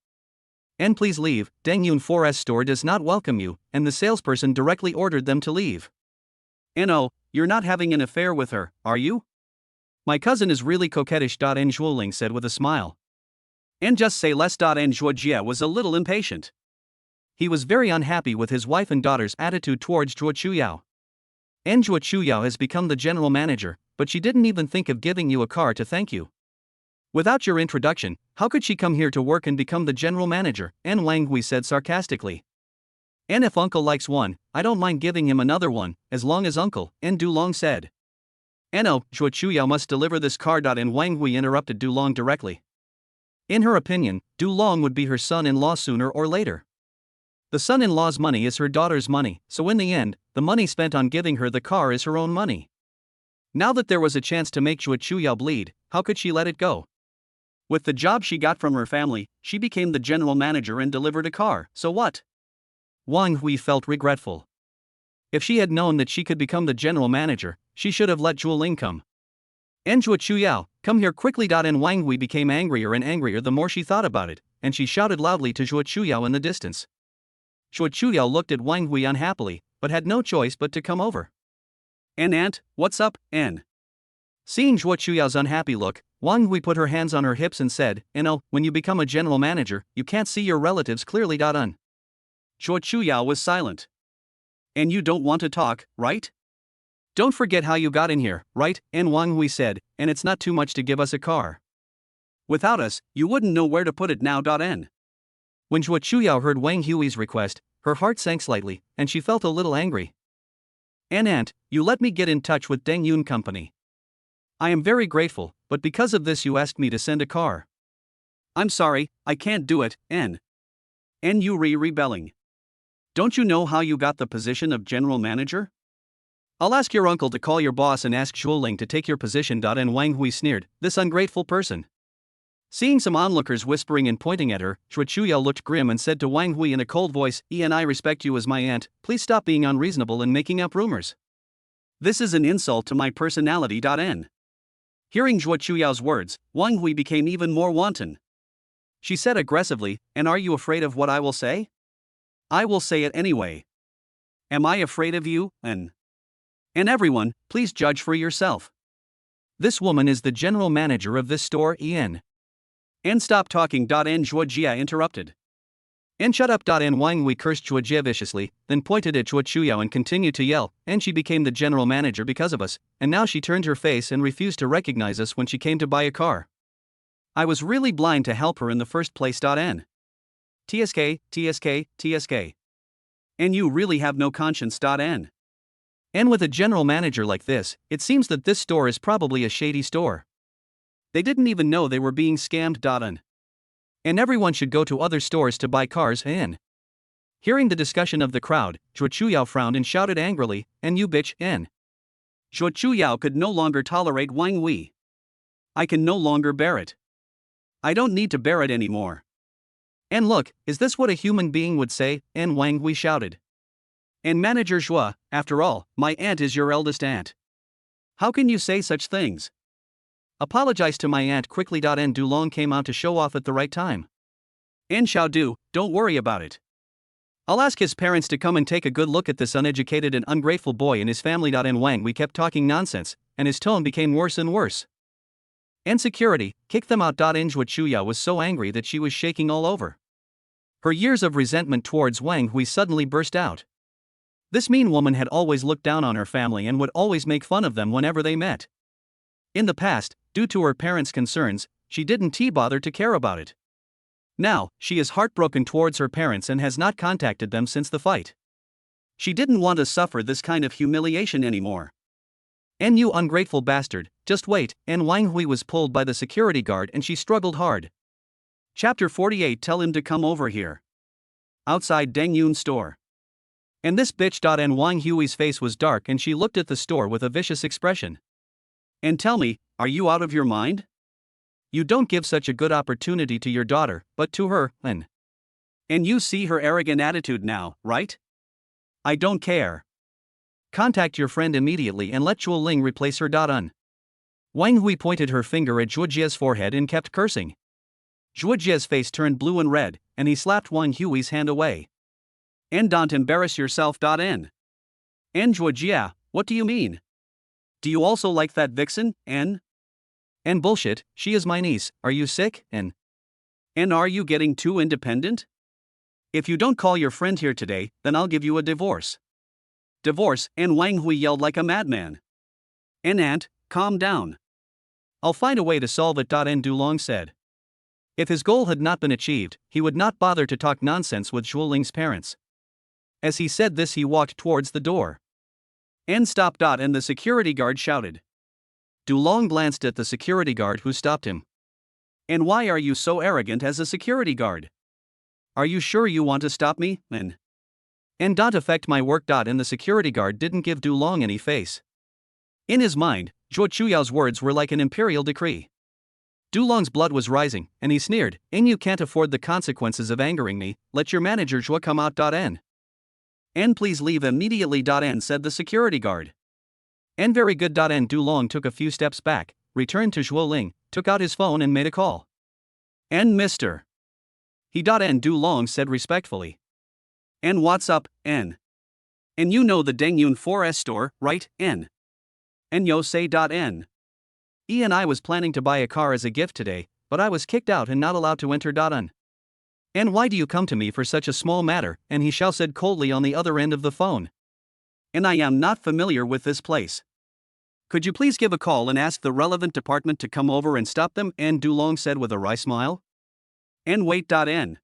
Speaker 1: And please leave, Dangyun store does not welcome you, and the salesperson directly ordered them to leave. And you're not having an affair with her, are you? My cousin is really coquettish. Zhuoling said with a smile. And just say less. Zhuo Jie was a little impatient. He was very unhappy with his wife and daughter's attitude towards Zhuo Chuyao. And Zhuo Chuyao has become the general manager, but she didn't even think of giving you a car to thank you. Without your introduction, how could she come here to work and become the general manager? Wang Hui said sarcastically. And if uncle likes one, I don't mind giving him another one, as long as uncle, Dulong said. Zhuo Chuyao must deliver this car. And Wang Hui interrupted Dulong directly. In her opinion, Dulong would be her son-in-law sooner or later. The son-in-law's money is her daughter's money, so in the end, the money spent on giving her the car is her own money. Now that there was a chance to make Zhuo Chuyao bleed, how could she let it go? With the job she got from her family, she became the general manager and delivered a car, so what? Wang Hui felt regretful. If she had known that she could become the general manager, she should have let Zhuoling come. Zhuo Chuyao, come here quickly. And Wang Hui became angrier and angrier the more she thought about it, and she shouted loudly to Zhuo Chuyao in the distance. Zhuo Chuyao looked at Wang Hui unhappily, but had no choice but to come over. Aunt, what's up, Seeing Zhuo Chuyao's unhappy look, Wang Hui put her hands on her hips and said, when you become a general manager, you can't see your relatives clearly. Zhuo Chuyao was silent. And you don't want to talk, right? Don't forget how you got in here, right? Wang Hui said, and it's not too much to give us a car. Without us, you wouldn't know where to put it now. When Zhuo Chuyao heard Wang Hui's request, her heart sank slightly, and she felt a little angry. Aunt, you let me get in touch with Dangyun Company. I am very grateful, but because of this you asked me to send a car. I'm sorry, I can't do it, and you rebelling. Don't you know how you got the position of general manager? I'll ask your uncle to call your boss and ask Zhuoling to take your position. And Wang Hui sneered, this ungrateful person. Seeing some onlookers whispering and pointing at her, Zhuo Chuyao looked grim and said to Wang Hui in a cold voice, I respect you as my aunt, please stop being unreasonable and making up rumors. This is an insult to my personality. Hearing Zhuo Chuyao's words, Wang Hui became even more wanton. She said aggressively, and are you afraid of what I will say? I will say it anyway. Am I afraid of you, And everyone, please judge for yourself. This woman is the general manager of this store, And stop talking. Zhuo Jia interrupted. And shut up. Wang Hui cursed Zhuo Jia viciously, then pointed at Zhuo Chuyao and continued to yell, and she became the general manager because of us, and now she turned her face and refused to recognize us when she came to buy a car. I was really blind to help her in the first place. TSK, TSK, TSK. And you really have no conscience. And with a general manager like this, it seems that this store is probably a shady store. They didn't even know they were being scammed. And everyone should go to other stores to buy cars. Hearing the discussion of the crowd, Zhuo Chuyao frowned and shouted angrily, and you bitch, Zhuo Chuyao could no longer tolerate Wang Hui. I can no longer bear it. I don't need to bear it anymore. And look, is this what a human being would say? And Wang Hui shouted. And Manager Zhuo, after all, my aunt is your eldest aunt. How can you say such things? Apologize to my aunt quickly. And Dulong came out to show off at the right time. And Xiaodu, don't worry about it. I'll ask his parents to come and take a good look at this uneducated and ungrateful boy and his family. And Wang Hui kept talking nonsense, and his tone became worse and worse. And security, kick them out. Zhuo Chuyao was so angry that she was shaking all over. Her years of resentment towards Wang Hui suddenly burst out. This mean woman had always looked down on her family and would always make fun of them whenever they met. In the past, due to her parents' concerns, she didn't bother to care about it. Now, she is heartbroken towards her parents and has not contacted them since the fight. She didn't want to suffer this kind of humiliation anymore. And you ungrateful bastard, just wait. And Wang Hui was pulled by the security guard and she struggled hard. Chapter 48. Tell him to come over here. Outside Deng Yun's store. And this bitch. And Wang Hui's face was dark and she looked at the store with a vicious expression. And tell me, are you out of your mind? You don't give such a good opportunity to your daughter, but to her, and you see her arrogant attitude now, right? I don't care. Contact your friend immediately and let Zhuo Ling replace her. Wang Hui pointed her finger at Zhuo Jia's forehead and kept cursing. Zhuo Jia's face turned blue and red, and he slapped Wang Hui's hand away. And don't embarrass yourself. And Zhuo Jia, what do you mean? Do you also like that vixen, And bullshit, she is my niece, are you sick, And are you getting too independent? If you don't call your friend here today, then I'll give you a divorce. Divorce, and Wang Hui yelled like a madman. And aunt, calm down. I'll find a way to solve it. And Dulong said. If his goal had not been achieved, he would not bother to talk nonsense with Zhuo Ling's parents. As he said this, he walked towards the door. And stop. And the security guard shouted. Dulong glanced at the security guard who stopped him. And why are you so arrogant as a security guard? Are you sure you want to stop me, And don't affect my work. And the security guard didn't give Dulong any face. In his mind, Zhuo Chuyao's words were like an imperial decree. Dulong's blood was rising, and he sneered, And you can't afford the consequences of angering me, let your manager Zhuo come out. And please leave immediately. And said the security guard. And very good. And Dulong took a few steps back, returned to Zhuo Ling, took out his phone and made a call. And Mr. He. And Dulong said respectfully. And what's up, And you know the Dengyun 4S store, right, And yo say. And I was planning to buy a car as a gift today, but I was kicked out and not allowed to enter. And why do you come to me for such a small matter? And he said coldly on the other end of the phone. And I am not familiar with this place. Could you please give a call and ask the relevant department to come over and stop them? And Dulong said with a wry smile. And wait. And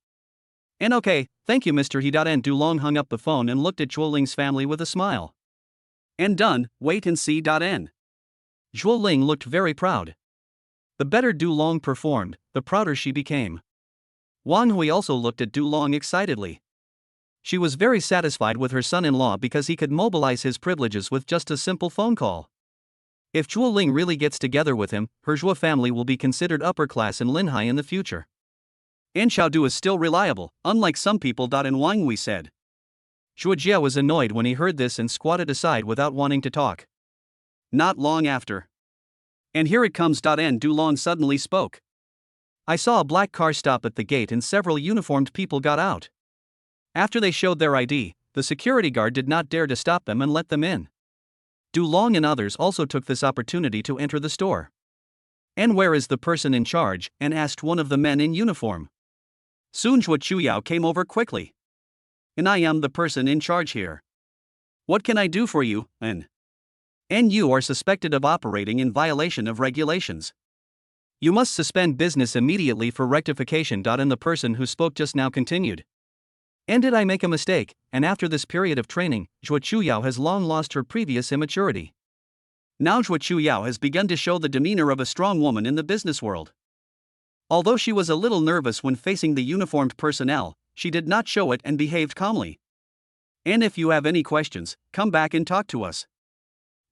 Speaker 1: okay, thank you Mr. He. And Dulong hung up the phone and looked at Zhuo Ling's family with a smile. And done, wait and see. Zhuo Ling looked very proud. The better Du Long performed, the prouder she became. Wang Hui also looked at Du Long excitedly. She was very satisfied with her son-in-law because he could mobilize his privileges with just a simple phone call. If Zhuo Ling really gets together with him, her Zhuo family will be considered upper class in Linhai in the future. And Xiaodu is still reliable, unlike some people. And Wang Hui said. Zhuo Jia was annoyed when he heard this and squatted aside without wanting to talk. Not long after. And here it comes. And Du Long suddenly spoke. I saw a black car stop at the gate and several uniformed people got out. After they showed their ID, the security guard did not dare to stop them and let them in. Du Long and others also took this opportunity to enter the store. And where is the person in charge? And asked one of the men in uniform. Soon Zhuo Chuyao came over quickly. And I am the person in charge here. What can I do for you, and you are suspected of operating in violation of regulations. You must suspend business immediately for rectification. And the person who spoke just now continued. And did I make a mistake? And after this period of training, Zhuo Chuyao has long lost her previous immaturity. Now Zhuo Chuyao has begun to show the demeanor of a strong woman in the business world. Although she was a little nervous when facing the uniformed personnel, she did not show it and behaved calmly. And if you have any questions, come back and talk to us.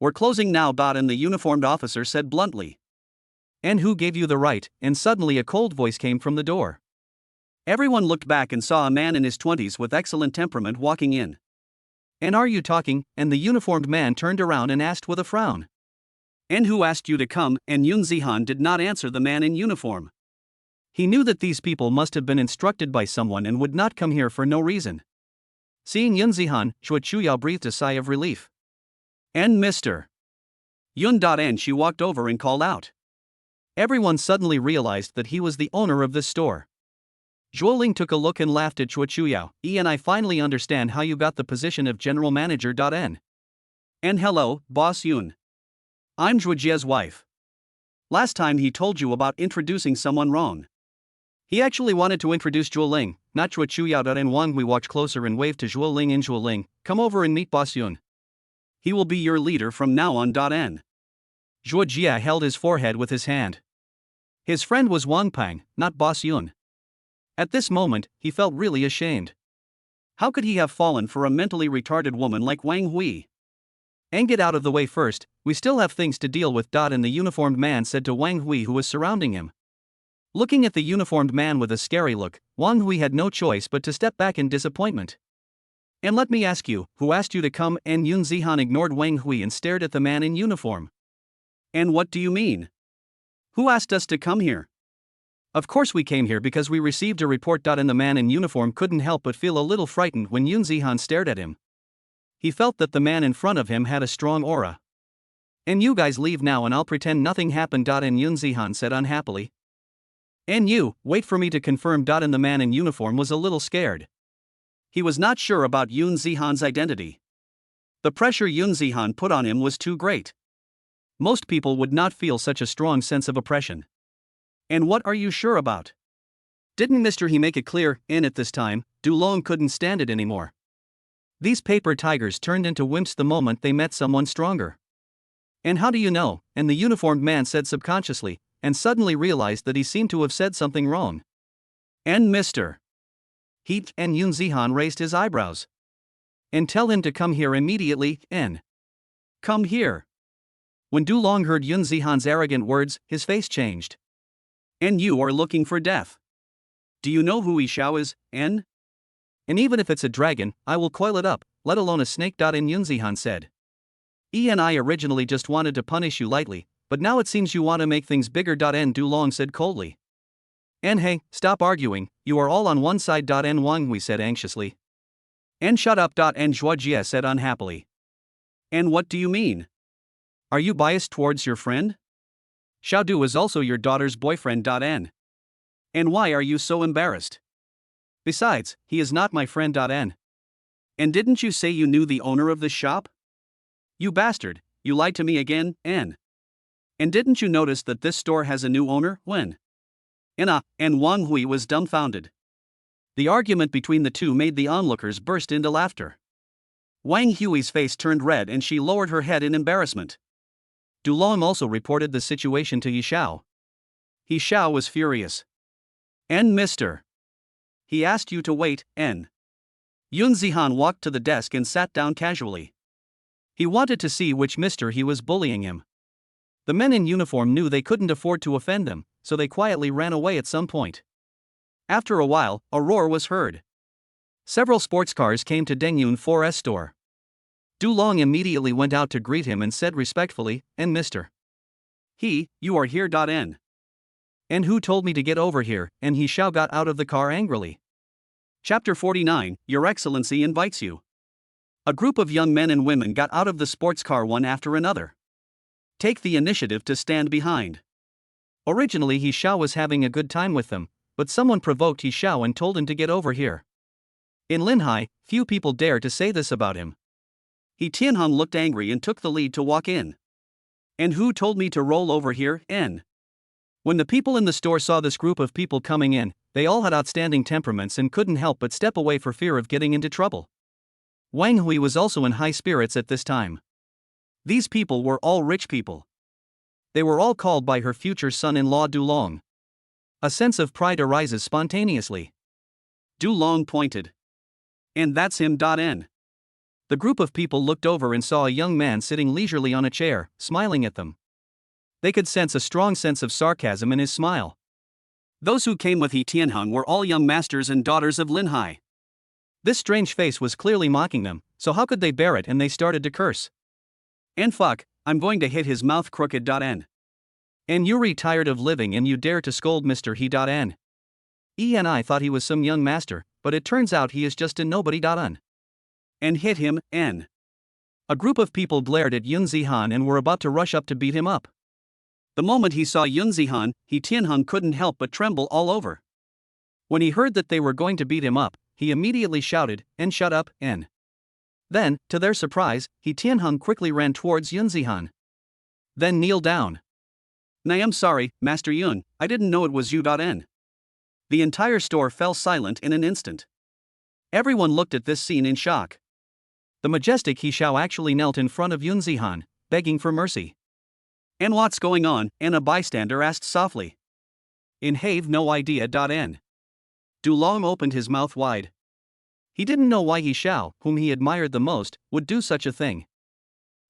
Speaker 1: We're closing now. And the uniformed officer said bluntly. And who gave you the right? And suddenly a cold voice came from the door. Everyone looked back and saw a man in his 20s with excellent temperament walking in. And are you talking? And the uniformed man turned around and asked with a frown. And who asked you to come? And Yun Zihan did not answer the man in uniform. He knew that these people must have been instructed by someone and would not come here for no reason. Seeing Yun Zihan, Zhuo Chuyao breathed a sigh of relief. And Mr. Yun. And she walked over and called out. Everyone suddenly realized that he was the owner of this store. Zhuo Ling took a look and laughed at Zhuo Chuyao. And I finally understand how you got the position of general manager. And hello, Boss Yun. I'm Zhuo Jia's wife. Last time he told you about introducing someone wrong. He actually wanted to introduce Zhuo Ling, not Zhuo Chuyao. And Wang Hui walked closer and waved to Zhuo Ling. And Zhuo Ling, come over and meet Boss Yun. He will be your leader from now on. Zhuo Jia held his forehead with his hand. His friend was Wang Pang, not Boss Yun. At this moment, he felt really ashamed. How could he have fallen for a mentally retarded woman like Wang Hui? And get out of the way first, we still have things to deal with. And the uniformed man said to Wang Hui, who was surrounding him. Looking at the uniformed man with a scary look, Wang Hui had no choice but to step back in disappointment. And let me ask you, who asked you to come? And Yun Zihan ignored Wang Hui and stared at the man in uniform. And what do you mean? Who asked us to come here? Of course we came here because we received a report. And the man in uniform couldn't help but feel a little frightened when Yun Zihan stared at him. He felt that the man in front of him had a strong aura. And you guys leave now and I'll pretend nothing happened. And Yun Zihan said unhappily. And you, wait for me to confirm. And the man in uniform was a little scared. He was not sure about Yun Zihan's identity. The pressure Yun Zihan put on him was too great. Most people would not feel such a strong sense of oppression. And what are you sure about? Didn't Mr. He make it clear? And at this time, Du Long couldn't stand it anymore. These paper tigers turned into wimps the moment they met someone stronger. And how do you know? And the uniformed man said subconsciously, and suddenly realized that he seemed to have said something wrong. And Mr. He and Yun Zihan raised his eyebrows. And tell him to come here immediately. And come here. When Du Long heard Yun Zihan's arrogant words, his face changed. And you are looking for death. Do you know who Yi Xiao is, N? And even if it's a dragon, I will coil it up, let alone a snake. And Yun Zihan said. And I originally just wanted to punish you lightly, but now it seems you want to make things bigger. And Du Long said coldly. And hey, stop arguing, you are all on one side. And Wang Hui said anxiously. And shut up. And Zhuo Jia said unhappily. And what do you mean? Are you biased towards your friend? Xiaodu is also your daughter's boyfriend. And why are you so embarrassed? Besides, he is not my friend. And didn't you say you knew the owner of this shop? You bastard, you lied to me again. And didn't you notice that this store has a new owner? When? And Wang Hui was dumbfounded. The argument between the two made the onlookers burst into laughter. Wang Hui's face turned red and she lowered her head in embarrassment. Dulong also reported the situation to Yishao. Yishao was furious. "And Mr. He asked you to wait, N." Yun Zihan walked to the desk and sat down casually. He wanted to see which Mr. he was bullying him. The men in uniform knew they couldn't afford to offend them, so they quietly ran away at some point. After a while, a roar was heard. Several sports cars came to Deng Yun 4's store. Dulong immediately went out to greet him and said respectfully, "And Mr. You are here. N. And who told me to get over here?" And Yishao got out of the car angrily. Chapter 49, Your Excellency invites you. A group of young men and women got out of the sports car one after another. Take the initiative to stand behind. Originally Yishao was having a good time with them, but someone provoked Yishao and told him to get over here. In Linhai, few people dare to say this about him. He Tianhong looked angry and took the lead to walk in. "And who told me to roll over here, N?" When the people in the store saw this group of people coming in, they all had outstanding temperaments and couldn't help but step away for fear of getting into trouble. Wang Hui was also in high spirits at this time. These people were all rich people. They were all called by her future son-in-law Dulong. A sense of pride arises spontaneously. Dulong pointed. "And that's him. N." The group of people looked over and saw a young man sitting leisurely on a chair, smiling at them. They could sense a strong sense of sarcasm in his smile. Those who came with He Tianhong were all young masters and daughters of Linhai. This strange face was clearly mocking them, so how could they bear it, and they started to curse. "And fuck, I'm going to hit his mouth crooked. N. And you're tired of living and you dare to scold Mr. He. N. I thought he was some young master, but it turns out he is just a nobody. N. And hit him, N." A group of people glared at Yun Zihan and were about to rush up to beat him up. The moment he saw Yun Zihan, He Tianhong couldn't help but tremble all over. When he heard that they were going to beat him up, he immediately shouted, "And shut up, N." Then, to their surprise, He Tianhong quickly ran towards Yun Zihan. "Then kneel down." "I'm sorry, Master Yun, I didn't know it was you. N." The entire store fell silent in an instant. Everyone looked at this scene in shock. The majestic Yishao actually knelt in front of Yun Zihan, begging for mercy. "And what's going on?" and a bystander asked softly. "In have no idea. N." Dulong opened his mouth wide. He didn't know why Yishao, whom he admired the most, would do such a thing.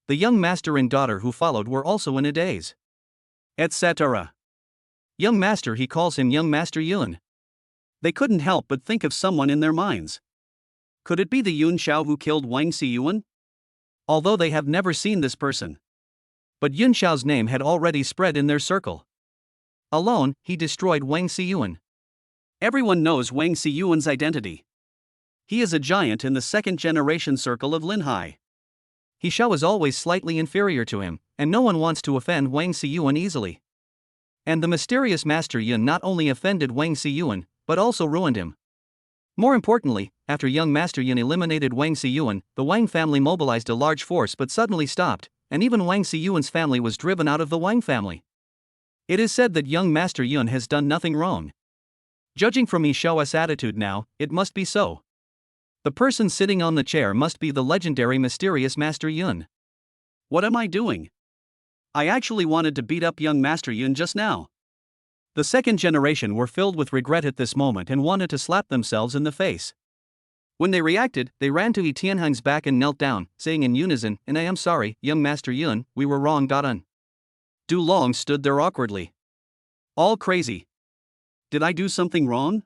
Speaker 1: The young master and daughter who followed were also in a daze. Etc. "Young master," he calls him young master Yun. They couldn't help but think of someone in their minds. Could it be the Yun Xiao who killed Wang Xiyuan? Although they have never seen this person. But Yun Xiao's name had already spread in their circle. Alone, he destroyed Wang Xiyuan. Everyone knows Wang Xiyuan's identity. He is a giant in the second-generation circle of Linhai. Yishao is always slightly inferior to him, and no one wants to offend Wang Xiyuan easily. And the mysterious Master Yun not only offended Wang Xiyuan, but also ruined him. More importantly, after young Master Yun eliminated Wang Xiyuan, the Wang family mobilized a large force but suddenly stopped, and even Wang Xiyuan's family was driven out of the Wang family. It is said that young Master Yun has done nothing wrong. Judging from Yishao's attitude now, it must be so. The person sitting on the chair must be the legendary mysterious Master Yun. What am I doing? I actually wanted to beat up young Master Yun just now. The second generation were filled with regret at this moment and wanted to slap themselves in the face. When they reacted, they ran to He Tianhong's back and knelt down, saying in unison, "And I am sorry, young Master Yun, we were wrong." Dulong stood there awkwardly. All crazy. Did I do something wrong?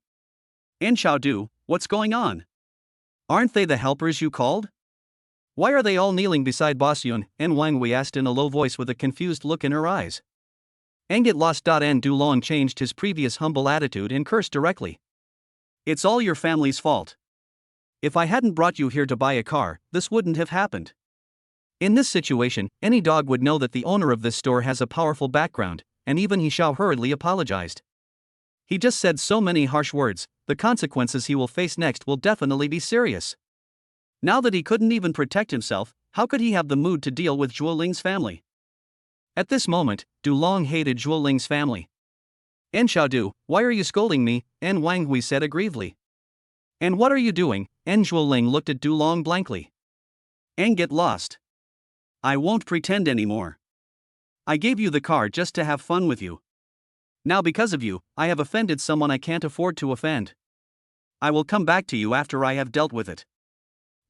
Speaker 1: And Xiaodu, what's going on? Aren't they the helpers you called? Why are they all kneeling beside Boss Yun? And Wang Wei asked in a low voice with a confused look in her eyes. Get lost. Dulong changed his previous humble attitude and cursed directly. It's all your family's fault. If I hadn't brought you here to buy a car, this wouldn't have happened. In this situation, any dog would know that the owner of this store has a powerful background, and even Yishao hurriedly apologized. He just said so many harsh words, the consequences he will face next will definitely be serious. Now that he couldn't even protect himself, how could he have the mood to deal with Zhuo Ling's family? At this moment, Dulong hated Zhuo Ling's family. "And Xiaodu, why are you scolding me?" and Wang Hui said aggrievedly. "And what are you doing?" and Zhuo Ling looked at Dulong blankly. "And get lost. I won't pretend anymore." I gave you the car just to have fun with you. Now because of you, I have offended someone I can't afford to offend. I will come back to you after I have dealt with it.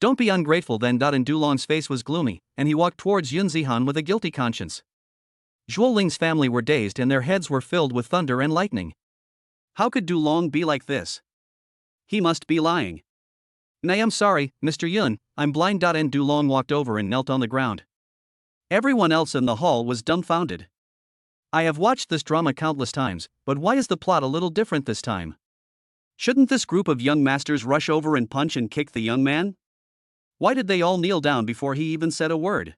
Speaker 1: Don't be ungrateful then. And Dulong's face was gloomy, and he walked towards Yun Zihan with a guilty conscience. Zhuo Ling's family were dazed and their heads were filled with thunder and lightning. How could Dulong be like this? He must be lying. Nay, I'm sorry, Mr. Yun, I'm blind. And Dulong walked over and knelt on the ground. Everyone else in the hall was dumbfounded. I have watched this drama countless times, but why is the plot a little different this time? Shouldn't this group of young masters rush over and punch and kick the young man? Why did they all kneel down before he even said a word?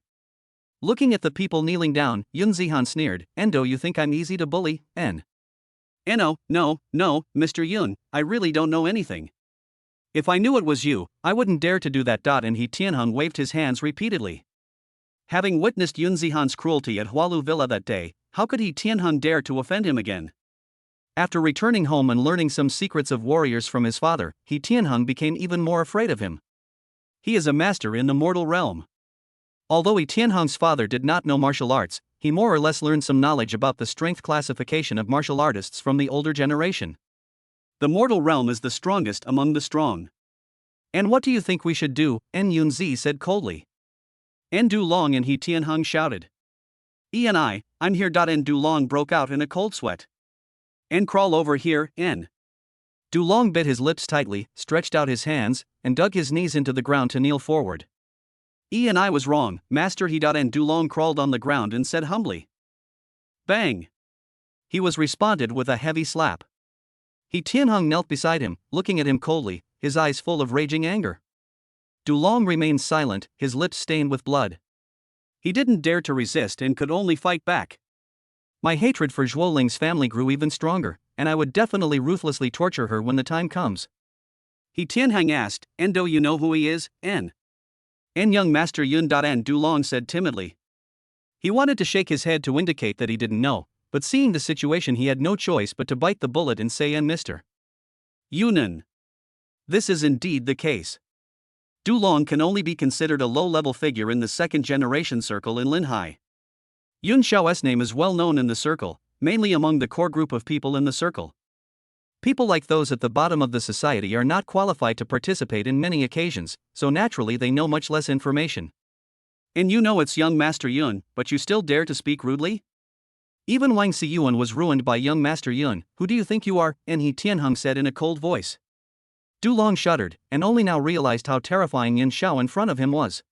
Speaker 1: Looking at the people kneeling down, Yun Zihan sneered, Endo, you think I'm easy to bully, N? No, Mr. Yun, I really don't know anything. If I knew it was you, I wouldn't dare to do that. And He Tianheng waved his hands repeatedly. Having witnessed Yun Zihan's cruelty at Hualu Villa that day, how could He Tianheng dare to offend him again? After returning home and learning some secrets of warriors from his father, He Tianheng became even more afraid of him. He is a master in the mortal realm. Although He Tianheng's father did not know martial arts, he more or less learned some knowledge about the strength classification of martial artists from the older generation. The mortal realm is the strongest among the strong. And what do you think we should do? N Yunzi said coldly. N Dulong and He Tianheng shouted. I'm here. N Dulong broke out in a cold sweat. N crawl over here, N. Dulong bit his lips tightly, stretched out his hands, and dug his knees into the ground to kneel forward. I was wrong, Master He. And Dulong crawled on the ground and said humbly. Bang! He was responded with a heavy slap. He Tianheng knelt beside him, looking at him coldly, his eyes full of raging anger. Dulong remained silent, his lips stained with blood. He didn't dare to resist and could only fight back. My hatred for Zhuo Ling's family grew even stronger, and I would definitely ruthlessly torture her when the time comes. He Tianheng asked, Endo, you know who he is, N? Young Master Yun. N Dulong said timidly. He wanted to shake his head to indicate that he didn't know, but seeing the situation he had no choice but to bite the bullet and say, Mr. Yunan. This is indeed the case. Dulong can only be considered a low-level figure in the second-generation circle in Linhai. Yun Xiao's name is well known in the circle, mainly among the core group of people in the circle. People like those at the bottom of the society are not qualified to participate in many occasions, so naturally they know much less information. And you know it's young Master Yun, but you still dare to speak rudely? Even Wang Xiyuan was ruined by young Master Yun. Who do you think you are? And He Tianheng said in a cold voice. Dulong shuddered, and only now realized how terrifying Yin Xiao in front of him was.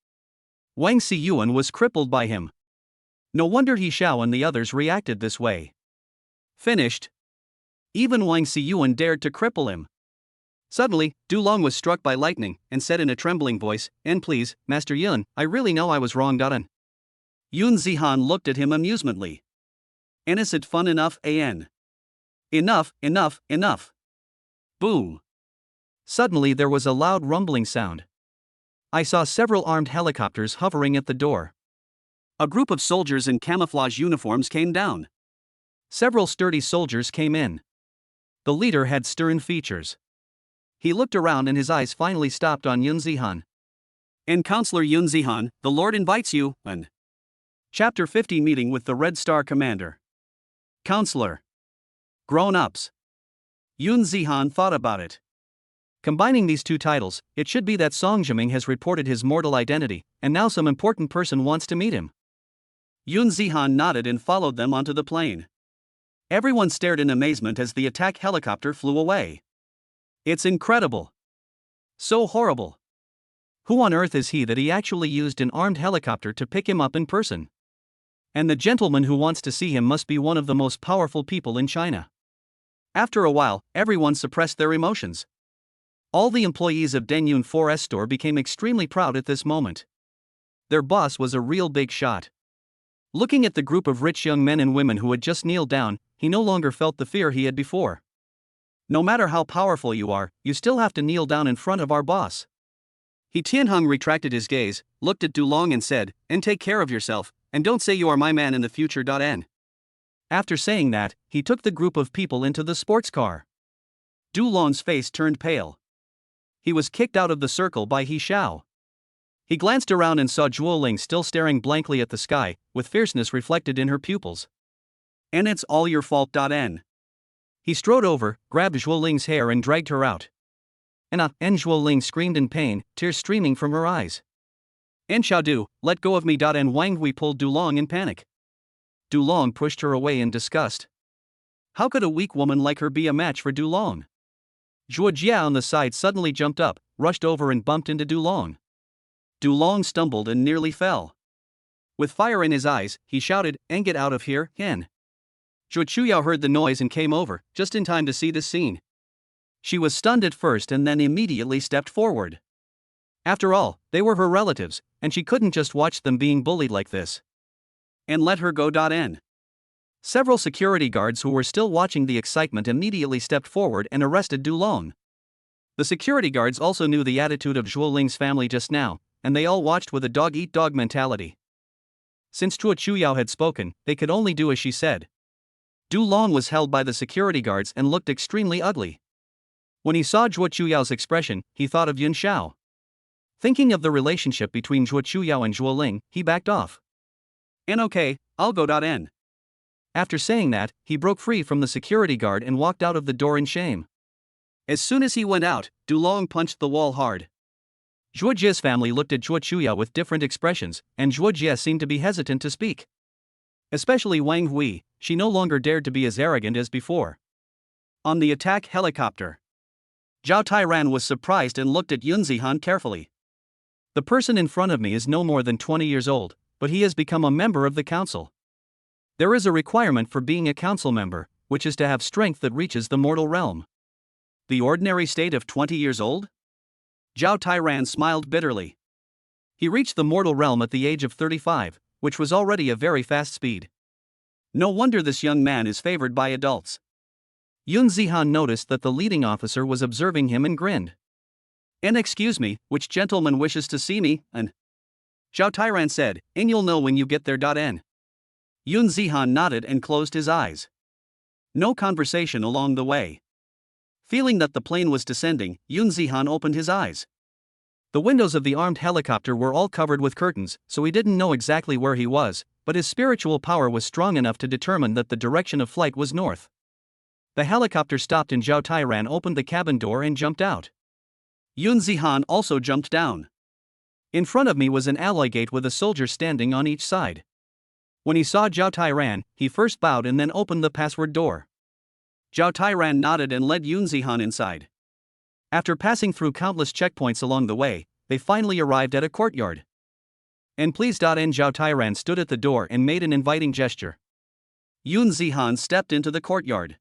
Speaker 1: Wang Xiyuan was crippled by him. No wonder He Xiao and the others reacted this way. Finished. Even Wang Xiyuan dared to cripple him. Suddenly, Dulong was struck by lightning, and said in a trembling voice, please, Master Yun, I really know I was wrong. Yun Zihan looked at him amusemently. Is it fun enough, An? Enough. Boom. Suddenly there was a loud rumbling sound. I saw several armed helicopters hovering at the door. A group of soldiers in camouflage uniforms came down. Several sturdy soldiers came in. The leader had stern features. He looked around and his eyes finally stopped on Yun Zihan. Counselor Yun Zihan, the Lord invites you, An. Chapter 50 Meeting with the Red Star Commander. Counselor. Grown-ups. Yun Zihan thought about it. Combining these two titles, it should be that Song Jiming has reported his mortal identity, and now some important person wants to meet him. Yun Zihan nodded and followed them onto the plane. Everyone stared in amazement as the attack helicopter flew away. It's incredible. So horrible. Who on earth is he that he actually used an armed helicopter to pick him up in person? And the gentleman who wants to see him must be one of the most powerful people in China. After a while, everyone suppressed their emotions. All the employees of Dengyun 4S store became extremely proud at this moment. Their boss was a real big shot. Looking at the group of rich young men and women who had just kneeled down, he no longer felt the fear he had before. No matter how powerful you are, you still have to kneel down in front of our boss. He Tianheng retracted his gaze, looked at Dulong and said, take care of yourself, and don't say you are my man in the future. N. After saying that, he took the group of people into the sports car. Dulong's face turned pale. He was kicked out of the circle by He Xiao. He glanced around and saw Zhuo Ling still staring blankly at the sky, with fierceness reflected in her pupils. And it's all your fault. N. He strode over, grabbed Zhuo Ling's hair and dragged her out. And Zhuo Ling screamed in pain, tears streaming from her eyes. And Xiaodu, let go of me. And Wang Hui pulled Dulong in panic. Dulong pushed her away in disgust. How could a weak woman like her be a match for Dulong? Zhuo Jia on the side suddenly jumped up, rushed over and bumped into Dulong. Dulong stumbled and nearly fell. With fire in his eyes, he shouted, "And get out of here, Hen." Zhuo Chuyao heard the noise and came over, just in time to see this scene. She was stunned at first and then immediately stepped forward. After all, they were her relatives, and she couldn't just watch them being bullied like this. And let her go. N. Several security guards who were still watching the excitement immediately stepped forward and arrested Dulong. The security guards also knew the attitude of Zhuo Ling's family just now, and they all watched with a dog-eat-dog mentality. Since Zhuo Chuyao had spoken, they could only do as she said. Dulong was held by the security guards and looked extremely ugly. When he saw Zhuo Chuyao's expression, he thought of Yun Xiao. Thinking of the relationship between Zhuo Chuyao and Zhuo Ling, he backed off. And okay, I'll go. N. After saying that, he broke free from the security guard and walked out of the door in shame. As soon as he went out, Dulong punched the wall hard. Zhuo Jia's family looked at Zhuo Chuyao with different expressions, and Zhuo Jia seemed to be hesitant to speak. Especially Wang Hui, she no longer dared to be as arrogant as before. On the attack helicopter, Zhao Tairan was surprised and looked at Yun Zihan carefully. The person in front of me is no more than 20 years old, but he has become a member of the council. There is a requirement for being a council member, which is to have strength that reaches the mortal realm. The ordinary state of 20 years old? Zhao Tairan smiled bitterly. He reached the mortal realm at the age of 35, which was already a very fast speed. No wonder this young man is favored by adults. Yun Zihan noticed that the leading officer was observing him and grinned. And excuse me, which gentleman wishes to see me? And Zhao Tairan said, and you'll know when you get there. N. Yun Zihan nodded and closed his eyes. No conversation along the way. Feeling that the plane was descending, Yun Zihan opened his eyes. The windows of the armed helicopter were all covered with curtains, so he didn't know exactly where he was, but his spiritual power was strong enough to determine that the direction of flight was north. The helicopter stopped and Zhao Tairan opened the cabin door and jumped out. Yun Zihan also jumped down. In front of me was an alloy gate with a soldier standing on each side. When he saw Zhao Tairan, he first bowed and then opened the password door. Zhao Tairan nodded and led Yun Zihan inside. After passing through countless checkpoints along the way, they finally arrived at a courtyard. And please. N. Zhao Tairan stood at the door and made an inviting gesture. Yun Zihan stepped into the courtyard.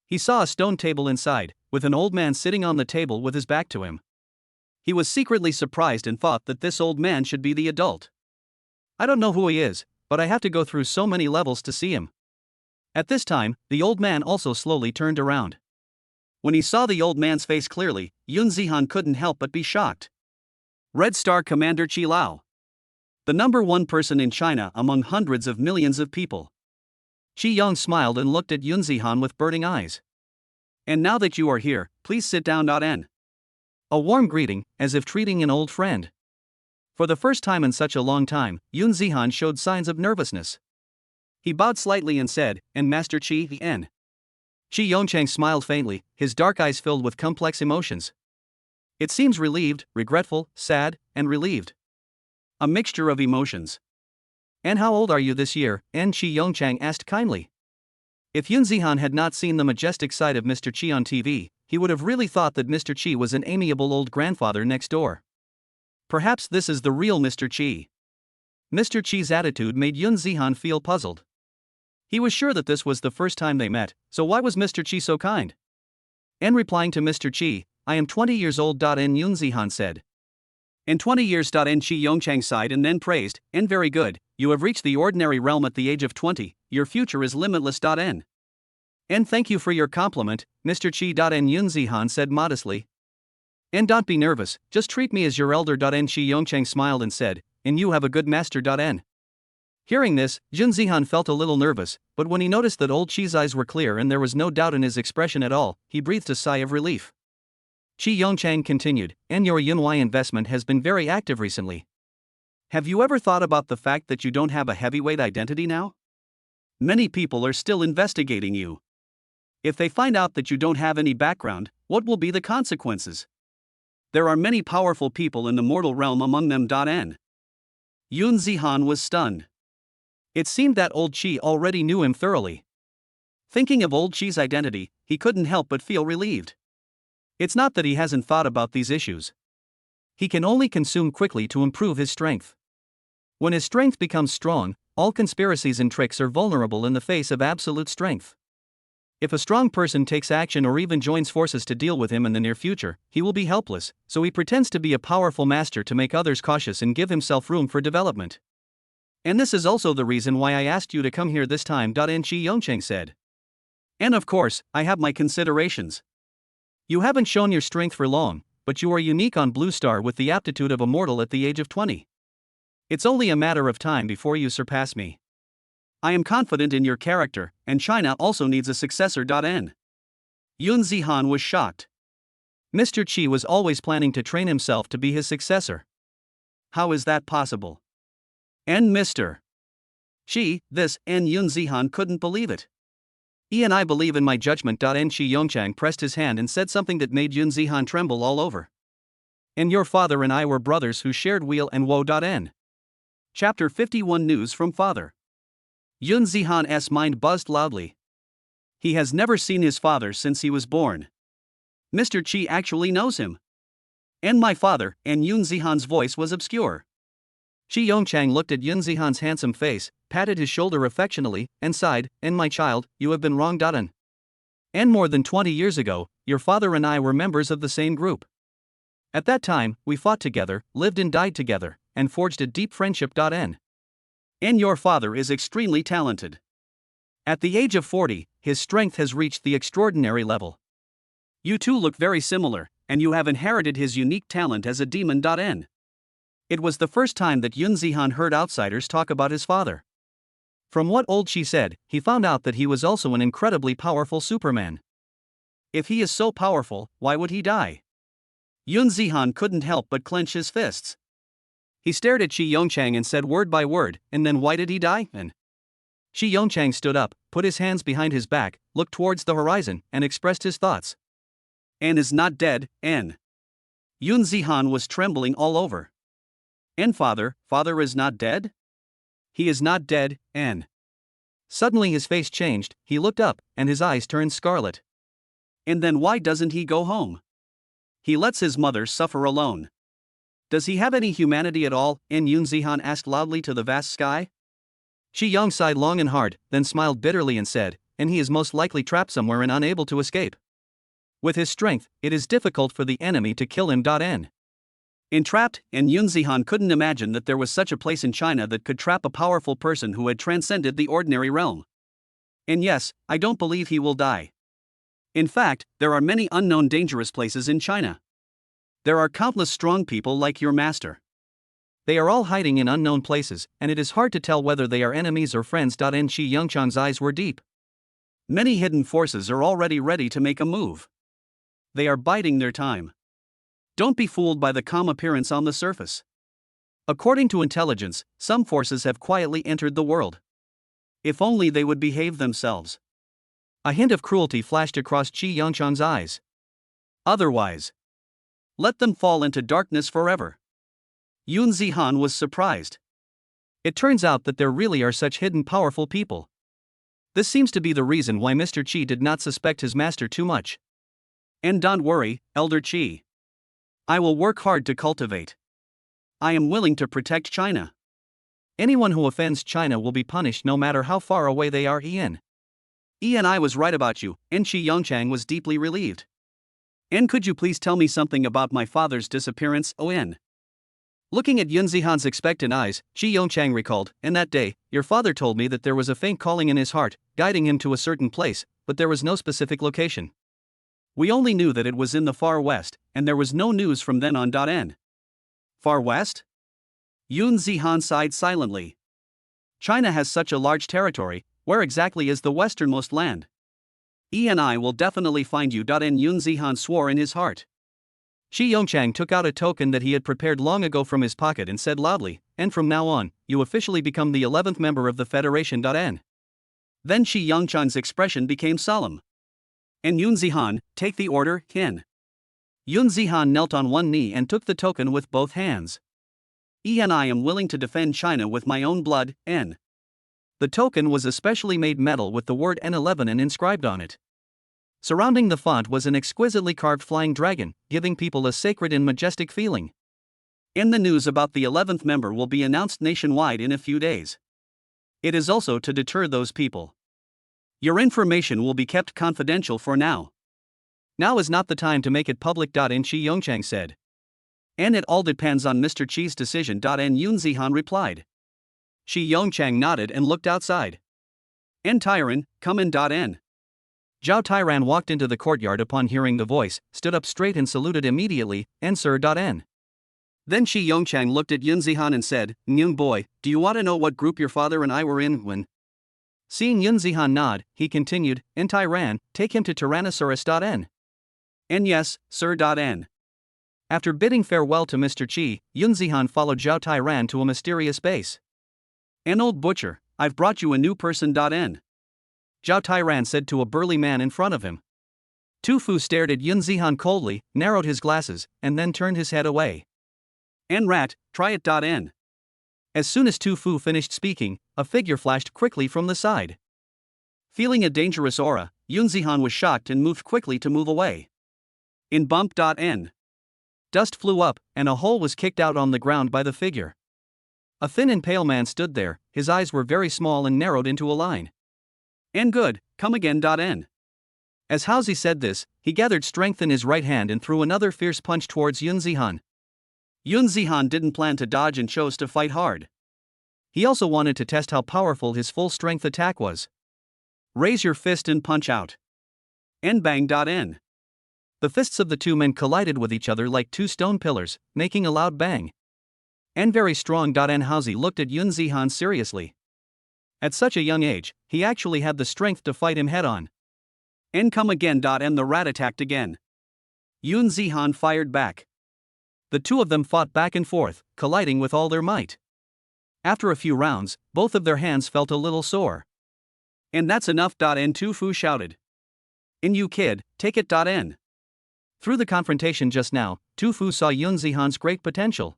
Speaker 1: He saw a stone table inside, with an old man sitting on the table with his back to him. He was secretly surprised and thought that this old man should be the adult. I don't know who he is, but I have to go through so many levels to see him. At this time, the old man also slowly turned around. When he saw the old man's face clearly, Yun Zihan couldn't help but be shocked. Red Star Commander Qi Lao. The #1 person in China among hundreds of millions of people. Qi Yong smiled and looked at Yun Zihan with burning eyes. And now that you are here, please sit down. N. A warm greeting, as if treating an old friend. For the first time in such a long time, Yun Zihan showed signs of nervousness. He bowed slightly and said, "And Master Qi N." Qi Yongchang smiled faintly, his dark eyes filled with complex emotions. It seems relieved, regretful, sad, and relieved. A mixture of emotions. "And how old are you this year?" Qi Yongchang asked kindly. If Yun Zihan had not seen the majestic side of Mr. Qi on TV, he would have really thought that Mr. Qi was an amiable old grandfather next door. Perhaps this is the real Mr. Qi. Mr. Qi's attitude made Yun Zihan feel puzzled. He was sure that this was the first time they met, so why was Mr. Qi so kind? And replying to Mr. Qi, "I am 20 years old." Yun Zihan said. "In 20 years." Qi Yongchang sighed and then praised, "And very good, you have reached the ordinary realm at the age of 20, your future is limitless." And thank you for your compliment, Mr. Qi. Yun Zihan said modestly. And don't be nervous, just treat me as your elder. Qi Yongchang smiled and said, "And you have a good master." Hearing this, Yun Zihan felt a little nervous, but when he noticed that old Qi's eyes were clear and there was no doubt in his expression at all, he breathed a sigh of relief. Chi Yongchang continued, and your Yunwei investment has been very active recently. Have you ever thought about the fact that you don't have a heavyweight identity now? Many people are still investigating you. If they find out that you don't have any background, what will be the consequences? There are many powerful people in the mortal realm, among them. N. Yun Zihan was stunned. It seemed that old Chi already knew him thoroughly. Thinking of old Chi's identity, he couldn't help but feel relieved. It's not that he hasn't thought about these issues. He can only consume quickly to improve his strength. When his strength becomes strong, all conspiracies and tricks are vulnerable in the face of absolute strength. If a strong person takes action or even joins forces to deal with him in the near future, he will be helpless, so he pretends to be a powerful master to make others cautious and give himself room for development. And this is also the reason why I asked you to come here this time. Chi Yongcheng said. And of course, I have my considerations. You haven't shown your strength for long, but you are unique on Blue Star with the aptitude of a mortal at the age of 20. It's only a matter of time before you surpass me. I am confident in your character, and China also needs a successor. N. Yun Zihan was shocked. Mr. Qi was always planning to train himself to be his successor. How is that possible? And Mr. Qi, this, and Yun Zihan couldn't believe it. And I believe in my judgment. N. Chi Yongchang pressed his hand and said something that made Yun Zihan tremble all over. And your father and I were brothers who shared weal and woe. N. Chapter 51 News from Father. Yun Zihan's mind buzzed loudly. He has never seen his father since he was born. Mr. Qi actually knows him. And my father, and Yun Zihan's voice was obscure. Chi Yongchang looked at Yun Zihan's handsome face, patted his shoulder affectionately, and sighed, and my child, you have been wrong. And more than 20 years ago, your father and I were members of the same group. At that time, we fought together, lived and died together, and forged a deep friendship. N. And your father is extremely talented. At the age of 40, his strength has reached the extraordinary level. You two look very similar, and you have inherited his unique talent as a demon. N. It was the first time that Yun Zihan heard outsiders talk about his father. From what old Qi said, he found out that he was also an incredibly powerful Superman. If he is so powerful, why would he die? Yun Zihan couldn't help but clench his fists. He stared at Chi Yongchang and said word by word, and then why did he die? And Chi Yongchang stood up, put his hands behind his back, looked towards the horizon, and expressed his thoughts. N is not dead, N. Yun Zihan was trembling all over. And father is not dead? He is not dead, N. Suddenly his face changed, he looked up, and his eyes turned scarlet. And then why doesn't he go home? He lets his mother suffer alone. Does he have any humanity at all? And Yun Zihan asked loudly to the vast sky. Chi Yong sighed long and hard, then smiled bitterly and said, and he is most likely trapped somewhere and unable to escape. With his strength, it is difficult for the enemy to kill him. N. Entrapped, and Yun Zihan couldn't imagine that there was such a place in China that could trap a powerful person who had transcended the ordinary realm. And yes, I don't believe he will die. In fact, there are many unknown dangerous places in China. There are countless strong people like your master. They are all hiding in unknown places, and it is hard to tell whether they are enemies or friends. N. Chi Yongchang's eyes were deep. Many hidden forces are already ready to make a move. They are biding their time. Don't be fooled by the calm appearance on the surface. According to intelligence, some forces have quietly entered the world. If only they would behave themselves. A hint of cruelty flashed across Chi Yongchang's eyes. Otherwise, let them fall into darkness forever. Yun Zihan was surprised. It turns out that there really are such hidden powerful people. This seems to be the reason why Mr. Qi did not suspect his master too much. And don't worry, Elder Qi. I will work hard to cultivate. I am willing to protect China. Anyone who offends China will be punished no matter how far away they are. And I was right about you, and Chi Yongchang was deeply relieved. And could you please tell me something about my father's disappearance? N. Looking at Yun Zihan's expectant eyes, Chi Yongchang recalled, and that day, your father told me that there was a faint calling in his heart, guiding him to a certain place, but there was no specific location. We only knew that it was in the far west, and there was no news from then on. N. Far west? Yun Zihan sighed silently. China has such a large territory, where exactly is the westernmost land? And I will definitely find you. N. Yun Zihan swore in his heart. Shi Yongchang took out a token that he had prepared long ago from his pocket and said loudly, "And from now on, you officially become the 11th member of the Federation." N. Then Shi Yongchang's expression became solemn. "And Yun Zihan, take the order." N. Yun Zihan knelt on one knee and took the token with both hands. "I am willing to defend China with my own blood." N. The token was a specially made metal with the word N11 and inscribed on it. Surrounding the font was an exquisitely carved flying dragon, giving people a sacred and majestic feeling. The news about the 11th member will be announced nationwide in a few days. It is also to deter those people. Your information will be kept confidential for now. Now is not the time to make it public. Shi Yongchang said. "And it all depends on Mr. Chi's decision." Yun Zihan replied. Shi Yongchang nodded and looked outside. "Tyran, come in." Zhao Tairan walked into the courtyard upon hearing the voice, stood up straight and saluted immediately, "And sir." Then Shi Yongchang looked at Yun Zihan and said, "Young boy, do you want to know what group your father and I were in when?" Seeing Yun Zihan nod, he continued, "And Tyran, take him to Tyrannosaurus." "And yes, sir." After bidding farewell to Mr. Chi, Yun Zihan followed Zhao Tairan to a mysterious base. "An old butcher, I've brought you a new person." Zhao Tairan said to a burly man in front of him. Tu Fu stared at Yun Zihan coldly, narrowed his glasses, and then turned his head away. "And rat, try it." As soon as Tu Fu finished speaking, a figure flashed quickly from the side. Feeling a dangerous aura, Yun Zihan was shocked and moved quickly to move away. In bump. Dust flew up, and a hole was kicked out on the ground by the figure. A thin and pale man stood there, his eyes were very small and narrowed into a line. "And good, come again." As Haozi said this, he gathered strength in his right hand and threw another fierce punch towards Yun Zihan. Yun Zihan didn't plan to dodge and chose to fight hard. He also wanted to test how powerful his full strength attack was. "Raise your fist and punch out." And bang. The fists of the two men collided with each other like two stone pillars, making a loud bang. "And very strong." Haozi looked at Yun Zihan seriously. At such a young age, he actually had the strength to fight him head on. "And come again." And the rat attacked again. Yun Zihan fired back. The two of them fought back and forth, colliding with all their might. After a few rounds, both of their hands felt a little sore. "And that's enough." And Tu Fu shouted. "And you kid, take it." Through the confrontation just now, Tu Fu saw Yun Zihan's great potential.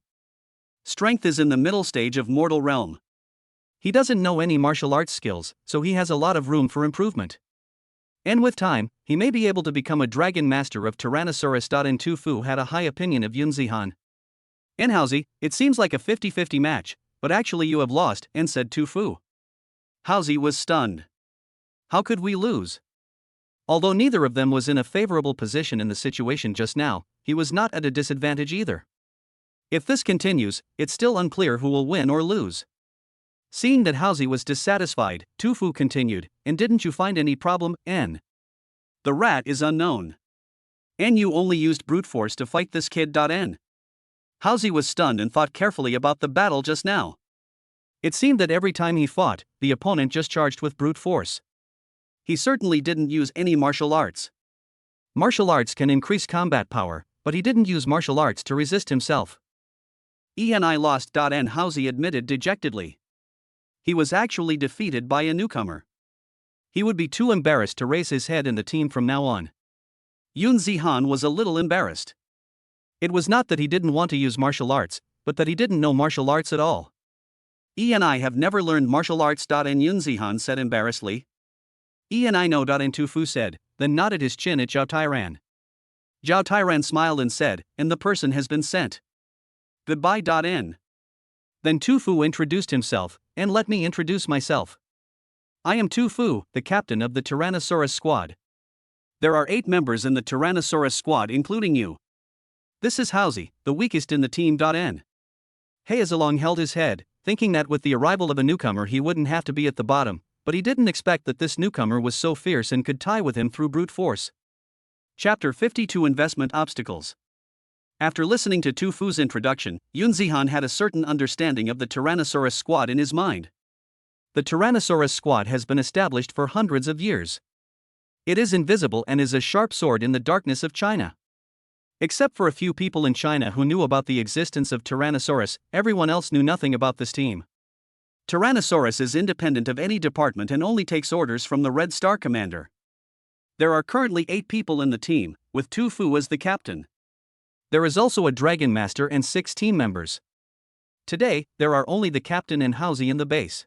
Speaker 1: Strength is in the middle stage of mortal realm. He doesn't know any martial arts skills, so he has a lot of room for improvement. And with time, he may be able to become a dragon master of Tyrannosaurus. And Tu Fu had a high opinion of Yun Zihan. "And Haozi, it seems like a 50-50 match, but actually you have lost," said Tu Fu. Haozi was stunned. How could we lose? Although neither of them was in a favorable position in the situation just now, he was not at a disadvantage either. If this continues, it's still unclear who will win or lose. Seeing that Haozi was dissatisfied, Tu Fu continued, "And didn't you find any problem, N? The rat is unknown. And you only used brute force to fight this kid. N." Haozi was stunned and thought carefully about the battle just now. It seemed that every time he fought, the opponent just charged with brute force. He certainly didn't use any martial arts. Martial arts can increase combat power, but he didn't use martial arts to resist himself. "I lost." And Haozi admitted dejectedly. He was actually defeated by a newcomer. He would be too embarrassed to raise his head in the team from now on. Yun Zihan was a little embarrassed. It was not that he didn't want to use martial arts, but that he didn't know martial arts at all. "I have never learned martial arts." And Yun Zihan said embarrassedly. "I know." And Tu Fu said, then nodded his chin at Zhao Tairan. Zhao Tairan smiled and said, "And the person has been sent. Goodbye." Then Tu Fu introduced himself, "And let me introduce myself. I am Tu Fu, the captain of the Tyrannosaurus squad. There are 8 members in the Tyrannosaurus squad including you. This is Haozi, the weakest in the team." Haozalong held his head, thinking that with the arrival of a newcomer he wouldn't have to be at the bottom, but he didn't expect that this newcomer was so fierce and could tie with him through brute force. Chapter 52 Investment Obstacles. After listening to Tu Fu's introduction, Yun Zihan had a certain understanding of the Tyrannosaurus squad in his mind. The Tyrannosaurus squad has been established for hundreds of years. It is invisible and is a sharp sword in the darkness of China. Except for a few people in China who knew about the existence of Tyrannosaurus, everyone else knew nothing about this team. Tyrannosaurus is independent of any department and only takes orders from the Red Star commander. There are currently 8 people in the team, with Tu Fu as the captain. There is also a Dragon Master and 6 team members. Today, there are only the captain and Haozi in the base.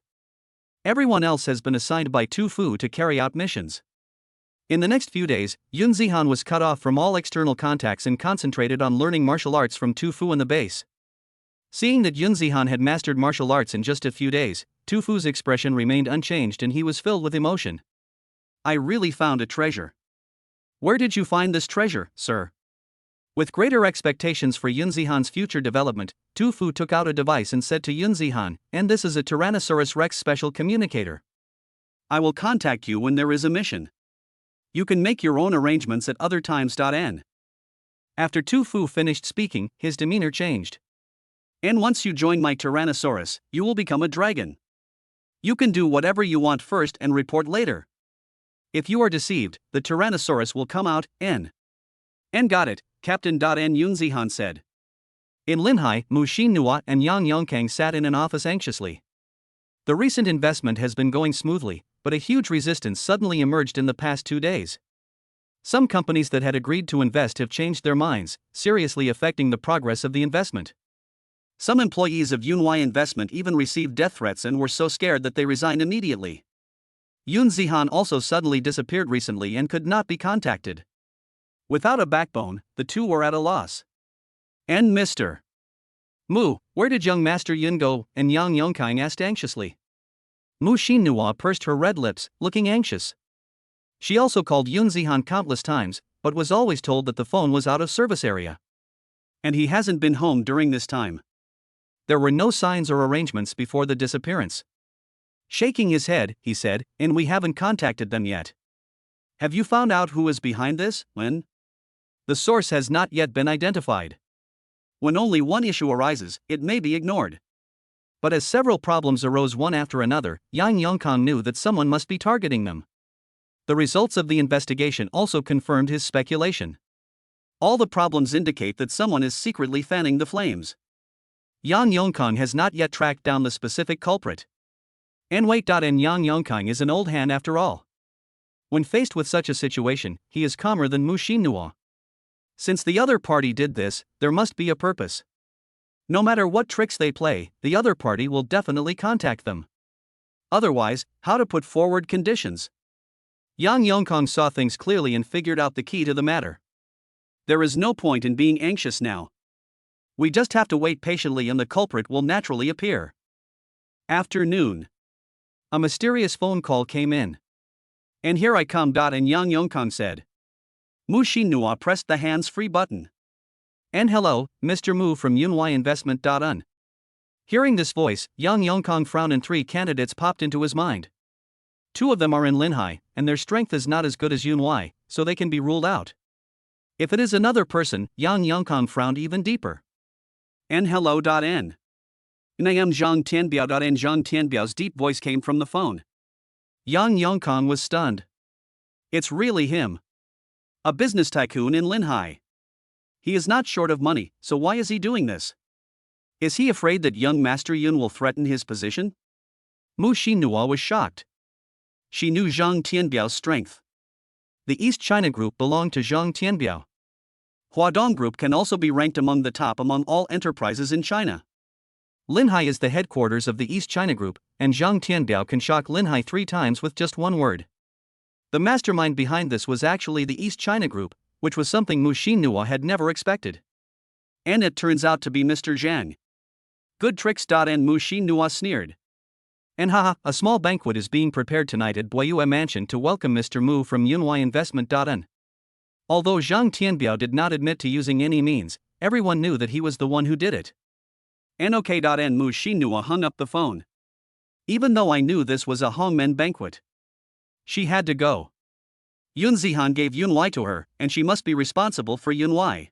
Speaker 1: Everyone else has been assigned by Tu Fu to carry out missions. In the next few days, Yun Zihan was cut off from all external contacts and concentrated on learning martial arts from Tu Fu in the base. Seeing that Yun Zihan had mastered martial arts in just a few days, Tu Fu's expression remained unchanged and he was filled with emotion. I really found a treasure. Where did you find this treasure, sir? With greater expectations for Yun Zihan's future development, Tu Fu took out a device and said to Yun Zihan, and this is a Tyrannosaurus Rex special communicator. I will contact you when there is a mission. You can make your own arrangements at other times. After Tu Fu finished speaking, his demeanor changed. And once you join my Tyrannosaurus, you will become a dragon. You can do whatever you want first and report later. If you are deceived, the Tyrannosaurus will come out, N. Got it, Captain. Yun Zihan said. In Linhai, Mu Xinhua and Yang Yongkang sat in an office anxiously. The recent investment has been going smoothly, but a huge resistance suddenly emerged in the past 2 days. Some companies that had agreed to invest have changed their minds, seriously affecting the progress of the investment. Some employees of Yunhai Investment even received death threats and were so scared that they resigned immediately. Yun Zihan also suddenly disappeared recently and could not be contacted. Without a backbone, the two were at a loss. And Mr. Mu, where did young Master Yun go? And Yang Yongkang asked anxiously. Mu Xinhua pursed her red lips, looking anxious. She also called Yun Zihan countless times, but was always told that the phone was out of service area. And he hasn't been home during this time. There were no signs or arrangements before the disappearance. Shaking his head, he said, and we haven't contacted them yet. Have you found out who is behind this, Wen? The source has not yet been identified. When only one issue arises, it may be ignored. But as several problems arose one after another, Yang Yongkang knew that someone must be targeting them. The results of the investigation also confirmed his speculation. All the problems indicate that someone is secretly fanning the flames. Yang Yongkang has not yet tracked down the specific culprit. And wait. And Yang Yongkang is an old hand after all. When faced with such a situation, he is calmer than Mu Xinhua. Since the other party did this, there must be a purpose. No matter what tricks they play, the other party will definitely contact them. Otherwise, how to put forward conditions? Yang Yongkang saw things clearly and figured out the key to the matter. There is no point in being anxious now. We just have to wait patiently and the culprit will naturally appear. Afternoon. A mysterious phone call came in. And here I come. And Yang Yongkang said. Mu Xinhua pressed the hands-free button. And hello, Mr. Mu from Yunhai Investment. Hearing this voice, Yang Yongkang frowned and 3 candidates popped into his mind. 2 of them are in Linhai, and their strength is not as good as Yunhai, so they can be ruled out. If it is another person, Yang Yongkang frowned even deeper. And hello. N. I am Zhang Tianbiao. And Zhang Tianbiao's deep voice came from the phone. Yang Yongkang was stunned. It's really him. A business tycoon in Linhai. He is not short of money, so why is he doing this? Is he afraid that young Master Yun will threaten his position? Mu Xinhua was shocked. She knew Zhang Tianbiao's strength. The East China Group belonged to Zhang Tianbiao. Huadong Group can also be ranked among the top among all enterprises in China. Linhai is the headquarters of the East China Group, and Zhang Tianbiao can shock Linhai 3 times with just one word. The mastermind behind this was actually the East China Group, which was something Mu Xinhua had never expected. And it turns out to be Mr. Zhang. Good tricks. And Mu Xinhua sneered. And haha, a small banquet is being prepared tonight at Boyue Mansion to welcome Mr. Mu from Yunhai Investment. Although Zhang Tianbiao did not admit to using any means, everyone knew that he was the one who did it. And okay. And Mu Xinhua hung up the phone. Even though I knew this was a Hongmen banquet. She had to go. Yun Zihan gave Yunhai to her, and she must be responsible for Yunhai.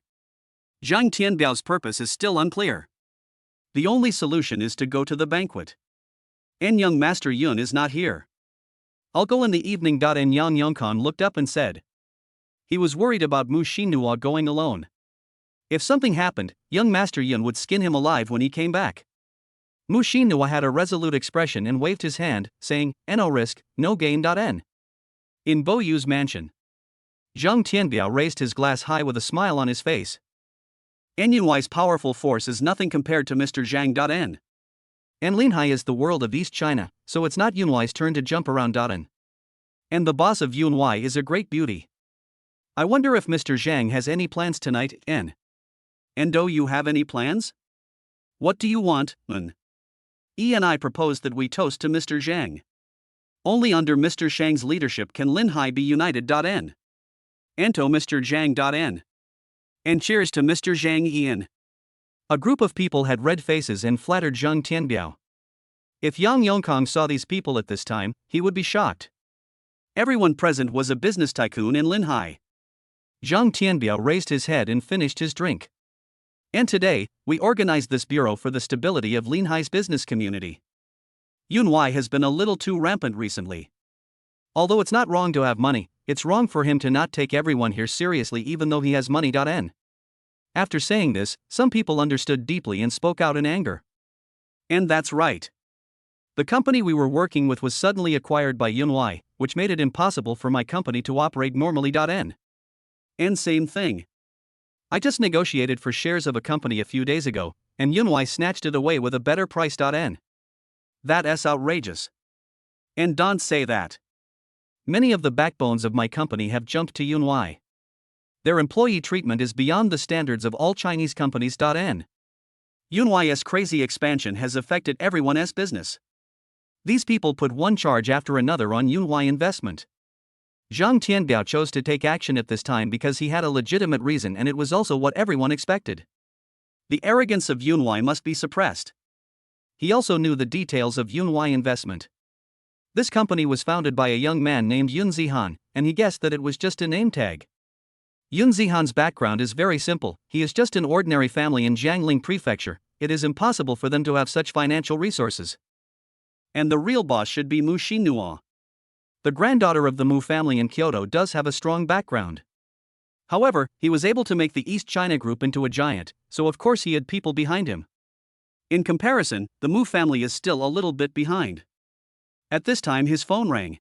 Speaker 1: Zhang Tianbiao's purpose is still unclear. The only solution is to go to the banquet. And young Master Yun is not here. I'll go in the evening. And Yang Yongkang looked up and said. He was worried about Mu Xinhua going alone. If something happened, young Master Yun would skin him alive when he came back. Mu Xinhua had a resolute expression and waved his hand, saying, "No risk, no gain." N. In Bo Yu's mansion, Zhang Tianbiao raised his glass high with a smile on his face. Yunwai's powerful force is nothing compared to Mr. Zhang. N. And Linhai is the world of East China, so it's not Yunwai's turn to jump around. N. And the boss of Yunwai is a great beauty. I wonder if Mr. Zhang has any plans tonight. N. And do you have any plans? What do you want? N. And I propose that we toast to Mr. Zhang. Only under Mr. Zhang's leadership can Linhai be united. N. And to Mr. Zhang. N. And cheers to Mr. Zhang. Ian. A group of people had red faces and flattered Zhang Tianbiao. If Yang Yongkong saw these people at this time, he would be shocked. Everyone present was a business tycoon in Linhai. Zhang Tianbiao raised his head and finished his drink. And today, we organized this bureau for the stability of Linhai's business community. Yunwai has been a little too rampant recently. Although it's not wrong to have money, it's wrong for him to not take everyone here seriously even though he has money. N. After saying this, some people understood deeply and spoke out in anger. And that's right. The company we were working with was suddenly acquired by Yunwai, which made it impossible for my company to operate normally. N. And same thing. I just negotiated for shares of a company a few days ago, and Yunwai snatched it away with a better price. N. That's outrageous. And don't say that. Many of the backbones of my company have jumped to Yunwai. Their employee treatment is beyond the standards of all Chinese companies. N. Yunwai's crazy expansion has affected everyone's business. These people put one charge after another on Yunwai investment. Zhang Tianbiao chose to take action at this time because he had a legitimate reason, and it was also what everyone expected. The arrogance of Yunwai must be suppressed. He also knew the details of Yunwai investment. This company was founded by a young man named Yun Zihan, and he guessed that it was just a name tag. Yun Zihan's background is very simple. He is just an ordinary family in Jiangling Prefecture. It is impossible for them to have such financial resources. And the real boss should be Mu Xinhua. The granddaughter of the Mu family in Kyoto does have a strong background. However, he was able to make the East China group into a giant, so of course he had people behind him. In comparison, the Mu family is still a little bit behind. At this time his phone rang.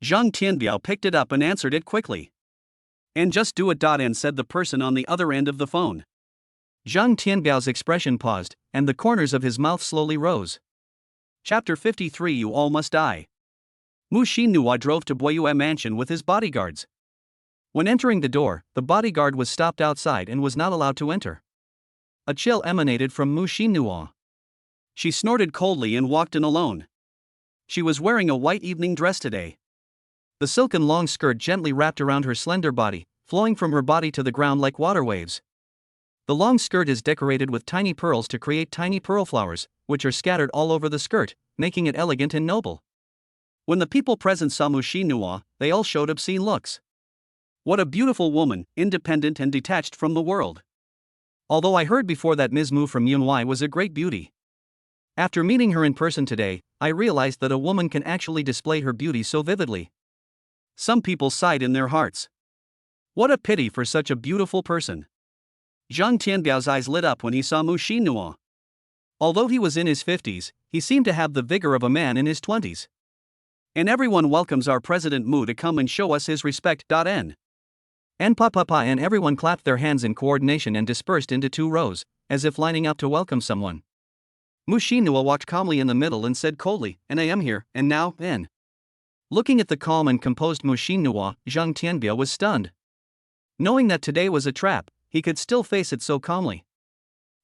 Speaker 1: Zhang Tianbiao picked it up and answered it quickly. And just do it. And said the person on the other end of the phone. Zhang Tianbiao's expression paused, and the corners of his mouth slowly rose. Chapter 53. You all must die. Mu Xinhua drove to Boyue mansion with his bodyguards. When entering the door, the bodyguard was stopped outside and was not allowed to enter. A chill emanated from Mu Xinhua. She snorted coldly and walked in alone. She was wearing a white evening dress today. The silken long skirt gently wrapped around her slender body, flowing from her body to the ground like water waves. The long skirt is decorated with tiny pearls to create tiny pearl flowers, which are scattered all over the skirt, making it elegant and noble. When the people present saw Mu Xinhua, they all showed obscene looks. What a beautiful woman, independent and detached from the world. Although I heard before that Ms. Mu from Yunwai was a great beauty. After meeting her in person today, I realized that a woman can actually display her beauty so vividly. Some people sighed in their hearts. What a pity for such a beautiful person. Zhang Tianbiao's eyes lit up when he saw Mu Xinhua. Although he was in his 50s, he seemed to have the vigor of a man in his 20s. And everyone welcomes our President Mu to come and show us his respect. N. And Papa and everyone clapped their hands in coordination and dispersed into 2 rows, as if lining up to welcome someone. Mu Xinhua walked calmly in the middle and said coldly, "And I am here, and now, N." Looking at the calm and composed Mu Xinhua, Zhang Tianbiao was stunned. Knowing that today was a trap, he could still face it so calmly.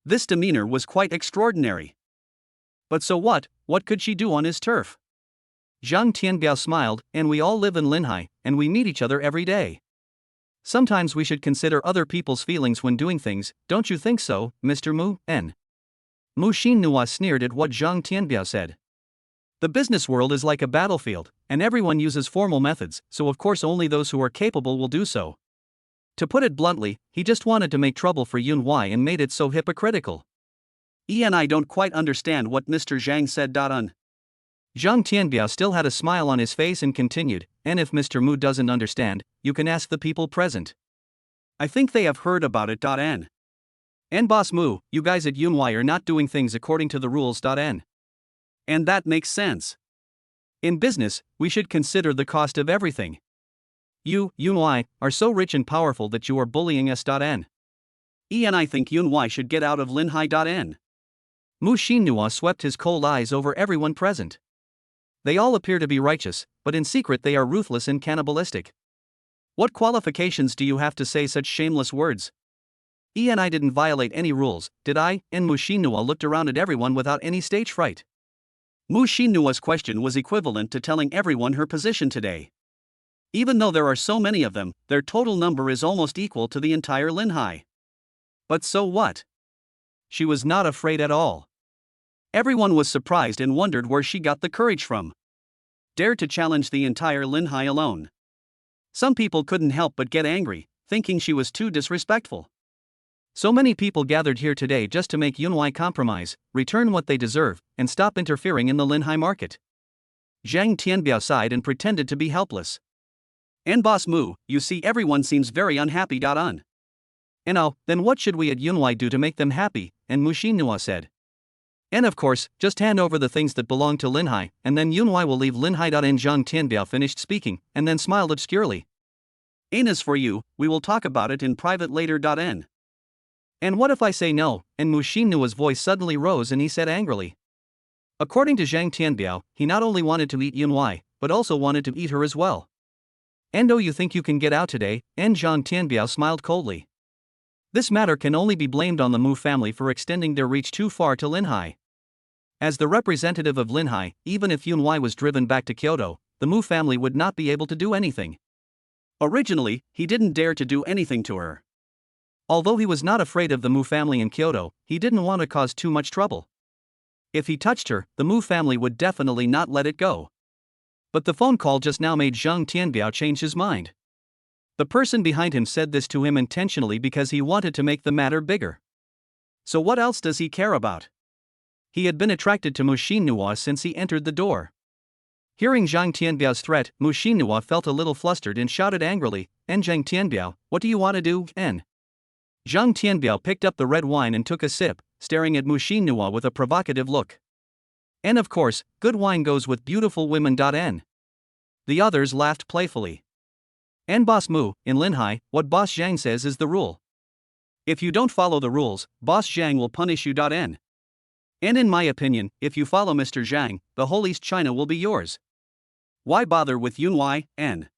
Speaker 1: This demeanor was quite extraordinary. But so what could she do on his turf? Zhang Tianbiao smiled, and we all live in Linhai, and we meet each other every day. Sometimes we should consider other people's feelings when doing things, don't you think so, Mr. Mu? N. Mu Xinhua sneered at what Zhang Tianbiao said. The business world is like a battlefield, and everyone uses formal methods, so of course only those who are capable will do so. To put it bluntly, he just wanted to make trouble for Yunwai and made it so hypocritical. And I don't quite understand what Mr. Zhang said. Zhang Tianbiao still had a smile on his face and continued, and if Mr. Mu doesn't understand, you can ask the people present. I think they have heard about it. N. And Boss Moo, you guys at Yunhai are not doing things according to the rules. N. And that makes sense. In business, we should consider the cost of everything. You, Yunhai, are so rich and powerful that you are bullying us. N. And I think Yunhai should get out of Linhai. N. Mu Shinhua swept his cold eyes over everyone present. They all appear to be righteous, but in secret they are ruthless and cannibalistic. What qualifications do you have to say such shameless words? And I didn't violate any rules, did I? And Mu Shinhua looked around at everyone without any stage fright. Mu Shinhua's question was equivalent to telling everyone her position today. Even though there are so many of them, their total number is almost equal to the entire Linhai. But so what? She was not afraid at all. Everyone was surprised and wondered where she got the courage from. Dared to challenge the entire Linhai alone. Some people couldn't help but get angry, thinking she was too disrespectful. So many people gathered here today just to make Yunhai compromise, return what they deserve, and stop interfering in the Linhai market. Zhang Tianbiao sighed and pretended to be helpless. And Boss Mu, you see everyone seems very unhappy. And oh, then what should we at Yunhai do to make them happy? And Mu Shinhua said. And of course, just hand over the things that belong to Linhai, and then Yunhai will leave Linhai. And Zhang Tianbiao finished speaking, and then smiled obscurely. And as for you, we will talk about it in private later. And what if I say no? And Mu Shinhua's voice suddenly rose and he said angrily. According to Zhang Tianbiao, he not only wanted to eat Yunhai, but also wanted to eat her as well. And oh, you think you can get out today? And Zhang Tianbiao smiled coldly. This matter can only be blamed on the Mu family for extending their reach too far to Linhai. As the representative of Linhai, even if Yunhai was driven back to Kyoto, the Mu family would not be able to do anything. Originally, he didn't dare to do anything to her. Although he was not afraid of the Mu family in Kyoto, he didn't want to cause too much trouble. If he touched her, the Mu family would definitely not let it go. But the phone call just now made Zhang Tianbiao change his mind. The person behind him said this to him intentionally because he wanted to make the matter bigger. So what else does he care about? He had been attracted to Mu Shinhua since he entered the door. Hearing Zhang Tianbiao's threat, Mu Shinhua felt a little flustered and shouted angrily, "And Zhang Tianbiao, what do you want to do, N?" Zhang Tianbiao picked up the red wine and took a sip, staring at Mu Shinhua with a provocative look. And of course, good wine goes with beautiful women. N. The others laughed playfully. And Boss Mu, in Linhai, what Boss Zhang says is the rule. If you don't follow the rules, Boss Zhang will punish you. N. And in my opinion, if you follow Mr. Zhang, the whole East China will be yours. Why bother with Yunhai, N?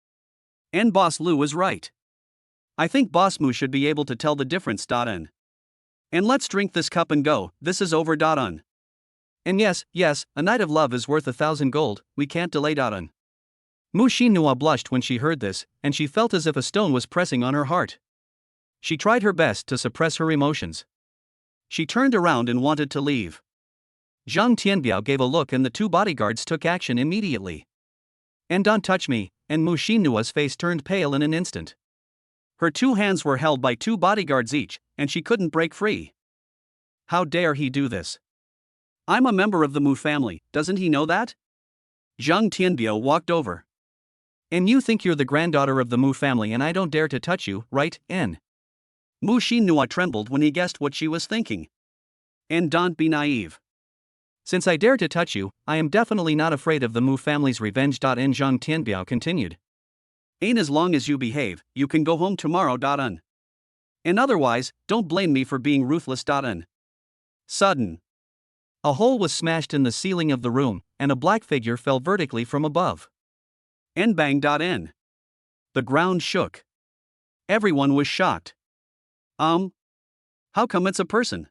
Speaker 1: And Boss Lu is right. I think Boss Mu should be able to tell the difference. N. And let's drink this cup and go, this is over. N. And yes, a night of love is worth 1,000 gold, we can't delay. N. Mu Shinhua blushed when she heard this, and she felt as if a stone was pressing on her heart. She tried her best to suppress her emotions. She turned around and wanted to leave. Zhang Tianbiao gave a look and the two bodyguards took action immediately. And don't touch me, and Mu Shinhua's face turned pale in an instant. Her two hands were held by two bodyguards each, and she couldn't break free. How dare he do this? I'm a member of the Mu family, doesn't he know that? Zhang Tianbiao walked over. And you think you're the granddaughter of the Mu family and I don't dare to touch you, right, N? Mu Shinhua trembled when he guessed what she was thinking. And don't be naive. Since I dare to touch you, I am definitely not afraid of the Mu family's revenge. N. Zhang Tianbiao continued. Ain't as long as you behave, you can go home tomorrow. N. And otherwise, don't blame me for being ruthless. N. Sudden. A hole was smashed in the ceiling of the room, and a black figure fell vertically from above. And bang. N. The ground shook. Everyone was shocked. How come it's a person?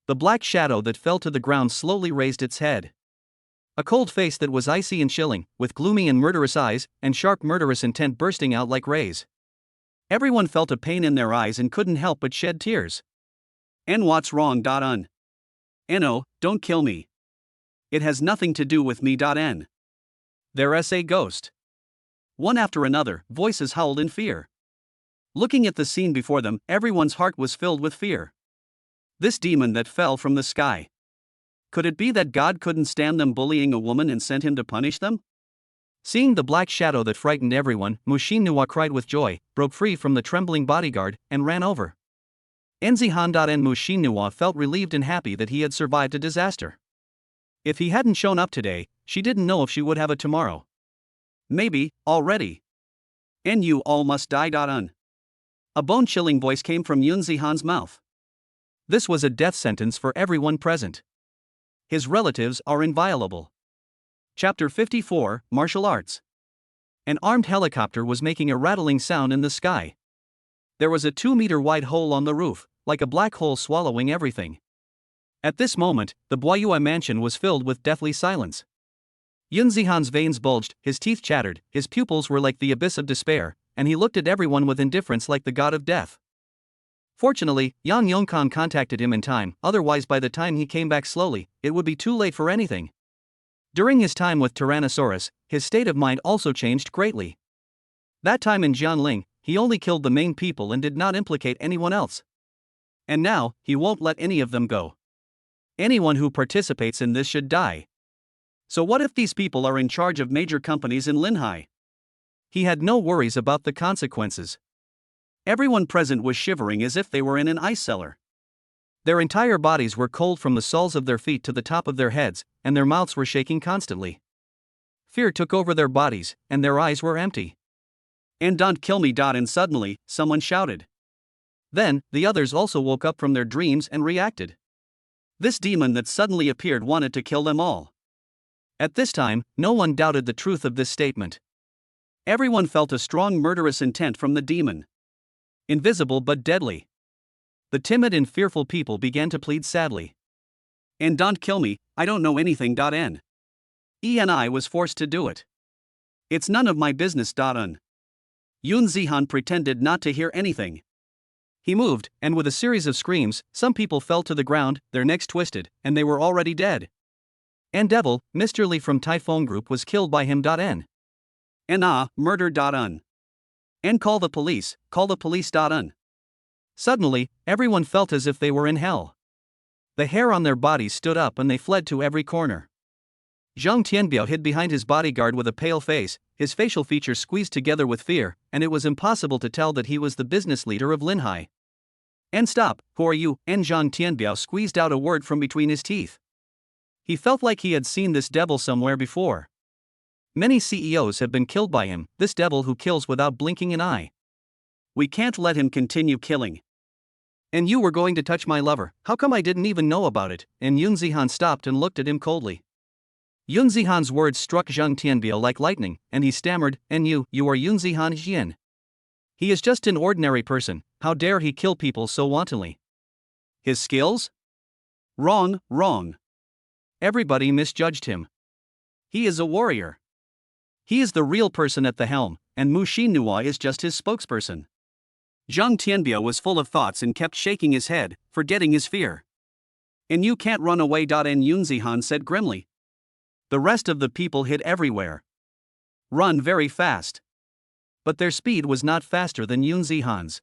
Speaker 1: The black shadow that fell to the ground slowly raised its head. A cold face that was icy and chilling, with gloomy and murderous eyes, and sharp murderous intent bursting out like rays. Everyone felt a pain in their eyes and couldn't help but shed tears. And what's wrong? N. No, don't kill me. It has nothing to do with me. N. There's a ghost. One after another, voices howled in fear. Looking at the scene before them, everyone's heart was filled with fear. This demon that fell from the sky. Could it be that God couldn't stand them bullying a woman and sent him to punish them? Seeing the black shadow that frightened everyone, Mu Shinhua cried with joy, broke free from the trembling bodyguard, and ran over. Nzihan. Mu Shinua felt relieved and happy that he had survived a disaster. If he hadn't shown up today, she didn't know if she would have a tomorrow. Maybe, already. And you all must die. A bone-chilling voice came from Yun Zihan's mouth. This was a death sentence for everyone present. His relatives are inviolable. Chapter 54, Martial Arts. An armed helicopter was making a rattling sound in the sky. There was a 2-meter wide hole on the roof, like a black hole swallowing everything. At this moment, the Boyue mansion was filled with deathly silence. Yun Zihan's veins bulged, his teeth chattered, his pupils were like the abyss of despair, and he looked at everyone with indifference like the god of death. Fortunately, Yang Yongkan contacted him in time, otherwise by the time he came back slowly, it would be too late for anything. During his time with Tyrannosaurus, his state of mind also changed greatly. That time in Jianling, he only killed the main people and did not implicate anyone else. And now, he won't let any of them go. Anyone who participates in this should die. So what if these people are in charge of major companies in Linhai? He had no worries about the consequences. Everyone present was shivering as if they were in an ice cellar. Their entire bodies were cold from the soles of their feet to the top of their heads, and their mouths were shaking constantly. Fear took over their bodies, and their eyes were empty. And don't kill me. And suddenly, someone shouted. Then, the others also woke up from their dreams and reacted. This demon that suddenly appeared wanted to kill them all. At this time, no one doubted the truth of this statement. Everyone felt a strong murderous intent from the demon. Invisible but deadly. The timid and fearful people began to plead sadly. And don't kill me, I don't know anything. I was forced to do it. It's none of my business. Yun Zihan pretended not to hear anything. He moved, and with a series of screams, some people fell to the ground, their necks twisted, and they were already dead. And Devil, Mr. Lee from Typhoon Group was killed by him. Murder. And call the police. Suddenly, everyone felt as if they were in hell. The hair on their bodies stood up and they fled to every corner. Zhang Tianbiao hid behind his bodyguard with a pale face, his facial features squeezed together with fear, and it was impossible to tell that he was the business leader of Linhai. And stop, who are you? And Zhang Tianbiao squeezed out a word from between his teeth. He felt like he had seen this devil somewhere before. Many CEOs have been killed by him, this devil who kills without blinking an eye. We can't let him continue killing. And you were going to touch my lover, how come I didn't even know about it? And Yun Zihan stopped and looked at him coldly. Yun Zihan's words struck Zhang Tianbiao like lightning, and he stammered, and you are Yun Zihan Jian. He is just an ordinary person, how dare he kill people so wantonly? His skills? Wrong. Everybody misjudged him. He is a warrior. He is the real person at the helm, and Mu Shinua is just his spokesperson. Zhang Tianbiao was full of thoughts and kept shaking his head, forgetting his fear. And you can't run away. And Yun Zihan said grimly. The rest of the people hid everywhere. Run very fast. But their speed was not faster than Yun Zihan's.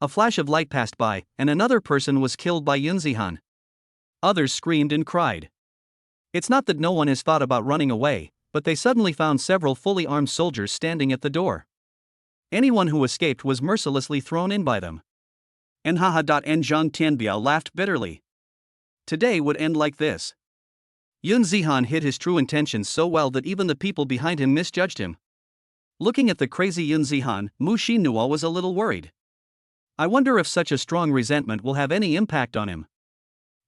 Speaker 1: A flash of light passed by, and another person was killed by Yun Zihan. Others screamed and cried. It's not that no one has thought about running away, but they suddenly found several fully armed soldiers standing at the door. Anyone who escaped was mercilessly thrown in by them. And Zhang Tianbiao laughed bitterly. Today would end like this. Yun Zihan hid his true intentions so well that even the people behind him misjudged him. Looking at the crazy Yun Zihan, Mu Shinua was a little worried. I wonder if such a strong resentment will have any impact on him.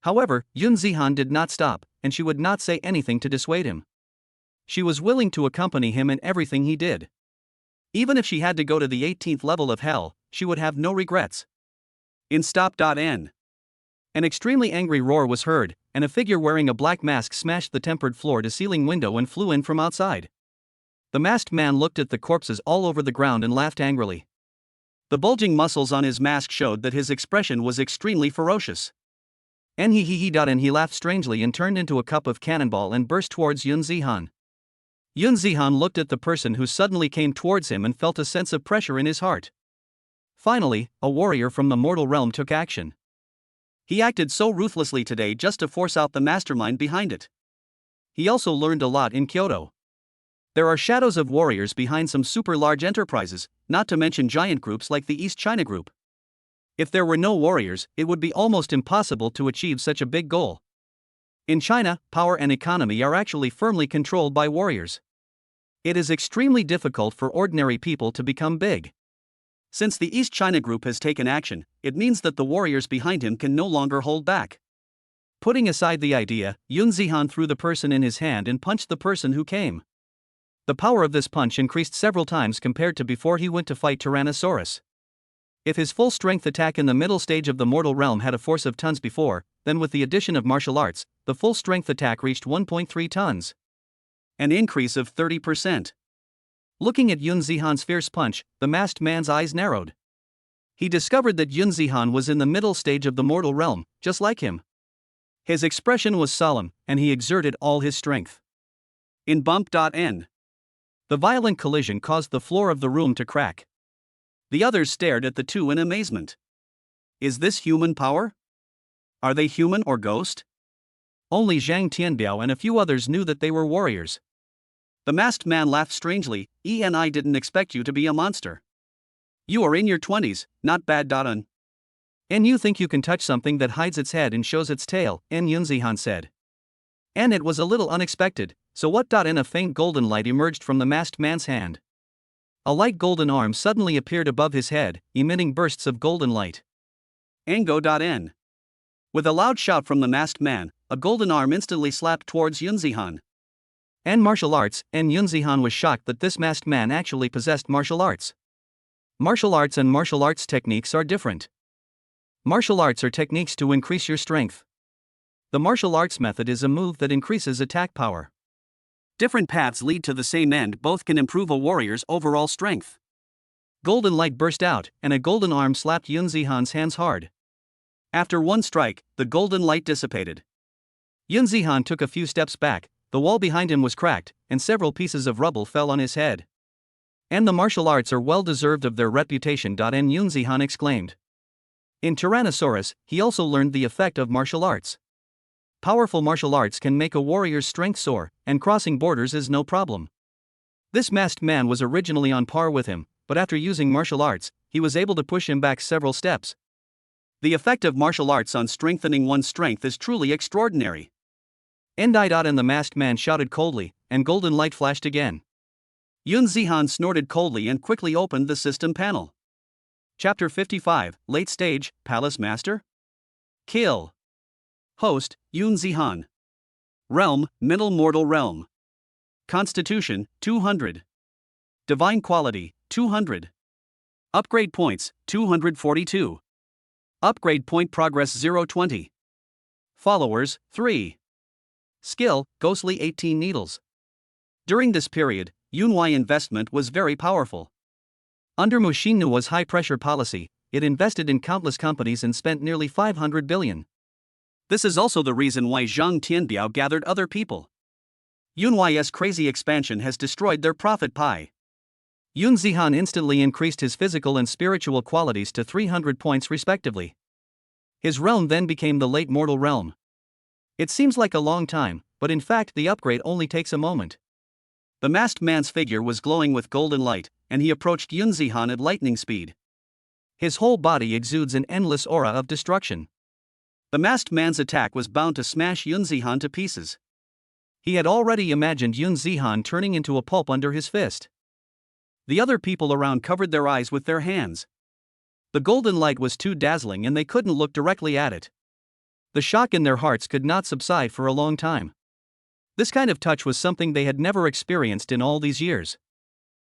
Speaker 1: However, Yun Zihan did not stop, and she would not say anything to dissuade him. She was willing to accompany him in everything he did. Even if she had to go to the 18th level of hell, she would have no regrets. In stop.n. An extremely angry roar was heard, and a figure wearing a black mask smashed the tempered floor-to-ceiling window and flew in from outside. The masked man looked at the corpses all over the ground and laughed angrily. The bulging muscles on his mask showed that his expression was extremely ferocious. And he laughed strangely and turned into a cup of cannonball and burst towards Yun Zihan. Yun Zihan looked at the person who suddenly came towards him and felt a sense of pressure in his heart. Finally, a warrior from the mortal realm took action. He acted so ruthlessly today just to force out the mastermind behind it. He also learned a lot in Kyoto. There are shadows of warriors behind some super large enterprises, not to mention giant groups like the East China Group. If there were no warriors, it would be almost impossible to achieve such a big goal. In China, power and economy are actually firmly controlled by warriors. It is extremely difficult for ordinary people to become big. Since the East China Group has taken action, it means that the warriors behind him can no longer hold back. Putting aside the idea, Yun Zihan threw the person in his hand and punched the person who came. The power of this punch increased several times compared to before he went to fight Tyrannosaurus. If his full strength attack in the middle stage of the mortal realm had a force of tons before, then with the addition of martial arts, the full strength attack reached 1.3 tons. An increase of 30%. Looking at Yun Zihan's fierce punch, the masked man's eyes narrowed. He discovered that Yun Zihan was in the middle stage of the mortal realm, just like him. His expression was solemn, and he exerted all his strength. In bump.n. The violent collision caused the floor of the room to crack. The others stared at the two in amazement. Is this human power? Are they human or ghost? Only Zhang Tianbiao and a few others knew that they were warriors. The masked man laughed strangely. I didn't expect you to be a monster. You are in your 20s, not bad. And you think you can touch something that hides its head and shows its tail, Yun Zihan said. And it was a little unexpected, so what? In a faint golden light emerged from the masked man's hand. A light golden arm suddenly appeared above his head, emitting bursts of golden light. Ango.n. With a loud shout from the masked man, a golden arm instantly slapped towards Yun Zihan. And martial arts, and Yun Zihan was shocked that this masked man actually possessed martial arts. Martial arts and martial arts techniques are different. Martial arts are techniques to increase your strength. The martial arts method is a move that increases attack power. Different paths lead to the same end, both can improve a warrior's overall strength. Golden light burst out, and a golden arm slapped Yun Zihan's hands hard. After one strike, the golden light dissipated. Yun Zihan took a few steps back, the wall behind him was cracked, and several pieces of rubble fell on his head. And the martial arts are well deserved of their reputation. And Yun Zihan exclaimed. In Tyrannosaurus, he also learned the effect of martial arts. Powerful martial arts can make a warrior's strength soar, and crossing borders is no problem. This masked man was originally on par with him, but after using martial arts, he was able to push him back several steps. The effect of martial arts on strengthening one's strength is truly extraordinary. And the masked man shouted coldly, and golden light flashed again. Yun Zihan snorted coldly and quickly opened the system panel. Chapter 55, Late Stage, Palace Master? Kill. Host, Yun Zihan. Realm, Middle Mortal Realm. Constitution, 200. Divine Quality, 200. Upgrade Points, 242. Upgrade Point Progress 020. Followers, 3. Skill, Ghostly 18 Needles. During this period, Yunwei investment was very powerful. Under Mu Xinhua's high-pressure policy, it invested in countless companies and spent nearly 500 billion. This is also the reason why Zhang Tianbiao gathered other people. Yunwei's crazy expansion has destroyed their profit pie. Yun Zihan instantly increased his physical and spiritual qualities to 300 points respectively. His realm then became the late mortal realm. It seems like a long time, but in fact the upgrade only takes a moment. The masked man's figure was glowing with golden light, and he approached Yun Zihan at lightning speed. His whole body exudes an endless aura of destruction. The masked man's attack was bound to smash Yun Zihan to pieces. He had already imagined Yun Zihan turning into a pulp under his fist. The other people around covered their eyes with their hands. The golden light was too dazzling and they couldn't look directly at it. The shock in their hearts could not subside for a long time. This kind of touch was something they had never experienced in all these years.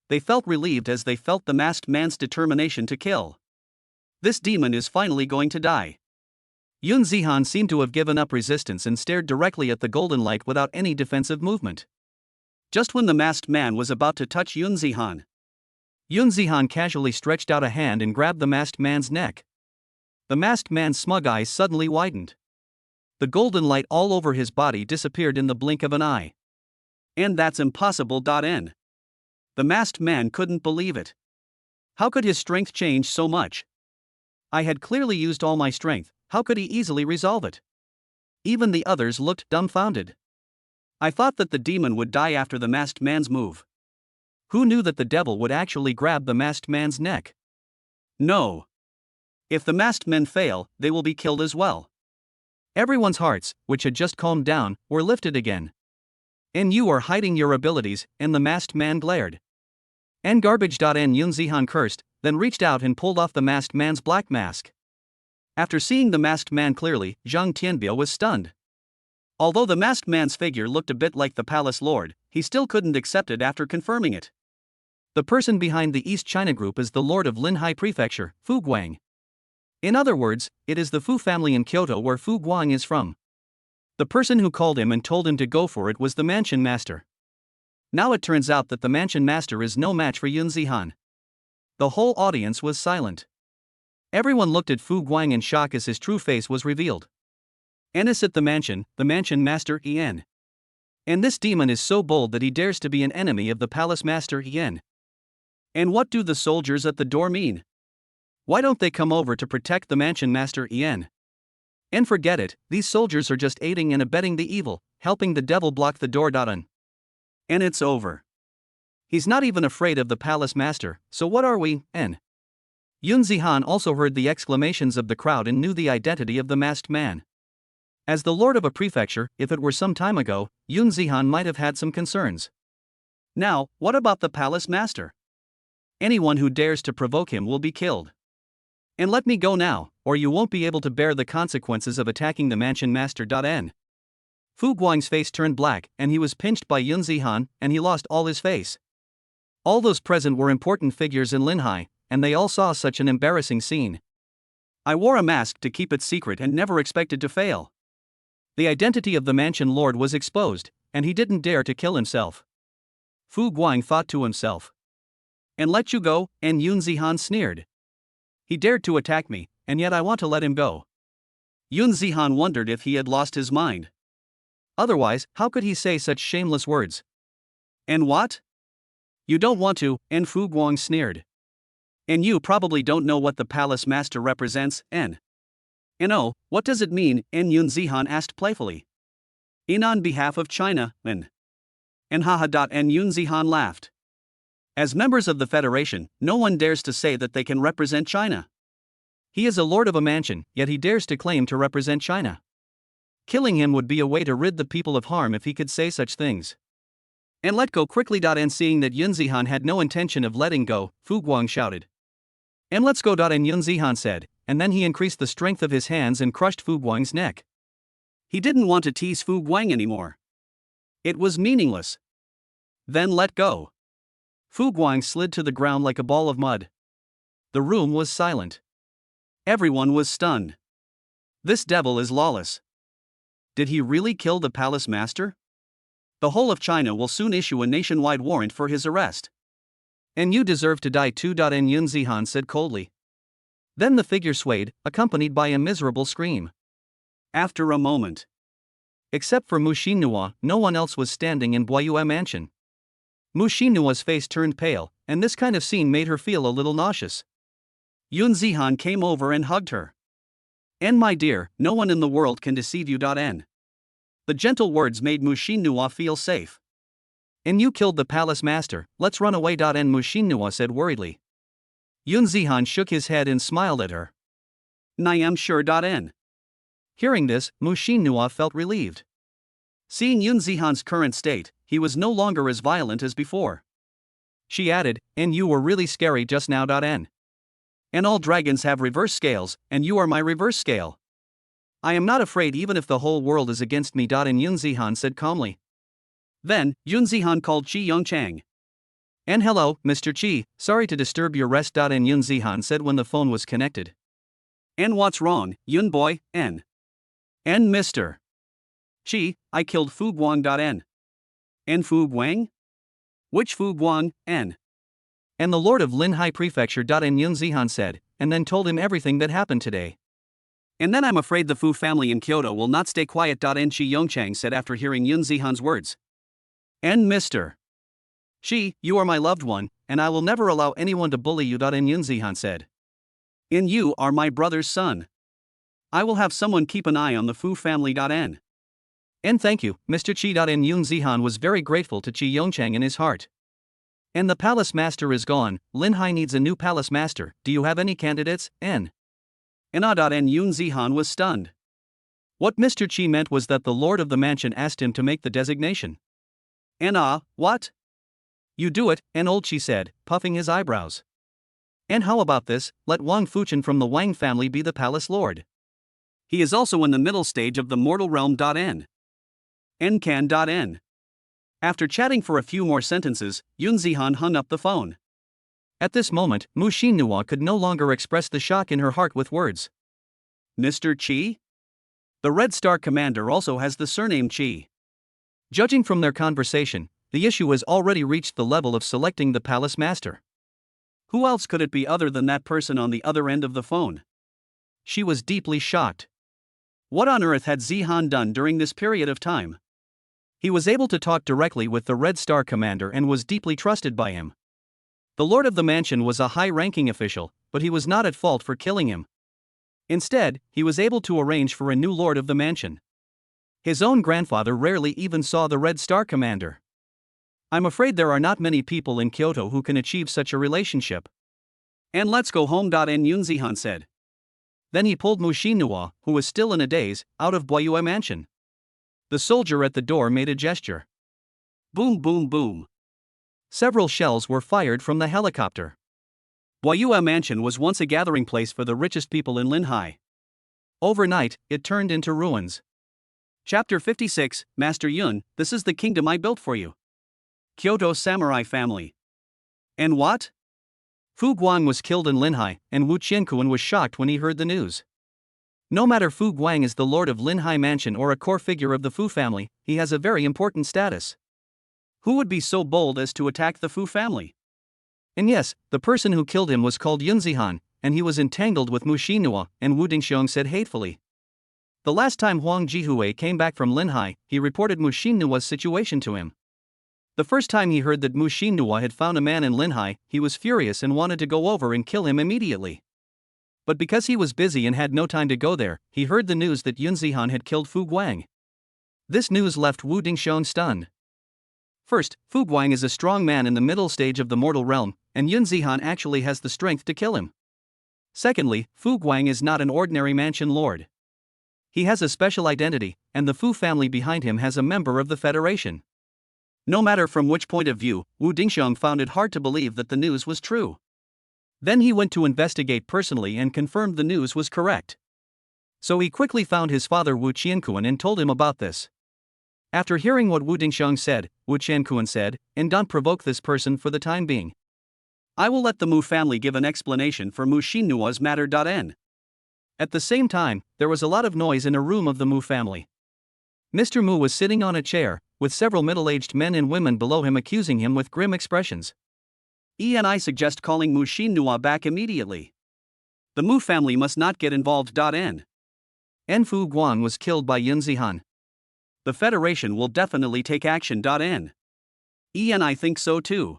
Speaker 1: They felt relieved as they felt the masked man's determination to kill. This demon is finally going to die. Yun Zihan seemed to have given up resistance and stared directly at the golden light without any defensive movement. Just when the masked man was about to touch Yun Zihan casually stretched out a hand and grabbed the masked man's neck. The masked man's smug eyes suddenly widened. The golden light all over his body disappeared in the blink of an eye. And that's impossible. The masked man couldn't believe it. How could his strength change so much? I had clearly used all my strength, how could he easily resolve it? Even the others looked dumbfounded. I thought that the demon would die after the masked man's move. Who knew that the devil would actually grab the masked man's neck? No. If the masked men fail, they will be killed as well. Everyone's hearts, which had just calmed down, were lifted again. And you are hiding your abilities, and the masked man glared. And garbage. And Yun Zihan cursed, then reached out and pulled off the masked man's black mask. After seeing the masked man clearly, Zhang Tianbio was stunned. Although the masked man's figure looked a bit like the palace lord, he still couldn't accept it after confirming it. The person behind the East China group is the lord of Linhai Prefecture, Fu Guang. In other words, it is the Fu family in Kyoto where Fu Guang is from. The person who called him and told him to go for it was the mansion master. Now it turns out that the mansion master is no match for Yun Zihan. The whole audience was silent. Everyone looked at Fu Guang in shock as his true face was revealed. And is at the mansion master En. And this demon is so bold that he dares to be an enemy of the palace master En. And what do the soldiers at the door mean? Why don't they come over to protect the mansion master En? And forget it, these soldiers are just aiding and abetting the evil, helping the devil block the door. And it's over. He's not even afraid of the palace master, so what are we, En? Yun Zihan also heard the exclamations of the crowd and knew the identity of the masked man. As the lord of a prefecture, if it were some time ago, Yun Zihan might have had some concerns. Now, what about the palace master? Anyone who dares to provoke him will be killed. And let me go now, or you won't be able to bear the consequences of attacking the mansion master. En. Fu Guang's face turned black, and he was pinched by Yun Zihan, and he lost all his face. All those present were important figures in Linhai, and they all saw such an embarrassing scene. I wore a mask to keep it secret and never expected to fail. The identity of the mansion lord was exposed, and he didn't dare to kill himself. Fu Guang thought to himself. And let you go, and Yun Zihan sneered. He dared to attack me, and yet I want to let him go. Yun Zihan wondered if he had lost his mind. Otherwise, how could he say such shameless words? And what? You don't want to, and Fu Guang sneered. And you probably don't know what the palace master represents, En. And oh, what does it mean? And Yun Zihan asked playfully. In on behalf of China, En. And haha. And Yun Zihan laughed. As members of the Federation, no one dares to say that they can represent China. He is a lord of a mansion, yet he dares to claim to represent China. Killing him would be a way to rid the people of harm if he could say such things. And let go quickly. And seeing that Yun Zihan had no intention of letting go, Fu Guang shouted. And let's go. And Yun Zihan said, and then he increased the strength of his hands and crushed Fu Guang's neck. He didn't want to tease Fu Guang anymore. It was meaningless. Then let go. Fu Guang slid to the ground like a ball of mud. The room was silent. Everyone was stunned. This devil is lawless. Did he really kill the palace master? The whole of China will soon issue a nationwide warrant for his arrest. And you deserve to die too. And Yun Zihan said coldly. Then the figure swayed, accompanied by a miserable scream. After a moment. Except for Mu Xinnua, no one else was standing in Boyue Mansion. Mu Xinnua's face turned pale, and this kind of scene made her feel a little nauseous. Yun Zihan came over and hugged her. And my dear, no one in the world can deceive you. En. The gentle words made Mu Xinnua feel safe. And you killed the palace master, let's run away. En. Mu Xinnua said worriedly. Yun Zihan shook his head and smiled at her. I am sure. En. Hearing this, Mu Xinnua felt relieved. Seeing Yun Zihan's current state, he was no longer as violent as before. She added, and you were really scary just now. En. And all dragons have reverse scales, and you are my reverse scale. I am not afraid even if the whole world is against me. And Yun Zihan said calmly. Then, Yun Zihan called Qi Yongchang. And hello, Mr. Qi, sorry to disturb your rest. And Yun Zihan said when the phone was connected. And what's wrong, Yun boy, En? And Mr. Qi, I killed Fu Guang. En. And Fu Guang? Which Fu Guang, En? And the lord of Linhai Prefecture. And Yun Zihan said, and then told him everything that happened today. And then I'm afraid the Fu family in Kyoto will not stay quiet. And Qi Yongchang said after hearing Yun Zihan's words. And Mr. Qi, you are my loved one, and I will never allow anyone to bully you. And Yun Zihan said. And you are my brother's son. I will have someone keep an eye on the Fu family. En. And thank you, Mr. Qi. And Yun Zihan was very grateful to Qi Yongchang in his heart. And the palace master is gone, Linhai needs a new palace master. Do you have any candidates, En? And Yoon Zihan was stunned. What Mr. Chi meant was that the lord of the mansion asked him to make the designation. And what? You do it, and old Chi said, puffing his eyebrows. And how about this, let Wang Fuchen from the Wang family be the palace lord. He is also in the middle stage of the mortal realm. N. After chatting for a few more sentences, Yoon Zihan hung up the phone. At this moment, Mu Xinhua could no longer express the shock in her heart with words. Mr. Chi? The Red Star commander also has the surname Chi. Judging from their conversation, the issue has already reached the level of selecting the palace master. Who else could it be other than that person on the other end of the phone? She was deeply shocked. What on earth had Zihan done during this period of time? He was able to talk directly with the Red Star commander and was deeply trusted by him. The lord of the mansion was a high-ranking official, but he was not at fault for killing him. Instead, he was able to arrange for a new lord of the mansion. His own grandfather rarely even saw the Red Star commander. I'm afraid there are not many people in Kyoto who can achieve such a relationship. And let's go home. Yoon Zihan said. Then he pulled Mu Xinhua, who was still in a daze, out of Boyue mansion. The soldier at the door made a gesture. Boom, boom, boom. Several shells were fired from the helicopter. Boyue mansion was once a gathering place for the richest people in Linhai. Overnight, it turned into ruins. Chapter 56, Master Yun, this is the kingdom I built for you. Kyoto samurai family. And what? Fu Guang was killed in Linhai, and Wu Qiankuan was shocked when he heard the news. No matter Fu Guang is the lord of Linhai mansion or a core figure of the Fu family, he has a very important status. Who would be so bold as to attack the Fu family? And yes, the person who killed him was called Yoon Zihan, and he was entangled with Mu Xinhua, and Wu Dingxiong said hatefully. The last time Huang Jihue came back from Linhai, he reported Mu Xinhua's situation to him. The first time he heard that Mu Xinhua had found a man in Linhai, he was furious and wanted to go over and kill him immediately. But because he was busy and had no time to go there, he heard the news that Yoon Zihan had killed Fu Guang. This news left Wu Dingxiong stunned. First, Fu Guang is a strong man in the middle stage of the mortal realm, and Yoon Zihan actually has the strength to kill him. Secondly, Fu Guang is not an ordinary mansion lord. He has a special identity, and the Fu family behind him has a member of the Federation. No matter from which point of view, Wu Dingxiong found it hard to believe that the news was true. Then he went to investigate personally and confirmed the news was correct. So he quickly found his father Wu Qiankuan and told him about this. After hearing what Wu Dingxiong said, Wu Qiankuan said, and don't provoke this person for the time being. I will let the Mu family give an explanation for Mu Xinhua's matter. At the same time, there was a lot of noise in a room of the Mu family. Mr. Mu was sitting on a chair, with several middle-aged men and women below him accusing him with grim expressions. I suggest calling Mu Xinhua back immediately. The Mu family must not get involved. N. Fu Guang was killed by Yoon Zihan. The Federation will definitely take action. I think so too.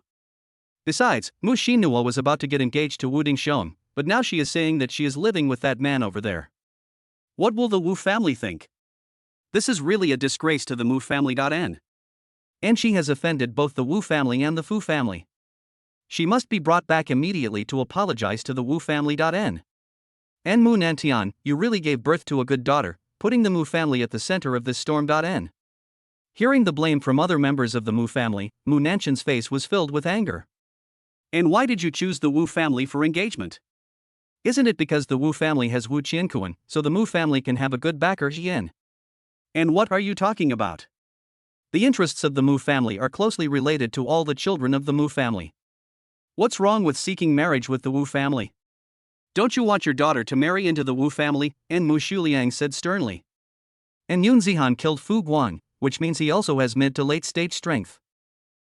Speaker 1: Besides, Mu Xinhua was about to get engaged to Wu Dingxiong, but now she is saying that she is living with that man over there. What will the Wu family think? This is really a disgrace to the Mu family. And she has offended both the Wu family and the Fu family. She must be brought back immediately to apologize to the Wu family. And Mu Nantian, you really gave birth to a good daughter, putting the Mu family at the center of this storm. Hearing the blame from other members of the Mu family, Mu Nantian's face was filled with anger. And why did you choose the Wu family for engagement? Isn't it because the Wu family has Wu Qiankuan, so the Mu family can have a good backer? And what are you talking about? The interests of the Mu family are closely related to all the children of the Mu family. What's wrong with seeking marriage with the Wu family? Don't you want your daughter to marry into the Wu family? And Mu Shuliang said sternly. And Yoon Zihan killed Fu Guang, which means he also has mid to late stage strength.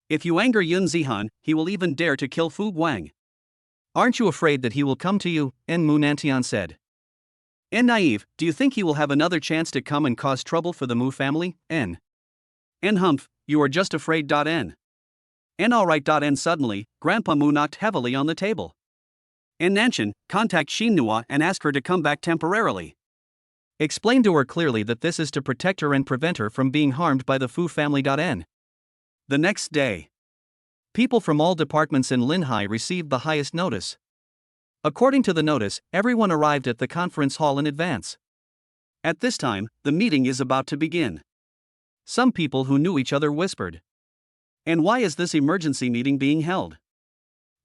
Speaker 1: If you anger Yoon Zihan, he will even dare to kill Fu Guang. Aren't you afraid that he will come to you? And Mu Nantian said. And naive, do you think he will have another chance to come and cause trouble for the Mu family? And humph, you are just afraid. And alright. And suddenly, Grandpa Mu knocked heavily on the table. And Nanshan, contact Xinhua and ask her to come back temporarily. Explain to her clearly that this is to protect her and prevent her from being harmed by the Fu family. The next day, people from all departments in Linhai received the highest notice. According to the notice, everyone arrived at the conference hall in advance. At this time, the meeting is about to begin. Some people who knew each other whispered. And why is this emergency meeting being held?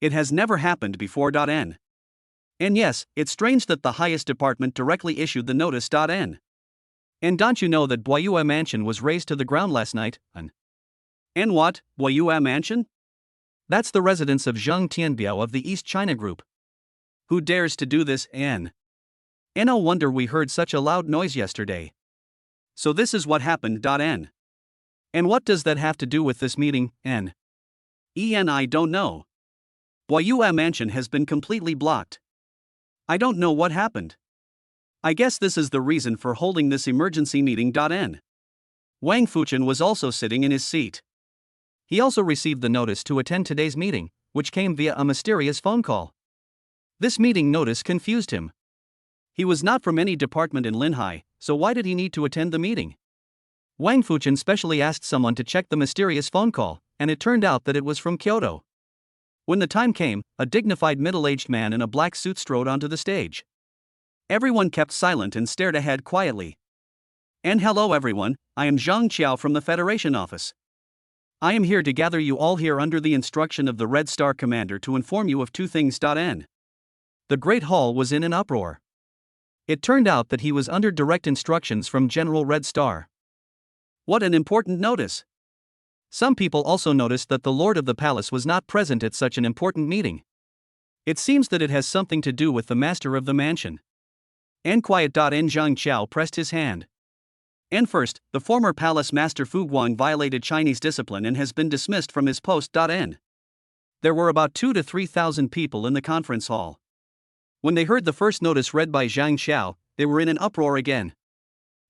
Speaker 1: It has never happened before. N. And yes, it's strange that the highest department directly issued the notice. N. And don't you know that Boyua Mansion was razed to the ground last night? And what, Boyua Mansion? That's the residence of Zheng Tianbiao of the East China Group. Who dares to do this? And no wonder we heard such a loud noise yesterday. So this is what happened. N. And what does that have to do with this meeting? I don't know. Boyua Mansion has been completely blocked. I don't know what happened. I guess this is the reason for holding this emergency meeting. N. Wang Fuchen was also sitting in his seat. He also received the notice to attend today's meeting, which came via a mysterious phone call. This meeting notice confused him. He was not from any department in Linhai, so why did he need to attend the meeting? Wang Fuchen specially asked someone to check the mysterious phone call, and it turned out that it was from Kyoto. When the time came, a dignified middle-aged man in a black suit strode onto the stage. Everyone kept silent and stared ahead quietly. And hello everyone, I am Zhang Qiao from the Federation office. I am here to gather you all here under the instruction of the Red Star Commander to inform you of two things. N. The Great Hall was in an uproar. It turned out that he was under direct instructions from General Red Star. What an important notice! Some people also noticed that the Lord of the Palace was not present at such an important meeting. It seems that it has something to do with the master of the mansion. And quiet. N. Zhang Qiao pressed his hand. And first, the former palace master Fu Guang violated Chinese discipline and has been dismissed from his post. N. There were about 2,000 to 3,000 people in the conference hall. When they heard the first notice read by Zhang Qiao, they were in an uproar again.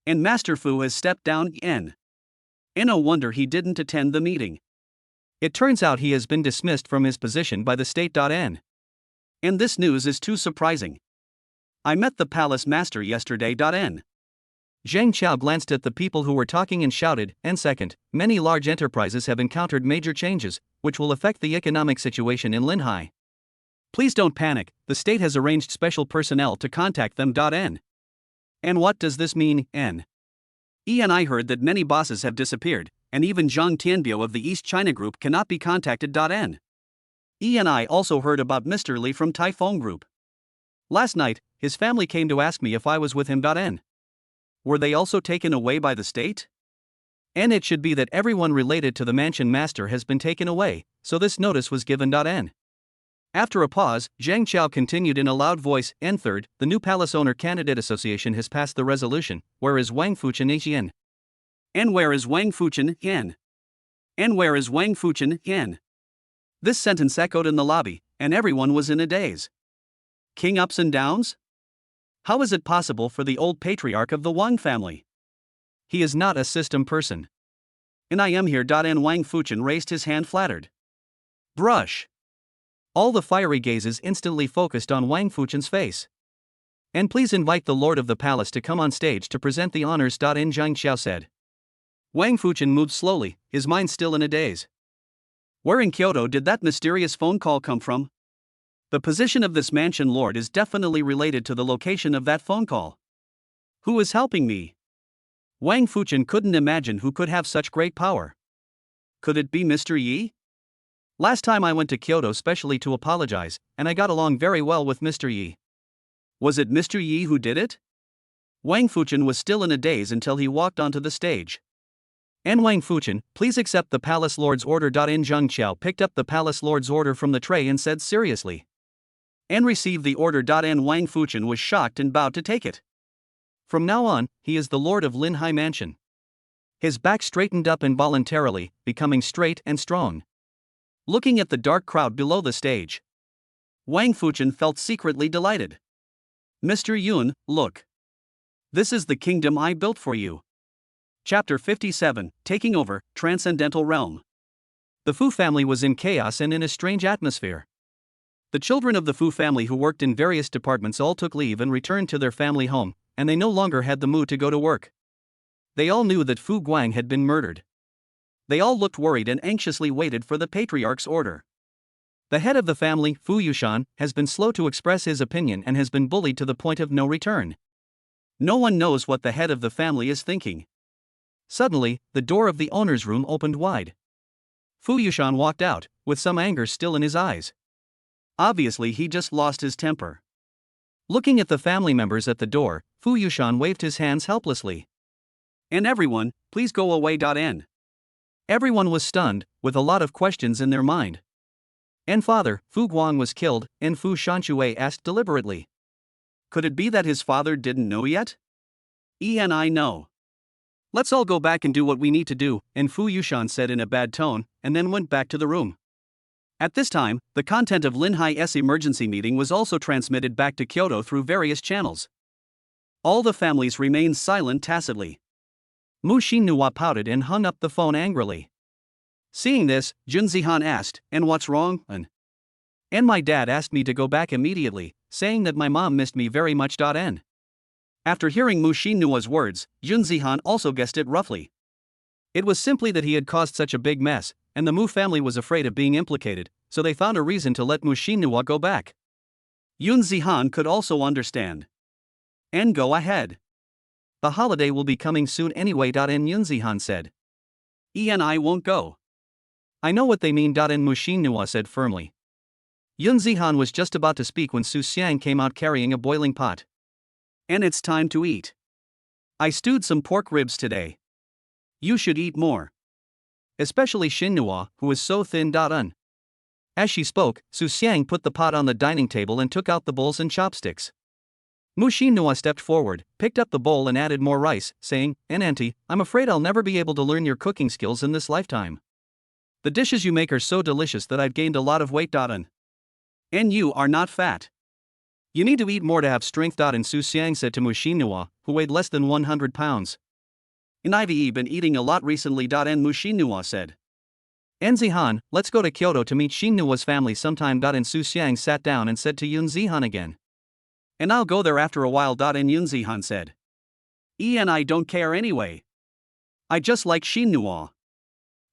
Speaker 1: And Master Fu has stepped down. And no wonder he didn't attend the meeting. It turns out he has been dismissed from his position by the state. N. And this news is too surprising. I met the palace master yesterday. N. Zhang Qiao glanced at the people who were talking and shouted, and second, many large enterprises have encountered major changes, which will affect the economic situation in Linhai. Please don't panic, the state has arranged special personnel to contact them. N. And what does this mean? N. I heard that many bosses have disappeared, and even Zhang Tianbiao of the East China Group cannot be contacted. N. I also heard about Mr. Li from Typhoon Group. Last night, his family came to ask me if I was with him. N. Were they also taken away by the state? And it should be that everyone related to the mansion master has been taken away, so this notice was given. N. After a pause, Zhang Qiao continued in a loud voice, and third, the new Palace Owner Candidate Association has passed the resolution, where is Wang Fuchen Yen? And where is Wang Fuchen Yen? And where is Wang Fuchen Yen? This sentence echoed in the lobby, and everyone was in a daze. King ups and downs? How is it possible for the old patriarch of the Wang family? He is not a system person. And I am here. N. Wang Fuchen raised his hand flattered. Brush. All the fiery gazes instantly focused on Wang Fuchen's face. And please invite the Lord of the Palace to come on stage to present the honors. In Zhang Qiao said. Wang Fuchen moved slowly, his mind still in a daze. Where in Kyoto did that mysterious phone call come from? The position of this mansion lord is definitely related to the location of that phone call. Who is helping me? Wang Fuchen couldn't imagine who could have such great power. Could it be Mr. Yi? Last time I went to Kyoto specially to apologize, and I got along very well with Mr. Yi. Was it Mr. Yi who did it? Wang Fuchen was still in a daze until he walked onto the stage. And Wang Fuchen, please accept the Palace Lord's order. In Zhang Qiao picked up the Palace Lord's order from the tray and said seriously. And received the order. And Wang Fuchen was shocked and bowed to take it. From now on, he is the Lord of Linhai Mansion. His back straightened up involuntarily, becoming straight and strong. Looking at the dark crowd below the stage, Wang Fuchen felt secretly delighted. Mr. Yun, look. This is the kingdom I built for you. Chapter 57, Taking Over, Transcendental Realm. The Fu family was in chaos and in a strange atmosphere. The children of the Fu family who worked in various departments all took leave and returned to their family home, and they no longer had the mood to go to work. They all knew that Fu Guang had been murdered. They all looked worried and anxiously waited for the patriarch's order. The head of the family, Fu Yushan, has been slow to express his opinion and has been bullied to the point of no return. No one knows what the head of the family is thinking. Suddenly, the door of the owner's room opened wide. Fu Yushan walked out, with some anger still in his eyes. Obviously, he just lost his temper. Looking at the family members at the door, Fu Yushan waved his hands helplessly. And everyone, please go away. N. Everyone was stunned, with a lot of questions in their mind. And father, Fu Guang was killed, and Fu Shanshui asked deliberately. Could it be that his father didn't know yet? I know. Let's all go back and do what we need to do, and Fu Yushan said in a bad tone, and then went back to the room. At this time, the content of Linhai's emergency meeting was also transmitted back to Kyoto through various channels. All the families remained silent tacitly. Mu Xinhua pouted and hung up the phone angrily. Seeing this, Jun Zihan asked, and what's wrong? And my dad asked me to go back immediately, saying that my mom missed me very much. N. After hearing Mu Xinhua's words, Jun Zihan also guessed it roughly. It was simply that he had caused such a big mess, and the Mu family was afraid of being implicated, so they found a reason to let Mu Xinhua go back. Yun Zihan could also understand. And go ahead. The holiday will be coming soon anyway. Yun Zihan said. I won't go. I know what they mean. Mu Xinhua said firmly. Yun Zihan was just about to speak when Su Xiang came out carrying a boiling pot. And it's time to eat. I stewed some pork ribs today. You should eat more. Especially Xinhua, who is so thin. As she spoke, Su Xiang put the pot on the dining table and took out the bowls and chopsticks. Mu Xinhua stepped forward, picked up the bowl and added more rice, saying, Auntie, I'm afraid I'll never be able to learn your cooking skills in this lifetime. The dishes you make are so delicious that I've gained a lot of weight. And you are not fat. You need to eat more to have strength. And Su Xiang said to Mu Xinhua, who weighed less than 100 pounds. And I've been eating a lot recently. And Mu Xinhua said. And Zihan, let's go to Kyoto to meet Xinhua's family sometime. And Su Xiang sat down and said to Yun Zihan again. And I'll go there after a while. And Yun Zihan said. I don't care anyway. I just like Xinhua.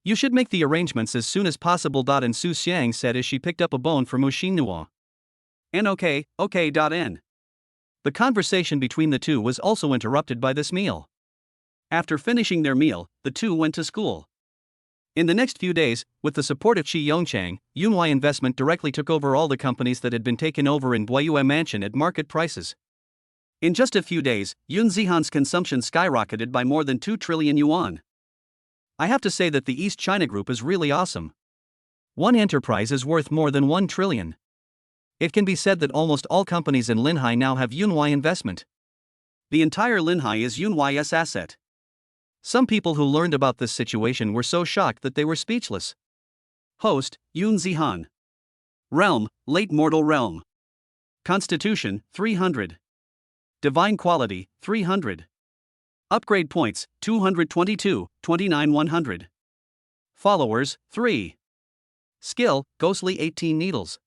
Speaker 1: You should make the arrangements as soon as possible. And Su Xiang said as she picked up a bone for Mu Xinhua. And okay. N. The conversation between the two was also interrupted by this meal. After finishing their meal, the two went to school. In the next few days, with the support of Qi Yongchang, Yunhua Investment directly took over all the companies that had been taken over in Guiyue Mansion at market prices. In just a few days, Yun Zihan's consumption skyrocketed by more than 2 trillion yuan. I have to say that the East China Group is really awesome. One enterprise is worth more than 1 trillion. It can be said that almost all companies in Linhai now have Yunhua Investment. The entire Linhai is Yunhua's asset. Some people who learned about this situation were so shocked that they were speechless. Host, Yun Zihan. Realm, Late Mortal Realm. Constitution, 300. Divine Quality, 300. Upgrade points, 222, 29 100. Followers, 3. Skill, Ghostly 18 Needles.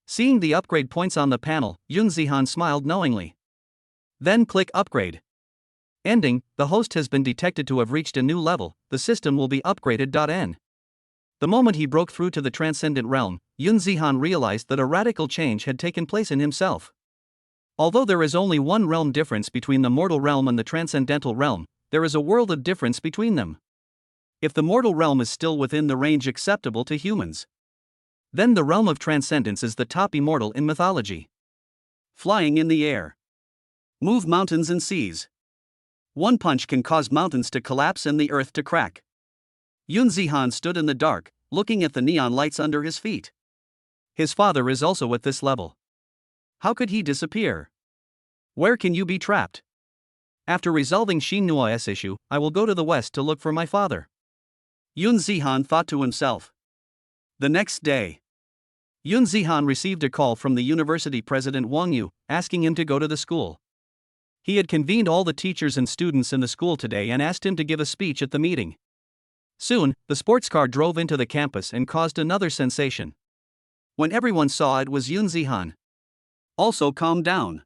Speaker 1: Seeing the upgrade points on the panel, Yun Zihan smiled knowingly. Then click Upgrade. Ending, the host has been detected to have reached a new level, the system will be upgraded. N. The moment he broke through to the transcendent realm, Yun Zihan realized that a radical change had taken place in himself. Although there is only one realm difference between the mortal realm and the transcendental realm, there is a world of difference between them. If the mortal realm is still within the range acceptable to humans, then the realm of transcendence is the top immortal in mythology. Flying in the air. Move mountains and seas. One punch can cause mountains to collapse and the earth to crack. Yun Zihan stood in the dark, looking at the neon lights under his feet. His father is also at this level. How could he disappear? Where can you be trapped? After resolving Xinhua's issue, I will go to the west to look for my father. Yun Zihan thought to himself. The next day, Yun Zihan received a call from the university president Wang Yu, asking him to go to the school. He had convened all the teachers and students in the school today and asked him to give a speech at the meeting. Soon, the sports car drove into the campus and caused another sensation. When everyone saw it was Yun Zihan. Also calm down.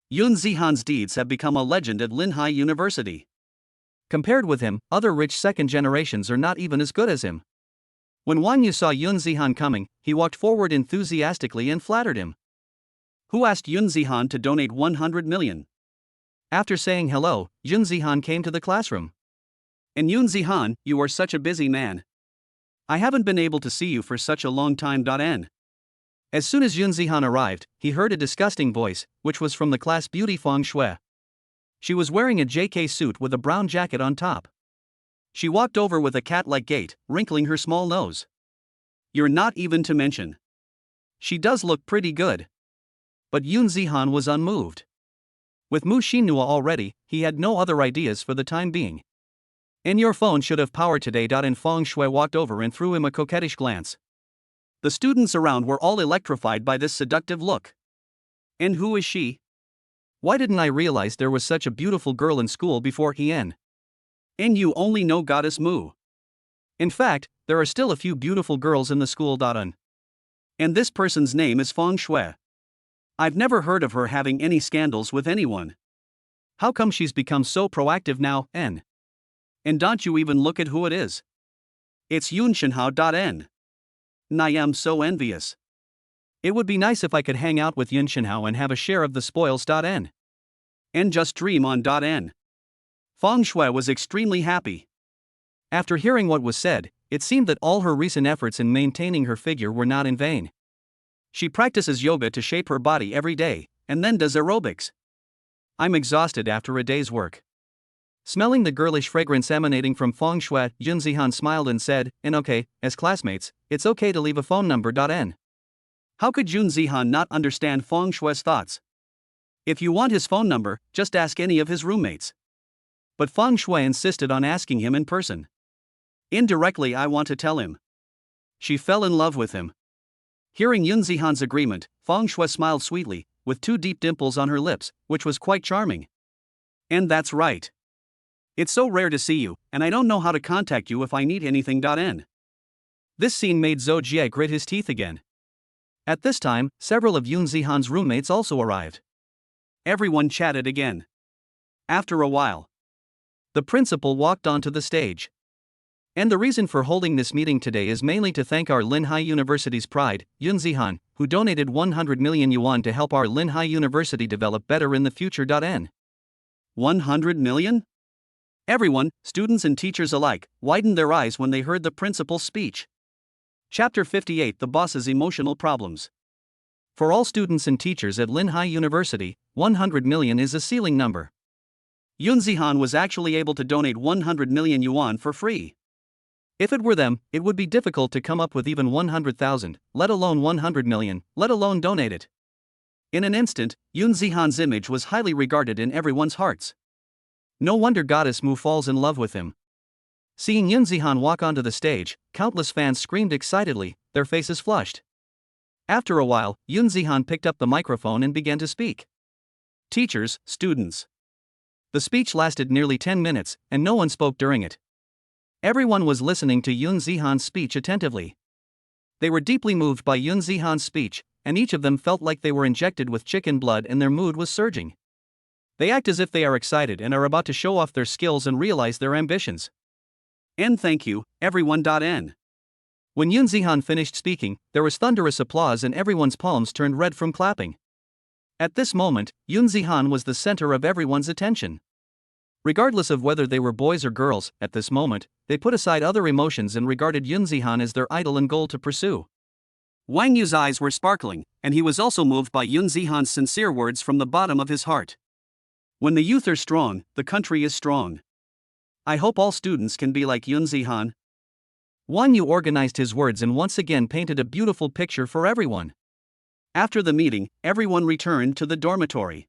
Speaker 1: Yun Zihan's deeds have become a legend at Linhai University. Compared with him, other rich second generations are not even as good as him. When Wang Yu saw Yun Zihan coming, he walked forward enthusiastically and flattered him. Who asked Yun Zihan to donate 100 million? After saying hello, Yun Zihan came to the classroom. And Yun Zihan, you are such a busy man. I haven't been able to see you for such a long time. N. As soon as Yun Zihan arrived, he heard a disgusting voice, which was from the class beauty Feng Shui. She was wearing a JK suit with a brown jacket on top. She walked over with a cat-like gait, wrinkling her small nose. You're not even to mention. She does look pretty good. But Yun Zihan was unmoved. With Mu Xinhua already, he had no other ideas for the time being. And your phone should have power today. And Feng Shui walked over and threw him a coquettish glance. The students around were all electrified by this seductive look. And who is she? Why didn't I realize there was such a beautiful girl in school before Hien? And you only know Goddess Mu. In fact, there are still a few beautiful girls in the school. And this person's name is Feng Shui. I've never heard of her having any scandals with anyone. How come she's become so proactive now, N? And don't you even look at who it is? It's Yun Shenhao. N. I am so envious. It would be nice if I could hang out with Yun Shenhao and have a share of the spoils. N. And just dream on. N. Feng Shui was extremely happy. After hearing what was said, it seemed that all her recent efforts in maintaining her figure were not in vain. She practices yoga to shape her body every day, and then does aerobics. I'm exhausted after a day's work. Smelling the girlish fragrance emanating from Feng Shui, Yun Zihan smiled and said, and okay, as classmates, it's okay to leave a phone number. N. How could Yun Zihan not understand Feng Shui's thoughts? If you want his phone number, just ask any of his roommates. But Feng Shui insisted on asking him in person. Indirectly, I want to tell him. She fell in love with him. Hearing Yun Zihan's agreement, Feng Shui smiled sweetly, with two deep dimples on her lips, which was quite charming. And that's right. It's so rare to see you, and I don't know how to contact you if I need anything. N. This scene made Zhou Jie grit his teeth again. At this time, several of Yun Zihan's roommates also arrived. Everyone chatted again. After a while, the principal walked onto the stage. And the reason for holding this meeting today is mainly to thank our Linhai University's pride, Yun Zihan, who donated 100 million yuan to help our Linhai University develop better in the future. N. 100 million? Everyone, students and teachers alike, widened their eyes when they heard the principal's speech. Chapter 58: The Boss's Emotional Problems. For all students and teachers at Linhai University, 100 million is a ceiling number. Yun Zihan was actually able to donate 100 million yuan for free. If it were them, it would be difficult to come up with even 100,000, let alone 100 million, let alone donate it. In an instant, Yun Zihan's image was highly regarded in everyone's hearts. No wonder Goddess Mu falls in love with him. Seeing Yun Zihan walk onto the stage, countless fans screamed excitedly, their faces flushed. After a while, Yun Zihan picked up the microphone and began to speak. Teachers, students. The speech lasted nearly 10 minutes, and no one spoke during it. Everyone was listening to Yun Zihan's speech attentively. They were deeply moved by Yun Zihan's speech, and each of them felt like they were injected with chicken blood and their mood was surging. They act as if they are excited and are about to show off their skills and realize their ambitions. And thank you, everyone. N. When Yun Zihan finished speaking, there was thunderous applause and everyone's palms turned red from clapping. At this moment, Yun Zihan was the center of everyone's attention. Regardless of whether they were boys or girls, at this moment, they put aside other emotions and regarded Yun Zihan as their idol and goal to pursue. Wang Yu's eyes were sparkling, and he was also moved by Yun Zihan's sincere words from the bottom of his heart. When the youth are strong, the country is strong. I hope all students can be like Yun Zihan. Wang Yu organized his words and once again painted a beautiful picture for everyone. After the meeting, everyone returned to the dormitory.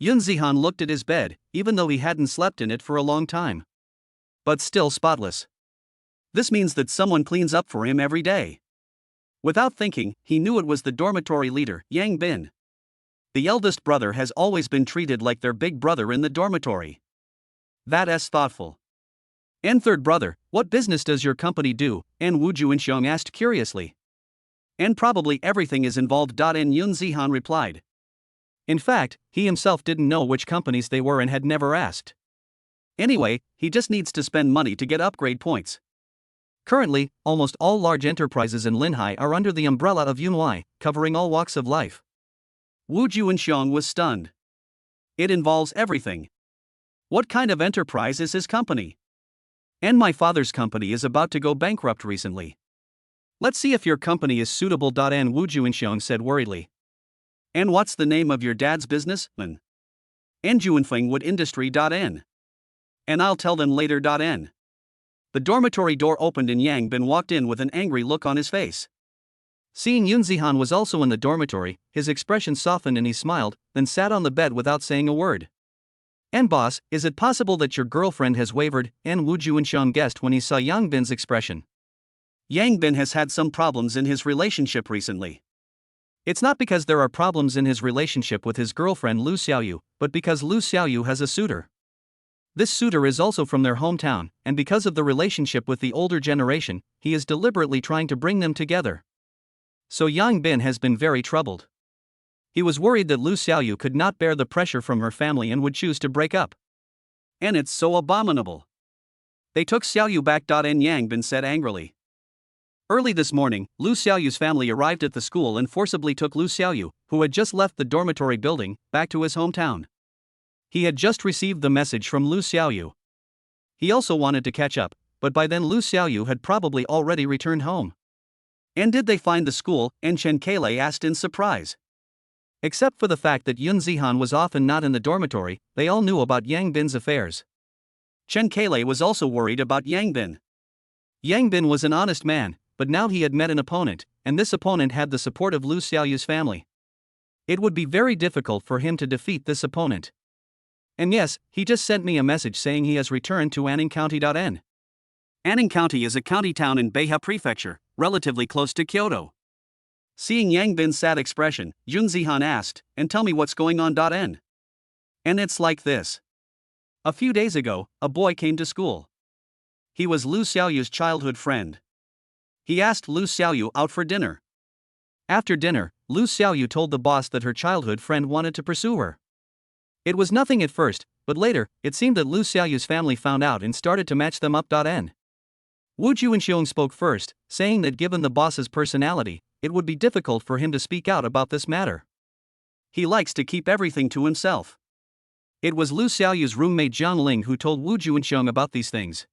Speaker 1: Yun Zihan looked at his bed, even though he hadn't slept in it for a long time. But still spotless. This means that someone cleans up for him every day. Without thinking, he knew it was the dormitory leader, Yang Bin. The eldest brother has always been treated like their big brother in the dormitory. That's thoughtful. And third brother, what business does your company do? And Wu Juinxiong asked curiously. And probably everything is involved. And Yun Zihan replied. In fact, he himself didn't know which companies they were and had never asked. Anyway, he just needs to spend money to get upgrade points. Currently, almost all large enterprises in Linhai are under the umbrella of Yunwei, covering all walks of life. Wu Juanxiong was stunned. It involves everything. What kind of enterprise is his company? And my father's company is about to go bankrupt recently. Let's see if your company is suitable. Wu Juanxiong said worriedly. And what's the name of your dad's business? And Juanfeng Wood Industry. And I'll tell them later. The dormitory door opened and Yang Bin walked in with an angry look on his face. Seeing Yun Zihan was also in the dormitory, his expression softened and he smiled, then sat on the bed without saying a word. And boss, is it possible that your girlfriend has wavered? And Wu Juanxiong guessed when he saw Yang Bin's expression. Yang Bin has had some problems in his relationship recently. It's not because there are problems in his relationship with his girlfriend Lu Xiaoyu, but because Lu Xiaoyu has a suitor. This suitor is also from their hometown, and because of the relationship with the older generation, he is deliberately trying to bring them together. So Yang Bin has been very troubled. He was worried that Lu Xiaoyu could not bear the pressure from her family and would choose to break up. And it's so abominable. They took Xiaoyu back. And Yang Bin said angrily. Early this morning, Lu Xiaoyu's family arrived at the school and forcibly took Lu Xiaoyu, who had just left the dormitory building, back to his hometown. He had just received the message from Lu Xiaoyu. He also wanted to catch up, but by then Lu Xiaoyu had probably already returned home. And did they find the school? And Chen Keilei asked in surprise. Except for the fact that Yun Zihan was often not in the dormitory, they all knew about Yang Bin's affairs. Chen Keilei was also worried about Yang Bin. Yang Bin was an honest man, but now he had met an opponent, and this opponent had the support of Lu Xiaoyu's family. It would be very difficult for him to defeat this opponent. And yes, he just sent me a message saying he has returned to Anning County. Anning County is a county town in Beihai Prefecture, relatively close to Kyoto. Seeing Yang Bin's sad expression, Yun Zihan asked, and tell me what's going on. And it's like this. A few days ago, a boy came to school. He was Lu Xiaoyu's childhood friend. He asked Lu Xiaoyu out for dinner. After dinner, Lu Xiaoyu told the boss that her childhood friend wanted to pursue her. It was nothing at first, but later, it seemed that Lu Xiaoyu's family found out and started to match them up. Wu Juanxiong spoke first, saying that given the boss's personality, it would be difficult for him to speak out about this matter. He likes to keep everything to himself. It was Lu Xiaoyu's roommate Jiang Ling who told Wu Juanxiong about these things.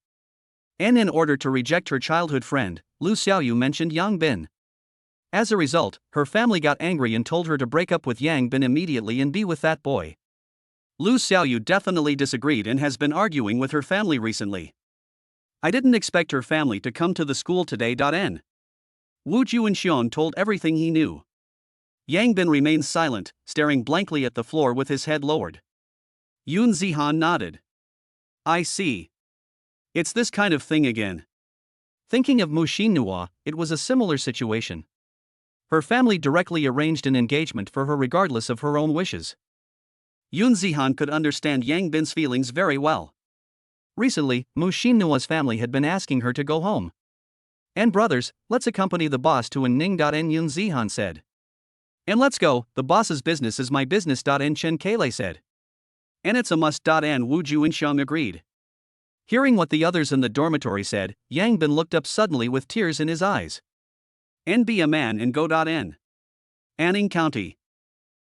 Speaker 1: And in order to reject her childhood friend, Lu Xiaoyu mentioned Yang Bin. As a result, her family got angry and told her to break up with Yang Bin immediately and be with that boy. Lu Xiaoyu definitely disagreed and has been arguing with her family recently. I didn't expect her family to come to the school today. Wu Juanxiong told everything he knew. Yang Bin remained silent, staring blankly at the floor with his head lowered. Yun Zihan nodded. I see. It's this kind of thing again. Thinking of Mu Xinhua, it was a similar situation. Her family directly arranged an engagement for her regardless of her own wishes. Yun Zihan could understand Yang Bin's feelings very well. Recently, Mu Xinhua's family had been asking her to go home. And brothers, let's accompany the boss to Ning. Yun Zihan said. And let's go, the boss's business is my business. Chen Keilei said. And it's a must. Wu Juanxiong agreed. Hearing what the others in the dormitory said, Yang Bin looked up suddenly with tears in his eyes. And be a man and go. Anning County.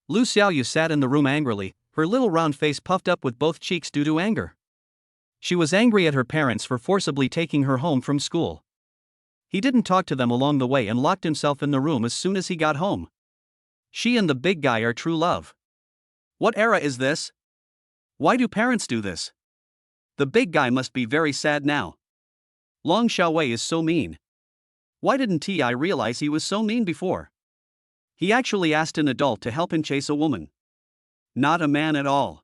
Speaker 1: Lu Xiaoyu sat in the room angrily, her little round face puffed up with both cheeks due to anger. She was angry at her parents for forcibly taking her home from school. He didn't talk to them along the way and locked himself in the room as soon as he got home. She and the big guy are true love. What era is this? Why do parents do this? The big guy must be very sad now. Long Xiaowei is so mean. Why didn't I realize he was so mean before? He actually asked an adult to help him chase a woman. Not a man at all.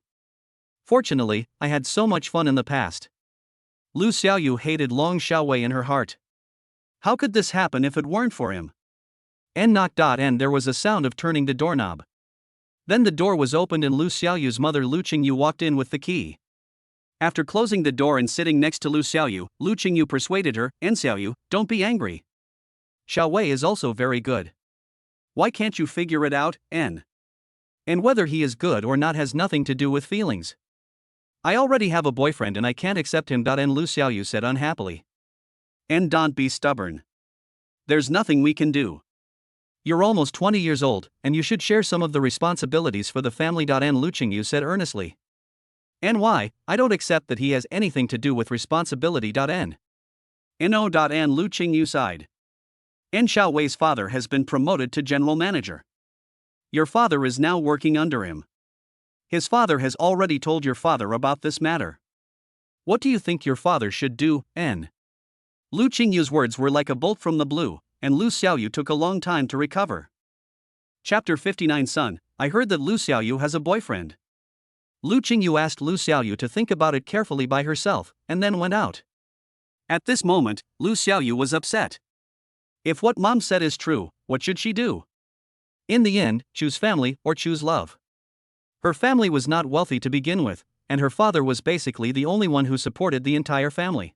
Speaker 1: Fortunately, I had so much fun in the past. Lu Xiaoyu hated Long Xiaowei in her heart. How could this happen if it weren't for him? And knock. And there was a sound of turning the doorknob. Then the door was opened and Lu Xiaoyu's mother Lu Qingyu walked in with the key. After closing the door and sitting next to Lu Xiaoyu, Lu Qingyu persuaded her, "And Xiaoyu, don't be angry. Xiaowei is also very good. Why can't you figure it out, N? And whether he is good or not has nothing to do with feelings. I already have a boyfriend and I can't accept him." And Lu Xiaoyu said unhappily. And don't be stubborn. There's nothing we can do. You're almost 20 years old, and you should share some of the responsibilities for the family. N Lu Qingyu said earnestly. And why? I don't accept that he has anything to do with responsibility. N. No. N Lu Qingyu sighed. And Xiao Wei's father has been promoted to general manager. Your father is now working under him. His father has already told your father about this matter. What do you think your father should do, N? Lu Qingyu's words were like a bolt from the blue, and Lu Xiaoyu took a long time to recover. Chapter 59. Son, I heard that Lu Xiaoyu has a boyfriend. Lu Qingyu asked Lu Xiaoyu to think about it carefully by herself, and then went out. At this moment, Lu Xiaoyu was upset. If what mom said is true, what should she do? In the end, choose family or choose love. Her family was not wealthy to begin with, and her father was basically the only one who supported the entire family.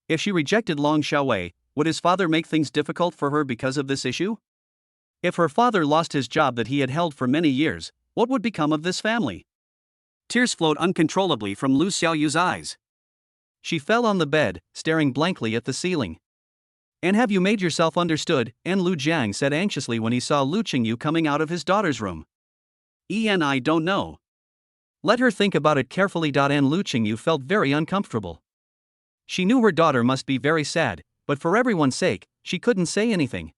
Speaker 1: If she rejected Long Xiaowei, would his father make things difficult for her because of this issue? If her father lost his job that he had held for many years, what would become of this family? Tears flowed uncontrollably from Lu Xiaoyu's eyes. She fell on the bed, staring blankly at the ceiling. And have you made yourself understood? And Lu Jiang said anxiously when he saw Lu Qingyu coming out of his daughter's room. I don't know. Let her think about it carefully. And Lu Qingyu felt very uncomfortable. She knew her daughter must be very sad, but for everyone's sake, she couldn't say anything.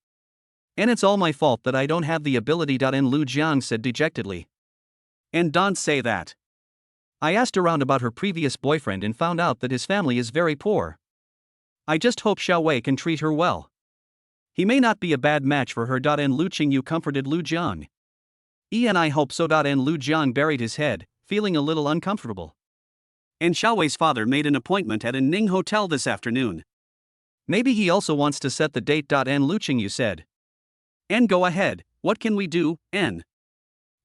Speaker 1: And it's all my fault that I don't have the ability. And Lu Jiang said dejectedly. And don't say that. I asked around about her previous boyfriend and found out that his family is very poor. I just hope Xiao Wei can treat her well. He may not be a bad match for her. And Lu Qingyu comforted Lu Jiang. And I hope so. And Lu Jiang buried his head, feeling a little uncomfortable. And Xiao Wei's father made an appointment at a Ning hotel this afternoon. Maybe he also wants to set the date. And Lu Qingyu said. And go ahead, what can we do, N?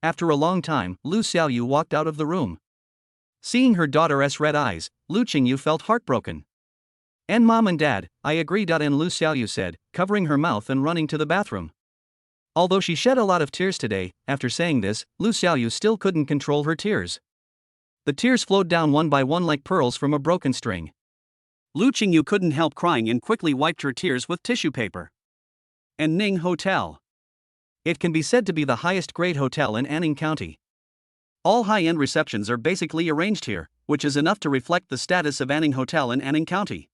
Speaker 1: After a long time, Lu Xiaoyu walked out of the room. Seeing her daughter's red eyes, Lu Qingyu felt heartbroken. And mom and dad, I agree. And Lu Xiaoyu said, covering her mouth and running to the bathroom. Although she shed a lot of tears today, after saying this, Lu Xiaoyu still couldn't control her tears. The tears flowed down one by one like pearls from a broken string. Lu Qingyu couldn't help crying and quickly wiped her tears with tissue paper. And Ning Hotel. It can be said to be the highest grade hotel in Anning County. All high-end receptions are basically arranged here, which is enough to reflect the status of Anning Hotel in Anning County.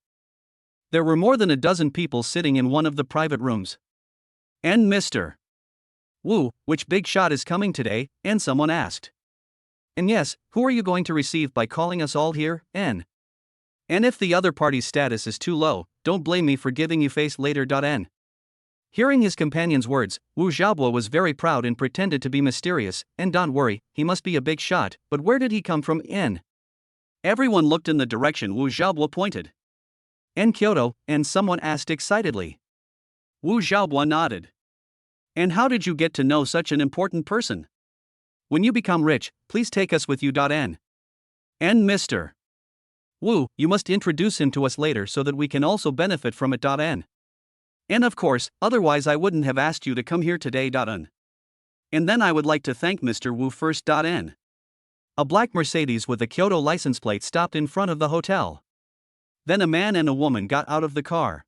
Speaker 1: There were more than a dozen people sitting in one of the private rooms. And Mr. Wu, which big shot is coming today? And someone asked. And yes, who are you going to receive by calling us all here, N? And if the other party's status is too low, don't blame me for giving you face later. N. Hearing his companion's words, Wu Xiaobo was very proud and pretended to be mysterious. And don't worry, he must be a big shot, but where did he come from, N? Everyone looked in the direction Wu Xiaobo pointed. And Kyoto, and someone asked excitedly. Wu Xiaobo nodded. And how did you get to know such an important person? When you become rich, please take us with you. N. And Mr. Wu, you must introduce him to us later so that we can also benefit from it. N. And of course, otherwise I wouldn't have asked you to come here today. N. And then I would like to thank Mr. Wu first. N. A black Mercedes with a Kyoto license plate stopped in front of the hotel. Then a man and a woman got out of the car.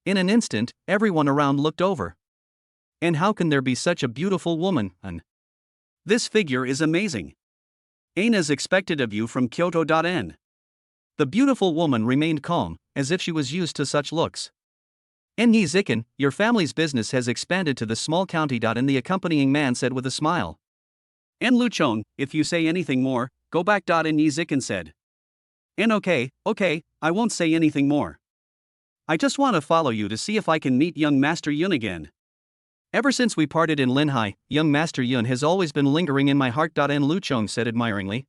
Speaker 1: In an instant, everyone around looked over. And how can there be such a beautiful woman, N? This figure is amazing. Ain't as expected of you from Kyoto. N. The beautiful woman remained calm, as if she was used to such looks. And Yi Zikan, your family's business has expanded to the small county. And the accompanying man said with a smile. And Lu Chong, if you say anything more, go back. And Yi Zikan said. And okay, I won't say anything more. I just want to follow you to see if I can meet young Master Yun again. Ever since we parted in Linhai, young Master Yun has always been lingering in my heart. And Lu Chong said admiringly.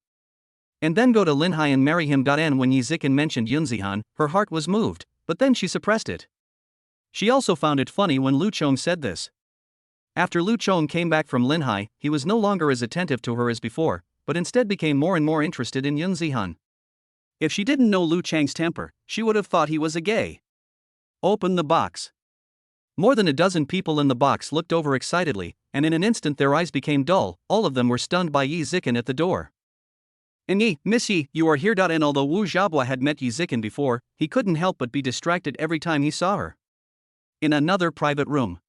Speaker 1: And then go to Linhai and marry him. And when Yi Zikan mentioned Yun Zihan, her heart was moved, but then she suppressed it. She also found it funny when Lu Chong said this. After Lu Chong came back from Linhai, he was no longer as attentive to her as before, but instead became more and more interested in Yun Zihan. If she didn't know Lu Chang's temper, she would have thought he was a gay. Open the box. More than a dozen people in the box looked over excitedly, and in an instant their eyes became dull. All of them were stunned by Yi Zikan at the door. And ye, miss ye, you are here. And although Wu Xiaobo had met Yi Zikin before, he couldn't help but be distracted every time he saw her. In another private room,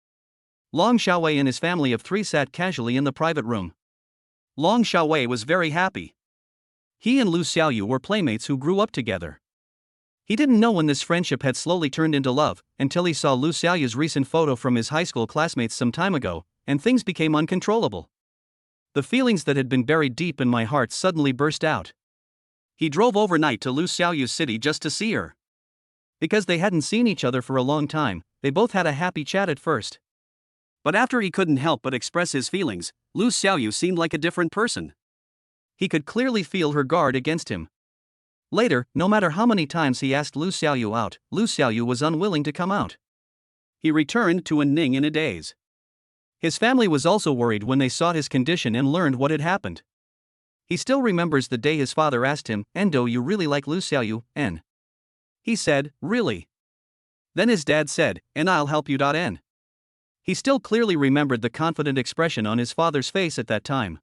Speaker 1: Long Xiaowei and his family of 3 sat casually in the private room. Long Xiaowei was very happy. He and Lu Xiaoyu were playmates who grew up together. He didn't know when this friendship had slowly turned into love, until he saw Lu Xiaoyu's recent photo from his high school classmates some time ago, and things became uncontrollable. The feelings that had been buried deep in my heart suddenly burst out. He drove overnight to Lu Xiaoyu's city just to see her. Because they hadn't seen each other for a long time, they both had a happy chat at first. But after he couldn't help but express his feelings, Lu Xiaoyu seemed like a different person. He could clearly feel her guard against him. Later, no matter how many times he asked Lu Xiaoyu out, Lu Xiaoyu was unwilling to come out. He returned to Ning in a daze. His family was also worried when they saw his condition and learned what had happened. He still remembers the day his father asked him, "Endo, you really like Lu Xiaoyu, N?" He said, "Really?" Then his dad said, "And I'll help you. N." He still clearly remembered the confident expression on his father's face at that time.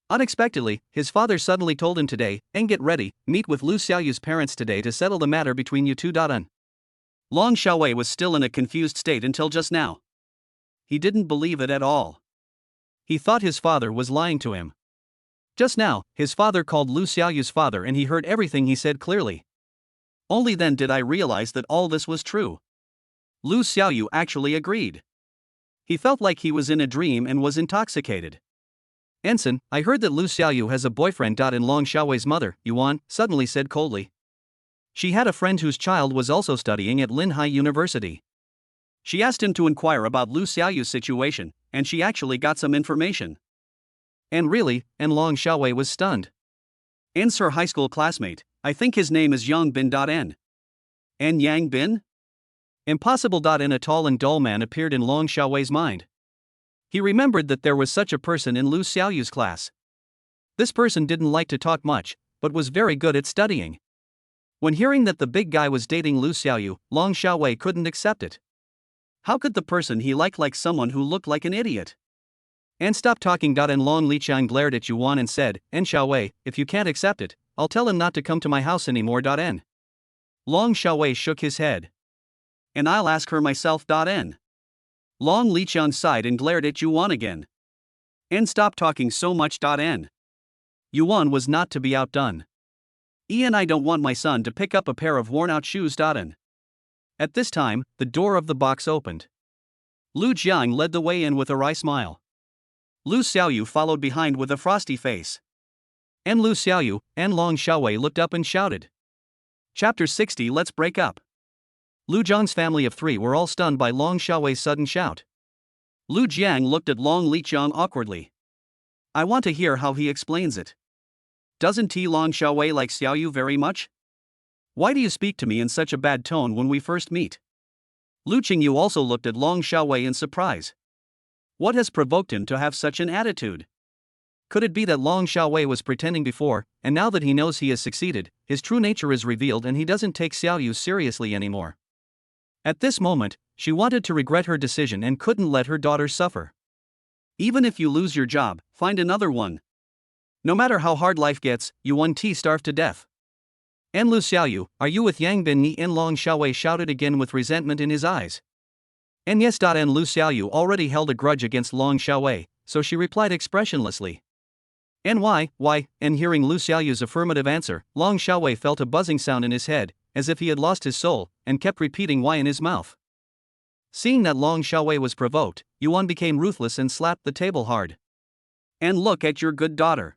Speaker 1: Unexpectedly, his father suddenly told him today, "And get ready, meet with Lu Xiaoyu's parents today to settle the matter between you two. N." Long Xiaowei was still in a confused state until just now. He didn't believe it at all. He thought his father was lying to him. Just now, his father called Lu Xiaoyu's father and he heard everything he said clearly. Only then did I realize that all this was true. Lu Xiaoyu actually agreed. He felt like he was in a dream and was intoxicated. "Ensign, I heard that Lu Xiaoyu has a boyfriend." And Long Xiaowei's mother, Yuan, suddenly said coldly. She had a friend whose child was also studying at Linhai University. She asked him to inquire about Lu Xiaoyu's situation, and she actually got some information. And really, and Long Xiaowei was stunned. "N's her high school classmate, I think his name is Yang Bin. N. N Yang Bin? Impossible. And a tall and dull man appeared in Long Xiaowei's mind. He remembered that there was such a person in Lu Xiaoyu's class. This person didn't like to talk much, but was very good at studying. When hearing that the big guy was dating Lu Xiaoyu, Long Xiaowei couldn't accept it. How could the person he liked like someone who looked like an idiot? "And stop talking." And Long Liqiang glared at Yuan and said, "And Xiaowei, if you can't accept it, I'll tell him not to come to my house anymore. N." Long Xiaowei shook his head. "And I'll ask her myself. N." Long Liqiang sighed and glared at Yuan again. "And stop talking so much. N." Yuan was not to be outdone. "And I don't want my son to pick up a pair of worn-out shoes. N." At this time, the door of the box opened. Lu Jiang led the way in with a wry smile. Lu Xiaoyu followed behind with a frosty face. And Lu Xiaoyu and Long Xiaowei looked up and shouted. Chapter 60. Let's break up. Lu Jiang's family of 3 were all stunned by Long Xiaowei's sudden shout. Lu Jiang looked at Long Liqiang awkwardly. "I want to hear how he explains it. Doesn't Long Xiaowei like Xiaoyu very much? Why do you speak to me in such a bad tone when we first meet?" Lu Qingyu also looked at Long Xiaowei in surprise. What has provoked him to have such an attitude? Could it be that Long Xiaowei was pretending before, and now that he knows he has succeeded, his true nature is revealed and he doesn't take Xiaoyu seriously anymore? At this moment, she wanted to regret her decision and couldn't let her daughter suffer. "Even if you lose your job, find another one. No matter how hard life gets, you won't starve to death." "And Lu Xiaoyu, are you with Yang Bin Ni?" And Long Xiaowei shouted again with resentment in his eyes. And yes. And Lu Xiaoyu already held a grudge against Long Xiaowei, so she replied expressionlessly. "And why?" And hearing Lu Xiaoyu's affirmative answer, Long Xiaowei felt a buzzing sound in his head, as if he had lost his soul, and kept repeating "why" in his mouth. Seeing that Long Xiaowei was provoked, Yuan became ruthless and slapped the table hard. "And look at your good daughter.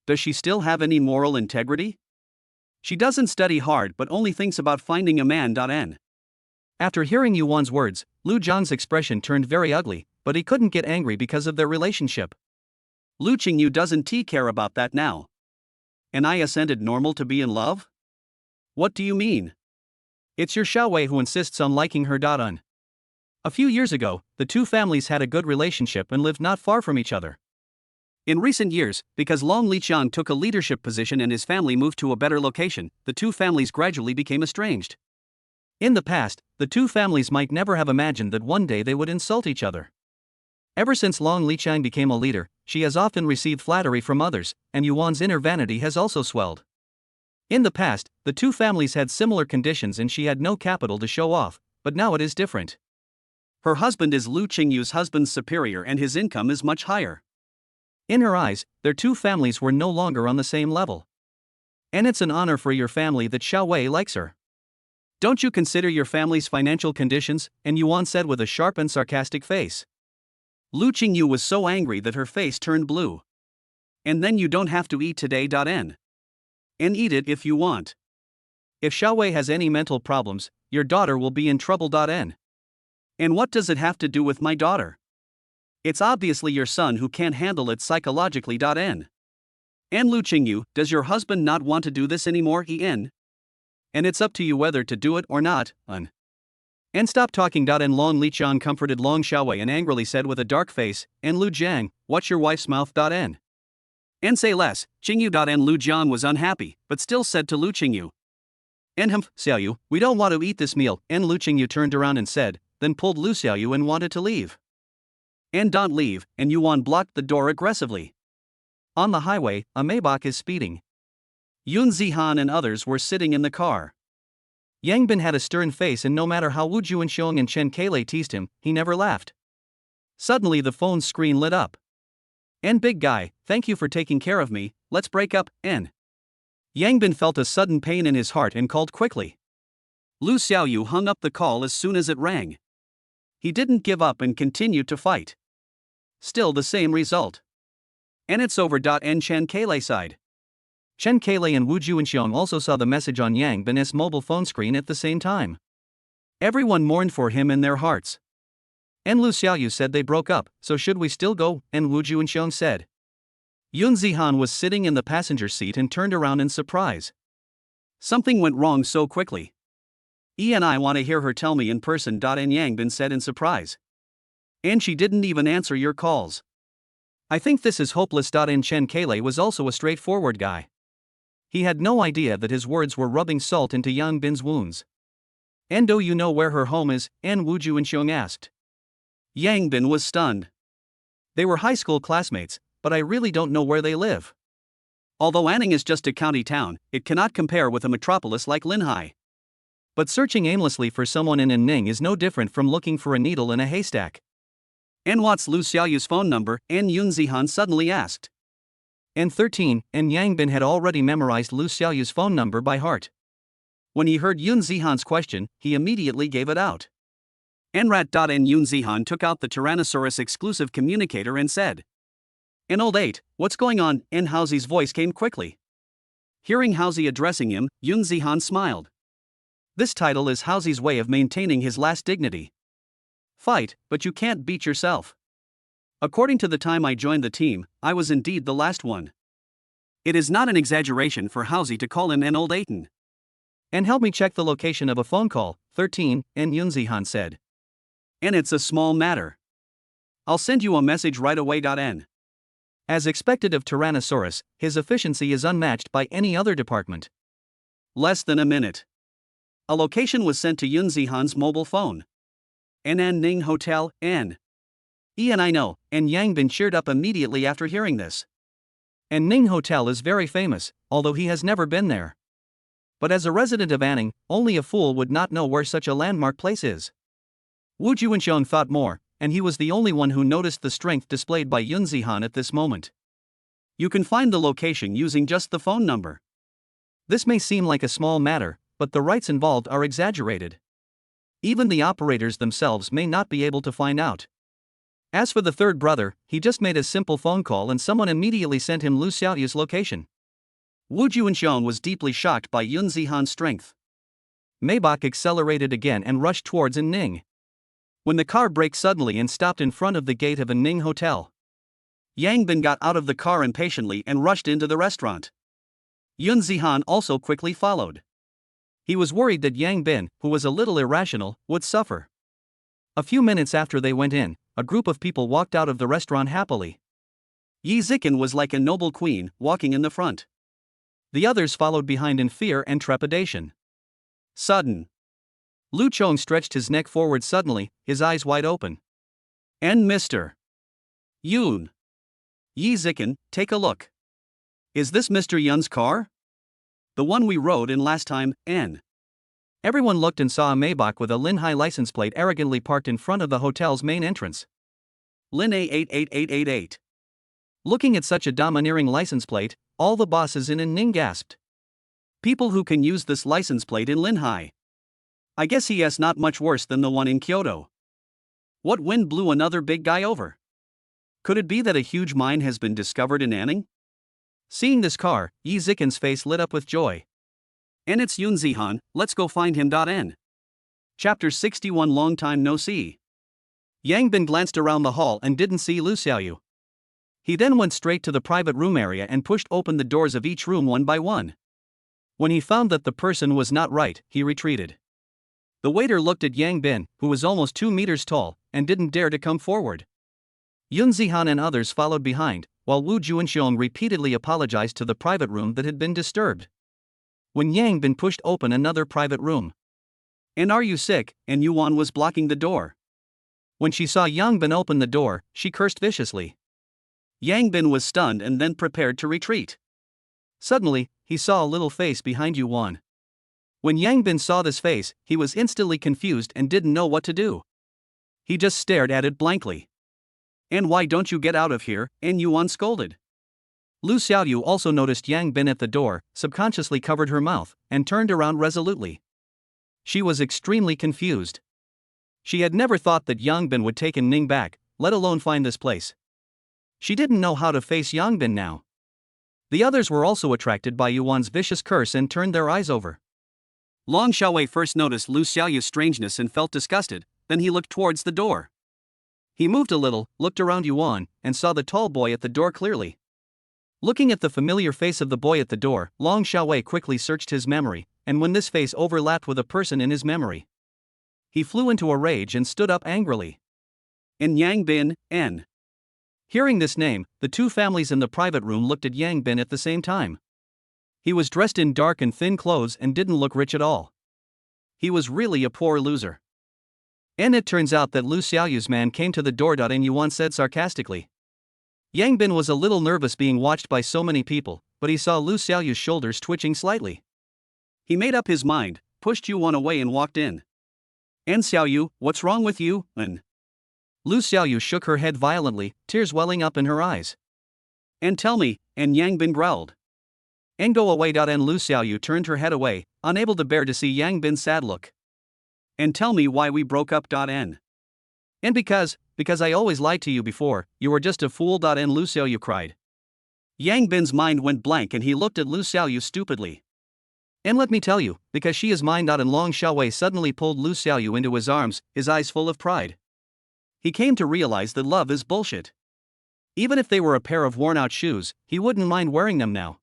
Speaker 1: Does she still have any moral integrity? She doesn't study hard but only thinks about finding a man. N." After hearing Yuan's words, Lu Jiang's expression turned very ugly, but he couldn't get angry because of their relationship. "Lu Qingyu doesn't care about that now. And I ascended normal to be in love? What do you mean? It's your Xiaowei who insists on liking her. N." A few years ago, the two families had a good relationship and lived not far from each other. In recent years, because Long Liqiang took a leadership position and his family moved to a better location, the two families gradually became estranged. In the past, the two families might never have imagined that one day they would insult each other. Ever since Long Liqiang became a leader, she has often received flattery from others, and Yuan's inner vanity has also swelled. In the past, the two families had similar conditions and she had no capital to show off, but now it is different. Her husband is Lu Qingyu's husband's superior and his income is much higher. In her eyes, their two families were no longer on the same level. And it's an honor for your family that Xiao Wei likes her. Don't you consider your family's financial conditions? And Yuan said with a sharp and sarcastic face. Lu Qingyu was so angry that her face turned blue. And then you don't have to eat today. And eat it if you want. If Xiao Wei has any mental problems, your daughter will be in trouble. And what does it have to do with my daughter? It's obviously your son who can't handle it psychologically. And Lu Qingyu, does your husband not want to do this anymore? And it's up to you whether to do it or not. And stop talking. And Long Liqian comforted Long Xiaowei and angrily said with a dark face, and Lu Jiang, watch your wife's mouth. And say less, Qingyu. And Lu Jiang was unhappy, but still said to Lu Qingyu, and Xiaoyu, we don't want to eat this meal. And Lu Qingyu turned around and said, then pulled Lu Xiaoyu and wanted to leave. And don't leave, and Yuan blocked the door aggressively. On the highway, a Maybach is speeding. Yun Zihan and others were sitting in the car. Yang Bin had a stern face and no matter how Wu Juanxiong and Chen Keilei teased him, he never laughed. Suddenly the phone's screen lit up. And big guy, thank you for taking care of me, let's break up. Yang Bin felt a sudden pain in his heart and called quickly. Lu Xiaoyu hung up the call as soon as it rang. He didn't give up and continued to fight. Still the same result. And it's over. And Chen Keilei sighed. Chen Keilei and Wu Juanxiong also saw the message on Yang Bin's mobile phone screen at the same time. Everyone mourned for him in their hearts. And Lu Xiaoyu said they broke up, so should we still go? And Wu Juanxiong said. Yun Zihan was sitting in the passenger seat and turned around in surprise. Something went wrong so quickly. And I want to hear her tell me in person. And Yang Bin said in surprise. And she didn't even answer your calls. I think this is hopeless. And Chen Keilei was also a straightforward guy. He had no idea that his words were rubbing salt into Yang Bin's wounds. And do you know where her home is? And Wu Juanxiong asked. Yang Bin was stunned. They were high school classmates, but I really don't know where they live. Although Anning is just a county town, it cannot compare with a metropolis like Linhai. But searching aimlessly for someone in Ning is no different from looking for a needle in a haystack. And what's Lu Xiaoyu's phone number? And Yun Zihan suddenly asked. And 13, and Yang Bin had already memorized Lu Xiaoyu's phone number by heart. When he heard Yun Zihan's question, he immediately gave it out. And Yun Zihan took out the Tyrannosaurus exclusive communicator and said. An old 8, what's going on? And Haozi's voice came quickly. Hearing Haozi addressing him, Yun Zihan smiled. This title is Haozi's way of maintaining his last dignity. Fight, but you can't beat yourself. According to the time I joined the team, I was indeed the last one. It is not an exaggeration for Haozi to call him an old Aiton. And help me check the location of a phone call, 13, and Yun Zihan said. And it's a small matter. I'll send you a message right away. As expected of Tyrannosaurus, his efficiency is unmatched by any other department. Less than a minute. A location was sent to Yun Zihan's mobile phone. An Ning Hotel, N. And I know, and Yang Bin cheered up immediately after hearing this. And Ning Hotel is very famous, although he has never been there. But as a resident of Anning, only a fool would not know where such a landmark place is. Wu Juanxiong thought more, and he was the only one who noticed the strength displayed by Yun Zihan at this moment. You can find the location using just the phone number. This may seem like a small matter, but the rights involved are exaggerated. Even the operators themselves may not be able to find out. As for the third brother, he just made a simple phone call and someone immediately sent him Lu Xiaoyu's location. Wu Juanxiong was deeply shocked by Yun Zihan's strength. Maybach accelerated again and rushed towards Ning. When the car braked suddenly and stopped in front of the gate of a Ning hotel. Yang Bin got out of the car impatiently and rushed into the restaurant. Yun Zihan also quickly followed. He was worried that Yang Bin, who was a little irrational, would suffer. A few minutes after they went in, a group of people walked out of the restaurant happily. Yi Zikin was like a noble queen, walking in the front. The others followed behind in fear and trepidation. Sudden. Lu Chong stretched his neck forward suddenly, his eyes wide open. And Mr. Yun. Yi Zikan, take a look. Is this Mr. Yun's car? The one we rode in last time, N. Everyone looked and saw a Maybach with a Linhai license plate arrogantly parked in front of the hotel's main entrance. Lin A88888. Looking at such a domineering license plate, all the bosses in Ning gasped. People who can use this license plate in Linhai. I guess he is not much worse than the one in Kyoto. What wind blew another big guy over? Could it be that a huge mine has been discovered in Anning? Seeing this car, Yi Zikan's face lit up with joy. And it's Yun Zihan, let's go find him. N. Chapter 61. Long time no see. Yang Bin glanced around the hall and didn't see Lu Xiaoyu. He then went straight to the private room area and pushed open the doors of each room one by one. When he found that the person was not right, he retreated. The waiter looked at Yang Bin, who was almost 2 meters tall, and didn't dare to come forward. Yun Zihan and others followed behind, while Wu Juanxiong repeatedly apologized to the private room that had been disturbed. When Yang Bin pushed open another private room. And are you sick? And Yuan was blocking the door. When she saw Yang Bin open the door, she cursed viciously. Yang Bin was stunned and then prepared to retreat. Suddenly, he saw a little face behind Yuan. When Yang Bin saw this face, he was instantly confused and didn't know what to do. He just stared at it blankly. And why don't you get out of here? And Yuan scolded. Lu Xiaoyu also noticed Yang Bin at the door, subconsciously covered her mouth, and turned around resolutely. She was extremely confused. She had never thought that Yang Bin would take Ning back, let alone find this place. She didn't know how to face Yang Bin now. The others were also attracted by Yuan's vicious curse and turned their eyes over. Long Xiaowei first noticed Lu Xiaoyu's strangeness and felt disgusted, then he looked towards the door. He moved a little, looked around Yuan, and saw the tall boy at the door clearly. Looking at the familiar face of the boy at the door, Long Xiaowei quickly searched his memory, and when this face overlapped with a person in his memory, he flew into a rage and stood up angrily. And Yang Bin, N. Hearing this name, the two families in the private room looked at Yang Bin at the same time. He was dressed in dark and thin clothes and didn't look rich at all. He was really a poor loser. And it turns out that Lu Xiaoyu's man came to the door. And Yuan said sarcastically. Yang Bin was a little nervous being watched by so many people, but he saw Lu Xiaoyu's shoulders twitching slightly. He made up his mind, pushed Yuan away and walked in. And Xiaoyu, what's wrong with you? And Lu Xiaoyu shook her head violently, tears welling up in her eyes. And tell me, and Yang Bin growled. And go away. And Lu Xiaoyu turned her head away, unable to bear to see Yang Bin's sad look. And tell me why we broke up. N. And because I always lied to you before, you were just a fool. And Lu Xiaoyu cried. Yang Bin's mind went blank and he looked at Lu Xiaoyu stupidly. And let me tell you, because she is mine. And Long Xiaowei suddenly pulled Lu Xiaoyu into his arms, his eyes full of pride. He came to realize that love is bullshit. Even if they were a pair of worn-out shoes, he wouldn't mind wearing them now.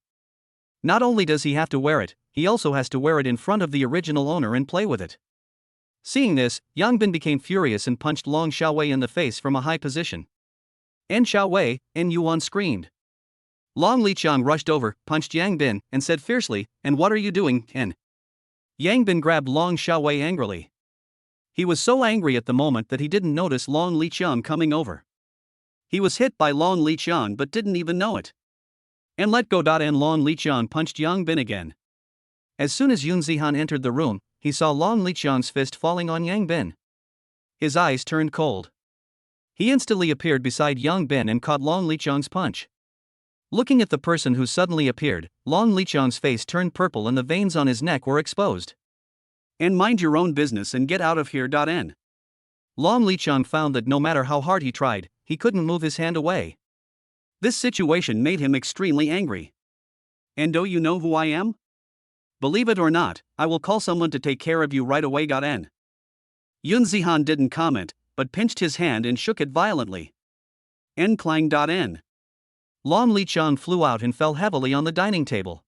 Speaker 1: Not only does he have to wear it, he also has to wear it in front of the original owner and play with it. Seeing this, Yang Bin became furious and punched Long Xiaowei in the face from a high position. And Xiaowei, and Yuan screamed. Long Liqiang rushed over, punched Yang Bin, and said fiercely, and what are you doing, and Yang Bin grabbed Long Xiaowei angrily. He was so angry at the moment that he didn't notice Long Liqiang coming over. He was hit by Long Liqiang but didn't even know it. And let go. And Long Liqiang punched Yang Bin again. As soon as Yun Zihan entered the room, he saw Long Liqiang's fist falling on Yang Bin. His eyes turned cold. He instantly appeared beside Yang Bin and caught Long Liqiang's punch. Looking at the person who suddenly appeared, Long Liqiang's face turned purple and the veins on his neck were exposed. And mind your own business and get out of here. N. Long Liqiang found that no matter how hard he tried, he couldn't move his hand away. This situation made him extremely angry. And do you know who I am? Believe it or not, I will call someone to take care of you right away. N. Yun Zihan didn't comment, but pinched his hand and shook it violently. N clang. N. Long Liqiang flew out and fell heavily on the dining table.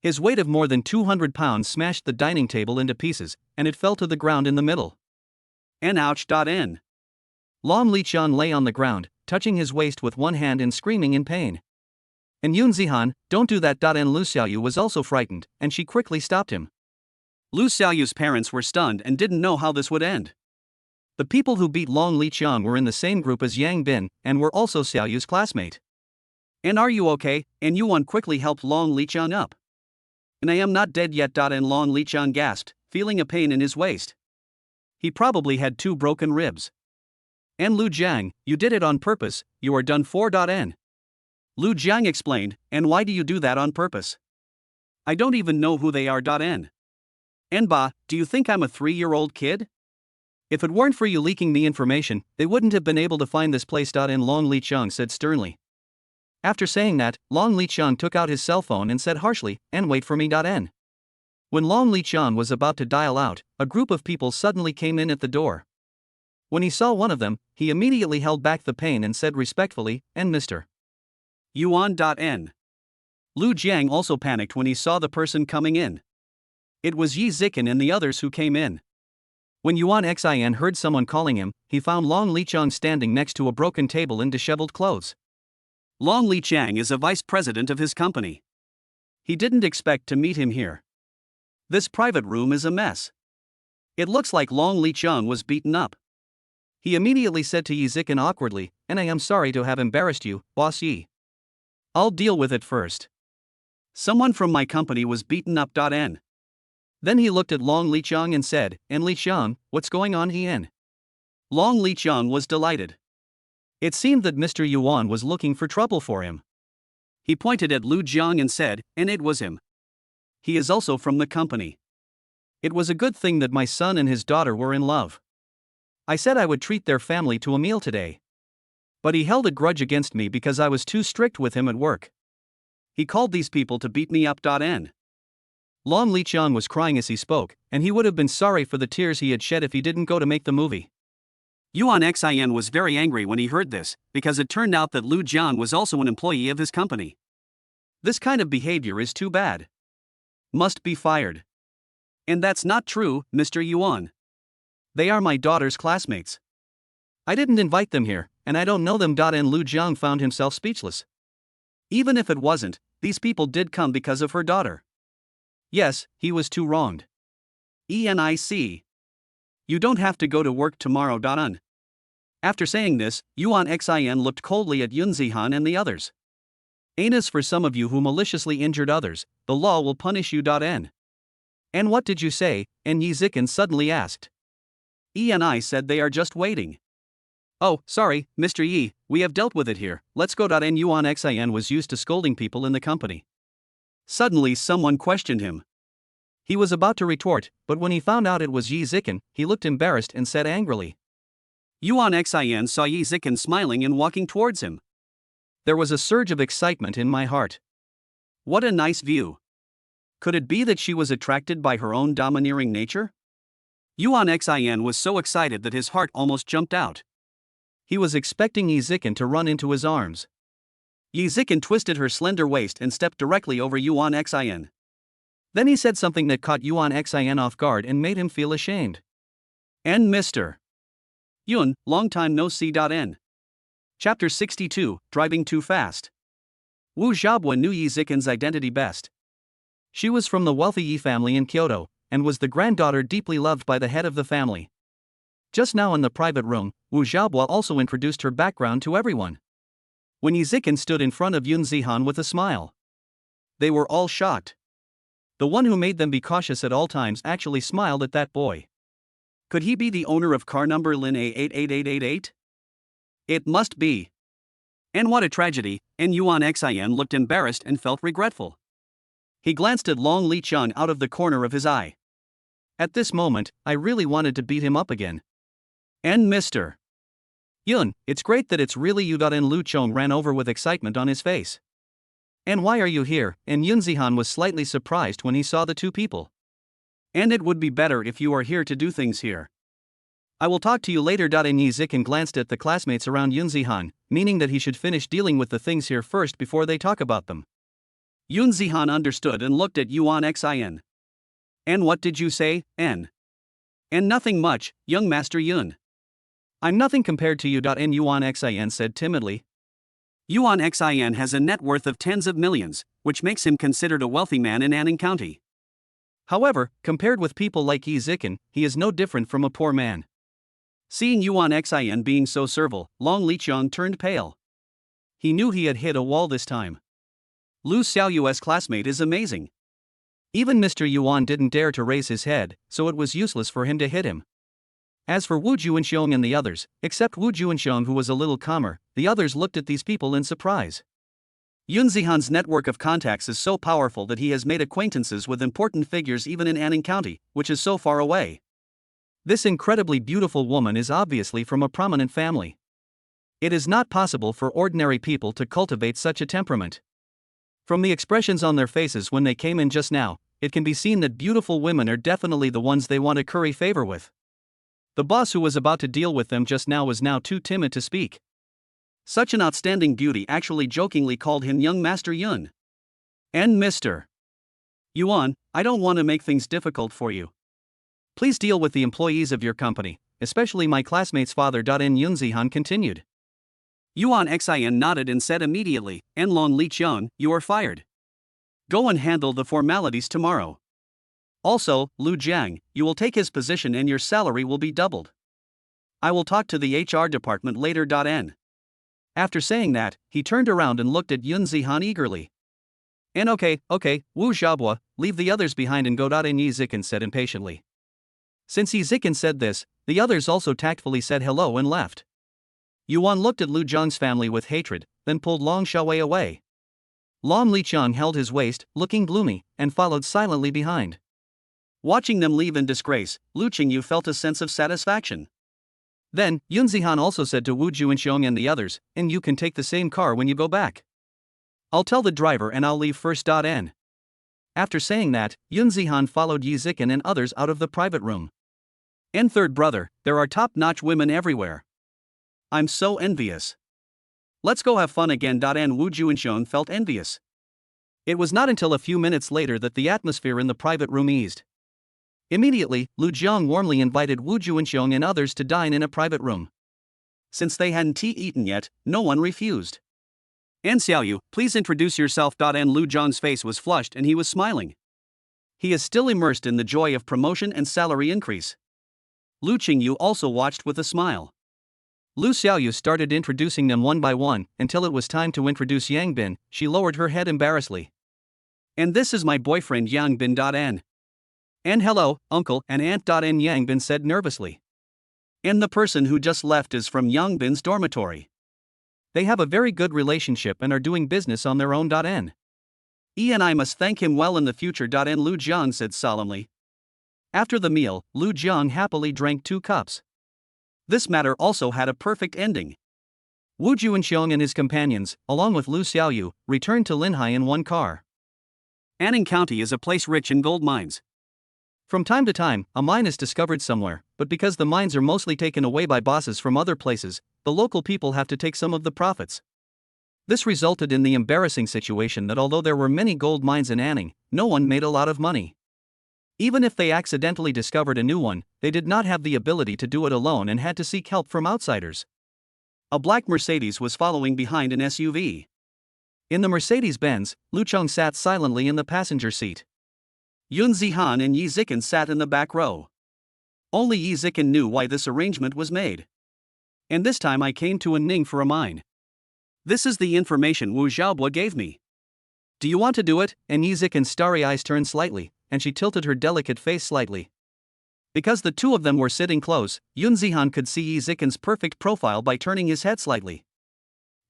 Speaker 1: His weight of more than 200 pounds smashed the dining table into pieces, and it fell to the ground in the middle. And ouch. N. Long Liqiang lay on the ground, touching his waist with one hand and screaming in pain. And Yun Zihan, don't do that. And Lu Xiaoyu was also frightened, and she quickly stopped him. Lu Xiaoyu's parents were stunned and didn't know how this would end. The people who beat Long Liqiang were in the same group as Yang Bin, and were also Xiaoyu's classmate. And are you okay? And Yuan quickly helped Long Liqiang up. And I am not dead yet. And Long Liqiang gasped, feeling a pain in his waist. He probably had 2 broken ribs. And Lu Jiang, you did it on purpose, you are done for. N. Lu Jiang explained, and why do you do that on purpose? I don't even know who they are. N. And bah, do you think I'm a 3-year-old kid? If it weren't for you leaking me information, they wouldn't have been able to find this place. In Long Liqiang said sternly. After saying that, Long Liqiang took out his cell phone and said harshly, and wait for me. N. When Long Liqiang was about to dial out, a group of people suddenly came in at the door. When he saw one of them, he immediately held back the pain and said respectfully, and Mr. Yuan. N. Lu Jiang also panicked when he saw the person coming in. It was Yi Zikin and the others who came in. When Yuan Xin heard someone calling him, he found Long Liqiang standing next to a broken table in disheveled clothes. Long Liqiang is a vice president of his company. He didn't expect to meet him here. This private room is a mess. It looks like Long Liqiang was beaten up. He immediately said to Yi Zikin awkwardly, and I am sorry to have embarrassed you, Boss Yi. I'll deal with it first. Someone from my company was beaten up. N. Then he looked at Long Liqiang and said, and Liqiang, what's going on here? Long Liqiang was delighted. It seemed that Mr. Yuan was looking for trouble for him. He pointed at Lu Jiang and said, and it was him. He is also from the company. It was a good thing that my son and his daughter were in love. I said I would treat their family to a meal today. But he held a grudge against me because I was too strict with him at work. He called these people to beat me up. N. Long Liqiang was crying as he spoke, and he would have been sorry for the tears he had shed if he didn't go to make the movie. Yuan Xin was very angry when he heard this, because it turned out that Lu Jiang was also an employee of his company. This kind of behavior is too bad. Must be fired. And that's not true, Mr. Yuan. They are my daughter's classmates. I didn't invite them here, and I don't know them. And Lu Jiang found himself speechless. Even if it wasn't, these people did come because of her daughter. Yes, he was too wronged. ENIC. You don't have to go to work tomorrow. N. After saying this, Yuan Xin looked coldly at Yun Zihan and the others. Anus for some of you who maliciously injured others, the law will punish you. N. And what did you say? And Yi Zikin suddenly asked. ENI said they are just waiting. Oh, sorry, Mr. Yi, we have dealt with it here, let's go. And Yuan Xin was used to scolding people in the company. Suddenly someone questioned him. He was about to retort, but when he found out it was Yi Zikin, he looked embarrassed and said angrily. Yuan Xin saw Yi Zikin smiling and walking towards him. There was a surge of excitement in my heart. What a nice view. Could it be that she was attracted by her own domineering nature? Yuan Xin was so excited that his heart almost jumped out. He was expecting Yi Zikin to run into his arms. Yi Zikin twisted her slender waist and stepped directly over Yuan Xin. Then he said something that caught Yuan Xin off guard and made him feel ashamed. And Mr. Yun, long time no see. N. Chapter 62, Driving Too Fast. Wu Xiaobua knew Yi Zikin's identity best. She was from the wealthy Yi family in Kyoto, and was the granddaughter deeply loved by the head of the family. Just now in the private room, Wu Xiaobua also introduced her background to everyone. When Yi Zikin stood in front of Yun Zihan with a smile. They were all shocked. The one who made them be cautious at all times actually smiled at that boy. Could he be the owner of car number Lin A88888? It must be. And what a tragedy, and Yuan Xin looked embarrassed and felt regretful. He glanced at Long Liqiang out of the corner of his eye. At this moment, I really wanted to beat him up again. And Mr. Yun, it's great that it's really you. And Lu Chong ran over with excitement on his face. And why are you here? And Yun Zihan was slightly surprised when he saw the two people. And it would be better if you are here to do things here. I will talk to you later. And Yi Zikin glanced at the classmates around Yun Zihan, meaning that he should finish dealing with the things here first before they talk about them. Yun Zihan understood and looked at Yuan Xin. And what did you say, N? And nothing much, young Master Yun. I'm nothing compared to you. And Yuan Xin said timidly. Yuan Xin has a net worth of tens of millions, which makes him considered a wealthy man in Anning County. However, compared with people like Yi Zikin, he is no different from a poor man. Seeing Yuan Xin being so servile, Long Liqiang turned pale. he knew he had hit a wall this time. Lu Xiaoyu's classmate is amazing. Even Mr. Yuan didn't dare to raise his head, so it was useless for him to hit him. As for Wu Juanxiong and the others, except Wu Juanxiong, who was a little calmer, the others looked at these people in surprise. Yun Zihan's network of contacts is so powerful that he has made acquaintances with important figures even in Anning County, which is so far away. This incredibly beautiful woman is obviously from a prominent family. It is not possible for ordinary people to cultivate such a temperament. From the expressions on their faces when they came in just now, it can be seen that beautiful women are definitely the ones they want to curry favor with. The boss who was about to deal with them just now was now too timid to speak. Such an outstanding beauty actually jokingly called him young Master Yun. And Mr. Yuan, I don't want to make things difficult for you. Please deal with the employees of your company, especially my classmate's father. N. Yun Zihan continued. Yuan Xin nodded and said immediately, Enlong Liqian, you are fired. Go and handle the formalities tomorrow. Also, Lu Jiang, you will take his position and your salary will be doubled. I will talk to the HR department later. N. After saying that, he turned around and looked at Yun Zihan eagerly. And okay, Wu Xiaobo, leave the others behind and go. Yi Zikin said impatiently. Since Yi Zikin said this, the others also tactfully said hello and left. Yuan looked at Lu Zhang's family with hatred, then pulled Long Xiaowei away. Lam Liqiang held his waist, looking gloomy, and followed silently behind. Watching them leave in disgrace, Lu Qingyu felt a sense of satisfaction. Then, Yun Zihan also said to Wu Juanxiong and the others, and you can take the same car when you go back. I'll tell the driver and I'll leave first. N. After saying that, Yun Zihan followed Yi Zikin and others out of the private room. And third brother, there are top-notch women everywhere. I'm so envious. Let's go have fun again. N. Wu Juanxiong felt envious. It was not until a few minutes later that the atmosphere in the private room eased. Immediately, Lu Jiang warmly invited Wu Juanxiong and others to dine in a private room. Since they hadn't eaten yet, no one refused. And Xiaoyu, please introduce yourself. N. Lu Jiang's face was flushed and he was smiling. He is still immersed in the joy of promotion and salary increase. Lu Qingyu also watched with a smile. Lu Xiaoyu started introducing them one by one, until it was time to introduce Yang Bin. She lowered her head embarrassedly. And this is my boyfriend Yang Bin. N. And hello, uncle and aunt. N. Yang Bin said nervously. And the person who just left is from Yang Bin's dormitory. They have a very good relationship and are doing business on their own. N. And I must thank him well in the future. N. Lu Jiang said solemnly. After the meal, Lu Jiang happily drank 2 cups. This matter also had a perfect ending. Wu Juanxiong and his companions, along with Lu Xiaoyu, returned to Linhai in one car. Anning County is a place rich in gold mines. From time to time, a mine is discovered somewhere, but because the mines are mostly taken away by bosses from other places, the local people have to take some of the profits. This resulted in the embarrassing situation that although there were many gold mines in Anning, no one made a lot of money. Even if they accidentally discovered a new one, they did not have the ability to do it alone and had to seek help from outsiders. A black Mercedes was following behind an SUV. In the Mercedes-Benz, Lu Cheng sat silently in the passenger seat. Yun Zihan and Yi Zikin sat in the back row. Only Yi Zikin knew why this arrangement was made. And this time I came to Anning for a mine. This is the information Wu Xiaobo gave me. Do you want to do it? And Yi Zikin's starry eyes turned slightly, and she tilted her delicate face slightly. Because the two of them were sitting close, Yun Zihan could see Yi Zikin's perfect profile by turning his head slightly.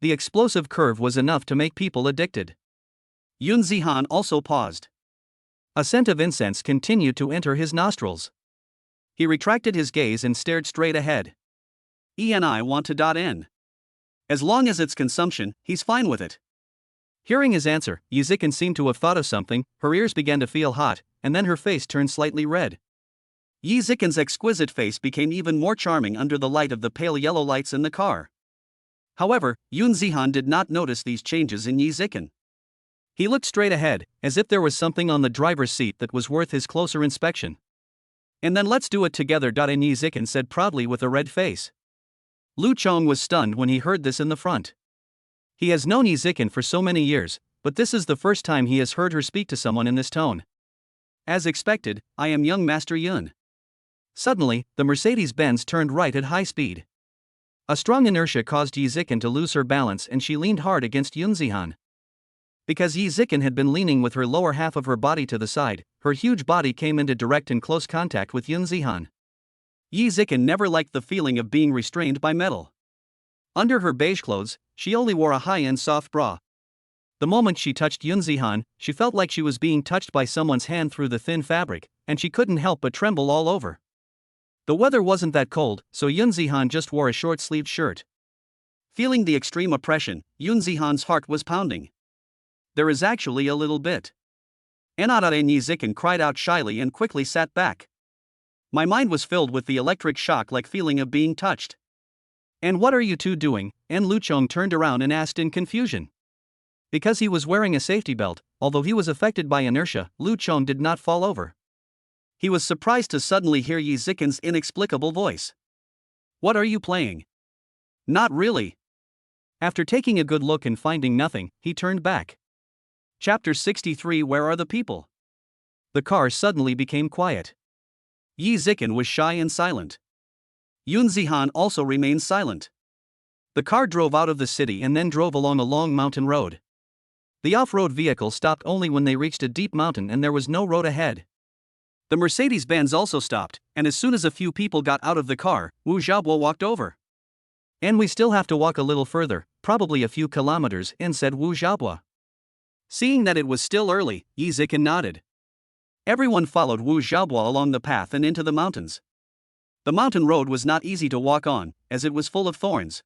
Speaker 1: The explosive curve was enough to make people addicted. Yun Zihan also paused. A scent of incense continued to enter his nostrils. He retracted his gaze and stared straight ahead. I want to. N. As long as it's consumption, he's fine with it. Hearing his answer, Yi Zikin seemed to have thought of something, her ears began to feel hot, and then her face turned slightly red. Yi Zikin's exquisite face became even more charming under the light of the pale yellow lights in the car. However, Yun Zihan did not notice these changes in Yi Zikin. He looked straight ahead, as if there was something on the driver's seat that was worth his closer inspection. And then let's do it together. And Yi Zikin said proudly with a red face. Lu Chong was stunned when he heard this in the front. He has known Yi Zikin for so many years, but this is the first time he has heard her speak to someone in this tone. As expected, I am young Master Yun. Suddenly, the Mercedes-Benz turned right at high speed. A strong inertia caused Yi Zikin to lose her balance and she leaned hard against Yun Zihan. Because Yi Zikin had been leaning with her lower half of her body to the side, her huge body came into direct and close contact with Yun Zihan. Yi Zikin never liked the feeling of being restrained by metal. Under her beige clothes, she only wore a high-end soft bra. The moment she touched Yun Zihan, she felt like she was being touched by someone's hand through the thin fabric, and she couldn't help but tremble all over. The weather wasn't that cold, so Yun Zihan just wore a short-sleeved shirt. Feeling the extreme oppression, Yun Zihan's heart was pounding. There is actually a little bit. Enadare Yi Zikin cried out shyly and quickly sat back. My mind was filled with the electric shock-like feeling of being touched. And what are you two doing? And Luchong turned around and asked in confusion. Because he was wearing a safety belt, although he was affected by inertia, Luchong did not fall over. He was surprised to suddenly hear Yi Zikin's inexplicable voice. What are you playing? Not really. After taking a good look and finding nothing, he turned back. Chapter 63 Where are the people? The car suddenly became quiet. Yi Zikin was shy and silent. Yun Zihan also remained silent. The car drove out of the city and then drove along a long mountain road. The off-road vehicle stopped only when they reached a deep mountain and there was no road ahead. The Mercedes-Benz also stopped, and as soon as a few people got out of the car, Wu Xiaobo walked over. And we still have to walk a little further, probably a few kilometers, said Wu Xiaobo. Seeing that it was still early, Yi Zikin nodded. Everyone followed Wu Xiaobo along the path and into the mountains. The mountain road was not easy to walk on, as it was full of thorns.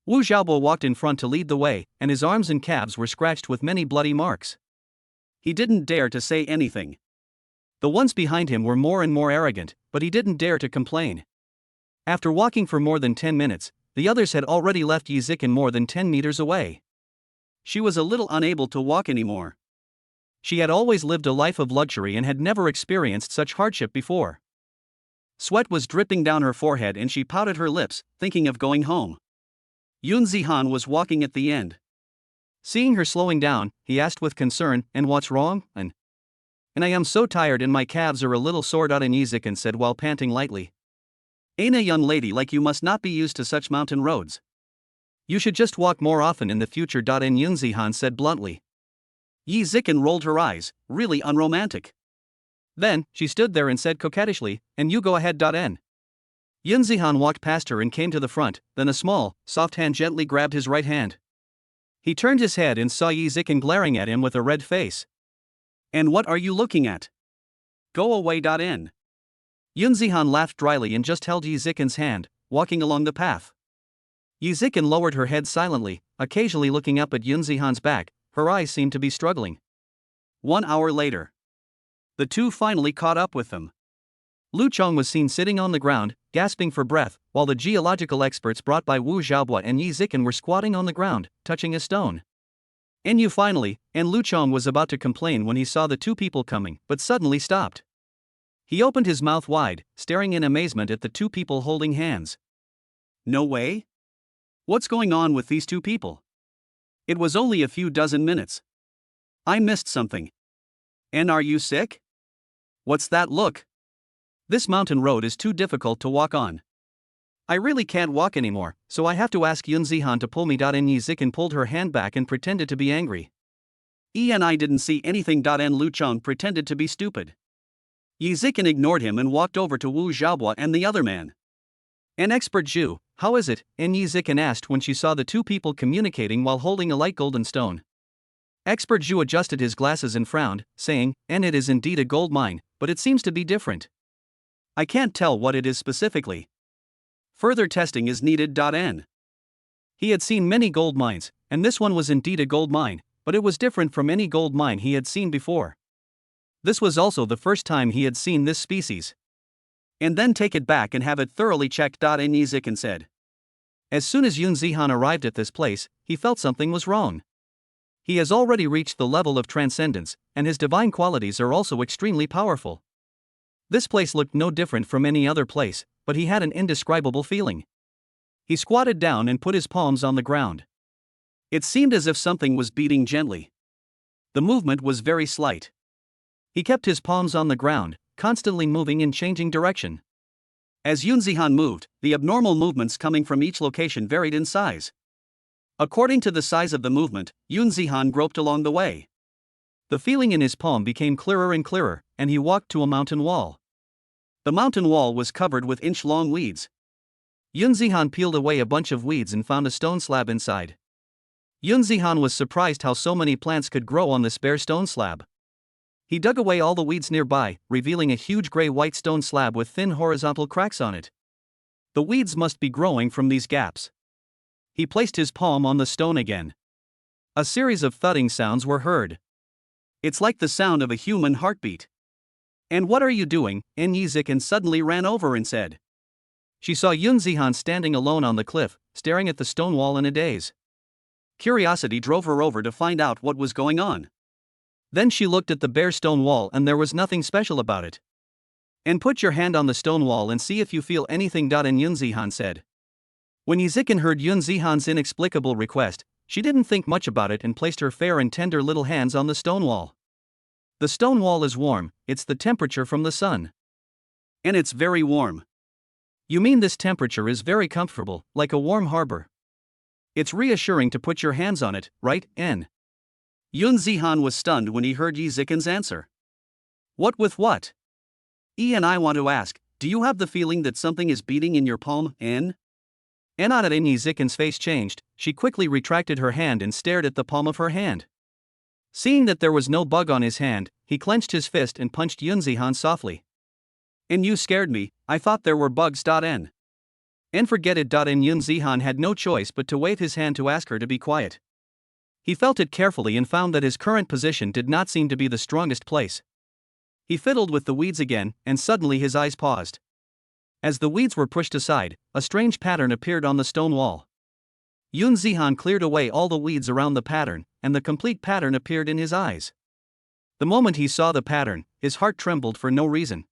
Speaker 1: Wu Xiaobo walked in front to lead the way, and his arms and calves were scratched with many bloody marks. He didn't dare to say anything. The ones behind him were more and more arrogant, but he didn't dare to complain. After walking for more than 10 minutes, the others had already left Yi Zikin more than 10 meters away. She was a little unable to walk anymore. She had always lived a life of luxury and had never experienced such hardship before. Sweat was dripping down her forehead and she pouted her lips, thinking of going home. Yun Zihan was walking at the end. Seeing her slowing down, he asked with concern, and what's wrong? And I am so tired and my calves are a little sore. Yi Zikin said while panting lightly. Ain't a young lady like you must not be used to such mountain roads. You should just walk more often in the future. And Yun Zihan said bluntly. Yi Zikin rolled her eyes, really unromantic. Then, she stood there and said coquettishly, and you go ahead. Yun Zihan walked past her and came to the front, then a small, soft hand gently grabbed his right hand. He turned his head and saw Yi Zikin glaring at him with a red face. And what are you looking at? Go away. Yun Zihan laughed dryly and just held Yi Zikin's hand, walking along the path. Yi Zikin lowered her head silently, occasionally looking up at Yun Zihan's back. Her eyes seemed to be struggling. 1 hour later. The two finally caught up with them. Lu Chong was seen sitting on the ground, gasping for breath, while the geological experts brought by Wu Xiaobo and Yi Zikin were squatting on the ground, touching a stone. And Lu Chong was about to complain when he saw the two people coming, but suddenly stopped. He opened his mouth wide, staring in amazement at the two people holding hands. No way? What's going on with these two people? It was only a few dozen minutes. I missed something. And are you sick? What's that look? This mountain road is too difficult to walk on. I really can't walk anymore, so I have to ask Yun Zihan to pull me. And Yi Zikin pulled her hand back and pretended to be angry. I didn't see anything. And Lu Chong pretended to be stupid. Yi Zikin ignored him and walked over to Wu Xiaobo and the other man. An expert Zhu, how is it? Yi Zikin asked when she saw the two people communicating while holding a light golden stone. Expert Zhu adjusted his glasses and frowned, saying, and it is indeed a gold mine, but it seems to be different. I can't tell what it is specifically. Further testing is needed. He had seen many gold mines, and this one was indeed a gold mine, but it was different from any gold mine he had seen before. This was also the first time he had seen this species. And then take it back and have it thoroughly checked. Yi Zikin said. As soon as Yun Zihan arrived at this place, he felt something was wrong. He has already reached the level of transcendence, and his divine qualities are also extremely powerful. This place looked no different from any other place, but he had an indescribable feeling. He squatted down and put his palms on the ground. It seemed as if something was beating gently. The movement was very slight. He kept his palms on the ground, constantly moving and changing direction. As Yun Zihan moved, the abnormal movements coming from each location varied in size. According to the size of the movement, Yun Zihan groped along the way. The feeling in his palm became clearer and clearer, and he walked to a mountain wall. The mountain wall was covered with inch-long weeds. Yun Zihan peeled away a bunch of weeds and found a stone slab inside. Yun Zihan was surprised how so many plants could grow on this bare stone slab. He dug away all the weeds nearby, revealing a huge gray-white stone slab with thin horizontal cracks on it. The weeds must be growing from these gaps. He placed his palm on the stone again. A series of thudding sounds were heard. It's like the sound of a human heartbeat. "And what are you doing?" Yi Zikin suddenly ran over and said. She saw Yun Zihan standing alone on the cliff, staring at the stone wall in a daze. Curiosity drove her over to find out what was going on. Then she looked at the bare stone wall and there was nothing special about it. "And put your hand on the stone wall and see if you feel anything." And Yun Zihan said. When Yi Zikin heard Yun Zihan's inexplicable request, she didn't think much about it and placed her fair and tender little hands on the stone wall. The stone wall is warm, it's the temperature from the sun. And it's very warm. You mean this temperature is very comfortable, like a warm harbor. It's reassuring to put your hands on it, right, N? Yun Zihan was stunned when he heard Yi Zikin's answer. What with what? And I want to ask, do you have the feeling that something is beating in your palm, N? Not at Yi Zikin's face changed, she quickly retracted her hand and stared at the palm of her hand. Seeing that there was no bug on his hand, he clenched his fist and punched Yun Zihan softly. "And you scared me, I thought there were bugs." N. And forget it. And Yun Zihan had no choice but to wave his hand to ask her to be quiet. He felt it carefully and found that his current position did not seem to be the strongest place. He fiddled with the weeds again, and suddenly his eyes paused. As the weeds were pushed aside, a strange pattern appeared on the stone wall. Yun Zihan cleared away all the weeds around the pattern, and the complete pattern appeared in his eyes. The moment he saw the pattern, his heart trembled for no reason.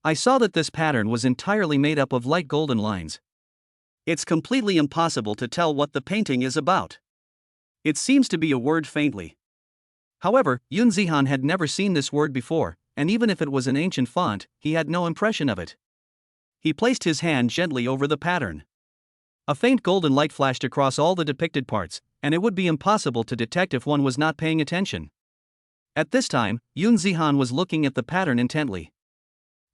Speaker 1: I saw that this pattern was entirely made up of light golden lines. It's completely impossible to tell what the painting is about. It seems to be a word faintly. However, Yun Zihan had never seen this word before, and even if it was an ancient font, he had no impression of it. He placed his hand gently over the pattern. A faint golden light flashed across all the depicted parts, and it would be impossible to detect if one was not paying attention. At this time, Yun Zihan was looking at the pattern intently.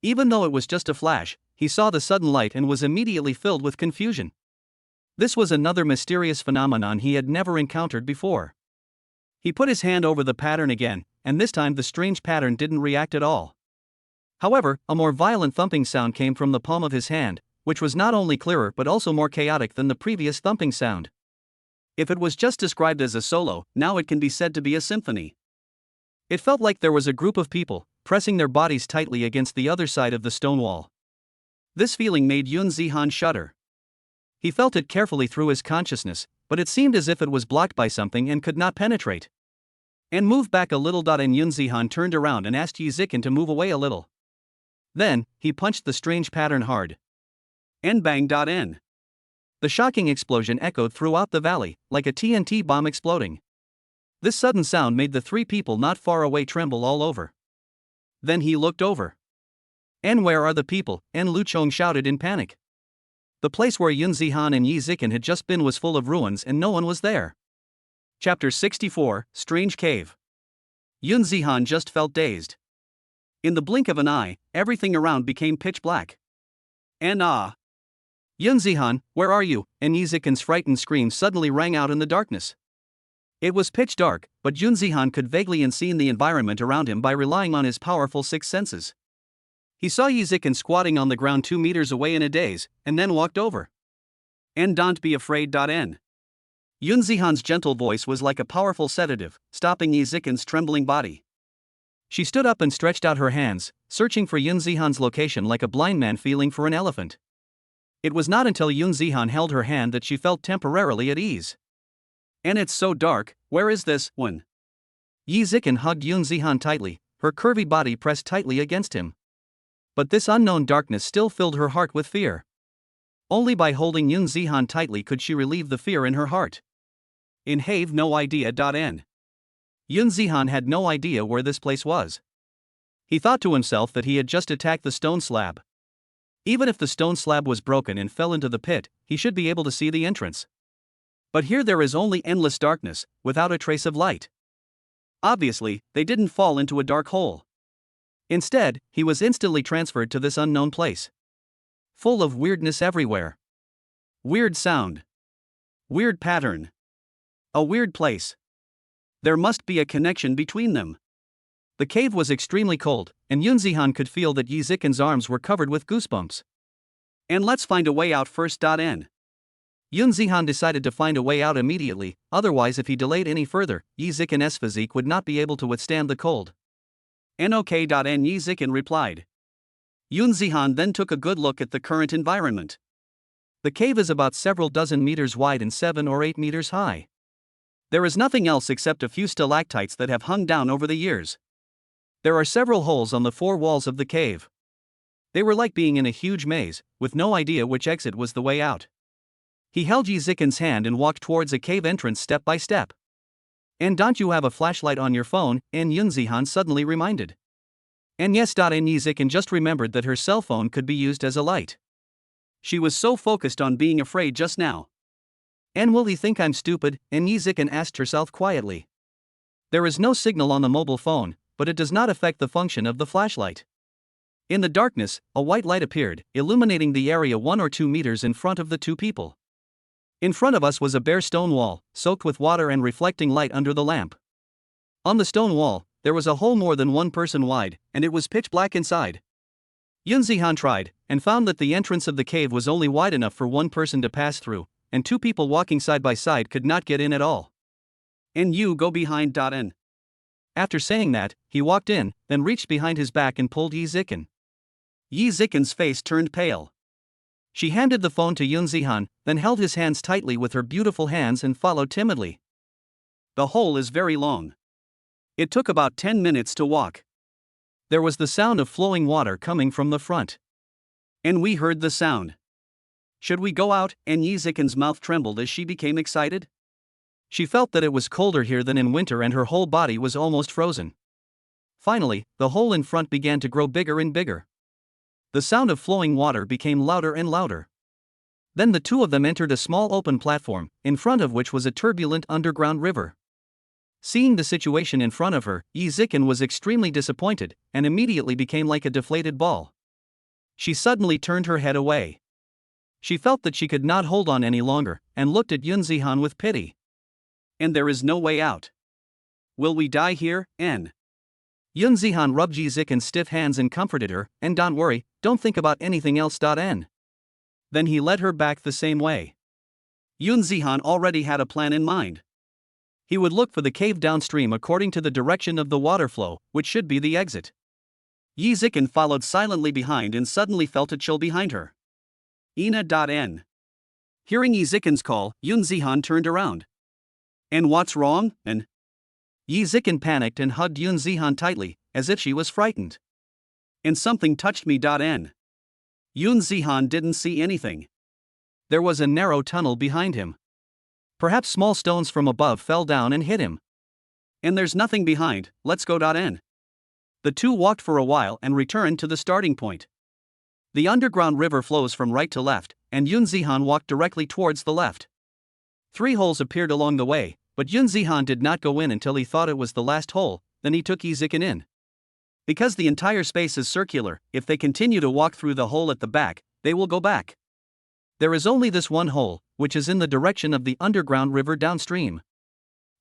Speaker 1: Even though it was just a flash, he saw the sudden light and was immediately filled with confusion. This was another mysterious phenomenon he had never encountered before. He put his hand over the pattern again, and this time the strange pattern didn't react at all. However, a more violent thumping sound came from the palm of his hand, which was not only clearer but also more chaotic than the previous thumping sound. If it was just described as a solo, now it can be said to be a symphony. It felt like there was a group of people, pressing their bodies tightly against the other side of the stone wall. This feeling made Yun Zihan shudder. He felt it carefully through his consciousness, but it seemed as if it was blocked by something and could not penetrate. And moved back a little. And Yun Zihan turned around and asked Yi Zikin to move away a little. Then, he punched the strange pattern hard. And bang. N. The shocking explosion echoed throughout the valley, like a TNT bomb exploding. This sudden sound made the three people not far away tremble all over. Then he looked over. "And where are the people?" Lu Chong shouted in panic. The place where Yun Zihan and Yi Zikin had just been was full of ruins and no one was there. Chapter 64, Strange Cave. Yun Zihan just felt dazed. In the blink of an eye, everything around became pitch black. And Yun Zihan, where are you? Yi Zikin's frightened scream suddenly rang out in the darkness. It was pitch dark, but Yun Zihan could vaguely unseen the environment around him by relying on his powerful sixth senses. He saw Yi Zikin squatting on the ground 2 meters away in a daze, and then walked over. "And don't be afraid. N. Yun Zihan's gentle voice was like a powerful sedative, stopping Yi Zikin's trembling body. She stood up and stretched out her hands, searching for Yun Zihan's location like a blind man feeling for an elephant. It was not until Yun Zihan held her hand that she felt temporarily at ease. "And it's so dark, where is this one?" Yi Zikin hugged Yun Zihan tightly, her curvy body pressed tightly against him. But this unknown darkness still filled her heart with fear. Only by holding Yun Zihan tightly could she relieve the fear in her heart. In have no idea. N. Yun Zihan had no idea where this place was. He thought to himself that he had just attacked the stone slab. Even if the stone slab was broken and fell into the pit, he should be able to see the entrance. But here there is only endless darkness, without a trace of light. Obviously, they didn't fall into a dark hole. Instead, he was instantly transferred to this unknown place. Full of weirdness everywhere. Weird sound. Weird pattern. A weird place. There must be a connection between them. The cave was extremely cold, and Yunzihan could feel that Yi Zikin's arms were covered with goosebumps. And let's find a way out first. N. Yunzihan decided to find a way out immediately, otherwise if he delayed any further, Yi Zikin's physique would not be able to withstand the cold. N. Yi Zikin replied. Yunzihan then took a good look at the current environment. The cave is about several dozen meters wide and 7 or 8 meters high. There is nothing else except a few stalactites that have hung down over the years. There are several holes on the 4 walls of the cave. They were like being in a huge maze, with no idea which exit was the way out. He held Yi Zikin's hand and walked towards a cave entrance step by step. And don't you have a flashlight on your phone? Yunzihan suddenly reminded. And yes. Yi Zikin just remembered that her cell phone could be used as a light. She was so focused on being afraid just now. And will he think I'm stupid? Yi Zikin asked herself quietly. There is no signal on the mobile phone, but it does not affect the function of the flashlight. In the darkness, a white light appeared, illuminating the area 1 or 2 meters in front of the 2 people. In front of us was a bare stone wall, soaked with water and reflecting light under the lamp. On the stone wall, there was a hole more than 1 person wide, and it was pitch black inside. Yunzihan tried, and found that the entrance of the cave was only wide enough for 1 person to pass through, and 2 people walking side by side could not get in at all. And you go behind. N. After saying that, he walked in, then reached behind his back and pulled Yi Zikin. Yi Zikin's face turned pale. She handed the phone to Yunzihan, then held his hands tightly with her beautiful hands and followed timidly. The hole is very long. It took about 10 minutes to walk. There was the sound of flowing water coming from the front. And we heard the sound. Should we go out? Yi Zikin's mouth trembled as she became excited. She felt that it was colder here than in winter and her whole body was almost frozen. Finally, the hole in front began to grow bigger and bigger. The sound of flowing water became louder and louder. Then the 2 of them entered a small open platform, in front of which was a turbulent underground river. Seeing the situation in front of her, Yi Zikin was extremely disappointed, and immediately became like a deflated ball. She suddenly turned her head away. She felt that she could not hold on any longer, and looked at Yunzihan with pity. And there is no way out. Will we die here? N. Yunzihan rubbed Yi Zikin's stiff hands and comforted her, and don't worry, don't think about anything else. N. Then he led her back the same way. Yunzihan already had a plan in mind. He would look for the cave downstream according to the direction of the water flow, which should be the exit. Yi Zikin followed silently behind and suddenly felt a chill behind her. N. Hearing Yi Zikin's call, Yunzihan turned around. And what's wrong? And Yi Zikin panicked and hugged Yunzihan tightly, as if she was frightened. And something touched me. N. Yunzihan didn't see anything. There was a narrow tunnel behind him. Perhaps small stones from above fell down and hit him. And there's nothing behind, let's go. N. The 2 walked for a while and returned to the starting point. The underground river flows from right to left, and Yunzihan walked directly towards the left. 3 holes appeared along the way, but Yunzihan did not go in until he thought it was the last hole, then he took Yi Zikin in. Because the entire space is circular, if they continue to walk through the hole at the back, they will go back. There is only this one hole, which is in the direction of the underground river downstream.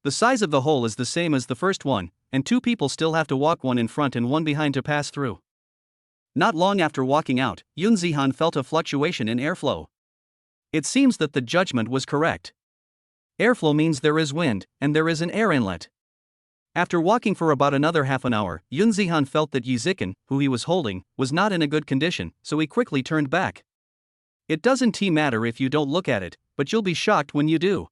Speaker 1: The size of the hole is the same as the first one, and 2 people still have to walk, 1 in front and 1 behind to pass through. Not long after walking out, Yunzihan felt a fluctuation in airflow. It seems that the judgment was correct. Airflow means there is wind, and there is an air inlet. After walking for about another half an hour, Yunzihan felt that Yi Zikin, who he was holding, was not in a good condition, so he quickly turned back. It doesn't matter if you don't look at it, but you'll be shocked when you do.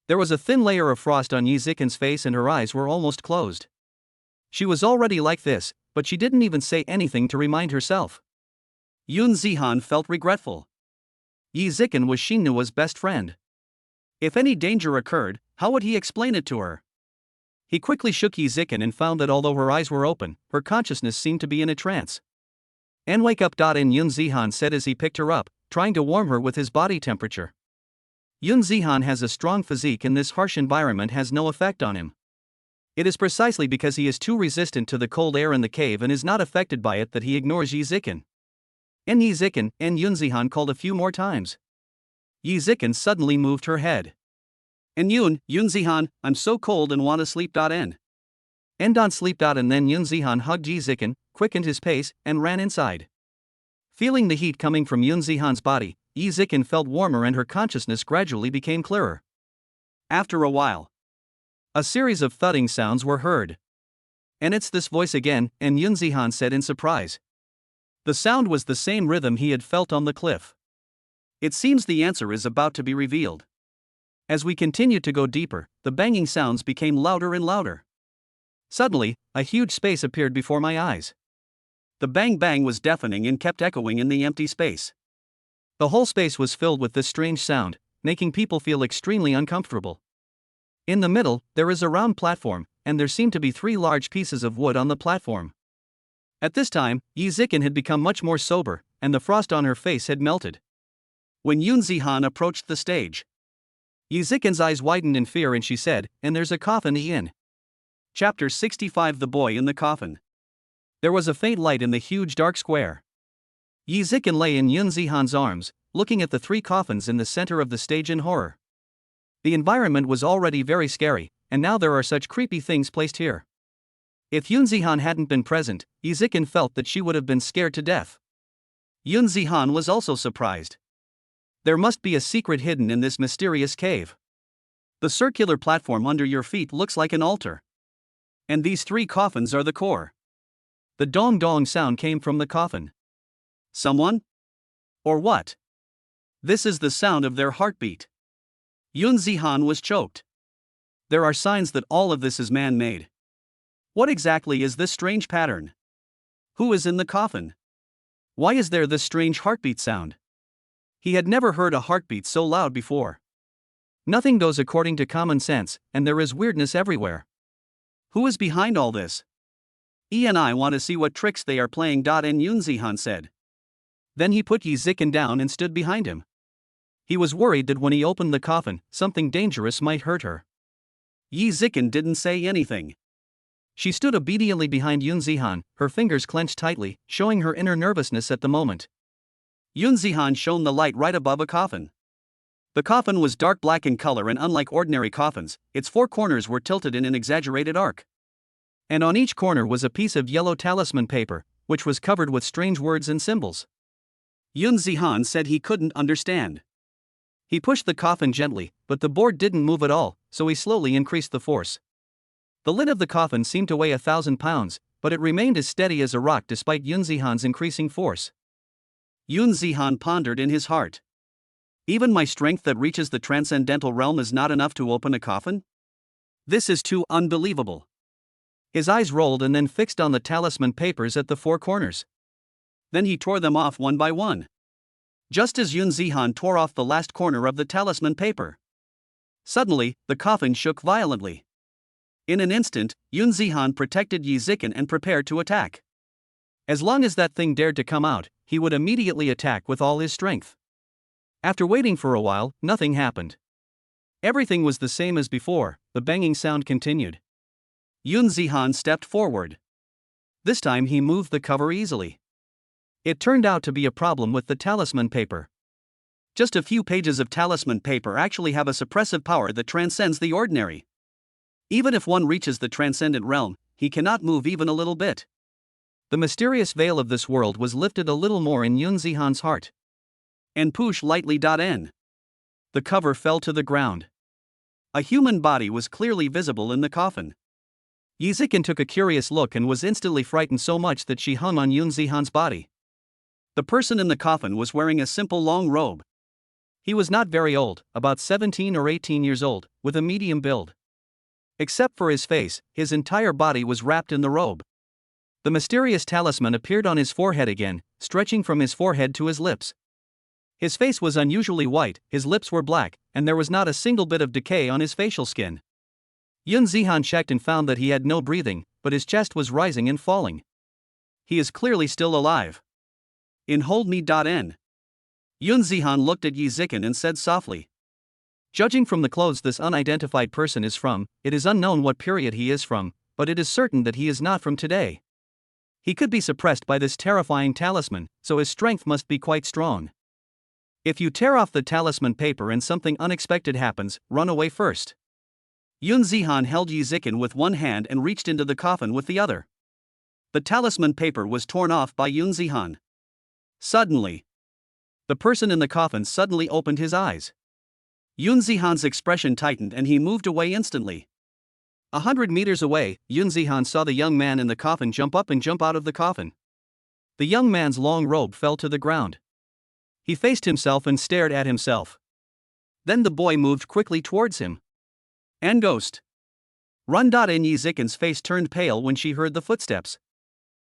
Speaker 1: There was a thin layer of frost on Yi Zikin's face and her eyes were almost closed. She was already like this, but she didn't even say anything to remind herself. Yunzihan felt regretful. Yi Zikin was Xingnua's best friend. If any danger occurred, how would he explain it to her? He quickly shook Yi Zikin and found that although her eyes were open, her consciousness seemed to be in a trance. And wake up. And Yun Zihan said as he picked her up, trying to warm her with his body temperature. Yun Zihan has a strong physique and this harsh environment has no effect on him. It is precisely because he is too resistant to the cold air in the cave and is not affected by it that he ignores Yi Zikan. And Yi Zikan, and Yun Zihan called a few more times. Yi Zikan suddenly moved her head. And Yun Zihan, I'm so cold and want to sleep. And don't sleep. And then Yun Zihan hugged Yi Zikan, quickened his pace, and ran inside. Feeling the heat coming from Yun Zihan's body, Yi Zikan felt warmer and her consciousness gradually became clearer. After a while, a series of thudding sounds were heard. And it's this voice again, and Yun Zihan said in surprise. The sound was the same rhythm he had felt on the cliff. It seems the answer is about to be revealed. As we continued to go deeper, the banging sounds became louder and louder. Suddenly, a huge space appeared before my eyes. The bang bang was deafening and kept echoing in the empty space. The whole space was filled with this strange sound, making people feel extremely uncomfortable. In the middle, there is a round platform, and there seemed to be 3 large pieces of wood on the platform. At this time, Yi Zikan had become much more sober, and the frost on her face had melted. When Yun Zihan approached the stage, Yi Zikan's eyes widened in fear and she said, and there's a coffin in. Chapter 65 The Boy in the Coffin. There was a faint light in the huge dark square. Yi Zikan lay in Yun Zihan's arms, looking at the 3 coffins in the center of the stage in horror. The environment was already very scary, and now there are such creepy things placed here. If Yun Zihan hadn't been present, Yi Zikan felt that she would have been scared to death. Yun Zihan was also surprised. There must be a secret hidden in this mysterious cave. The circular platform under your feet looks like an altar. And these 3 coffins are the core. The dong dong sound came from the coffin. Someone? Or what? This is the sound of their heartbeat. Yun Zihan was choked. There are signs that all of this is man-made. What exactly is this strange pattern? Who is in the coffin? Why is there this strange heartbeat sound? He had never heard a heartbeat so loud before. Nothing goes according to common sense, and there is weirdness everywhere. Who is behind all this? And I want to see what tricks they are playing. And Yun Zihan said. Then he put Yi Zikan down and stood behind him. He was worried that when he opened the coffin, something dangerous might hurt her. Yi Zikan didn't say anything. She stood obediently behind Yun Zihan, her fingers clenched tightly, showing her inner nervousness at the moment. Yun Zihan shone the light right above a coffin. The coffin was dark black in color and unlike ordinary coffins, its 4 corners were tilted in an exaggerated arc. And on each corner was a piece of yellow talisman paper, which was covered with strange words and symbols. Yun Zihan said he couldn't understand. He pushed the coffin gently, but the board didn't move at all, so he slowly increased the force. The lid of the coffin seemed to weigh 1,000 pounds, but it remained as steady as a rock despite Yun Zihan's increasing force. Yun Zihan pondered in his heart. Even my strength that reaches the transcendental realm is not enough to open a coffin? This is too unbelievable. His eyes rolled and then fixed on the talisman papers at the 4 corners. Then he tore them off one by one. Just as Yun Zihan tore off the last corner of the talisman paper. Suddenly, the coffin shook violently. In an instant, Yun Zihan protected Yi Zikan and prepared to attack. As long as that thing dared to come out, he would immediately attack with all his strength. After waiting for a while, nothing happened. Everything was the same as before, the banging sound continued. Yun Zihan stepped forward. This time he moved the cover easily. It turned out to be a problem with the talisman paper. Just a few pages of talisman paper actually have a suppressive power that transcends the ordinary. Even if one reaches the transcendent realm, he cannot move even a little bit. The mysterious veil of this world was lifted a little more in Yun Zihan's heart. And push lightly. The cover fell to the ground. A human body was clearly visible in the coffin. Yi Zikan took a curious look and was instantly frightened so much that she hung on Yun Zihan's body. The person in the coffin was wearing a simple long robe. He was not very old, about 17 or 18 years old, with a medium build. Except for his face, his entire body was wrapped in the robe. The mysterious talisman appeared on his forehead again, stretching from his forehead to his lips. His face was unusually white, his lips were black, and there was not a single bit of decay on his facial skin. Yun Zihan checked and found that he had no breathing, but his chest was rising and falling. He is clearly still alive. In hold me.n. Yun Zihan looked at Yi Zikin and said softly. Judging from the clothes this unidentified person is from, it is unknown what period he is from, but it is certain that he is not from today. He could be suppressed by this terrifying talisman, so his strength must be quite strong. If you tear off the talisman paper and something unexpected happens, run away first. Yun Zihan held Yi Zikin with one hand and reached into the coffin with the other. The talisman paper was torn off by Yun Zihan. Suddenly, the person in the coffin suddenly opened his eyes. Yun Zihan's expression tightened and he moved away instantly. 100 meters away, Yun Zihan saw the young man in the coffin jump up and jump out of the coffin. The young man's long robe fell to the ground. He faced himself and stared at himself. Then the boy moved quickly towards him. And ghost. Run. And Yi Zikin's face turned pale when she heard the footsteps.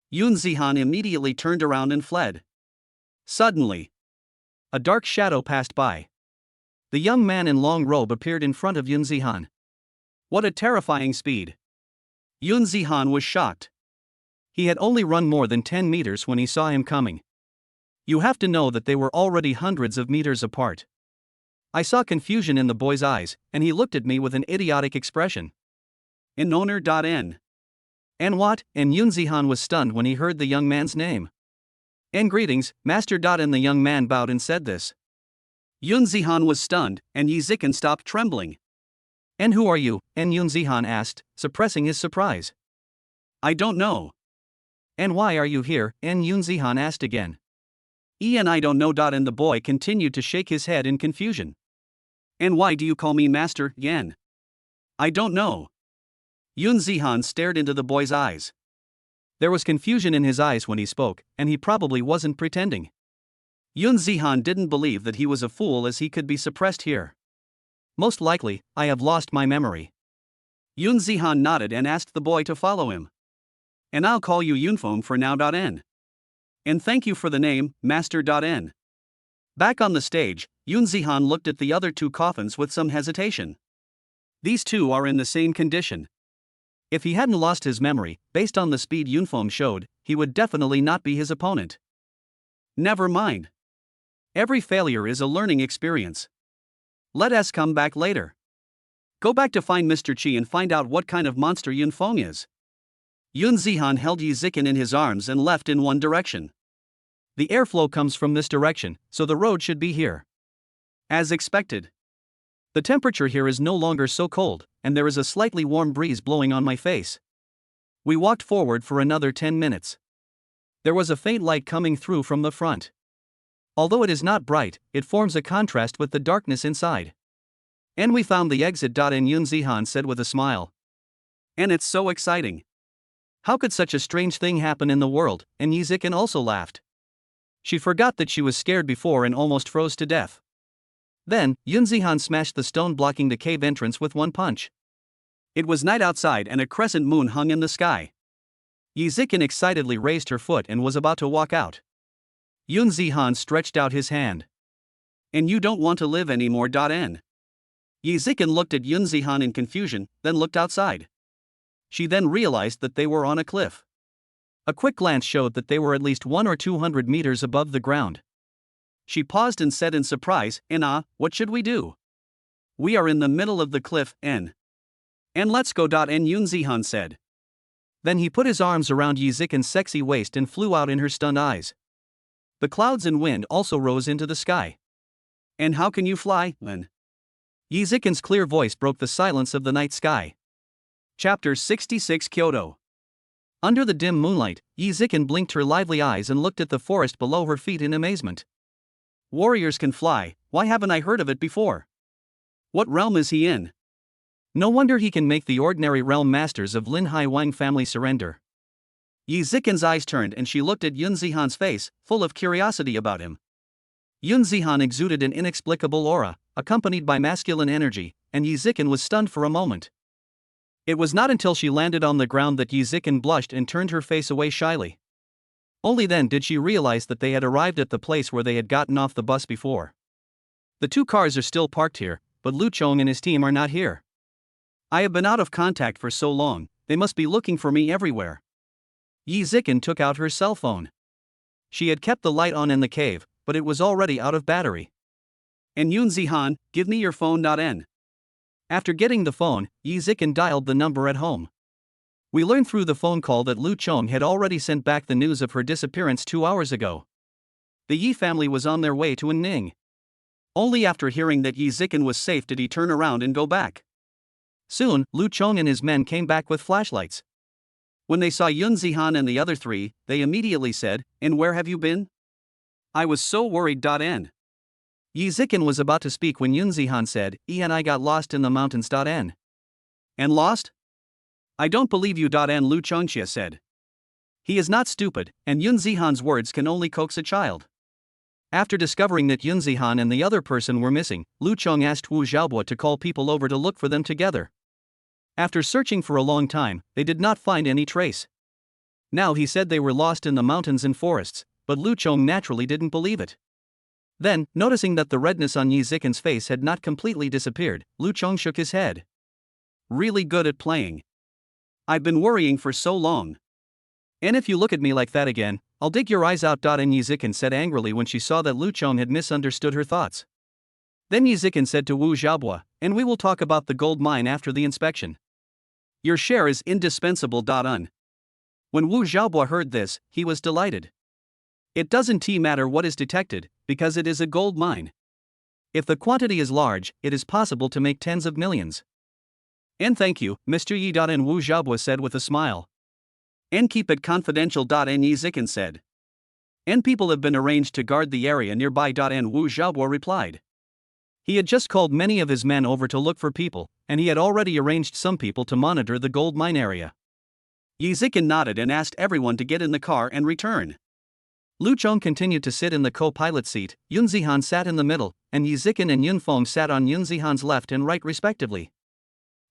Speaker 1: Yun Zihan immediately turned around and fled. Suddenly, a dark shadow passed by. The young man in long robe appeared in front of Yun Zihan. What a terrifying speed! Yun Zihan was shocked. He had only run more than 10 meters when he saw him coming. You have to know that they were already hundreds of meters apart. I saw confusion in the boy's eyes, and he looked at me with an idiotic expression. In owner.n. And what? And Yun Zihan was stunned when he heard the young man's name. And greetings, Master. And the young man bowed and said this. Yun Zihan was stunned, and Yi Zikin stopped trembling. And who are you? And Yun Zihan asked, suppressing his surprise. I don't know. And why are you here? And Yun Zihan asked again. And I don't know. And the boy continued to shake his head in confusion. And why do you call me Master, Yan? I don't know. Yun Zihan stared into the boy's eyes. There was confusion in his eyes when he spoke, and he probably wasn't pretending. Yun Zihan didn't believe that he was a fool as he could be suppressed here. Most likely, I have lost my memory. Yun Zihan nodded and asked the boy to follow him. And I'll call you Yunfeng for now.n. And thank you for the name, Master.n. Back on the stage, Yun Zihan looked at the other two coffins with some hesitation. These two are in the same condition. If he hadn't lost his memory, based on the speed Yunfeng showed, he would definitely not be his opponent. Never mind. Every failure is a learning experience. Let us come back later. Go back to find Mr. Qi and find out what kind of monster Yunfeng is. Yun Zihan held Yi Zikin in his arms and left in one direction. The airflow comes from this direction, so the road should be here. As expected. The temperature here is no longer so cold, and there is a slightly warm breeze blowing on my face. We walked forward for another 10 minutes. There was a faint light coming through from the front. Although it is not bright, it forms a contrast with the darkness inside. And we found the exit. And Yun Zihan said with a smile. And it's so exciting. How could such a strange thing happen in the world? And Yi Zikin also laughed. She forgot that she was scared before and almost froze to death. Then, Yun Zihan smashed the stone blocking the cave entrance with one punch. It was night outside and a crescent moon hung in the sky. Yi Zikin excitedly raised her foot and was about to walk out. Yun Zihan stretched out his hand. And you don't want to live anymore.n. Yi Zikin looked at Yun Zihan in confusion, then looked outside. She then realized that they were on a cliff. A quick glance showed that they were at least 100 or 200 meters above the ground. She paused and said in surprise, what should we do? We are in the middle of the cliff, And let's go. And Yun Zihan said. Then he put his arms around Yi Zikin's sexy waist and flew out in her stunned eyes. The clouds and wind also rose into the sky. And how can you fly, Lin? Yi Zikin's clear voice broke the silence of the night sky. Chapter 66 Kyoto. Under the dim moonlight, Yi Zikin blinked her lively eyes and looked at the forest below her feet in amazement. Warriors can fly, why haven't I heard of it before? What realm is he in? No wonder he can make the ordinary realm masters of Lin Hai Wang family surrender. Yi Zikin's eyes turned and she looked at Yun Zihan's face, full of curiosity about him. Yun Zihan exuded an inexplicable aura, accompanied by masculine energy, and Yi Zikin was stunned for a moment. It was not until she landed on the ground that Yi Zikin blushed and turned her face away shyly. Only then did she realize that they had arrived at the place where they had gotten off the bus before. The two cars are still parked here, but Lu Chong and his team are not here. I have been out of contact for so long, they must be looking for me everywhere. Yi Zikin took out her cell phone. She had kept the light on in the cave, but it was already out of battery. And Yoon Zihan, give me your phone. After getting the phone, Yi Zikin dialed the number at home. We learned through the phone call that Lu Chong had already sent back the news of her disappearance 2 hours ago. The Yi family was on their way to Ning. Only after hearing that Yi Zikin was safe did he turn around and go back. Soon, Lu Chong and his men came back with flashlights. When they saw Yoon Zihan and the other three, they immediately said, "And where have you been?" I was so worried. Yi Zikin was about to speak when Yoon Zihan said, "And I got lost in the mountains. And lost? I don't believe you. Lu Chongxia said. He is not stupid, and Yoon Zihan's words can only coax a child. After discovering that Yoon Zihan and the other person were missing, Lu Chong asked Wu Xiaobo to call people over to look for them together. After searching for a long time, they did not find any trace. Now he said they were lost in the mountains and forests, but Lu Chong naturally didn't believe it. Then, noticing that the redness on Yi Zikin's face had not completely disappeared, Lu Chong shook his head. Really good at playing. I've been worrying for so long. And if you look at me like that again, I'll dig your eyes out. And Yi Zikin said angrily when she saw that Lu Chong had misunderstood her thoughts. Then Yi Zikin said to Wu Xiaobo, "And we will talk about the gold mine after the inspection. Your share is indispensable. When Wu Xiaobo heard this, he was delighted. It doesn't matter what is detected, because it is a gold mine. If the quantity is large, it is possible to make tens of millions. And thank you, Mr. Yi. And Wu Xiaobo said with a smile. And keep it confidential. And Yi Zikin said. And people have been arranged to guard the area nearby. And Wu Xiaobo replied. He had just called many of his men over to look for people, and he had already arranged some people to monitor the gold mine area. Yi Zikin nodded and asked everyone to get in the car and return. Lu Chong continued to sit in the co-pilot seat, Yoon Zihan sat in the middle, and Yi Zikin and Yun Feng sat on Yoon Zihan's left and right respectively.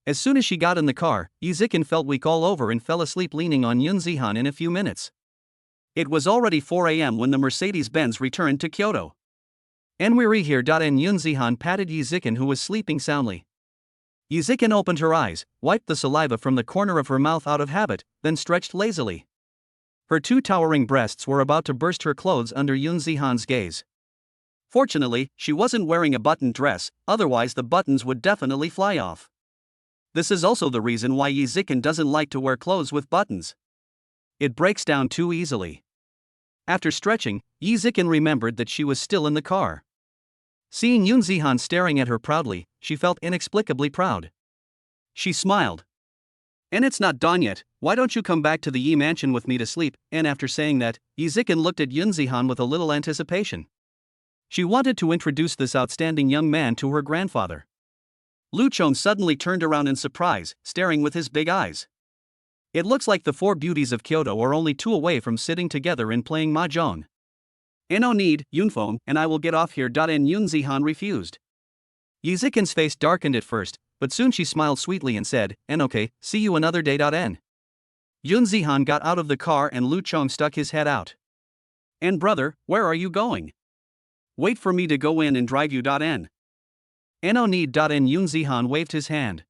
Speaker 1: As soon as she got in the car, Yi Zikin felt weak all over and fell asleep leaning on Yoon Zihan in a few minutes. It was already 4 a.m. when the Mercedes-Benz returned to Kyoto. "And we're here." And Yoon Zihan patted Yi Zikin, who was sleeping soundly. Yi Zikin opened her eyes, wiped the saliva from the corner of her mouth out of habit, then stretched lazily. Her two towering breasts were about to burst her clothes under Yoon Zihan's gaze. Fortunately, she wasn't wearing a button dress, otherwise the buttons would definitely fly off. This is also the reason why Yi Zikin doesn't like to wear clothes with buttons. It breaks down too easily. After stretching, Yi Zikin remembered that she was still in the car. Seeing Yoon Zihan staring at her proudly, she felt inexplicably proud. She smiled. "And it's not dawn yet, why don't you come back to the Yi mansion with me to sleep?" And after saying that, Yi Zikin looked at Yoon Zihan with a little anticipation. She wanted to introduce this outstanding young man to her grandfather. Lu Chong suddenly turned around in surprise, staring with his big eyes. It looks like the four beauties of Kyoto are only 2 away from sitting together and playing mahjong. "No need, Yunfeng, and I will get off here." And Yoon Zihan refused. Yi Zikin's face darkened at first, but soon she smiled sweetly and said, "And okay, see you another day." Yoon Zihan got out of the car and Lu Chong stuck his head out. "And brother, where are you going?" "Wait for me to go in and drive you." "No need." And Yoon Zihan waved his hand.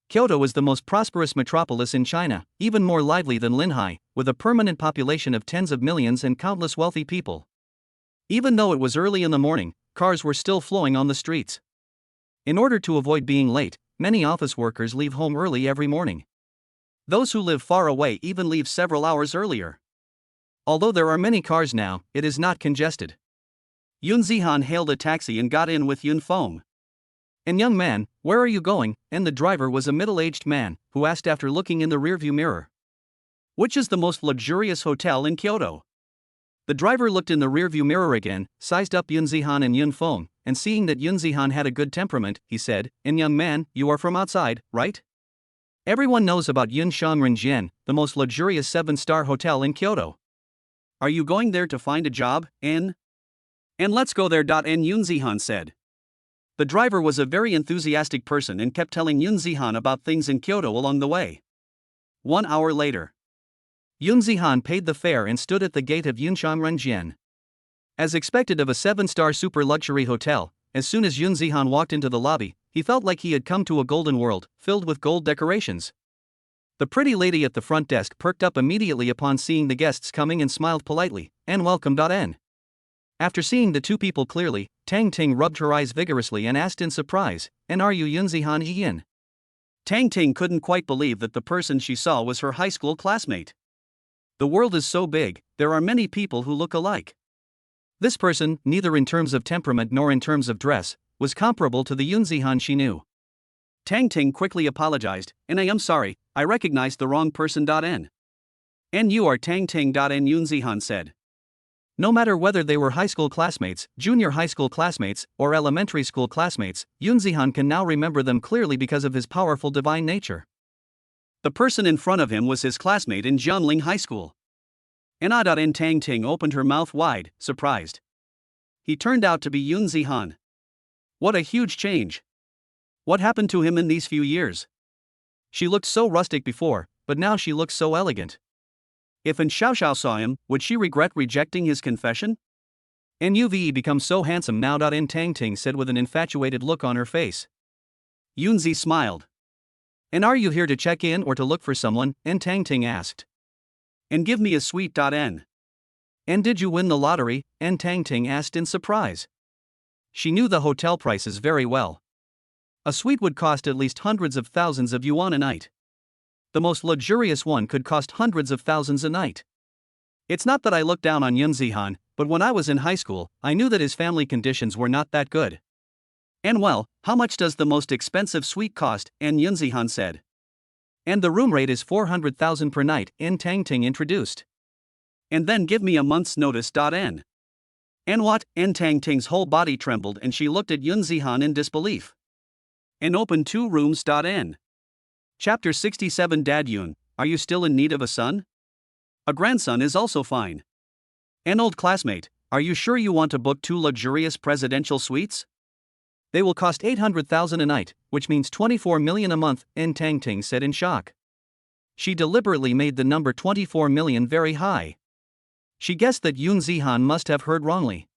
Speaker 1: Kyoto is the most prosperous metropolis in China, even more lively than Linhai, with a permanent population of tens of millions and countless wealthy people. Even though it was early in the morning, cars were still flowing on the streets. In order to avoid being late, many office workers leave home early every morning. Those who live far away even leave several hours earlier. Although there are many cars now, it is not congested. Yoon Zihan hailed a taxi and got in with Yun Feng. "And young man, where are you going?" And the driver was a middle-aged man, who asked after looking in the rearview mirror. "Which is the most luxurious hotel in Kyoto?" The driver looked in the rearview mirror again, sized up Yoon Zihan and Yun Feng, and seeing that Yoon Zihan had a good temperament, he said, "And young man, you are from outside, right? Everyone knows about Yunxiang Renjian, the most luxurious 7-star hotel in Kyoto. Are you going there to find a job, and let's go there." And Yoon Zihan said. The driver was a very enthusiastic person and kept telling Yoon Zihan about things in Kyoto along the way. 1 hour later, Yoon Zihan paid the fare and stood at the gate of Yunxiang Renjian. As expected of a 7-star super luxury hotel, as soon as Yoon Zihan walked into the lobby, he felt like he had come to a golden world, filled with gold decorations. The pretty lady at the front desk perked up immediately upon seeing the guests coming and smiled politely, and welcome.n. After seeing the two people clearly, Tang Ting rubbed her eyes vigorously and asked in surprise, and are you Yunzihan Ian? Tang Ting couldn't quite believe that the person she saw was her high school classmate. The world is so big, there are many people who look alike. This person, neither in terms of temperament nor in terms of dress, was comparable to the Yunzihan she knew. Tang Ting quickly apologized, and I am sorry, I recognized the wrong person.n. And you are Tang Ting.n, Yunzihan said. No matter whether they were high school classmates, junior high school classmates, or elementary school classmates, Yunzihan can now remember them clearly because of his powerful divine nature. The person in front of him was his classmate in Jianling High School. And Tang Ting opened her mouth wide, surprised. He turned out to be Yunzihan. What a huge change! What happened to him in these few years? She looked so rustic before, but now she looks so elegant. If An Xiaoxiao saw him, would she regret rejecting his confession? Nuve becomes so handsome now. Tang Ting said with an infatuated look on her face. Yunzi smiled. And are you here to check in or to look for someone? Tang Ting asked. And give me a sweet.n. And did you win the lottery? Tang Ting asked in surprise. She knew the hotel prices very well. A suite would cost at least hundreds of thousands of yuan a night. The most luxurious one could cost hundreds of thousands a night. It's not that I looked down on Yunzihan, but when I was in high school, I knew that his family conditions were not that good. And well, how much does the most expensive suite cost? Yunzihan said. And the room rate is 400,000 per night, Tang Ting introduced. And then give me a month's notice.n. And what? Tang Ting's whole body trembled and she looked at Yunzihan in disbelief. And open 2 rooms.n. Chapter 67 Dad Yun, are you still in need of a son? A grandson is also fine. An old classmate, are you sure you want to book 2 luxurious presidential suites? They will cost 800,000 a night, which means 24 million a month, Tang Ting said in shock. She deliberately made the number 24 million very high. She guessed that Yunzihan must have heard wrongly.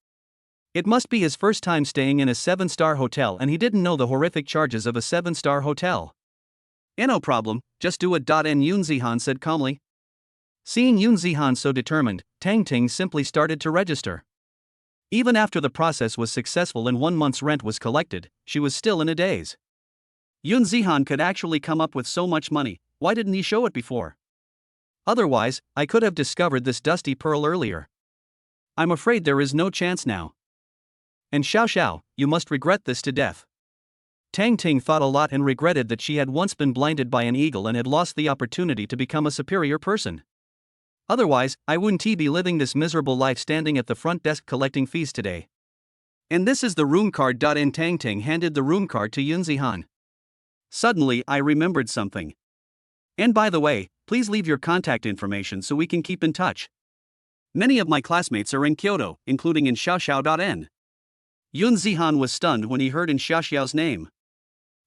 Speaker 1: It must be his first time staying in a 7-star hotel and he didn't know the horrific charges of a 7-star hotel. No problem, just do it. Yunzihan said calmly. Seeing Yunzihan so determined, Tang Ting simply started to register. Even after the process was successful and 1 month's rent was collected, she was still in a daze. Yunzihan could actually come up with so much money, why didn't he show it before? Otherwise, I could have discovered this dusty pearl earlier. I'm afraid there is no chance now. And Xiao, you must regret this to death. Tang Ting thought a lot and regretted that she had once been blinded by an eagle and had lost the opportunity to become a superior person. Otherwise, I wouldn't be living this miserable life standing at the front desk collecting fees today. And this is the room card. Tang Ting handed the room card to Yunzihan. Suddenly, I remembered something. And by the way, please leave your contact information so we can keep in touch. Many of my classmates are in Kyoto, including in Xiaoxiao.n. Yunzihan was stunned when he heard in Xiaoxiao's name.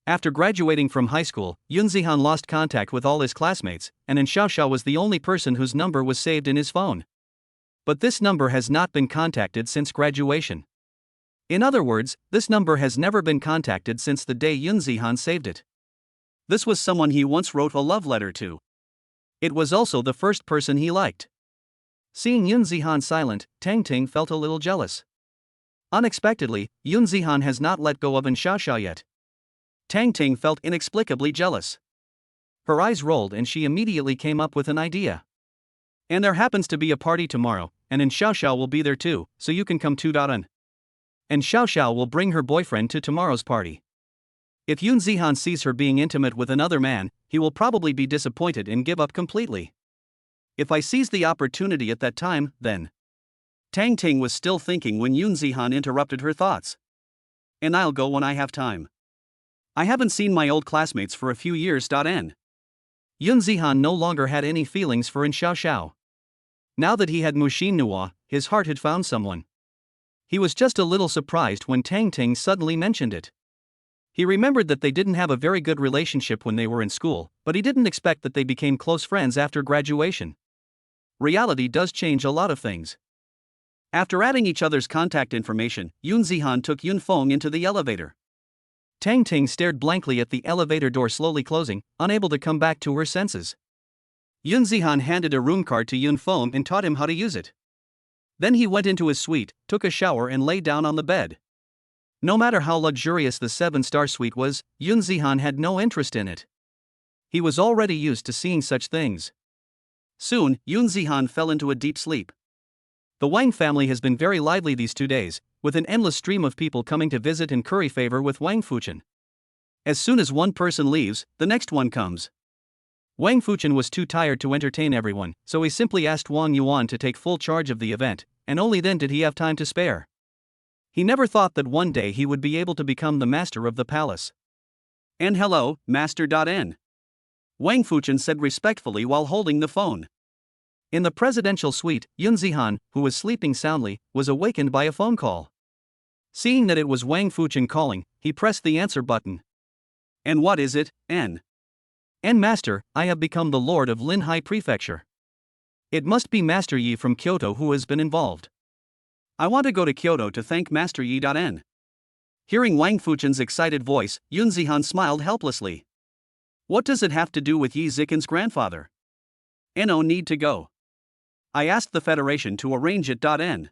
Speaker 1: After graduating from high school, Yunzihan lost contact with all his classmates, and Xiaoxiao was the only person whose number was saved in his phone. But this number has not been contacted since graduation. In other words, this number has never been contacted since the day Yunzihan saved it. This was someone he once wrote a love letter to. It was also the first person he liked. Seeing Yunzihan silent, Tang Ting felt a little jealous. Unexpectedly, Yunzihan has not let go of Xiaoxiao yet. Tang Ting felt inexplicably jealous. Her eyes rolled and she immediately came up with an idea. And there happens to be a party tomorrow, and Xiaoxiao will be there too, so you can come too. And Xiaoxiao will bring her boyfriend to tomorrow's party. If Yunzihan sees her being intimate with another man, he will probably be disappointed and give up completely. If I seize the opportunity at that time, then. Tang Ting was still thinking when Yunzihan interrupted her thoughts. And I'll go when I have time. I haven't seen my old classmates for a few years. Yunzihan no longer had any feelings for Xiaoxiao. Now that he had Mushin Nuo, his heart had found someone. He was just a little surprised when Tang Ting suddenly mentioned it. He remembered that they didn't have a very good relationship when they were in school, but he didn't expect that they became close friends after graduation. Reality does change a lot of things. After adding each other's contact information, Yunzihan took Yunfeng into the elevator. Tang Ting stared blankly at the elevator door slowly closing, unable to come back to her senses. Yun Zihan handed a room card to Yun Foam and taught him how to use it. Then he went into his suite, took a shower and lay down on the bed. No matter how luxurious the 7-star suite was, Yun Zihan had no interest in it. He was already used to seeing such things. Soon, Yun Zihan fell into a deep sleep. The Wang family has been very lively these 2 days, with an endless stream of people coming to visit and curry favor with Wang Fuchen. As soon as one person leaves, the next one comes. Wang Fuchen was too tired to entertain everyone, so he simply asked Wang Yuan to take full charge of the event, and only then did he have time to spare. He never thought that one day he would be able to become the master of the palace. And hello, Master N. Wang Fuchen said respectfully while holding the phone. In the presidential suite, Yun Zihan, who was sleeping soundly, was awakened by a phone call. Seeing that it was Wang Fuchen calling, he pressed the answer button. And what is it, N? And Master, I have become the Lord of Linhai Prefecture. It must be Master Yi from Kyoto who has been involved. I want to go to Kyoto to thank Master Yi. N. Hearing Wang Fuchen's excited voice, Yun Zihan smiled helplessly. What does it have to do with Yi Zikan's grandfather? No need to go. I asked the Federation to arrange it. N.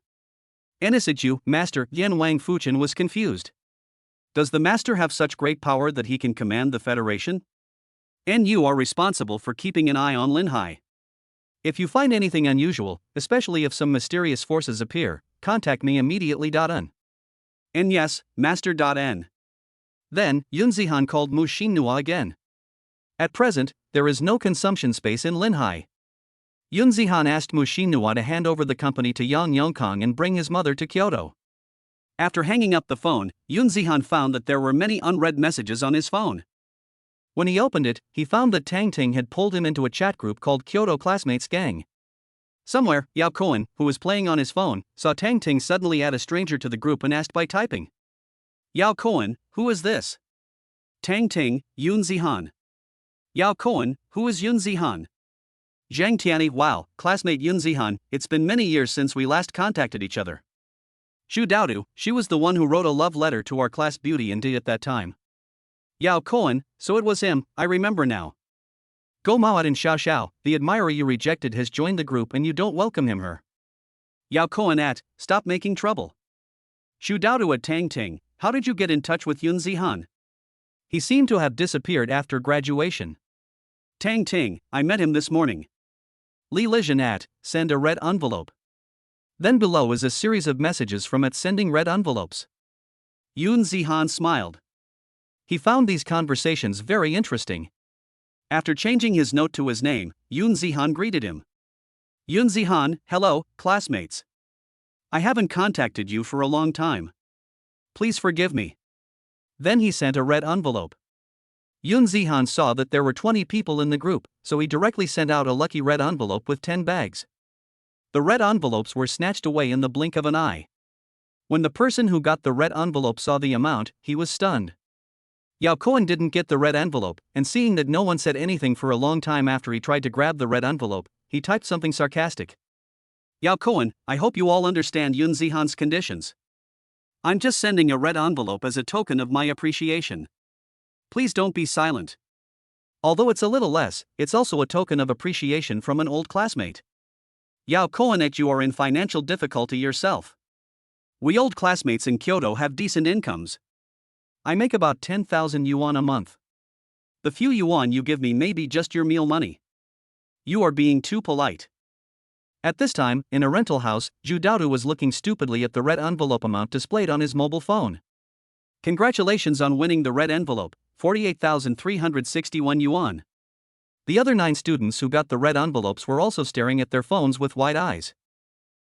Speaker 1: And is it you, Master? Yen Wang Fuchen was confused. Does the Master have such great power that he can command the Federation? And you are responsible for keeping an eye on Linhai. If you find anything unusual, especially if some mysterious forces appear, contact me immediately. N. And yes, Master. N. Then, Yun Zihan called Mu Xinhua again. At present, there is no consumption space in Linhai. Yun Zihan asked Mu Xinhua to hand over the company to Yang Yongkong and bring his mother to Kyoto. After hanging up the phone, Yun Zihan found that there were many unread messages on his phone. When he opened it, he found that Tang Ting had pulled him into a chat group called Kyoto Classmates Gang. Somewhere, Yao Cohen, who was playing on his phone, saw Tang Ting suddenly add a stranger to the group and asked by typing. Yao Cohen, who is this? Tang Ting, Yun Zihan. Yao Cohen, who is Yun Zihan? Zhang Tiani, wow, classmate Yun Zihan, it's been many years since we last contacted each other. Xu Daodu, she was the one who wrote a love letter to our class Beauty and D at that time. Yao Cohen, so it was him, I remember now. Go Maoat and Xiao Xiao, the admirer you rejected has joined the group and you don't welcome him her. Yao Cohen at, stop making trouble. Xu Daodu at Tang Ting, how did you get in touch with Yun Zihan? He seemed to have disappeared after graduation. Tang Ting, I met him this morning. Li Lijian at, send a red envelope. Then below is a series of messages from at sending red envelopes. Yun Zihan smiled. He found these conversations very interesting. After changing his note to his name, Yun Zihan greeted him. Yun Zihan, hello, classmates. I haven't contacted you for a long time. Please forgive me. Then he sent a red envelope. Yun Zihan saw that there were 20 people in the group, so he directly sent out a lucky red envelope with 10 bags. The red envelopes were snatched away in the blink of an eye. When the person who got the red envelope saw the amount, he was stunned. Yao Cohen didn't get the red envelope, and seeing that no one said anything for a long time after he tried to grab the red envelope, he typed something sarcastic. Yao Cohen, I hope you all understand Yun Zihan's conditions. I'm just sending a red envelope as a token of my appreciation. Please don't be silent. Although it's a little less, it's also a token of appreciation from an old classmate. Yao Cohen, you are in financial difficulty yourself. We old classmates in Kyoto have decent incomes. I make about 10,000 yuan a month. The few yuan you give me may be just your meal money. You are being too polite. At this time, in a rental house, Zhu Daodu was looking stupidly at the red envelope amount displayed on his mobile phone. Congratulations on winning the red envelope, 48,361 yuan. The other 9 students who got the red envelopes were also staring at their phones with wide eyes.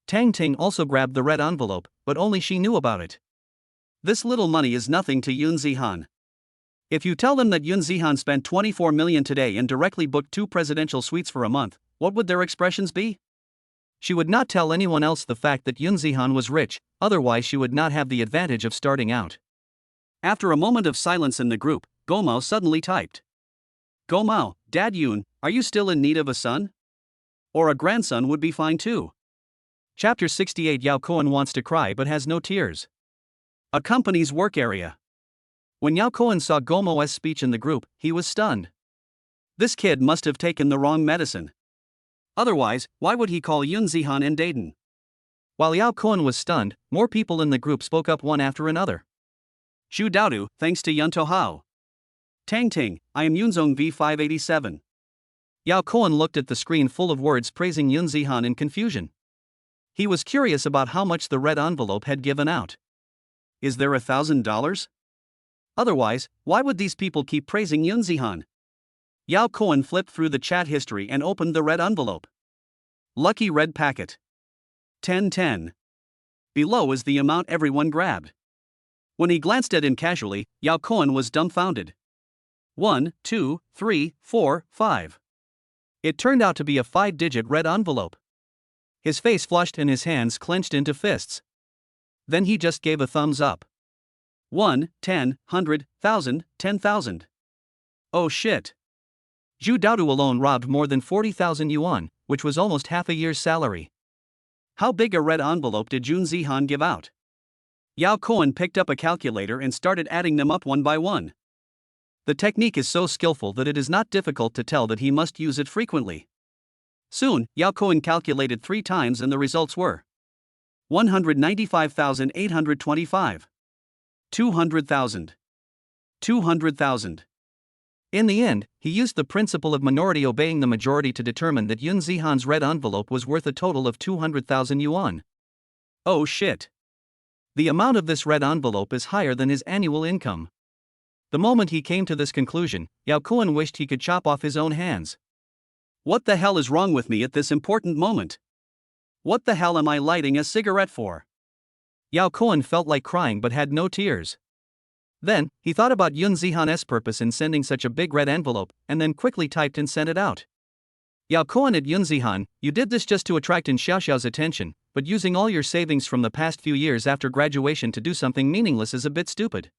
Speaker 1: Tang Ting also grabbed the red envelope, but only she knew about it. This little money is nothing to Yun Zihan. If you tell them that Yun Zihan spent 24 million today and directly booked 2 presidential suites for a month, what would their expressions be? She would not tell anyone else the fact that Yun Zihan was rich, otherwise she would not have the advantage of starting out. After a moment of silence in the group, Gomao suddenly typed. Gomao, Dad Yun, are you still in need of a son? Or a grandson would be fine too. Chapter 68. Yao Cohen wants to cry but has no tears. A company's work area. When Yao Cohen saw Gomo's speech in the group, he was stunned. This kid must have taken the wrong medicine. Otherwise, why would he call Yun Zihan and Dayton? While Yao Kuan was stunned, more people in the group spoke up one after another. Zhu Daodu, thanks to Yun Tohao. Tang Ting, I am Yunzong V587. Yao Kuan looked at the screen full of words praising Yun Zihan in confusion. He was curious about how much the red envelope had given out. Is there $1,000? Otherwise, why would these people keep praising Yun Zihan? Yao Kuan flipped through the chat history and opened the red envelope. Lucky red packet. 1010. Below is the amount everyone grabbed. When he glanced at it casually, Yao Kuan was dumbfounded. 1, 2, 3, 4, 5. It turned out to be a 5-digit red envelope. His face flushed and his hands clenched into fists. Then he just gave a thumbs up. 1, 10, 100, 1,000, 10,000. Oh shit. Zhu Daodu alone robbed more than 40,000 yuan, which was almost half a year's salary. How big a red envelope did Yun Zihan give out? Yao Kuan picked up a calculator and started adding them up one by one. The technique is so skillful that it is not difficult to tell that he must use it frequently. Soon, Yao Kuan calculated 3 times and the results were 195,825. 200,000. 200,000. In the end, he used the principle of minority obeying the majority to determine that Yun Zihan's red envelope was worth a total of 200,000 yuan. Oh shit. The amount of this red envelope is higher than his annual income. The moment he came to this conclusion, Yao Kuan wished he could chop off his own hands. What the hell is wrong with me at this important moment? What the hell am I lighting a cigarette for? Yao Kuan felt like crying but had no tears. Then, he thought about Yun Zihan's purpose in sending such a big red envelope, and then quickly typed and sent it out. Yao Kuan at Yun Zihan, you did this just to attract in Xiaoxiao's attention, but using all your savings from the past few years after graduation to do something meaningless is a bit stupid.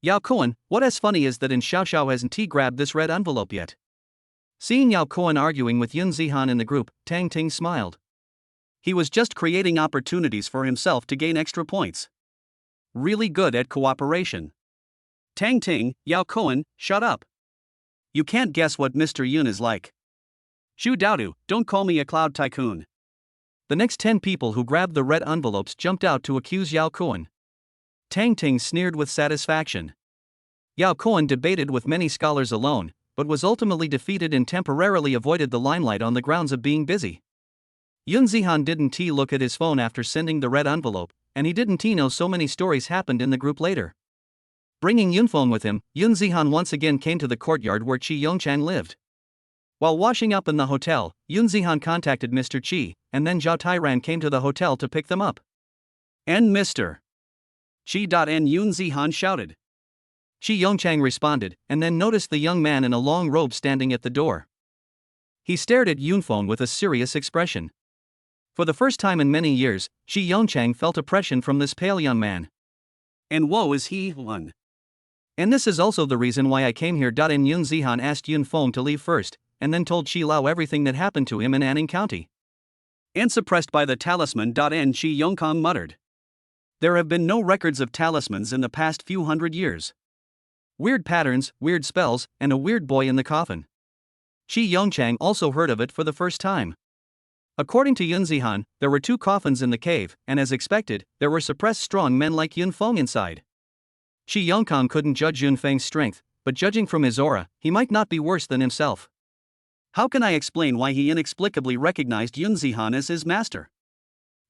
Speaker 1: Yao Kuan, what is funny is that in Xiaoxiao hasn't he grabbed this red envelope yet. Seeing Yao Kuan arguing with Yun Zihan in the group, Tang Ting smiled. He was just creating opportunities for himself to gain extra points. Really good at cooperation. Tang Ting, Yao Kuan, shut up. You can't guess what Mr. Yun is like. Zhu Daodu, don't call me a cloud tycoon. The next 10 people who grabbed the red envelopes jumped out to accuse Yao Kuan. Tang Ting sneered with satisfaction. Yao Kuan debated with many scholars alone, but was ultimately defeated and temporarily avoided the limelight on the grounds of being busy. Yun Zihan didn't look at his phone after sending the red envelope, and he didn't know so many stories happened in the group later. Bringing Yunfeng with him, Yun Zihan once again came to the courtyard where Qi Yongchang lived. While washing up in the hotel, Yun Zihan contacted Mr. Qi, and then Zhao Tairan came to the hotel to pick them up. And Mr. Qi. Yun Zihan shouted. Qi Yongchang responded, and then noticed the young man in a long robe standing at the door. He stared at Yunfeng with a serious expression. For the first time in many years, Qi Yongchang felt oppression from this pale young man. And woe is he one. And this is also the reason why I came here. And Yun Zihan asked Yunfeng to leave first, and then told Qi Lao everything that happened to him in Anning County. And suppressed by the talisman. And Qi Yongkang muttered. There have been no records of talismans in the past few hundred years. Weird patterns, weird spells, and a weird boy in the coffin. Qi Yongchang also heard of it for the first time. According to Yun Zihan, there were 2 coffins in the cave, and as expected, there were suppressed strong men like Yunfeng inside. Qi Yongkang couldn't judge Yunfeng's strength, but judging from his aura, he might not be worse than himself. How can I explain why he inexplicably recognized Yun Zihan as his master?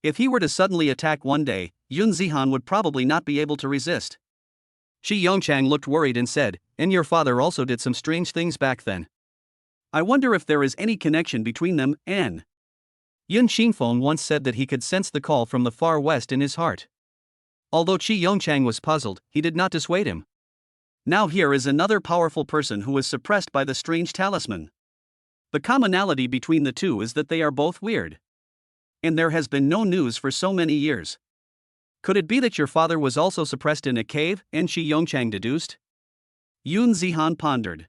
Speaker 1: If he were to suddenly attack one day, Yun Zihan would probably not be able to resist. Qi Yongchang looked worried and said, and your father also did some strange things back then. I wonder if there is any connection between them. And Yun Xingfeng once said that he could sense the call from the far west in his heart. Although Qi Yongchang was puzzled, he did not dissuade him. Now here is another powerful person who was suppressed by the strange talisman. The commonality between the two is that they are both weird. And there has been no news for so many years. Could it be that your father was also suppressed in a cave? And Qi Yongchang deduced. Yun Zihan pondered.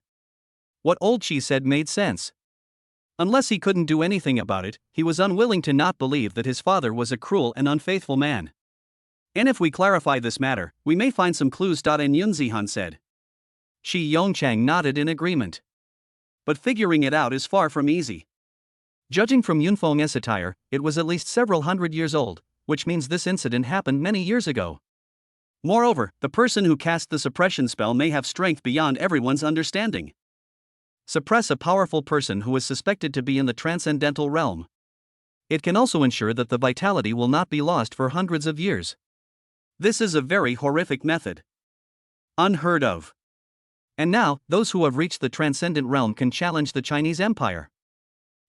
Speaker 1: What old Qi said made sense. Unless he couldn't do anything about it, he was unwilling to not believe that his father was a cruel and unfaithful man. And if we clarify this matter, we may find some clues. And Yun Zihan said. Qi Yongchang nodded in agreement. But figuring it out is far from easy. Judging from Yunfeng's attire, it was at least several hundred years old, which means this incident happened many years ago. Moreover, the person who cast the suppression spell may have strength beyond everyone's understanding. Suppress a powerful person who is suspected to be in the transcendental realm. It can also ensure that the vitality will not be lost for hundreds of years. This is a very horrific method. Unheard of. And now, those who have reached the transcendent realm can challenge the Chinese Empire.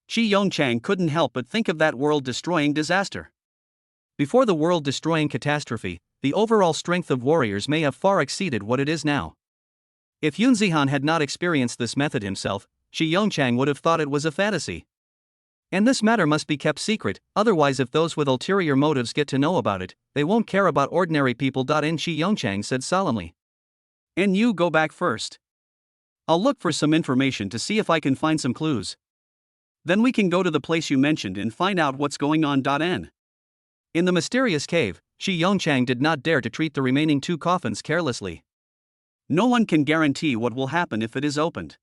Speaker 1: Qi Yongchang couldn't help but think of that world-destroying disaster. Before the world-destroying catastrophe, the overall strength of warriors may have far exceeded what it is now. If Yun Zihan had not experienced this method himself, Qi Yongchang would have thought it was a fantasy. And this matter must be kept secret, otherwise if those with ulterior motives get to know about it, they won't care about ordinary people. Qi Yongchang said solemnly. And you go back first. I'll look for some information to see if I can find some clues. Then we can go to the place you mentioned and find out what's going on. In the mysterious cave, Qi Yongchang did not dare to treat the remaining 2 coffins carelessly. No one can guarantee what will happen if it is opened.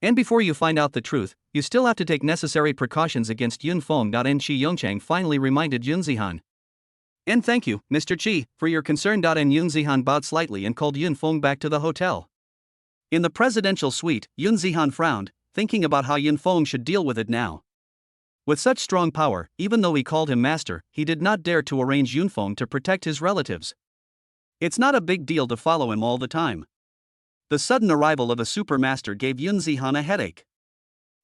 Speaker 1: And before you find out the truth, you still have to take necessary precautions against Yun Feng. And Qi Yongchang finally reminded Yun Zihan. And thank you, Mr. Qi, for your concern. And Yun Zihan bowed slightly and called Yun Feng back to the hotel. In the presidential suite, Yun Zihan frowned, thinking about how Yun Feng should deal with it now. With such strong power, even though he called him master, he did not dare to arrange Yun Feng to protect his relatives. It's not a big deal to follow him all the time. The sudden arrival of a supermaster gave Yun Zihan a headache.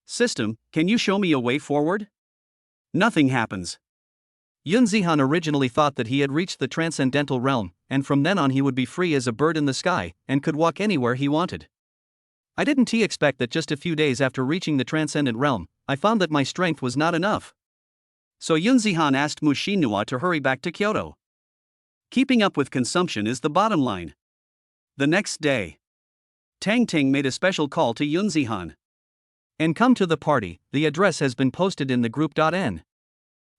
Speaker 1: System, can you show me a way forward? Nothing happens. Yun Zihan originally thought that he had reached the transcendental realm, and from then on he would be free as a bird in the sky, and could walk anywhere he wanted. I didn't expect that just a few days after reaching the transcendent realm, I found that my strength was not enough. So Yun Zihan asked Mu Shinhua to hurry back to Kyoto. Keeping up with consumption is the bottom line. The next day, Tang Ting made a special call to Yun Zihan. And come to the party, the address has been posted in the group.n.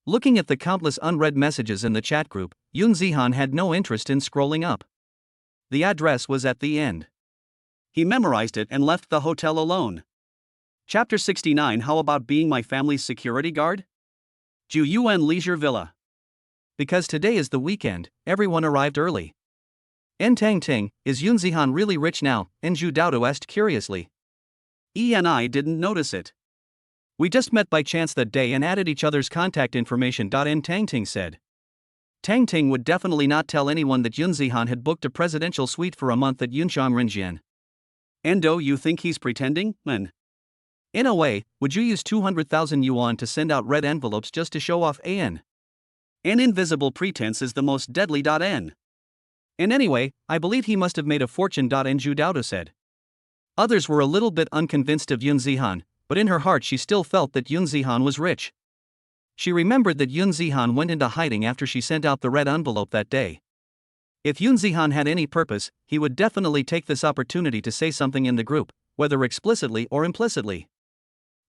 Speaker 1: Looking at the countless unread messages in the chat group, Yun Zihan had no interest in scrolling up. The address was at the end. He memorized it and left the hotel alone. Chapter 69. How about being my family's security guard? Ju Yuan Leisure Villa. Because today is the weekend, everyone arrived early. En Tang Ting, is Yun Zihan really rich now? En Zhu Daodu asked curiously. I didn't notice it. We just met by chance that day and added each other's contact information. En Tang Ting said. Tang Ting would definitely not tell anyone that Yun Zihan had booked a presidential suite for a month at Yunchang Rinjian. Endo, you think he's pretending, man? In a way, would you use 200,000 yuan to send out red envelopes just to show off an? An invisible pretense is the most deadly. And anyway, I believe he must have made a fortune. Zhu Daodu said. Others were a little bit unconvinced of Yun Zihan, but in her heart she still felt that Yun Zihan was rich. She remembered that Yun Zihan went into hiding after she sent out the red envelope that day. If Yun Zihan had any purpose, he would definitely take this opportunity to say something in the group, whether explicitly or implicitly.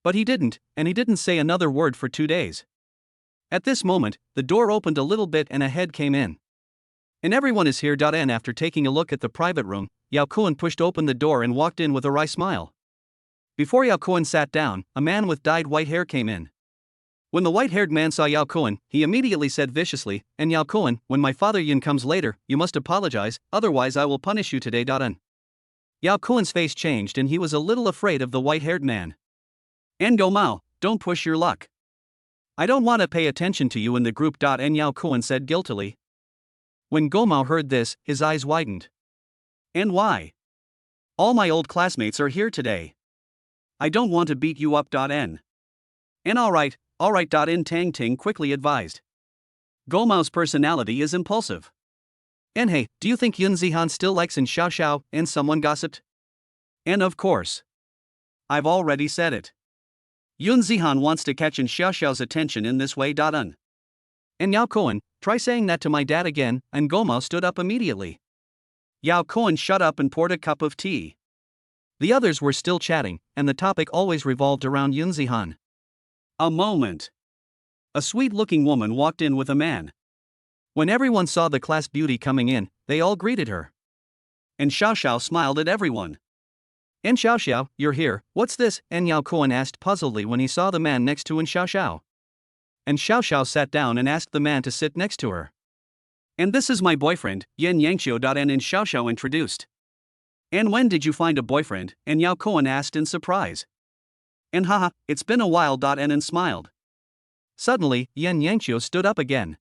Speaker 1: But he didn't, and he didn't say another word for 2 days. At this moment, the door opened a little bit and a head came in. And everyone is here. And after taking a look at the private room, Yao Kuan pushed open the door and walked in with a wry smile. Before Yao Kuan sat down, a man with dyed white hair came in. When the white-haired man saw Yao Kuan, he immediately said viciously, "And Yao Kuan, when my father Yun comes later, you must apologize, otherwise I will punish you today." Yao Kuan's face changed and he was a little afraid of the white-haired man. "And Go Mao, don't push your luck. I don't want to pay attention to you in the group." And Yao Kuan said guiltily. When Go Mao heard this, his eyes widened. "And why? All my old classmates are here today. I don't want to beat you up." And alright. In Tang Ting quickly advised. Go Mao's personality is impulsive. And hey, do you think Yun Zihan still likes in Xiao Xiao? And someone gossiped. And of course. I've already said it. Yun Zihan wants to catch in Xiao Xiao's attention in this way. And Yao Kuan, try saying that to my dad again. And Go Mao stood up immediately. Yao Kuan shut up and poured a cup of tea. The others were still chatting, and the topic always revolved around Yun Zihan. A moment. A sweet-looking woman walked in with a man. When everyone saw the class beauty coming in, they all greeted her. And Xiao Xiao smiled at everyone. And Xiao Xiao, you're here, what's this? And Yao Kuan asked puzzledly when he saw the man next to Xiao Xiao. And Xiao Xiao sat down and asked the man to sit next to her. And this is my boyfriend, Yen Yangxiu. And Xiao Xiao introduced. And when did you find a boyfriend? And Yao Kuan asked in surprise. And haha, it's been a while. And smiled. Suddenly, Yen Yangxiu stood up again.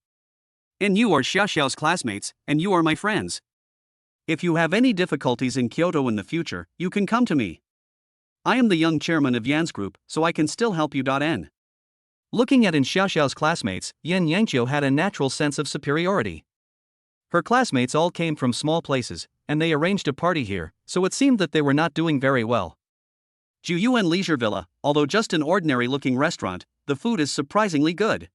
Speaker 1: And you are Xiao Xiao's classmates, and you are my friends. If you have any difficulties in Kyoto in the future, you can come to me. I am the young chairman of Yan's group, so I can still help you. Looking at Xiao Xiao's classmates, Yen Yangxiu had a natural sense of superiority. Her classmates all came from small places, and they arranged a party here, so it seemed that they were not doing very well. Juyuan Leisure Villa, although just an ordinary-looking restaurant, the food is surprisingly good.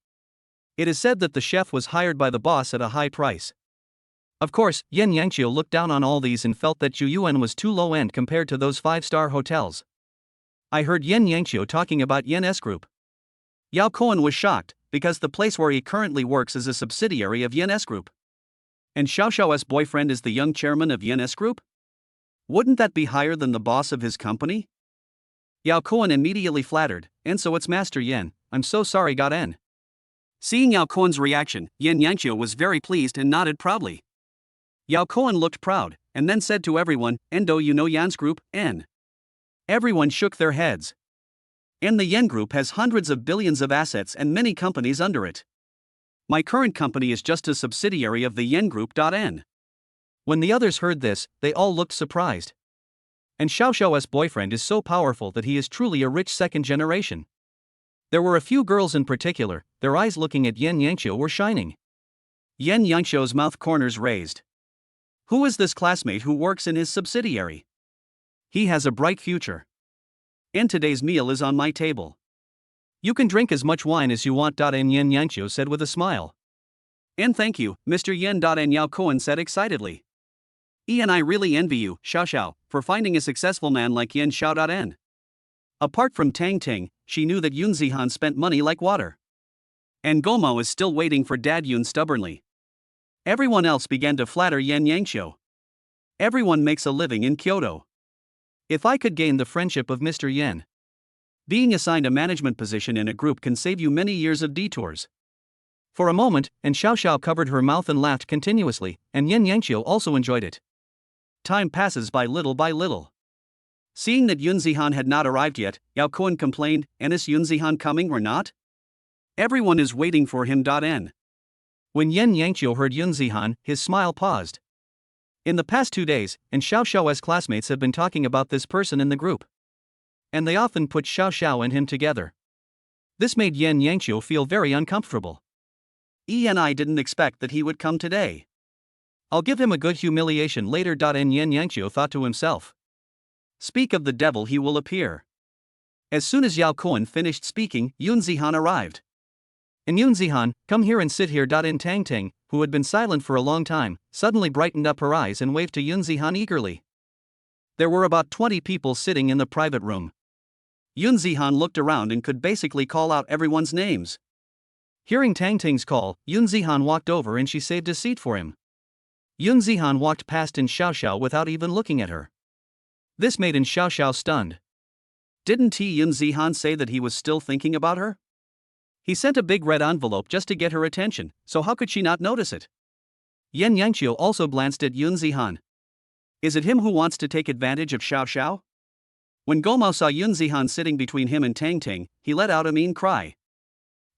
Speaker 1: It is said that the chef was hired by the boss at a high price. Of course, Yen Yangxiu looked down on all these and felt that Juyuan was too low-end compared to those 5-star hotels. I heard Yen Yangxiu talking about Yen's group. Yao Kuan was shocked, because the place where he currently works is a subsidiary of Yen's group. And Xiao Xiao's boyfriend is the young chairman of Yen's group? Wouldn't that be higher than the boss of his company? Yao Kuan immediately flattered, and so it's Master Yen, I'm so sorry. N. Seeing Yao Kuan's reaction, Yen Yangxiu was very pleased and nodded proudly. Yao Kuan looked proud, and then said to everyone, Endo, you know Yan's group, N. Everyone shook their heads. And the Yen group has hundreds of billions of assets and many companies under it. My current company is just a subsidiary of the Yen group. N. When the others heard this, they all looked surprised. And Xiao Xiao's boyfriend is so powerful that he is truly a rich second generation. There were a few girls in particular, their eyes looking at Yen Yangxiu were shining. Yen Yangxiu's mouth corners raised. Who is this classmate who works in his subsidiary? He has a bright future. And today's meal is on my table. You can drink as much wine as you want. And Yen Yangxiu said with a smile. And thank you, Mr. Yen. And Yao Kuan said excitedly. And I really envy you, Xiao Xiao, for finding a successful man like Yen Xiao. N. Apart from Tang Ting, she knew that Yun Zihan spent money like water. And Gomao is still waiting for Dad Yun stubbornly. Everyone else began to flatter Yen Yangxiu. Everyone makes a living in Kyoto. If I could gain the friendship of Mr. Yen. Being assigned a management position in a group can save you many years of detours. For a moment, and Xiao Xiao covered her mouth and laughed continuously, and Yen Yangxiu also enjoyed it. Time passes by little. Seeing that Yun Zihan had not arrived yet, Yao Kuan complained, and is Yun Zihan coming or not? Everyone is waiting for him. N. When Yen Yangxiu heard Yun Zihan, his smile paused. In the past 2 days, and Xiao Xiao's classmates have been talking about this person in the group. And they often put Xiao Xiao and him together. This made Yen Yangxiu feel very uncomfortable. And I didn't expect that he would come today. I'll give him a good humiliation later. And Yen Yangxiu thought to himself. Speak of the devil, he will appear. As soon as Yao Kuan finished speaking, Yun Zihan arrived. And Yun Zihan, come here and sit here. And Tang Ting, who had been silent for a long time, suddenly brightened up her eyes and waved to Yun Zihan eagerly. There were about 20 people sitting in the private room. Yun Zihan looked around and could basically call out everyone's names. Hearing Tang Ting's call, Yun Zihan walked over and she saved a seat for him. Yun Zihan walked past Xiao Xiao without even looking at her. This made Xiao Xiao stunned. Didn't Yun Zihan say that he was still thinking about her? He sent a big red envelope just to get her attention, so how could she not notice it? Yen Yangxiu also glanced at Yun Zihan. Is it him who wants to take advantage of Xiao Xiao? When Gomao saw Yun Zihan sitting between him and Tang Ting, he let out a mean cry.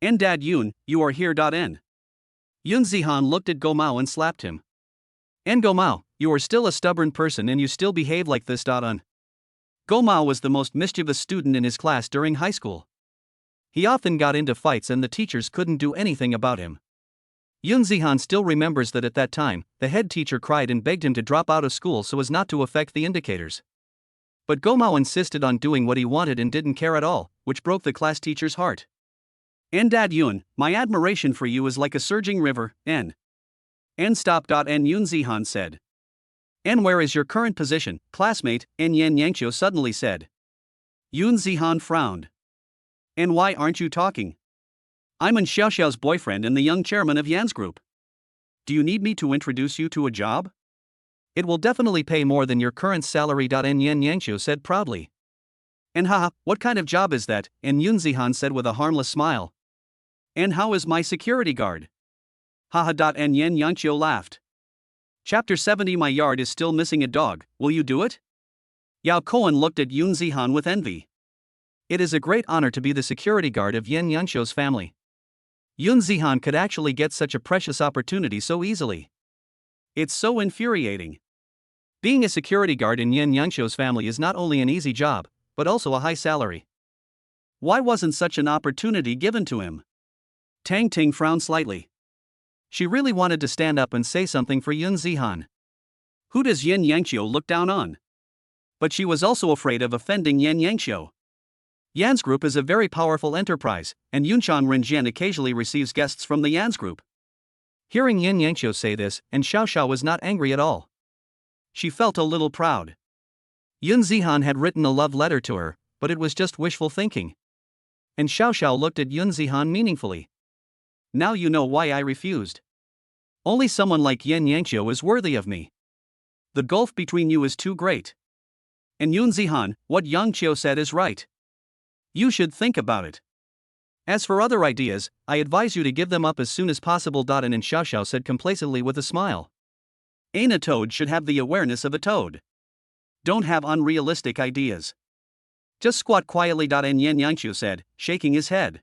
Speaker 1: And Dad Yun, you are here. N. Yun Zihan looked at Gomao and slapped him. And Gomao, you are still a stubborn person and you still behave like this. N. Gomao was the most mischievous student in his class during high school. He often got into fights and the teachers couldn't do anything about him. Yun Zihan still remembers that at that time, the head teacher cried and begged him to drop out of school so as not to affect the indicators. But Gomao insisted on doing what he wanted and didn't care at all, which broke the class teacher's heart. And Dad Yun, my admiration for you is like a surging river. N. And stop. And Yun Zihan said. And where is your current position, classmate? And Yen Yangxiu suddenly said. Yun Zihan frowned. And why aren't you talking? I'm Xiao Xiao's boyfriend and the young chairman of Yan's group. Do you need me to introduce you to a job? It will definitely pay more than your current salary. And Yen Yangqiu said proudly. And haha, what kind of job is that? And Yun Zihan said with a harmless smile. And how is my security guard? Haha. And Yen Yangqiu laughed. Chapter 70. My yard is still missing a dog, will you do it? Yao Koan looked at Yun Zihan with envy. It is a great honor to be the security guard of Yen Yangqiu's family. Yun Zihan could actually get such a precious opportunity so easily. It's so infuriating. Being a security guard in Yen Yangqiu's family is not only an easy job, but also a high salary. Why wasn't such an opportunity given to him? Tang Ting frowned slightly. She really wanted to stand up and say something for Yun Zihan. Who does Yen Yangqiu look down on? But she was also afraid of offending Yen Yangqiu. Yan's Group is a very powerful enterprise, and Yunshan Renjian occasionally receives guests from the Yan's Group. Hearing Yen Yangqiu say this, and Xiao Xiao was not angry at all. She felt a little proud. Yun Zihan had written a love letter to her, but it was just wishful thinking. And Xiao Xiao looked at Yun Zihan meaningfully. Now you know why I refused. Only someone like Yen Yangqiu is worthy of me. The gulf between you is too great. And Yun Zihan, what Yang Qiu said is right. You should think about it. As for other ideas, I advise you to give them up as soon as possible. And Xiao Xiao said complacently with a smile. A toad should have the awareness of a toad. Don't have unrealistic ideas. Just squat quietly. And Yen Yangqiu said, shaking his head.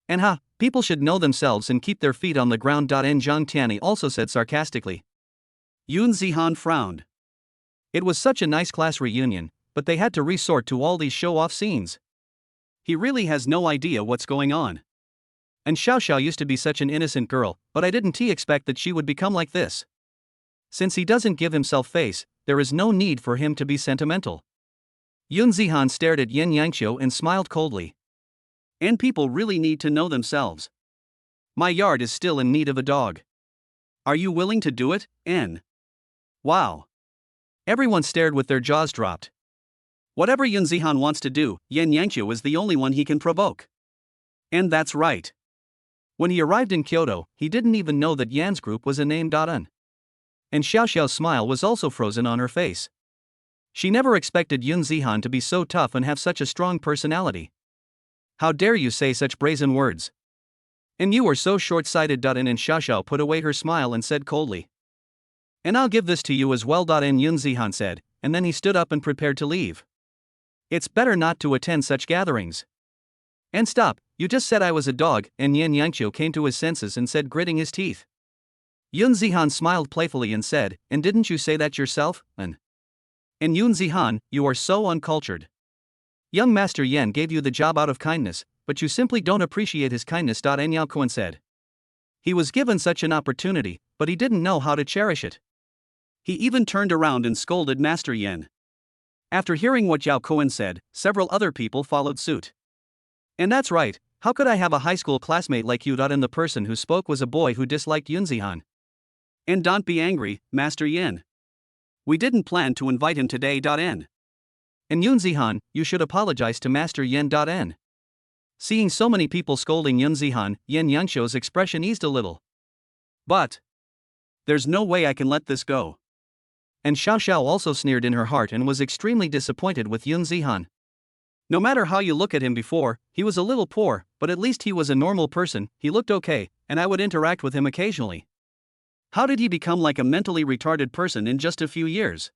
Speaker 1: And people should know themselves and keep their feet on the ground. And Zhang Tianyi also said sarcastically. Yun Zihan frowned. It was such a nice class reunion, but they had to resort to all these show-off scenes. He really has no idea what's going on. And Xiao Xiao used to be such an innocent girl, but I didn't expect that she would become like this. Since he doesn't give himself face, there is no need for him to be sentimental. Yun Zihan stared at Yen Yangqiu and smiled coldly. And people really need to know themselves. My yard is still in need of a dog. Are you willing to do it, N? Wow. Everyone stared with their jaws dropped. Whatever Yun Zihan wants to do, Yen Yangqiu is the only one he can provoke. And that's right. When he arrived in Kyoto, he didn't even know that Yan's Group was a name. And Xiao Xiao's smile was also frozen on her face. She never expected Yun Zihan to be so tough and have such a strong personality. How dare you say such brazen words? And you are so short-sighted. And Xiao Xiao put away her smile and said coldly. And I'll give this to you as well. And Yun Zihan said, and then he stood up and prepared to leave. It's better not to attend such gatherings. And stop, you just said I was a dog. And Yen Yangqiu came to his senses and said, gritting his teeth. Yun Zihan smiled playfully and said, and didn't you say that yourself, And Yun Zihan, you are so uncultured. Young Master Yen gave you the job out of kindness, but you simply don't appreciate his kindness. And Yao Kuan said. He was given such an opportunity, but he didn't know how to cherish it. He even turned around and scolded Master Yen. After hearing what Yao Koan said, several other people followed suit. And that's right, how could I have a high school classmate like you? And the person who spoke was a boy who disliked Yun Zihan. And don't be angry, Master Yen. We didn't plan to invite him today. And Yun Zihan, you should apologize to Master Yen. Seeing so many people scolding Yun Zihan, Yen Yangqiu's expression eased a little. But there's no way I can let this go. And Xiao Xiao also sneered in her heart and was extremely disappointed with Yun Zihan. No matter how you look at him before, he was a little poor, but at least he was a normal person, he looked okay, and I would interact with him occasionally. How did he become like a mentally retarded person in just a few years?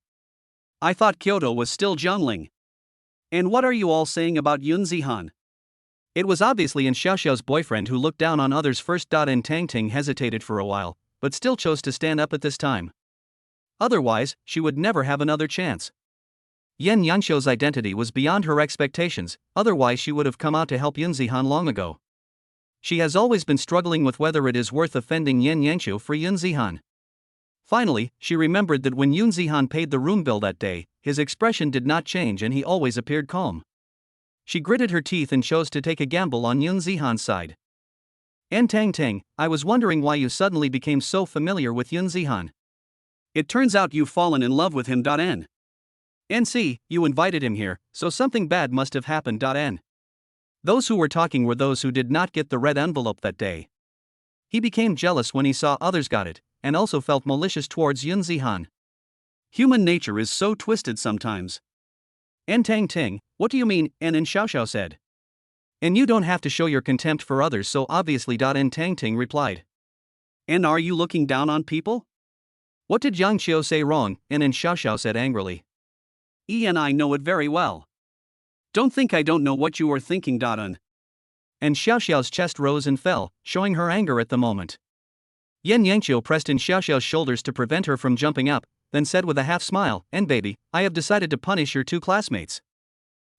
Speaker 1: I thought Kyoto was still Jiangling. And what are you all saying about Yun Zihan? It was obviously Xiao Xiao's boyfriend who looked down on others first. And Tang Ting hesitated for a while, but still chose to stand up at this time. Otherwise, she would never have another chance. Yen Yangqiu's identity was beyond her expectations, otherwise she would have come out to help Yun Zihan long ago. She has always been struggling with whether it is worth offending Yen Yangqiu for Yun Zihan. Finally, she remembered that when Yun Zihan paid the room bill that day, his expression did not change and he always appeared calm. She gritted her teeth and chose to take a gamble on Yun Zihan's side. And Tang Ting, I was wondering why you suddenly became so familiar with Yun Zihan. It turns out you've fallen in love with him. And see, you invited him here, so something bad must have happened. Those who were talking were those who did not get the red envelope that day. He became jealous when he saw others got it, and also felt malicious towards Yun Zihan. Human nature is so twisted sometimes. And Tang Ting, what do you mean? And Xiao Xiao said. And you don't have to show your contempt for others so obviously. And Tang Ting replied. And are you looking down on people? What did Yang Qiu say wrong? And Xiao Xiao said angrily. And I know it very well. Don't think I don't know what you are thinking. And Xiao Xiao's chest rose and fell, showing her anger at the moment. Yan Yangqiu pressed in Xiao Xiao's shoulders to prevent her from jumping up, then said with a half smile, and baby, I have decided to punish your two classmates.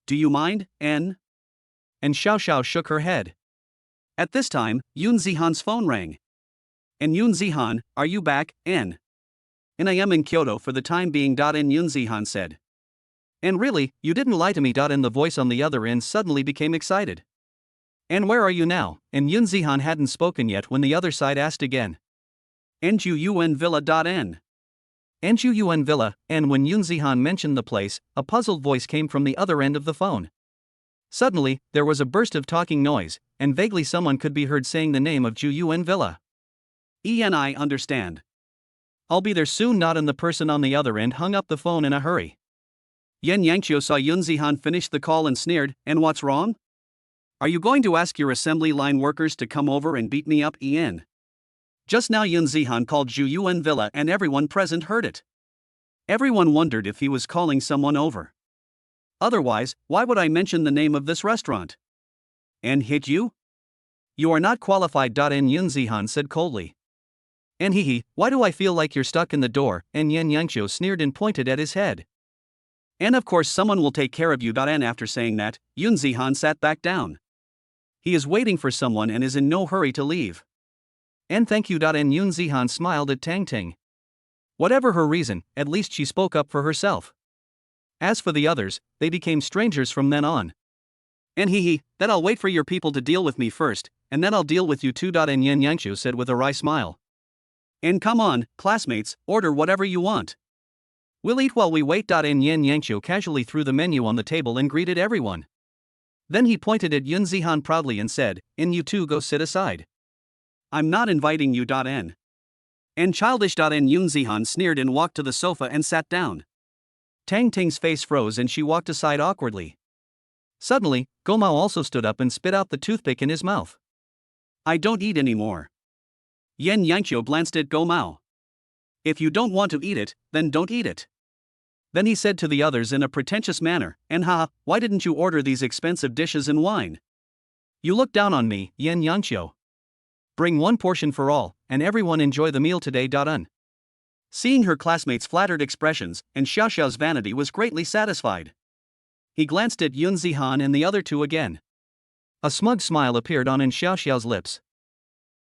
Speaker 1: Do you mind, N? And Xiao Xiao shook her head. At this time, Yun Zihan's phone rang. And Yun Zihan, are you back, N? And I am in Kyoto for the time being. And Yun Zihan said. And really, you didn't lie to me. And the voice on the other end suddenly became excited. And where are you now? And Yun Zihan hadn't spoken yet when the other side asked again. And Yun Villa. N. And Yun Villa, and when Yun Zihan mentioned the place, a puzzled voice came from the other end of the phone. Suddenly, there was a burst of talking noise, and vaguely someone could be heard saying the name of Yun Villa. I understand. I'll be there soon. And the person on the other end hung up the phone in a hurry. Yan Yangqiu saw Yun Zihan finish the call and sneered, and what's wrong? Are you going to ask your assembly line workers to come over and beat me up? Just now Yun Zihan called Yun Villa and everyone present heard it. Everyone wondered if he was calling someone over. Otherwise, why would I mention the name of this restaurant? And hit you? You are not qualified. And Yun Zihan said coldly. And why do I feel like you're stuck in the door? And Yan Yangqiu sneered and pointed at his head. And of course someone will take care of you. And after saying that, Yun Zihan sat back down. He is waiting for someone and is in no hurry to leave. And thank you. And Yun Zihan smiled at Tang Ting. Whatever her reason, at least she spoke up for herself. As for the others, they became strangers from then on. And that I'll wait for your people to deal with me first, and then I'll deal with you too. And Yan Yangqiu said with a wry smile. And come on, classmates, order whatever you want. We'll eat while we wait. And Yan Yangqiu casually threw the menu on the table and greeted everyone. Then he pointed at Yun Zihan proudly and said, and you two go sit aside. I'm not inviting you. And childish. And Yun Zihan sneered and walked to the sofa and sat down. Tang Ting's face froze and she walked aside awkwardly. Suddenly, Gomao also stood up and spit out the toothpick in his mouth. I don't eat anymore. Yan Yangqiu glanced at Gomao. If you don't want to eat it, then don't eat it. Then he said to the others in a pretentious manner, and why didn't you order these expensive dishes and wine? You look down on me, Yan Yangqiu. Bring one portion for all, and everyone enjoy the meal today. Seeing her classmates' flattered expressions, and Xiao Xiao's vanity was greatly satisfied. He glanced at Yun Zihan and the other two again. A smug smile appeared on Xiao Xiao's lips.